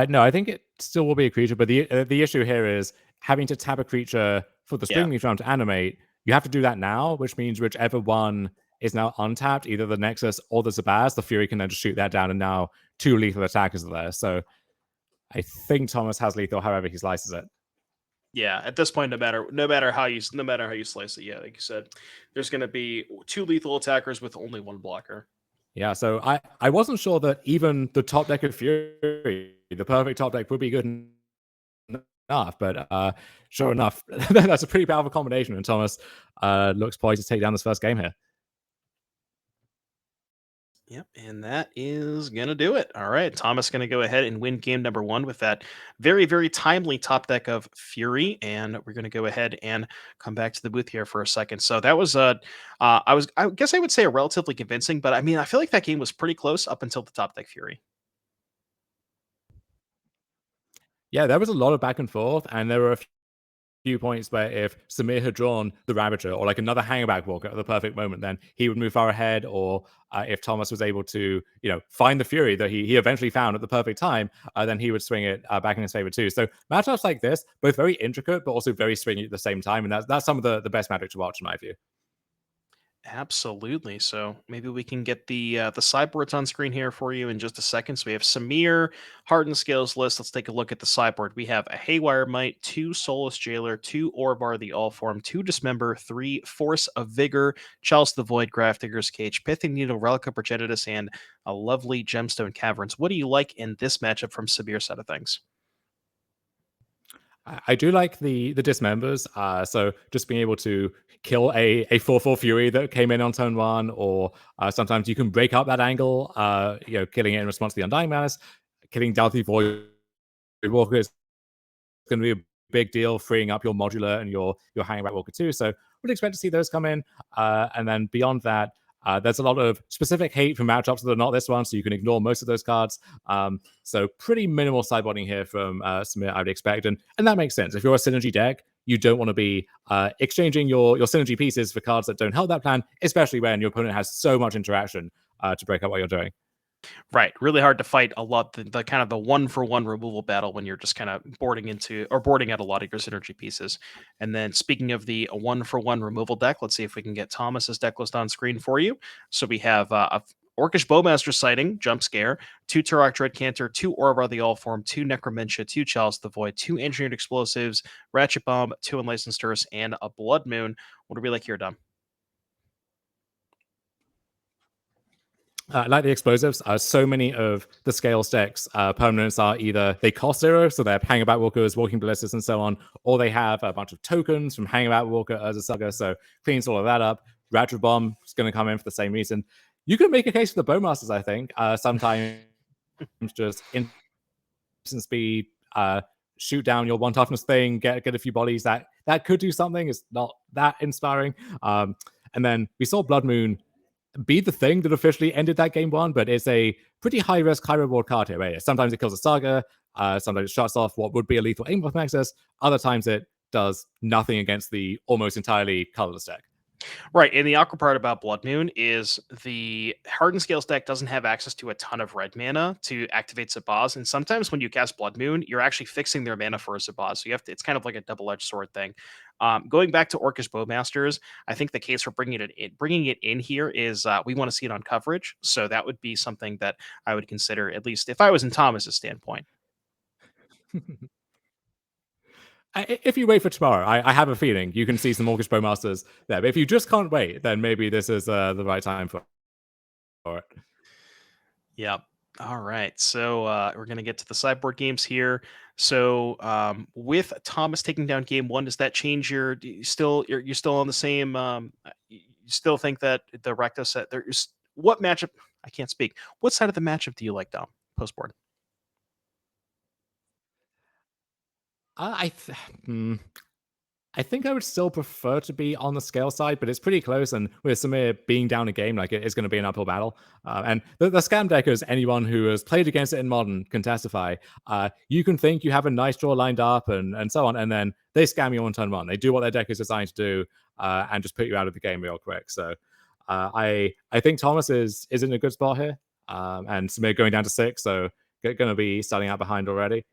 F: No, I think it still will be a creature, but the issue here is having to tap a creature for the
C: Yeah.
F: Springleaf Drum to animate. You have to do that now, which means whichever one is now untapped, either the Nexus or the Zabaz, the Fury can then just shoot that down, and now 2 lethal attackers are there. So I think Thomas has lethal, however he slices it.
C: Yeah, at this point, no matter how you slice it, yeah, like you said, there's going to be 2 lethal attackers with only 1 blocker.
F: Yeah, so I wasn't sure that even the top deck of Fury, the perfect top deck, would be good enough, but sure enough, that's a pretty powerful combination, and Thomas looks poised to take down this first game here.
C: Yep, and that is going to do it. All right, Thomas going to go ahead and win game number 1 with that very, very timely top deck of Fury, and we're going to go ahead and come back to the booth here for a second. So that was I guess I would say a relatively convincing, but I mean, I feel like that game was pretty close up until the top deck Fury.
F: Yeah, there was a lot of back and forth, and there were a few points where if Samir had drawn the Ravager or like another Hangback Walker at the perfect moment, then he would move far ahead, or if Thomas was able to, find the Fury that he eventually found at the perfect time, then he would swing it back in his favor too. So matchups like this, both very intricate, but also very swingy at the same time, and that's some of the best Magic to watch in my view.
C: Absolutely. So maybe we can get the sideboards on screen here for you in just a second. So we have Samir, Hardened Scales list. Let's take a look at the sideboard. We have a Haywire Mite, 2 Soulless Jailer, 2 Orvar the All Form, 2 Dismember, 3 Force of Vigor, Chalice the Void, Grafdigger's Cage, Pithing Needle, Relic of Progenitus, and a lovely Gemstone Caverns. What do you like in this matchup from Samir's side of things?
F: I do like the dismembers. So just being able to kill a 4/4 Fury that came in on turn 1, or sometimes you can break up that angle, killing it in response to the Undying Menace. Killing Doughty Void Walker is going to be a big deal, freeing up your modular and your Hangback Walker too. So would expect to see those come in. And then beyond that, there's a lot of specific hate from matchups that are not this one, so you can ignore most of those cards. So pretty minimal sideboarding here from Samir, I would expect. And that makes sense. If you're a synergy deck, you don't want to be exchanging your synergy pieces for cards that don't help that plan, especially when your opponent has so much interaction to break up what you're doing.
C: Right. Really hard to fight a lot, the kind of the 1-for-1 removal battle when you're just kind of boarding out a lot of your synergy pieces. And then speaking of the 1-for-1 removal deck, let's see if we can get Thomas's deck list on screen for you. So we have a Orcish Bowmaster Sighting, Jump Scare, 2 Turok Dreadcanter, 2 Orvar the All Form, 2 Necromentia, 2 Chalice the Void, 2 Engineered Explosives, Ratchet Bomb, 2 Unlicensed Terrorists, and a Blood Moon. What do we like here, Dom?
F: Like the explosives, so many of the scale decks permanents are either they cost 0, so they're Hangback Walkers, Walking Ballistas, and so on, or they have a bunch of tokens from Hangback Walker as a Saga, so cleans all of that up. Ratchet Bomb is going to come in for the same reason. You can make a case for the Bowmasters, I think. Sometimes just instant speed, shoot down your one toughness thing, get a few bodies. That could do something. It's not that inspiring. And then we saw Blood Moon be the thing that officially ended that game one, but it's a pretty high risk, high reward card here. Right? Sometimes it kills a Saga, sometimes it shuts off what would be a lethal Yawgmoth Nexus. Other times it does nothing against the almost entirely colorless deck.
C: Right, and the awkward part about Blood Moon is the Hardened Scales deck doesn't have access to a ton of red mana to activate Zabaz, and sometimes when you cast Blood Moon, you're actually fixing their mana for a Zabaz, so you have to. It's kind of like a double-edged sword thing. Going back to Orcish Bowmasters, I think the case for bringing it in here is we want to see it on coverage, so that would be something that I would consider, at least if I was in Thomas's standpoint.
F: If you wait for tomorrow, I have a feeling you can see some Orcish Bowmasters there. But if you just can't wait, then maybe this is the right time for it.
C: Yep. All right. So we're gonna get to the sideboard games here. So with Thomas taking down game one, does that change your? You're still on the same? You still think that the Rakdos set there is what matchup? I can't speak. What side of the matchup do you like, Dom? Post board.
F: I think I would still prefer to be on the scale side, but it's pretty close. And with Samir being down a game, like it's going to be an uphill battle. And the scam deckers, anyone who has played against it in Modern can testify. You can think you have a nice draw lined up and so on, and then they scam you on turn one. They do what their deck is designed to do and just put you out of the game real quick. So I think Thomas is in a good spot here, and Samir going down to 6, so going to be starting out behind already.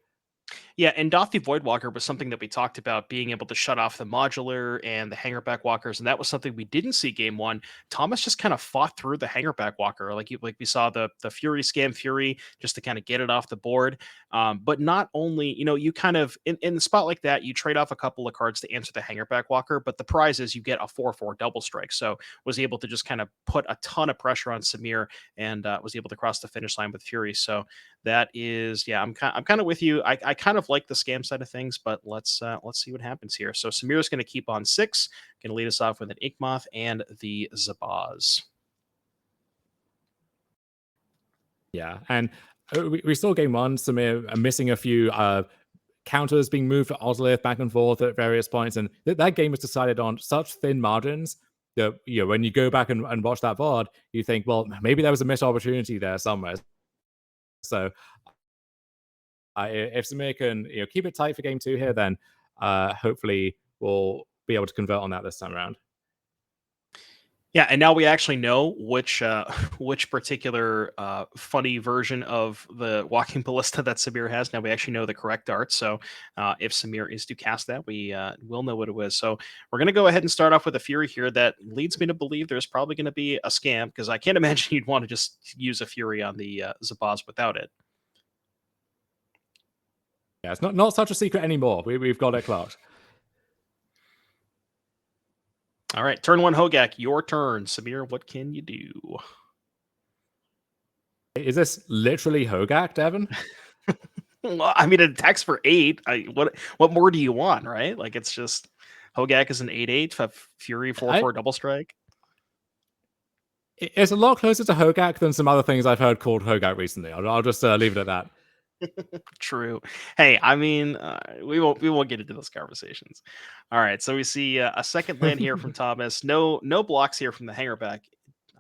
C: Yeah, and Dothy Voidwalker was something that we talked about, being able to shut off the modular and the hangerback walkers, and that was something we didn't see game one. Thomas just kind of fought through the hangerback walker, like we saw the Fury scam Fury just to kind of get it off the board. But not only, you kind of in the spot like that, you trade off a couple of cards to answer the hangerback walker, but the prize is you get a 4/4 double strike. So was able to just kind of put a ton of pressure on Samir and was able to cross the finish line with Fury. So that is, yeah, I'm kind of with you. I kind of like the scam side of things, but let's see what happens here. So Samir's going to keep on 6, going to lead us off with an Yawgmoth and the Zabaz.
F: Yeah, and we saw game one, Samir missing a few counters being moved for Ozolith back and forth at various points, and that game was decided on such thin margins that when you go back and watch that VOD, you think, well, maybe there was a missed opportunity there somewhere. So if Samir can keep it tight for game 2 here, then hopefully we'll be able to convert on that this time around.
C: Yeah, and now we actually know which particular funny version of the walking ballista that Samir has. Now we actually know the correct art. So if Samir is to cast that, we will know what it was. So we're going to go ahead and start off with a Fury here. That leads me to believe there's probably going to be a scam, because I can't imagine you'd want to just use a Fury on the Zabaz without it.
F: Yeah, it's not such a secret anymore. We've got it clocked.
C: All right, turn 1 Hogak, your turn. Samir, what can you do?
F: Is this literally Hogak, Devin?
C: Well, I mean, it attacks for 8. What more do you want, right? Like, it's just Hogak is an 8/8, Fury 4/4 double strike.
F: It's a lot closer to Hogak than some other things I've heard called Hogak recently. I'll just leave it at that.
C: True. Hey, I mean, we won't get into those conversations. All right, so we see a second land here from Thomas. No blocks here from the hangerback.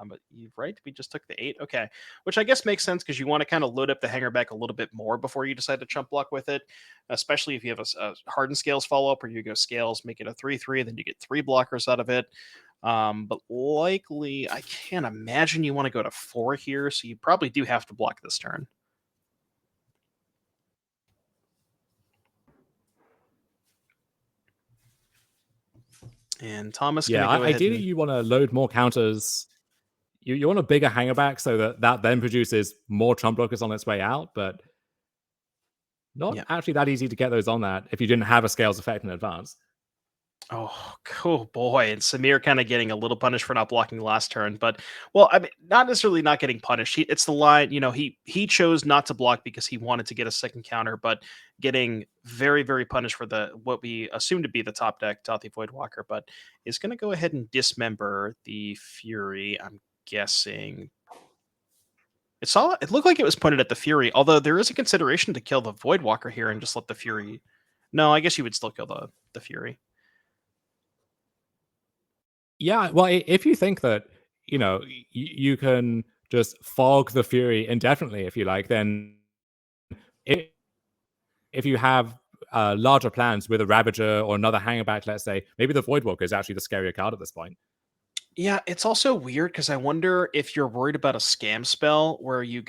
C: But you're right. We just took the 8. Okay, which I guess makes sense because you want to kind of load up the hangerback a little bit more before you decide to chump block with it, especially if you have a Hardened Scales follow up, or you go Scales, make it a 3/3, then you get 3 blockers out of it. But likely, I can't imagine you want to go to 4 here, so you probably do have to block this turn. And Thomas,
F: yeah, ideally you want to load more counters. You want a bigger hangerback so that then produces more trump blockers on its way out, but not actually that easy to get those on that if you didn't have a Scales effect in advance.
C: Oh, cool boy. And Samir kind of getting a little punished for not blocking last turn. But, well, I mean, not necessarily not getting punished. It's the line, he chose not to block because he wanted to get a second counter, but getting very, very punished for what we assume to be the top deck, Dothy Voidwalker, but is going to go ahead and dismember the Fury, I'm guessing. It looked like it was pointed at the Fury, although there is a consideration to kill the Voidwalker here and just let the Fury No, I guess you would still kill the Fury.
F: Yeah, well, if you think that, you can just fog the Fury indefinitely, if you like, then if you have larger plans with a Ravager or another Hangerback, let's say, maybe the Voidwalker is actually the scarier card at this point.
C: Yeah, it's also weird because I wonder if you're worried about a scam spell where you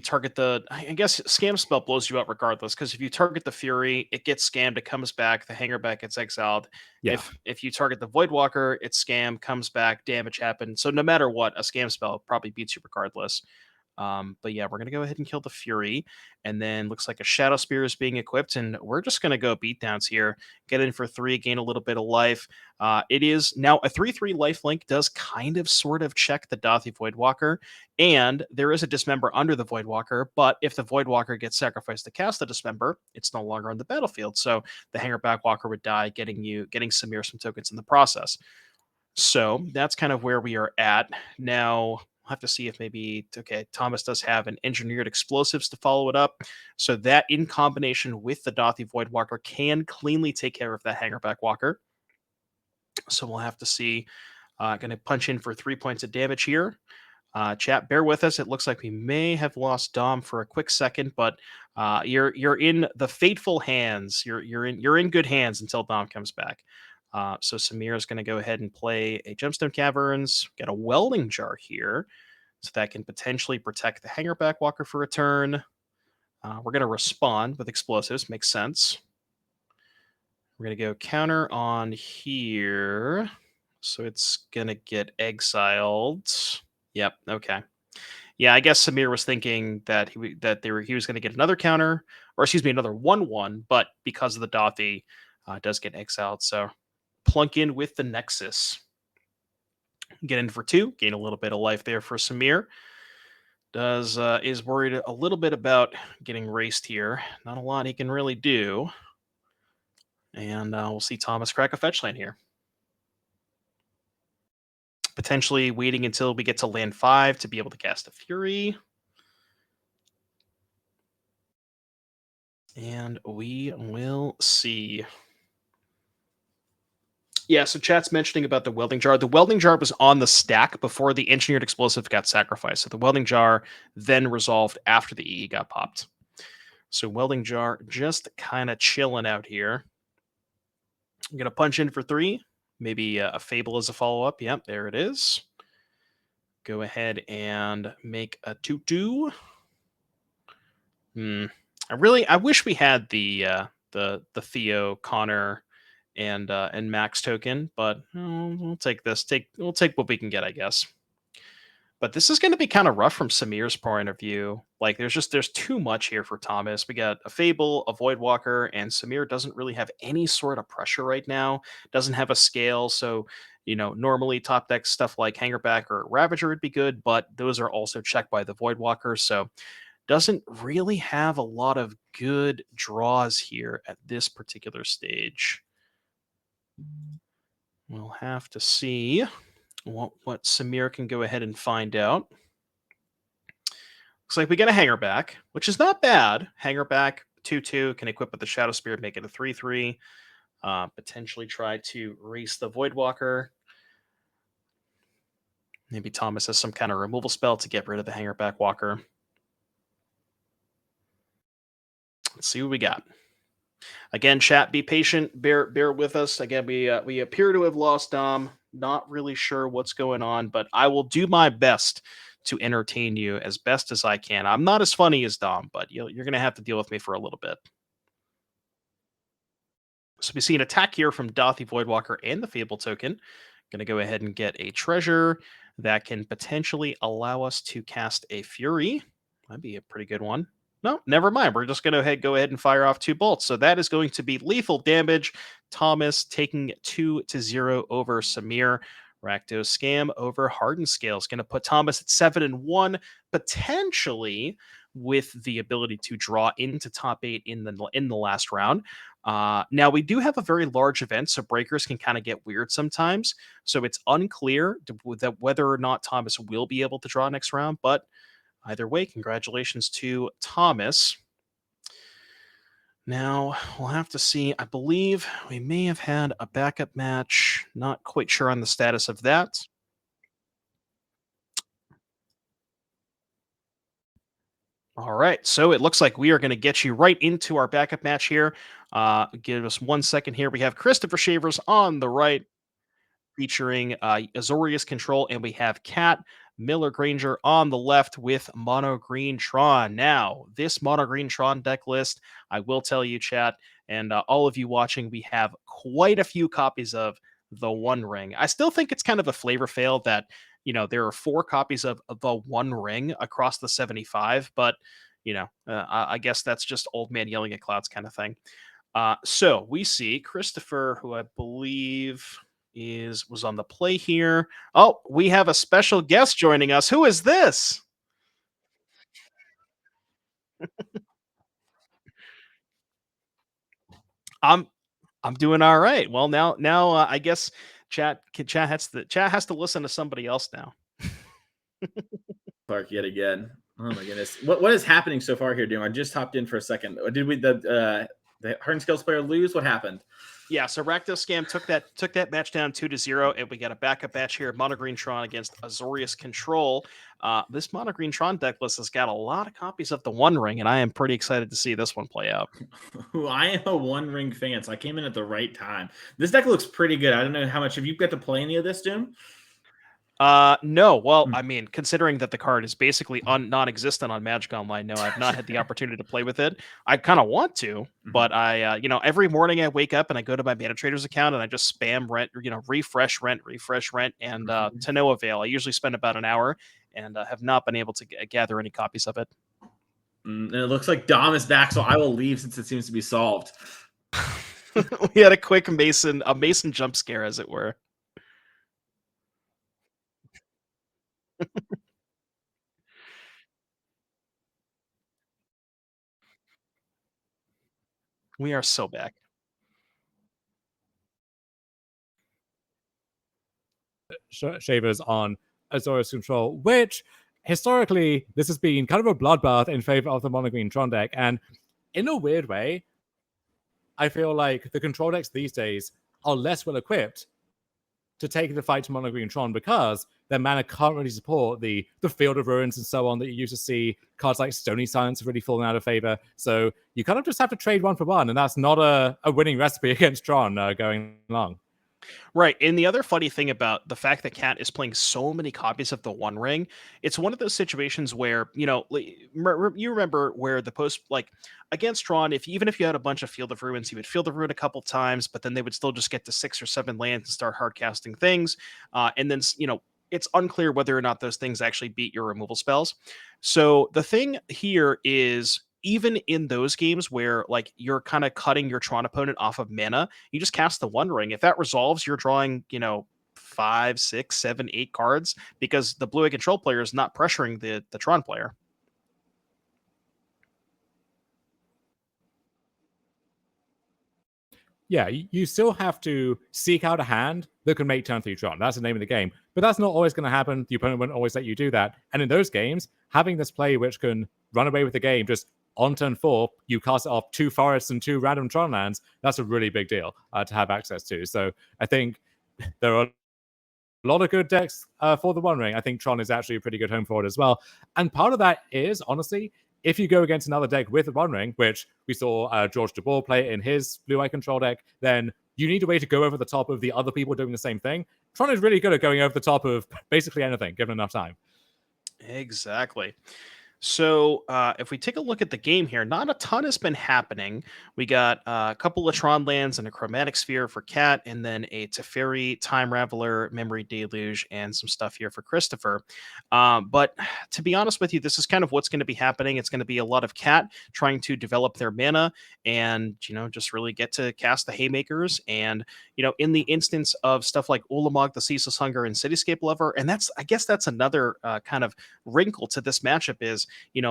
C: target the. I guess scam spell blows you out regardless because if you target the Fury, it gets scammed, it comes back, the Hangerback gets exiled.
F: Yeah.
C: If you target the Voidwalker, it's scam, comes back, damage happens. So no matter what, a scam spell probably beats you regardless. But yeah, we're gonna go ahead and kill the Fury, and then looks like a Shadow Spear is being equipped, and we're just gonna go beatdowns here. Get in for 3, gain a little bit of life. It is now a 3/3 life link does kind of sort of check the Dathi Voidwalker, and there is a Dismember under the Voidwalker, but if the Voidwalker gets sacrificed to cast the Dismember, it's no longer on the battlefield. So the Hangerback Walker would die, getting Samir some tokens in the process. So that's kind of where we are at. Now we'll have to see if maybe, okay, Thomas does have an engineered explosives to follow it up. So that in combination with the Dathi Voidwalker can cleanly take care of that Hangerback Walker. So we'll have to see. Going to punch in for 3 points of damage here. Chat, bear with us. It looks like we may have lost Dom for a quick second, but you're in the fateful hands. You're in good hands until Dom comes back. So Samir is going to go ahead and play a Gemstone Caverns, get a Welding Jar here, so that can potentially protect the Hangerback Walker for a turn. We're going to respond with explosives, makes sense. We're going to go counter on here, so it's going to get exiled. Yep, okay. Yeah, I guess Samir was thinking that he was going to get another counter, or excuse me, another 1/1, but because of the Dathi, does get exiled, so plunk in with the Nexus. Get in for 2, gain a little bit of life there for Samir. Is worried a little bit about getting raced here. Not a lot he can really do. And we'll see Thomas crack a fetch land here. Potentially waiting until we get to land 5 to be able to cast a Fury. And we will see. Yeah, so chat's mentioning about the Welding Jar. The Welding Jar was on the stack before the Engineered Explosive got sacrificed. So the Welding Jar then resolved after the EE got popped. So Welding Jar just kind of chilling out here. I'm going to punch in for 3. Maybe a Fable as a follow-up. Yep, there it is. Go ahead and make a 2/2. I wish we had the Theo, Connor, and Max token, but we'll take this. We'll take what we can get, I guess. But this is going to be kind of rough from Samir's point of view. Like, there's too much here for Thomas. We got a Fable, a Voidwalker, and Samir doesn't really have any sort of pressure right now. Doesn't have a scale, so normally top deck stuff like Hangerback or Ravager would be good, but those are also checked by the Voidwalker, so doesn't really have a lot of good draws here at this particular stage. We'll have to see what Samir can go ahead and find out. Looks like we get a Hangerback, which is not bad. Hangerback 2/2 can equip with the Shadow Spear, make it a 3/3. Potentially try to race the Voidwalker. Maybe Thomas has some kind of removal spell to get rid of the Hangerback Walker. Let's see what we got. Again, chat, be patient. Bear with us. Again, we appear to have lost Dom. Not really sure what's going on, but I will do my best to entertain you as best as I can. I'm not as funny as Dom, but you're going to have to deal with me for a little bit. So we see an attack here from Dathi Voidwalker and the Fable token. Going to go ahead and get a treasure that can potentially allow us to cast a Fury. That'd be a pretty good one. No, never mind. We're just going to go ahead and fire off 2 bolts. So that is going to be lethal damage. Thomas taking 2-0 over Samir. Rakdos scam over Hardened scale is going to put Thomas at 7-1, potentially with the ability to draw into top 8 in the last round. Now we do have a very large event, so breakers can kind of get weird sometimes. So it's unclear whether or not Thomas will be able to draw next round, but either way, congratulations to Thomas. Now, we'll have to see. I believe we may have had a backup match. Not quite sure on the status of that. All right, so it looks like we are going to get you right into our backup match here. Give us 1 second here. We have Christopher Shavers on the right, featuring Azorius Control, and we have Cat Miller Granger on the left with Mono Green Tron. Now, this Mono Green Tron deck list, I will tell you, chat, and all of you watching, we have quite a few copies of the One Ring. I still think it's kind of a flavor fail that, there are 4 copies of the One Ring across the 75, but, I guess that's just old man yelling at clouds kind of thing. So we see Christopher, who I believe was on the play here. Oh, we have a special guest joining us. Who is this? I'm I'm doing all right. Well, now I guess chat has to listen to somebody else now.
A: Clark yet again. Oh my goodness. What is happening so far here, Doom? I just hopped in for a second. Did we the Hardened Skills player lose? What happened?
C: Yeah, so Rakdos Scam took that match down 2-0, and we got a backup match here. Mono Green Tron against Azorius Control. This Mono Green Tron deck list has got a lot of copies of the One Ring, and I am pretty excited to see this one play out.
A: I am a One Ring fan, so I came in at the right time. This deck looks pretty good. I don't know how much have you got to play any of this, Doom?
C: No. Well, I mean, considering that the card is basically non-existent on Magic Online, no, I've not had the opportunity to play with it. I kind of want to, but I, every morning I wake up and I go to my MetaTrader's account and I just spam rent, refresh rent, and to no avail. I usually spend about an hour and have not been able to gather any copies of it.
A: And it looks like Dom is back, so I will leave since it seems to be solved.
C: We had a quick Mason jump scare, as it were. We are so back.
F: Shavers on Azorius Control, which historically this has been kind of a bloodbath in favor of the Mono Green Tron deck. And in a weird way, I feel like the control decks these days are less well equipped to take the fight to Mono Green Tron because their mana can't really support the Field of Ruins and so on that you used to see. Cards like Stony Silence have really fallen out of favor. So you kind of just have to trade 1 for 1, and that's not a winning recipe against Tron going long.
C: Right. And the other funny thing about the fact that Cat is playing so many copies of the One Ring, it's one of those situations where, you remember where the post, like against Tron, even if you had a bunch of Field of Ruins, he would Field of Ruin a couple times, but then they would still just get to 6 or 7 lands and start hard casting things. And then, it's unclear whether or not those things actually beat your removal spells. So the thing here is, even in those games where like you're kind of cutting your Tron opponent off of mana, you just cast the One Ring. If that resolves, you're drawing, 5, 6, 7, 8 cards because the blue-eye control player is not pressuring the Tron player.
F: Yeah, you still have to seek out a hand that can make turn 3 Tron. That's the name of the game. But that's not always going to happen. The opponent won't always let you do that. And in those games, having this play which can run away with the game just on turn 4, you cast it off 2 forests and 2 random Tron lands. That's a really big deal to have access to. So I think there are a lot of good decks for the One Ring. I think Tron is actually a pretty good home for it as well. And part of that is, honestly, if you go against another deck with the One Ring, which we saw George Jabbour play in his blue-eye control deck, then you need a way to go over the top of the other people doing the same thing. Tron is really good at going over the top of basically anything, given enough time.
C: Exactly. So if we take a look at the game here, not a ton has been happening. We got a couple of Tron lands and a Chromatic Sphere for Cat, and then a Teferi, Time Raveler, Memory Deluge, and some stuff here for Christopher. But to be honest with you, this is kind of what's going to be happening. It's going to be a lot of Cat trying to develop their mana and, just really get to cast the Haymakers. And, in the instance of stuff like Ulamog, the Ceaseless Hunger, and Cityscape Lover, and I guess that's another kind of wrinkle to this matchup is,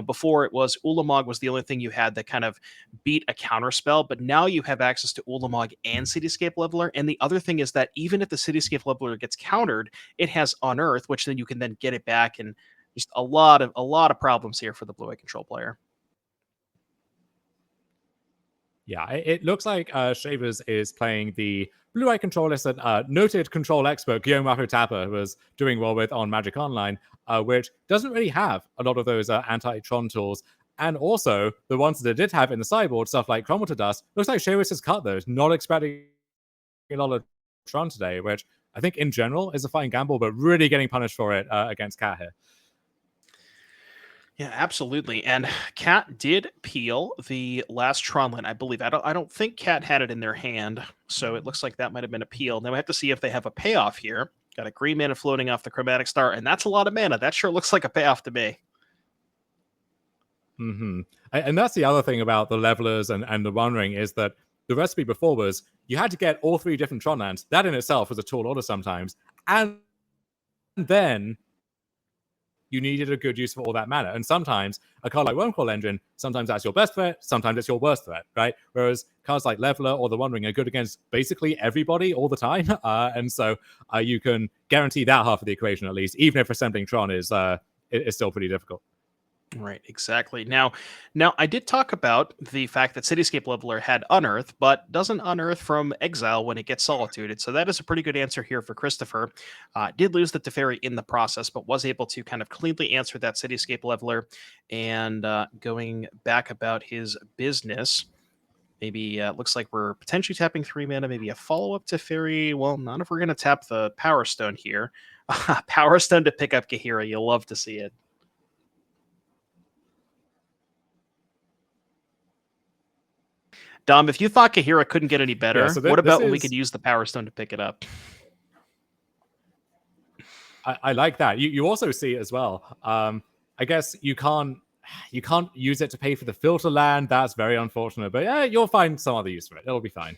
C: before it was Ulamog was the only thing you had that kind of beat a counter spell, but now you have access to Ulamog and Cityscape Leveler. And the other thing is that even if the Cityscape Leveler gets countered, it has Unearth, which then you can then get it back, and just a lot of problems here for the blue-eye control player.
F: Yeah, it looks like Shavers is playing the blue-eye control list that noted control expert Guillermo Tapper was doing well with on Magic Online, which doesn't really have a lot of those anti-Tron tools. And also, the ones that it did have in the sideboard, stuff like Crumble to Dust, looks like Shavers has cut those, not expecting a lot of Tron today, which I think in general is a fine gamble, but really getting punished for it against Cat here.
C: Yeah, absolutely. And Cat did peel the last Tronland, I believe. I don't think Cat had it in their hand, so it looks like that might have been a peel. Now we have to see if they have a payoff here. Got a green mana floating off the Chromatic Star, and that's a lot of mana. That sure looks like a payoff to me.
F: Mm-hmm. And that's the other thing about the levelers and the One Ring is that the recipe before was you had to get all 3 different Tron lands. That in itself was a tall order sometimes. And then you needed a good use for all that mana. And sometimes a card like Wormcoil Engine, sometimes that's your best threat, sometimes it's your worst threat, right? Whereas cards like Leveler or the One Ring are good against basically everybody all the time. And so you can guarantee that half of the equation at least, even if assembling Tron is still pretty difficult.
C: Right, exactly. Now I did talk about the fact that Cityscape Leveler had Unearth, but doesn't unearth from exile when it gets solituded. So that is a pretty good answer here for Christopher. Did lose the Teferi in the process, but was able to kind of cleanly answer that Cityscape Leveler and going back about his business. Maybe looks like we're potentially tapping 3 mana, maybe a follow-up Teferi. Well, not if we're going to tap the Power Stone here. Power Stone to pick up Gahira. You'll love to see it. Dom, if you thought Gahira couldn't get any better, what about when we could use the Power Stone to pick it up?
F: I like that. You also see it as well. I guess you can't use it to pay for the filter land. That's very unfortunate. But yeah, you'll find some other use for it. It'll be fine.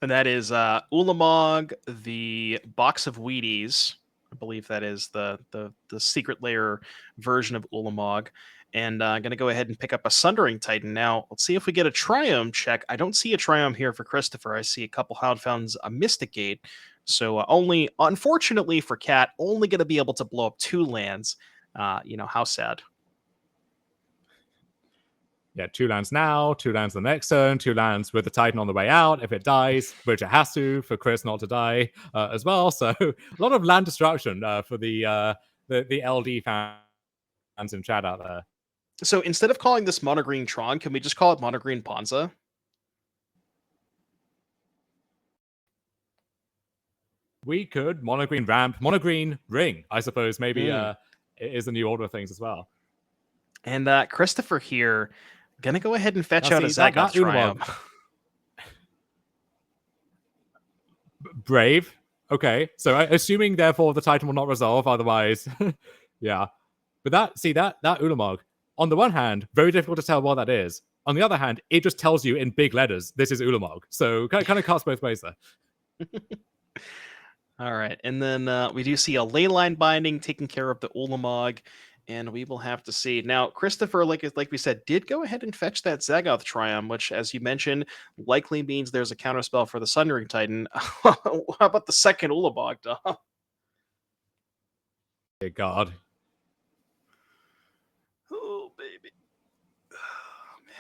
C: And that is Ulamog, the Box of Wheaties. I believe that is the secret layer version of Ulamog. And I'm going to go ahead and pick up a Sundering Titan. Now, let's see if we get a Triome check. I don't see a Triome here for Christopher. I see a couple Houndfounds, a Mystic Gate. So only, unfortunately for Cat, only going to be able to blow up 2 lands. How sad.
F: Yeah, 2 lands now, 2 lands the next turn, 2 lands with the Titan on the way out if it dies, which it has to for Cris not to die as well. So a lot of land destruction for the LD fans in chat out there.
C: So instead of calling this Monogreen Tron, can we just call it Monogreen Ponza?
F: We could. Monogreen Ramp, Monogreen Ring, I suppose, maybe is the new order of things as well.
C: And Christopher here, gonna go ahead and fetch out a Zagoth Triumph.
F: Brave. Okay. So assuming, therefore, the Titan will not resolve, otherwise, yeah. But that Ulamog, on the one hand, very difficult to tell what that is. On the other hand, it just tells you in big letters, this is Ulamog. So kind of cuts both ways there.
C: All right. And then we do see a Leyline Binding taking care of the Ulamog, and we will have to see. Now, Christopher, like we said, did go ahead and fetch that Zagoth Triumph, which, as you mentioned, likely means there's a counterspell for the Sundering Titan. How about the second Ulamog, Dom?
F: Dear God.
C: Oh, baby. Oh, man.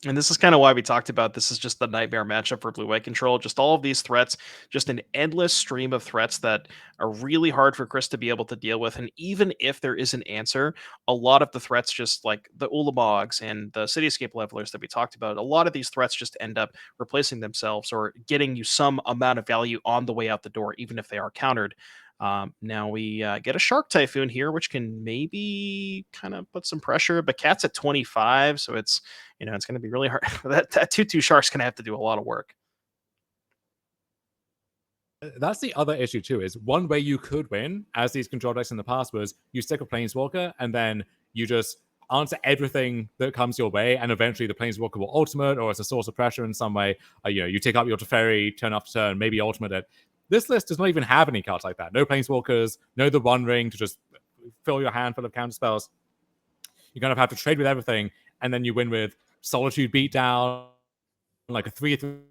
C: And this is kind of why we talked about this is just the nightmare matchup for blue-white control. Just all of these threats, just an endless stream of threats that are really hard for Cris to be able to deal with. And even if there is an answer, a lot of the threats, just like the Ulamogs and the Cityscape Levelers that we talked about, a lot of these threats just end up replacing themselves or getting you some amount of value on the way out the door, even if they are countered. Now we get a Shark Typhoon here, which can maybe kind of put some pressure, but Cat's at 25, so it's it's going to be really hard. that 2/2 Shark's going to have to do a lot of work.
F: That's the other issue too, is one way you could win, as these control decks in the past, was you stick a Planeswalker and then you just answer everything that comes your way, and eventually the Planeswalker will ultimate, or it's a source of pressure in some way. You take up your Teferi turn after turn, maybe ultimate it. This list does not even have any cards like that. No Planeswalkers, no the One Ring to just fill your hand full of counterspells. You kind of have to trade with everything, and then you win with Solitude Beatdown, like a 3/3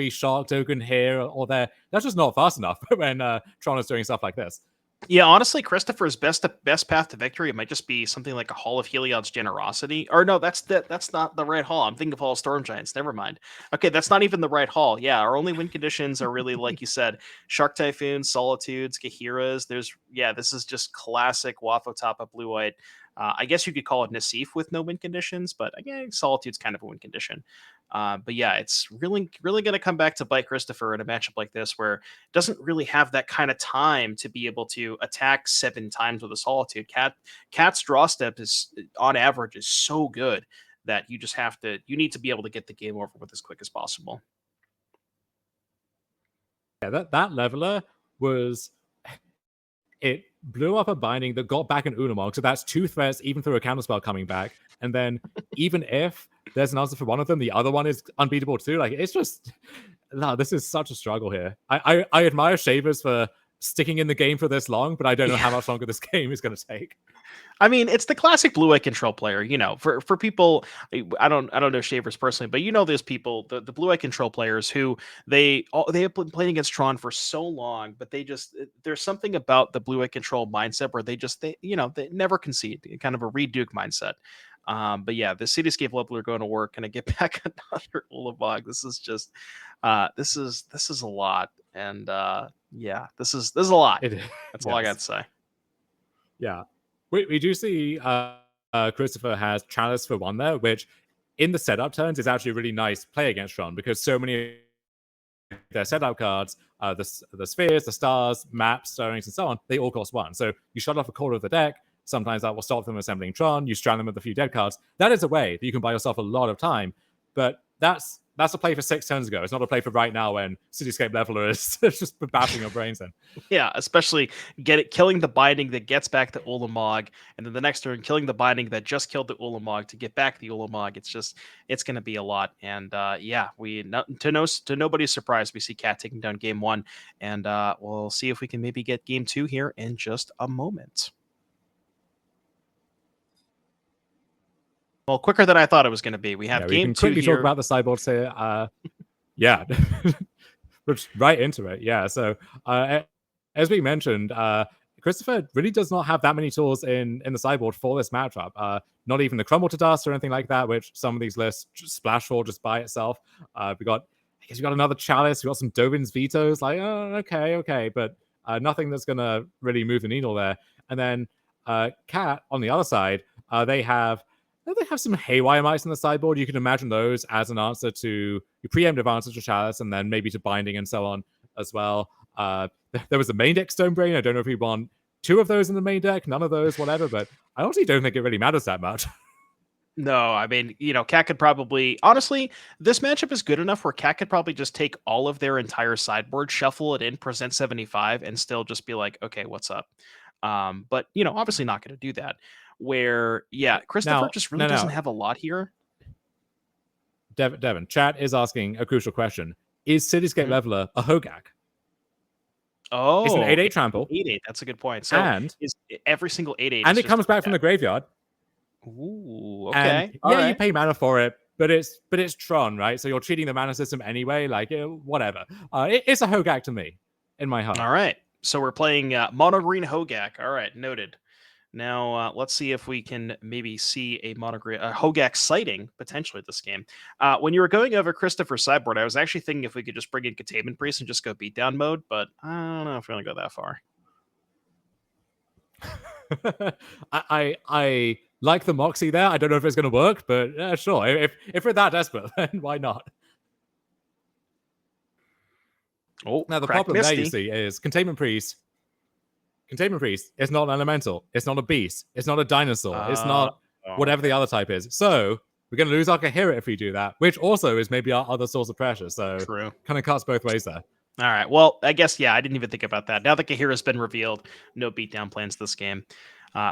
F: Shark token here or there. That's just not fast enough when Tron is doing stuff like this.
C: Yeah, honestly, Christopher's best path to victory, it might just be something like a Hall of Heliod's Generosity. Or no, that's not the right hall. I'm thinking of Hall of Storm Giants. Never mind. Okay, that's not even the right hall. Yeah, our only win conditions are really, like you said, Shark Typhoon, Solitudes, Gahiras. This is just classic Wafo Tapa Blue White. I guess you could call it Nassif with no win conditions, but again, Solitude's kind of a win condition. But yeah, it's really going to come back to bite Christopher in a matchup like this, where it doesn't really have that kind of time to be able to attack 7 times with a Solitude. Cat's draw step is on average is so good that you need to be able to get the game over with as quick as possible.
F: Yeah, that leveler was, it blew up a binding that got back an Ulamog, so that's 2 threats even through a counterspell coming back. And then even if there's an answer for one of them, the other one is unbeatable too. Like, it's just, no, this is such a struggle here. I admire Shavers for sticking in the game for this long, but I don't know how much longer this game is going to take.
C: I mean, it's the classic blue eye control player. For people, I don't know Shavers personally, but there's people, the blue eye control players who they have been playing against Tron for so long, but there's something about the blue eye control mindset where they never concede, kind of a Reed Duke mindset. But yeah, the Cityscape leveler going to work. Can I get back another Ulamog? This is just, this is a lot, and yeah, this is a lot. That's all I got to say.
F: Yeah. We do see Christopher has Chalice for 1 there, which in the setup turns is actually a really nice play against Tron, because so many of their setup cards, the spheres, the stars, maps, stirrings, and so on, they all cost 1. So you shut off a quarter of the deck. Sometimes that will stop them assembling Tron. You strand them with a few dead cards. That is a way that you can buy yourself a lot of time. But that's a play for 6 turns ago. It's not a play for right now when Cityscape Leveler is just bashing your brains in.
C: Yeah, especially killing the binding that gets back the Ulamog, and then the next turn killing the binding that just killed the Ulamog to get back the Ulamog. It's going to be a lot. And yeah, to nobody's surprise, we see Cat taking down game 1, and we'll see if we can maybe get game 2 here in just a moment. Well, quicker than I thought it was going to be. We have game 2 here.
F: We can quickly talk about the sideboards here. Yeah, right into it. Yeah, so as we mentioned, Christopher really does not have that many tools in the sideboard for this matchup. Not even the Crumble to Dust or anything like that, which some of these lists just splash for just by itself. We got another Chalice. We got some Dovin's Vetoes. Like, oh, okay, but nothing that's gonna really move the needle there. And then Cat on the other side, they have some Haywire Mites in the sideboard. You can imagine those as an answer to your preemptive answer to Chalice, and then maybe to Binding and so on as well. There was a main deck Stonebrain. I don't know if we want 2 of those in the main deck, none of those, whatever, but I honestly don't think it really matters that much.
C: No, I mean, Cat could probably, honestly, this matchup is good enough where Cat could probably just take all of their entire sideboard, shuffle it in, present 75, and still just be like, okay, what's up? But, obviously not going to do that. Where, yeah, Christopher just really doesn't have a lot here.
F: Devin, chat is asking a crucial question. Is Cityscape Leveler a Hogak?
C: Oh,
F: it's an 8/8 trample.
C: 8/8. That's a good point. So
F: and
C: is every single 8/8,
F: and it comes back from the graveyard.
C: Ooh, okay.
F: And you pay mana for it, but it's Tron, right? So you're treating the mana system anyway, like whatever. It's a Hogak to me, in my heart.
C: All right. So we're playing Mono Green Hogak. All right, noted. Now, let's see if we can maybe see a Hogak sighting potentially this game. When you were going over Christopher's sideboard, I was actually thinking if we could just bring in Containment Priest and just go beatdown mode, but I don't know if we're going to go that far.
F: I like the Moxie there. I don't know if it's going to work, but sure. If we're that desperate, then why not?
C: Oh,
F: now the problem there, you see, is Containment Priest. Containment Priest is not an elemental. It's not a beast. It's not a dinosaur. It's not whatever the other type is. So we're going to lose our Kahira if we do that, which also is maybe our other source of pressure. So
C: true.
F: Kind of cuts both ways there.
C: All right. Well, I guess, yeah, I didn't even think about that. Now that Kahira's been revealed, no beatdown plans this game.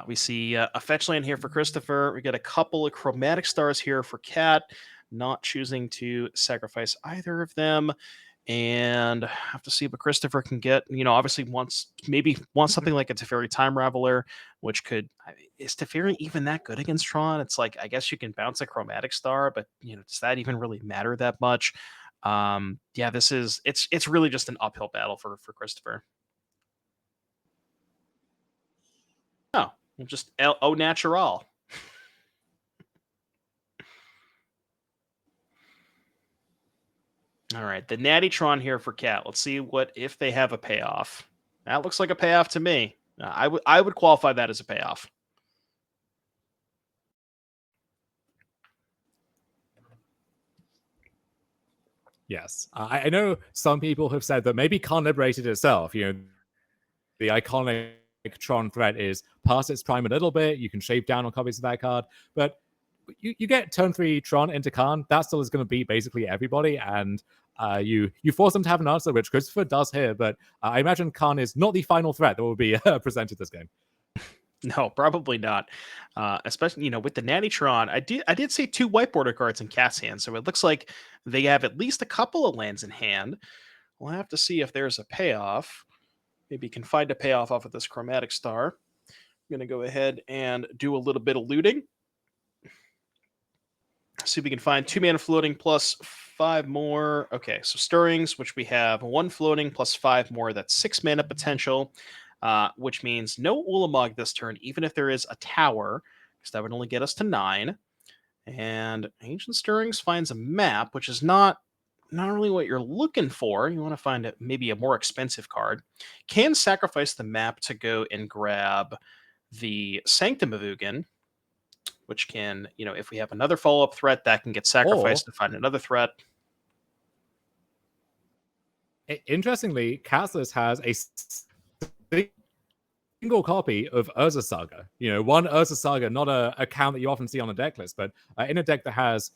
C: We see a fetch land here for Christopher. We got a couple of Chromatic Stars here for Cat, not choosing to sacrifice either of them. And have to see what Christopher can get. Obviously wants something like a Teferi Time Raveler, which is Teferi even that good against Tron? It's like, I guess you can bounce a Chromatic Star, but does that even really matter that much? Yeah, it's really just an uphill battle for Christopher. Just au natural. All right, the Natty Tron here for Cat. Let's see if they have a payoff. That looks like a payoff to me. I would qualify that as a payoff.
F: Yes. I know some people have said that maybe Khan liberated itself. You know, the iconic Tron threat is past its prime a little bit. You can shave down on copies of that card. But you get turn 3 Tron into Khan. That still is going to beat basically everybody. And you force them to have an answer, which Christopher does here. But I imagine Khan is not the final threat that will be presented this game.
C: No, probably not. Especially, with the Natty Tron, I did see 2 white border cards in Cat's hand, so it looks like they have at least a couple of lands in hand. We'll have to see if there's a payoff. Maybe you can find a payoff off of this Chromatic Star. I'm going to go ahead and do a little bit of looting. See if we can find 2 mana floating plus 5 more. Okay, so Stirrings, which we have 1 floating plus 5 more. That's 6 mana potential. Which means no Ulamog this turn, even if there is a tower, because that would only get us to 9. And Ancient Stirrings finds a map, which is not really what you're looking for. You want to find maybe a more expensive card. Can sacrifice the map to go and grab the Sanctum of Ugin, which can, if we have another follow-up threat, that can get sacrificed to find another threat.
F: Interestingly, Castles has a single copy of Urza Saga. One Urza Saga, not a account that you often see on a deck list, but in a deck that has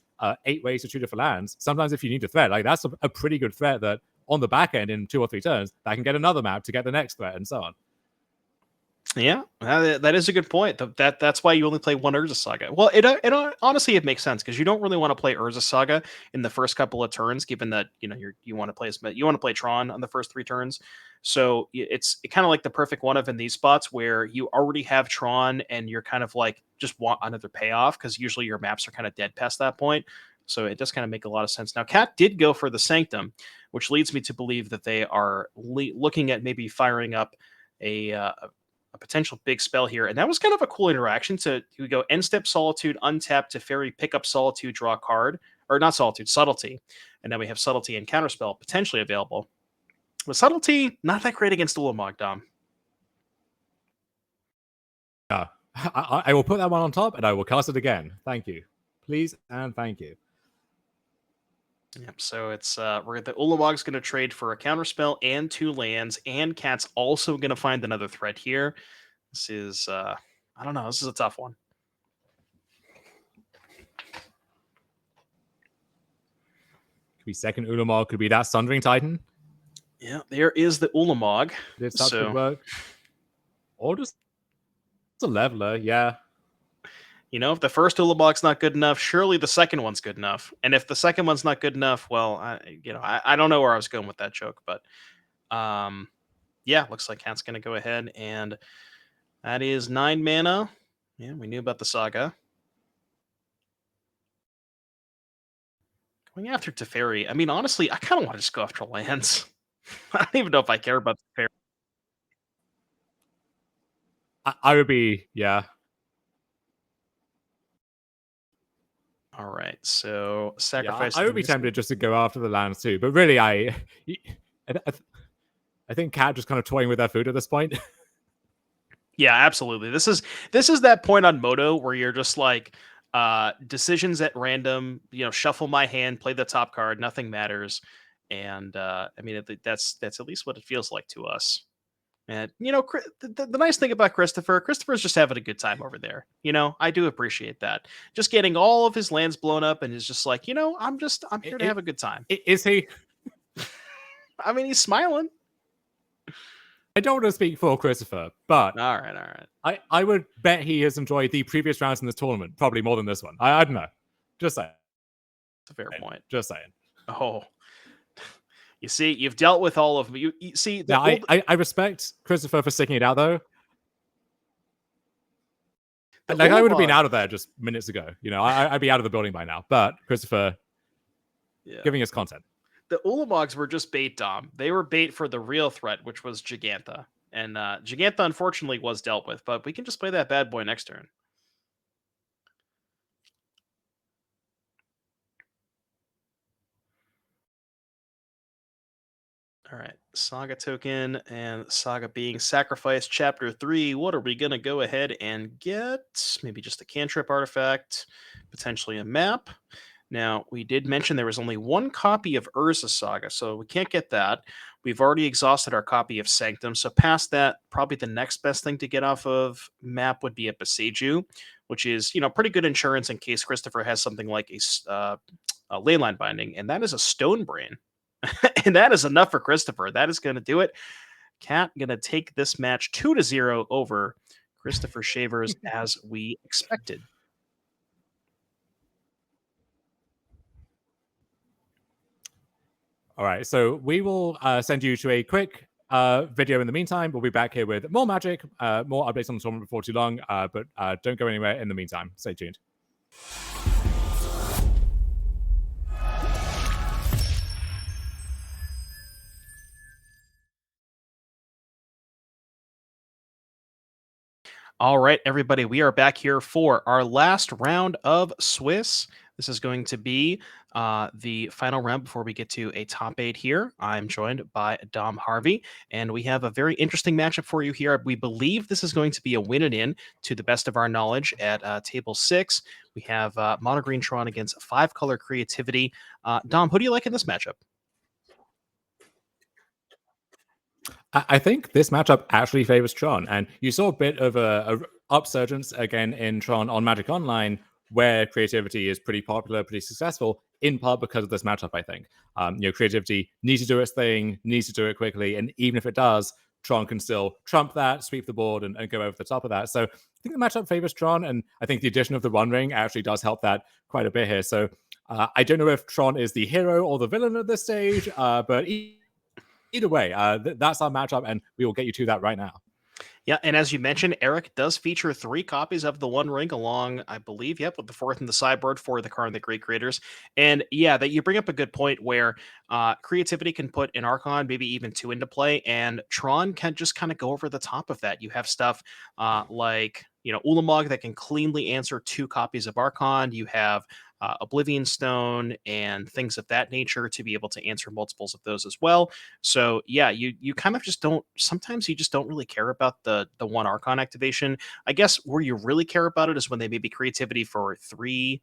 F: 8 ways to tutor for lands, sometimes if you need a threat, like that's a pretty good threat that on the back end in 2 or 3 turns, that can get another map to get the next threat and so on.
C: Yeah, that is a good point. That's why you only play 1 Urza Saga. Well, it honestly it makes sense because you don't really want to play Urza Saga in the first couple of turns, given that you want to play Tron on the first 3 turns. So it's kind of like the perfect one of in these spots where you already have Tron and you're kind of like just want another payoff because usually your maps are kind of dead past that point. So it does kind of make a lot of sense. Now, Cat did go for the Sanctum, which leads me to believe that they are looking at maybe firing up a potential big spell here. And that was kind of a cool interaction. We go end step Solitude, untap to Fairy, pick up Solitude, draw a card. Or not Solitude, Subtlety. And now we have Subtlety and Counterspell potentially available. But Subtlety, not that great against Ulamog, Dom.
F: Yeah. I will put that one on top and I will cast it again. Thank you. Please and thank you.
C: Yep, so it's the Ulamog's going to trade for a Counterspell and 2 lands, and Cat's also going to find another threat here. This is, I don't know, this is a tough one.
F: Could be second Ulamog, could be that Sundering Titan.
C: Yeah, there is the Ulamog.
F: If that could work. Or just a leveler, yeah.
C: If the first Ulamog's not good enough, surely the second one's good enough. And if the second one's not good enough, well, I don't know where I was going with that joke, but yeah, looks like Cat's going to go ahead, and that is 9 mana. Yeah, we knew about the Saga. Going after Teferi. I mean, honestly, I kind of want to just go after lands. I don't even know if I care about Teferi.
F: I would be, yeah.
C: All right, so sacrifice.
F: Yeah, I would be tempted just to go after the lands too, but really, I think Cat just kind of toying with their food at this point.
C: Yeah, absolutely. This is that point on Moto where you're just like decisions at random. Shuffle my hand, play the top card, nothing matters, and I mean that's at least what it feels like to us. And the nice thing about Christopher's just having a good time over there. I do appreciate that. Just getting all of his lands blown up, and is just like, I'm here to have a good time.
F: Is he?
C: I mean, he's smiling.
F: I don't want to speak for Christopher, but
C: all right.
F: I would bet he has enjoyed the previous rounds in this tournament probably more than this one. I don't know. Just saying.
C: It's a fair point.
F: Just saying.
C: Oh. You see, you've dealt with all of them. You see,
F: I respect Christopher for sticking it out, though. I would have been out of there just minutes ago. I'd be out of the building by now. But Christopher, giving us content.
C: The Ulamogs were just bait, Dom. They were bait for the real threat, which was Giganta. And Gigantha, unfortunately, was dealt with, but we can just play that bad boy next turn. All right, Saga token and Saga being sacrificed. Chapter 3. What are we going to go ahead and get? Maybe just a cantrip artifact, potentially a map. Now, we did mention there was only one copy of Urza Saga, so we can't get that. We've already exhausted our copy of Sanctum, so past that, probably the next best thing to get off of map would be a Beseju, which is, pretty good insurance in case Christopher has something like a Leyline Binding, and that is a Stone Brain. And that is enough for Christopher. That is going to do it. Cat going to take this match 2-0 over Christopher Shavers as we expected.
F: All right, so we will send you to a quick video in the meantime. We'll be back here with more Magic, more updates on the tournament before too long, but don't go anywhere in the meantime. Stay tuned.
C: All right, everybody, we are back here for our last round of Swiss. This is going to be the final round before we get to a top 8 here. I'm joined by Dom Harvey, and we have a very interesting matchup for you here. We believe this is going to be a win and in to the best of our knowledge at table 6. We have Mono Green Tron against 5-color Creativity. Dom, who do you like in this matchup?
F: I think this matchup actually favors Tron, and you saw a bit of a upsurgence again in Tron on Magic Online, where Creativity is pretty popular, pretty successful, in part because of this matchup, I think. Creativity needs to do its thing, needs to do it quickly, and even if it does, Tron can still trump that, sweep the board, and go over the top of that. So I think the matchup favors Tron, and I think the addition of the One Ring actually does help that quite a bit here. So I don't know if Tron is the hero or the villain at this stage, but either way, that's our matchup, and we will get you to that right now.
C: Yeah, and as you mentioned, Erik does feature 3 copies of the One Ring along, I believe, with the 4th in the sideboard for the card of the Great Creators. And yeah, that you bring up a good point where Creativity can put an Archon, maybe even 2 into play, and Tron can just kind of go over the top of that. You have stuff like, Ulamog that can cleanly answer 2 copies of Archon. You have Oblivion Stone and things of that nature to be able to answer multiples of those as well. So yeah, you kind of just don't, sometimes you just don't really care about the 1 Archon activation. I guess where you really care about it is when they maybe Creativity for 3,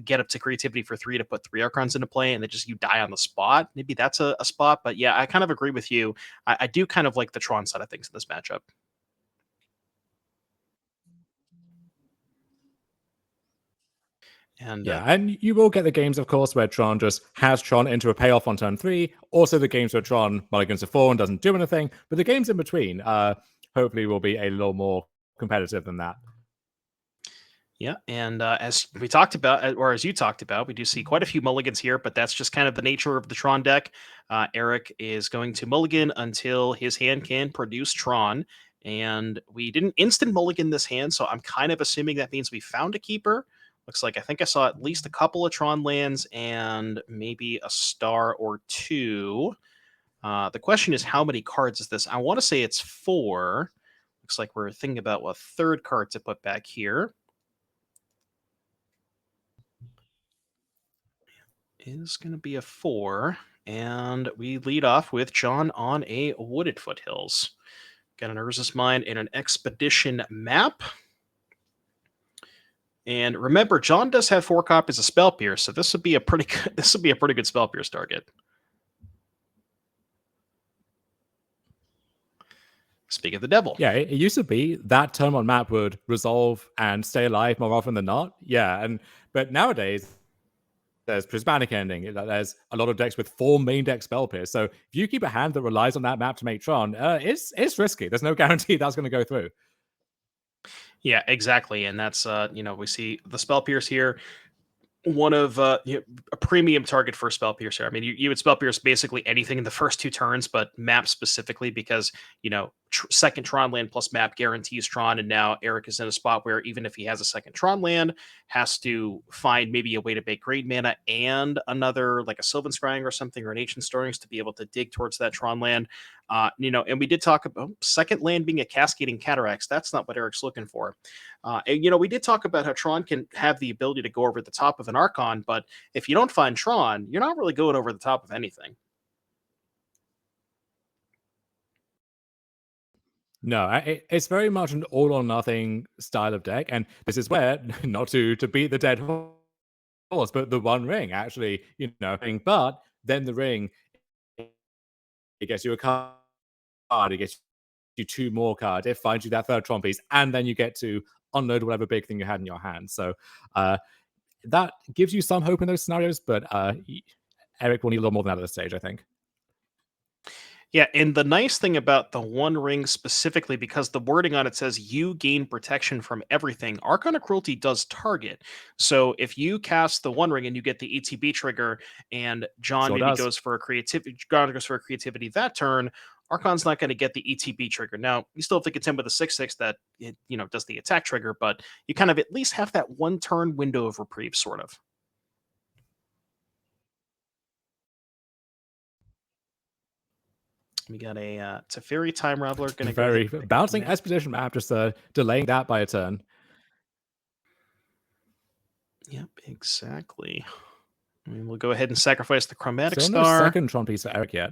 C: get up to Creativity for 3 to put 3 Archons into play, and then just you die on the spot. Maybe that's a spot, but yeah, I kind of agree with you. I do kind of like the Tron side of things in this matchup. And
F: and you will get the games, of course, where Tron just has Tron into a payoff on turn 3. Also, the games where Tron mulligans to 4 and doesn't do anything. But the games in between, hopefully, will be a little more competitive than that.
C: Yeah, and as we talked about, or as you talked about, we do see quite a few mulligans here, but that's just kind of the nature of the Tron deck. Erik is going to mulligan until his hand can produce Tron, and we didn't instant mulligan this hand, so I'm kind of assuming that means we found a keeper. Looks like I think I saw at least a couple of Tron lands and maybe a star or 2. The question is, how many cards is this? I want to say it's 4. Looks like we're thinking about a 3rd card to put back here. Is going to be a 4, and we lead off with John on a Wooded Foothills. Got an Urza's Mine and an Expedition map. And remember, John does have 4 copies of Spell Pierce, so this would be a pretty good Spell Pierce target. Speak of the devil.
F: Yeah, it used to be that turn on map would resolve and stay alive more often than not. Yeah, but nowadays there's Prismatic Ending. There's a lot of decks with 4 main deck Spell Pierce. So if you keep a hand that relies on that map to make Tron, it's risky. There's no guarantee that's going to go through.
C: Yeah, exactly. And that's, we see the Spell Pierce here. One of a premium target for Spell Pierce here. I mean, you would Spell Pierce basically anything in the first 2 turns, but map specifically because, second Tron land plus map guarantees Tron, and now Erik is in a spot where even if he has a second Tron land, has to find maybe a way to make grade mana and another like a Sylvan Scrying or something or an Ancient Stirrings to be able to dig towards that Tron land. And we did talk about second land being a Cascading Cataracts. That's not what Erik's looking for. And we did talk about how Tron can have the ability to go over the top of an Archon, but if you don't find Tron, you're not really going over the top of anything.
F: No, it's very much an all or nothing style of deck, and this is where, not to beat the dead horse, but the One Ring actually, but then the ring, it gets you a card, it gets you 2 more cards, it finds you that third Tron piece, and then you get to unload whatever big thing you had in your hand. So that gives you some hope in those scenarios, but Erik will need a little more than that at this stage, I think.
C: Yeah, and the nice thing about the One Ring specifically, because the wording on it says you gain protection from everything, Archon of Cruelty does target. So if you cast the One Ring and you get the ETB trigger, and John goes for a creativity, that turn, Archon's not going to get the ETB trigger. Now, you still have to contend with a 6/6 that does the attack trigger, but you kind of at least have that one turn window of reprieve, sort of. We got a Teferi Time Raveler going to
F: very bouncing Expedition map, just delaying that by a turn.
C: Yep, exactly. I mean, we'll go ahead and sacrifice the Chromatic
F: Still
C: Star.
F: No second Tron piece for Erik yet.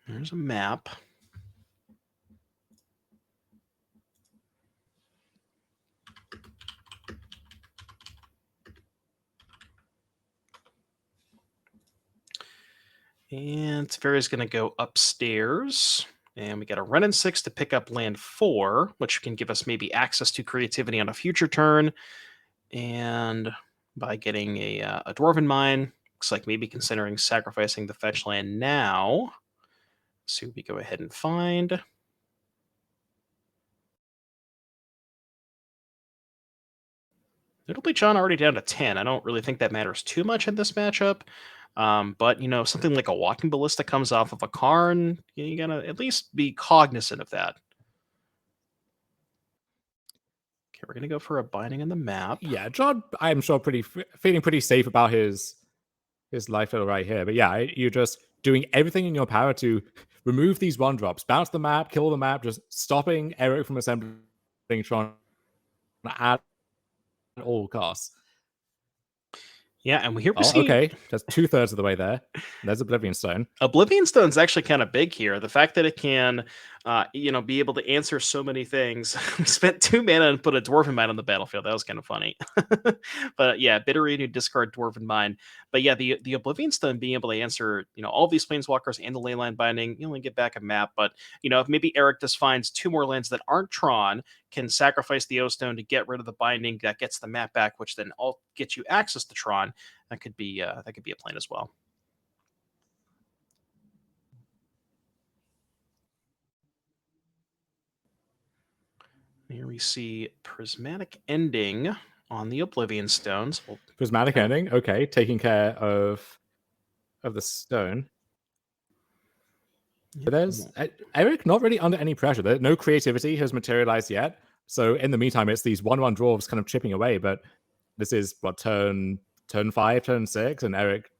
C: There's a map. And Teferi's going to go upstairs. And we got a run in 6 to pick up land 4, which can give us maybe access to creativity on a future turn. And by getting a Dwarven Mine, looks like maybe considering sacrificing the fetch land now. Let's see what we go ahead and find. It'll be John already down to 10. I don't really think that matters too much in this matchup. But something like a Walking Ballista comes off of a Karn, you gotta at least be cognizant of that. Okay, we're gonna go for a binding on the map.
F: Yeah, John, I'm sure feeling pretty safe about his life right here. But yeah, you're just doing everything in your power to remove these 1-drops, bounce the map, kill the map, just stopping Erik from assembling Tron at all costs.
C: Yeah, and here we see...
F: Okay, that's 2/3 of the way there. There's Oblivion Stone.
C: Oblivion Stone's actually kind of big here. The fact that it can, be able to answer so many things. We spent 2 mana and put a Dwarven Mine on the battlefield. That was kind of funny. But yeah, Bitterine, discard Dwarven Mine. But yeah, the Oblivion Stone being able to answer, all these Planeswalkers and the Leyline Binding, you only get back a map. But, if maybe Erik just finds 2 more lands that aren't Tron, can sacrifice the O-Stone to get rid of the binding, that gets the map back, which then all gets you access to Tron. That could be a plan as well. Here we see Prismatic Ending on the Oblivion Stones.
F: Prismatic Ending, okay, taking care of the stone. But there's Erik not really under any pressure. No creativity has materialized yet. So in the meantime, it's these 1/1 dwarves kind of chipping away. But this is what turn 5, turn 6, and Erik,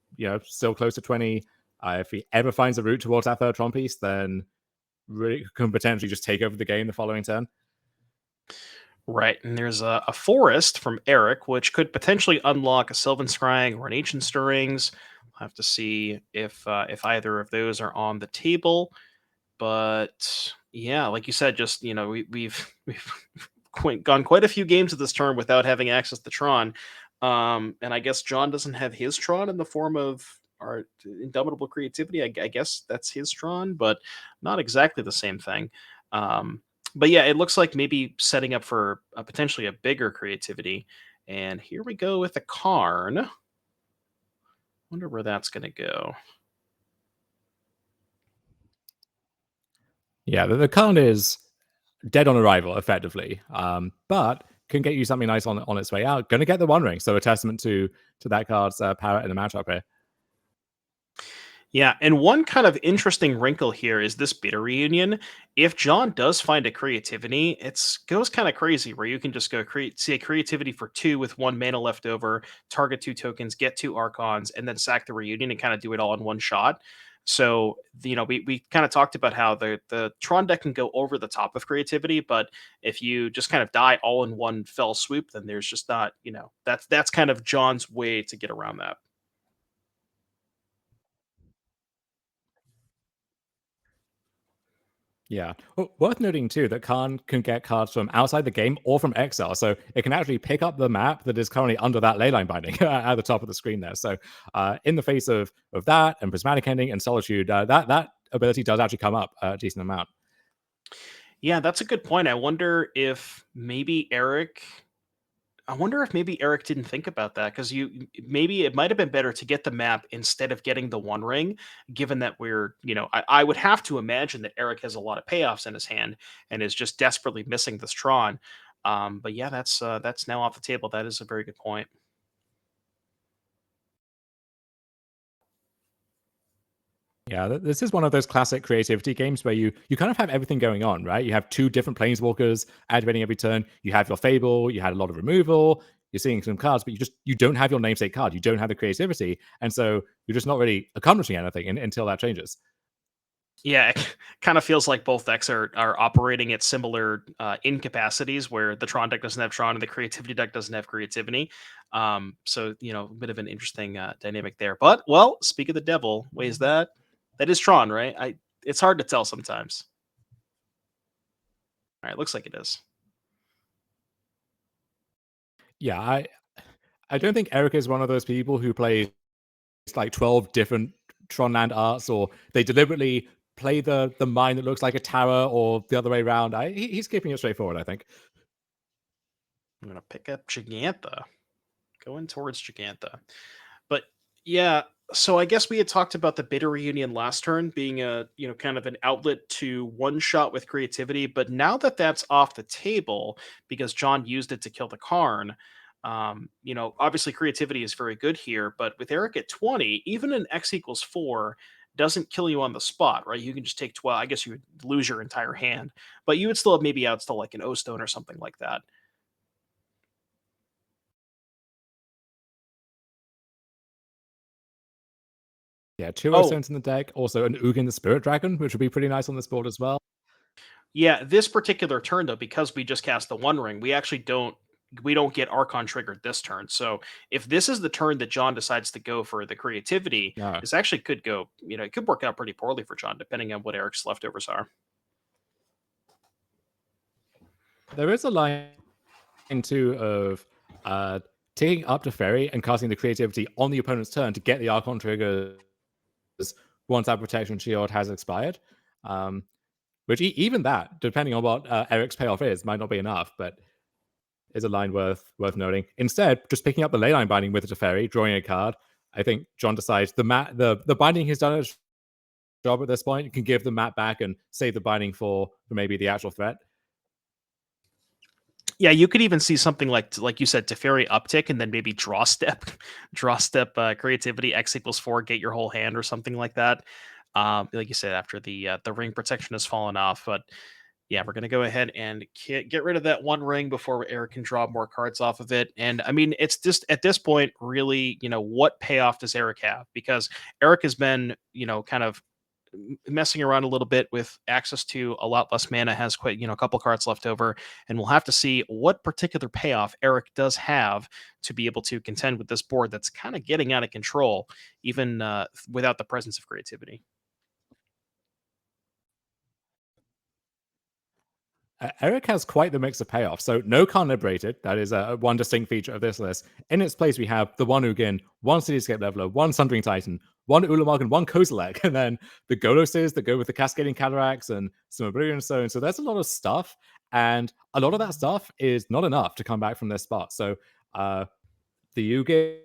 F: still close to 20. If he ever finds a route towards that third Tron piece, then really can potentially just take over the game the following turn.
C: Right, and there's a forest from Erik, which could potentially unlock a Sylvan Scrying or an Ancient Stirrings. We'll have to see if either of those are on the table. But yeah, like you said, just we've gone quite a few games at this turn without having access to Tron. And I guess John doesn't have his Tron in the form of our Indomitable Creativity. I guess that's his Tron, but not exactly the same thing. But yeah, it looks like maybe setting up for potentially a bigger creativity. And here we go with the Karn. Wonder where that's going to go.
F: Yeah, the Karn is dead on arrival, effectively. But can get you something nice on its way out. Going to get the One Ring, so a testament to that card's power in the matchup here.
C: Yeah, and one kind of interesting wrinkle here is this beta reunion. If John does find a creativity, it's goes kind of crazy where you can just go create see a creativity for 2 with 1 mana left over, target 2 tokens, get 2 archons, and then sack the reunion and kind of do it all in one shot. So, we kind of talked about how the Tron deck can go over the top of creativity, but if you just kind of die all in one fell swoop, then there's just not, that's kind of John's way to get around that.
F: Yeah. Well, worth noting too that Khan can get cards from outside the game or from exile, so it can actually pick up the map that is currently under that leyline binding at the top of the screen there. So, in the face of that and prismatic ending and solitude, that ability does actually come up a decent amount.
C: Yeah, that's a good point. I wonder if maybe Erik didn't think about that because maybe it might have been better to get the map instead of getting the One Ring, given that I would have to imagine that Erik has a lot of payoffs in his hand and is just desperately missing this Tron. But yeah, that's now off the table. That is a very good point.
F: Yeah, this is one of those classic creativity games where you kind of have everything going on, right? You have 2 different planeswalkers activating every turn. You have your Fable. You had a lot of removal. You're seeing some cards, but you don't have your namesake card. You don't have the creativity, and so you're just not really accomplishing anything until that changes.
C: Yeah, it kind of feels like both decks are operating at similar incapacities, where the Tron deck doesn't have Tron and the creativity deck doesn't have creativity. So a bit of an interesting dynamic there. But well, speak of the devil, ways that is Tron, right? It's hard to tell sometimes. All right, looks like it is.
F: Yeah, I don't think Erik is one of those people who plays like 12 different Tron land arts, or they deliberately play the mine that looks like a tower, or the other way around. He's keeping it straightforward, I think.
C: I'm gonna pick up Gigantha, going towards Gigantha. But yeah, so I guess we had talked about the beta reunion last turn being a kind of an outlet to one shot with creativity, but now that that's off the table because John used it to kill the Karn, obviously creativity is very good here, but with Erik at 20, even an X equals 4 doesn't kill you on the spot, right? You can just take 12. I guess you would lose your entire hand, but you would still have maybe out still like an O Stone or something like that.
F: Yeah, 2
C: Oh,
F: stones in the deck. Also an Ugin the Spirit Dragon, which would be pretty nice on this board as well.
C: yeah, this particular turn though, because we just cast the One Ring, we don't get Archon triggered this turn. So if this is the turn that John decides to go for the creativity,
F: Yeah.
C: this actually could go, it could work out pretty poorly for John, depending on what Erik's leftovers are.
F: There is a line too of taking up to Fairy and casting the creativity on the opponent's turn to get the Archon triggers once that protection shield has expired. Which even that, depending on what Erik's payoff is, might not be enough, but is a line worth noting. Instead, just picking up the leyline binding with the Teferi, drawing a card. I think John decides the binding he's done a job at this point can give the map back and save the binding for maybe the actual threat.
C: Yeah, you could even see something like you said, Teferi uptick, and then maybe draw step, creativity X equals 4, get your whole hand or something like that. Like you said, after the ring protection has fallen off, but yeah, we're gonna go ahead and get rid of that One Ring before Erik can draw more cards off of it. And I mean, it's just at this point, really, what payoff does Erik have? Because Erik has been, kind of messing around a little bit with access to a lot less mana, has quite a couple cards left over, and we'll have to see what particular payoff Erik does have to be able to contend with this board that's kind of getting out of control, even without the presence of creativity.
F: Erik has quite the mix of payoffs. So no Khan Liberated, that is one distinct feature of this list. In its place, we have the one Ugin, one Cityscape Leveler, one Sundering Titan, one Ulamog, and one Kozilek. And then the Goloses that go with the Cascading Cataracts and some Oblivion Stone. So there's a lot of stuff. And a lot of that stuff is not enough to come back from this spot. So the Ugin,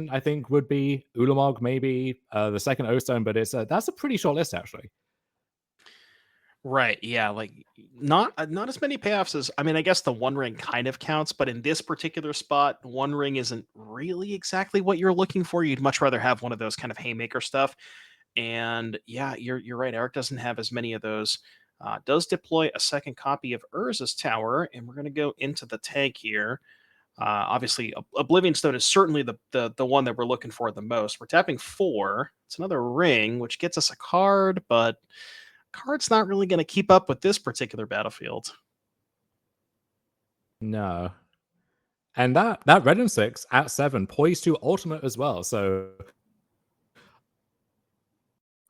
F: I think, would be Ulamog, maybe the second O Stone. But that's a pretty short list, actually.
C: Right. Yeah. Like not as many payoffs as I mean, I guess the One Ring kind of counts, but in this particular spot, One Ring isn't really exactly what you're looking for. You'd much rather have one of those kind of haymaker stuff. And yeah, you're right. Eric doesn't have as many of those. Does deploy a second copy of Urza's Tower, and we're going to go into the tank here. Obviously, Oblivion Stone is certainly the one that we're looking for the most. We're tapping 4. It's another ring, which gets us a card, but card's not really going to keep up with this particular battlefield.
F: No. And that red and 6 at 7 poised to ultimate as well. So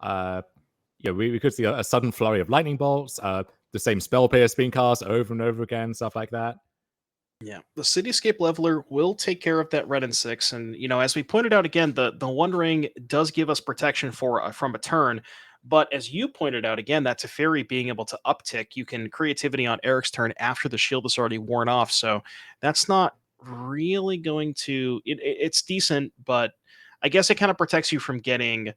F: yeah, we could see a sudden flurry of lightning bolts, the same spell pierce being cast over and over again, stuff like that.
C: Yeah, the Cityscape Leveler will take care of that red and 6, and as we pointed out again, the One Ring does give us protection from a turn. But as you pointed out again, that Teferi being able to uptick, you can creativity on Eric's turn after the shield is already worn off. So that's not really going to. It's decent, but I guess it kind of protects you from getting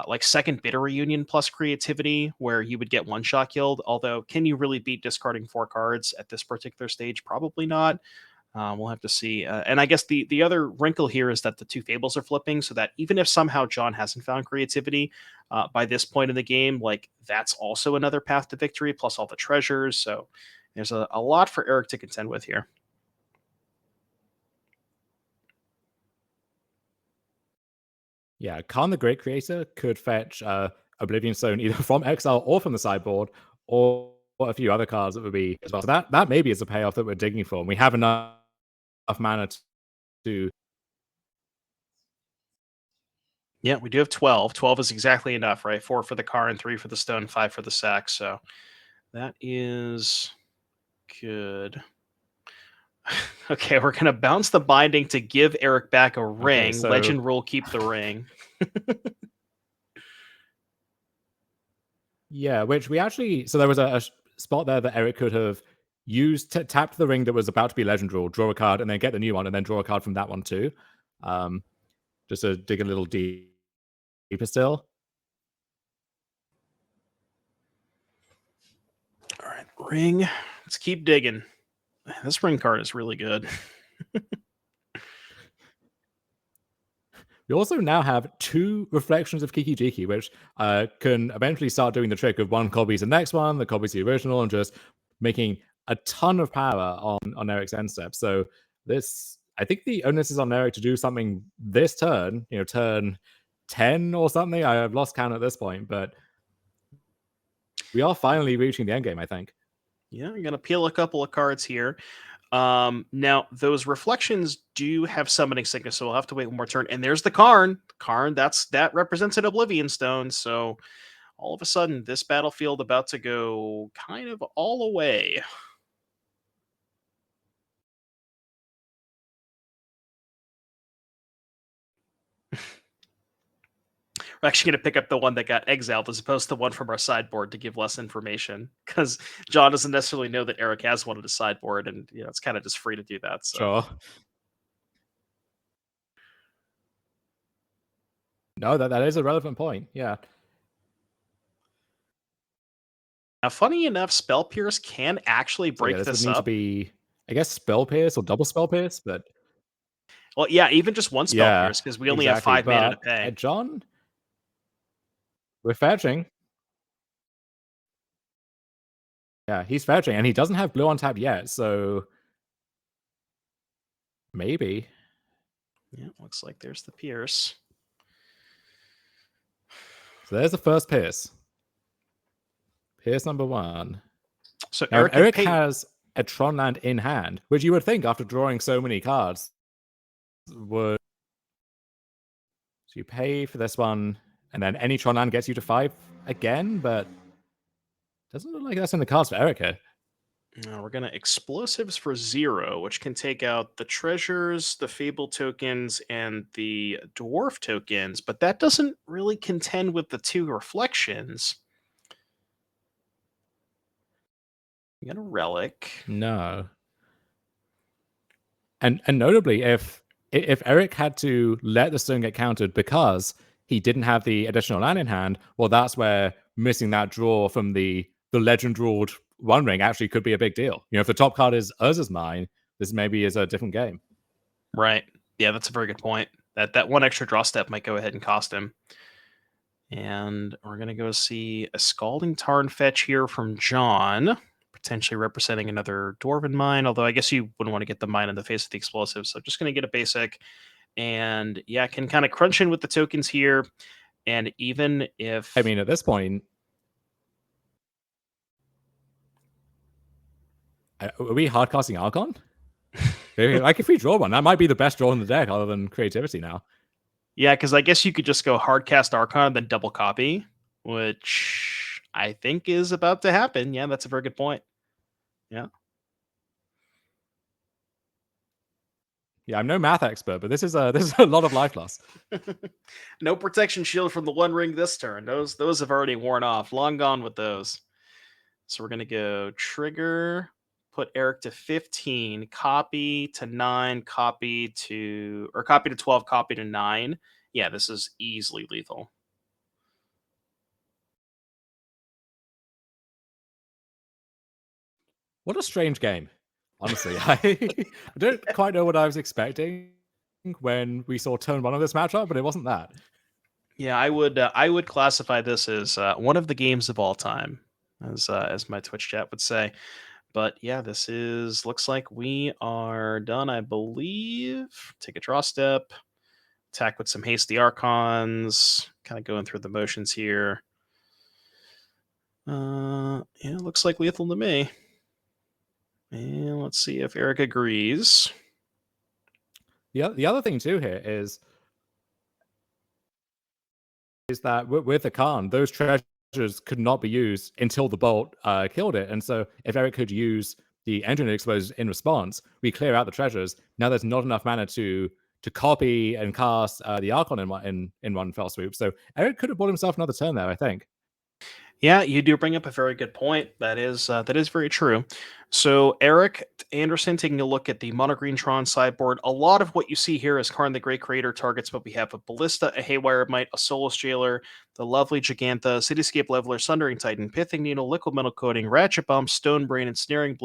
C: like second Bitter Reunion plus creativity, where you would get one shot killed. Although, can you really beat discarding 4 cards at this particular stage? Probably not. We'll have to see. And I guess the other wrinkle here is that the 2 fables are flipping, so that even if somehow John hasn't found creativity by this point in the game, like that's also another path to victory, plus all the treasures. So there's a lot for Erik to contend with here.
F: Yeah, Khan the Great Creator could fetch Oblivion Stone either from exile or from the sideboard, or a few other cards that would be as well. So that maybe is a payoff that we're digging for. And we have enough mana to.
C: Yeah, we do have 12. 12 is exactly enough, right? 4 for the car and 3 for the stone, 5 for the sack. So that is good. Okay, we're going to bounce the binding to give Erik back a ring.
F: So...
C: Legend rule, keep the ring.
F: Yeah, which we actually... So there was a spot there that Erik could have used, tapped the ring that was about to be legend rule, draw a card, and then get the new one, and then draw a card from that one too. Just to dig a little deeper still.
C: All right, ring. Let's keep digging. This ring card is really good.
F: We also now have 2 reflections of Kiki Jiki, which can eventually start doing the trick of one copy's the next one, the copy's the original, and just making a ton of power on Erik's end step. So this, I think the onus is on Erik to do something this turn, turn 10 or something. I have lost count at this point, but we are finally reaching the end game, I think.
C: Yeah, I'm going to peel a couple of cards here. Now, those reflections do have summoning sickness, so we'll have to wait one more turn. And there's the Karn. Karn, that represents an Oblivion Stone. So all of a sudden, this battlefield about to go kind of all away. We're actually going to pick up the one that got exiled as opposed to the one from our sideboard to give less information, because John doesn't necessarily know that Erik has one at his sideboard, and it's kind of just free to do that. So.
F: Sure. No, that is a relevant point. Yeah.
C: Now, funny enough, Spell Pierce can actually break
F: this
C: this
F: would need
C: up.
F: to be, I guess, Spell Pierce or double Spell Pierce, but
C: well, yeah, even just one Spell Pierce, because we only have 5 mana to pay.
F: John, we're fetching. Yeah, he's fetching, and he doesn't have blue on tap yet, so maybe.
C: Yeah, looks like there's the Pierce.
F: So there's the first Pierce. Pierce number 1.
C: So
F: now, Erik has a Tron land in hand, which you would think after drawing so many cards would. So you pay for this one, and then any Tron land gets you to 5 again, but doesn't look like that's in the cards for Erik here.
C: We're going to explosives for 0, which can take out the treasures, the fable tokens, and the dwarf tokens, but that doesn't really contend with the 2 reflections. You got a relic.
F: No. And notably, if Erik had to let the stone get countered because he didn't have the additional land in hand, well, that's where missing that draw from the the legend ruled One Ring actually could be a big deal. If the top card is Urza's Mine, this maybe is a different game.
C: Right. Yeah, that's a very good point. That one extra draw step might go ahead and cost him. And we're going to go see a Scalding Tarn fetch here from John, potentially representing another Dwarven Mine, although I guess you wouldn't want to get the Mine in the face of the explosive. So just going to get a basic. And yeah, can kind of crunch in with the tokens here. And even if...
F: I mean, at this point... Are we hardcasting Archon? Like, if we draw one, that might be the best draw in the deck other than creativity now.
C: Yeah, because I guess you could just go hardcast Archon and then double copy, which I think is about to happen. Yeah, that's a very good point. Yeah.
F: Yeah, I'm no math expert, but this is a lot of life loss.
C: No protection shield from the One Ring this turn. Those have already worn off. Long gone with those. So we're gonna go trigger, put Erik to 15, copy to 9, copy to 12, copy to 9. Yeah, this is easily lethal.
F: What a strange game. Honestly, I don't quite know what I was expecting when we saw turn 1 of this matchup, but it wasn't that.
C: Yeah, I would classify this as one of the games of all time, as my Twitch chat would say. But yeah, looks like we are done, I believe. Take a draw step, attack with some hasty Archons, kind of going through the motions here. Yeah, looks like lethal to me. And let's see if Erik agrees.
F: The other thing too here is that with the Khan, those treasures could not be used until the bolt killed it. And so if Erik could use the engine exposed in response, we clear out the treasures. Now there's not enough mana to copy and cast the Archon in one fell swoop. So Erik could have bought himself another turn there, I think.
C: Yeah, you do bring up a very good point. That is very true. So Erik Anderson taking a look at the Mono Green Tron sideboard. A lot of what you see here is Karn the Great Creator targets, but we have a Ballista, a Haywire Mite, a Soulless Jailer, the lovely Gigantha, Cityscape Leveler, Sundering Titan, Pithing Needle, Liquid Metal Coating, Ratchet Bump, Stone Brain, and Snaring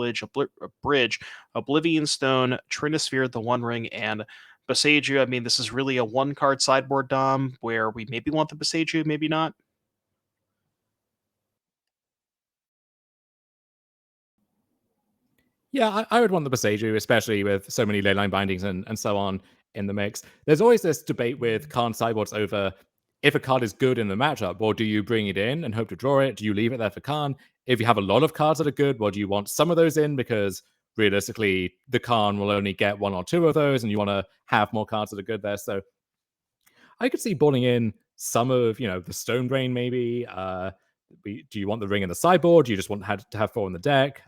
C: Bridge, Oblivion Stone, Trinisphere, the One Ring, and Boseiju. I mean, this is really a one-card sideboard, Dom, where we maybe want the Boseiju, maybe not.
F: Yeah, I would want the Boseiju, especially with so many leyline bindings and so on in the mix. There's always this debate with Karn sideboards over if a card is good in the matchup, or do you bring it in and hope to draw it? Do you leave it there for Karn? If you have a lot of cards that are good, well, do you want some of those in? Because realistically, the Karn will only get 1 or 2 of those, and you want to have more cards that are good there. So I could see balling in some of, the Stone Brain maybe. Do you want the ring in the sideboard? Do you just want to have 4 in the deck?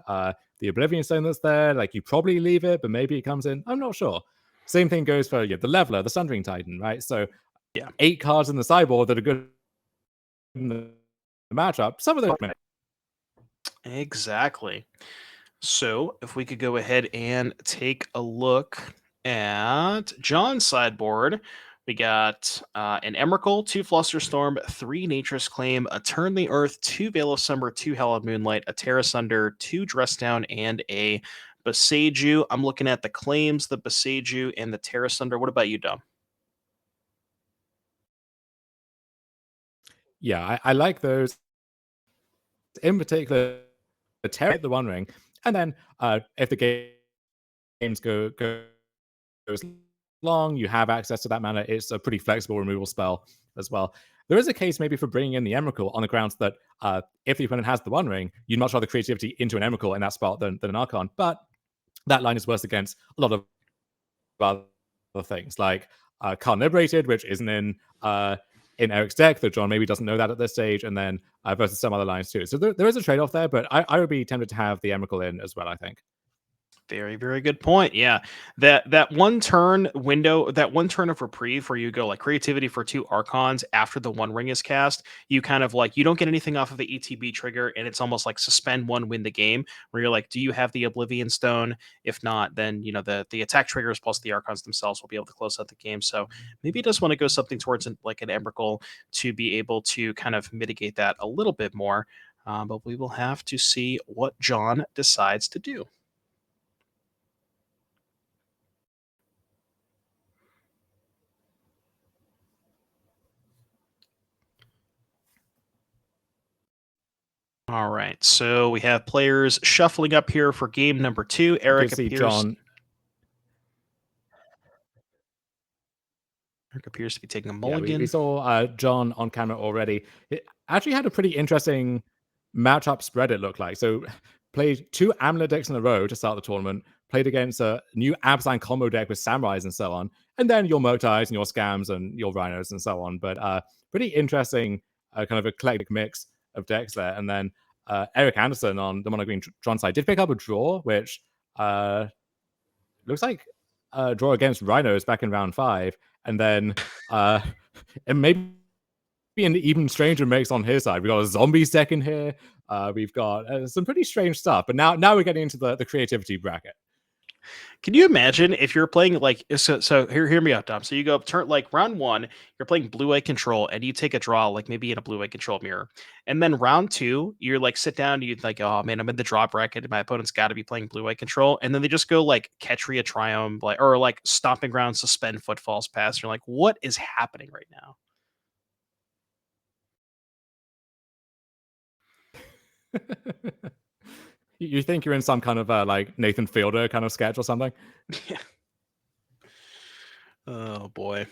F: The Oblivion Stone that's there, like you probably leave it, but maybe it comes in. I'm not sure. Same thing goes for the Leveler, the Sundering Titan, right? So
C: yeah,
F: 8 cards in the sideboard that are good in the matchup. Some of those.
C: Exactly. So if we could go ahead and take a look at John's sideboard. We got an Emrakul, 2 Flusterstorm, 3 Nature's Claim, a Turn the Earth, 2 Veil of Summer, 2 Hallowed Moonlight, a Terra Sunder, 2 Dress Down, and a Boseiju. I'm looking at the claims, the Boseiju, and the Terra Sunder. What about you, Dom?
F: Yeah, I like those. In particular, the Terra, the One Ring, and then if the games goes long, you have access to that mana. It's a pretty flexible removal spell as well. There is a case maybe for bringing in the Emrakul on the grounds that if the opponent has the One Ring, you'd much rather creativity into an Emrakul in that spot than an Archon. But that line is worse against a lot of other things, like Karn Liberated, which isn't in Erik's deck, that John maybe doesn't know that at this stage, and then versus some other lines too. So there is a trade-off there, but I would be tempted to have the Emrakul in as well, I think.
C: Very, very good point. Yeah, that one turn window, that one turn of reprieve where you go like creativity for 2 Archons after the One Ring is cast, you kind of like, you don't get anything off of the ETB trigger, and it's almost like suspend 1, win the game, where you're like, do you have the Oblivion Stone? If not, then the attack triggers plus the Archons themselves will be able to close out the game. So maybe you just want to go something towards like an Emrakul to be able to kind of mitigate that a little bit more. But we will have to see what John decides to do. All right, so we have players shuffling up here for game number 2. Erik
F: see
C: appears.
F: John.
C: Erik appears to be taking a
F: Yeah,
C: mulligan.
F: we saw John on camera already. It actually had a pretty interesting matchup spread, it looked like. So played 2 Amulet decks in a row to start the tournament, played against a new Abzan combo deck with Samurais and so on, and then your Murktides and your Scams and your Rhinos and so on. But pretty interesting kind of eclectic mix of decks there. And then Erik Anderson on the Mono Green Tron side did pick up a draw, which looks like a draw against Rhinos back in round 5. And then it may be an even stranger mix on his side. We've got a zombies deck in here. We've got some pretty strange stuff. But now we're getting into the creativity bracket.
C: Can you imagine if you're playing like so hear me out, Dom. So you go up turn like round 1, you're playing blue-eye control, and you take a draw like maybe in a blue-eye control mirror. And then round 2, you're like sit down, you're like, oh man, I'm in the draw bracket, and my opponent's gotta be playing blue-eye control. And then they just go like Ketria Triumph, like or like Stomping Ground, Suspend, Footfalls Pass. You're like, what is happening right now?
F: You think you're in some kind of like Nathan Fielder kind of sketch or something?
C: Yeah. Oh boy.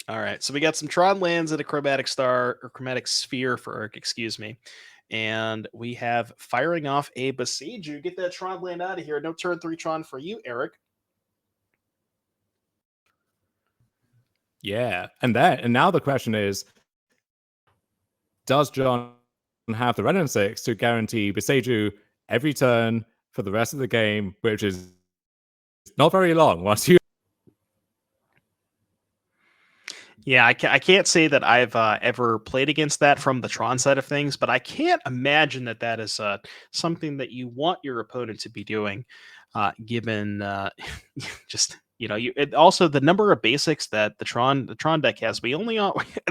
C: All right. So we got some Tron lands and a Chromatic Star or Chromatic Sphere for Erik, excuse me. And we have firing off a Boseiju. Get that Tron land out of here. No turn 3 Tron for you, Erik.
F: Yeah. And now the question is, does John have the Red and 6 to guarantee Boseiju every turn for the rest of the game, which is not very long once you...
C: Yeah, I can't say that I've ever played against that from the Tron side of things, but I can't imagine that that is something that you want your opponent to be doing, given just also the number of basics that the Tron deck has. We only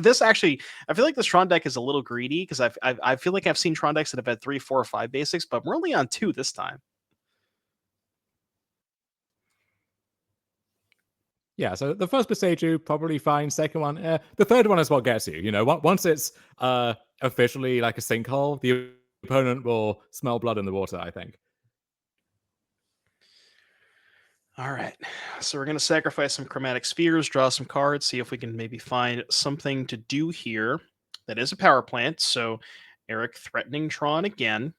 C: this actually, I feel like this Tron deck is a little greedy because I feel like I've seen Tron decks that have had 3, 4, or 5 basics, but we're only on 2 this time.
F: Yeah, so the first Boseiju, probably fine. Second one, the third one is what gets you. Once it's officially like a sinkhole, the opponent will smell blood in the water, I think.
C: All right, so we're going to sacrifice some Chromatic Spheres, draw some cards, see if we can maybe find something to do here. That is a power plant, so Erik threatening Tron again.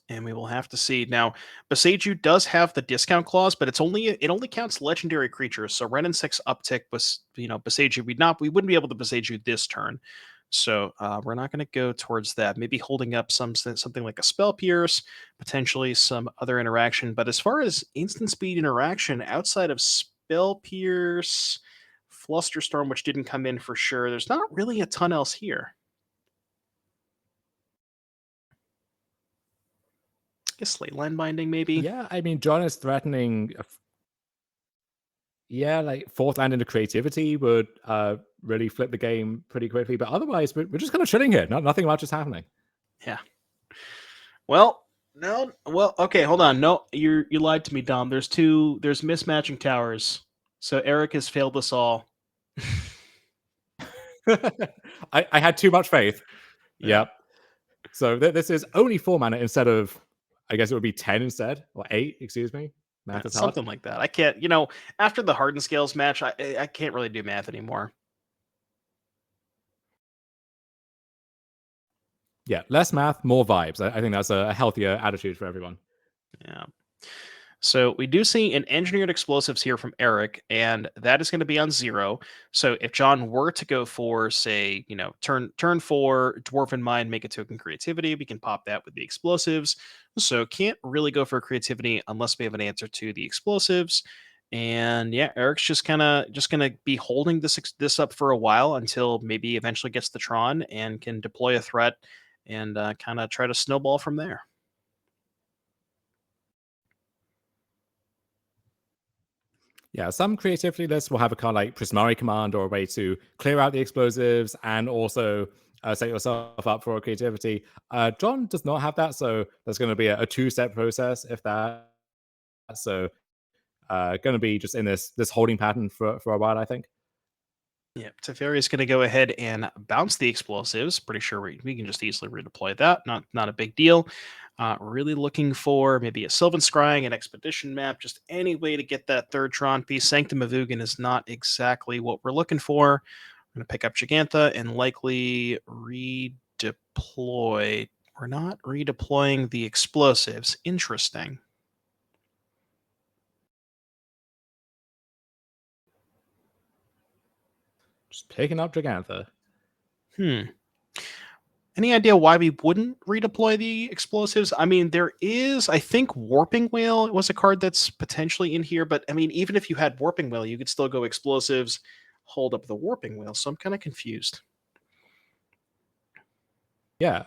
C: And we will have to see. Now, Boseiju does have the discount clause, but it only counts legendary creatures. So Ren and 6 uptick was, Boseiju, we wouldn't be able to Boseiju this turn. So we're not going to go towards that. Maybe holding up something like a Spell Pierce, potentially some other interaction. But as far as instant speed interaction, outside of Spell Pierce, Flusterstorm, which didn't come in for sure, there's not really a ton else here. Slate Line Binding, maybe.
F: Yeah, I mean, John is threatening. Like 4th land into creativity would really flip the game pretty quickly. But otherwise, we're just kind of chilling here. Nothing much is happening.
C: Yeah. Well, no. Well, okay, hold on. No, you lied to me, Dom. There's mismatching towers. So Erik has failed us all.
F: I had too much faith.
C: Yeah.
F: Yep. So this is only 4 mana instead of, I guess it would be 10 instead, or 8, excuse me. Math is hard.
C: Something like that. I can't, after the Hardened Scales match, I can't really do math anymore.
F: Yeah, less math, more vibes. I think that's a healthier attitude for everyone.
C: Yeah. So we do see an Engineered Explosives here from Erik, and that is going to be on 0. So if John were to go for, say, turn 4, Dwarven Mind, make a token creativity, we can pop that with the explosives. So can't really go for creativity unless we have an answer to the explosives. And yeah, Erik's just gonna be holding this up for a while until maybe eventually gets the Tron and can deploy a threat and kind of try to snowball from there.
F: Yeah, some creativity lists will have a card like Prismari Command or a way to clear out the explosives and also set yourself up for creativity. John does not have that, so there's going to be a two-step process, if that. So going to be just in this holding pattern for a while, I think.
C: Yeah, Teferi is going to go ahead and bounce the explosives. Pretty sure we can just easily redeploy that. Not a big deal. Really looking for maybe a Sylvan Scrying, an Expedition map, just any way to get that third Tron piece. Sanctum of Ugin is not exactly what we're looking for. I'm going to pick up Gigantha and likely redeploy. We're not redeploying the explosives. Interesting.
F: Just picking up Gigantha.
C: Any idea why we wouldn't redeploy the explosives? I mean, there is, I think, Warping Whale was a card that's potentially in here, but I mean, even if you had Warping Whale, you could still go explosives, hold up the Warping Whale, so I'm kind of confused.
F: Yeah.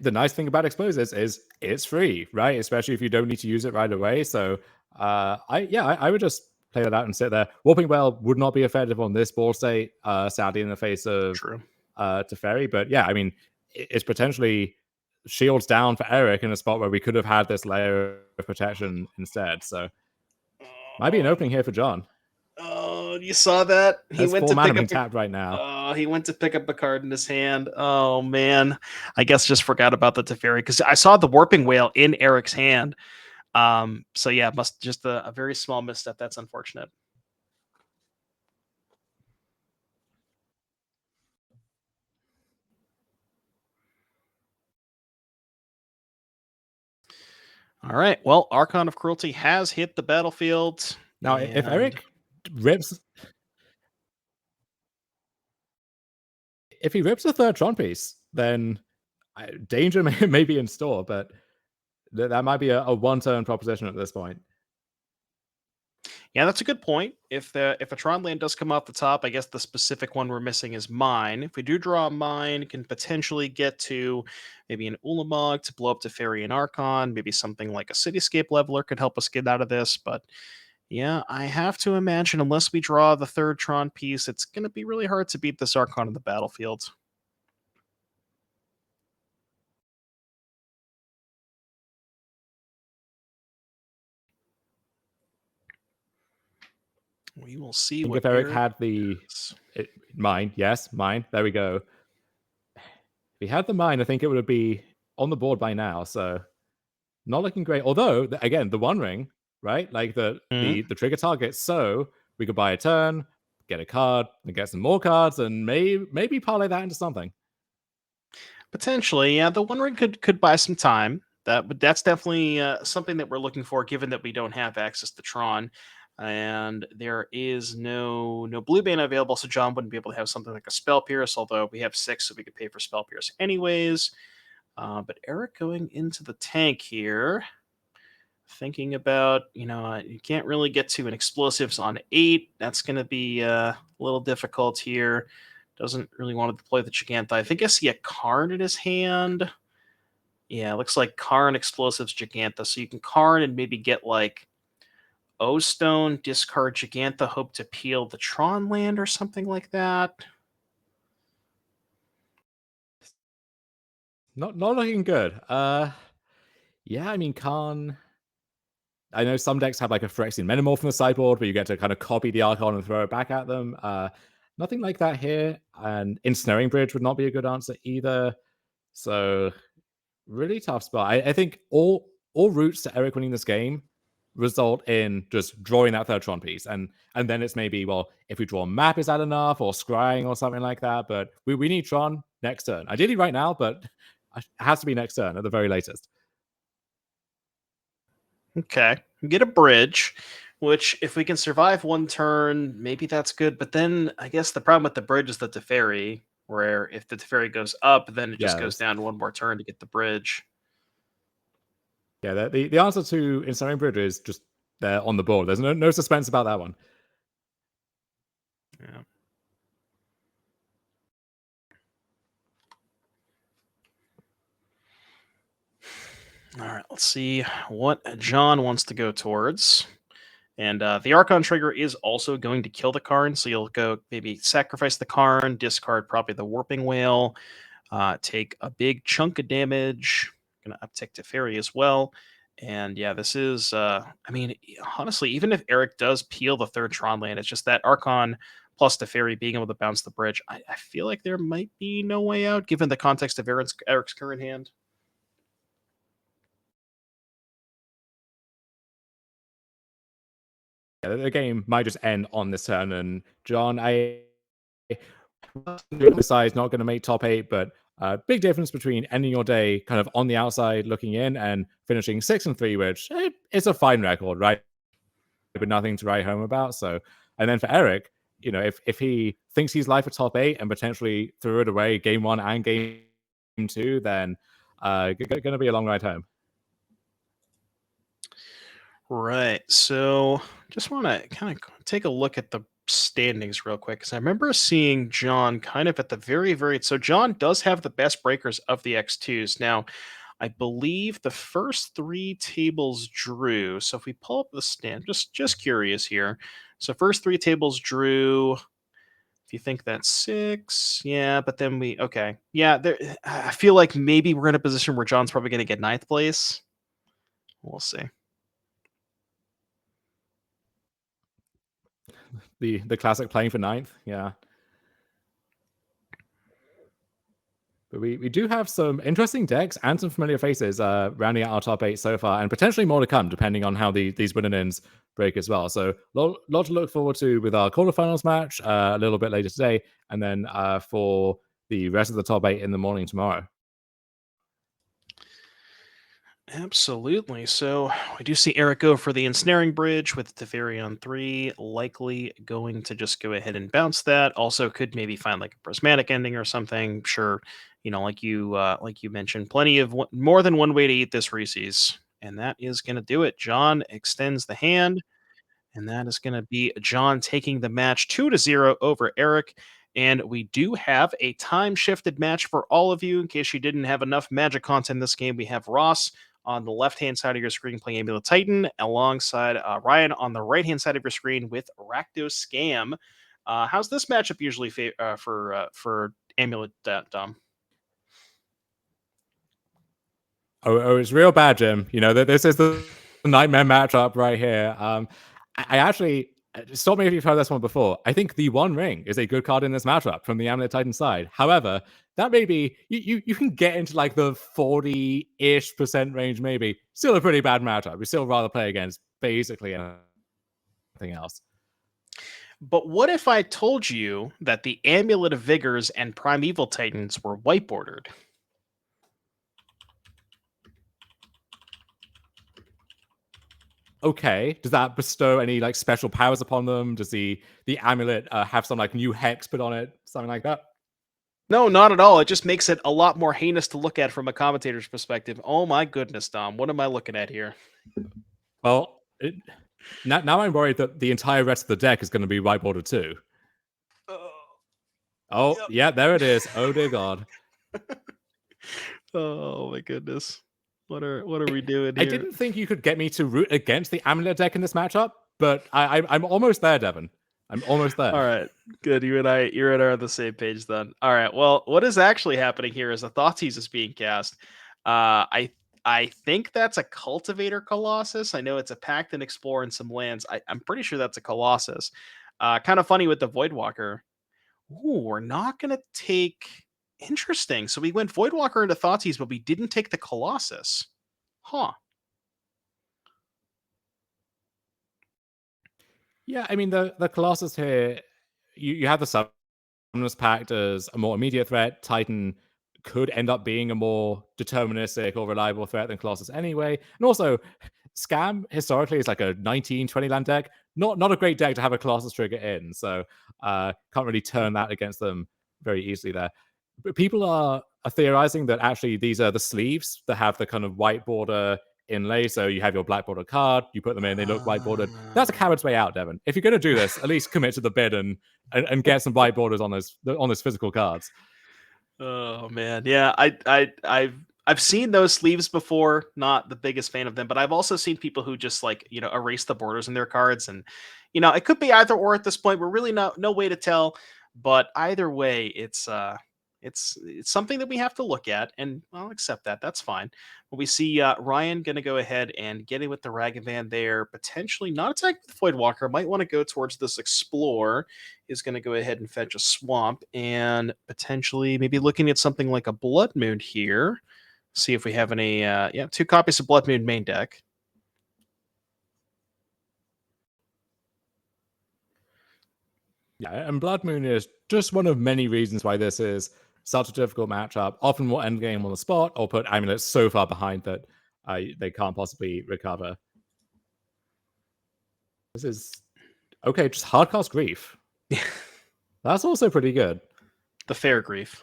F: The nice thing about explosives is it's free, right? Especially if you don't need to use it right away. So I would just play that out and sit there. Warping Whale would not be effective on this ball state, sadly, in the face of Teferi. But yeah, I mean, it's potentially shields down for Erik in a spot where we could have had this layer of protection instead. So might be an opening here for John.
C: Oh, you saw that?
F: He went to pick up tapped right now.
C: Oh, he went to pick up a card in his hand. Oh man, I guess just forgot about the Teferi because I saw the Warping Whale in Erik's hand. So yeah, must just a very small misstep. That's unfortunate. All right. Well, Archon of Cruelty has hit the battlefield.
F: Now, if Erik rips... If he rips a third Tron piece, then danger may be in store, but that might be a one-turn proposition at this point.
C: Yeah, that's a good point. If a Tron land does come off the top, I guess the specific one we're missing is Mine. If we do draw a Mine, can potentially get to maybe an Ulamog to blow up Teferi and Archon. Maybe something like a Cityscape Leveler could help us get out of this. But yeah, I have to imagine unless we draw the third Tron piece, it's going to be really hard to beat this Archon in the battlefield. We will see what
F: if Erik had the Mine. Yes, Mine. There we go. If he had the Mine, I think it would be on the board by now. So not looking great. Although, again, the One Ring, right? Like the trigger target. So we could buy a turn, get a card, and get some more cards, and maybe parlay that into something.
C: Potentially, yeah. The One Ring could buy some time. That's definitely something that we're looking for, given that we don't have access to Tron. And there is no blue band available, so John wouldn't be able to have something like a Spell Pierce, although we have 6, so we could pay for Spell Pierce anyways. But Erik going into the tank here, thinking about, you can't really get to an explosives on 8. That's going to be a little difficult here. Doesn't really want to deploy the Gigantha. I think I see a Karn in his hand. Yeah, looks like Karn, explosives, Gigantha. So you can Karn and maybe get like O-Stone, discard Gigantha, hope to peel the Tron land or something like that.
F: Not looking good. Yeah, I mean, Karn... I know some decks have like a Phyrexian Metamorph from the sideboard where you get to kind of copy the Archon and throw it back at them. Nothing like that here. And Ensnaring Bridge would not be a good answer either. So, really tough spot. I think all routes to Erik winning this game result in just drawing that third Tron piece. And then it's maybe, well, if we draw a map, is that enough? Or scrying or something like that. But we need Tron next turn. Ideally right now, but it has to be next turn at the very latest.
C: Okay. Get a bridge, which if we can survive one turn, maybe that's good. But then I guess the problem with the bridge is the Teferi, where if the Teferi goes up, then it just goes down one more turn to get the bridge.
F: Yeah, the answer to Ensnaring Bridge is just there on the board. There's no suspense about that one.
C: Yeah. All right, let's see what John wants to go towards. And the Archon trigger is also going to kill the Karn, so you'll go maybe sacrifice the Karn, discard probably the Warping Whale. take a big chunk of damage. Gonna uptick Teferi as well. And yeah, this is, I mean, honestly, even if Erik does peel the third Tron land, it's just that Archon plus Teferi being able to bounce the bridge. I feel like there might be no way out given the context of Eric's current hand.
F: Yeah, the game might just end on this turn. And John, the side is not going to make top 8, but big difference between ending your day kind of on the outside looking in and finishing 6-3, which it's a fine record, right? But nothing to write home about. So, and then for Erik, you know, if he thinks he's live for top 8 and potentially threw it away game 1 and game 2, then going to be a long ride home.
C: Right. So just want to kind of take a look at the standings real quick because I remember seeing John kind of at the very. So John does have the best breakers of the X2s. Now, I believe the first 3 tables drew. So if we pull up the stand, just curious here. So first 3 tables drew. If you think that's 6, yeah, but then okay. Yeah, there. I feel like maybe we're in a position where John's probably going to get 9th place. We'll see.
F: The classic playing for 9th, yeah. But we do have some interesting decks and some familiar faces rounding out our top 8 so far, and potentially more to come depending on how these win-and-ins break as well. So lot to look forward to with our quarterfinals match a little bit later today, and then for the rest of the top 8 in the morning tomorrow.
C: Absolutely. So we do see Erik go for the ensnaring bridge with Teferi on 3, likely going to just go ahead and bounce that. Also could maybe find like a prismatic ending or something. Sure, you know, like you mentioned, plenty of more than one way to eat this Reese's. And that is going to do it. John extends the hand, and that is going to be John taking the match 2-0 over Erik. And we do have a time shifted match for all of you. In case you didn't have enough Magic content in this game, we have Ross on the left-hand side of your screen playing Amulet Titan, alongside Ryan on the right-hand side of your screen with Rakdos Scam. How's this matchup usually for Amulet, Dom?
F: Oh, it's real bad, Jim. You know, this is the nightmare matchup right here. I actually, stop me if you've heard this one before. I think the One Ring is a good card in this matchup from the Amulet Titan side. However, that may be, you can get into like the 40-ish% range maybe. Still a pretty bad matchup. We still rather play against basically anything else.
C: But what if I told you that the Amulet of Vigors and Primeval Titans were white bordered?
F: Okay, does that bestow any like special powers upon them? Does the amulet have some like new hex put on it, something like that?
C: No, not at all. It just makes it a lot more heinous to look at from a commentator's perspective. Oh my goodness, Dom, what am I looking at here?
F: Well, now I'm worried that the entire rest of the deck is going to be white bordered too. Oh, yep. Yeah, there it is. Oh dear God.
C: Oh my goodness. What are we doing here?
F: I didn't think you could get me to root against the amulet deck in this matchup, but I'm almost there, Devin. I'm almost there.
C: All right, good. You and I are on the same page then. All right. Well, what is actually happening here is a Thoughtseize is being cast. I think that's a Cultivator Colossus. I know it's a Pact and Explore and some lands. I'm pretty sure that's a Colossus. Kind of funny with the Voidwalker. Ooh, we're not gonna take. Interesting. So we went Voidwalker into Thoughtseize, but we didn't take the Colossus. Huh.
F: Yeah, I mean the Colossus here, you have the Summoners Pact as a more immediate threat. Titan could end up being a more deterministic or reliable threat than Colossus anyway. And also, Scam historically is like a 19-20 land deck. Not a great deck to have a Colossus trigger in, so can't really turn that against them very easily there. But people are theorizing that actually these are the sleeves that have the kind of white border inlay. So you have your black border card, you put them in, they look white bordered. That's a coward's way out, Devin. If you're going to do this, at least commit to the bid and get some white borders on those physical cards.
C: Oh man, yeah, I've seen those sleeves before. Not the biggest fan of them, but I've also seen people who just like erase the borders in their cards, and it could be either or at this point. We're really no way to tell, but either way, it's It's something that we have to look at, and I'll accept that. That's fine. But we see Ryan going to go ahead and get in with the Ragavan there, potentially not attack the Voidwalker. Might want to go towards this Explore. Is going to go ahead and fetch a Swamp, and potentially maybe looking at something like a Blood Moon here. See if we have any. 2 copies of Blood Moon main deck.
F: Yeah, and Blood Moon is just one of many reasons why this is such a difficult matchup. Often will end game on the spot or put amulets so far behind that they can't possibly recover. This is okay, just hardcast Grief. That's also pretty good.
C: The fair Grief.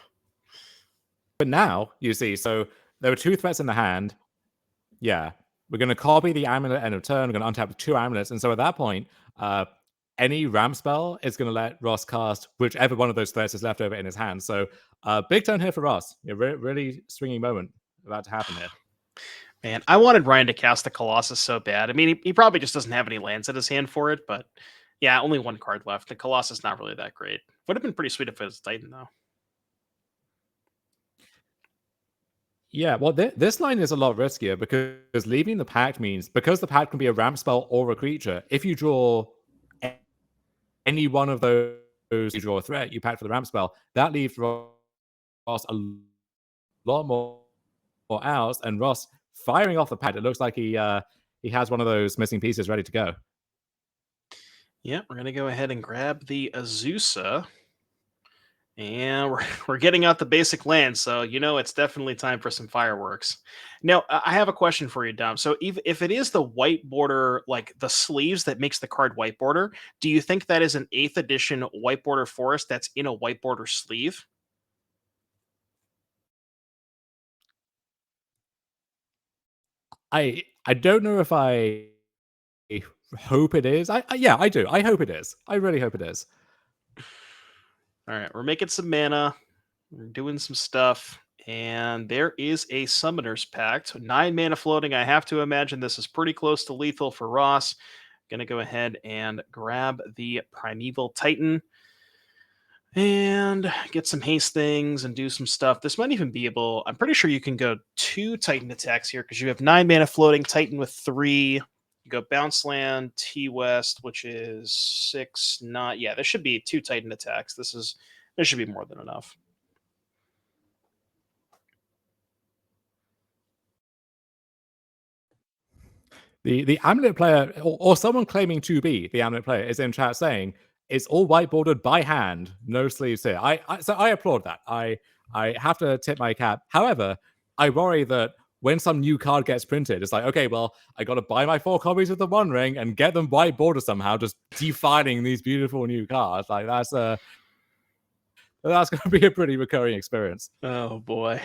F: But now, you see, so there were 2 threats in the hand. Yeah, we're going to copy the amulet end of turn. We're going to untap 2 amulets. And so at that point, any ramp spell is going to let Ross cast whichever one of those threats is left over in his hand. So big turn here for Ross. A really swinging moment about to happen here.
C: Man, I wanted Ryan to cast the Colossus so bad. I mean, he probably just doesn't have any lands in his hand for it, but yeah, only 1 card left. The Colossus not really that great. Would have been pretty sweet if it was Titan, though.
F: Yeah, well, this line is a lot riskier because leaving the pact means, because the pact can be a ramp spell or a creature, if you draw any one of those, you draw a threat, you pact for the ramp spell, that leaves Ross a lot more outs, and Ross firing off the pact, it looks like he has one of those missing pieces ready to go.
C: Yeah, we're going to go ahead and grab the Azusa. And we're getting out the basic land, so it's definitely time for some fireworks. Now, I have a question for you, Dom. So if it is the white border, like the sleeves that makes the card white border, do you think that is an 8th edition white border forest that's in a white border sleeve?
F: I don't know if I hope it is. Yeah, I do. I hope it is. I really hope it is.
C: All right, we're making some mana. We're doing some stuff. And there is a Summoner's Pact. 9 mana floating. I have to imagine this is pretty close to lethal for Ross. Going to go ahead and grab the Primeval Titan. And get some haste things and do some stuff. This might even be able... I'm pretty sure you can go 2 Titan attacks here because you have 9 mana floating, Titan with 3. You go Bounce Land, T-West, which is 6. Not... Yeah, there should be 2 Titan attacks. There should be more than enough.
F: The amulet player, or someone claiming to be the amulet player, is in chat saying it's all white bordered by hand, no sleeves here. So I applaud that. I have to tip my cap. However, I worry that when some new card gets printed, it's like, okay, well, I got to buy my 4 copies of the One Ring and get them white border somehow, just defining these beautiful new cards. Like that's going to be a pretty recurring experience.
C: Oh boy.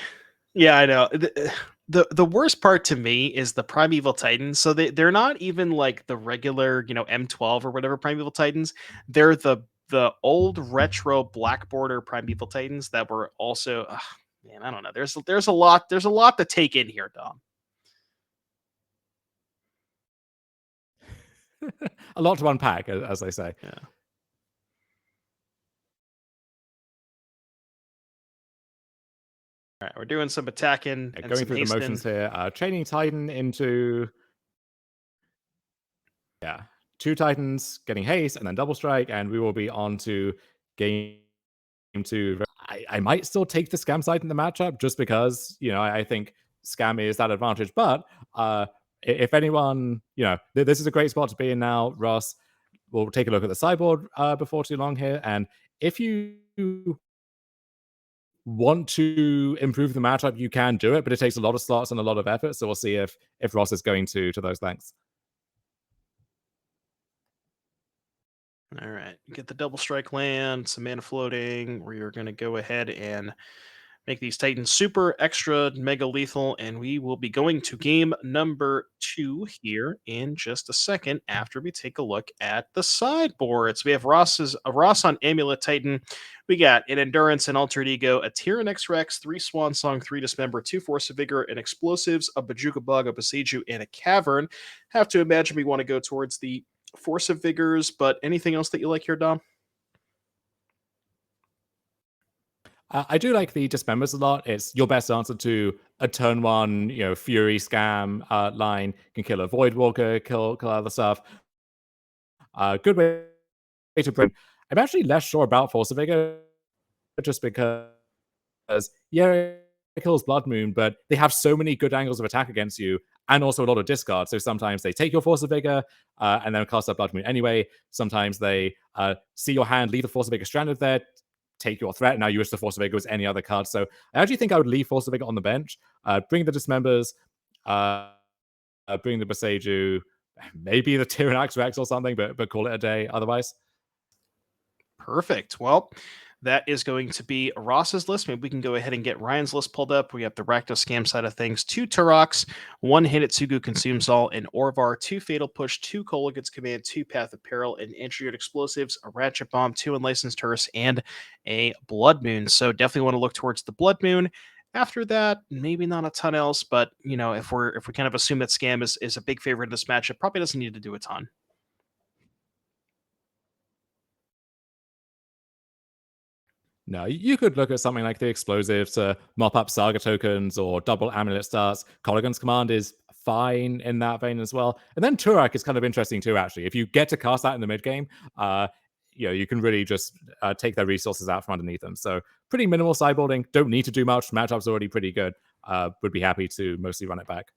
C: Yeah, I know. The worst part to me is the Primeval Titans. So they're not even like the regular, M12 or whatever Primeval Titans. They're the old retro black border Primeval Titans that were also man, I don't know. There's a lot to take in here, Dom.
F: A lot to unpack, as they say.
C: Yeah. All right, we're doing some attacking and
F: going through the motions here. Chaining Titan into 2 Titans, getting haste, and then double strike, and we will be on to game 2. I might still take the Scam side in the matchup just because I think Scam is that advantage. But if anyone, this is a great spot to be in now. Ross, we'll take a look at the sideboard before too long here, and if you want to improve the matchup, you can do it, but it takes a lot of slots and a lot of effort. So we'll see if Ross is going to those lengths.
C: All right, get the double strike land, some mana floating. We are going to go ahead and make these Titans super extra mega lethal, and we will be going to game number 2 here in just a second after we take a look at the sideboards. We have Ross on Amulet Titan. We got an Endurance, an Altered Ego, a Tyrannex Rex, 3 Swan Song, 3 Dismember, 2 Force of Vigor, an Explosives, a Bajuka Bug, a Besiju, and a Cavern. Have to imagine we want to go towards the Force of Vigors, but anything else that you like here, Dom?
F: I do like the Dismembers a lot. It's your best answer to a turn 1, Fury scam line. You can kill a Voidwalker, kill other stuff. Good way to bring. I'm actually less sure about Force of Vigor, just because, yeah, it kills Blood Moon, but they have so many good angles of attack against you, and also a lot of discard. So sometimes they take your Force of Vigor and then cast up Blood Moon anyway. Sometimes they see your hand, leave the Force of Vigor stranded there, take your threat. Now you wish the Force of Vigor was any other card. So I actually think I would leave Force of Vigor on the bench, bring the Dismembers, bring the Boseiju, maybe the Tyrannax Rex or something, but call it a day otherwise.
C: Perfect. Well, that is going to be Ross's list. Maybe we can go ahead and get Ryan's list pulled up. We have the Rakdos scam side of things: 2 Turoks, 1 Hitotsugu Consumes All, an Orvar, 2 Fatal Push, 2 Kolaghan's Command, 2 Path of Peril, an Engineered Explosives, a Ratchet Bomb, 2 Unlicensed Hearse, and a Blood Moon. So definitely want to look towards the Blood Moon. After that, maybe not a ton else, but if we kind of assume that scam is a big favorite in this match, it probably doesn't need to do a ton.
F: No, you could look at something like the Explosives to mop up Saga tokens or double Amulet starts. Kolaghan's Command is fine in that vein as well. And then Turok is kind of interesting too, actually. If you get to cast that in the mid game, you can really just take their resources out from underneath them. So pretty minimal sideboarding. Don't need to do much. Matchup's already pretty good. Would be happy to mostly run it back.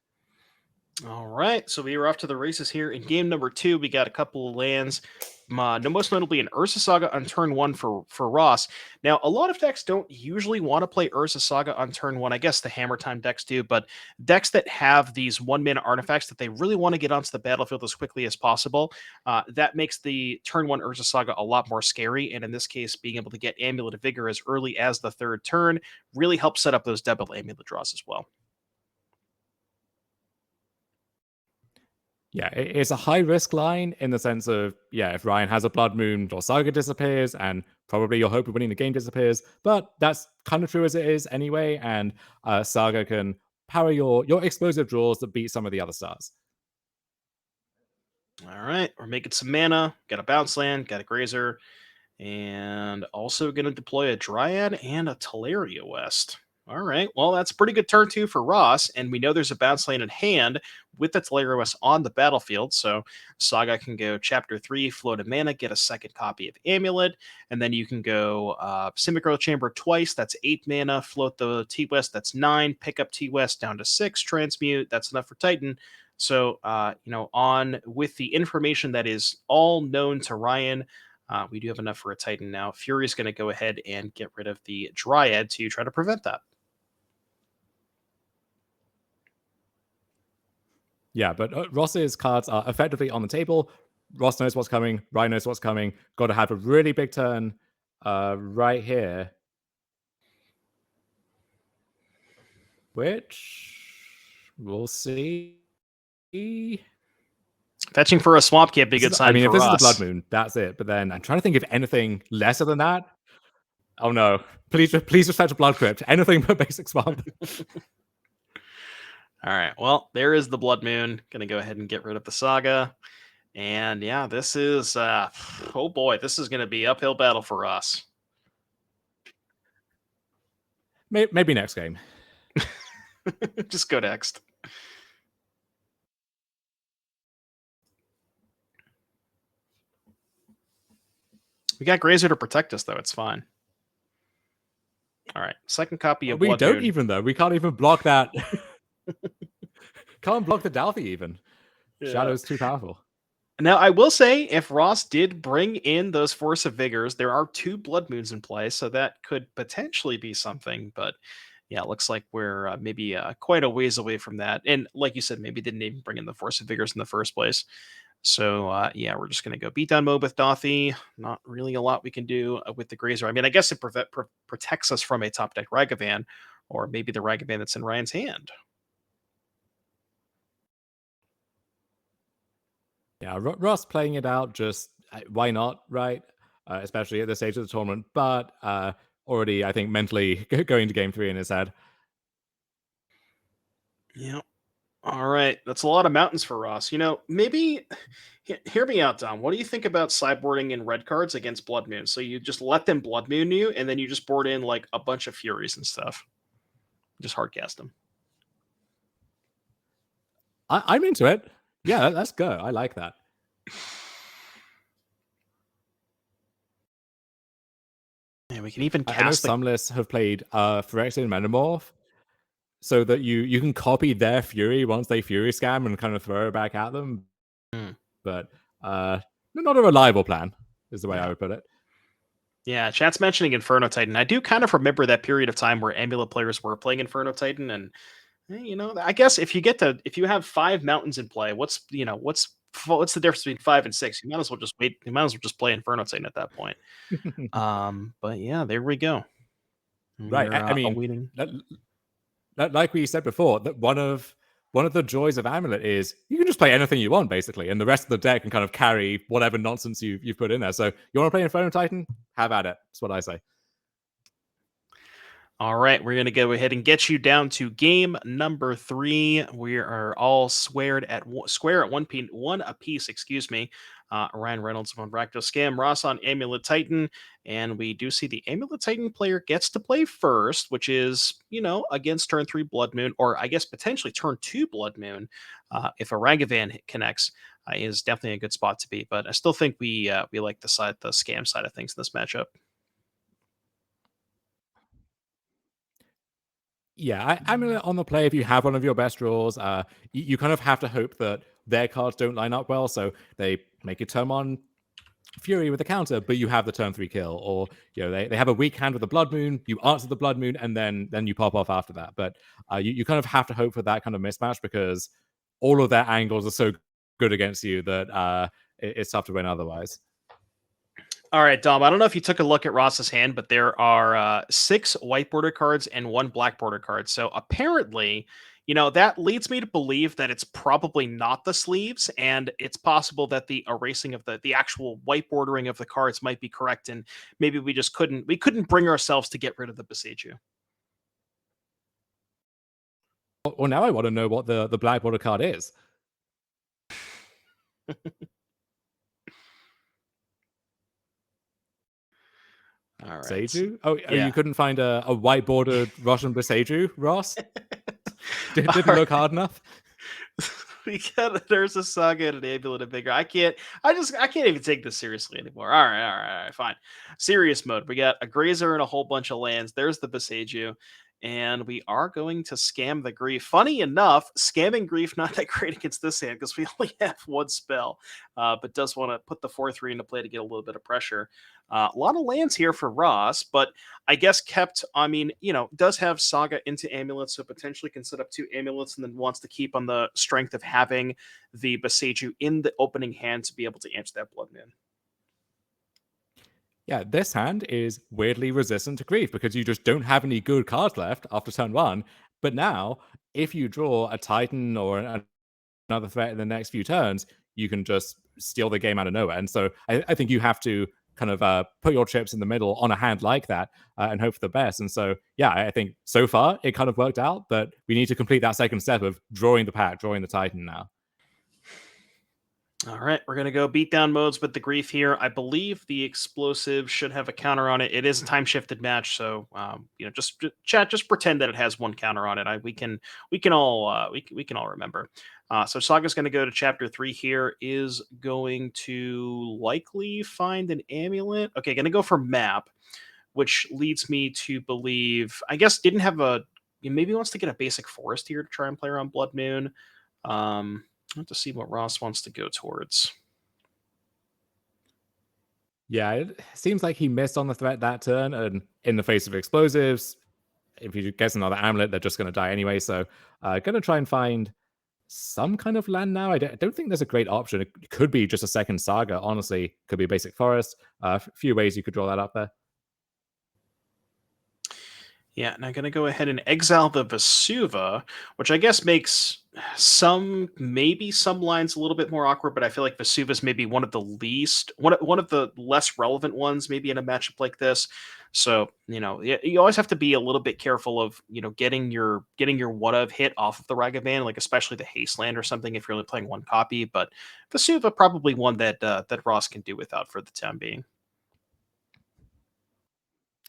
C: All right, so we are off to the races here. In game number 2, we got a couple of lands. Most notably an Ursa Saga on turn 1 for Ross. Now, a lot of decks don't usually want to play Ursa Saga on turn 1. I guess the Hammer Time decks do, but decks that have these 1-mana artifacts that they really want to get onto the battlefield as quickly as possible, that makes the turn 1 Ursa Saga a lot more scary. And in this case, being able to get Amulet of Vigor as early as the 3rd turn really helps set up those double Amulet draws as well.
F: Yeah, it's a high-risk line in the sense of, if Ryan has a Blood Moon, or Saga disappears, and probably your hope of winning the game disappears, but that's kind of true as it is anyway, and Saga can power your explosive draws that beat some of the other stars.
C: All right, we're making some mana, got a Bounce Land, got a Grazer, and also going to deploy a Dryad and a Teleria West. All right, well, that's a pretty good turn 2 for Ross, and we know there's a Bounce Land in hand with the Teleria West on the battlefield, so Saga can go Chapter 3, float a mana, get a second copy of Amulet, and then you can go Simic Growth Chamber twice, that's 8 mana, float the T-West, that's 9, pick up T-West down to 6, transmute, that's enough for Titan. So, on with the information that is all known to Ryan, we do have enough for a Titan now. Fury's going to go ahead and get rid of the Dryad to try to prevent that.
F: Yeah, but Ross's cards are effectively on the table. Ross knows what's coming. Ryan knows what's coming. Got to have a really big turn right here. Which we'll see.
C: Fetching for a swamp can't be a good sign.
F: I mean,
C: for
F: if this
C: Ross.
F: is the Blood Moon, that's it. But then I'm trying to think of anything lesser than that. Oh no! Please just fetch a Blood Crypt. Anything but basic swamp.
C: All right. Well, there is the Blood Moon. Gonna go ahead and get rid of the Saga. And yeah, this is oh boy, this is gonna be uphill battle for us.
F: Maybe next game.
C: Just go next. We got Grazer to protect us, though. It's fine. All right. Second copy of
F: We
C: Blood
F: don't
C: Moon.
F: even, though. We can't even block that. Can't block the Dalthy, even.
C: Yeah.
F: Shadow's too powerful.
C: Now, I will say, if Ross did bring in those Force of Vigors, there are 2 Blood Moons in play, so that could potentially be something. But yeah, it looks like we're maybe quite a ways away from that. And like you said, maybe didn't even bring in the Force of Vigors in the first place. So yeah, we're just going to go beatdown mode with Dalthy. Not really a lot we can do with the Grazer. I mean, I guess it protects us from a top deck Ragavan, or maybe the Ragavan that's in Ryan's hand.
F: Yeah, Ross playing it out, just why not, right? Especially at this stage of the tournament. But already, I think, mentally going to game 3 in his head.
C: Yeah. All right, that's a lot of mountains for Ross. Maybe hear me out, Dom. What do you think about sideboarding in red cards against Blood Moon? So you just let them Blood Moon you, and then you just board in like a bunch of Furies and stuff. Just hardcast them.
F: I'm into it. Yeah, let's go. I like that.
C: Yeah, we can even cast.
F: I know some lists have played Phyrexian Metamorph, so that you can copy their Fury once they Fury scam and kind of throw it back at them. But not a reliable plan, is the way I would put it.
C: Yeah, chat's mentioning Inferno Titan. I do kind of remember that period of time where Amulet players were playing Inferno Titan, and I guess if you have 5 mountains in play, what's the difference between 5 and 6? You might as well just wait. You might as well just play Inferno Titan at that point. But yeah, there we go.
F: Right. I mean, like we said before, that one of the joys of Amulet is you can just play anything you want, basically, and the rest of the deck can kind of carry whatever nonsense you've put in there. So you want to play Inferno Titan? Have at it. That's what I say.
C: All right, we're going to go ahead and get you down to game number 3. We are all square at 1 apiece, excuse me. Ryan Reynolds on Rakdos Scam, Ross on Amulet Titan, and we do see the Amulet Titan player gets to play first, which is, against turn 3 Blood Moon, or I guess potentially turn 2 Blood Moon, if a Ragavan connects, is definitely a good spot to be. But I still think we like the Scam side of things in this matchup.
F: Yeah, I'm on the play. If you have one of your best draws, you kind of have to hope that their cards don't line up well, so they make a turn on Fury with a counter, but you have the turn 3 kill, or they have a weak hand with the Blood Moon, you answer the Blood Moon, and then you pop off after that. But you kind of have to hope for that kind of mismatch, because all of their angles are so good against you that it's tough to win otherwise.
C: All right, Dom, I don't know if you took a look at Ross's hand, but there are 6 white border cards and 1 black border card. So apparently, that leads me to believe that it's probably not the sleeves, and it's possible that the erasing of the actual white bordering of the cards might be correct, and maybe we just couldn't bring ourselves to get rid of the Beseiju.
F: Well, now I want to know what the black border card is.
C: All right.
F: Beseiju? Oh, yeah. You couldn't find a white-bordered Russian Beseiju, Ross? Didn't look hard enough?
C: There's a Saga and an Amulet of Vigor. I can't even take this seriously anymore. All right, fine. Serious mode. We got a Grazer and a whole bunch of lands. There's the Beseiju. And we are going to scam the Grief. Funny enough, scamming Grief not that great against this hand because we only have 1 spell, but does want to put the 4/3 into play to get a little bit of pressure. A lot of lands here for Ross, but I guess does have Saga into Amulets, so potentially can set up 2 Amulets, and then wants to keep on the strength of having the Beseiju in the opening hand to be able to answer that Blood Moon.
F: Yeah, this hand is weirdly resistant to Grief because you just don't have any good cards left after turn 1. But now, if you draw a Titan or another threat in the next few turns, you can just steal the game out of nowhere. And so I think you have to kind of put your chips in the middle on a hand like that and hope for the best. And so, yeah, I think so far it kind of worked out, but we need to complete that second step of drawing the pack, drawing the Titan now.
C: All right, we're going to go beatdown modes with the Grief here. I believe the Explosive should have a counter on it. It is a time-shifted match, so just pretend that it has 1 counter on it. We can all remember. So Saga's going to go to chapter 3 here, is going to likely find an Amulet. Okay, going to go for map, which leads me to believe, I guess, didn't have maybe wants to get a basic forest here to try and play around Blood Moon. I'll have to see what Ross wants to go towards.
F: Yeah, it seems like he missed on the threat that turn, and in the face of explosives, if he gets another Amulet, they're just going to die anyway. So going to try and find some kind of land now. I don't think there's a great option. It could be just a second Saga, honestly. Could be a basic forest. A few ways you could draw that up there.
C: Yeah, and I'm going to go ahead and exile the Vesuva, which I guess makes maybe some lines a little bit more awkward, but I feel like Vesuva's maybe one of the less relevant ones, maybe in a matchup like this. So, you always have to be a little bit careful of, getting your one of hit off of the Ragavan, like especially the haste land or something if you're only playing one copy. But Vesuva probably one that Ross can do without for the time being.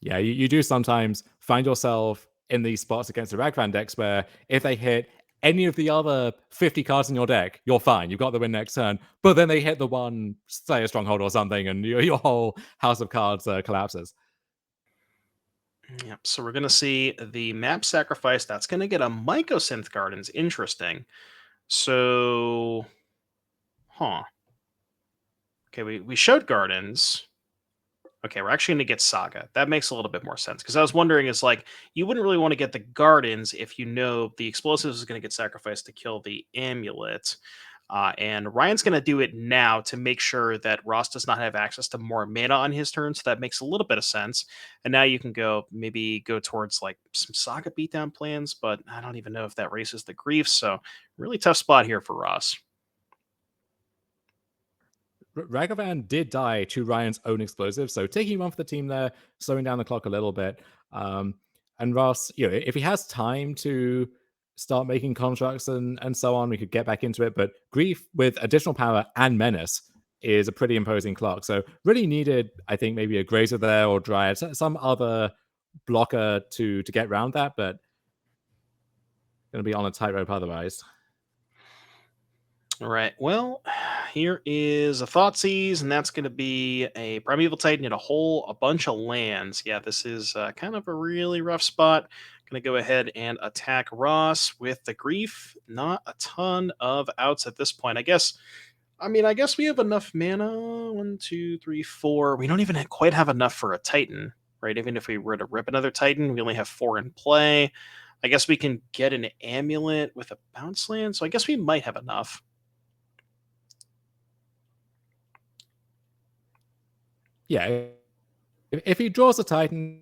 F: Yeah, you do sometimes find yourself in these spots against the Ragvan decks where if they hit any of the other 50 cards in your deck, you're fine. You've got the win next turn. But then they hit the one, say, a Stronghold or something, and your whole house of cards collapses.
C: Yep. So we're going to see the map sacrifice. That's going to get a Mycosynth Gardens. Interesting. So, Okay, we showed Gardens. Okay, we're actually going to get Saga. That makes a little bit more sense because I was wondering, is like you wouldn't really want to get the Gardens if you know the explosives is going to get sacrificed to kill the amulet. And Ryan's going to do it now to make sure that Ross does not have access to more mana on his turn. So that makes a little bit of sense. And now you can maybe go towards like some Saga beatdown plans, but I don't even know if that raises the grief. So really tough spot here for Ross.
F: Ragavan did die to Ryan's own explosive, so taking one for the team there, slowing down the clock a little bit. And Ross, if he has time to start making constructs and so on, we could get back into it. But Grief with additional power and Menace is a pretty imposing clock. So really needed, I think, maybe a Grazer there or Dryad, some other blocker to get around that, but going to be on a tightrope otherwise.
C: All right. Well, here is a Thoughtseize, and that's going to be a Primeval Titan and a bunch of lands. Yeah, this is kind of a really rough spot. Going to go ahead and attack Ross with the Grief. Not a ton of outs at this point. I guess we have enough mana. 1, 2, 3, 4. We don't even quite have enough for a Titan, right? Even if we were to rip another Titan, we only have 4 in play. I guess we can get an Amulet with a bounce land, so I guess we might have enough.
F: Yeah, if he draws a Titan,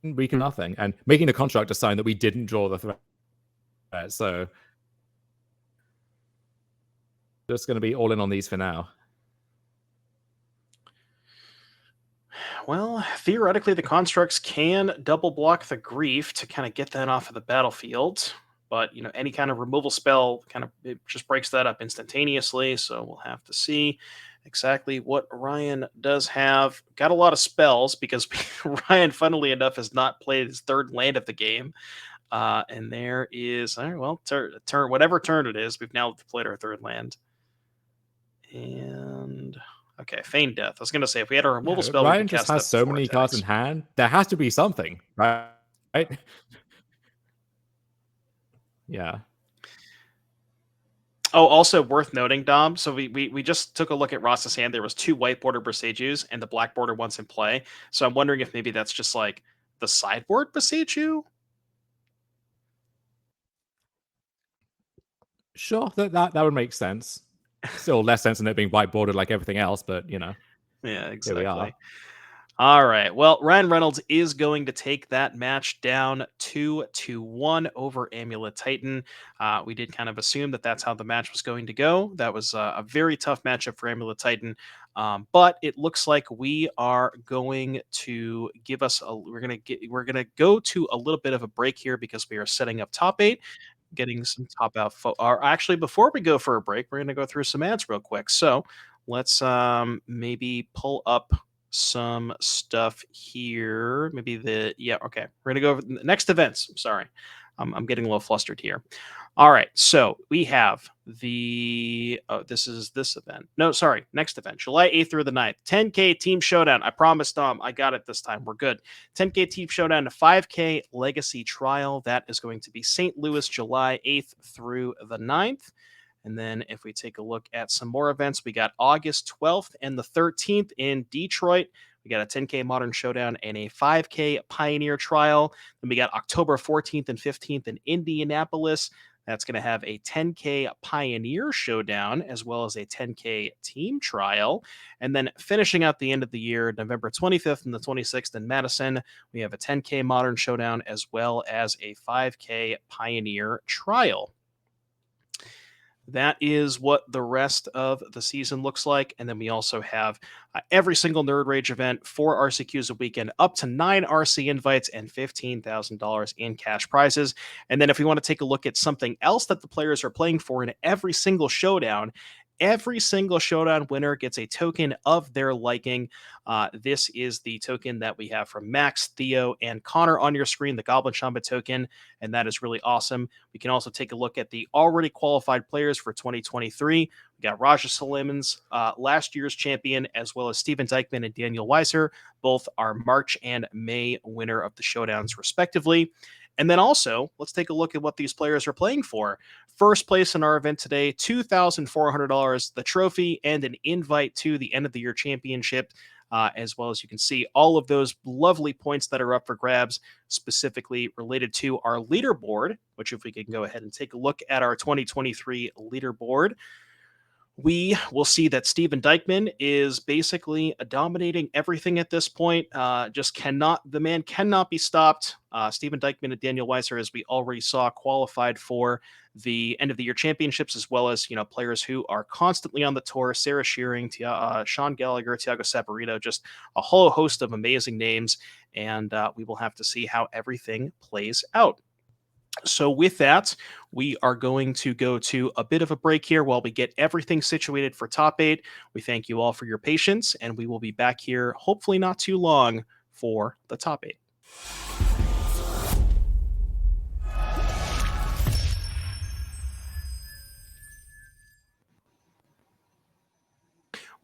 F: we can nothing. And making a contract a sign that we didn't draw the threat. So just going to be all in on these for now.
C: Well, theoretically, the constructs can double block the Grief to kind of get that off of the battlefield. But, any kind of removal spell it just breaks that up instantaneously. So we'll have to see exactly what Ryan does have. Got a lot of spells because Ryan, funnily enough, has not played his third land of the game. And there is, turn, whatever turn it is, we've now played our third land. And okay, Feign Death. I was going to say, if we had a removal spell,
F: Ryan just has so many cards in hand. There has to be something, right? Yeah.
C: Oh, also worth noting, Dom. So we just took a look at Ross's hand. There was 2 white border Boseijus and the black border ones in play. So I'm wondering if maybe that's just like the sideboard Boseiju.
F: Sure, that would make sense. Still less sense than it being white bordered like everything else, but
C: Yeah, exactly.
F: Here we are.
C: All right. Well, Ryan Reynolds is going to take that match down 2-1 over Amulet Titan. We did kind of assume that that's how the match was going to go. That was a very tough matchup for Amulet Titan. But it looks like we are going to we're going to go to a little bit of a break here because we are setting up top 8. Getting some top out. Actually, before we go for a break, we're going to go through some ads real quick. So let's maybe pull up some stuff here. Maybe okay. We're going to go over the next events. Sorry. I'm getting a little flustered here. All right. So we have this is this event. No, sorry. Next event, July 8th through the 9th. 10K Team Showdown. I promised Dom. I got it this time. We're good. 10K Team Showdown, 5K Legacy Trial. That is going to be St. Louis, July 8th through the 9th. And then if we take a look at some more events, we got August 12th and the 13th in Detroit. We got a 10K Modern Showdown and a 5K Pioneer Trial. Then we got October 14th and 15th in Indianapolis. That's going to have a 10K Pioneer Showdown as well as a 10K Team Trial. And then finishing out the end of the year, November 25th and the 26th in Madison, we have a 10K Modern Showdown as well as a 5K Pioneer Trial. That is what the rest of the season looks like. And then we also have every single Nerd Rage event, 4 RCQs a weekend, up to 9 RC invites, and $15,000 in cash prizes. And then if we want to take a look at something else that the players are playing for in every single showdown winner gets a token of their liking. This is the token that we have from Max, Theo, and Connor on your screen, the Goblin Shamba token, and that is really awesome. We can also take a look at the already qualified players for 2023. We got Raja Salimans, last year's champion, as well as Steven Dykman and Daniel Weiser. Both are March and May winner of the showdowns, respectively. And then also, let's take a look at what these players are playing for. First place in our event today, $2,400, the trophy, and an invite to the end of the year championship, as well as you can see all of those lovely points that are up for grabs, specifically related to our leaderboard, which if we can go ahead and take a look at our 2023 leaderboard, we will see that Steven Dykman is basically dominating everything at this point. The man cannot be stopped. Steven Dykman and Daniel Weiser, as we already saw, qualified for the end of the year championships, as well as, players who are constantly on the tour: Sarah Shearing, Sean Gallagher, Tiago Saporito, just a whole host of amazing names. And we will have to see how everything plays out. So with that, we are going to go to a bit of a break here while we get everything situated for top 8. We thank you all for your patience, and we will be back here hopefully not too long for the top 8.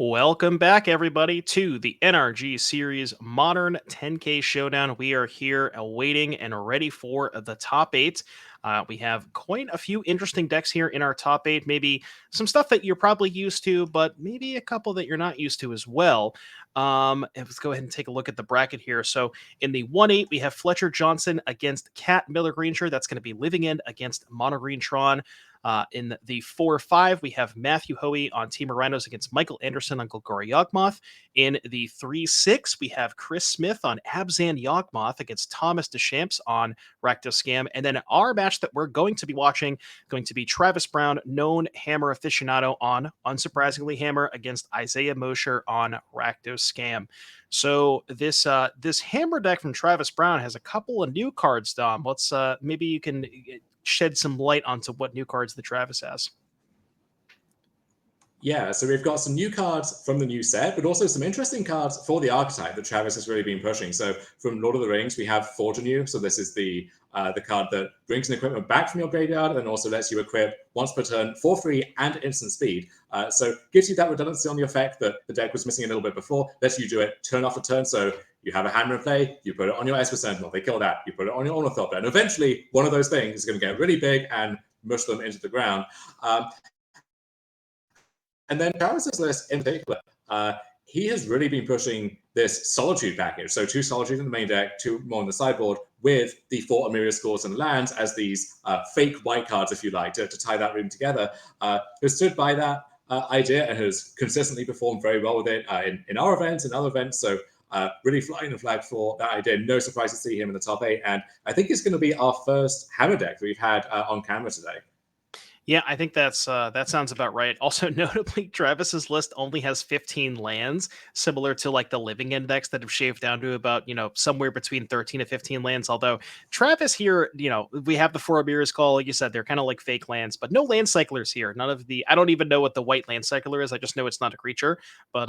C: Welcome back, everybody, to the NRG Series Modern 10K Showdown. We are here awaiting and ready for the top 8. We have quite a few interesting decks here in our top 8. Maybe some stuff that you're probably used to, but maybe a couple that you're not used to as well. And let's go ahead and take a look at the bracket here. So in the 1-8, we have Fletcher Johnson against Cat Miller Granger. That's going to be Living End against Mono Green Tron. In the 4-5, we have Matthew Hoey on Temur Rhinos against Michael Anderson on Golgari Yawgmoth. In the 3-6, we have Cris Smith on Abzan Yawgmoth against Thomas Deschamps on Rakdos Scam. And then our match that we're going to be watching, going to be Travis Brown, known Hammer aficionado, on, unsurprisingly, Hammer against Isaiah Mosher on Rakdos Scam. So this Hammer deck from Travis Brown has a couple of new cards, Dom. Let's maybe you can shed some light onto what new cards the Travis has.
I: Yeah, so we've got some new cards from the new set, but also some interesting cards for the archetype that Travis has really been pushing. So from Lord of the Rings, we have Forge Anew. So this is the card that brings an equipment back from your graveyard and also lets you equip once per turn for free and instant speed. So gives you that redundancy on the effect that the deck was missing a little bit before. Lets you do it turn off a turn. So you have a hammer in play, you put it on your Esper Sentinel, they kill that, you put it on your Ornithopter, and eventually one of those things is going to get really big and mush them into the ground. And then Travis's list in particular, he has really been pushing this Solitude package. So 2 Solitude in the main deck, 2 more on the sideboard, with the 4 Amiria Scores and lands as these fake white cards, if you like, to tie that room together. Has stood by that idea and has consistently performed very well with it in our events and other events. So really flying the flag for that idea. No surprise to see him in the top 8. And I think it's going to be our first Hammer deck that we've had on camera today.
C: Yeah, I think that sounds about right. Also, notably, Travis's list only has 15 lands, similar to like the Living Index that have shaved down to about, somewhere between 13 to 15 lands. Although Travis here, we have the 4 Amiras Call, like you said, they're kind of like fake lands, but no land cyclers here. I don't even know what the white land cycler is. I just know it's not a creature, but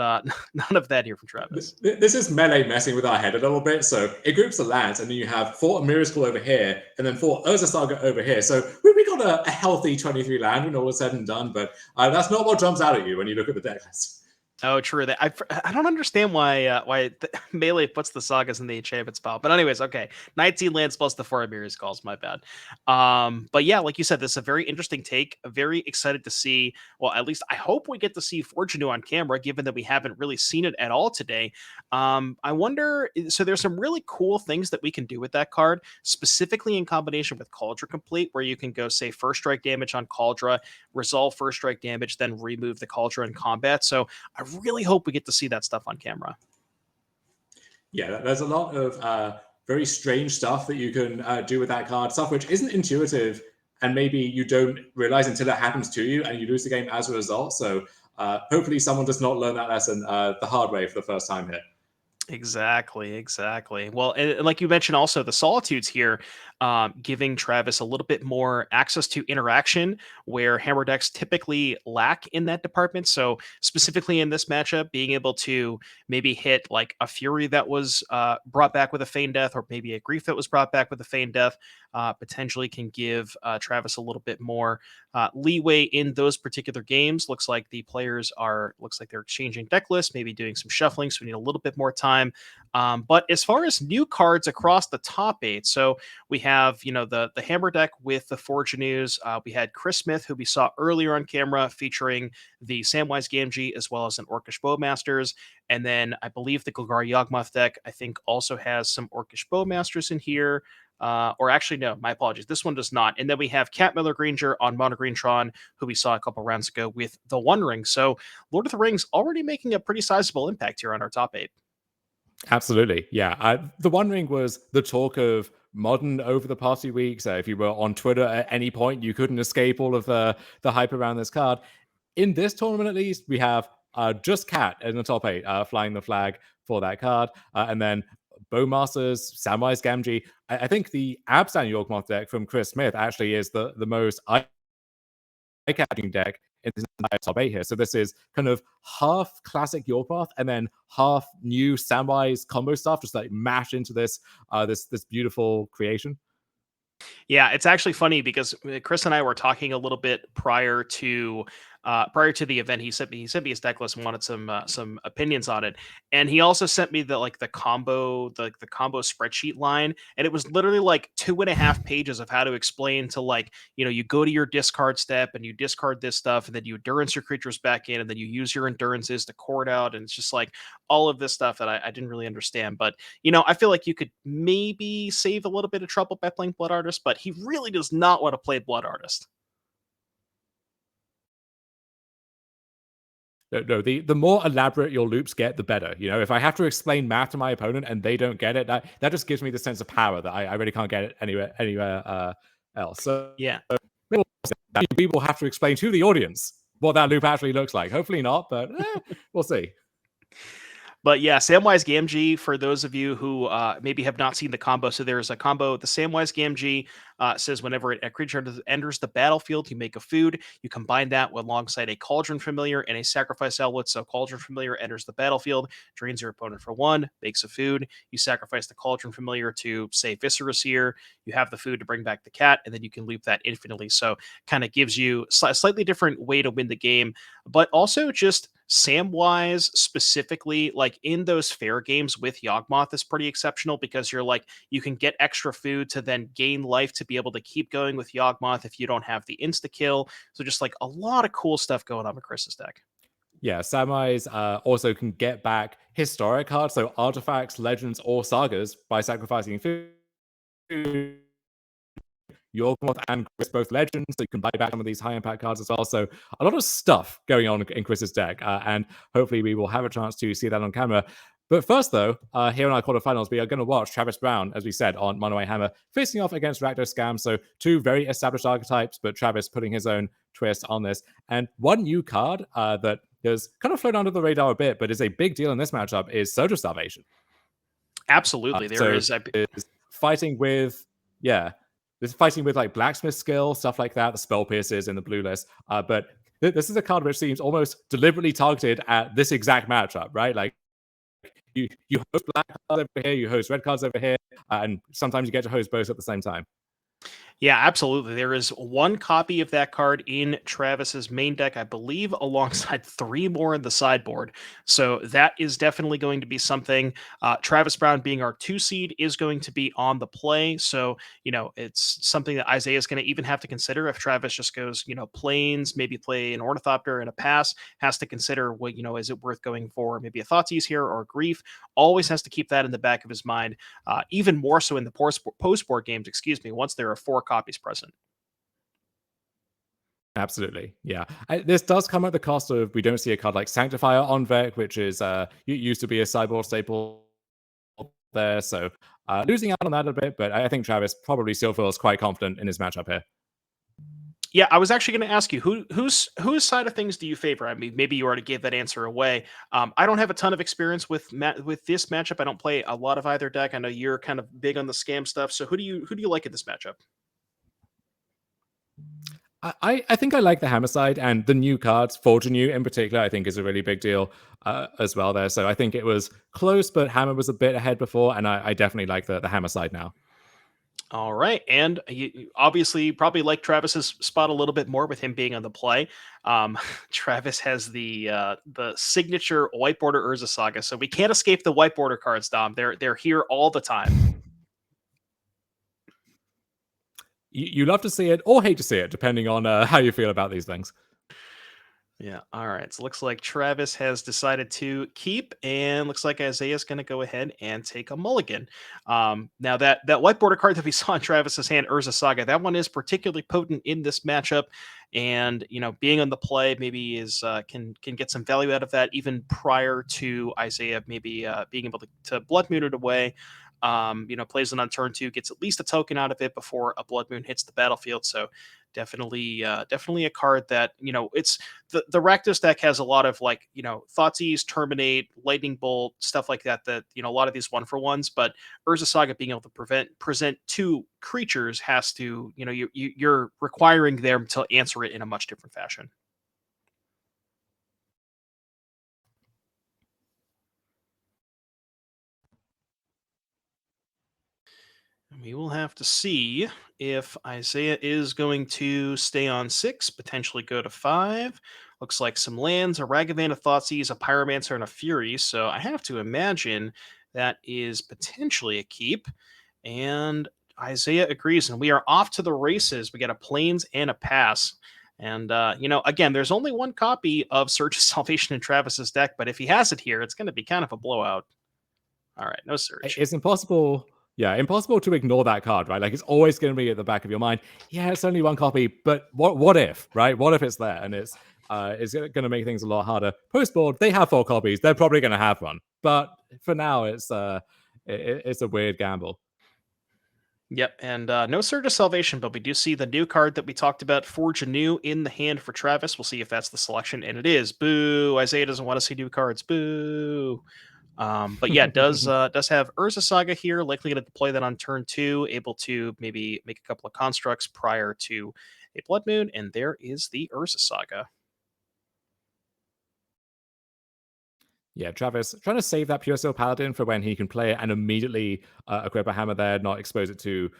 C: none of that here from Travis.
I: This is melee messing with our head a little bit. So it groups the lands, and then you have 4 Amiras Call over here, and then 4 Urza Saga over here. So we got a healthy 23 land when all is said and done, but that's not what jumps out at you when you look at the deck list.
C: Oh, true. That I don't understand why Melee puts the sagas in the enchantment spot. But anyways, okay, 19 lands plus the 4 Mirrors calls. My bad. But yeah, like you said, this is a very interesting take. Very excited to see. Well, at least I hope we get to see Fortune on camera, given that we haven't really seen it at all today. I wonder. So there's some really cool things that we can do with that card, specifically in combination with Cauldron Complete, where you can go say first strike damage on Cauldron, resolve first strike damage, then remove the Cauldron in combat. So I really hope we get to see that stuff on camera.
I: Yeah, there's a lot of very strange stuff that you can do with that card, stuff which isn't intuitive, and maybe you don't realize until it happens to you, and you lose the game as a result. So hopefully someone does not learn that lesson the hard way for the first time here.
C: Exactly. Well, and like you mentioned, also the Solitudes here, giving Travis a little bit more access to interaction where hammer decks typically lack in that department. So specifically in this matchup, being able to maybe hit like a Fury that was brought back with a Feign Death, or maybe a Grief that was brought back with a Feign Death, potentially can give Travis a little bit more leeway in those particular games. Looks like they're exchanging deck lists, maybe doing some shuffling, so we need a little bit more time. But as far as new cards across the top 8, so we have, the Hammer deck with the Fortunews. We had Chris Smith, who we saw earlier on camera, featuring the Samwise Gamgee as well as an Orcish Bowmasters. And then I believe the Golgari Yawgmoth deck, I think, also has some Orcish Bowmasters in here. Or actually, no, my apologies. This one does not. And then we have Cat Miller Granger on Mono Green Tron, who we saw a couple rounds ago with the One Ring. So Lord of the Rings already making a pretty sizable impact here on our top 8.
F: Absolutely. Yeah. The One Ring was the talk of Modern over the past few weeks. If you were on Twitter at any point, you couldn't escape all of the hype around this card. In this tournament, at least, we have just Cat in the top 8, flying the flag for that card. And then Bowmasters, Samwise Gamgee. I think the Abzan Yawgmoth deck from Chris Smith actually is the most eye-catching deck in this entire top 8 here. So this is kind of half classic Yawgmoth and then half new Samwise combo stuff, just like mashed into this this beautiful creation.
C: Yeah, it's actually funny because Chris and I were talking a little bit prior to the event. He sent me his deck list and wanted some opinions on it, and he also sent me the combo the combo spreadsheet line, and it was literally like 2.5 pages of how to explain to you go to your discard step and you discard this stuff, and then you endurance your creatures back in, and then you use your endurances to court out, and it's just like all of this stuff that I didn't really understand. But I feel like you could maybe save a little bit of trouble by playing Blood Artist, but he really does not want to play Blood Artist.
F: No, the more elaborate your loops get, the better. If I have to explain math to my opponent and they don't get it, that just gives me the sense of power that I really can't get it anywhere else. So
C: yeah,
F: we will have to explain to the audience what that loop actually looks like. Hopefully not, but we'll see.
C: But yeah, Samwise Gamgee, for those of you who maybe have not seen the combo, so there's a combo. The Samwise Gamgee says whenever a creature enters the battlefield, you make a food. You combine that alongside a Cauldron Familiar and a Sacrifice Outlet. So Cauldron Familiar enters the battlefield, drains your opponent for 1, makes a food. You sacrifice the Cauldron Familiar to, say, Viscera Seer. You have the food to bring back the cat, and then you can loop that infinitely. So kind of gives you a slightly different way to win the game, but also just Samwise specifically, like in those fair games with Yawgmoth, is pretty exceptional because you can get extra food to then gain life to be able to keep going with Yawgmoth if you don't have the insta kill. So just like a lot of cool stuff going on with Chris's deck.
F: Yeah, Samwise also can get back historic cards, so artifacts, legends, or sagas by sacrificing food. Yawgmoth and Cris both legends, so you can buy back some of these high impact cards as well. So a lot of stuff going on in Chris's deck, and hopefully we will have a chance to see that on camera. But first, though, here in our quarterfinals, we are going to watch Travis Brown, as we said, on Mono White Hammer, facing off against Rakdos Scam. So 2 very established archetypes, but Travis putting his own twist on this. And one new card that has kind of flown under the radar a bit, but is a big deal in this matchup, is Surge of Starvation.
C: Absolutely. Is
F: fighting with, this is fighting with like Blacksmith skill, stuff like that, the Spell Pierces in the blue list. But this is a card which seems almost deliberately targeted at this exact matchup, right? Like you host black cards over here, you host red cards over here, and sometimes you get to host both at the same time.
C: Yeah, absolutely. There is one copy of that card in Travis's main deck, I believe, alongside 3 more in the sideboard. So that is definitely going to be something. Travis Brown, being our 2 seed, is going to be on the play. So, it's something that Isaiah is going to even have to consider if Travis just goes, planes, maybe play an Ornithopter and a pass, has to consider what, is it worth going for maybe a Thoughtseize here or a Grief? Always has to keep that in the back of his mind, even more so in the post-board games, once there are 4 copies present.
F: Absolutely, yeah. This does come at the cost of we don't see a card like Sanctifier on Vec, which is used to be a sideboard staple there, so losing out on that a bit, but I think Travis probably still feels quite confident in his matchup here.
C: Yeah, I was actually going to ask you whose side of things do you favor? I mean, maybe you already gave that answer away. I don't have a ton of experience with this matchup. I don't play a lot of either deck. I know you're kind of big on the scam stuff. So who do you like in this matchup?
F: I think I like the Hammer side, and the new cards, Forge New in particular, I think is a really big deal as well there. So I think it was close, but Hammer was a bit ahead before, and I definitely like the Hammer side now.
C: All right, and you obviously probably like Travis's spot a little bit more with him being on the play. Travis has the signature white border Urza Saga, so we can't escape the white border cards, Dom. They're here all the time.
F: You love to see it or hate to see it, depending on how you feel about these things.
C: Yeah. All right. So looks like Travis has decided to keep, and looks like Isaiah's going to go ahead and take a mulligan. Now that white border card that we saw in Travis's hand, Urza Saga, that one is particularly potent in this matchup, and being on the play maybe is can get some value out of that even prior to Isaiah maybe being able to Blood Moon it away. Plays it on turn 2, gets at least a token out of it before a Blood Moon hits the battlefield. So definitely a card that it's the Rakdos deck has a lot of Thoughtseize, Terminate, Lightning Bolt, stuff like that a lot of these 1-for-1s, but Urza Saga being able to present 2 creatures has to you're requiring them to answer it in a much different fashion. We will have to see if Isaiah is going to stay on 6, potentially go to 5. Looks like some lands, a Ragavan, a Thoughtseize, a Pyromancer, and a Fury. So I have to imagine that is potentially a keep. And Isaiah agrees, and we are off to the races. We got a Plains and a Pass. And, again, there's only one copy of Surge of Salvation in Travis's deck, but if he has it here, it's going to be kind of a blowout. All right, no Surge.
F: It's impossible. Yeah, impossible to ignore that card, right? Like, it's always going to be at the back of your mind. Yeah, it's only one copy, but what if, right? What if it's there? And it's going to make things a lot harder. Post-board, they have 4 copies. They're probably going to have one. But for now, it's a weird gamble.
C: Yep, and no Surge of Salvation, but we do see the new card that we talked about, Forge Anew, in the hand for Travis. We'll see if that's the selection, and it is. Boo! Isaiah doesn't want to see new cards. Boo! But yeah, does have Urza Saga here, likely going to deploy that on turn 2, able to maybe make a couple of constructs prior to a Blood Moon, and there is the Urza Saga.
F: Yeah, Travis trying to save that Pure Steel Paladin for when he can play it and immediately equip a hammer there, not expose it to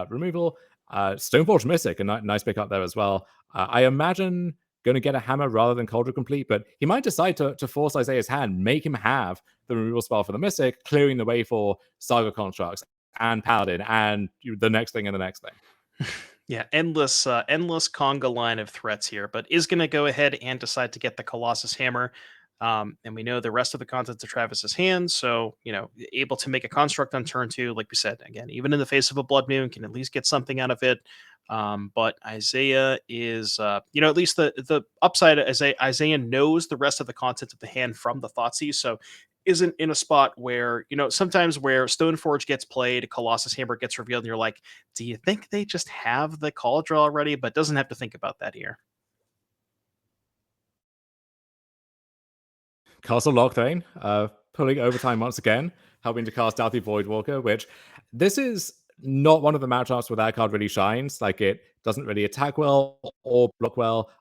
F: removal. Stoneforge Mystic, a nice pick up there as well. I imagine going to get a hammer rather than Cauldron Complete, but he might decide to force Isaiah's hand, make him have the removal spell for the Mystic, clearing the way for Saga Constructs and Paladin and the next thing and the next thing.
C: Yeah, endless conga line of threats here, but is going to go ahead and decide to get the Colossus Hammer. And we know the rest of the contents of Travis's hand, so able to make a construct on turn 2, like we said, again, even in the face of a Blood Moon, can at least get something out of it. But Isaiah is, at least the upside. Isaiah knows the rest of the contents of the hand from the Thoughtseize, so isn't in a spot where sometimes where Stoneforge gets played, Colossus Hammer gets revealed, and you're like, do you think they just have the call draw already? But doesn't have to think about that here.
F: Castle Lochthane, pulling overtime once again, helping to cast Doughty Voidwalker, which this is not one of the matchups where that card really shines. Like, it doesn't really attack well or block well.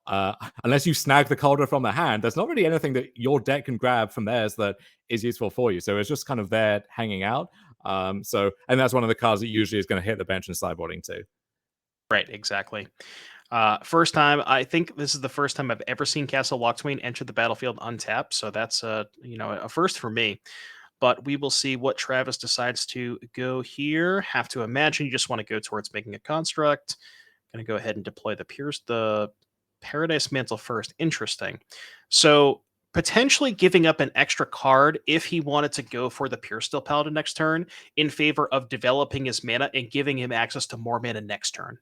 F: Unless you snag the Cauldron from the hand, there's not really anything that your deck can grab from theirs that is useful for you. So it's just kind of there hanging out. And that's one of the cards that usually is going to hit the bench and sideboarding too.
C: Right, exactly. First time, I think this is the first time I've ever seen Castle Lockthwain enter the battlefield untapped, so that's a first for me. But we will see what Travis decides to go here. Have to imagine you just want to go towards making a construct. Going to go ahead and deploy the Paradise Mantle first. Interesting. So potentially giving up an extra card if he wanted to go for the Pure Steel Paladin next turn in favor of developing his mana and giving him access to more mana next turn.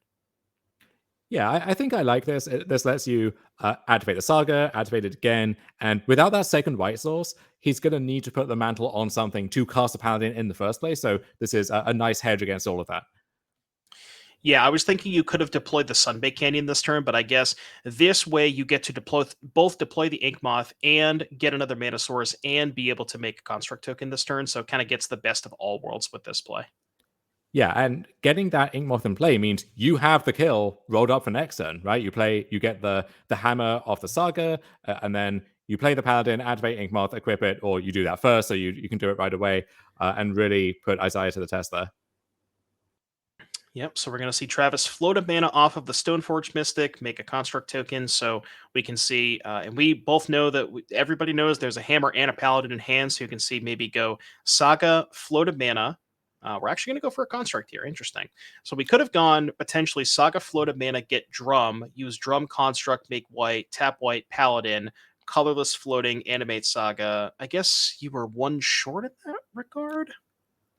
F: Yeah, I think I like this. This lets you activate the Saga, activate it again, and without that second white source, he's going to need to put the mantle on something to cast a Paladin in the first place. So this is a nice hedge against all of that.
C: Yeah, I was thinking you could have deployed the Sunbake Canyon this turn, but I guess this way you get to deploy the Yawgmoth and get another mana source and be able to make a construct token this turn. So it kind of gets the best of all worlds with this play.
F: Yeah, and getting that Yawgmoth in play means you have the kill rolled up for next turn, right? You get the hammer off the Saga, and then you play the Paladin, activate Yawgmoth, equip it, or you do that first, so you can do it right away and really put Isaiah to the test there.
C: Yep, so we're going to see Travis float a mana off of the Stoneforge Mystic, make a construct token, so we can see, and we both know that everybody knows there's a hammer and a paladin in hand, so you can see maybe go Saga, float a mana. We're actually going to go for a construct here. Interesting. So we could have gone potentially Saga, float a mana, get Drum, use Drum construct, make white, tap white, paladin, colorless floating, animate Saga. I guess you were one short in that regard.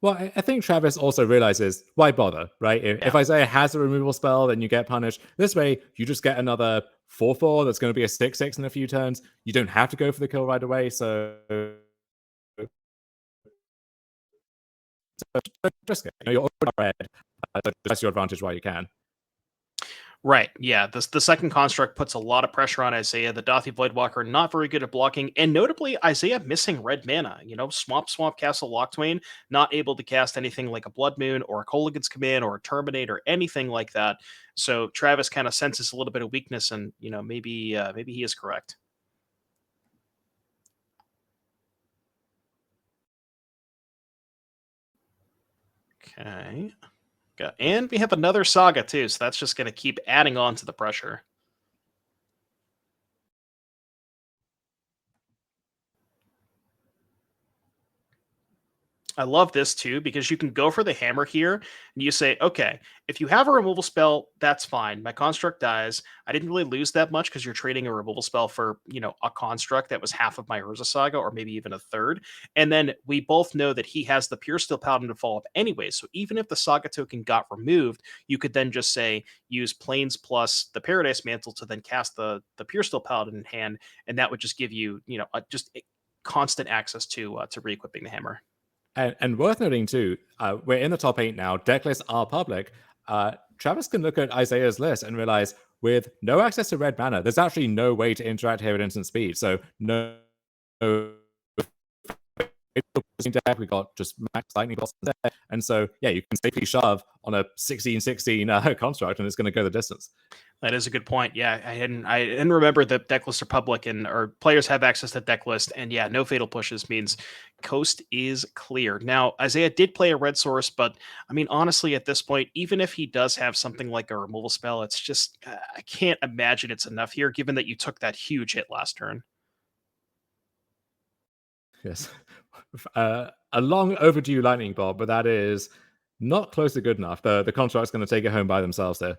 F: Well, I think Travis also realizes, why bother, right? If Isaiah has a removal spell, then you get punished. This way, you just get another 4/4 that's going to be a 6/6 in a few turns. You don't have to go for the kill right away, so just you're already red. So that's your advantage while you can.
C: Right. Yeah. The second construct puts a lot of pressure on Isaiah. The Dothy Voidwalker not very good at blocking, and notably Isaiah missing red mana. Swamp Castle Lockthwain, not able to cast anything like a Blood Moon or a Kolaghan's Command or a Terminate or anything like that. So Travis kind of senses a little bit of weakness, and maybe he is correct. Okay. And we have another Saga too, so that's just going to keep adding on to the pressure. I love this too, because you can go for the hammer here and you say, okay, if you have a removal spell, that's fine. My construct dies. I didn't really lose that much because you're trading a removal spell for, a construct that was half of my Urza Saga or maybe even a third. And then we both know that he has the Pure Steel Paladin to follow up anyway. So even if the Saga token got removed, you could then just say, use Plains plus the Paradise Mantle to then cast the Pure Steel Paladin in hand. And that would just give you, just constant access to re-equipping the hammer.
F: And worth noting too, we're in the top 8 now. Deck lists are public. Travis can look at Isaiah's list and realize with no access to red mana, there's actually no way to interact here at instant speed. So no deck, we got just max lightning bolts there. And so you can safely shove on a 16/16 construct and it's going to go the distance.
C: That is a good point. Yeah, I didn't remember that deck lists are public or players have access to deck list. And no fatal pushes means coast is clear. Now, Isaiah did play a red source, but I mean, honestly, at this point, even if he does have something like a removal spell, it's just, I can't imagine it's enough here, given that you took that huge hit last turn.
F: Yes. A long overdue lightning bolt, but that is not close to good enough. The construct's going to take it home by themselves there.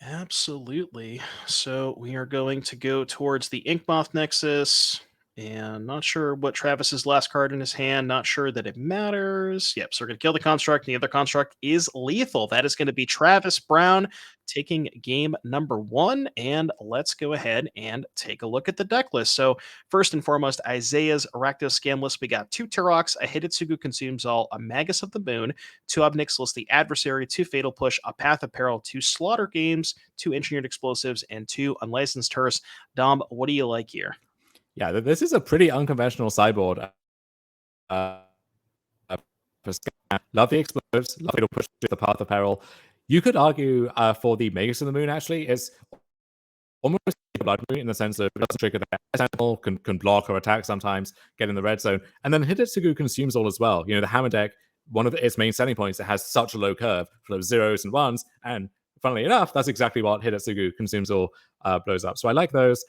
C: Absolutely. So we are going to go towards the Yawgmoth Nexus. And not sure what Travis's last card in his hand. Not sure that it matters. Yep, so we're going to kill the construct. And the other construct is lethal. That is going to be Travis Brown taking game number 1. And let's go ahead and take a look at the deck list. So first and foremost, Isaiah's Rakdos scan list. We got 2 Turoks, a Hidetsugu Consumes All, a Magus of the Moon, 2 Obnixilis the Adversary, 2 Fatal Push, a Path of Peril, 2 Slaughter Games, 2 Engineered Explosives, and 2 Unlicensed Terse. Dom, what do you like here?
F: Yeah, this is a pretty unconventional sideboard. Love the explosives, love it'll push to the Path of Peril. You could argue for the Magus of the Moon, actually, it's almost a Blood Moon in the sense of it doesn't trigger the Sentinel, can block or attack sometimes, get in the red zone. And then Hidetsugu Consumes All as well. The Hammer deck one of its main selling points. It has such a low curve for those 0s and 1s, and funnily enough, that's exactly what Hidetsugu consumes all blows up. So I like those.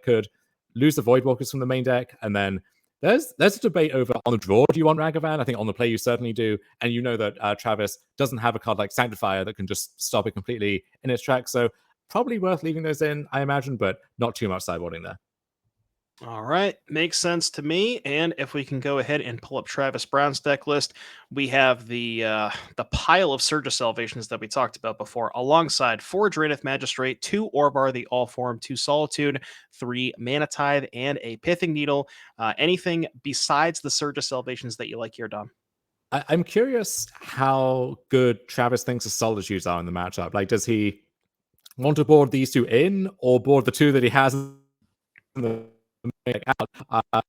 F: Could lose the Voidwalkers from the main deck, and then there's a debate over on the draw, do you want Ragavan? I think on the play you certainly do, and you know that Travis doesn't have a card like Sanctifier that can just stop it completely in its tracks, so probably worth leaving those in, I imagine, but not too much sideboarding there.
C: All right, makes sense to me. And if we can go ahead and pull up Travis Brown's deck list, we have the pile of Surge of Salvations that we talked about before, alongside 4 Draenith Magistrate, 2 Orbar the All Form, 2 Solitude, 3 Mana Tide, and a Pithing Needle. Anything besides the Surge of Salvations that you like here, Dom?
F: I'm curious how good Travis thinks the Solitudes are in the matchup. Like, does he want to board these 2 in, or board the 2 that he has in the out?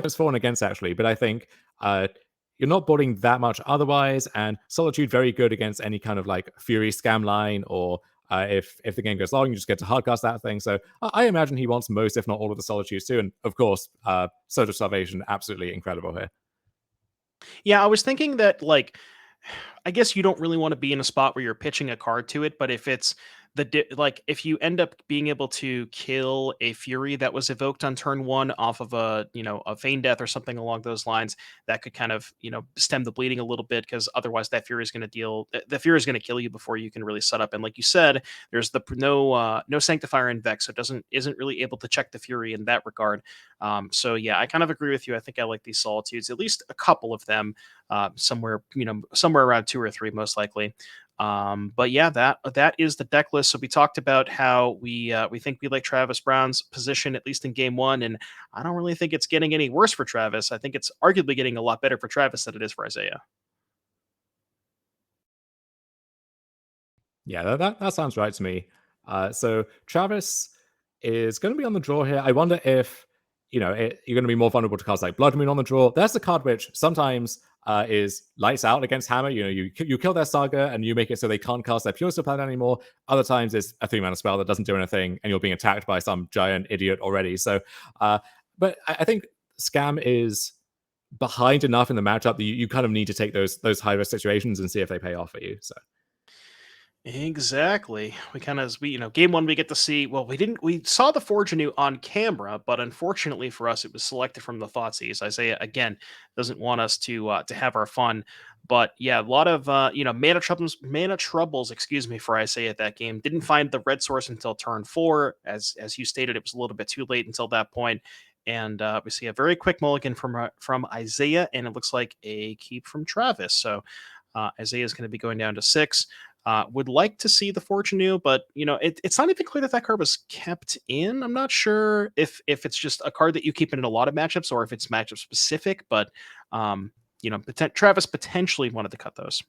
F: Who's for and against, actually, but I think you're not boarding that much otherwise, and Solitude very good against any kind of like Fury scam line, or if the game goes long, you just get to hardcast that thing. So I imagine he wants most, if not all, of the Solitudes too, and of course, Surge of Salvation, absolutely incredible here.
C: Yeah, I was thinking that, like, I guess you don't really want to be in a spot where you're pitching a card to it, but if it's like if you end up being able to kill a Fury that was evoked on turn 1 off of a Feign Death or something along those lines, that could kind of stem the bleeding a little bit, because otherwise that Fury is going to the Fury is going to kill you before you can really set up. And like you said, there's no Sanctifier in Vex, so it isn't really able to check the Fury in that regard. So yeah, I kind of agree with you. I think I like these Solitudes, at least a couple of them, somewhere around 2 or 3 most likely. But yeah, that is the deck list. So we talked about how we think we like Travis Brown's position, at least in game 1, and I don't really think it's getting any worse for Travis. I think it's arguably getting a lot better for Travis than it is for Isaiah.
F: Yeah, that sounds right to me. So Travis is going to be on the draw here. I wonder if you're going to be more vulnerable to cards like Blood Moon on the draw. That's the card which sometimes is lights out against Hammer. You kill their Saga and you make it so they can't cast their Pure Steel Planet anymore. Other times it's a 3-mana spell that doesn't do anything and you're being attacked by some giant idiot already. So, but I think Scam is behind enough in the matchup that you kind of need to take those high risk situations and see if they pay off for you. So.
C: Exactly. We kind of, game 1 we get to see. Well, we saw the Forge Anew on camera, but unfortunately for us, it was selected from the Thoughtseize. Isaiah again doesn't want us to have our fun, but yeah, a lot of mana troubles. Excuse me, for Isaiah that game. Didn't find the red source until turn 4, as you stated. It was a little bit too late until that point. And we see a very quick mulligan from Isaiah, and it looks like a keep from Travis. So Isaiah is going to be going down to 6. Would like to see the Forge Anew, but it's not even clear that card was kept in. I'm not sure if it's just a card that you keep in a lot of matchups or if it's matchup specific, but Travis potentially wanted to cut those.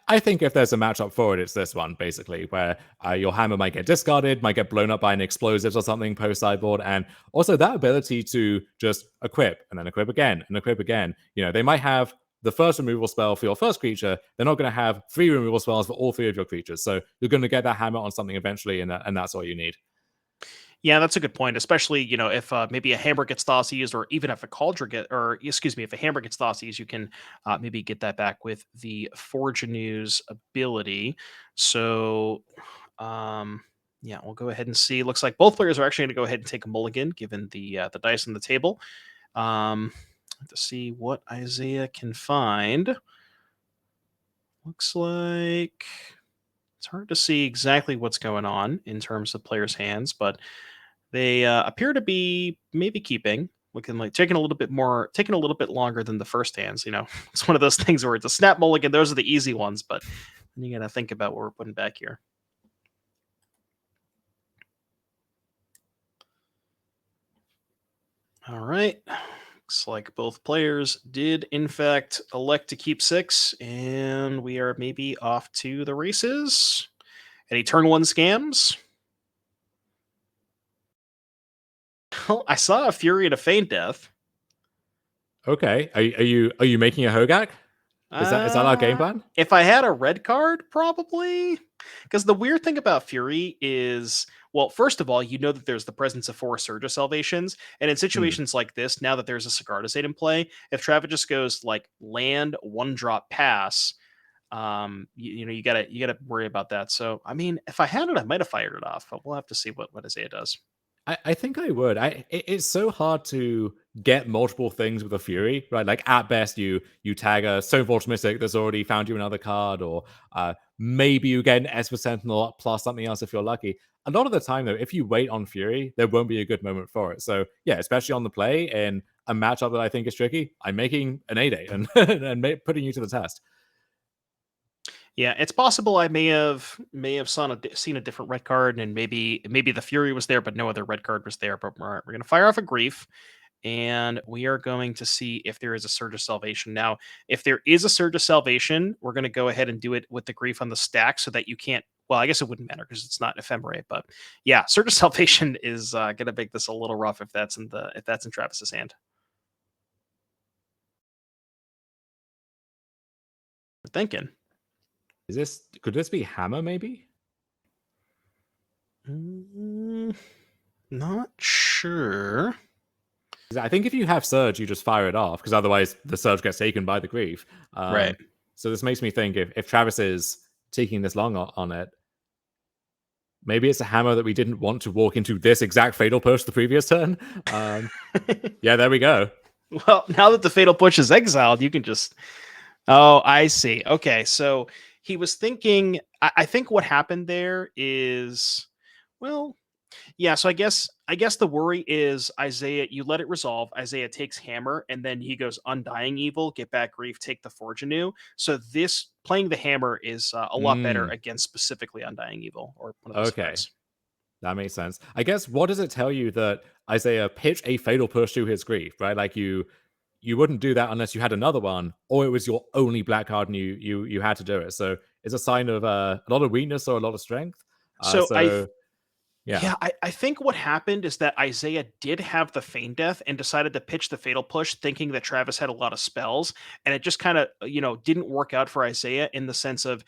F: I think if there's a matchup for it, it's this one, basically, where your Hammer might get discarded, might get blown up by an explosives or something post-sideboard, and also that ability to just equip, and then equip again, and equip again. They might have the first removal spell for your first creature. They're not going to have 3 removal spells for all 3 of your creatures, so you're going to get that Hammer on something eventually, and that's all you need.
C: Yeah, that's a good point, especially, if maybe a Hammer gets Thoughtseized, or even if a Cauldron if a Hammer gets Thoughtseized, you can maybe get that back with the Forge Anew's ability. So, yeah, we'll go ahead and see. Looks like both players are actually going to go ahead and take a mulligan, given the dice on the table. To see what Isaiah can find. Looks like it's hard to see exactly what's going on in terms of players' hands, but they appear to be maybe keeping, looking like taking a little bit longer than the first hands. It's one of those things where it's a snap mulligan. Those are the easy ones, but then you got to think about what we're putting back here. All right. Looks like both players did, in fact, elect to keep 6, and we are maybe off to the races. Any turn 1 scams? Well, I saw a Fury and a Feign Death.
F: Okay, are you making a Hogak? Is that our game plan?
C: If I had a red card, probably. Because the weird thing about Fury is Well, first of all, you know that there's the presence of 4 Surge Salvations, and in situations like this, now that there's a Sagardicate in play, if Travis just goes like land 1-drop pass, you gotta worry about that. So I mean, if I had it, I might have fired it off, but we'll have to see what Izzet does.
F: I think I would. It's so hard to get multiple things with a Fury, right? Like at best, you tag a Stone Forge Mystic that's already found you another card, or maybe you get an Esper Sentinel plus something else if you're lucky. A lot of the time, though, if you wait on Fury, there won't be a good moment for it. So yeah, especially on the play in a matchup that I think is tricky, I'm making an 8-8 and putting you to the test.
C: Yeah, it's possible I may have seen a different red card, and maybe the Fury was there, but no other red card was there. But we're going to fire off a Grief, and we are going to see if there is a Surge of Salvation. Now, if there is a Surge of Salvation, we're going to go ahead and do it with the Grief on the stack so that you can't. Well, I guess it wouldn't matter because it's not Ephemerate, but yeah, Surge of Salvation is going to make this a little rough if that's in Travis's hand. We're thinking.
F: Could this be Hammer maybe?
C: Not sure.
F: I think if you have Surge, you just fire it off, because otherwise the Surge gets taken by the Grief.
C: Right.
F: So this makes me think if Travis is taking this long on it, maybe it's a Hammer that we didn't want to walk into this exact Fatal Push the previous turn. Yeah, there we go.
C: Well, now that the Fatal Push is exiled, you can just... Oh, I see. Okay, so he was thinking... I think what happened there is... Well... Yeah, so I guess the worry is Izzet, you let it resolve. Izzet takes Hammer, and then he goes Undying Evil, get back Grief, take the Forge anew. So this playing the Hammer is a lot better against specifically Undying Evil or one of those cards.
F: That makes sense. I guess what does it tell you that Izzet pitched a Fatal Push to his Grief, right? Like you wouldn't do that unless you had another one, or it was your only black card and you had to do it. So it's a sign of a lot of weakness or a lot of strength.
C: Yeah, I think what happened is that Izzet did have the Feign Death and decided to pitch the Fatal Push thinking that Travis had a lot of spells, and it just kind of, didn't work out for Izzet in the sense of,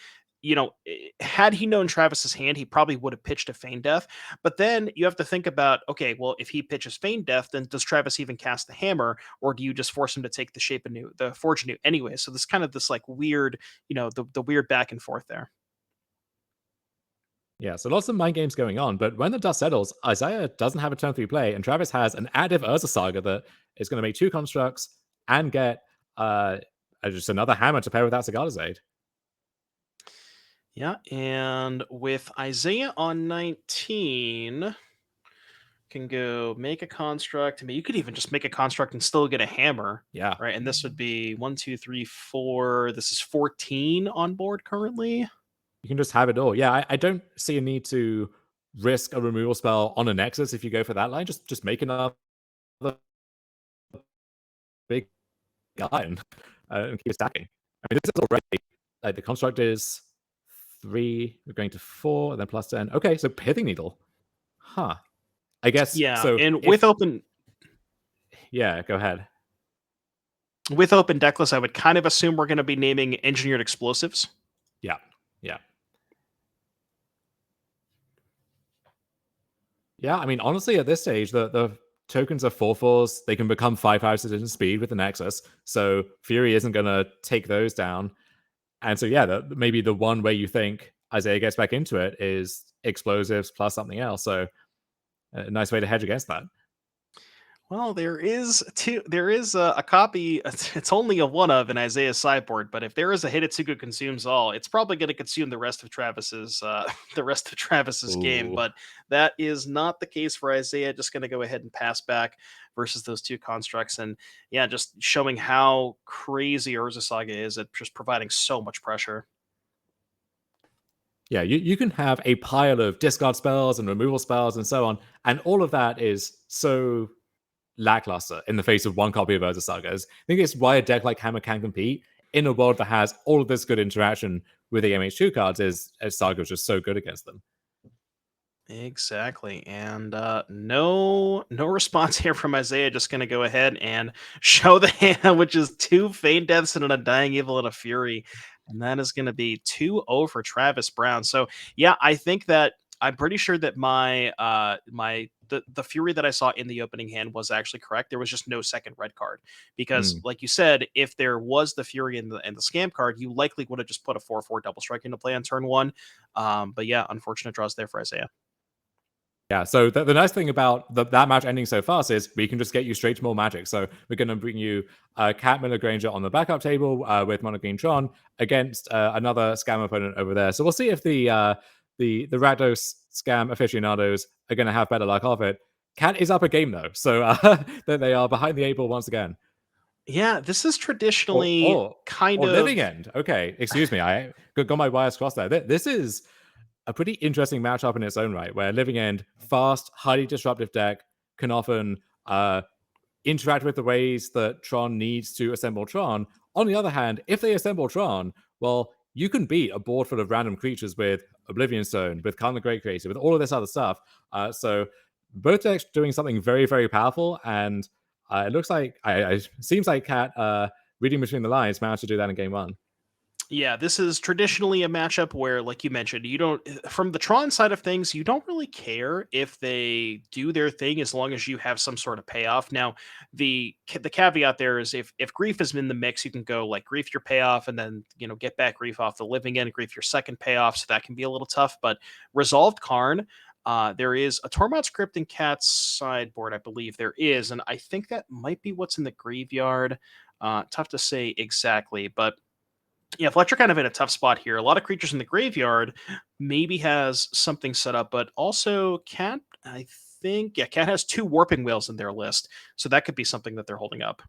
C: had he known Travis's hand, he probably would have pitched a Feign Death. But then you have to think about, okay, well, if he pitches Feign Death, then does Travis even cast the Hammer, or do you just force him to take the Forge anew anyway? So this kind of this like weird, the weird back and forth there.
F: Yeah, so lots of mind games going on, but when the dust settles, Izzet doesn't have a turn 3 play, and Travis has an active Urza Saga that is going to make 2 constructs and get just another Hammer to pair with that Sagardicate.
C: Yeah, and with Izzet on 19, can go make a construct. I mean, you could even just make a construct and still get a Hammer.
F: Yeah.
C: Right, and this would be 1, 2, 3, 4. This is 14 on board currently.
F: You can just have it all. Yeah, I don't see a need to risk a removal spell on a Nexus if you go for that line. Just make another big guy and keep stacking. I mean, this is already like the construct is 3. We're going to 4, and then plus 10. Okay, so Pithing Needle. Huh. I guess.
C: Yeah,
F: so
C: and with open.
F: Yeah, go ahead.
C: With open decklist, I would kind of assume we're going to be naming Engineered Explosives.
F: Yeah. Yeah, I mean, honestly, at this stage, the tokens are 4/4s. They can become 5/5s in speed with the Nexus. So Fury isn't going to take those down. And so, yeah, maybe the one way you think Izzet gets back into it is explosives plus something else. So a nice way to hedge against that.
C: Well, there is a copy. It's only a one of in Izzet sideboard, but if there is a Hidetsugu consumes all, it's probably going to consume the rest of Travis's game. But that is not the case for Izzet. Just going to go ahead and pass back versus those 2 constructs, and yeah, just showing how crazy Urza Saga is at just providing so much pressure.
F: Yeah, you can have a pile of discard spells and removal spells and so on, and all of that is so lackluster in the face of one copy of Urza Sagas. I think it's why a deck like Hammer can compete in a world that has all of this good interaction with the MH2 cards. Is Saga is just so good against them.
C: Exactly, and no response here from Izzet. Just going to go ahead and show the hand, which is 2 Feign Deaths and an Undying Evil and a Fury, and that is going to be 2-0 for Travis Brown. So yeah, I think that I'm pretty sure that the Fury that I saw in the opening hand was actually correct. There was just no second red card because, like you said, if there was the Fury and the scam card, you likely would have just put a 4/4 double strike into play on turn one. But yeah, unfortunate draws there for Isaiah.
F: Yeah, so the nice thing about that match ending so fast is we can just get you straight to more magic. So we're going to bring you Cat Miller Granger on the backup table with Mono Green Tron against another scam opponent over there. So we'll see if the Rakdos scam aficionados are going to have better luck of it. Cat is up a game though, so that they are behind the 8-ball once again.
C: Yeah, this is traditionally kind of
F: Living End. Okay, excuse me, I got my wires crossed there. This is a pretty interesting matchup in its own right, where Living End, fast, highly disruptive deck, can often interact with the ways that Tron needs to assemble Tron. On the other hand, if they assemble Tron, well, you can beat a board full of random creatures with Oblivion Stone, with Khan the Great Creator, with all of this other stuff. So both decks doing something very, very powerful, and it looks like, seems like Cat, reading between the lines, managed to do that in game one.
C: Yeah, this is traditionally a matchup where, like you mentioned, you don't, from the Tron side of things, you don't really care if they do their thing as long as you have some sort of payoff. Now, the caveat there is if Grief is in the mix, you can go like Grief your payoff and then, get back Grief off the Living End, Grief your second payoff. So that can be a little tough. But Resolved Karn, there is a Tormod script in Cat's sideboard, I believe there is. And I think that might be what's in the graveyard. Tough to say exactly, but yeah, Fletcher kind of in a tough spot here. A lot of creatures in the graveyard, maybe has something set up, but also Cat, Cat has 2 Warping Whales in their list, so that could be something that they're holding up.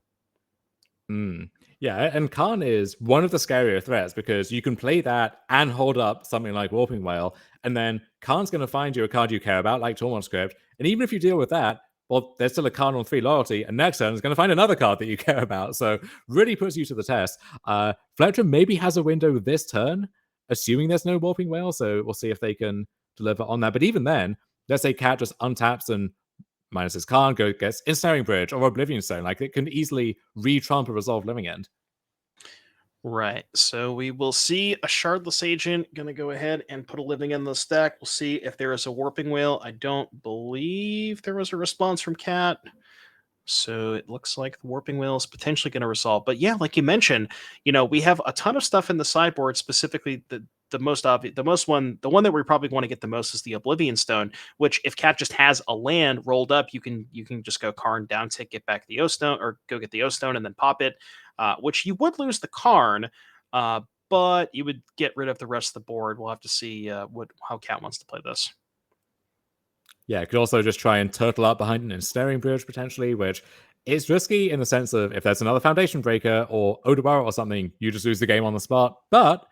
F: Yeah, and Khan is one of the scarier threats because you can play that and hold up something like Warping Whale, and then Khan's going to find you a card you care about, like Tormod Script, and even if you deal with that, well, there's still a card on 3 loyalty, and next turn is going to find another card that you care about. So really puts you to the test. Fletcher maybe has a window this turn, assuming there's no Warping Whale, so we'll see if they can deliver on that. But even then, let's say Cat just untaps and minus his card, gets Ensnaring Bridge or Oblivion Stone. Like, it can easily re-trump a Resolved Living End.
C: Right, so we will see a Shardless Agent going to go ahead and put a Living End in the stack. We'll see if there is a Warping Whale. I don't believe there was a response from Cat, so it looks like the Warping Whale is potentially going to resolve. But yeah, like you mentioned, we have a ton of stuff in the sideboard, specifically the most obvious, the one that we probably want to get the most is the Oblivion Stone, which if Cat just has a land rolled up, you can just go Karn, down tick, get back the O Stone, or go get the O Stone and then pop it, which you would lose the Karn, but you would get rid of the rest of the board. We'll have to see how Cat wants to play this.
F: Yeah, could also just try and turtle up behind an Ensnaring Bridge potentially, which is risky in the sense of if there's another Foundation Breaker or Odawara or something, you just lose the game on the spot, but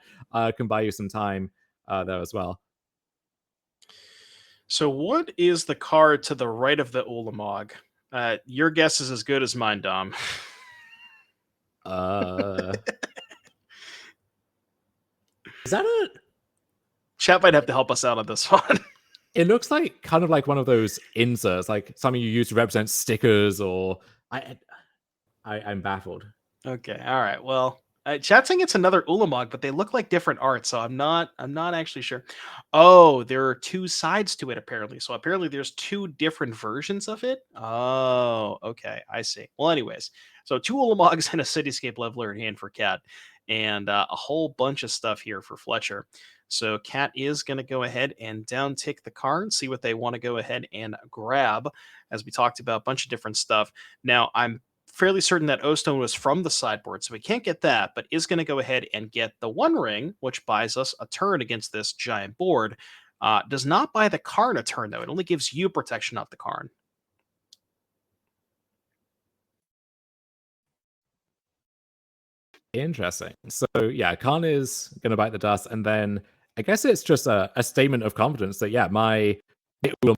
F: can buy you some time there as well.
C: So what is the card to the right of the Ulamog? Your guess is as good as mine, Dom.
F: Is that it?
C: Chat might have to help us out on this one.
F: It looks like kind of like one of those inserts, like something you use to represent stickers, or I'm baffled.
C: Okay, all right. Well, chat's saying it's another Ulamog, but they look like different art, so I'm not actually sure. Oh, there are 2 sides to it apparently. So apparently there's 2 different versions of it. Oh, okay, I see. Well, anyways, so 2 Ulamogs and a Cityscape Leveler in hand for Cat, and a whole bunch of stuff here for Fletcher. So Cat is going to go ahead and down tick the card, see what they want to go ahead and grab. As we talked about, a bunch of different stuff. Now, I'm fairly certain that O-Stone was from the sideboard, so we can't get that, but is going to go ahead and get the One Ring, which buys us a turn against this giant board. Does not buy the Karn a turn, though. It only gives you protection off the Karn.
F: Interesting. So yeah, Khan is going to bite the dust, and then I guess it's just a statement of confidence that, yeah, my Ulamog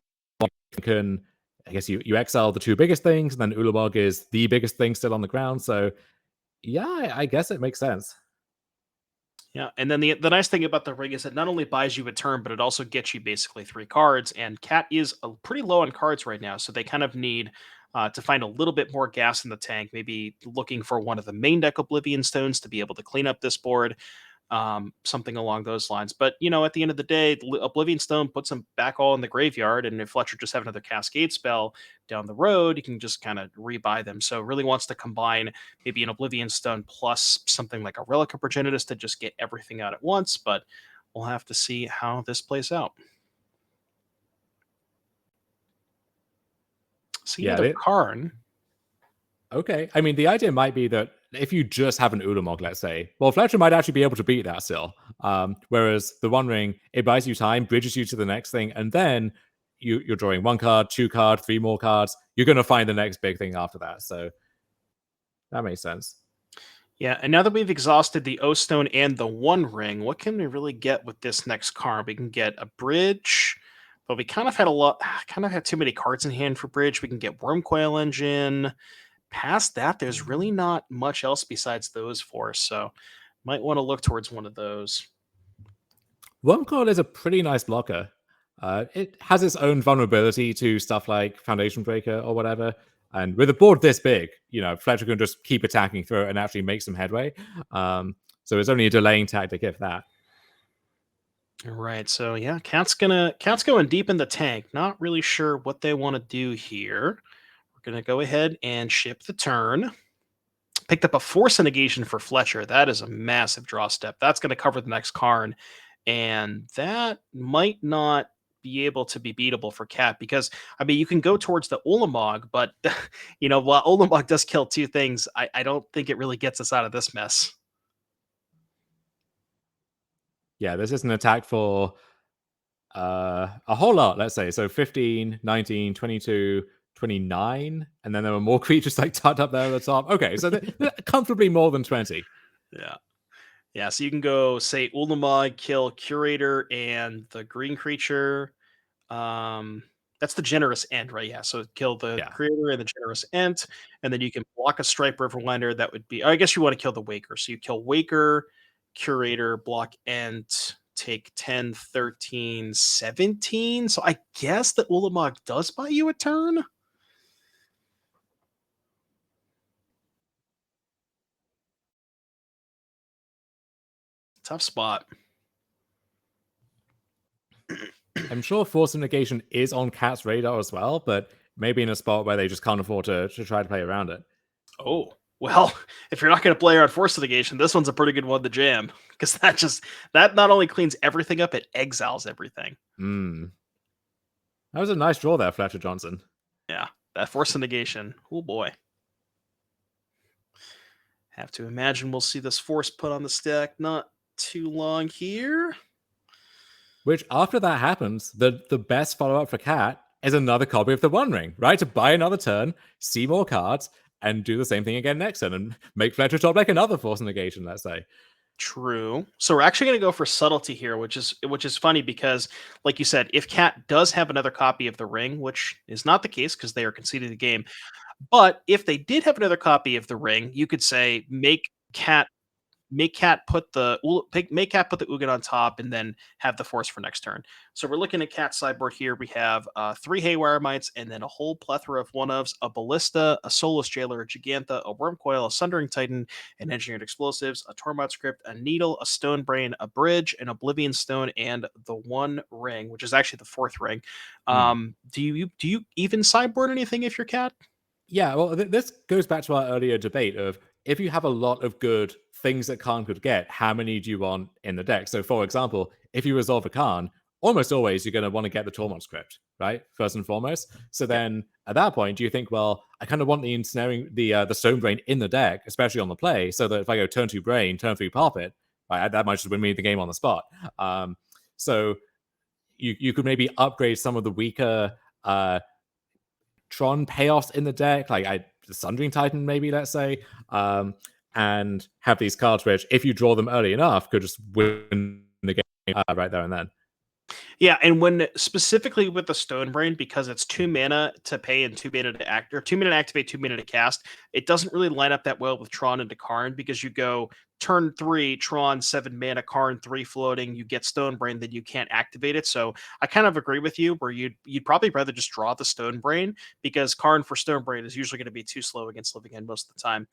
F: can, I guess you exile the 2 biggest things, and then Ulamog is the biggest thing still on the ground. So yeah, I guess it makes sense.
C: Yeah, and then the nice thing about the ring is it not only buys you a turn, but it also gets you basically 3 cards, and Cat is pretty low on cards right now, so they kind of need to find a little bit more gas in the tank, maybe looking for one of the main deck Oblivion Stones to be able to clean up this board. something along those lines. But at the end of the day, Oblivion Stone puts them back all in the graveyard, and if Fletcher just have another Cascade spell down the road, you can just kind of rebuy them. So really wants to combine maybe an Oblivion Stone plus something like a Relic of Progenitus to just get everything out at once. But we'll have to see how this plays out. So Karn.
F: Okay. I mean, the idea might be that if you just have an Ulamog, let's say, well, Fletcher might actually be able to beat that still. Whereas the One Ring, it buys you time, bridges you to the next thing, and then you're drawing 1 card, 2 card, 3 more cards. You're going to find the next big thing after that. So that makes sense.
C: Yeah, and now that we've exhausted the O-Stone and the One Ring, what can we really get with this next card? We can get a bridge, but we kind of had too many cards in hand for bridge. We can get Wormcoil Engine. Past that, there's really not much else besides those 4, so might want to look towards one of those.
F: Wormcoil is a pretty nice blocker. It has its own vulnerability to stuff like Foundation Breaker or whatever, and with a board this big, Fletcher can just keep attacking through it and actually make some headway. So it's only a delaying tactic if that.
C: All right, so yeah, Cat's going deep in the tank. Not really sure what they want to do here. We're going to go ahead and ship the turn. Picked up a Force Negation for Fletcher. That is a massive draw step. That's going to cover the next Karn. And that might not be able to be beatable for Cat because, you can go towards the Ulamog, but, while Ulamog does kill 2 things, I don't think it really gets us out of this mess.
F: Yeah, this is an attack for a whole lot, let's say. So 15, 19, 22... 29, and then there were more creatures like tucked up there at the top. Okay, so they're comfortably more than 20.
C: Yeah, so you can go, say, Ulamog, kill Curator and the green creature. That's the Generous End, right? Yeah, so kill the Creator and the Generous End, and then you can block a Stripe Riverwinder. That would be, I guess you want to kill the Waker. So you kill Waker, Curator, block End, take 10, 13, 17. So I guess that Ulamog does buy you a turn. Tough spot.
F: I'm sure Force of Negation is on Cat's radar as well, but maybe in a spot where they just can't afford to try to play around it.
C: Oh, well, if you're not going to play around Force of Negation, this one's a pretty good one to jam, because that not only cleans everything up, it exiles everything.
F: That was a nice draw there, Fletcher Johnson.
C: Yeah, that Force of Negation. Oh boy. Have to imagine we'll see this Force put on the stack not too long here.
F: Which, after that happens, the best follow-up for Cat is another copy of the One Ring, right? To buy another turn, see more cards, and do the same thing again next turn, and make Fletcher top like another Force Negation, let's say.
C: True. So we're actually going to go for subtlety here, which is funny because, like you said, if Cat does have another copy of the Ring, which is not the case because they are conceding the game, but if they did have another copy of the Ring, you could say make Cat put the Ugin on top and then have the Force for next turn. So we're looking at Cat's sideboard here. We have 3 Haywire Mites and then a whole plethora of one-ofs, a Ballista, a Soulless Jailer, a Gigantha, a Wormcoil, a Sundering Titan, an Engineered Explosives, a Tormod Script, a Needle, a Stone Brain, a Bridge, an Oblivion Stone, and the One Ring, which is actually the 4th ring. Do you even sideboard anything if you're Cat?
F: Yeah, well, this goes back to our earlier debate of if you have a lot of good things that Karn could get, how many do you want in the deck? So, for example, if you resolve a Karn, almost always you're going to want to get the Tormod Script, right? First and foremost. So then at that point, do you think, well, I kind of want the ensnaring, the Stone Brain in the deck, especially on the play, so that if I go turn 2 Brain, turn 3 Pop It, right, that might just win me the game on the spot. So you could maybe upgrade some of the weaker Tron payoffs in the deck, like the Sundering Titan, maybe, let's say, and have these cards which, if you draw them early enough, could just win the game right there and then.
C: Yeah, and when specifically with the Stone Brain, because it's 2 mana to pay and 2 mana to act, or 2 mana to activate, 2 mana to cast, it doesn't really line up that well with Tron into Karn, because you go turn 3, Tron, 7 mana, Karn, 3 floating, you get Stone Brain, then you can't activate it. So I kind of agree with you, where you'd probably rather just draw the Stone Brain, because Karn for Stone Brain is usually going to be too slow against Living End most of the time.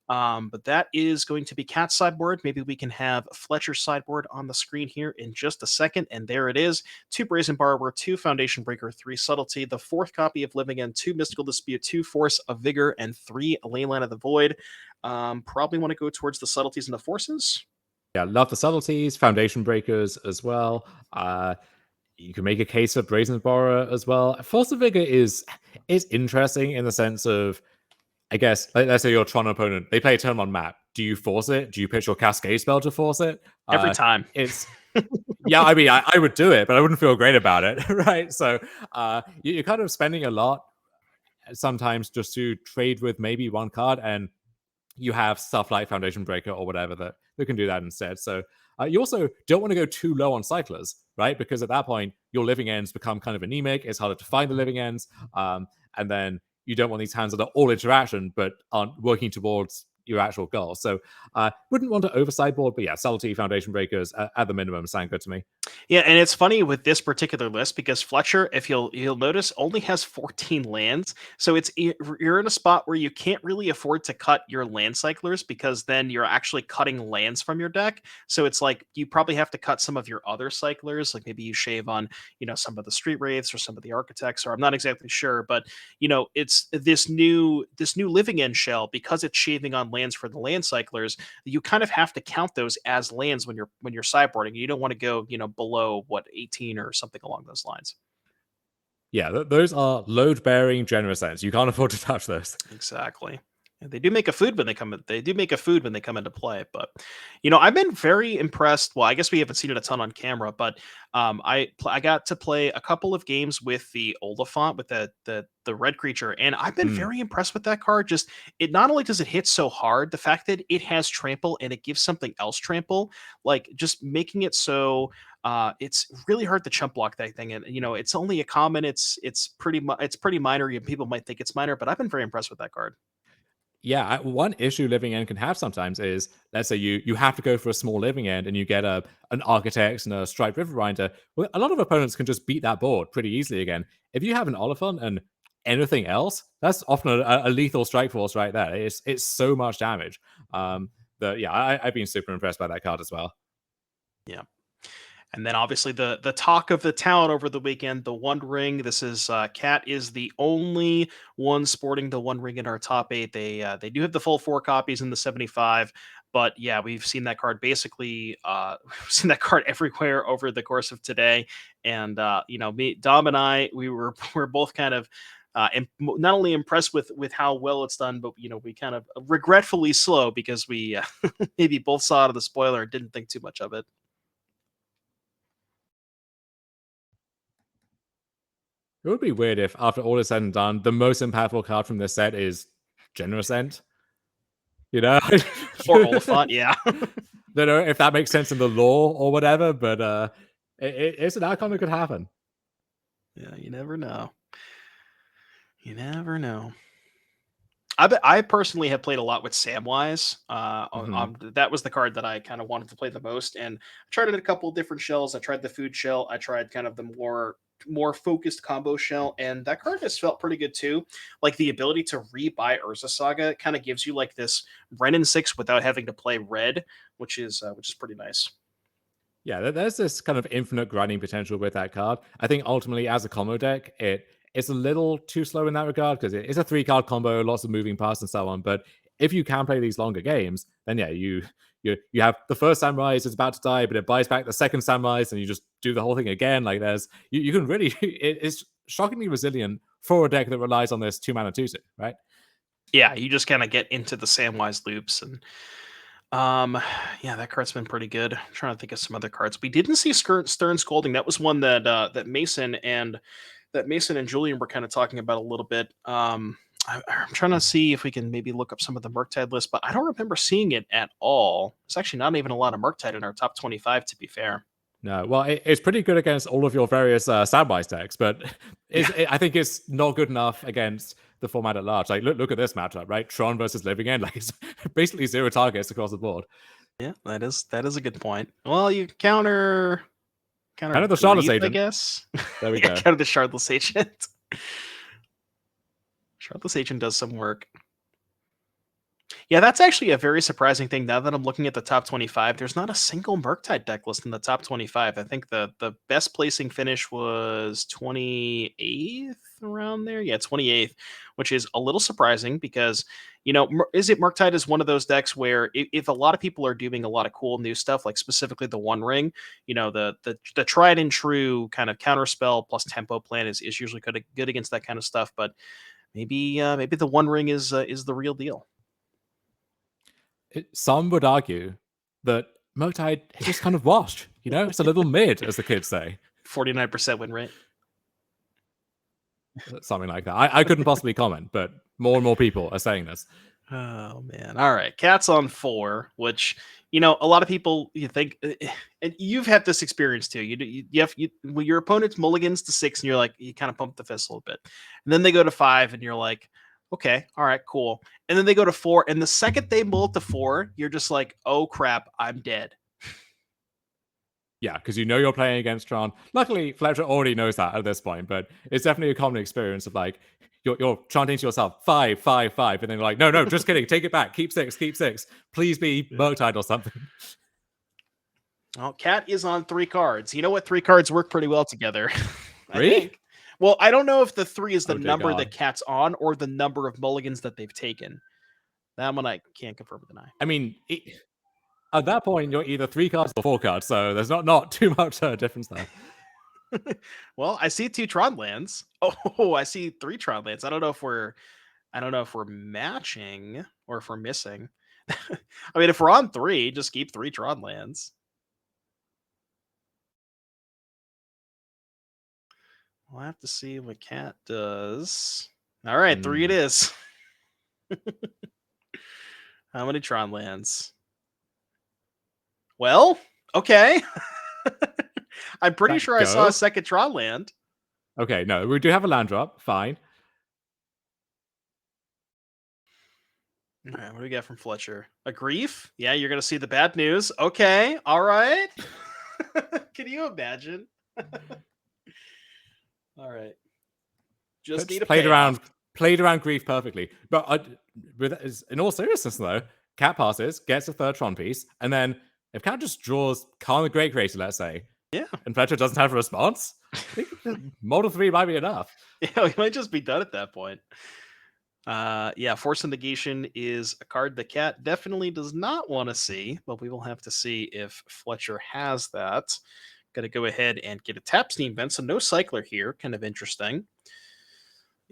C: But that is going to be Cat's sideboard. Maybe we can have Fletcher's sideboard on the screen here in just a second. And there it is. 2 Brazen Borrower, 2 Foundation Breaker, 3 Subtlety, the 4th copy of Living End, 2 Mystical Dispute, 2 Force of Vigor, and 3 Leyline of the Void. Probably want to go towards the Subtleties and the Forces.
F: Yeah, love the Subtleties, Foundation Breakers as well. You can make a case for Brazen Borrower as well. Force of Vigor is interesting in the sense of, I guess, let's say your Tron opponent, they play a turn on map. Do you force it? Do you pitch your Cascade spell to force it?
C: Every time.
F: It's yeah, I mean, I would do it, but I wouldn't feel great about it, right? So you're kind of spending a lot sometimes just to trade with maybe one card, and you have stuff like Foundation Breaker or whatever that can do that instead. So you also don't want to go too low on cyclers, right? Because at that point, your living ends become kind of anemic. It's harder to find the living ends. And then you don't want these hands that are all interaction, but aren't working towards your actual goal. So wouldn't want to over-sideboard, but yeah, Subtlety, Foundation Breakers at the minimum sound good to me.
C: Yeah, and it's funny with this particular list because Fletcher, if you'll notice, only has 14 lands. So you're in a spot where you can't really afford to cut your land cyclers because then you're actually cutting lands from your deck. So it's like you probably have to cut some of your other cyclers, like maybe you shave on, some of the Street Wraiths or some of the Architects, or I'm not exactly sure, but it's this new Living End shell, because it's shaving on lands for the land cyclers. You kind of have to count those as lands when you're sideboarding. You don't want to go, below 18 or something along those lines.
F: Yeah, those are load-bearing generous ends. You can't afford to touch those.
C: Exactly. And they do make a food when they come in. They do make a food when they come into play. But I've been very impressed. Well, I guess we haven't seen it a ton on camera, but I got to play a couple of games with the Oliphant, with the red creature, and I've been very impressed with that card. Just it not only does it hit so hard, the fact that it has trample and it gives something else trample, like just making it so it's really hard to chump block that thing. And it's only a common. It's pretty minor. People might think it's minor, but I've been very impressed with that card.
F: Yeah, one issue Living End can have sometimes is, let's say you have to go for a small Living End and you get an Architect and a Striped Riverbinder. Well, a lot of opponents can just beat that board pretty easily again. If you have an Oliphant and anything else, that's often a lethal strike force right there. It's so much damage. I've been super impressed by that card as well.
C: Yeah. And then obviously the talk of the town over the weekend, the One Ring. This is Cat is the only one sporting the One Ring in our top 8. They do have the full 4 copies in the 75, but yeah, we've seen that card basically. We've seen that card everywhere over the course of today. And me, Dom, and I, we're both kind of not only impressed with how well it's done, but we kind of regretfully slow because we maybe both saw it on the spoiler and didn't think too much of it.
F: It would be weird if, after all is said and done, the most impactful card from this set is Generous End.
C: Or Oliphant, yeah.
F: Don't know if that makes sense in the lore or whatever, but it's an outcome that could happen.
C: Yeah, you never know. You never know. I personally have played a lot with Samwise. That was the card that I kind of wanted to play the most, and I tried it at a couple of different shells. I tried the food shell. I tried kind of the more focused combo shell, and that card has felt pretty good too. Like the ability to rebuy Urza Saga kind of gives you like this Renin 6 without having to play red, which is pretty nice.
F: Yeah, there's this kind of infinite grinding potential with that card. I think ultimately, as a combo deck, it's a little too slow in that regard because it's a 3-card combo, lots of moving parts and so on. But if you can play these longer games, then yeah, you have the first Sunrise is about to die, but it buys back the second Sunrise, and you just do the whole thing again. Like you can really, it's shockingly resilient for a deck that relies on this 2-mana 2/2, right?
C: Yeah, you just kind of get into the Samwise loops, and that card's been pretty good. I'm trying to think of some other cards. We didn't see Stern Scolding. That was one that Mason and Julian were kind of talking about a little bit. I'm trying to see if we can maybe look up some of the Murktide list, but I don't remember seeing it at all. There's actually not even a lot of Murktide in our top 25, to be fair.
F: No, well, it's pretty good against all of your various Samwise decks, but I think it's not good enough against the format at large. Like, look at this matchup, right? Tron versus Living End, like it's basically 0 targets across the board.
C: Yeah, that is a good point. Well, you counter
F: the Shardless Agent,
C: I guess.
F: There we go.
C: Counter the Shardless Agent. Shardless Agent does some work. Yeah, that's actually a very surprising thing. Now that I'm looking at the top 25, there's not a single Murktide deck list in the top 25. I think the best placing finish was 28th around there. Yeah, 28th, which is a little surprising because, Izzet Murktide is one of those decks where if a lot of people are doing a lot of cool new stuff, like specifically the One Ring, the tried and true kind of counterspell plus tempo plan is usually good against that kind of stuff. But maybe the One Ring is the real deal.
F: Some would argue that Murktide is just kind of washed. It's a little mid, as the kids say.
C: 49% win rate.
F: Something like that. I couldn't possibly comment, but more and more people are saying this.
C: Oh man! All right, Cat's on 4, which a lot of people you think, and you've had this experience too. When your opponent's mulligans to 6, and you're like, you kind of pump the fist a little bit, and then they go to 5, and you're like, okay, all right, cool. And then they go to 4, and the second they mull to 4, you're just like, oh crap, I'm dead.
F: Yeah, because you're playing against Tron. Luckily, Fletcher already knows that at this point, but it's definitely a common experience of like, you're chanting to yourself, 5, 5, 5, and then you're like, no, just kidding, take it back, keep 6, please be Murktide or something.
C: Well, Cat is on 3 cards. You know what? 3 cards work pretty well together.
F: 3?
C: I think. Well, I don't know if the 3 is the number
F: God.
C: that Cat's on or the number of mulligans that they've taken. That one I can't confirm or deny.
F: I mean, at that point, you're either 3 cards or 4 cards, so there's not too much difference there.
C: Well, I see 2 Tron lands. Oh, I see 3 Tron lands. I don't know if we're matching or if we're missing. I mean, if we're on 3, just keep 3 Tron lands. We'll have to see what Cat does. All right, 3 it is. How many Tron lands? Well, okay. I'm pretty sure I saw a second Tron land.
F: Okay, no, we do have a land drop. Fine.
C: All right, what do we got from Fletcher? A grief? Yeah, you're going to see the bad news. Okay, all right. Can you imagine? All right. Just need a
F: played around grief perfectly. But in all seriousness, though, Cat passes, gets a 3rd Tron piece, and then if Cat just draws Khan the Great Creator, let's say,
C: yeah,
F: and Fletcher doesn't have a response, I think Model 3 might be enough.
C: Yeah, we might just be done at that point. Yeah, Force of Negation is a card the Cat definitely does not want to see, but we will have to see if Fletcher has that. Got to go ahead and get a tap steam vent, so no cycler here. Kind of interesting.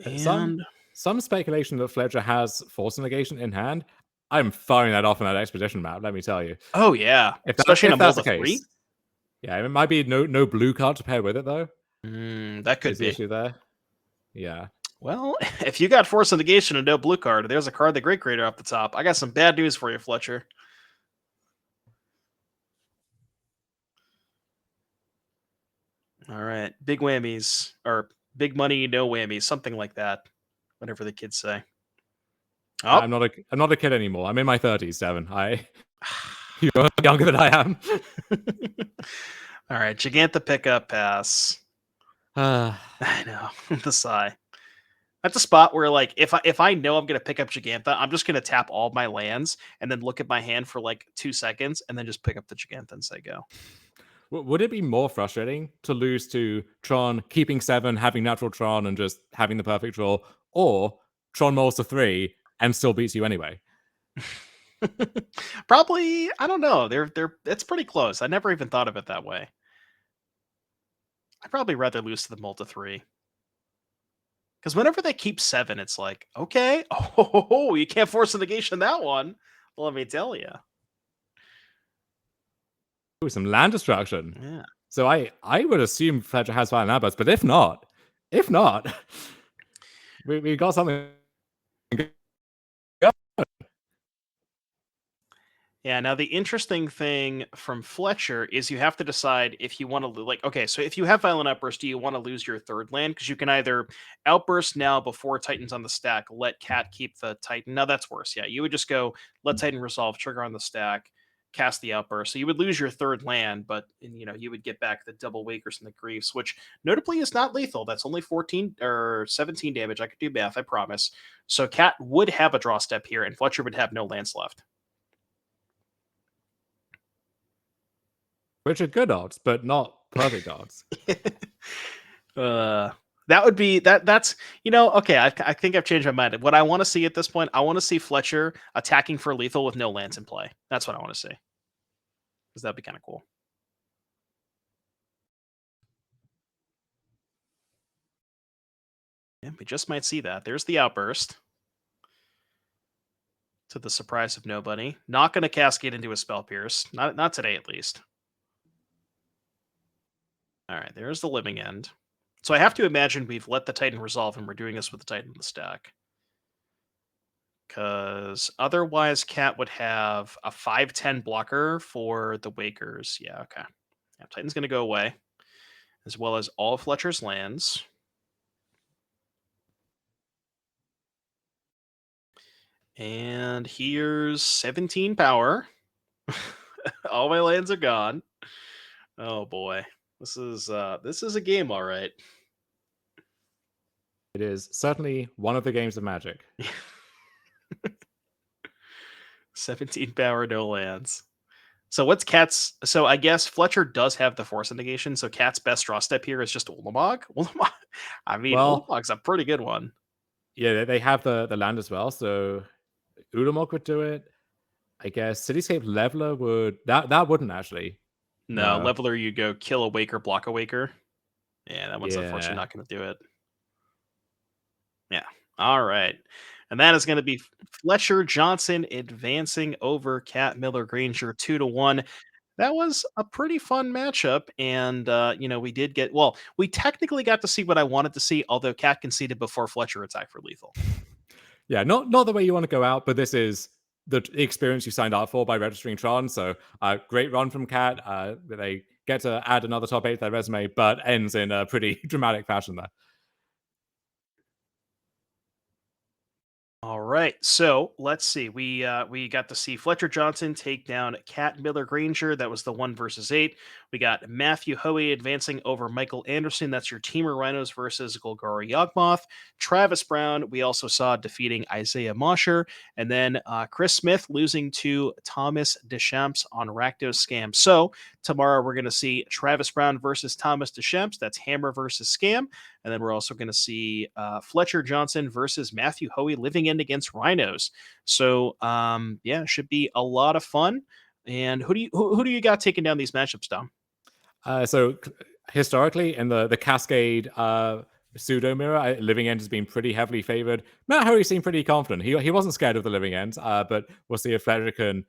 C: And
F: some speculation that Fletcher has Force of Negation in hand. I'm firing that off on that expedition map, let me tell you.
C: Oh yeah, especially in a
F: that's the
C: Multi
F: case. 3? Yeah, it might be no blue card to pair with it though.
C: That could be
F: the issue there. Yeah.
C: Well, if you got Force of Negation and no blue card, there's a card the Great Creator off the top. I got some bad news for you, Fletcher. All right, big whammies or big money, no whammies, something like that. Whatever the kids say.
F: Oh. I'm not a kid anymore. I'm in my 30s, Devin. You're younger than I am.
C: All right, Giganta pickup pass. I know the sigh. That's a spot where, like, if I know I'm gonna pick up Giganta, I'm just gonna tap all my lands and then look at my hand for like 2 seconds and then just pick up the Giganta and say go.
F: Would it be more frustrating to lose to Tron keeping 7, having natural Tron, and just having the perfect draw, or Tron mulls to 3 and still beats you anyway?
C: Probably, I don't know. It's pretty close. I never even thought of it that way. I'd probably rather lose to the mull to 3. Because whenever they keep 7, it's like, okay, oh, you can't Force a negation that one. Well, let me tell you.
F: Ooh, some land destruction.
C: Yeah.
F: So I would assume Fletcher has Violent Outburst, but if not, we got something.
C: Yeah, now the interesting thing from Fletcher is you have to decide if you want to, okay, so if you have Violent Outburst, do you want to lose your 3rd land? Because you can either Outburst now before Titan's on the stack, let Cat keep the Titan. Now that's worse. Yeah, you would just go, let Titan resolve, trigger on the stack, cast the Outburst. So you would lose your third land, but you would get back the double Wakers and the Griefs, which notably is not lethal. That's only 14 or 17 damage. I could do math, I promise. So Cat would have a draw step here, and Fletcher would have no lands left.
F: Which are good odds, but not perfect odds.
C: That would be that's okay. I think I've changed my mind. What I want to see at this point, I want to see Fletcher attacking for lethal with no lands in play. That's what I want to see, because that'd be kind of cool. And we just might see that. There's the Outburst, to the surprise of nobody. Not going to cascade into a Spell Pierce. Not today, at least. All right, there's the Living End. So I have to imagine we've let the Titan resolve, and we're doing this with the Titan in the stack. Because otherwise, Cat would have a 5/10 blocker for the Wakers. Yeah, okay. Yeah, Titan's going to go away, as well as all of Fletcher's lands. And here's 17 power. All my lands are gone. Oh boy. This is a game, all right.
F: It is certainly one of the games of Magic.
C: 17 power, no lands. So what's Cat's? So I guess Fletcher does have the Force Negation. So Cat's best draw step here is just Ulamog. I mean, Ulamog's a pretty good one.
F: Yeah, they have the land as well. So Ulamog would do it. I guess Cityscape Leveler would that wouldn't actually.
C: No, Leveler, you go kill a Waker, block a Waker. Yeah, that one's unfortunately not going to do it. Yeah. All right. And that is going to be Fletcher Johnson advancing over Cat Miller Granger 2-1. That was a pretty fun matchup. And, we technically got to see what I wanted to see, although Cat conceded before Fletcher attacked for lethal.
F: Yeah, not the way you want to go out, but this is the experience you signed up for by registering Tron. So great run from Cat. They get to add another top 8 to their resume, but ends in a pretty dramatic fashion there.
C: All right, so let's see. We got to see Fletcher Johnson take down Cat Miller Granger. That was the 1-8. We got Matthew Hoey advancing over Michael Anderson. That's your Temur Rhinos versus Golgari Yawgmoth. Travis Brown, we also saw defeating Isaiah Mosher. And then Chris Smith losing to Thomas Deschamps on Rakdos Scam. So tomorrow we're going to see Travis Brown versus Thomas Deschamps. That's Hammer versus Scam. And then we're also going to see Fletcher Johnson versus Matthew Hoey living in against Rhinos. So should be a lot of fun. And who do you got taking down these matchups, Dom?
F: So historically, in the Cascade pseudo mirror, Living End has been pretty heavily favored. Matt Hoey seemed pretty confident. He wasn't scared of the Living End, but we'll see if Fletcher can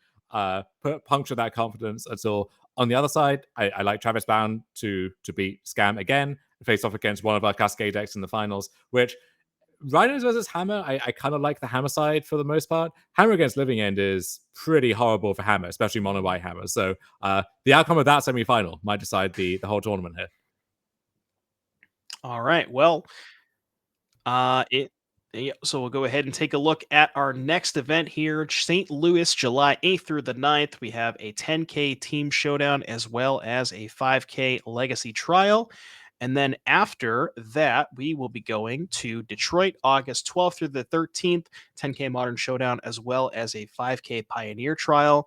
F: puncture that confidence until on the other side. I like Travis Brown to beat Scam again, face off against one of our Cascade decks in the finals, which Rhinos versus Hammer, I kind of like the Hammer side for the most part. Hammer against Living End is pretty horrible for Hammer, especially mono white Hammer. So the outcome of that semifinal might decide the whole tournament here.
C: All right. Well, so we'll go ahead and take a look at our next event here. St. Louis, July 8th through the 9th. We have a 10K team showdown as well as a 5K legacy trial. And then after that, we will be going to Detroit, August 12th through the 13th, 10K Modern Showdown, as well as a 5K Pioneer Trial.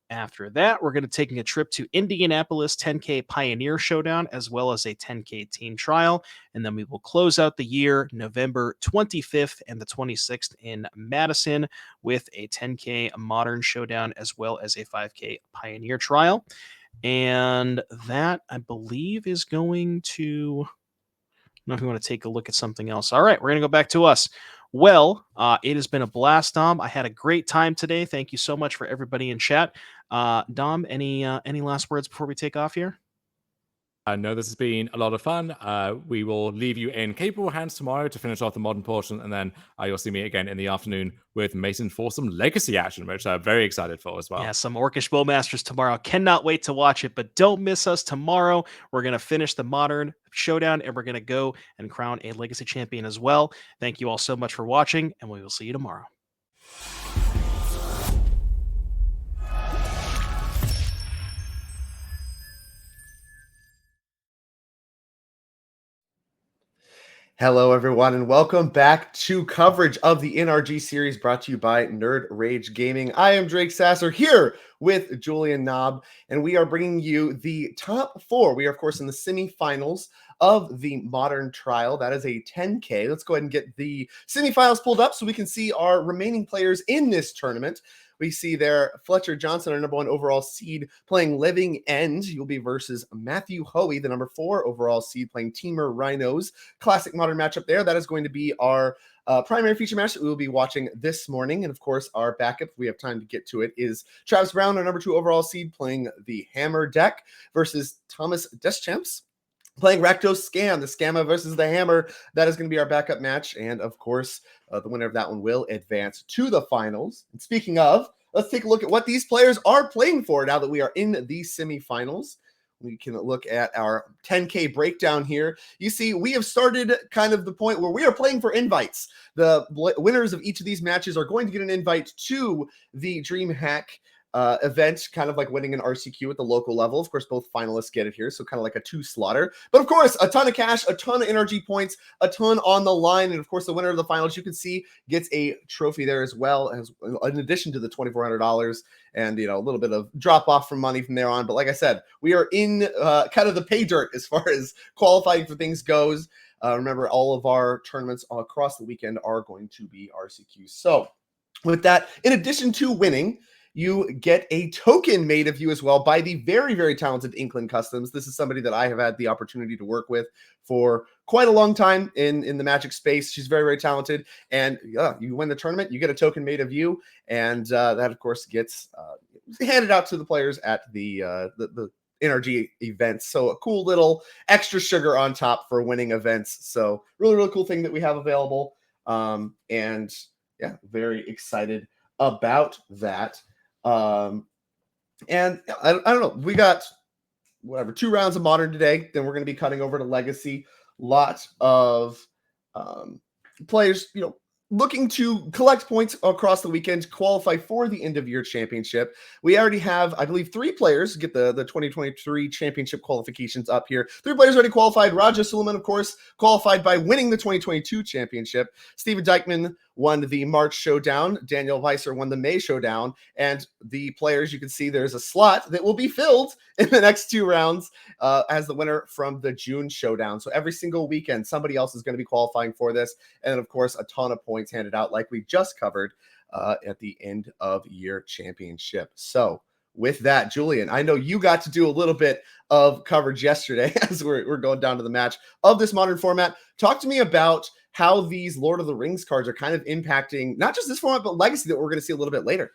C: After that, we're going to be taking a trip to Indianapolis, 10K Pioneer Showdown, as well as a 10K Team Trial. And then we will close out the year November 25th and the 26th in Madison with a 10K Modern Showdown, as well as a 5K Pioneer Trial. And that, I believe, is going to... I don't know if you want to take a look at something else. All right, we're going to go back to us. Well, it has been a blast, Dom. I had a great time today. Thank you so much for everybody in chat. Dom, any last words before we take off here?
F: I know this has been a lot of fun. We will leave you in capable hands tomorrow to finish off the modern portion, and then you'll see me again in the afternoon with Mason for some legacy action, which I'm very excited for as well.
C: Yeah, some Orcish Bowmasters tomorrow. Cannot wait to watch it, but don't miss us tomorrow. We're going to finish the modern showdown, and we're going to go and crown a legacy champion as well. Thank you all so much for watching, and we will see you tomorrow.
J: Hello, everyone, and welcome back to coverage of the NRG series brought to you by Nerd Rage Gaming. I am Drake Sasser here with Julian Knob, and we are bringing you the top 4. We are, of course, in the semifinals of the Modern Trial. That is a 10K. Let's go ahead and get the semifinals pulled up so we can see our remaining players in this tournament. We see there Fletcher Johnson, our number 1 overall seed, playing Living End. You'll be versus Matthew Hoey, the number 4 overall seed, playing Temur Rhinos. Classic Modern matchup there. That is going to be our primary feature match that we will be watching this morning. And of course, our backup, if we have time to get to it, is Travis Brown, our number 2 overall seed, playing the Hammer deck versus Thomas Deschamps, playing Rakdos Scam, the Scammer versus the Hammer. That is going to be our backup match. And of course, the winner of that one will advance to the finals. And speaking of, let's take a look at what these players are playing for now that we are in the semifinals. We can look at our 10K breakdown here. You see, we have started kind of the point where we are playing for invites. The winners of each of these matches are going to get an invite to the DreamHack event, kind of like winning an RCQ at the local level. Of course, both finalists get it here, so kind of like a 2 slaughter. But of course, a ton of cash, a ton of NRG points, a ton on the line. And of course, the winner of the finals, you can see, gets a trophy there as well, as in addition to the $2,400 and, you know, a little bit of drop off from money from there on. But like I said, we are in kind of the pay dirt as far as qualifying for things goes. Remember, all of our tournaments across the weekend are going to be RCQs. So with that, in addition to winning, you get a token made of you as well by the very, very talented Inkling Customs. This is somebody that I have had the opportunity to work with for quite a long time in the Magic space. She's very, very talented. And you win the tournament, you get a token made of you. And that, of course, gets handed out to the players at the NRG events. So a cool little extra sugar on top for winning events. So really, really cool thing that we have available. And yeah, very excited about that. And I don't know, we got whatever 2 rounds of Modern today. Then we're going to be cutting over to Legacy. Lots of players, you know, looking to collect points across the weekend to qualify for the end of year championship. We already have, I believe, 3 players get the 2023 championship qualifications up here. 3 players already qualified. Raja Suleiman, of course, qualified by winning the 2022 championship. Steven Dykman won the March Showdown. Daniel Weiser won the May Showdown. And the players, you can see there's a slot that will be filled in the next 2 rounds as the winner from the June Showdown. So every single weekend, somebody else is going to be qualifying for this. And of course, a ton of points handed out like we just covered at the end of year championship. So with that, Julian, I know you got to do a little bit of coverage yesterday as we're going down to the match of this Modern format. Talk to me about how these Lord of the Rings cards are kind of impacting not just this format, but Legacy that we're going to see a little bit later.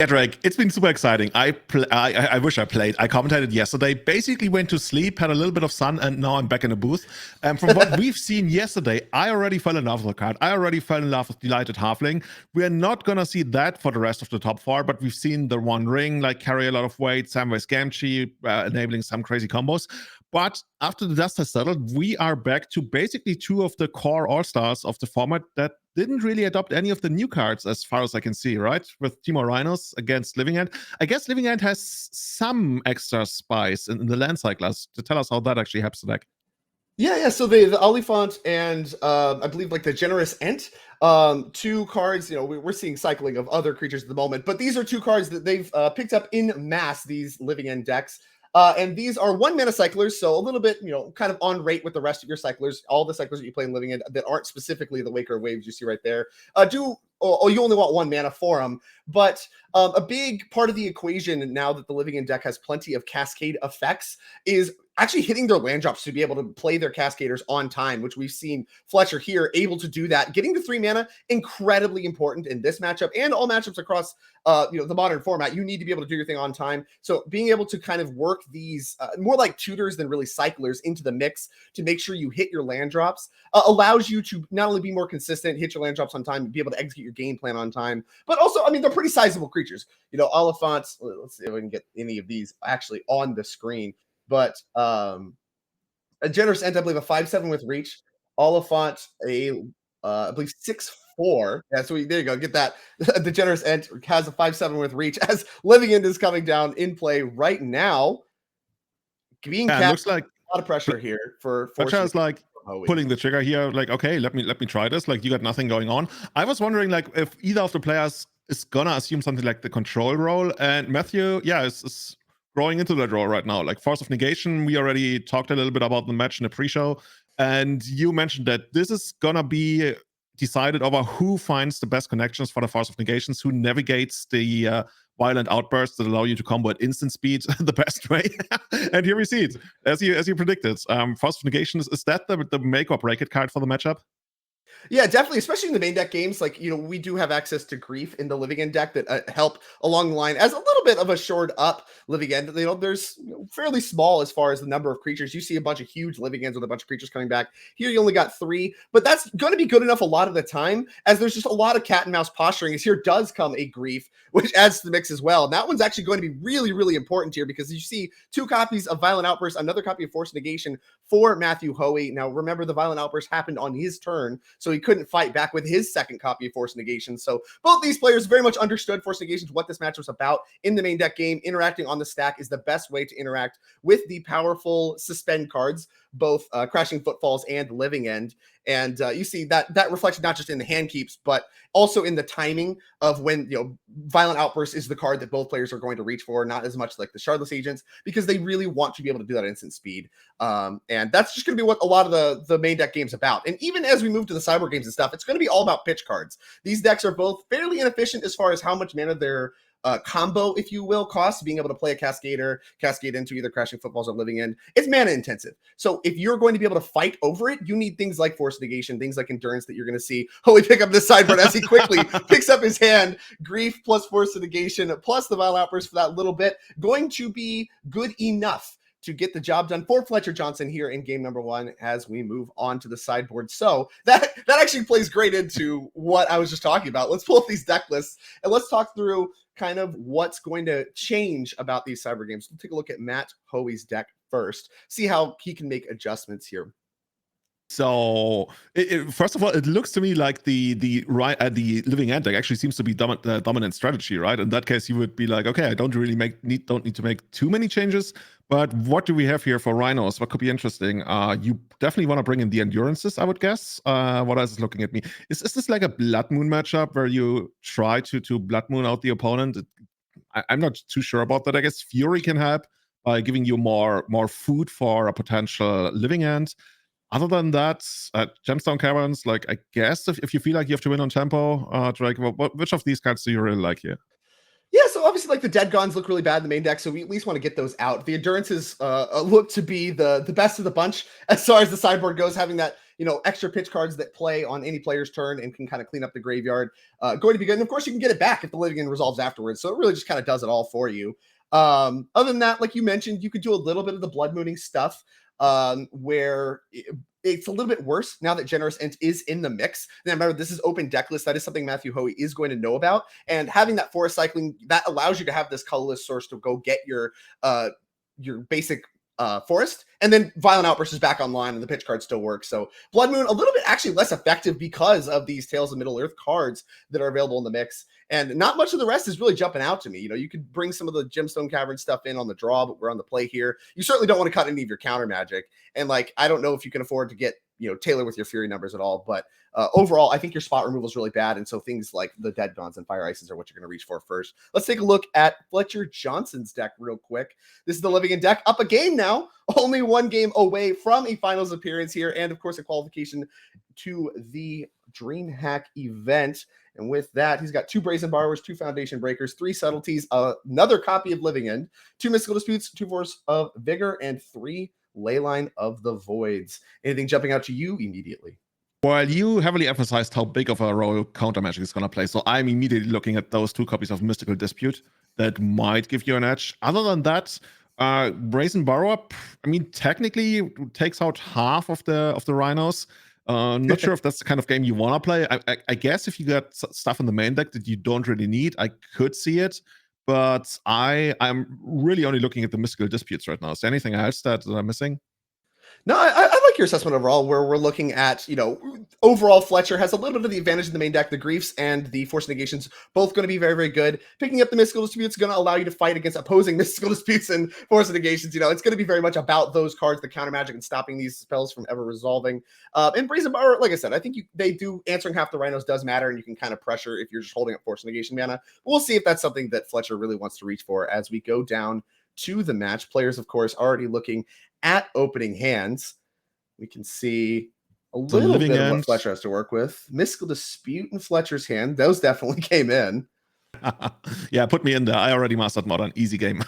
B: Yeah, Drake, it's been super exciting. I wish I played. I commentated yesterday, basically went to sleep, had a little bit of sun, and now I'm back in the booth. And from what we've seen yesterday, I already fell in love with the card. I already fell in love with Delighted Halfling. We're not going to see that for the rest of the top 4, but we've seen the One Ring like carry a lot of weight, Samwise Gamgee enabling some crazy combos. But after the dust has settled, we are back to basically 2 of the core all-stars of the format that didn't really adopt any of the new cards as far as I can see, right? With Temur Rhinos against Living End. I guess Living End has some extra spice in the land cyclers to tell us how that actually helps the deck.
J: Yeah. So the Oliphant and I believe like the Generous Ent, 2 cards, you know, we're seeing cycling of other creatures at the moment, but these are 2 cards that they've picked up in mass, these Living End decks. And these are 1 mana cyclers, so a little bit, you know, kind of on rate with the rest of your cyclers. All the cyclers that you play in Living End that aren't specifically the Waker Waves you see right there you only want 1 mana for them. But a big part of the equation now that the Living End deck has plenty of cascade effects is actually hitting their land drops to be able to play their Cascaders on time, which we've seen Fletcher here able to do that. Getting to 3 mana, incredibly important in this matchup and all matchups across the Modern format. You need to be able to do your thing on time. So being able to kind of work these more like tutors than really cyclers into the mix to make sure you hit your land drops allows you to not only be more consistent, hit your land drops on time, be able to execute your game plan on time, but also, I mean, they're pretty sizable creatures. You know, Oliphants, let's see if we can get any of these actually on the screen. But a Generous Ent, I believe, a 5/7 with reach. Oliphant, I believe 6/4. Yeah, so there you go. Get that. The Generous Ent has a 5/7 with reach as Living End is coming down in play right now. Being
B: looks like
J: a lot of pressure here for
B: Fletcher is like pulling the trigger here, like, okay, let me try this. Like, you got nothing going on. I was wondering, like, if either of the players is gonna assume something like the control role, and Matthew, yeah, is growing into that role right now. Like Force of Negation, we already talked a little bit about the match in the pre-show, and you mentioned that this is gonna be decided over who finds the best connections for the Force of Negations, who navigates the violent outbursts that allow you to combo at instant speed the best way. And here we see it, as you predicted. Force of Negation, is that the make or break it card for the matchup?
J: Yeah, definitely, especially in the main deck games. Like, we do have access to Grief in the Living End deck that help along the line as a little bit of a shored up Living End. There's fairly small as far as the number of creatures. You see a bunch of huge Living Ends with a bunch of creatures coming back. Here you only got 3, but that's going to be good enough a lot of the time, as there's just a lot of cat and mouse posturing. As here does come a Grief, which adds to the mix as well. And that one's actually going to be really, really important here, because you see 2 copies of Violent Outburst, another copy of Force Negation for Matthew Hoey. Now, remember, the Violent Outburst happened on his turn, so he couldn't fight back with his second copy of Force Negation. So both these players very much understood Force Negations, what this match was about in the main deck game. Interacting on the stack is the best way to interact with the powerful suspend cards, both Crashing Footfalls and Living End. And you see that reflected not just in the hand keeps, but also in the timing of when, Violent Outburst is the card that both players are going to reach for, not as much like the Shardless Agents, because they really want to be able to do that at instant speed. And that's just going to be what a lot of the main deck game's about. And even as we move to the cyber games and stuff, it's going to be all about pitch cards. These decks are both fairly inefficient as far as how much mana they're combo, if you will, cost. Being able to play a Cascade into either Crashing Footfalls or Living End, it's mana intensive. So if you're going to be able to fight over it, you need things like Force Negation, things like Endurance that you're going to see Hoey pick up this sideboard as he quickly picks up his hand. Grief plus Force Negation plus the Violent Outburst for that little bit, going to be good enough to get the job done for Fletcher Johnson here in game number 1 as we move on to the sideboard. So that actually plays great into what I was just talking about. Let's pull up these deck lists and let's talk through kind of what's going to change about these cyber games. We'll take a look at Matt Hoey's deck first, see how he can make adjustments here.
B: So, first of all, it looks to me like the Living End deck actually seems to be dominant strategy, right? In that case, you would be like, okay, I don't need to make too many changes. But what do we have here for Rhinos? What could be interesting? You definitely want to bring in the Endurances, I would guess. What else is looking at me? Is this like a Blood Moon matchup where you try to Blood Moon out the opponent? I'm not too sure about that. I guess Fury can help by giving you more food for a potential Living End. Other than that, Gemstone Caverns, like, I guess if you feel like you have to win on tempo, Drake, which of these cards do you really like here?
J: Yeah, so obviously, like, the Dead Gons look really bad in the main deck, so we at least want to get those out. The Endurances look to be the best of the bunch as far as the sideboard goes, having that, extra pitch cards that play on any player's turn and can kind of clean up the graveyard. Going to be good. And of course, you can get it back if the Living End resolves afterwards, so it really just kind of does it all for you. Other than that, like you mentioned, you could do a little bit of the Blood Mooning stuff, where it's a little bit worse now that Generous Ent is in the mix. Now, remember, this is open deck list. That is something Matthew Hoey is going to know about. And having that forest cycling, that allows you to have this colorless source to go get your basic forest, and then Violent Outburst is back online and the pitch card still works. So Blood Moon, a little bit actually less effective because of these Tales of Middle Earth cards that are available in the mix. And not much of the rest is really jumping out to me. You could bring some of the Gemstone Cavern stuff in on the draw, but we're on the play here. You certainly don't want to cut any of your counter magic. And like, I don't know if you can afford to get, tailor with your Fury numbers at all, but overall, I think your spot removal is really bad. And so things like the Dead Gons and Fire Ices are what you're going to reach for first. Let's take a look at Fletcher Johnson's deck real quick. This is the Living End deck, up a game now, only 1 game away from a finals appearance here. And of course, a qualification to the DreamHack event. And with that, he's got 2 Brazen Borrowers, 2 Foundation Breakers, 3 Subtleties, another copy of Living End, 2 Mystical Disputes, 2 Force of Vigor, and 3 Leyline of the Voids. Anything jumping out to you immediately?
B: Well, you heavily emphasized how big of a role counter magic is going to play, so I'm immediately looking at those 2 copies of Mystical Dispute that might give you an edge. Other than that, Brazen Borrower, I mean, technically takes out half of the Rhinos. Not sure if that's the kind of game you want to play. I guess if you got stuff in the main deck that you don't really need, I could see it. But I'm really only looking at the Mystical Disputes right now. Is there anything else that I'm missing?
J: No, I like your assessment overall, where we're looking at, overall Fletcher has a little bit of the advantage in the main deck. The Griefs and the Force Negations both going to be very, very good. Picking up the Mystical Disputes is going to allow you to fight against opposing Mystical Disputes and Force Negations. It's going to be very much about those cards, the counter magic, and stopping these spells from ever resolving. And Brazen Bar, like I said, I think they do answering half the Rhinos does matter, and you can kind of pressure if you're just holding up Force Negation mana. We'll see if that's something that Fletcher really wants to reach for as we go down to the match. Players, of course, already looking at opening hands. We can see a little bit of what Fletcher has to work with. Mystical Dispute in Fletcher's hand. Those definitely came in.
B: Yeah, put me in there. I already mastered Modern. Easy game.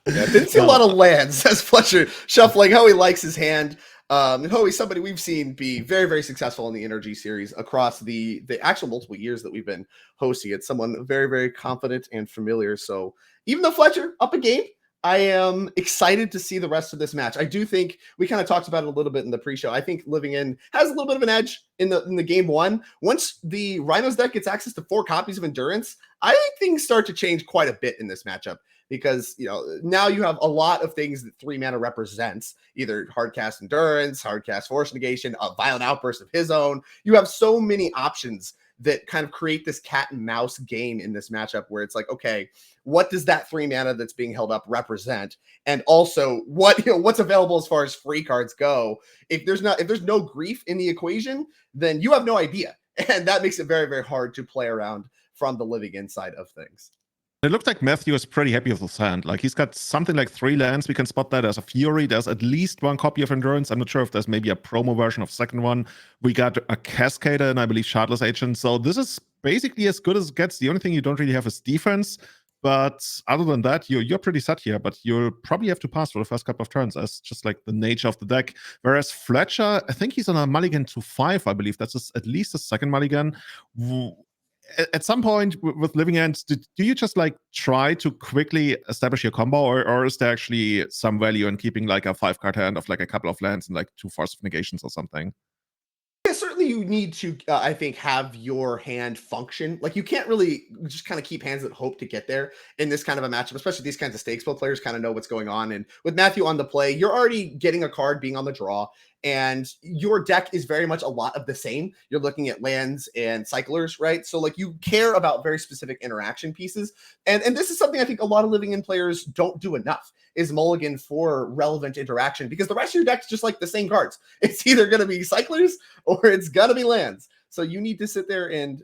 J: Didn't see a lot of lands, says Fletcher, shuffling. Hoey likes his hand. And Hoey's somebody we've seen be very, very successful in the NRG series across the actual multiple years that we've been hosting it. Someone very, very confident and familiar. So even though Fletcher up a game, I am excited to see the rest of this match. I do think we kind of talked about it a little bit in the pre-show. I think Living In has a little bit of an edge in the game one. Once the Rhinos deck gets access to 4 copies of Endurance, I think things start to change quite a bit in this matchup because, now you have a lot of things that 3 mana represents, either Hardcast Endurance, Hardcast Force Negation, a Violent Outburst of his own. You have so many options that kind of create this cat and mouse game in this matchup where it's like, okay, what does that 3 mana that's being held up represent? And also what's available as far as free cards go. If there's no grief in the equation, then you have no idea. And that makes it very, very hard to play around from the living inside of things.
B: It looks like Matthew is pretty happy with his hand. Like he's got something like 3 lands. We can spot that. There's a Fury. There's at least 1 copy of Endurance. I'm not sure if there's maybe a promo version of second one. We got a Cascader and I believe Shardless Agent. So this is basically as good as it gets. The only thing you don't really have is defense. But other than that, you're pretty set here. But you'll probably have to pass for the first couple of turns as just like the nature of the deck. Whereas Fletcher, I think he's on a mulligan to 5, I believe. That's at least a second mulligan. At some point with Living End, do you just like try to quickly establish your combo, or is there actually some value in keeping like a 5-card hand of like a couple of lands and like 2 Force of Negations or something?
J: Yeah, certainly you need to, I think, have your hand function. Like you can't really just kind of keep hands that hope to get there in this kind of a matchup, especially these kinds of stakes. Both players kind of know what's going on. And with Matthew on the play, you're already getting a card being on the draw. And your deck is very much a lot of the same. You're looking at lands and cyclers, right? So like you care about very specific interaction pieces. And this is something I think a lot of Living In players don't do enough, is mulligan for relevant interaction, because the rest of your deck's just like the same cards. It's either going to be cyclers or it's going to be lands. So you need to sit there and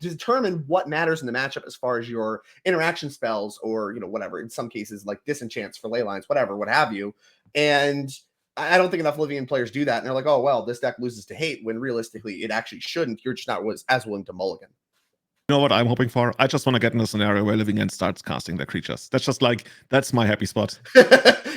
J: determine what matters in the matchup as far as your interaction spells or, whatever, in some cases like disenchants for ley lines, whatever, what have you. And I don't think enough Living In players do that. And they're like, oh, well, this deck loses to hate, when realistically it actually shouldn't. You're just not as willing to mulligan.
B: You know what I'm hoping for? I just want to get in a scenario where Living End starts casting their creatures. That's just like, that's my happy spot.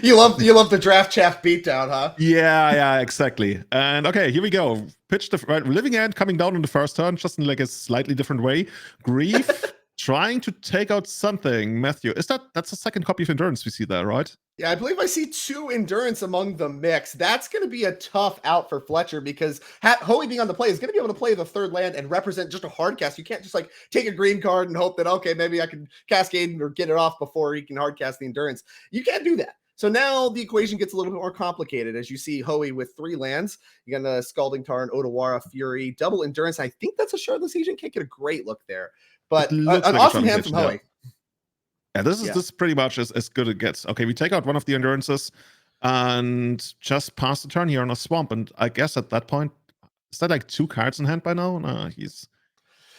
J: You love the draft chaff beatdown, huh?
B: Yeah, exactly. And okay, here we go. Pitch the Living End coming down on the first turn, just in like a slightly different way. Grief trying to take out something. Matthew, that's a second copy of Endurance we see there, right?
J: Yeah, I believe I see 2 Endurance among the mix. That's going to be a tough out for Fletcher, because Hoey being on the play is going to be able to play the 3rd land and represent just a hard cast. You can't just like take a green card and hope that, okay, maybe I can Cascade or get it off before he can hard cast the Endurance. You can't do that. So now the equation gets a little bit more complicated as you see Hoey with 3 lands. You got a Scalding Tarn, Otawara, Fury, double Endurance. I think that's a Shardless Agent. Can't get a great look there, but an like awesome hand from Hoey.
B: Yeah, this is pretty much as good as it gets. Okay, we take out one of the Endurances and just pass the turn here on a Swamp. And I guess at that point, is that like 2 cards in hand by now? No,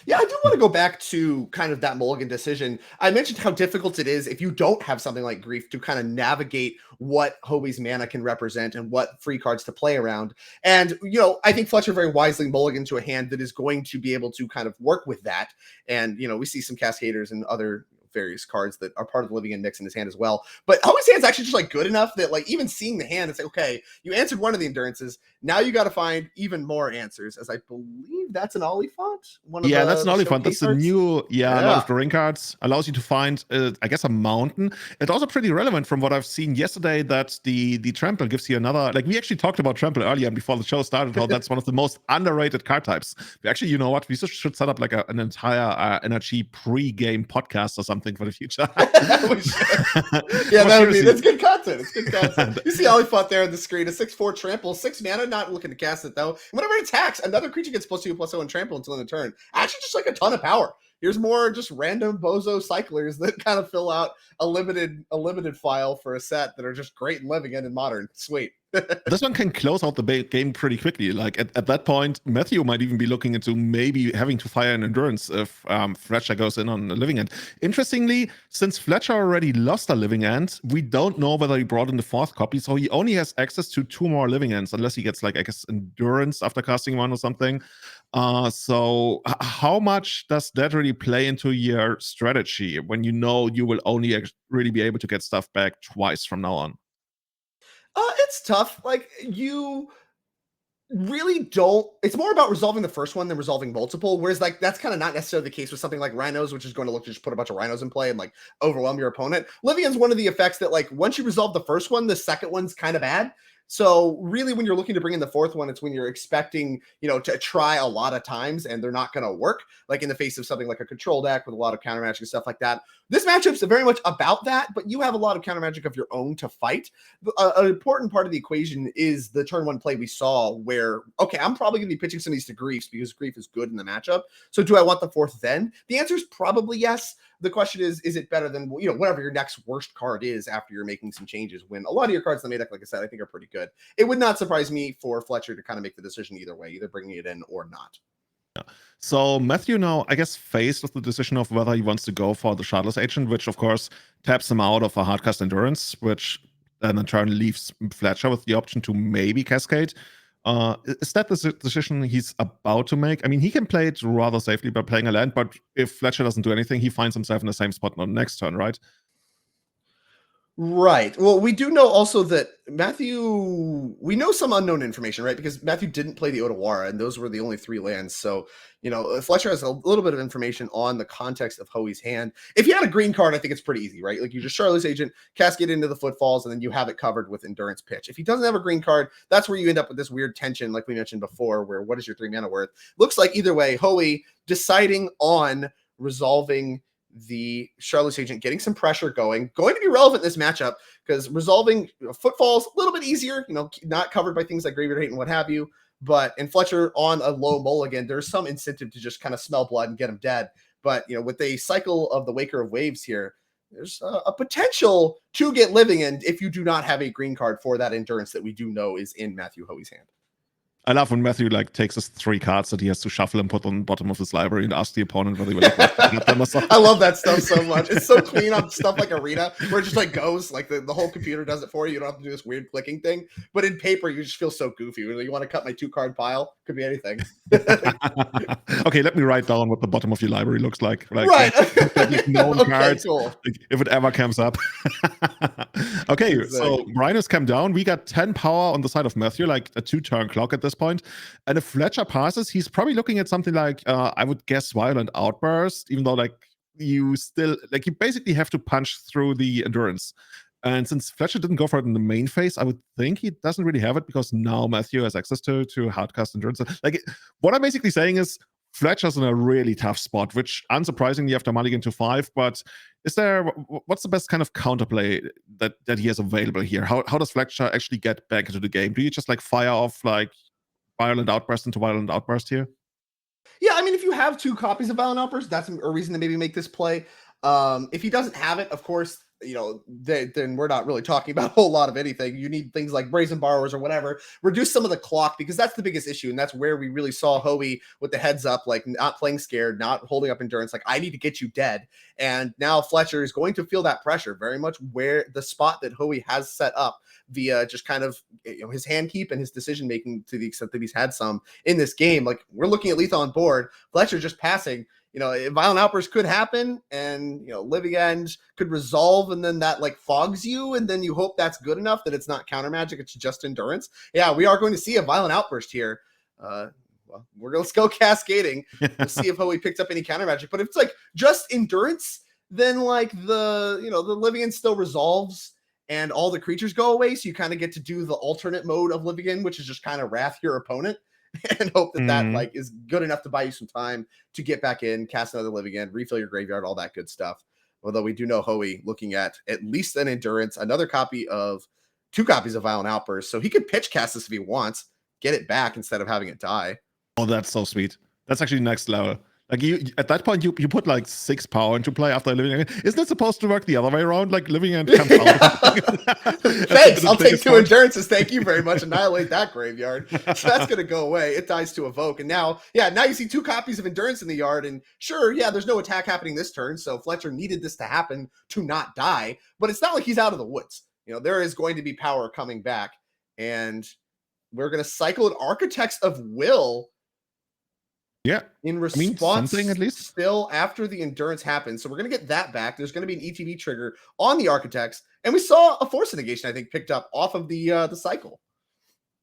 J: Yeah, I do want to go back to kind of that mulligan decision. I mentioned how difficult it is if you don't have something like Grief to kind of navigate what Hoey's mana can represent and what free cards to play around. And, I think Fletcher very wisely mulligan to a hand that is going to be able to kind of work with that. And, we see some Cascaders and other various cards that are part of the Living In mix in his hand as well. But Hoey's hand's actually just like good enough that like even seeing the hand, it's like, okay, you answered one of the Endurances. Now you got to find even more answers, as I believe that's an Oliphant.
B: That's an Oliphant. That's the new, Lord of the Ring cards. Allows you to find, I guess, a mountain. It's also pretty relevant from what I've seen yesterday that the Trample gives you another, like we actually talked about Trample earlier and before the show started, how that's one of the most underrated card types. Actually, you know what? We should set up like an entire NRG pre-game podcast or something something for the future.
J: Yeah, that's good content. It's good content. You see how he fought there on the screen. A 6/4 trample, 6 mana, not looking to cast it though. Whenever it attacks, another creature gets +2/+0 and trample until end of turn. Actually, just like a ton of power. Here's more just random bozo cyclers that kind of fill out a limited file for a set that are just great in Living End and Modern. Sweet.
B: This one can close out the game pretty quickly. Like at that point, Matthew might even be looking into maybe having to fire an Endurance if Fletcher goes in on the Living End. Interestingly, since Fletcher already lost a Living End, we don't know whether he brought in the 4th copy, so he only has access to 2 more Living Ends, unless he gets, like, I guess, Endurance after casting one or something. So how much does that really play into your strategy when you know you will only really be able to get stuff back twice from now on?
J: It's tough. Like, you really don't. It's more about resolving the first one than resolving multiple. Whereas, like, that's kind of not necessarily the case with something like Rhinos, which is going to look to just put a bunch of Rhinos in play and like overwhelm your opponent. Livian's one of the effects that, like, once you resolve the first one, the second one's kind of bad. So really, when you're looking to bring in the 4th one, it's when you're expecting, to try a lot of times and they're not going to work, like in the face of something like a control deck with a lot of counter magic and stuff like that. This matchup's very much about that, but you have a lot of counter magic of your own to fight. An important part of the equation is the turn 1 play we saw where, okay, I'm probably going to be pitching some of these to Griefs because Grief is good in the matchup. So do I want the 4th then? The answer is probably yes. The question is it better than, whatever your next worst card is after you're making some changes, when a lot of your cards in the main deck, like I said, I think are pretty good. It would not surprise me for Fletcher to kind of make the decision either way, either bringing it in or not.
B: Yeah. So Matthew now, I guess, faced with the decision of whether he wants to go for the Shardless Agent, which of course taps him out of a hardcast Endurance, which then in turn leaves Fletcher with the option to maybe Cascade. Is that the decision he's about to make? I mean, he can play it rather safely by playing a land, but if Fletcher doesn't do anything, he finds himself in the same spot on the next turn, right?
J: Right. Well, we do know also that Matthew, we know some unknown information, right? Because Matthew didn't play the Otawara, and those were the only 3 lands. So, Fletcher has a little bit of information on the context of Hoey's hand. If you had a green card, I think it's pretty easy, right? Like, you just Shardless Agent, Cascade into the Footfalls, and then you have it covered with Endurance Pitch. If he doesn't have a green card, that's where you end up with this weird tension, like we mentioned before, where what is your 3 mana worth? Looks like either way, Hoey deciding on resolving the Shardless Agent, getting some pressure going to be relevant in this matchup, because resolving Footfalls a little bit easier, not covered by things like Graveyard Hate and what have you. But in Fletcher on a low mulligan, there's some incentive to just kind of smell blood and get him dead. But with a cycle of the Waker of Waves here, there's a potential to get Living End if you do not have a green card for that Endurance that we do know is in Matthew Hoey's hand.
B: I love when Matthew takes his 3 cards that he has to shuffle and put on the bottom of his library and ask the opponent whether he would like to get them or something.
J: I love that stuff so much. It's so clean on stuff like Arena, where it just goes, like the whole computer does it for you. You don't have to do this weird clicking thing. But in paper, you just feel so goofy. You want to cut my 2-card pile? Could be anything.
B: Okay, let me write down what the bottom of your library looks like.
J: Right.
B: Known
J: Okay,
B: cards,
J: cool.
B: if it ever comes up. Okay,
J: Exactly.
B: so Rhinos came down. We got 10 power on the side of Matthew, like a 2-turn clock at this point. And if Fletcher passes, he's probably looking at something like, I would guess, Violent Outburst, even though you basically have to punch through the Endurance. And since Fletcher didn't go for it in the main phase, I would think he doesn't really have it, because now Matthew has access to hardcast Endurance. What I'm basically saying is Fletcher's in a really tough spot, which unsurprisingly after mulligan to 5, but what's the best kind of counterplay that he has available here? How does Fletcher actually get back into the game? Do you just fire off Violent Outburst into Violent Outburst here?
J: Yeah, I mean, if you have 2 copies of Violent Outburst, that's a reason to maybe make this play. If he doesn't have it, of course, then we're not really talking about a whole lot of anything. You need things like Brazen Borrowers or whatever. Reduce some of the clock, because that's the biggest issue, and that's where we really saw Hoey with the heads up, not playing scared, not holding up Endurance, I need to get you dead. And now Fletcher is going to feel that pressure very much where the spot that Hoey has set up via just kind of his hand keep and his decision making, to the extent that he's had some in this game. We're looking at lethal on board, Fletcher just passing. Violent Outburst could happen, and Living End could resolve, and then that fogs you, and then you hope that's good enough that it's not counter magic, it's just Endurance. Yeah, we are going to see a Violent Outburst here. Well, let's go cascading. We'll see if Hoey picks up any counter magic. But if it's just Endurance, then the Living End still resolves and all the creatures go away, so you kind of get to do the alternate mode of Living End, which is just kind of wrath your opponent. And hope that is good enough to buy you some time to get back in, cast another Living End, refill your graveyard, all that good stuff. Although we do know Hoey looking at least an Endurance, another copy of 2 copies of Violent Outburst. So he could pitch cast this if he wants, get it back instead of having it die.
B: Oh, that's so sweet. That's actually next level. Like you at that point, you put like 6 power into play after living end. Isn't it supposed to work the other way around? Like living end comes out.
J: Thanks. I'll take 2 Endurances. Thank you very much. Annihilate that graveyard. So that's gonna go away. It dies to Evoke. And now you see 2 copies of Endurance in the yard. And sure, there's no attack happening this turn. So Fletcher needed this to happen to not die. But it's not like he's out of the woods. There is going to be power coming back. And we're gonna cycle an Architects of Will.
B: Yeah.
J: In response,
B: something at least
J: still after the Endurance happens. So we're going to get that back. There's going to be an ETB trigger on the Architects. And we saw a Force Negation, I think, picked up off of the cycle.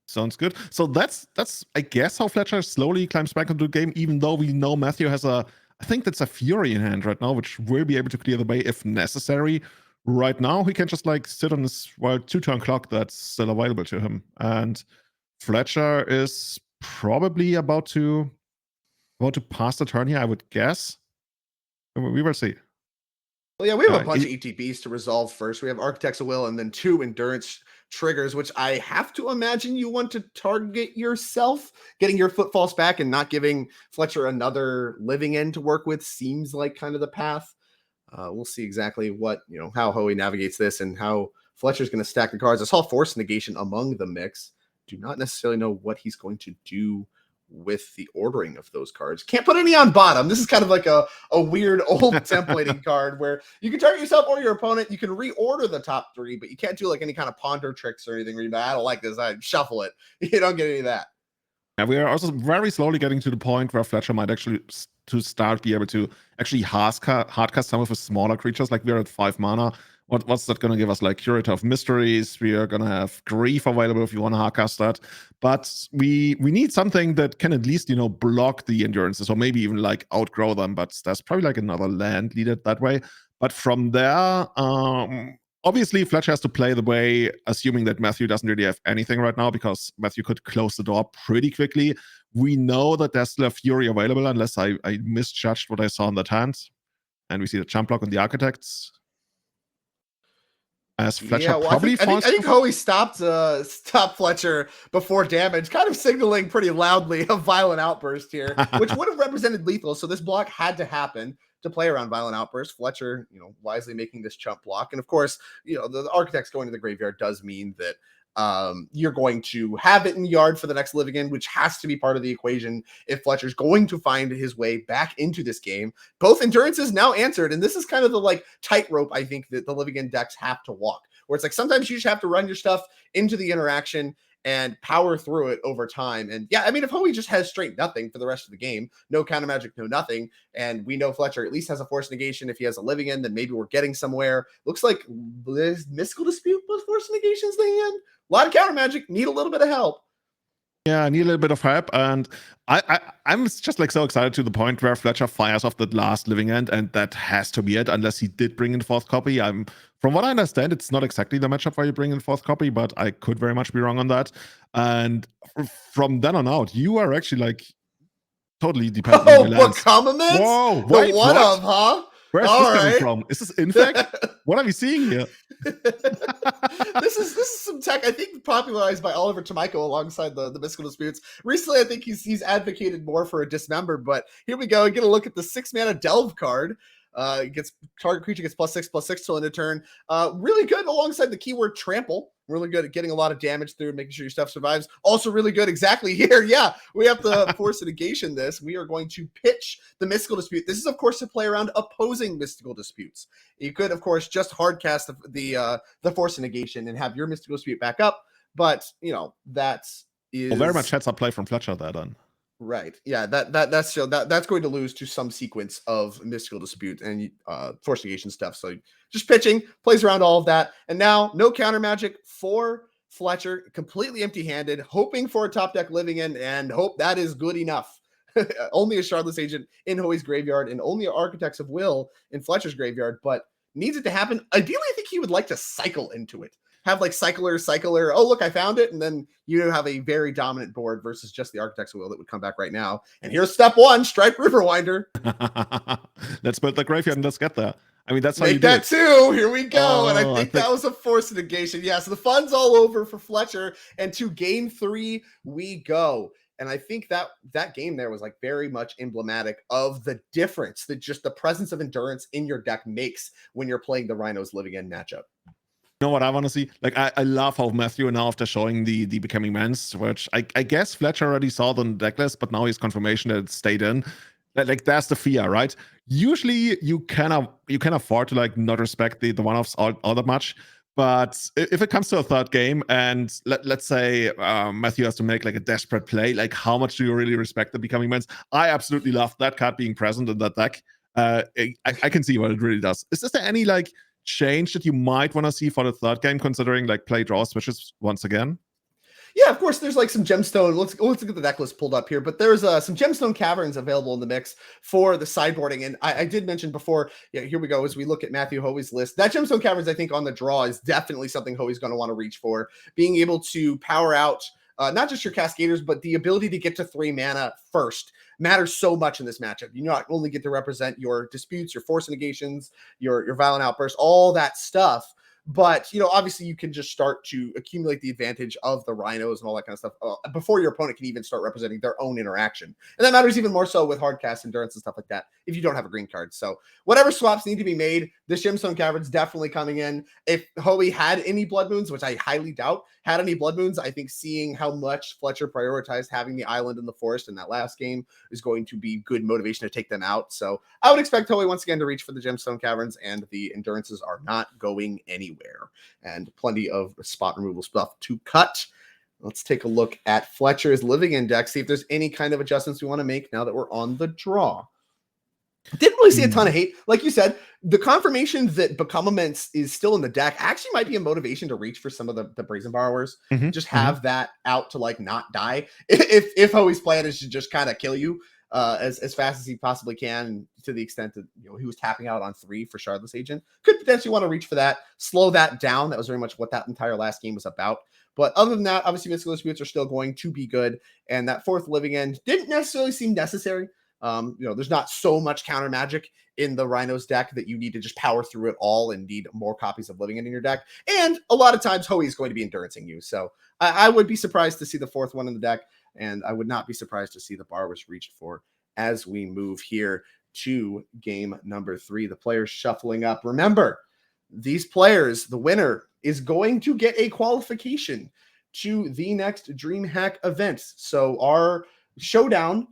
B: Sounds good. So that's I guess how Fletcher slowly climbs back into the game, even though we know Matthew has I think that's a Fury in hand right now, which will be able to clear the way if necessary. Right now, he can just like sit on this 2-turn clock that's still available to him. And Fletcher is probably about to pass the turn here, I would guess. We will see.
J: Well, we have a bunch of ETBs to resolve first. We have Architects of Will and then 2 Endurance triggers, which I have to imagine you want to target yourself. Getting your footfalls back and not giving Fletcher another living end to work with seems like kind of the path. We'll see exactly what, how Hoey navigates this and how Fletcher's going to stack the cards. I saw Force Negation among the mix. Do not necessarily know what he's going to do with the ordering of those cards. Can't put any on bottom. This is kind of like a weird old templating card where you can target yourself or your opponent. You can reorder the top 3, but you can't do like any kind of ponder tricks or anything where you're like, I don't like this. I shuffle it. You don't get any of that.
B: Yeah, we are also very slowly getting to the point where Fletcher might actually be able to actually hardcast some of his smaller creatures. Like we're at 5 mana. What's that going to give us? Like Curator of Mysteries. We are going to have Grief available if you want to hardcast that. But we need something that can at least, block the Endurances or maybe even like outgrow them. But there's probably like another land leaded that way. But from there, obviously Fletcher has to play the way, assuming that Matthew doesn't really have anything right now because Matthew could close the door pretty quickly. We know that there's still a Fury available unless I misjudged what I saw in that hand. And we see the jump block on the Architects. As Fletcher probably
J: I think Hoey stopped Fletcher before damage, kind of signaling pretty loudly a Violent Outburst here, which would have represented lethal. So this block had to happen to play around Violent Outburst. Fletcher, wisely making this chump block. And of course, the Architects going to the graveyard does mean that you're going to have it in the yard for the next living end, which has to be part of the equation if Fletcher's going to find his way back into this game. Both Endurances now answered, and this is kind of the tightrope I think that the living end decks have to walk, where it's like sometimes you just have to run your stuff into the interaction and power through it over time. And if Hoey just has straight nothing for the rest of the game, no counter magic, no nothing, and we know Fletcher at least has a Force Negation. If he has a living end, then maybe we're getting somewhere. Looks like this Mystical Dispute plus Force Negations the hand. A lot of counter magic, need a little bit of help.
B: Yeah, I need a little bit of help, and I'm just so excited to the point where Fletcher fires off that last living end, and that has to be it, unless he did bring in 4th copy. From what I understand, it's not exactly the matchup where you bring in 4th copy, but I could very much be wrong on that. And from then on out, you are actually totally dependent on your lands.
J: Whoa, wait, the one of, huh?
B: Where's this coming from? Is this Infect? What are we seeing here?
J: This is some tech I think popularized by Oliver Tomiko alongside the Mystical Disputes. Recently, I think he's advocated more for a Dismember, but here we go. Get a look at the 6-mana Delve card. Target creature gets +6/+6 till end of turn. Really good alongside the keyword Trample. Really good at getting a lot of damage through and making sure your stuff survives. Also really good exactly here. Yeah, we have to Force Negation this. We are going to pitch the Mystical Dispute. This is, of course, to play around opposing Mystical Disputes. You could, of course, just hard cast the Force Negation and have your Mystical Dispute back up. But, that is...
B: Well, very much heads up play from Fletcher there, then.
J: Right. Yeah, that's going to lose to some sequence of Mystical Dispute and Force Negation stuff. So just pitching, plays around all of that. And now no counter magic for Fletcher, completely empty-handed, hoping for a top deck living in, and hope that is good enough. Only a Shardless Agent in Hoey's graveyard and only Architects of Will in Fletcher's graveyard, but needs it to happen. Ideally, I think he would like to cycle into it. Have cycler. Oh, look, I found it. And then you have a very dominant board versus just the Architects of Will that would come back right now. And here's step 1, Strike Riverwinder.
B: Let's build the graveyard and let's get there. I mean, that's how you
J: Make
B: do
J: that
B: it.
J: two. Here we go. And I
B: Oh,
J: think that was a forced negation. Yeah, so the fun's all over for Fletcher. And to game 3 we go. And I think that game there was like very much emblematic of the difference that just the presence of endurance in your deck makes when you're playing the Rhinos Living End matchup.
B: You know what I want to see? Like, I love how Matthew now, after showing the Becoming Mans, which I guess Fletcher already saw the deck list, but now he's confirmation that it stayed in. Like, that's the fear, right? Usually you can afford to like not respect the one-offs all that much. But if it comes to a third game and let's say Matthew has to make like a desperate play, like how much do you really respect the Becoming Mans? I absolutely love that card being present in that deck. I can see what it really does. Is there any like change that you might want to see for the third game, considering like play draw switches once again?
J: Yeah, of course, there's like some gemstone. Let's get the deck list pulled up here, but there's some gemstone caverns available in the mix for the sideboarding. And I did mention before, yeah, here we go. As we look at Matthew Hoey's list, that gemstone caverns, I think on the draw is definitely something Hoey's going to want to reach for. Being able to power out not just your Cascaders, but the ability to get to 3 mana first matters so much in this matchup. You not only get to represent your disputes, your force negations, your violent outbursts, all that stuff. But, you know, obviously you can just start to accumulate the advantage of the Rhinos and all that kind of stuff before your opponent can even start representing their own interaction. And that matters even more so with hard cast endurance and stuff like that if you don't have a green card. So whatever swaps need to be made, this Gemstone Cavern's definitely coming in. If Hoey had any Blood Moons, which I highly doubt, had any Blood Moons, I think seeing how much Fletcher prioritized having the island in the forest in that last game is going to be good motivation to take them out. So I would expect Hoey once again to reach for the Gemstone Caverns, and the endurances are not going anywhere. And plenty of spot removal stuff to cut. Let's take a look at Fletcher's Living Index, see if there's any kind of adjustments we want to make now that we're on the draw. Didn't really see a ton of hate. Like you said, the confirmation that Become Immense is still in the deck actually might be a motivation to reach for some of the Brazen Borrowers. Just have that out to like not die. If Hoey's plan is to just kind of kill you as fast as he possibly can, to the extent that, you know, he was tapping out on 3 for Shardless Agent, could potentially want to reach for that, slow that down. That was very much what that entire last game was about. But other than that, obviously Mystical Disputes are still going to be good, and that 4th Living End didn't necessarily seem necessary. You know, there's not so much counter magic in the Rhinos deck that you need to just power through it all and need more copies of Living End in your deck. And a lot of times Hoey is going to be endurancing you. So I would be surprised to see the 4th one in the deck, and I would not be surprised to see the bar was reached for as we move here to game number 3. The players shuffling up. Remember, these players, the winner is going to get a qualification to the next DreamHack event. So our showdown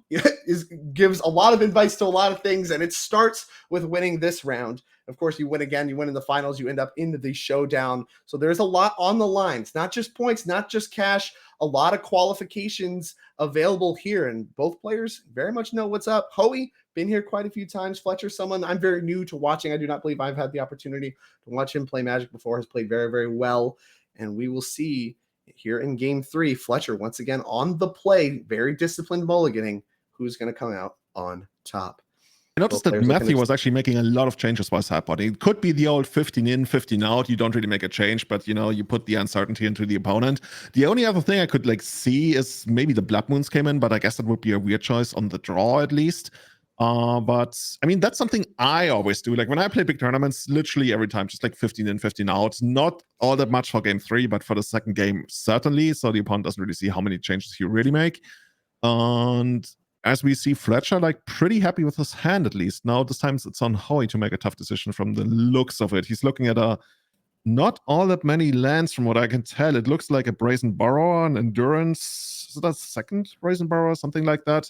J: gives a lot of advice to a lot of things, and it starts with winning this round. Of course, you win again, you win in the finals, you end up into the showdown. So there's a lot on the line. It's not just points, not just cash, a lot of qualifications available here, and both players very much know what's up. Hoey, been here quite a few times. Fletcher, someone I'm very new to watching. I do not believe I've had the opportunity to watch him play Magic before, has played very, very well, and we will see here in game 3, Fletcher once again on the play, very disciplined mulliganing, who's going to come out on top.
B: I noticed that Matthew was actually making a lot of changes for sideboarding. It could be the old 15 in, 15 out. You don't really make a change, but, you know, you put the uncertainty into the opponent. The only other thing I could like see is maybe the Blood Moons came in, but I guess that would be a weird choice on the draw at least. But I mean, that's something I always do. Like when I play big tournaments, literally every time, just like 15 in, 15 out. Not all that much for game 3, but for the second game, certainly. So the opponent doesn't really see how many changes you really make. And as we see, Fletcher like pretty happy with his hand, at least. Now this time it's on Hoey to make a tough decision from the looks of it. He's looking at not all that many lands from what I can tell. It looks like a Brazen Borrower, an Endurance. Is that second Brazen Borrower, something like that?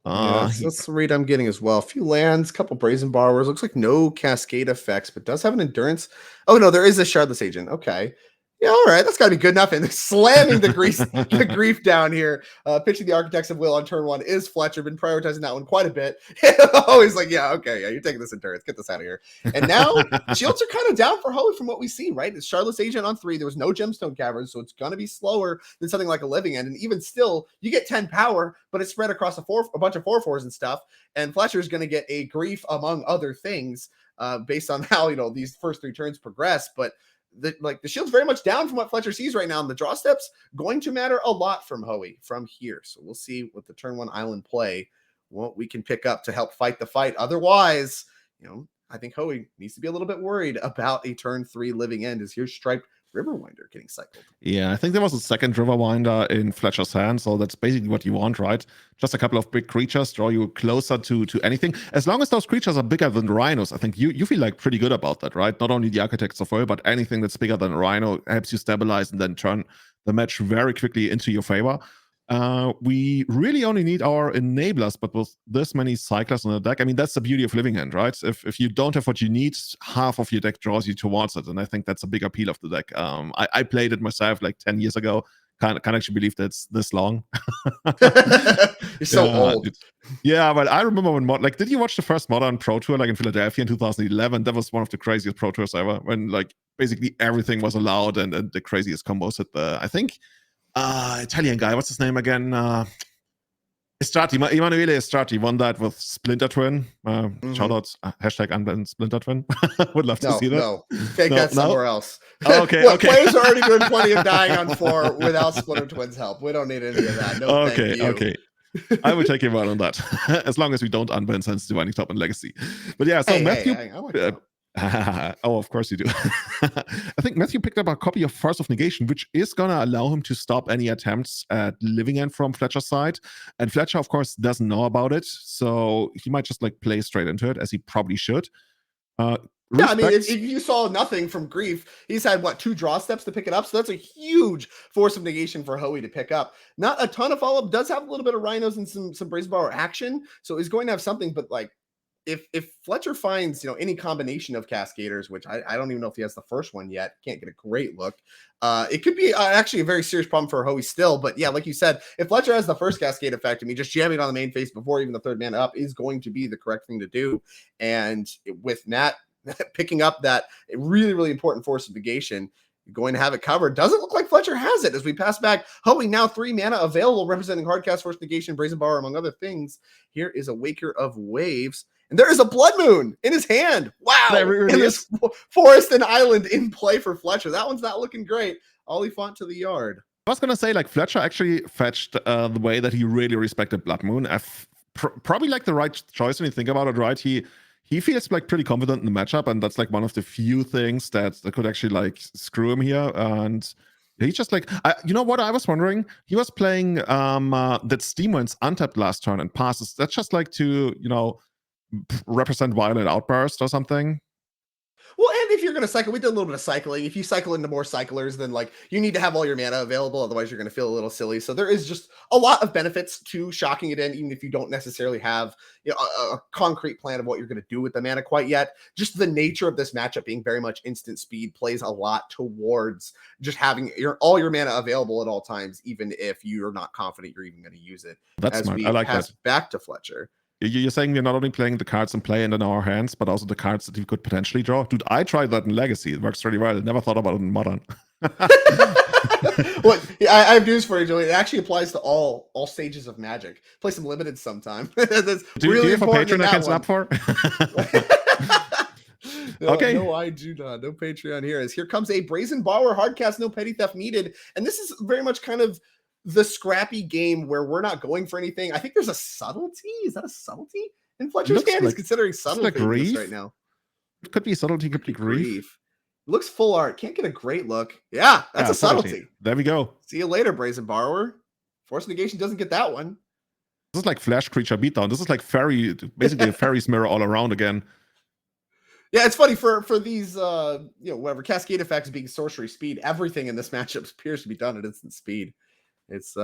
J: That's the read I'm getting as well. A few lands, couple Brazen Borrowers. Looks like no Cascade effects, but does have an Endurance. Oh, no, there is a Shardless Agent. Okay. Yeah, all right. That's got to be good enough. And slamming the grief down here. Pitching the Architects of Will on turn 1 is Fletcher. Been prioritizing that one quite a bit. Always like, yeah, okay, yeah, you're taking this Endurance. Get this out of here. And now shields are kind of down for Hoey from what we see, right? It's Shardless Agent on 3. There was no Gemstone Caverns, so it's going to be slower than something like a Living End. And even still, you get 10 power, but it's spread across a bunch of 4/4s and stuff. And Fletcher's going to get a grief among other things based on how, you know, these first 3 turns progress. But the shield's very much down from what Fletcher sees right now, and the draw steps going to matter a lot from Hoey from here. So we'll see what the turn 1 island play, what we can pick up to help fight the fight. Otherwise, you know, I think Hoey needs to be a little bit worried about a turn 3 living end, as here's Striped Riverwinder getting cycled.
B: Yeah, I think there was a second Riverwinder in Fletcher's hand, so that's basically what you want, right? Just a couple of big creatures draw you closer to anything. As long as those creatures are bigger than the Rhinos, I think you feel like pretty good about that, right? Not only the Architects of Earth, but anything that's bigger than a Rhino helps you stabilize and then turn the match very quickly into your favor. We really only need our enablers, but with this many cyclers in the deck, I mean, that's the beauty of Living End, right? If you don't have what you need, half of your deck draws you towards it, and I think that's a big appeal of the deck. I played it myself like 10 years ago. Can't actually believe that it's this long.
J: You're so old.
B: Yeah, but I remember when did you watch the first Modern Pro Tour like in Philadelphia in 2011? That was one of the craziest Pro Tours ever, when like basically everything was allowed and the craziest combos hit the, I think, Italian guy, what's his name again? Estrati, Emanuele Estrati won that with Splinter Twin. Shout out, hashtag unbanned Splinter Twin. Would love to see that.
J: No, take that somewhere else.
B: Oh, okay, okay.
J: Players are already doing plenty of dying on 4 without Splinter Twin's help. We don't need any of that. No,
B: okay,
J: thank you.
B: Okay. I will take him out on that. As long as we don't unban Sense Divining Top and Legacy. But yeah, so Matthew...
J: I like that.
B: Oh, of course you do. I think Matthew picked up a copy of Force of Negation, which is going to allow him to stop any attempts at Living End from Fletcher's side. And Fletcher, of course, doesn't know about it, so he might just like play straight into it, as he probably should.
J: Yeah, I mean, if you saw nothing from Grief, he's had, 2 draw steps to pick it up, so that's a huge Force of Negation for Hoey to pick up. Not a ton of follow-up, does have a little bit of Rhinos and some Brazen Borrower action, so he's going to have something, but like, if Fletcher finds, any combination of Cascaders, which I don't even know if he has the first one yet, can't get a great look. It could be actually a very serious problem for Hoey still. But yeah, like you said, if Fletcher has the first Cascade effect, I mean, just jamming on the main face before even the 3rd mana up is going to be the correct thing to do. And with Nat picking up that really, really important Force of Negation, you're going to have it covered. Doesn't look like Fletcher has it as we pass back. Hoey now 3 mana available, representing Hardcast, Force Negation, Brazen Borrower, among other things. Here is a Waker of Waves. And there is a Blood Moon in his hand. Wow.
B: Really
J: and this Forest and Island in play for Fletcher. That one's not looking great. Olifant to the yard.
B: I was going to say, like, Fletcher actually fetched the way that he really respected Blood Moon. Probably like the right choice when you think about it, right? He feels like pretty confident in the matchup, and that's like one of the few things that could actually like screw him here. And he's just like, you know what? I was wondering, he was playing that Steamwind's untapped last turn and passes. That's just like to, represent Violent Outburst or something.
J: Well, and if you're going to cycle, we did a little bit of cycling. If you cycle into more cyclers, then like you need to have all your mana available. Otherwise, you're going to feel a little silly. So there is just a lot of benefits to shocking it in, even if you don't necessarily have a concrete plan of what you're going to do with the mana quite yet. Just the nature of this matchup being very much instant speed plays a lot towards just having all your mana available at all times, even if you're not confident you're even going to use it.
B: That's smart. I like that.
J: Back to Fletcher.
B: You're saying we're not only playing the cards in play and in our hands, but also the cards that we could potentially draw? Dude, I tried that in Legacy. It works really well. I never thought about it in Modern.
J: Well, I have news for you, Julian. It actually applies to all stages of Magic. Play some limited sometime. That's
B: do you have a Patreon I can sign up for? Okay.
J: No, I do not. No Patreon here. Here comes a Brazen Borrower Hardcast, no Petty Theft needed. And this is very much kind of the scrappy game where we're not going for anything. I think there's a subtlety. Is that a subtlety in Fletcher's hand? He's considering subtlety right now.
B: It could be subtlety, could be grief.
J: Looks full art. Can't get a great look. Yeah, that's a subtlety.
B: There we go.
J: See you later, Brazen Borrower. Force Negation doesn't get that one.
B: This is like Flash Creature Beatdown. This is like basically a Fairy's Mirror all around again.
J: Yeah, it's funny for these whatever Cascade effects being sorcery speed, everything in this matchup appears to be done at instant speed. It's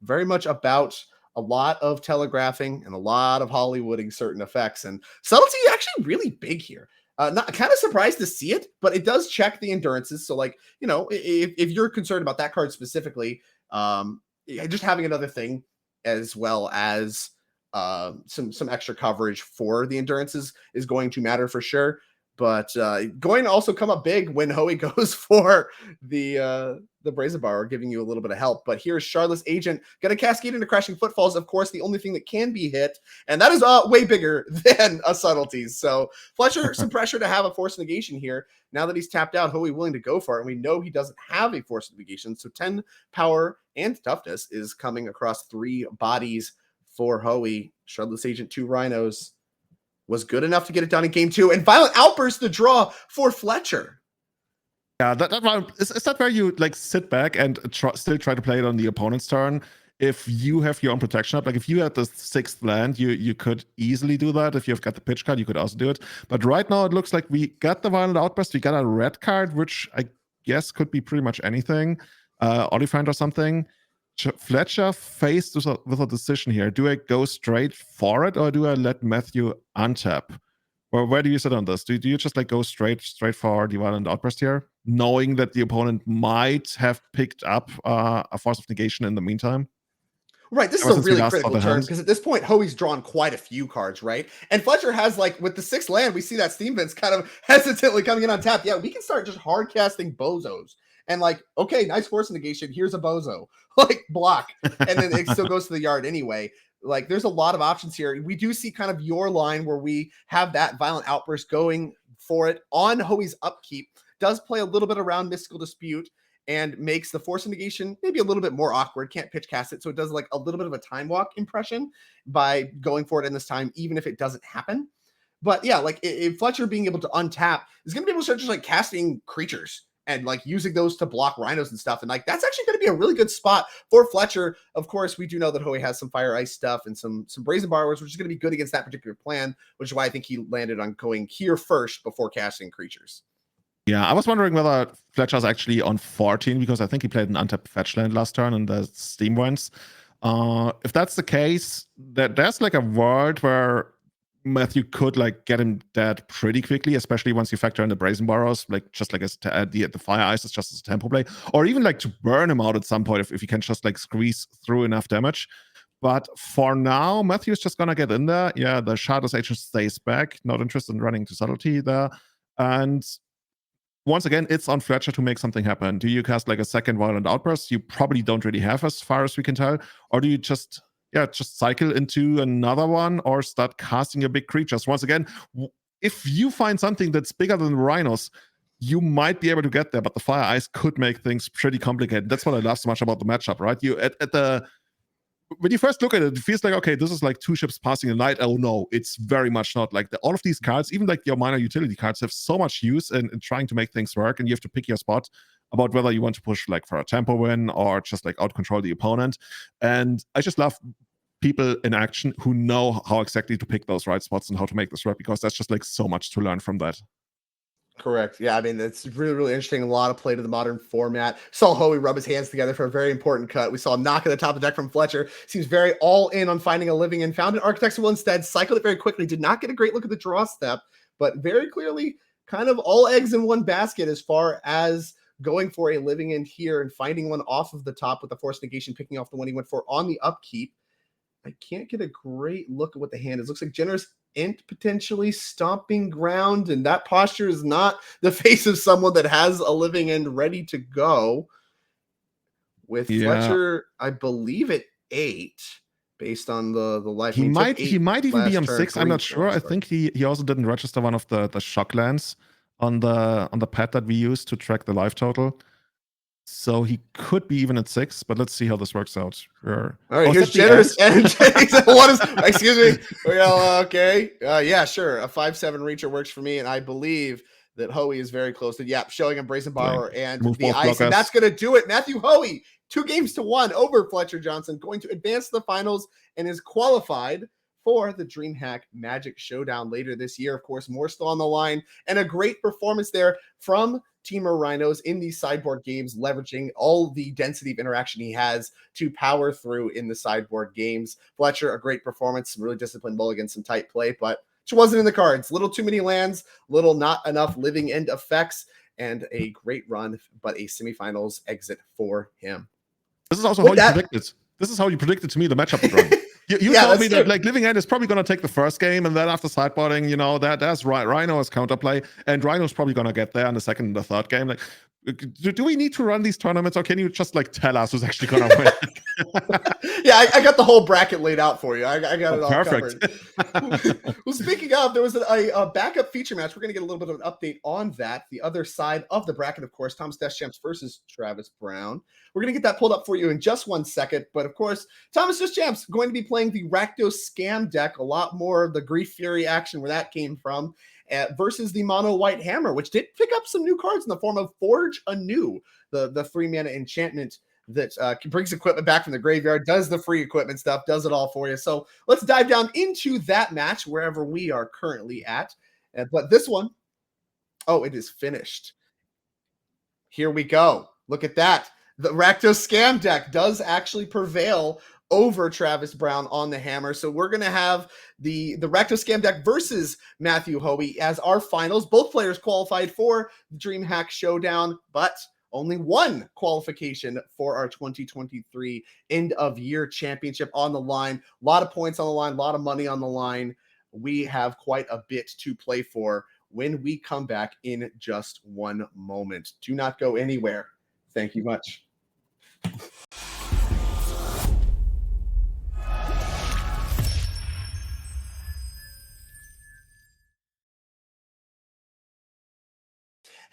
J: very much about a lot of telegraphing and a lot of Hollywooding certain effects, and subtlety actually really big here. Not kind of surprised to see it, but it does check the endurances. So like, if you're concerned about that card specifically, just having another thing as well as some extra coverage for the endurances is going to matter for sure. But going to also come up big when Hoey goes for the Brazen Borrower, giving you a little bit of help. But here's Shardless Agent, going to cascade into Crashing Footfalls. Of course, the only thing that can be hit, and that is way bigger than a Subtleties. So Fletcher, some pressure to have a Force Negation here. Now that he's tapped out, Hoey willing to go for it. And we know he doesn't have a Force Negation. So 10 power and toughness is coming across 3 bodies for Hoey. Shardless Agent, 2 Rhinos. was good enough to get it done in game 2. And Violent Outburst, the draw for Fletcher.
B: Yeah, that one is that where you like sit back and still try to play it on the opponent's turn? If you have your own protection up, like if you had the 6th land, you could easily do that. If you've got the pitch card, you could also do it. But right now, it looks like we got the Violent Outburst. We got a red card, which I guess could be pretty much anything, Oliphant or something. Fletcher faced with a decision here. Do I go straight for it, or do I let Matthew untap? Or where do you sit on this? Do you just like go straight for the Violent Outburst here, knowing that the opponent might have picked up a Force of Negation in the meantime?
J: Right, this is a really critical turn because at this point, Hoey's drawn quite a few cards, right? And Fletcher has, like, with the 6th land, we see that Steam Vents kind of hesitantly coming in on tap. Yeah, we can start just hard casting bozos. And like, okay, nice Force Negation, here's a bozo. Like, block. And then it still goes to the yard anyway. Like, there's a lot of options here. We do see kind of your line where we have that Violent Outburst going for it on Hoey's upkeep. Does play a little bit around Mystical Dispute and makes the Force Negation maybe a little bit more awkward. Can't pitch cast it, so it does like a little bit of a time walk impression by going for it in this time, even if it doesn't happen. But yeah, like if Fletcher being able to untap is going to be able to start just like casting creatures and like using those to block Rhinos and stuff. And like, that's actually going to be a really good spot for Fletcher. Of course, we do know that Hoey has some Fire Ice stuff and some Brazen Borrowers, which is going to be good against that particular plan, which is why I think he landed on going here first before casting creatures.
B: Yeah, I was wondering whether Fletcher's actually on 14, because I think he played an untapped fetch land last turn in the Steam Vents. If that's the case, there's like a world where Matthew could like get him dead pretty quickly, especially once you factor in the Brazen Borrows, like just like as the Fire Ice is just as a tempo play, or even like to burn him out at some point if you can just like squeeze through enough damage. But for now, Matthew's just gonna get in there. Yeah, the Shardless Agent stays back, not interested in running to Subtlety there. And once again, it's on Fletcher to make something happen. Do you cast like a second Violent Outburst? You probably don't really have, as far as we can tell. Or do you just cycle into another one or start casting your big creatures? Once again, if you find something that's bigger than the Rhinos, you might be able to get there, but the Fire Ice could make things pretty complicated. That's what I love so much about the matchup, right? You when you first look at it, it feels like, okay, this is like 2 ships passing the night. Oh no, it's very much not like all of these cards, even like your minor utility cards, have so much use in trying to make things work, and you have to pick your spot about whether you want to push like for a tempo win or just like out control the opponent. And I just love people in action who know how exactly to pick those right spots and how to make this work, because that's just like so much to learn from that.
J: Correct. Yeah, I mean, it's really, really interesting. A lot of play to the modern format. Saw Hoey rub his hands together for a very important cut. We saw him knock at the top of the deck from Fletcher. Seems very all in on finding a living and found an Architects will instead. Cycled it very quickly. Did not get a great look at the draw step, but very clearly kind of all eggs in one basket as far as going for a living end here and finding one off of the top with the Force Negation, picking off the one he went for on the upkeep. I can't get a great look at what the hand is. Looks like Generous Int potentially stomping ground, and that posture is not the face of someone that has a living end ready to go. With Fletcher, I believe at 8, based on the life.
B: He might even be on 6. I'm not sure. I think he also didn't register one of the shock lands on the pad that we use to track the life total. So he could be even at 6, but let's see how this works out. All
J: right, here's Generous Int. What is? Excuse me. Well, okay. Yeah, sure. A 5/7 reacher works for me, and I believe that Hoey is very close to showing a Brazen Borrower and the ice, and that's going to do it. Matthew Hoey, 2-1 over Fletcher Johnson, going to advance to the finals and is qualified for the DreamHack Magic Showdown later this year. Of course, more still on the line, and a great performance there from Temur Rhinos in these sideboard games, leveraging all the density of interaction he has to power through in the sideboard games. Fletcher, a great performance, some really disciplined mulligan, some tight play, but it wasn't in the cards. Little too many lands, little not enough living end effects, and a great run, but a semifinals exit for him.
B: This is also how you predicted. This is how you predicted to me the matchup would run. You told me that like Living End is probably going to take the first game, and then after sideboarding, there's Rhino's counterplay, and Rhino's probably going to get there in the second and the third game. Like, do we need to run these tournaments, or can you just like tell us who's actually gonna win?
J: Yeah, I got the whole bracket laid out for you. I got it all
B: Perfect.
J: covered. Well, speaking of, there was a backup feature match. We're going to get a little bit of an update on that. The other side of the bracket, of course, Thomas Deschamps versus Travis Brown. We're going to get that pulled up for you in just 1 second. But of course, Thomas Deschamps going to be playing the Rakdos scam deck. A lot more of the Grief Fury action where that came from. Versus the Mono White Hammer, which did pick up some new cards in the form of Forge Anew, the 3-mana enchantment that brings equipment back from the graveyard, does the free equipment stuff, does it all for you. So let's dive down into that match wherever we are currently at. But this one, oh, it is finished. Here we go. Look at that. The Rakdos scam deck does actually prevail over Travis Brown on the hammer. So we're going to have the Rakdos scam deck versus Matthew Hoey as our finals. Both players qualified for the DreamHack Showdown, but only one qualification for our 2023 end of year championship on the line. A lot of points on the line, a lot of money on the line. We have quite a bit to play for when we come back in just one moment. Do not go anywhere. Thank you much.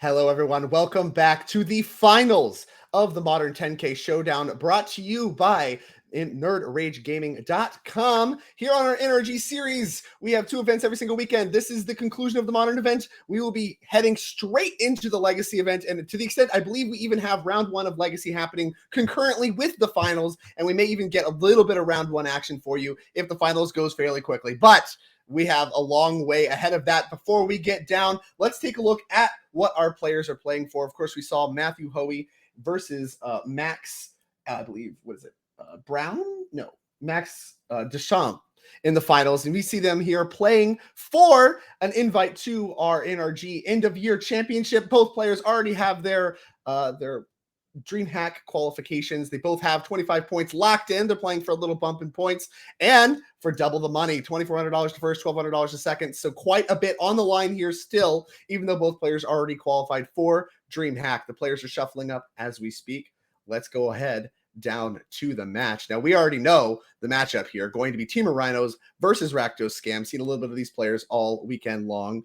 J: Hello, everyone. Welcome back to the finals of the Modern 10K Showdown, brought to you by NerdRageGaming.com. Here on our NRG series, we have 2 events every single weekend. This is the conclusion of the Modern event. We will be heading straight into the Legacy event, and to the extent, I believe we even have round 1 of Legacy happening concurrently with the finals, and we may even get a little bit of round 1 action for you if the finals goes fairly quickly. But we have a long way ahead of that. Before we get down, let's take a look at what our players are playing for. Of course, we saw Matthew Hoey versus Max, I believe, what is it? Brown? No, Max Deschamps in the finals. And we see them here playing for an invite to our NRG end of year championship. Both players already have their DreamHack qualifications. They both have 25 points locked in. They're playing for a little bump in points and for double the money, $2,400 to first, $1,200 to second. So quite a bit on the line here still, even though both players already qualified for DreamHack. The players are shuffling up as we speak. Let's go ahead down to the match. Now, we already know the matchup here going to be Temur Rhinos versus Rakdos Scam. Seen a little bit of these players all weekend long.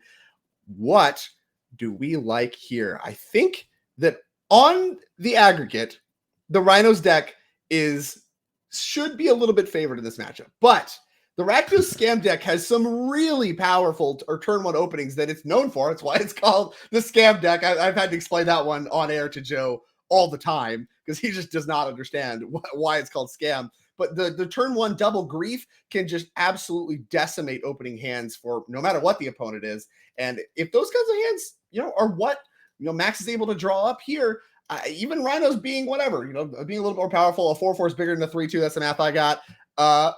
J: What do we like here? I think that on the aggregate, the Rhinos deck should be a little bit favored in this matchup, but the Rakdos Scam deck has some really powerful turn 1 openings that it's known for. That's why it's called the Scam deck. I've had to explain that one on air to Joe all the time because he just does not understand why it's called Scam. But the turn 1 double grief can just absolutely decimate opening hands for no matter what the opponent is. And if those kinds of hands, are what Max is able to draw up here, even Rhinos being whatever, being a little more powerful. A 4/4 is bigger than a 3/2. That's the math I got. I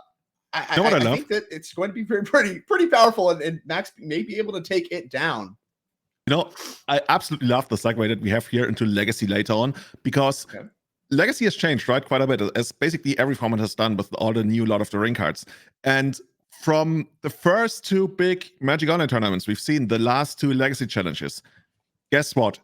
J: think that it's going to be pretty powerful, and Max may be able to take it down.
B: I absolutely love the segue that we have here into Legacy later on, because Legacy has changed, right, quite a bit, as basically every format has done with all the new Lord of the Ring cards. And from the first 2 big Magic Online tournaments, we've seen the last 2 Legacy challenges. Guess what?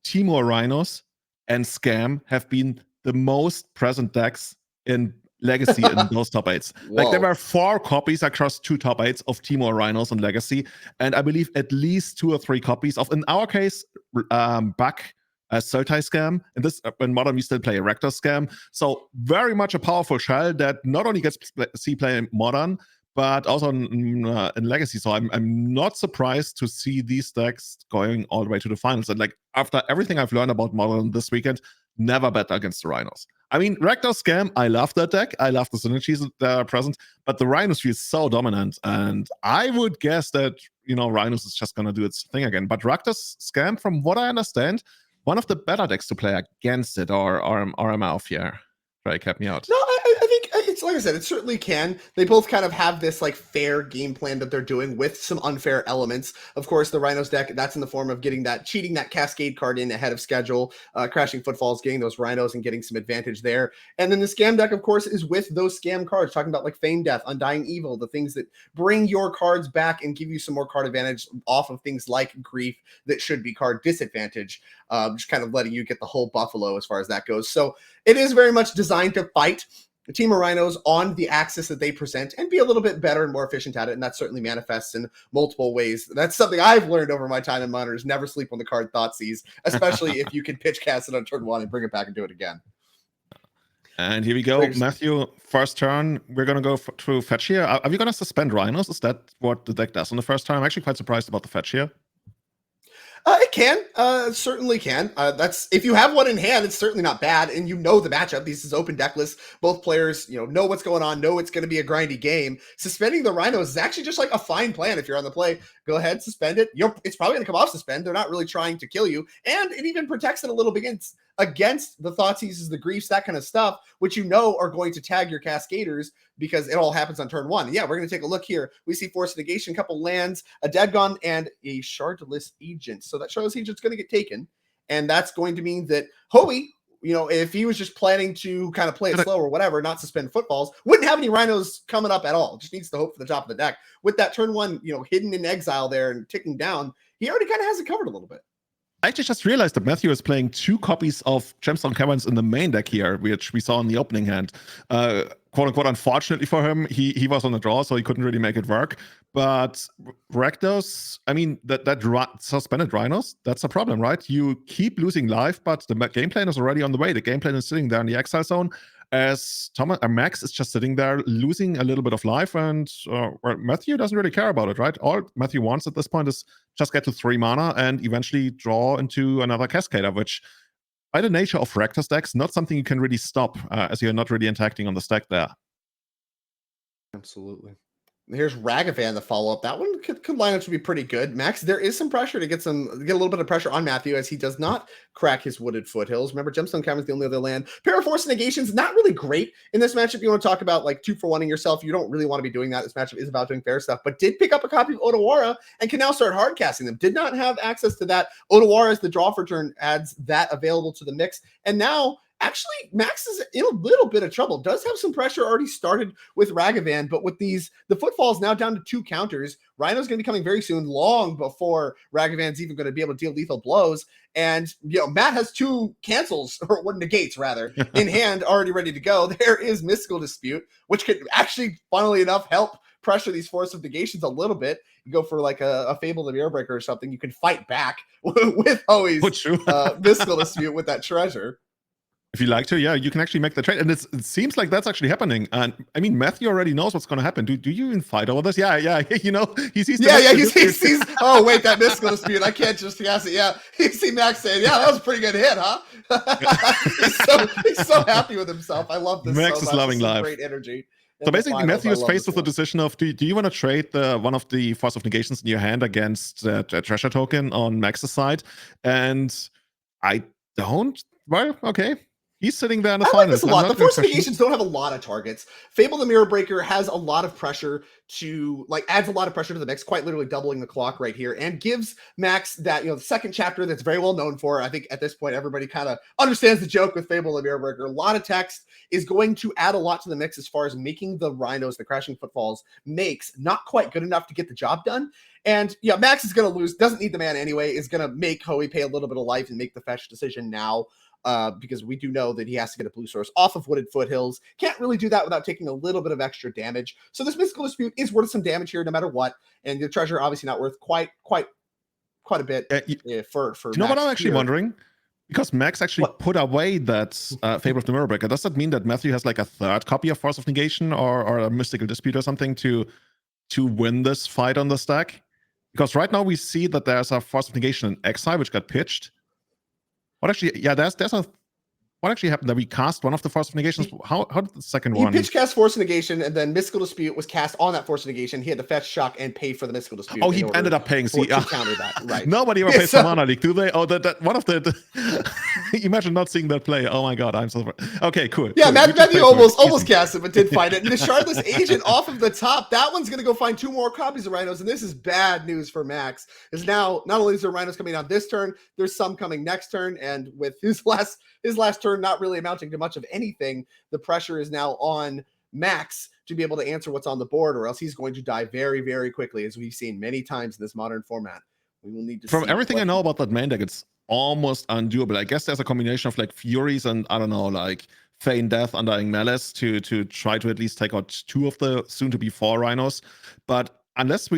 B: Temur Rhinos and Scam have been the most present decks in Legacy in those top 8s. Like, there were 4 copies across 2 top 8s of Temur Rhinos and Legacy, and I believe at least 2 or 3 copies of, in our case, Buck Sultai Scam. And this, in Modern, we still play a Rakdos Scam. So very much a powerful shell that not only gets to see play in Modern, but also in Legacy. So I'm not surprised to see these decks going all the way to the finals. And like, after everything I've learned about Modern this weekend, never bet against the Rhinos. I mean, Rakdos Scam, I love that deck. I love the synergies that are present, but the Rhinos feel so dominant. And I would guess that, Rhinos is just going to do its thing again. But Rakdos Scam, from what I understand, one of the better decks to play against it, or am I off here? Try to cap me out.
J: No, I think like I said, it certainly can. They both kind of have this like fair game plan that they're doing with some unfair elements. Of course, the Rhinos deck, that's in the form of cheating that Cascade card in ahead of schedule, crashing Footfalls, getting those Rhinos and getting some advantage there. And then the scam deck, of course, is with those scam cards, talking about like Feign Death, Undying Evil, the things that bring your cards back and give you some more card advantage off of things like Grief that should be card disadvantage, just kind of letting you get the whole buffalo as far as that goes. So it is very much designed to fight the team of Rhinos on the axis that they present and be a little bit better and more efficient at it. And that certainly manifests in multiple ways. That's something I've learned over my time in Modern is never sleep on the card Thoughtseize, especially if you can pitch cast it on turn 1 and bring it back and do it again.
B: And here we go, Matthew. First turn, we're going to go through fetch here. Are we going to suspend Rhinos? Is that what the deck does on the first turn? I'm actually quite surprised about the fetch here.
J: It can, certainly can. That's if you have one in hand, it's certainly not bad, and you know the matchup. This is open deck list. Both players, know what's going on, know it's going to be a grindy game. Suspending the Rhinos is actually just like a fine plan. If you're on the play, go ahead, suspend it. It's probably going to come off suspend. They're not really trying to kill you, and it even protects it a little bit against the Thoughtseizes, the Griefs, that kind of stuff, which are going to tag your Cascaders because it all happens on turn 1. Yeah, we're going to take a look here. We see Force Negation, a couple lands, a Deadgon, and a Shardless Agent. So that Shardless Agent's going to get taken, and that's going to mean that Hoey, if he was just planning to kind of play it slow or whatever, not suspend Footfalls, wouldn't have any Rhinos coming up at all. Just needs to hope for the top of the deck. With that turn 1, hidden in exile there and ticking down, he already kind of has it covered a little bit.
B: I actually just realized that Matthew is playing 2 copies of Gemstone Caverns in the main deck here, which we saw in the opening hand. Quote unquote, unfortunately for him, he was on the draw, so he couldn't really make it work. But Rakdos, I mean, that suspended Rhinos, that's a problem, right? You keep losing life, but the game plan is already on the way. The game plan is sitting there in the exile zone, as Max is just sitting there losing a little bit of life, and Matthew doesn't really care about it, right? All Matthew wants at this point is just get to 3 mana and eventually draw into another Cascader, which by the nature of Rakdos decks, not something you can really stop, as you're not really interacting on the stack there.
J: Absolutely. Here's Ragavan, the follow-up. That one could line up to be pretty good. Max, there is some pressure to get a little bit of pressure on Matthew as he does not crack his Wooded Foothills. Remember, Gemstone Cavern's the only other land. Paraforce Negation's not really great in this matchup. You want to talk about like 2-for-1ing yourself. You don't really want to be doing that. This matchup is about doing fair stuff, but did pick up a copy of Otawara and can now start hard casting them. Did not have access to that. Otawara, as the draw for turn, adds that available to the mix. And now actually, Max is in a little bit of trouble. Does have some pressure already started with Ragavan, but with the Footfalls now down to 2 counters, Rhino's going to be coming very soon, long before Ragavan's even going to be able to deal lethal blows. And, Matt has 2 cancels, or what, negates rather, in hand, already ready to go. There is Mystical Dispute, which could actually, funnily enough, help pressure these Force of Negations a little bit. You go for like a Fable the Mirror Breaker or something, you can fight back with Hoey's Mystical Dispute with that treasure.
B: If you like to, yeah, you can actually make the trade. And it seems like that's actually happening. And I mean, Matthew already knows what's going to happen. Do you even fight over this? Yeah. He sees.
J: He sees. Oh, wait, that Mystical Dispute. I can't just guess it. Yeah. You see Max saying, yeah, that was a pretty good hit, huh? he's so happy with himself. I love this.
B: Max is loving life.
J: Great energy.
B: So basically, Matthew is faced with the decision of, do you want to trade one of the Force of Negations in your hand against the treasure token on Max's side? And I don't. Well, okay. He's sitting there in the finals.
J: Like this a lot. The Force Negations don't have a lot of targets. Fable the Mirror Breaker has a lot of pressure adds a lot of pressure to the mix, quite literally doubling the clock right here, and gives Max that, the second chapter that's very well known for. I think at this point, everybody kind of understands the joke with Fable the Mirror Breaker. A lot of text is going to add a lot to the mix as far as making the Rhinos, the Crashing Footfalls, makes not quite good enough to get the job done. And yeah, Max is going to lose, doesn't need the mana anyway, is going to make Hoey pay a little bit of life and make the fetch decision now. Because we do know that he has to get a blue source off of Wooded Foothills. Can't really do that without taking a little bit of extra damage. So this Mystical Dispute is worth some damage here no matter what. And the treasure obviously not worth quite a bit for
B: you know
J: Max
B: what I'm actually
J: here.
B: wondering? Because Max actually put away that Fable of the Mirror Breaker. Does that mean that Matthew has like a 3rd copy of Force of Negation or a Mystical Dispute or something to win this fight on the stack? Because right now we see that there's a Force of Negation in Exile which got pitched. What actually? Yeah, there's a what actually happened? That we cast one of the Force of Negations. How did the second
J: He
B: one?
J: pitch cast Force of Negation, and then Mystical Dispute was cast on that Force of Negation. He had to fetch shock and pay for the Mystical Dispute.
B: Oh, he ended up paying.
J: To counter that, right?
B: Nobody ever pays for Mana League, do they? Oh, that one of the. Imagine not seeing that play. Oh my god, I'm so. Okay, cool.
J: Yeah,
B: cool.
J: Matthew almost cast it, but did find it. And the Shardless Agent off of the top. That one's going to go find 2 more copies of Rhinos, and this is bad news for Max. Is now not only is there Rhinos coming out this turn, there's some coming next turn, and with his last turn not really amounting to much of anything, the pressure is now on Max to be able to answer what's on the board, or else he's going to die very, very quickly, as we've seen many times in this modern format. We will need to
B: From everything I know about that main deck, it's almost undoable. I guess there's a combination of like Furies and I don't know, like Feign Death, Undying Malice to try to at least take out 2 of the soon-to-be 4 Rhinos. But unless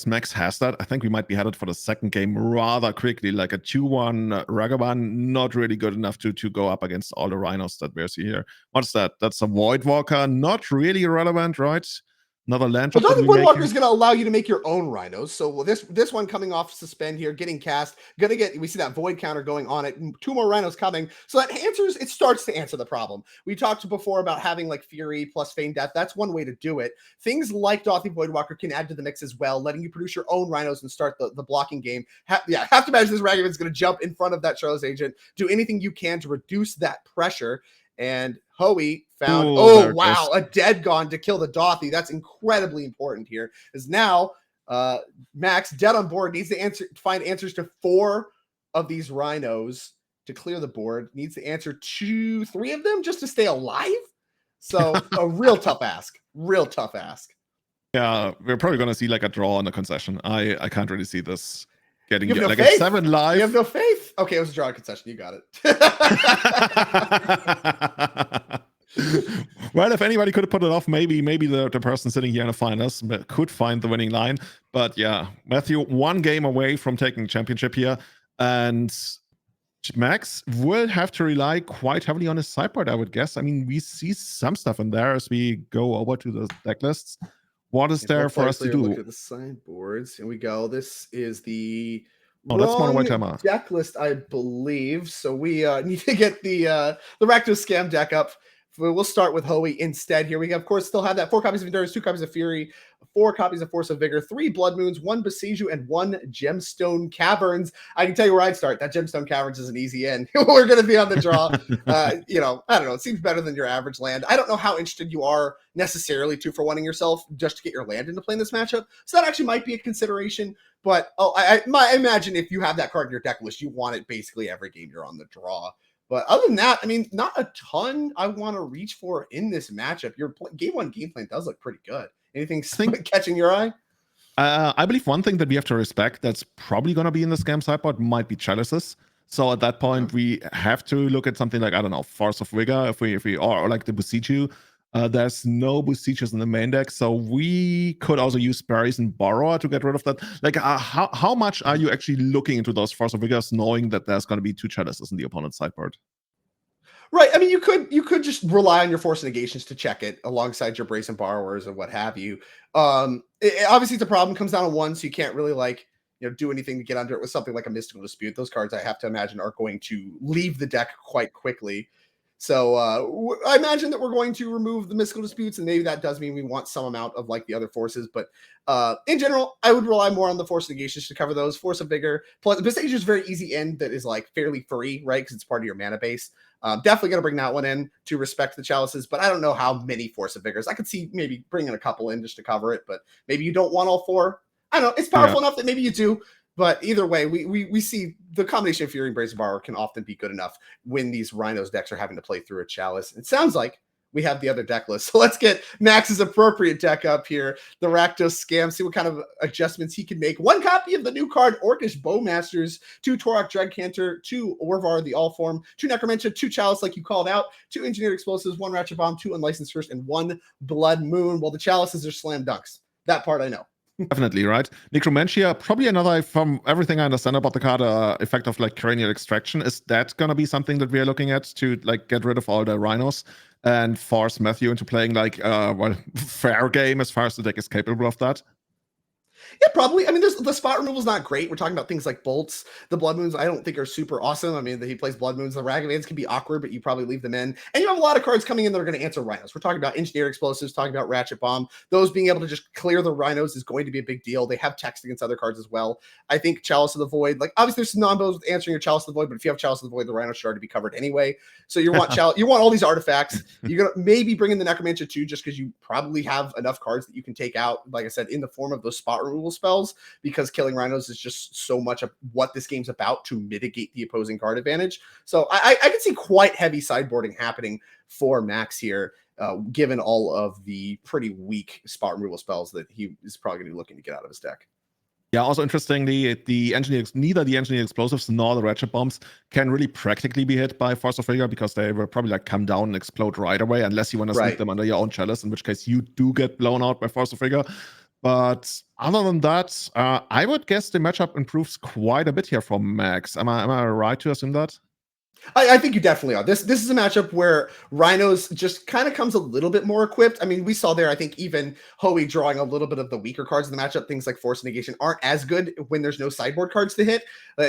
B: Max has that, I think we might be headed for the second game rather quickly. Like a 2-1 Ragavan, not really good enough to go up against all the Rhinos that we're seeing here. What's that? That's a Voidwalker, not really relevant, right? Another land drop.
J: Well, Jonathan Voidwalker is going to allow you to make your own Rhinos. So this one coming off suspend here, getting cast, we see that void counter going on it. 2 more Rhinos coming. So that it starts to answer the problem. We talked before about having like Fury plus Feign Death. That's one way to do it. Things like Dauthi Voidwalker can add to the mix as well, letting you produce your own Rhinos and start the blocking game. Have to imagine this Ragavan's going to jump in front of that Shardless Agent, do anything you can to reduce that pressure. And Hoey found, wow, a Dead Gone to kill the Dauthi. That's incredibly important here. Is now Max, dead on board, needs to find answers to 4 of these Rhinos to clear the board. Needs to answer 3 of them just to stay alive. So a real tough ask. Real tough ask.
B: Yeah, we're probably going to see like a draw on the concession. I can't really see this getting
J: no
B: like
J: faith?
B: a 7 live.
J: You have no faith? Okay, it was a draw concession. You got it.
B: Well, if anybody could have put it off, maybe the person sitting here in the finals could find the winning line. But yeah, Matthew, 1 game away from taking championship here. And Max will have to rely quite heavily on his sideboard, I would guess. I mean, we see some stuff in there as we go over to the deck lists. What is there for us to do?
J: Look at the sideboards. Here we go. This is the
B: that's Mono White Temur
J: deck list, I believe. So we need to get the Rakdos Scam deck up. We'll start with Hoey instead here. We, of course, still have that 4 copies of Endurance, 2 copies of Fury, 4 copies of Force of Vigor, 3 Blood Moons, 1 Besiju, and 1 Gemstone Caverns. I can tell you where I'd start. That Gemstone Caverns is an easy end. We're going to be on the draw. I don't know. It seems better than your average land. I don't know how interested you are necessarily 2-for-1ing yourself just to get your land into playing this matchup. So that actually might be a consideration. But I imagine if you have that card in your deck list, you want it basically every game you're on the draw. But other than that, I mean, not a ton I want to reach for in this matchup. Your game 1 game plan does look pretty good. Anything catching your eye?
B: I believe one thing that we have to respect that's probably going to be in the Scam sideboard might be Chalices. So at that point, we have to look at something like, I don't know, Force of Vigor, if we or like the Besiju. There's no Besijus in the main deck, so we could also use Berries and Borrower to get rid of that. Like, how much are you actually looking into those Force of Vigors, knowing that there's going to be 2 Chalices in the opponent's sideboard?
J: Right. I mean, you could just rely on your Force Negations to check it alongside your Brace and Borrowers or what have you. Obviously, it's a problem. Comes down to 1, so you can't really do anything to get under it with something like a Mystical Dispute. Those cards, I have to imagine, are going to leave the deck quite quickly. So I imagine that we're going to remove the Mystical Disputes, and maybe that does mean we want some amount of like the other forces. But in general, I would rely more on the Force Negations to cover those. Force of Vigor. Plus, Besiju is a very easy end that is like fairly free, right? Because it's part of your mana base. Definitely going to bring that one in to respect the Chalices, but I don't know how many Force of Vigors. I could see maybe bringing a couple in just to cover it, but maybe you don't want all 4. I don't know. It's powerful enough that maybe you do. But either way, we see the combination of Fury and Brace and Borrower can often be good enough when these Rhinos decks are having to play through a Chalice. It sounds like we have the other deck list. So let's get Max's appropriate deck up here. The Rakdos Scam, see what kind of adjustments he can make. 1 copy of the new card, Orcish Bowmasters, 2 Torok Dreadcanter, 2 Orvar the All-Form, 2 Necromancer, 2 Chalice like you called out, 2 Engineered Explosives, 1 Ratchet Bomb, 2 Unlicensed First, and 1 Blood Moon. Well, the Chalices are slam dunks. That part I know.
B: Definitely, right? Necromantia, probably another, from everything I understand about the card, effect of like cranial extraction. Is that going to be something that we are looking at to like get rid of all the Rhinos and force Matthew into playing like fair game as far as the deck is capable of that?
J: Yeah, probably. I mean, the spot removal is not great. We're talking about things like bolts. The blood moons, I don't think are super awesome. I mean, he plays blood moons. The Ragavans can be awkward, but you probably leave them in. And you have a lot of cards coming in that are going to answer Rhinos. We're talking about engineered explosives, talking about ratchet bomb. Those being able to just clear the Rhinos is going to be a big deal. They have text against other cards as well. I think Chalice of the Void, like obviously there's some non-bows with answering your Chalice of the Void, but if you have Chalice of the Void, the Rhino should already be covered anyway. So you want you want all these artifacts. You're gonna maybe bring in the Necromancer too, just because you probably have enough cards that you can take out, like I said, in the form of those spot removal spells, because killing Rhinos is just so much of what this game's about to mitigate the opposing card advantage. So I can see quite heavy sideboarding happening for Max here, given all of the pretty weak spot removal spells that he is probably going to be looking to get out of his deck.
B: Yeah, also interestingly, neither the engineered explosives nor the ratchet bombs can really practically be hit by Force of Vigor, because they will probably like come down and explode right away, unless you want to sneak them under your own chalice, in which case you do get blown out by Force of Vigor. But other than that, I would guess the matchup improves quite a bit here for Max. Am I right to assume that?
J: I think you definitely are. This is a matchup where Rhinos just kind of comes a little bit more equipped. I mean, we saw there, I think even Hoey drawing a little bit of the weaker cards in the matchup. Things like Force Negation aren't as good when there's no sideboard cards to hit.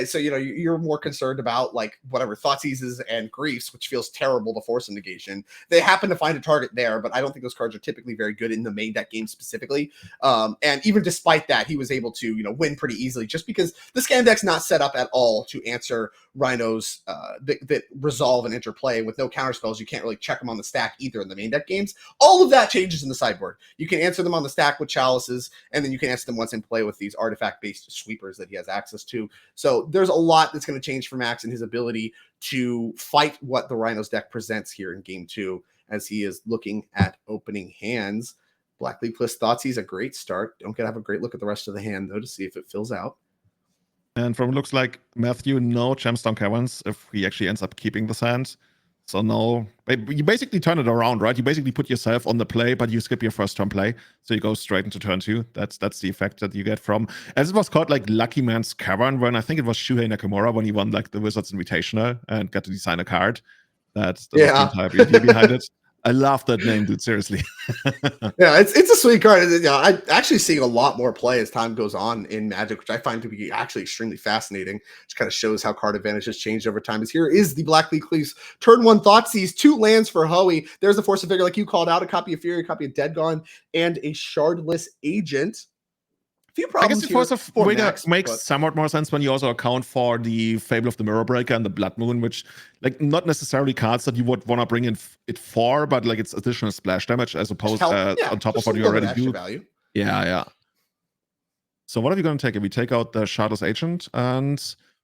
J: So, you know, you're more concerned about like whatever Thoughtseizes and Griefs, which feels terrible to Force Negation. They happen to find a target there, but I don't think those cards are typically very good in the main deck game specifically. And even despite that, he was able to, you know, win pretty easily, just because the scan deck's not set up at all to answer Rhinos that resolve and interplay with no counter spells. You can't really check them on the stack either in the main deck games. All of that changes in the sideboard. You can answer them on the stack with chalices, and then you can answer them once in play with these artifact-based sweepers that he has access to. So there's a lot that's going to change for Max and his ability to fight what the Rhinos deck presents here in game 2, as he is looking at opening hands. Black League plus Thoughtseize, a great start. Don't get to have a great look at the rest of the hand, though, to see if it fills out.
B: And from looks like Matthew, no Gemstone Caverns if he actually ends up keeping the sand. So no, you basically turn it around, right? You basically put yourself on the play, but you skip your first turn play. So you go straight into turn 2. That's the effect that you get from, as it was called, like Lucky Man's Cavern, when I think it was Shuhei Nakamura when he won like the Wizards Invitational and got to design a card. That's the entire idea behind it. I love that name, dude. Seriously.
J: Yeah, it's a sweet card. You know, I'm actually seeing a lot more play as time goes on in Magic, which I find to be actually extremely fascinating. Which kind of shows how card advantage has changed over time. As here is the Black League Cleaves turn 1 Thoughtseize, 2 lands for Hoey. There's the Force of Vigor, like you called out, a copy of Fury, a copy of Dead Gone, and a Shardless Agent.
B: I guess the Force of Vigor makes somewhat more sense when you also account for the Fable of the Mirror Breaker and the Blood Moon, which, like, not necessarily cards that you would want to bring in it for, but like it's additional splash damage as opposed on top of what you already do.
J: Value.
B: Yeah. So what are we going to take? If we take out the Shardless Agent, and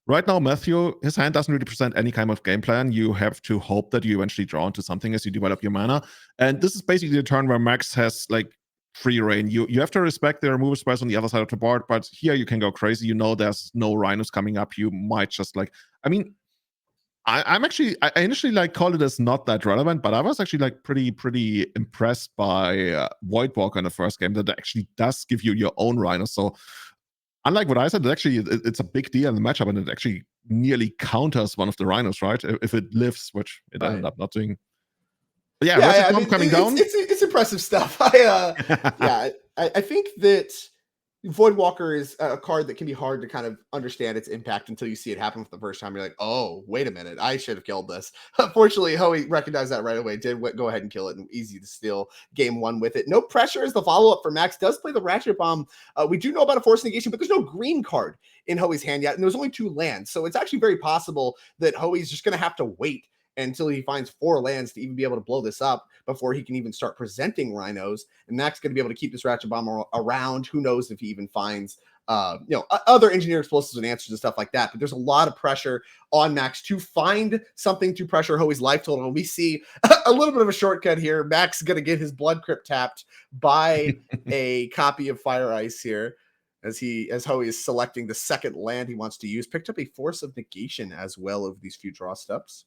B: right now Matthew, his hand doesn't really present any kind of game plan. You have to hope that you eventually draw into something as you develop your mana, and this is basically the turn where Max has like free reign. You have to respect the removal spells on the other side of the board, but here you can go crazy. You know there's no Rhinos coming up. You might just like, I mean, I initially like called it as not that relevant, but I was actually like pretty impressed by Voidwalker in the first game that actually does give you your own Rhinos. So unlike what I said, it's a big deal in the matchup, and it actually nearly counters one of the Rhinos, right? If it lives, which it ended up not doing. But yeah, I mean, coming down.
J: It's impressive stuff. I think that Voidwalker is a card that can be hard to kind of understand its impact until you see it happen for the first time. You're like, oh, wait a minute, I should have killed this. Unfortunately, Hoey recognized that right away, did go ahead and kill it, and easy to steal game 1 with it. No pressure is the follow-up for Max. Does play the Ratchet Bomb. We do know about a Force Negation, but there's no green card in Hoey's hand yet, and there's only 2 lands. So it's actually very possible that Hoey's just going to have to wait until he finds 4 lands to even be able to blow this up before he can even start presenting Rhinos. And Max going to be able to keep this Ratchet Bomb around. Who knows if he even finds other engineered explosives and answers and stuff like that. But there's a lot of pressure on Max to find something to pressure Hoey's life total. And we see a little bit of a shortcut here. Max is going to get his Blood Crypt tapped by a copy of Fire Ice here, as Hoey is selecting the second land he wants to use. Picked up a Force of Negation as well of these few draw steps.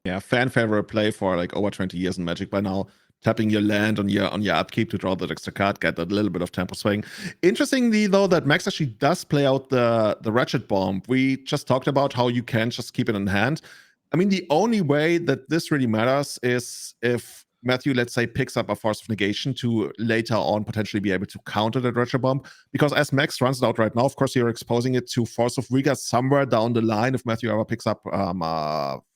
B: Yeah, fan favorite play for like over 20 years in Magic by now. Tapping your land on your upkeep to draw that extra card, get a little bit of tempo swing. Interestingly, though, that Max actually does play out the Ratchet Bomb. We just talked about how you can just keep it in hand. I mean, the only way that this really matters is if Matthew, let's say, picks up a Force of Negation to later on potentially be able to counter that Retro Bomb. Because as Max runs it out right now, of course, you're exposing it to Force of Vigor somewhere down the line if Matthew ever picks up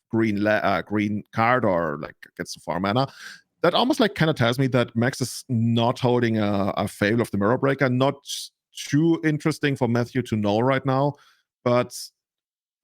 B: green card or like gets the 4 mana. That almost like kind of tells me that Max is not holding a Fable of the Mirror Breaker. Not too interesting for Matthew to know right now, but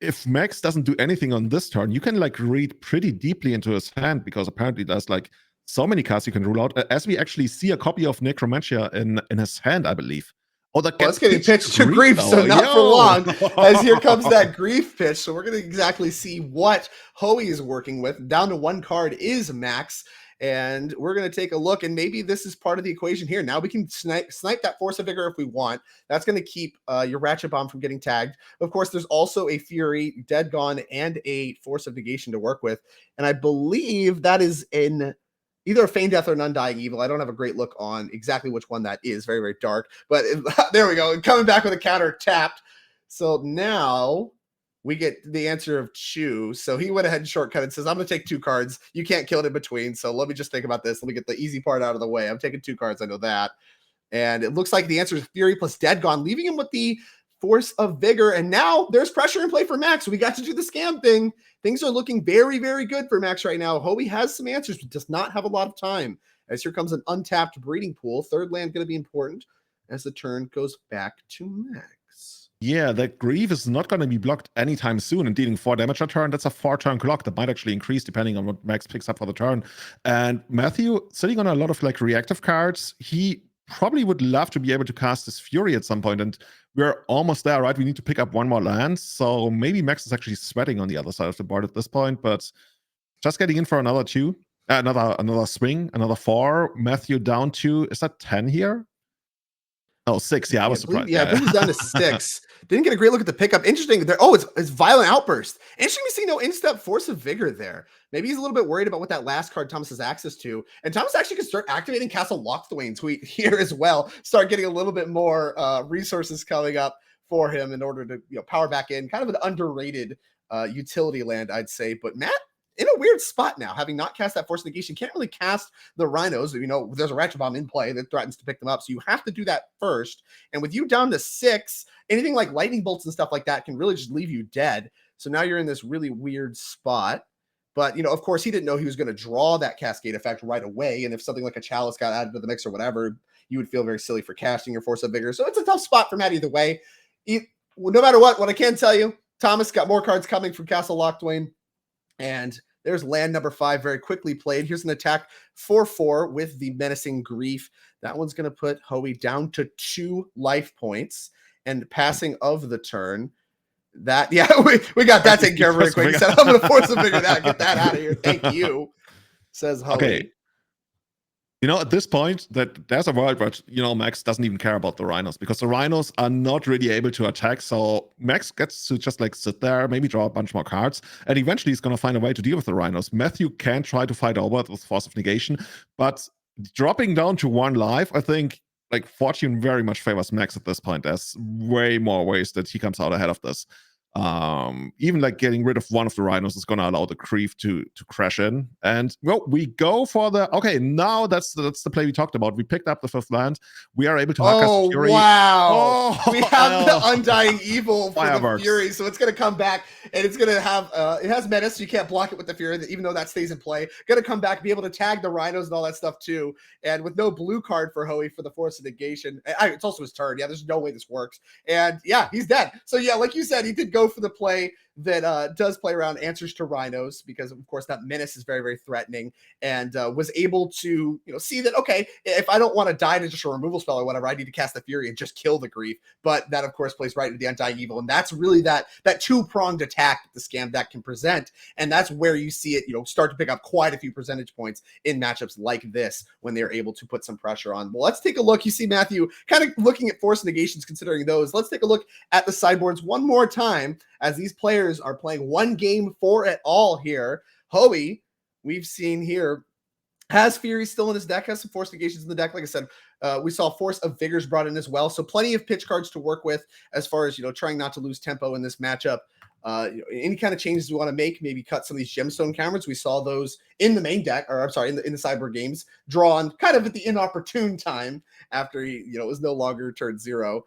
B: if Max doesn't do anything on this turn, you can like read pretty deeply into his hand, because apparently there's like so many cards you can rule out, as we actually see a copy of Necromantia in his hand, I believe. Oh, that
J: it's getting pitched to Grief, so not for long, as here comes that Grief pitch. So we're going to exactly see what Hoey is working with. Down to 1 card is Max, and we're going to take a look, and maybe this is part of the equation here. Now we can snipe that Force of Vigor if we want. That's going to keep your Ratchet Bomb from getting tagged. Of course, there's also a Fury, Dead Gone, and a Force of Negation to work with, and I believe that is in either a Feign Death or an Undying Evil. I don't have a great look on exactly which one that is. Very, very dark. But there we go. Coming back with a counter tapped. So now we get the answer of choose. So he went ahead and shortcut and says, I'm going to take 2 cards. You can't kill it in between. So let me just think about this. Let me get the easy part out of the way. I'm taking 2 cards. I know that. And it looks like the answer is Fury plus Dead Gone, leaving him with the Force of Vigor. And now there's pressure in play for Max. We got to do the scam thing. Things are looking very, very good for Max right now. Hoey has some answers, but does not have a lot of time. As here comes an untapped breeding pool. 3rd land going to be important as the turn goes back to Max.
B: Yeah, that Grief is not going to be blocked anytime soon and dealing 4 damage a turn. That's a 4-turn clock that might actually increase depending on what Max picks up for the turn. And Matthew, sitting on a lot of like reactive cards, he probably would love to be able to cast his Fury at some point, and we're almost there, right? We need to pick up 1 more land, so maybe Max is actually sweating on the other side of the board at this point, but just getting in for another 2, another swing, another 4. Matthew down to, is that 10 here? Oh, 6. Yeah, I was surprised.
J: I believe he's down to 6. Didn't get a great look at the pickup. Interesting. There. Oh, it's Violent Outburst. Interesting to see no in-step Force of Vigor there. Maybe he's a little bit worried about what that last card Thomas has access to. And Thomas actually can start activating Castle Lochthwain tweet here as well. Start getting a little bit more resources coming up for him in order to power back in. Kind of an underrated utility land, I'd say. But Matt, in a weird spot now, having not cast that Force Negation, can't really cast the Rhinos. There's a Ratchet Bomb in play that threatens to pick them up, so you have to do that first. And with you down to 6, anything like lightning bolts and stuff like that can really just leave you dead. So now you're in this really weird spot. But, of course, he didn't know he was going to draw that Cascade effect right away. And if something like a Chalice got added to the mix or whatever, you would feel very silly for casting your Force of Vigor. So it's a tough spot for Matt either way. No matter what I can tell you, Thomas got more cards coming from Castle Lochthwain. And there's land number 5 very quickly played. Here's an attack 4/4 with the Menacing Grief. That one's going to put Hoey down to 2 life points. And passing of the turn, we got that taken care of very quick. He said, I'm going to Force of Vigor that. Get that out of here. Thank you, says Hoey.
B: Okay. At this point, that there's a world where, Max doesn't even care about the Rhinos, because the Rhinos are not really able to attack. So Max gets to just like sit there, maybe draw a bunch more cards, and eventually he's going to find a way to deal with the Rhinos. Matthew can try to fight over it with Force of Negation, but dropping down to 1 life, I think like fortune very much favors Max at this point. There's way more ways that he comes out ahead of this. Even like getting rid of one of the Rhinos is going to allow the Grief to crash in. And we go for now that's the play we talked about. We picked up the 5th land. We are able to hack us Fury.
J: Wow. We have the Undying Evil for the Fury, so it's going to come back, and it's going to have it has Menace, so you can't block it with the Fury, even though that stays in play. Going to come back, be able to tag the Rhinos and all that stuff too. And with no blue card for Hoey for the Force of Negation, it's also his turn. Yeah, there's no way this works. And yeah, he's dead. So yeah, like you said, he did go for the play that does play around answers to Rhinos, because of course that Menace is very, very threatening, and was able to see that, okay, if I don't want to die to just a removal spell or whatever, I need to cast the Fury and just kill the Grief. But that of course plays right into the Undying Evil, and that's really that 2-pronged attack that the scam deck can present, and that's where you see it start to pick up quite a few percentage points in matchups like this when they're able to put some pressure on. Well, let's take a look. You see Matthew kind of looking at Force Negations, considering those. Let's take a look at the sideboards one more time, as these players are playing 1 game 4 at all here. Hoey, we've seen here, has Fury still in his deck, has some Force Negations in the deck. Like I said, we saw Force of Vigors brought in as well. So plenty of pitch cards to work with as far as, trying not to lose tempo in this matchup. Any kind of changes we want to make, maybe cut some of these gemstone cameras. We saw those in the main deck, or I'm sorry, in the Cyber games, drawn kind of at the inopportune time after he, was no longer turned 0.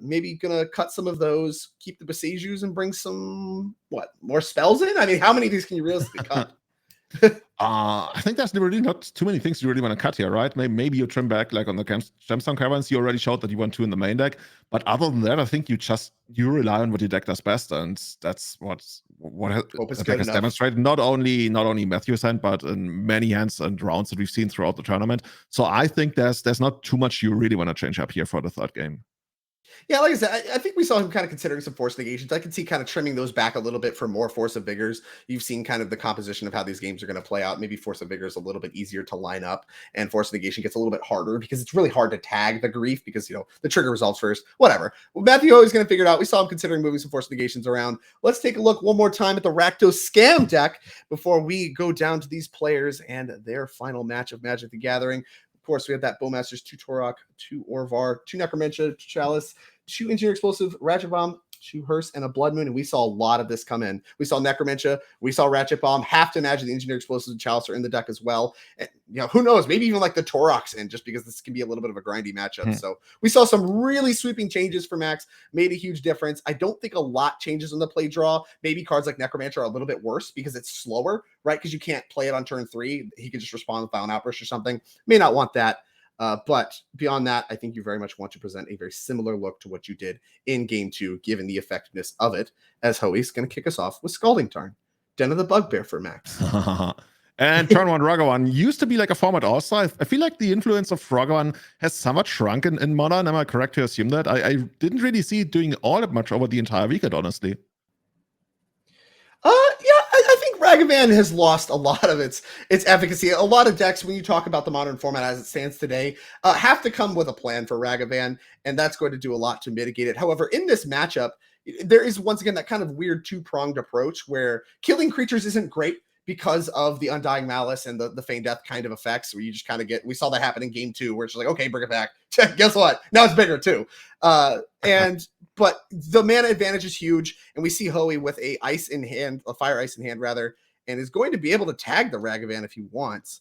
J: Maybe gonna cut some of those, keep the Besejus, and bring some more spells in. I mean, how many of these can you realistically cut?
B: I think there's really not too many things you really want to cut here, right? Maybe you trim back like on the gemstone caverns. You already showed that you want 2 in the main deck, but other than that, I think you rely on what your deck does best, and that's what the deck has demonstrated. Not only Matthew's hand, but in many hands and rounds that we've seen throughout the tournament. So I think there's not too much you really want to change up here for the third game.
J: Yeah, like I said, I think we saw him kind of considering some force negations. I can see kind of trimming those back a little bit for more Force of Vigors. You've seen kind of the composition of how these games are going to play out. Maybe Force of Vigor is a little bit easier to line up, and Force of Negation gets a little bit harder because it's really hard to tag the grief because, the trigger resolves first. Whatever. Well, Matthew always going to figure it out. We saw him considering moving some Force Negations around. Let's take a look one more time at the Rakdos Scam deck before we go down to these players and their final match of Magic the Gathering. Of course, we have that Bowmasters, 2 Torok, 2 Orvar, 2 Necromentia, 2 Chalice, 2 Engineer Explosive, Ratchet Bomb, 2 Hearse, and a Blood Moon, and we saw a lot of this come in. We saw Necromentia, we saw Ratchet Bomb. Have to imagine the Engineer Explosives and Chalice are in the deck as well. And, who knows? Maybe even like the Torok's in, just because this can be a little bit of a grindy matchup. So we saw some really sweeping changes for Max, made a huge difference. I don't think a lot changes on the play draw. Maybe cards like Necromancer are a little bit worse because it's slower, right? Because you can't play it on turn 3. He could just respond with Violent Outburst or something. May not want that. But beyond that, I think you very much want to present a very similar look to what you did in Game 2, given the effectiveness of it, as Hoey's going to kick us off with Scalding Tarn, Den of the Bugbear for Max.
B: And turn 1 Ragavan used to be like a format also. I feel like the influence of Ragavan has somewhat shrunk in Modern. Am I correct to assume that? I didn't really see it doing all that much over the entire weekend, honestly.
J: I think Ragavan has lost a lot of its efficacy. A lot of decks, when you talk about the Modern format as it stands today, have to come with a plan for Ragavan, and that's going to do a lot to mitigate it. However, in this matchup, there is once again that kind of weird 2-pronged approach where killing creatures isn't great because of the Undying Malice and the Feign Death kind of effects, where you just kind of we saw that happen in Game 2, where it's like, okay, bring it back. Guess what? Now it's bigger too. But the mana advantage is huge, and we see Hoey with a fire ice in hand rather, and is going to be able to tag the Ragavan if he wants.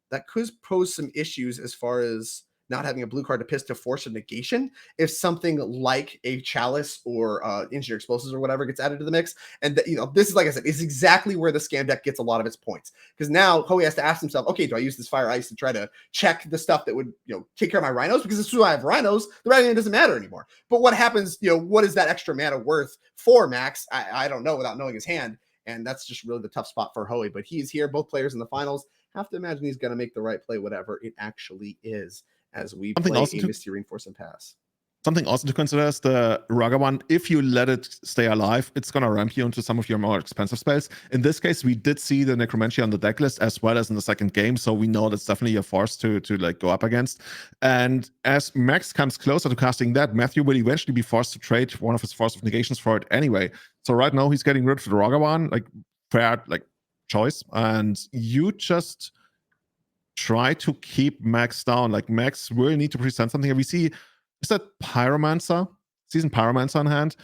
J: That could pose some issues as far as not having a blue card to piss to Force of Negation if something like a Chalice or Engineer Explosives or whatever gets added to the mix. And this is, like I said, is exactly where the Scam deck gets a lot of its points, because now Hoey has to ask himself, okay, do I use this Fire Ice to try to check the stuff that would take care of my Rhinos? Because as soon as I have Rhinos, the Ragavan doesn't matter anymore. But what happens? What is that extra mana worth for Max? I don't know without knowing his hand. And that's just really the tough spot for Hoey. But he's here. Both players in the finals have to imagine he's going to make the right play, whatever it actually is, as we play a Misty Reinforce and pass.
B: Something also to consider is the Ragavan. If you let it stay alive, it's going to ramp you into some of your more expensive spells. In this case, we did see the Necromancy on the deck list as well as in the second game, so we know that's definitely a force to like go up against. And as Max comes closer to casting that, Matthew will eventually be forced to trade one of his Force of Negations for it anyway. So right now he's getting rid of the Ragavan, like fair choice, and you just try to keep Max down. Like Max will need to present something. And we see, is that Pyromancer? Seasoned Pyromancer on hand.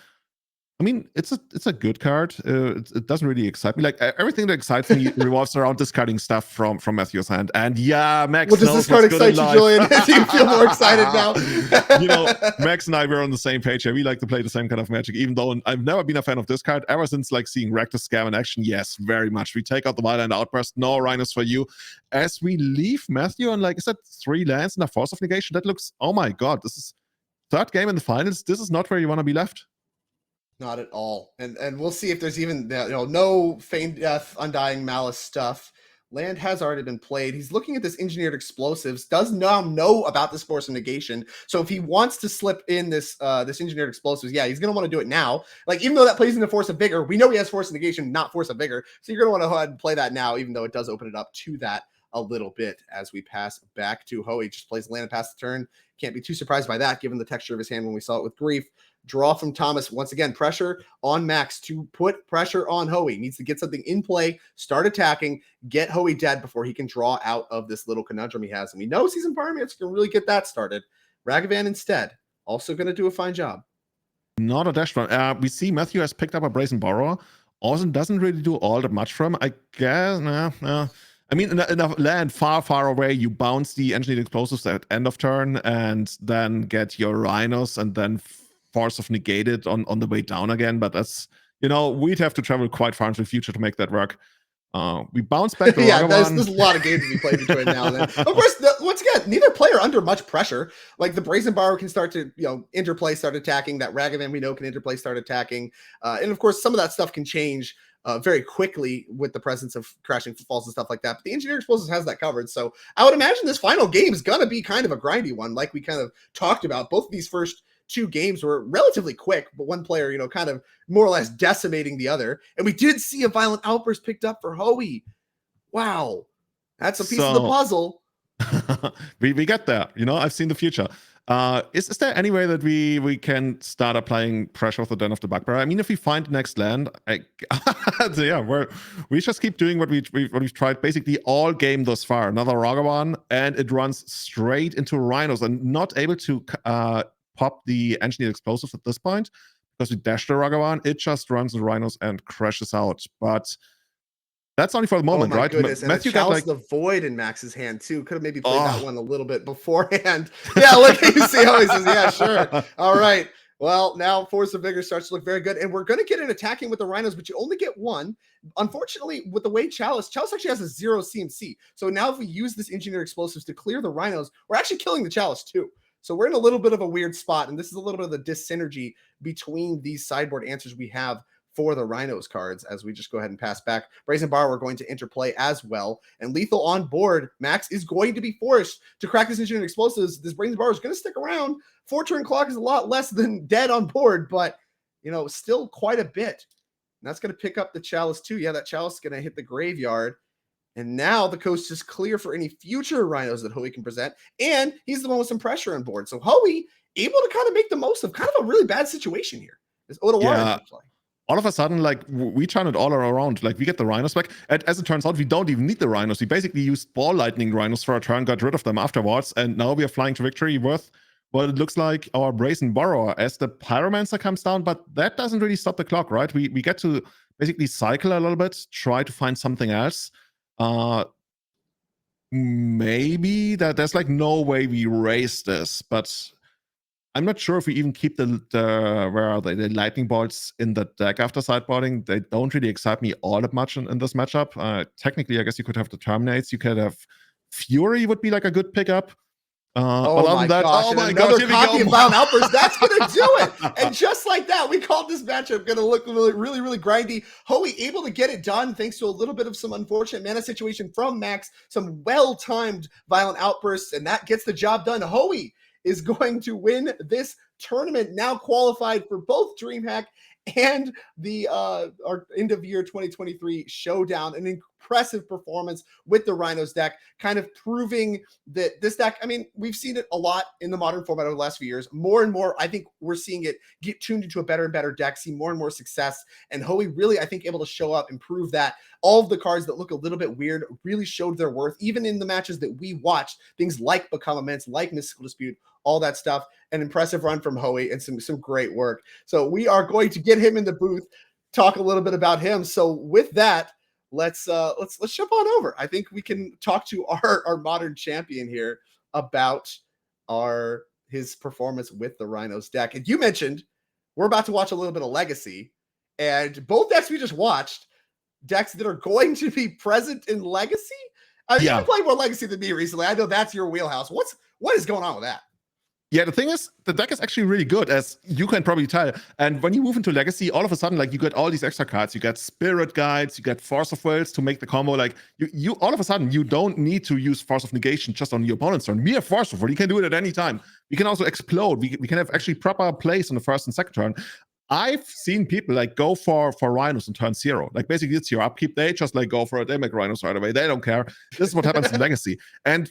B: I mean, it's a good card. It doesn't really excite me. Like everything that excites me revolves around discarding stuff from Matthew's hand. And yeah, Max.
J: Well, does this card excite you, Julian? Do you feel more excited now?
B: Max and I were on the same page here. We like to play the same kind of Magic, even though I've never been a fan of this card ever since seeing Rakdos Scam in action. Yes, very much. We take out the Violent Outburst. No Rhinos for you. As we leave Matthew on is that 3 lands and a Force of Negation? That looks, oh my god, this is third game in the finals. This is not where you want to be left.
J: Not at all. And we'll see if there's even no Feign Death, Undying Malice stuff. Land has already been played. He's looking at this Engineered Explosives, does now know about this Force of Negation. So if he wants to slip in this Engineered Explosives, yeah, he's going to want to do it now. Even though that plays into Force of Vigor, we know he has Force of Negation, not Force of Vigor. So you're going to want to go ahead and play that now, even though it does open it up to that a little bit. As we pass back to Hoey, just plays land and pass the turn. Can't be too surprised by that, given the texture of his hand when we saw it with Grief. Draw from Thomas. Once again, pressure on Max to put pressure on Hoey. Needs to get something in play, start attacking, get Hoey dead before he can draw out of this little conundrum he has. And we know Seasoned Pyromancer can really get that started. Ragavan instead, also going to do a fine job.
B: Not a Deschamps. We see Matthew has picked up a Brazen Borrower. Austin doesn't really do all that much for him. I guess, no. I mean, in a land far, far away, you bounce the engineered explosives at end of turn and then get your Rhinos and then force of negate it on the way down again. But that's, we'd have to travel quite far into the future to make that work. We bounce back to
J: yeah, there's a lot of games to be played between now and then. Of course, once again, neither player under much pressure. Like the Brazen Borrower can start to, interplay, start attacking. That Ragavan we know can interplay, start attacking. And of course, some of that stuff can change very quickly with the presence of crashing falls and stuff like that. But the Engineer Explosives has that covered. So I would imagine this final game is going to be kind of a grindy one, like we kind of talked about. Both of these first 2 games were relatively quick, but one player, kind of more or less decimating the other. And we did see a Violent Outburst picked up for Hoey. Wow. That's a piece of the puzzle.
B: we get there. I've seen the future. Is there any way that we can start applying pressure with the Den of the Bugbearer? I mean, if we find the next land, we just keep doing what we've tried basically all game thus far. Another Ragavan, and it runs straight into Rhinos and not able to pop the engineered explosives at this point because we dashed the Ragavan. It just runs the Rhinos and crashes out. But that's only for the moment, right?
J: Goodness. And
B: Matthew
J: got
B: got
J: the Void in Max's hand too. Could have maybe played that one a little bit beforehand. Yeah, look, you see how he says, yeah, sure. All right. Well, now Force of Vigor starts to look very good. And we're going to get an attacking with the Rhinos, but you only get one. Unfortunately, with the way Chalice actually has a 0 CMC. So now if we use this Engineer Explosives to clear the Rhinos, we're actually killing the Chalice too. So we're in a little bit of a weird spot, and this is a little bit of the dyssynergy between these sideboard answers we have for the Rhinos cards as we just go ahead and pass back. Brazen Bar, we're going to interplay as well. And Lethal on board, Max is going to be forced to crack this Engineered Explosives. This Brazen Bar is going to stick around. 4-turn clock is a lot less than dead on board, but, still quite a bit. And that's going to pick up the Chalice too. Yeah, that Chalice is going to hit the graveyard. And now the coast is clear for any future Rhinos that Hoey can present. And he's the one with some pressure on board. So Hoey able to kind of make the most of kind of a really bad situation here. There's Odawara in play.
B: All of a sudden, we turn it all around. Like, we get the Rhinos back. And as it turns out, we don't even need the Rhinos. We basically used Ball Lightning Rhinos for a turn, got rid of them afterwards. And now we are flying to victory with what it looks like our Brazen Borrower as the Pyromancer comes down. But that doesn't really stop the clock, right? We get to basically cycle a little bit, try to find something else. Maybe there's no way we raise this, but I'm not sure if we even keep the where are they? The lightning bolts in the deck after sideboarding. They don't really excite me all that much in this matchup. Technically, I guess you could have the Terminates. You could have Fury would be a good pickup.
J: Oh my gosh, another copy of Violent Outburst. That's going to do it. And just like that, we called this matchup going to look really, really grindy. Hoey able to get it done thanks to a little bit of some unfortunate mana situation from Max, some well-timed Violent Outbursts, and that gets the job done. Hoey is going to win this tournament, now qualified for both DreamHack and the our end of year 2023 showdown. An impressive performance with the Rhinos deck, kind of proving that this deck, I mean, we've seen it a lot in the modern format over the last few years. More and more, I think we're seeing it get tuned into a better and better deck, see more and more success. And Hoey really, I think, able to show up and prove that all of the cards that look a little bit weird really showed their worth, even in the matches that we watched, things like Become Immense, like Mystical Dispute, all that stuff. An impressive run from Hoey and some great work. So we are going to get him in the booth, talk a little bit about him. So with that, let's jump on over. I think we can talk to our modern champion here about his performance with the Rhinos deck. And you mentioned we're about to watch a little bit of Legacy, and both decks we just watched, decks that are going to be present in Legacy. You've been playing more Legacy than me recently. I know that's your wheelhouse. What is going on with that?
B: Yeah, the thing is, the deck is actually really good, as you can probably tell. And when you move into Legacy, all of a sudden, you get all these extra cards. You get Spirit Guides, you get Force of Wills to make the combo. You all of a sudden, you don't need to use Force of Negation just on your opponent's turn. We have Force of Will. You can do it at any time. We can also explode. We can have actually proper plays on the first and second turn. I've seen people go for Rhinos on turn 0. Basically, it's your upkeep. They just go for it. They make Rhinos right away. They don't care. This is what happens in Legacy. And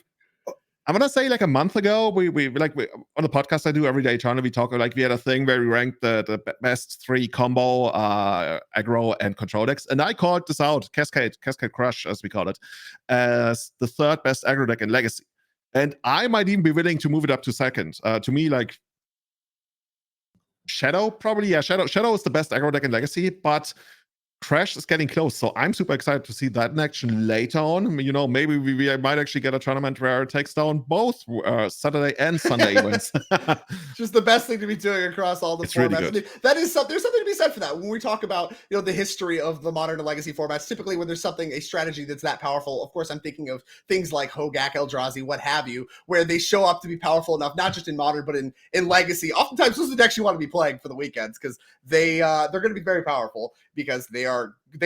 B: I'm gonna say a month ago, we on the podcast I do every day, we talk we had a thing where we ranked the best 3 combo aggro and control decks, and I called this out, Cascade Crush as we call it, as the 3rd best aggro deck in Legacy, and I might even be willing to move it up to 2nd. To me, Shadow, probably. Yeah, Shadow is the best aggro deck in Legacy, but Crash is getting close, so I'm super excited to see that in action later on. You know, maybe we might actually get a tournament where it takes down both Saturday and Sunday events.
J: Just the best thing to be doing across all the
B: It's
J: formats.
B: really good.
J: That is something. There's something to be said for that. When we talk about the history of the modern and legacy formats, typically when there's a strategy that's that powerful, of course I'm thinking of things like Hogak, Eldrazi, what have you, where they show up to be powerful enough, not just in modern but in legacy. Oftentimes those are the decks you want to be playing for the weekends because they're going to be very powerful because they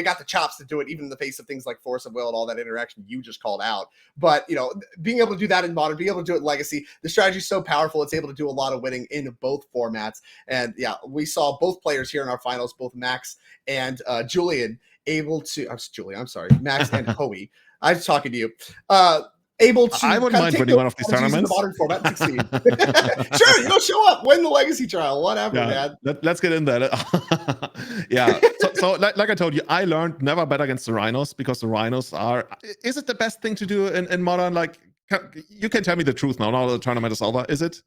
J: got the chops to do it, even in the face of things like Force of Will and all that interaction you just called out. But being able to do that in modern, being able to do it in legacy, the strategy is so powerful, it's able to do a lot of winning in both formats. And yeah, we saw both players here in our finals, both Max and Julian, Max and Hoey. I was talking to you. Able to
B: I wouldn't mind winning one of these tournaments.
J: The modern format and succeed. Sure, show up, win the legacy trial, whatever, man.
B: Let's get in there. Yeah. So like I told you, I learned never bet against the Rhinos because the Rhinos are. Is it the best thing to do in modern? Like, you can tell me the truth now. Now the tournament is over. Is it?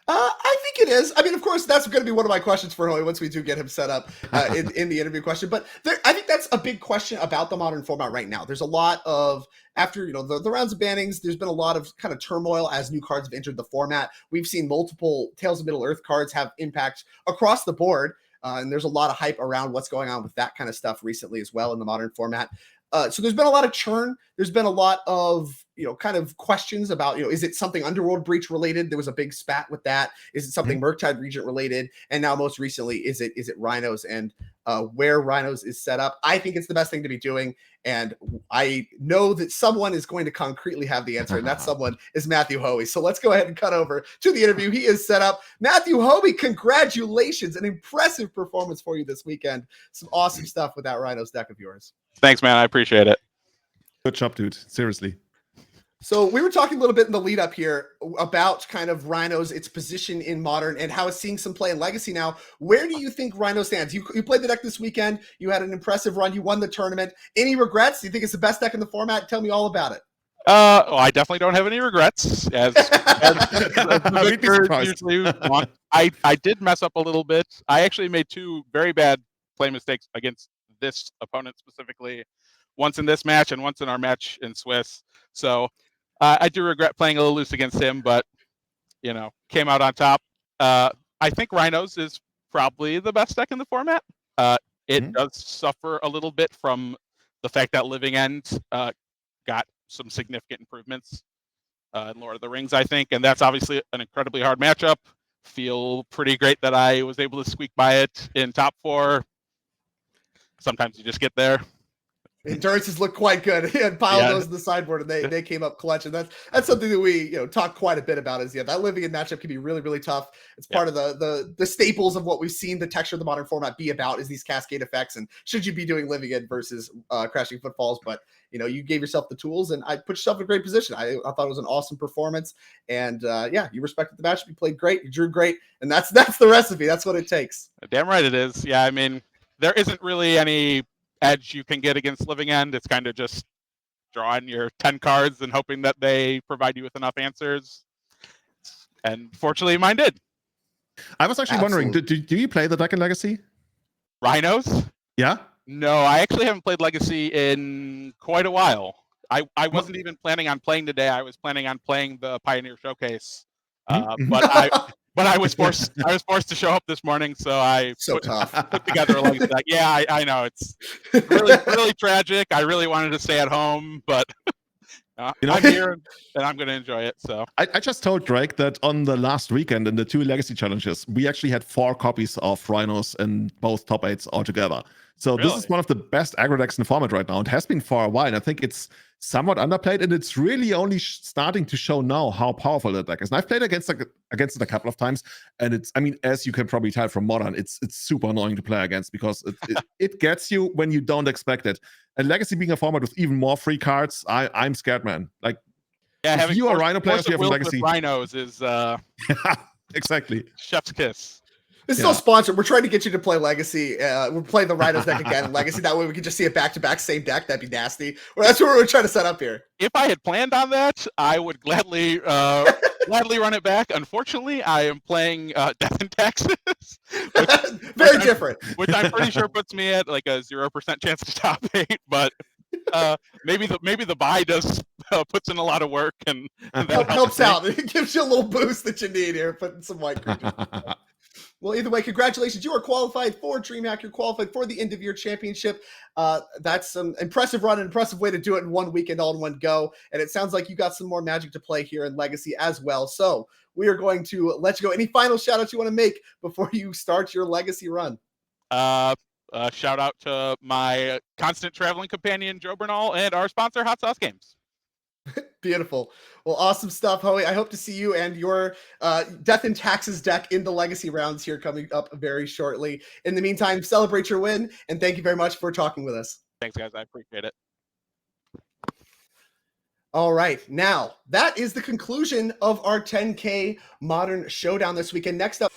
J: I think it is. I mean, of course, that's going to be one of my questions for Hoey once we do get him set up in the interview question. But I think that's a big question about the modern format right now. There's a lot of, after the rounds of bannings, there's been a lot of kind of turmoil as new cards have entered the format. We've seen multiple Tales of Middle-earth cards have impact across the board. And there's a lot of hype around what's going on with that kind of stuff recently as well in the modern format. So there's been a lot of churn. There's been a lot of, kind of questions about, is it something Underworld Breach related? There was a big spat with that. Is it something Murktide Regent related? And now most recently, is it Rhinos and where Rhinos is set up? I think it's the best thing to be doing. And I know that someone is going to concretely have the answer, and that someone is Matthew Hoey. So let's go ahead and cut over to the interview. He is set up. Matthew Hoey, congratulations. An impressive performance for you this weekend. Some awesome stuff with that Rhinos deck of yours.
H: Thanks, man. I appreciate it.
B: Good job, dude. Seriously.
J: So we were talking a little bit in the lead up here about kind of Rhinos, its position in modern, and how it's seeing some play in legacy now. Where do you think Rhino stands? You played the deck this weekend. You had an impressive run. You won the tournament. Any regrets? Do you think it's the best deck in the format? Tell me all about it.
H: I definitely don't have any regrets. As usually want. I did mess up a little bit. I actually made two very bad play mistakes against this opponent specifically. Once in this match and once in our match in Swiss. So I do regret playing a little loose against him, but, came out on top. I think Rhinos is probably the best deck in the format. It does suffer a little bit from the fact that Living End got some significant improvements in Lord of the Rings, I think. And that's obviously an incredibly hard matchup. Feel pretty great that I was able to squeak by it in top 4. Sometimes you just get there.
J: Endurances look quite good. He had piled those in the sideboard, and they came up clutch. And that's something that we talk quite a bit about. Is that Living in matchup can be really, really tough. It's part of the staples of what we've seen the texture of the modern format be about is these cascade effects. And should you be doing Living in versus Crashing Footfalls? But you gave yourself the tools, and I put yourself in a great position. I thought it was an awesome performance, and you respected the matchup. You played great. You drew great, and that's the recipe. That's what it takes.
H: Damn right it is. Yeah, I mean, there isn't really any edge you can get against Living End. It's kind of just drawing your 10 cards and hoping that they provide you with enough answers. And fortunately, mine did.
B: I was actually wondering, do you play the deck in Legacy?
H: Rhinos?
B: Yeah?
H: No, I actually haven't played Legacy in quite a while. I wasn't even planning on playing today. I was planning on playing the Pioneer Showcase. But I was forced to show up this morning, so I put together a Legacy deck. Yeah, I know it's really, really tragic. I really wanted to stay at home, but I'm here and I'm going to enjoy it. So
B: I just told Drake that on the last weekend in the 2 Legacy challenges, we actually had 4 copies of Rhinos in both top 8s altogether. So this is one of the best aggro decks in the format right now. It has been for a while, and I think it's somewhat underplayed, and it's really only starting to show now how powerful that deck is. And I've played against it a couple of times, and as you can probably tell from Modern, it's super annoying to play against because it gets you when you don't expect it. And Legacy being a format with even more free cards, I'm scared, man. Like, if you are Rhino players, you have Legacy.
H: Rhinos is
B: exactly
H: chef's kiss.
J: This is all sponsored. We're trying to get you to play Legacy. We're playing the Rhinos deck again in Legacy. That way we can just see it back-to-back, same deck. That'd be nasty. Well, that's what we're trying to set up here.
H: If I had planned on that, I would gladly gladly run it back. Unfortunately, I am playing Death and Taxes,
J: Very different.
H: which I'm pretty sure puts me at like a 0% chance to top 8. But maybe the buy does puts in a lot of work and that
J: Helps out. It gives you a little boost that you need here, putting some white creatures. Well, either way, congratulations. You are qualified for DreamHack. You're qualified for the end of year championship. That's some impressive run, an impressive way to do it in one weekend, all in one go. And it sounds like you got some more Magic to play here in Legacy as well. So we are going to let you go. Any final shout outs you want to make before you start your Legacy run?
H: Shout out to my constant traveling companion, Joe Bernal, and our sponsor, Hot Sauce Games.
J: Beautiful. Well, awesome stuff, Hoey. I hope to see you and your Death and Taxes deck in the Legacy rounds here coming up very shortly. In the meantime, celebrate your win, and thank you very much for talking with us.
H: Thanks, guys. I appreciate it.
J: All right. Now, that is the conclusion of our 10K Modern Showdown this weekend. Next up...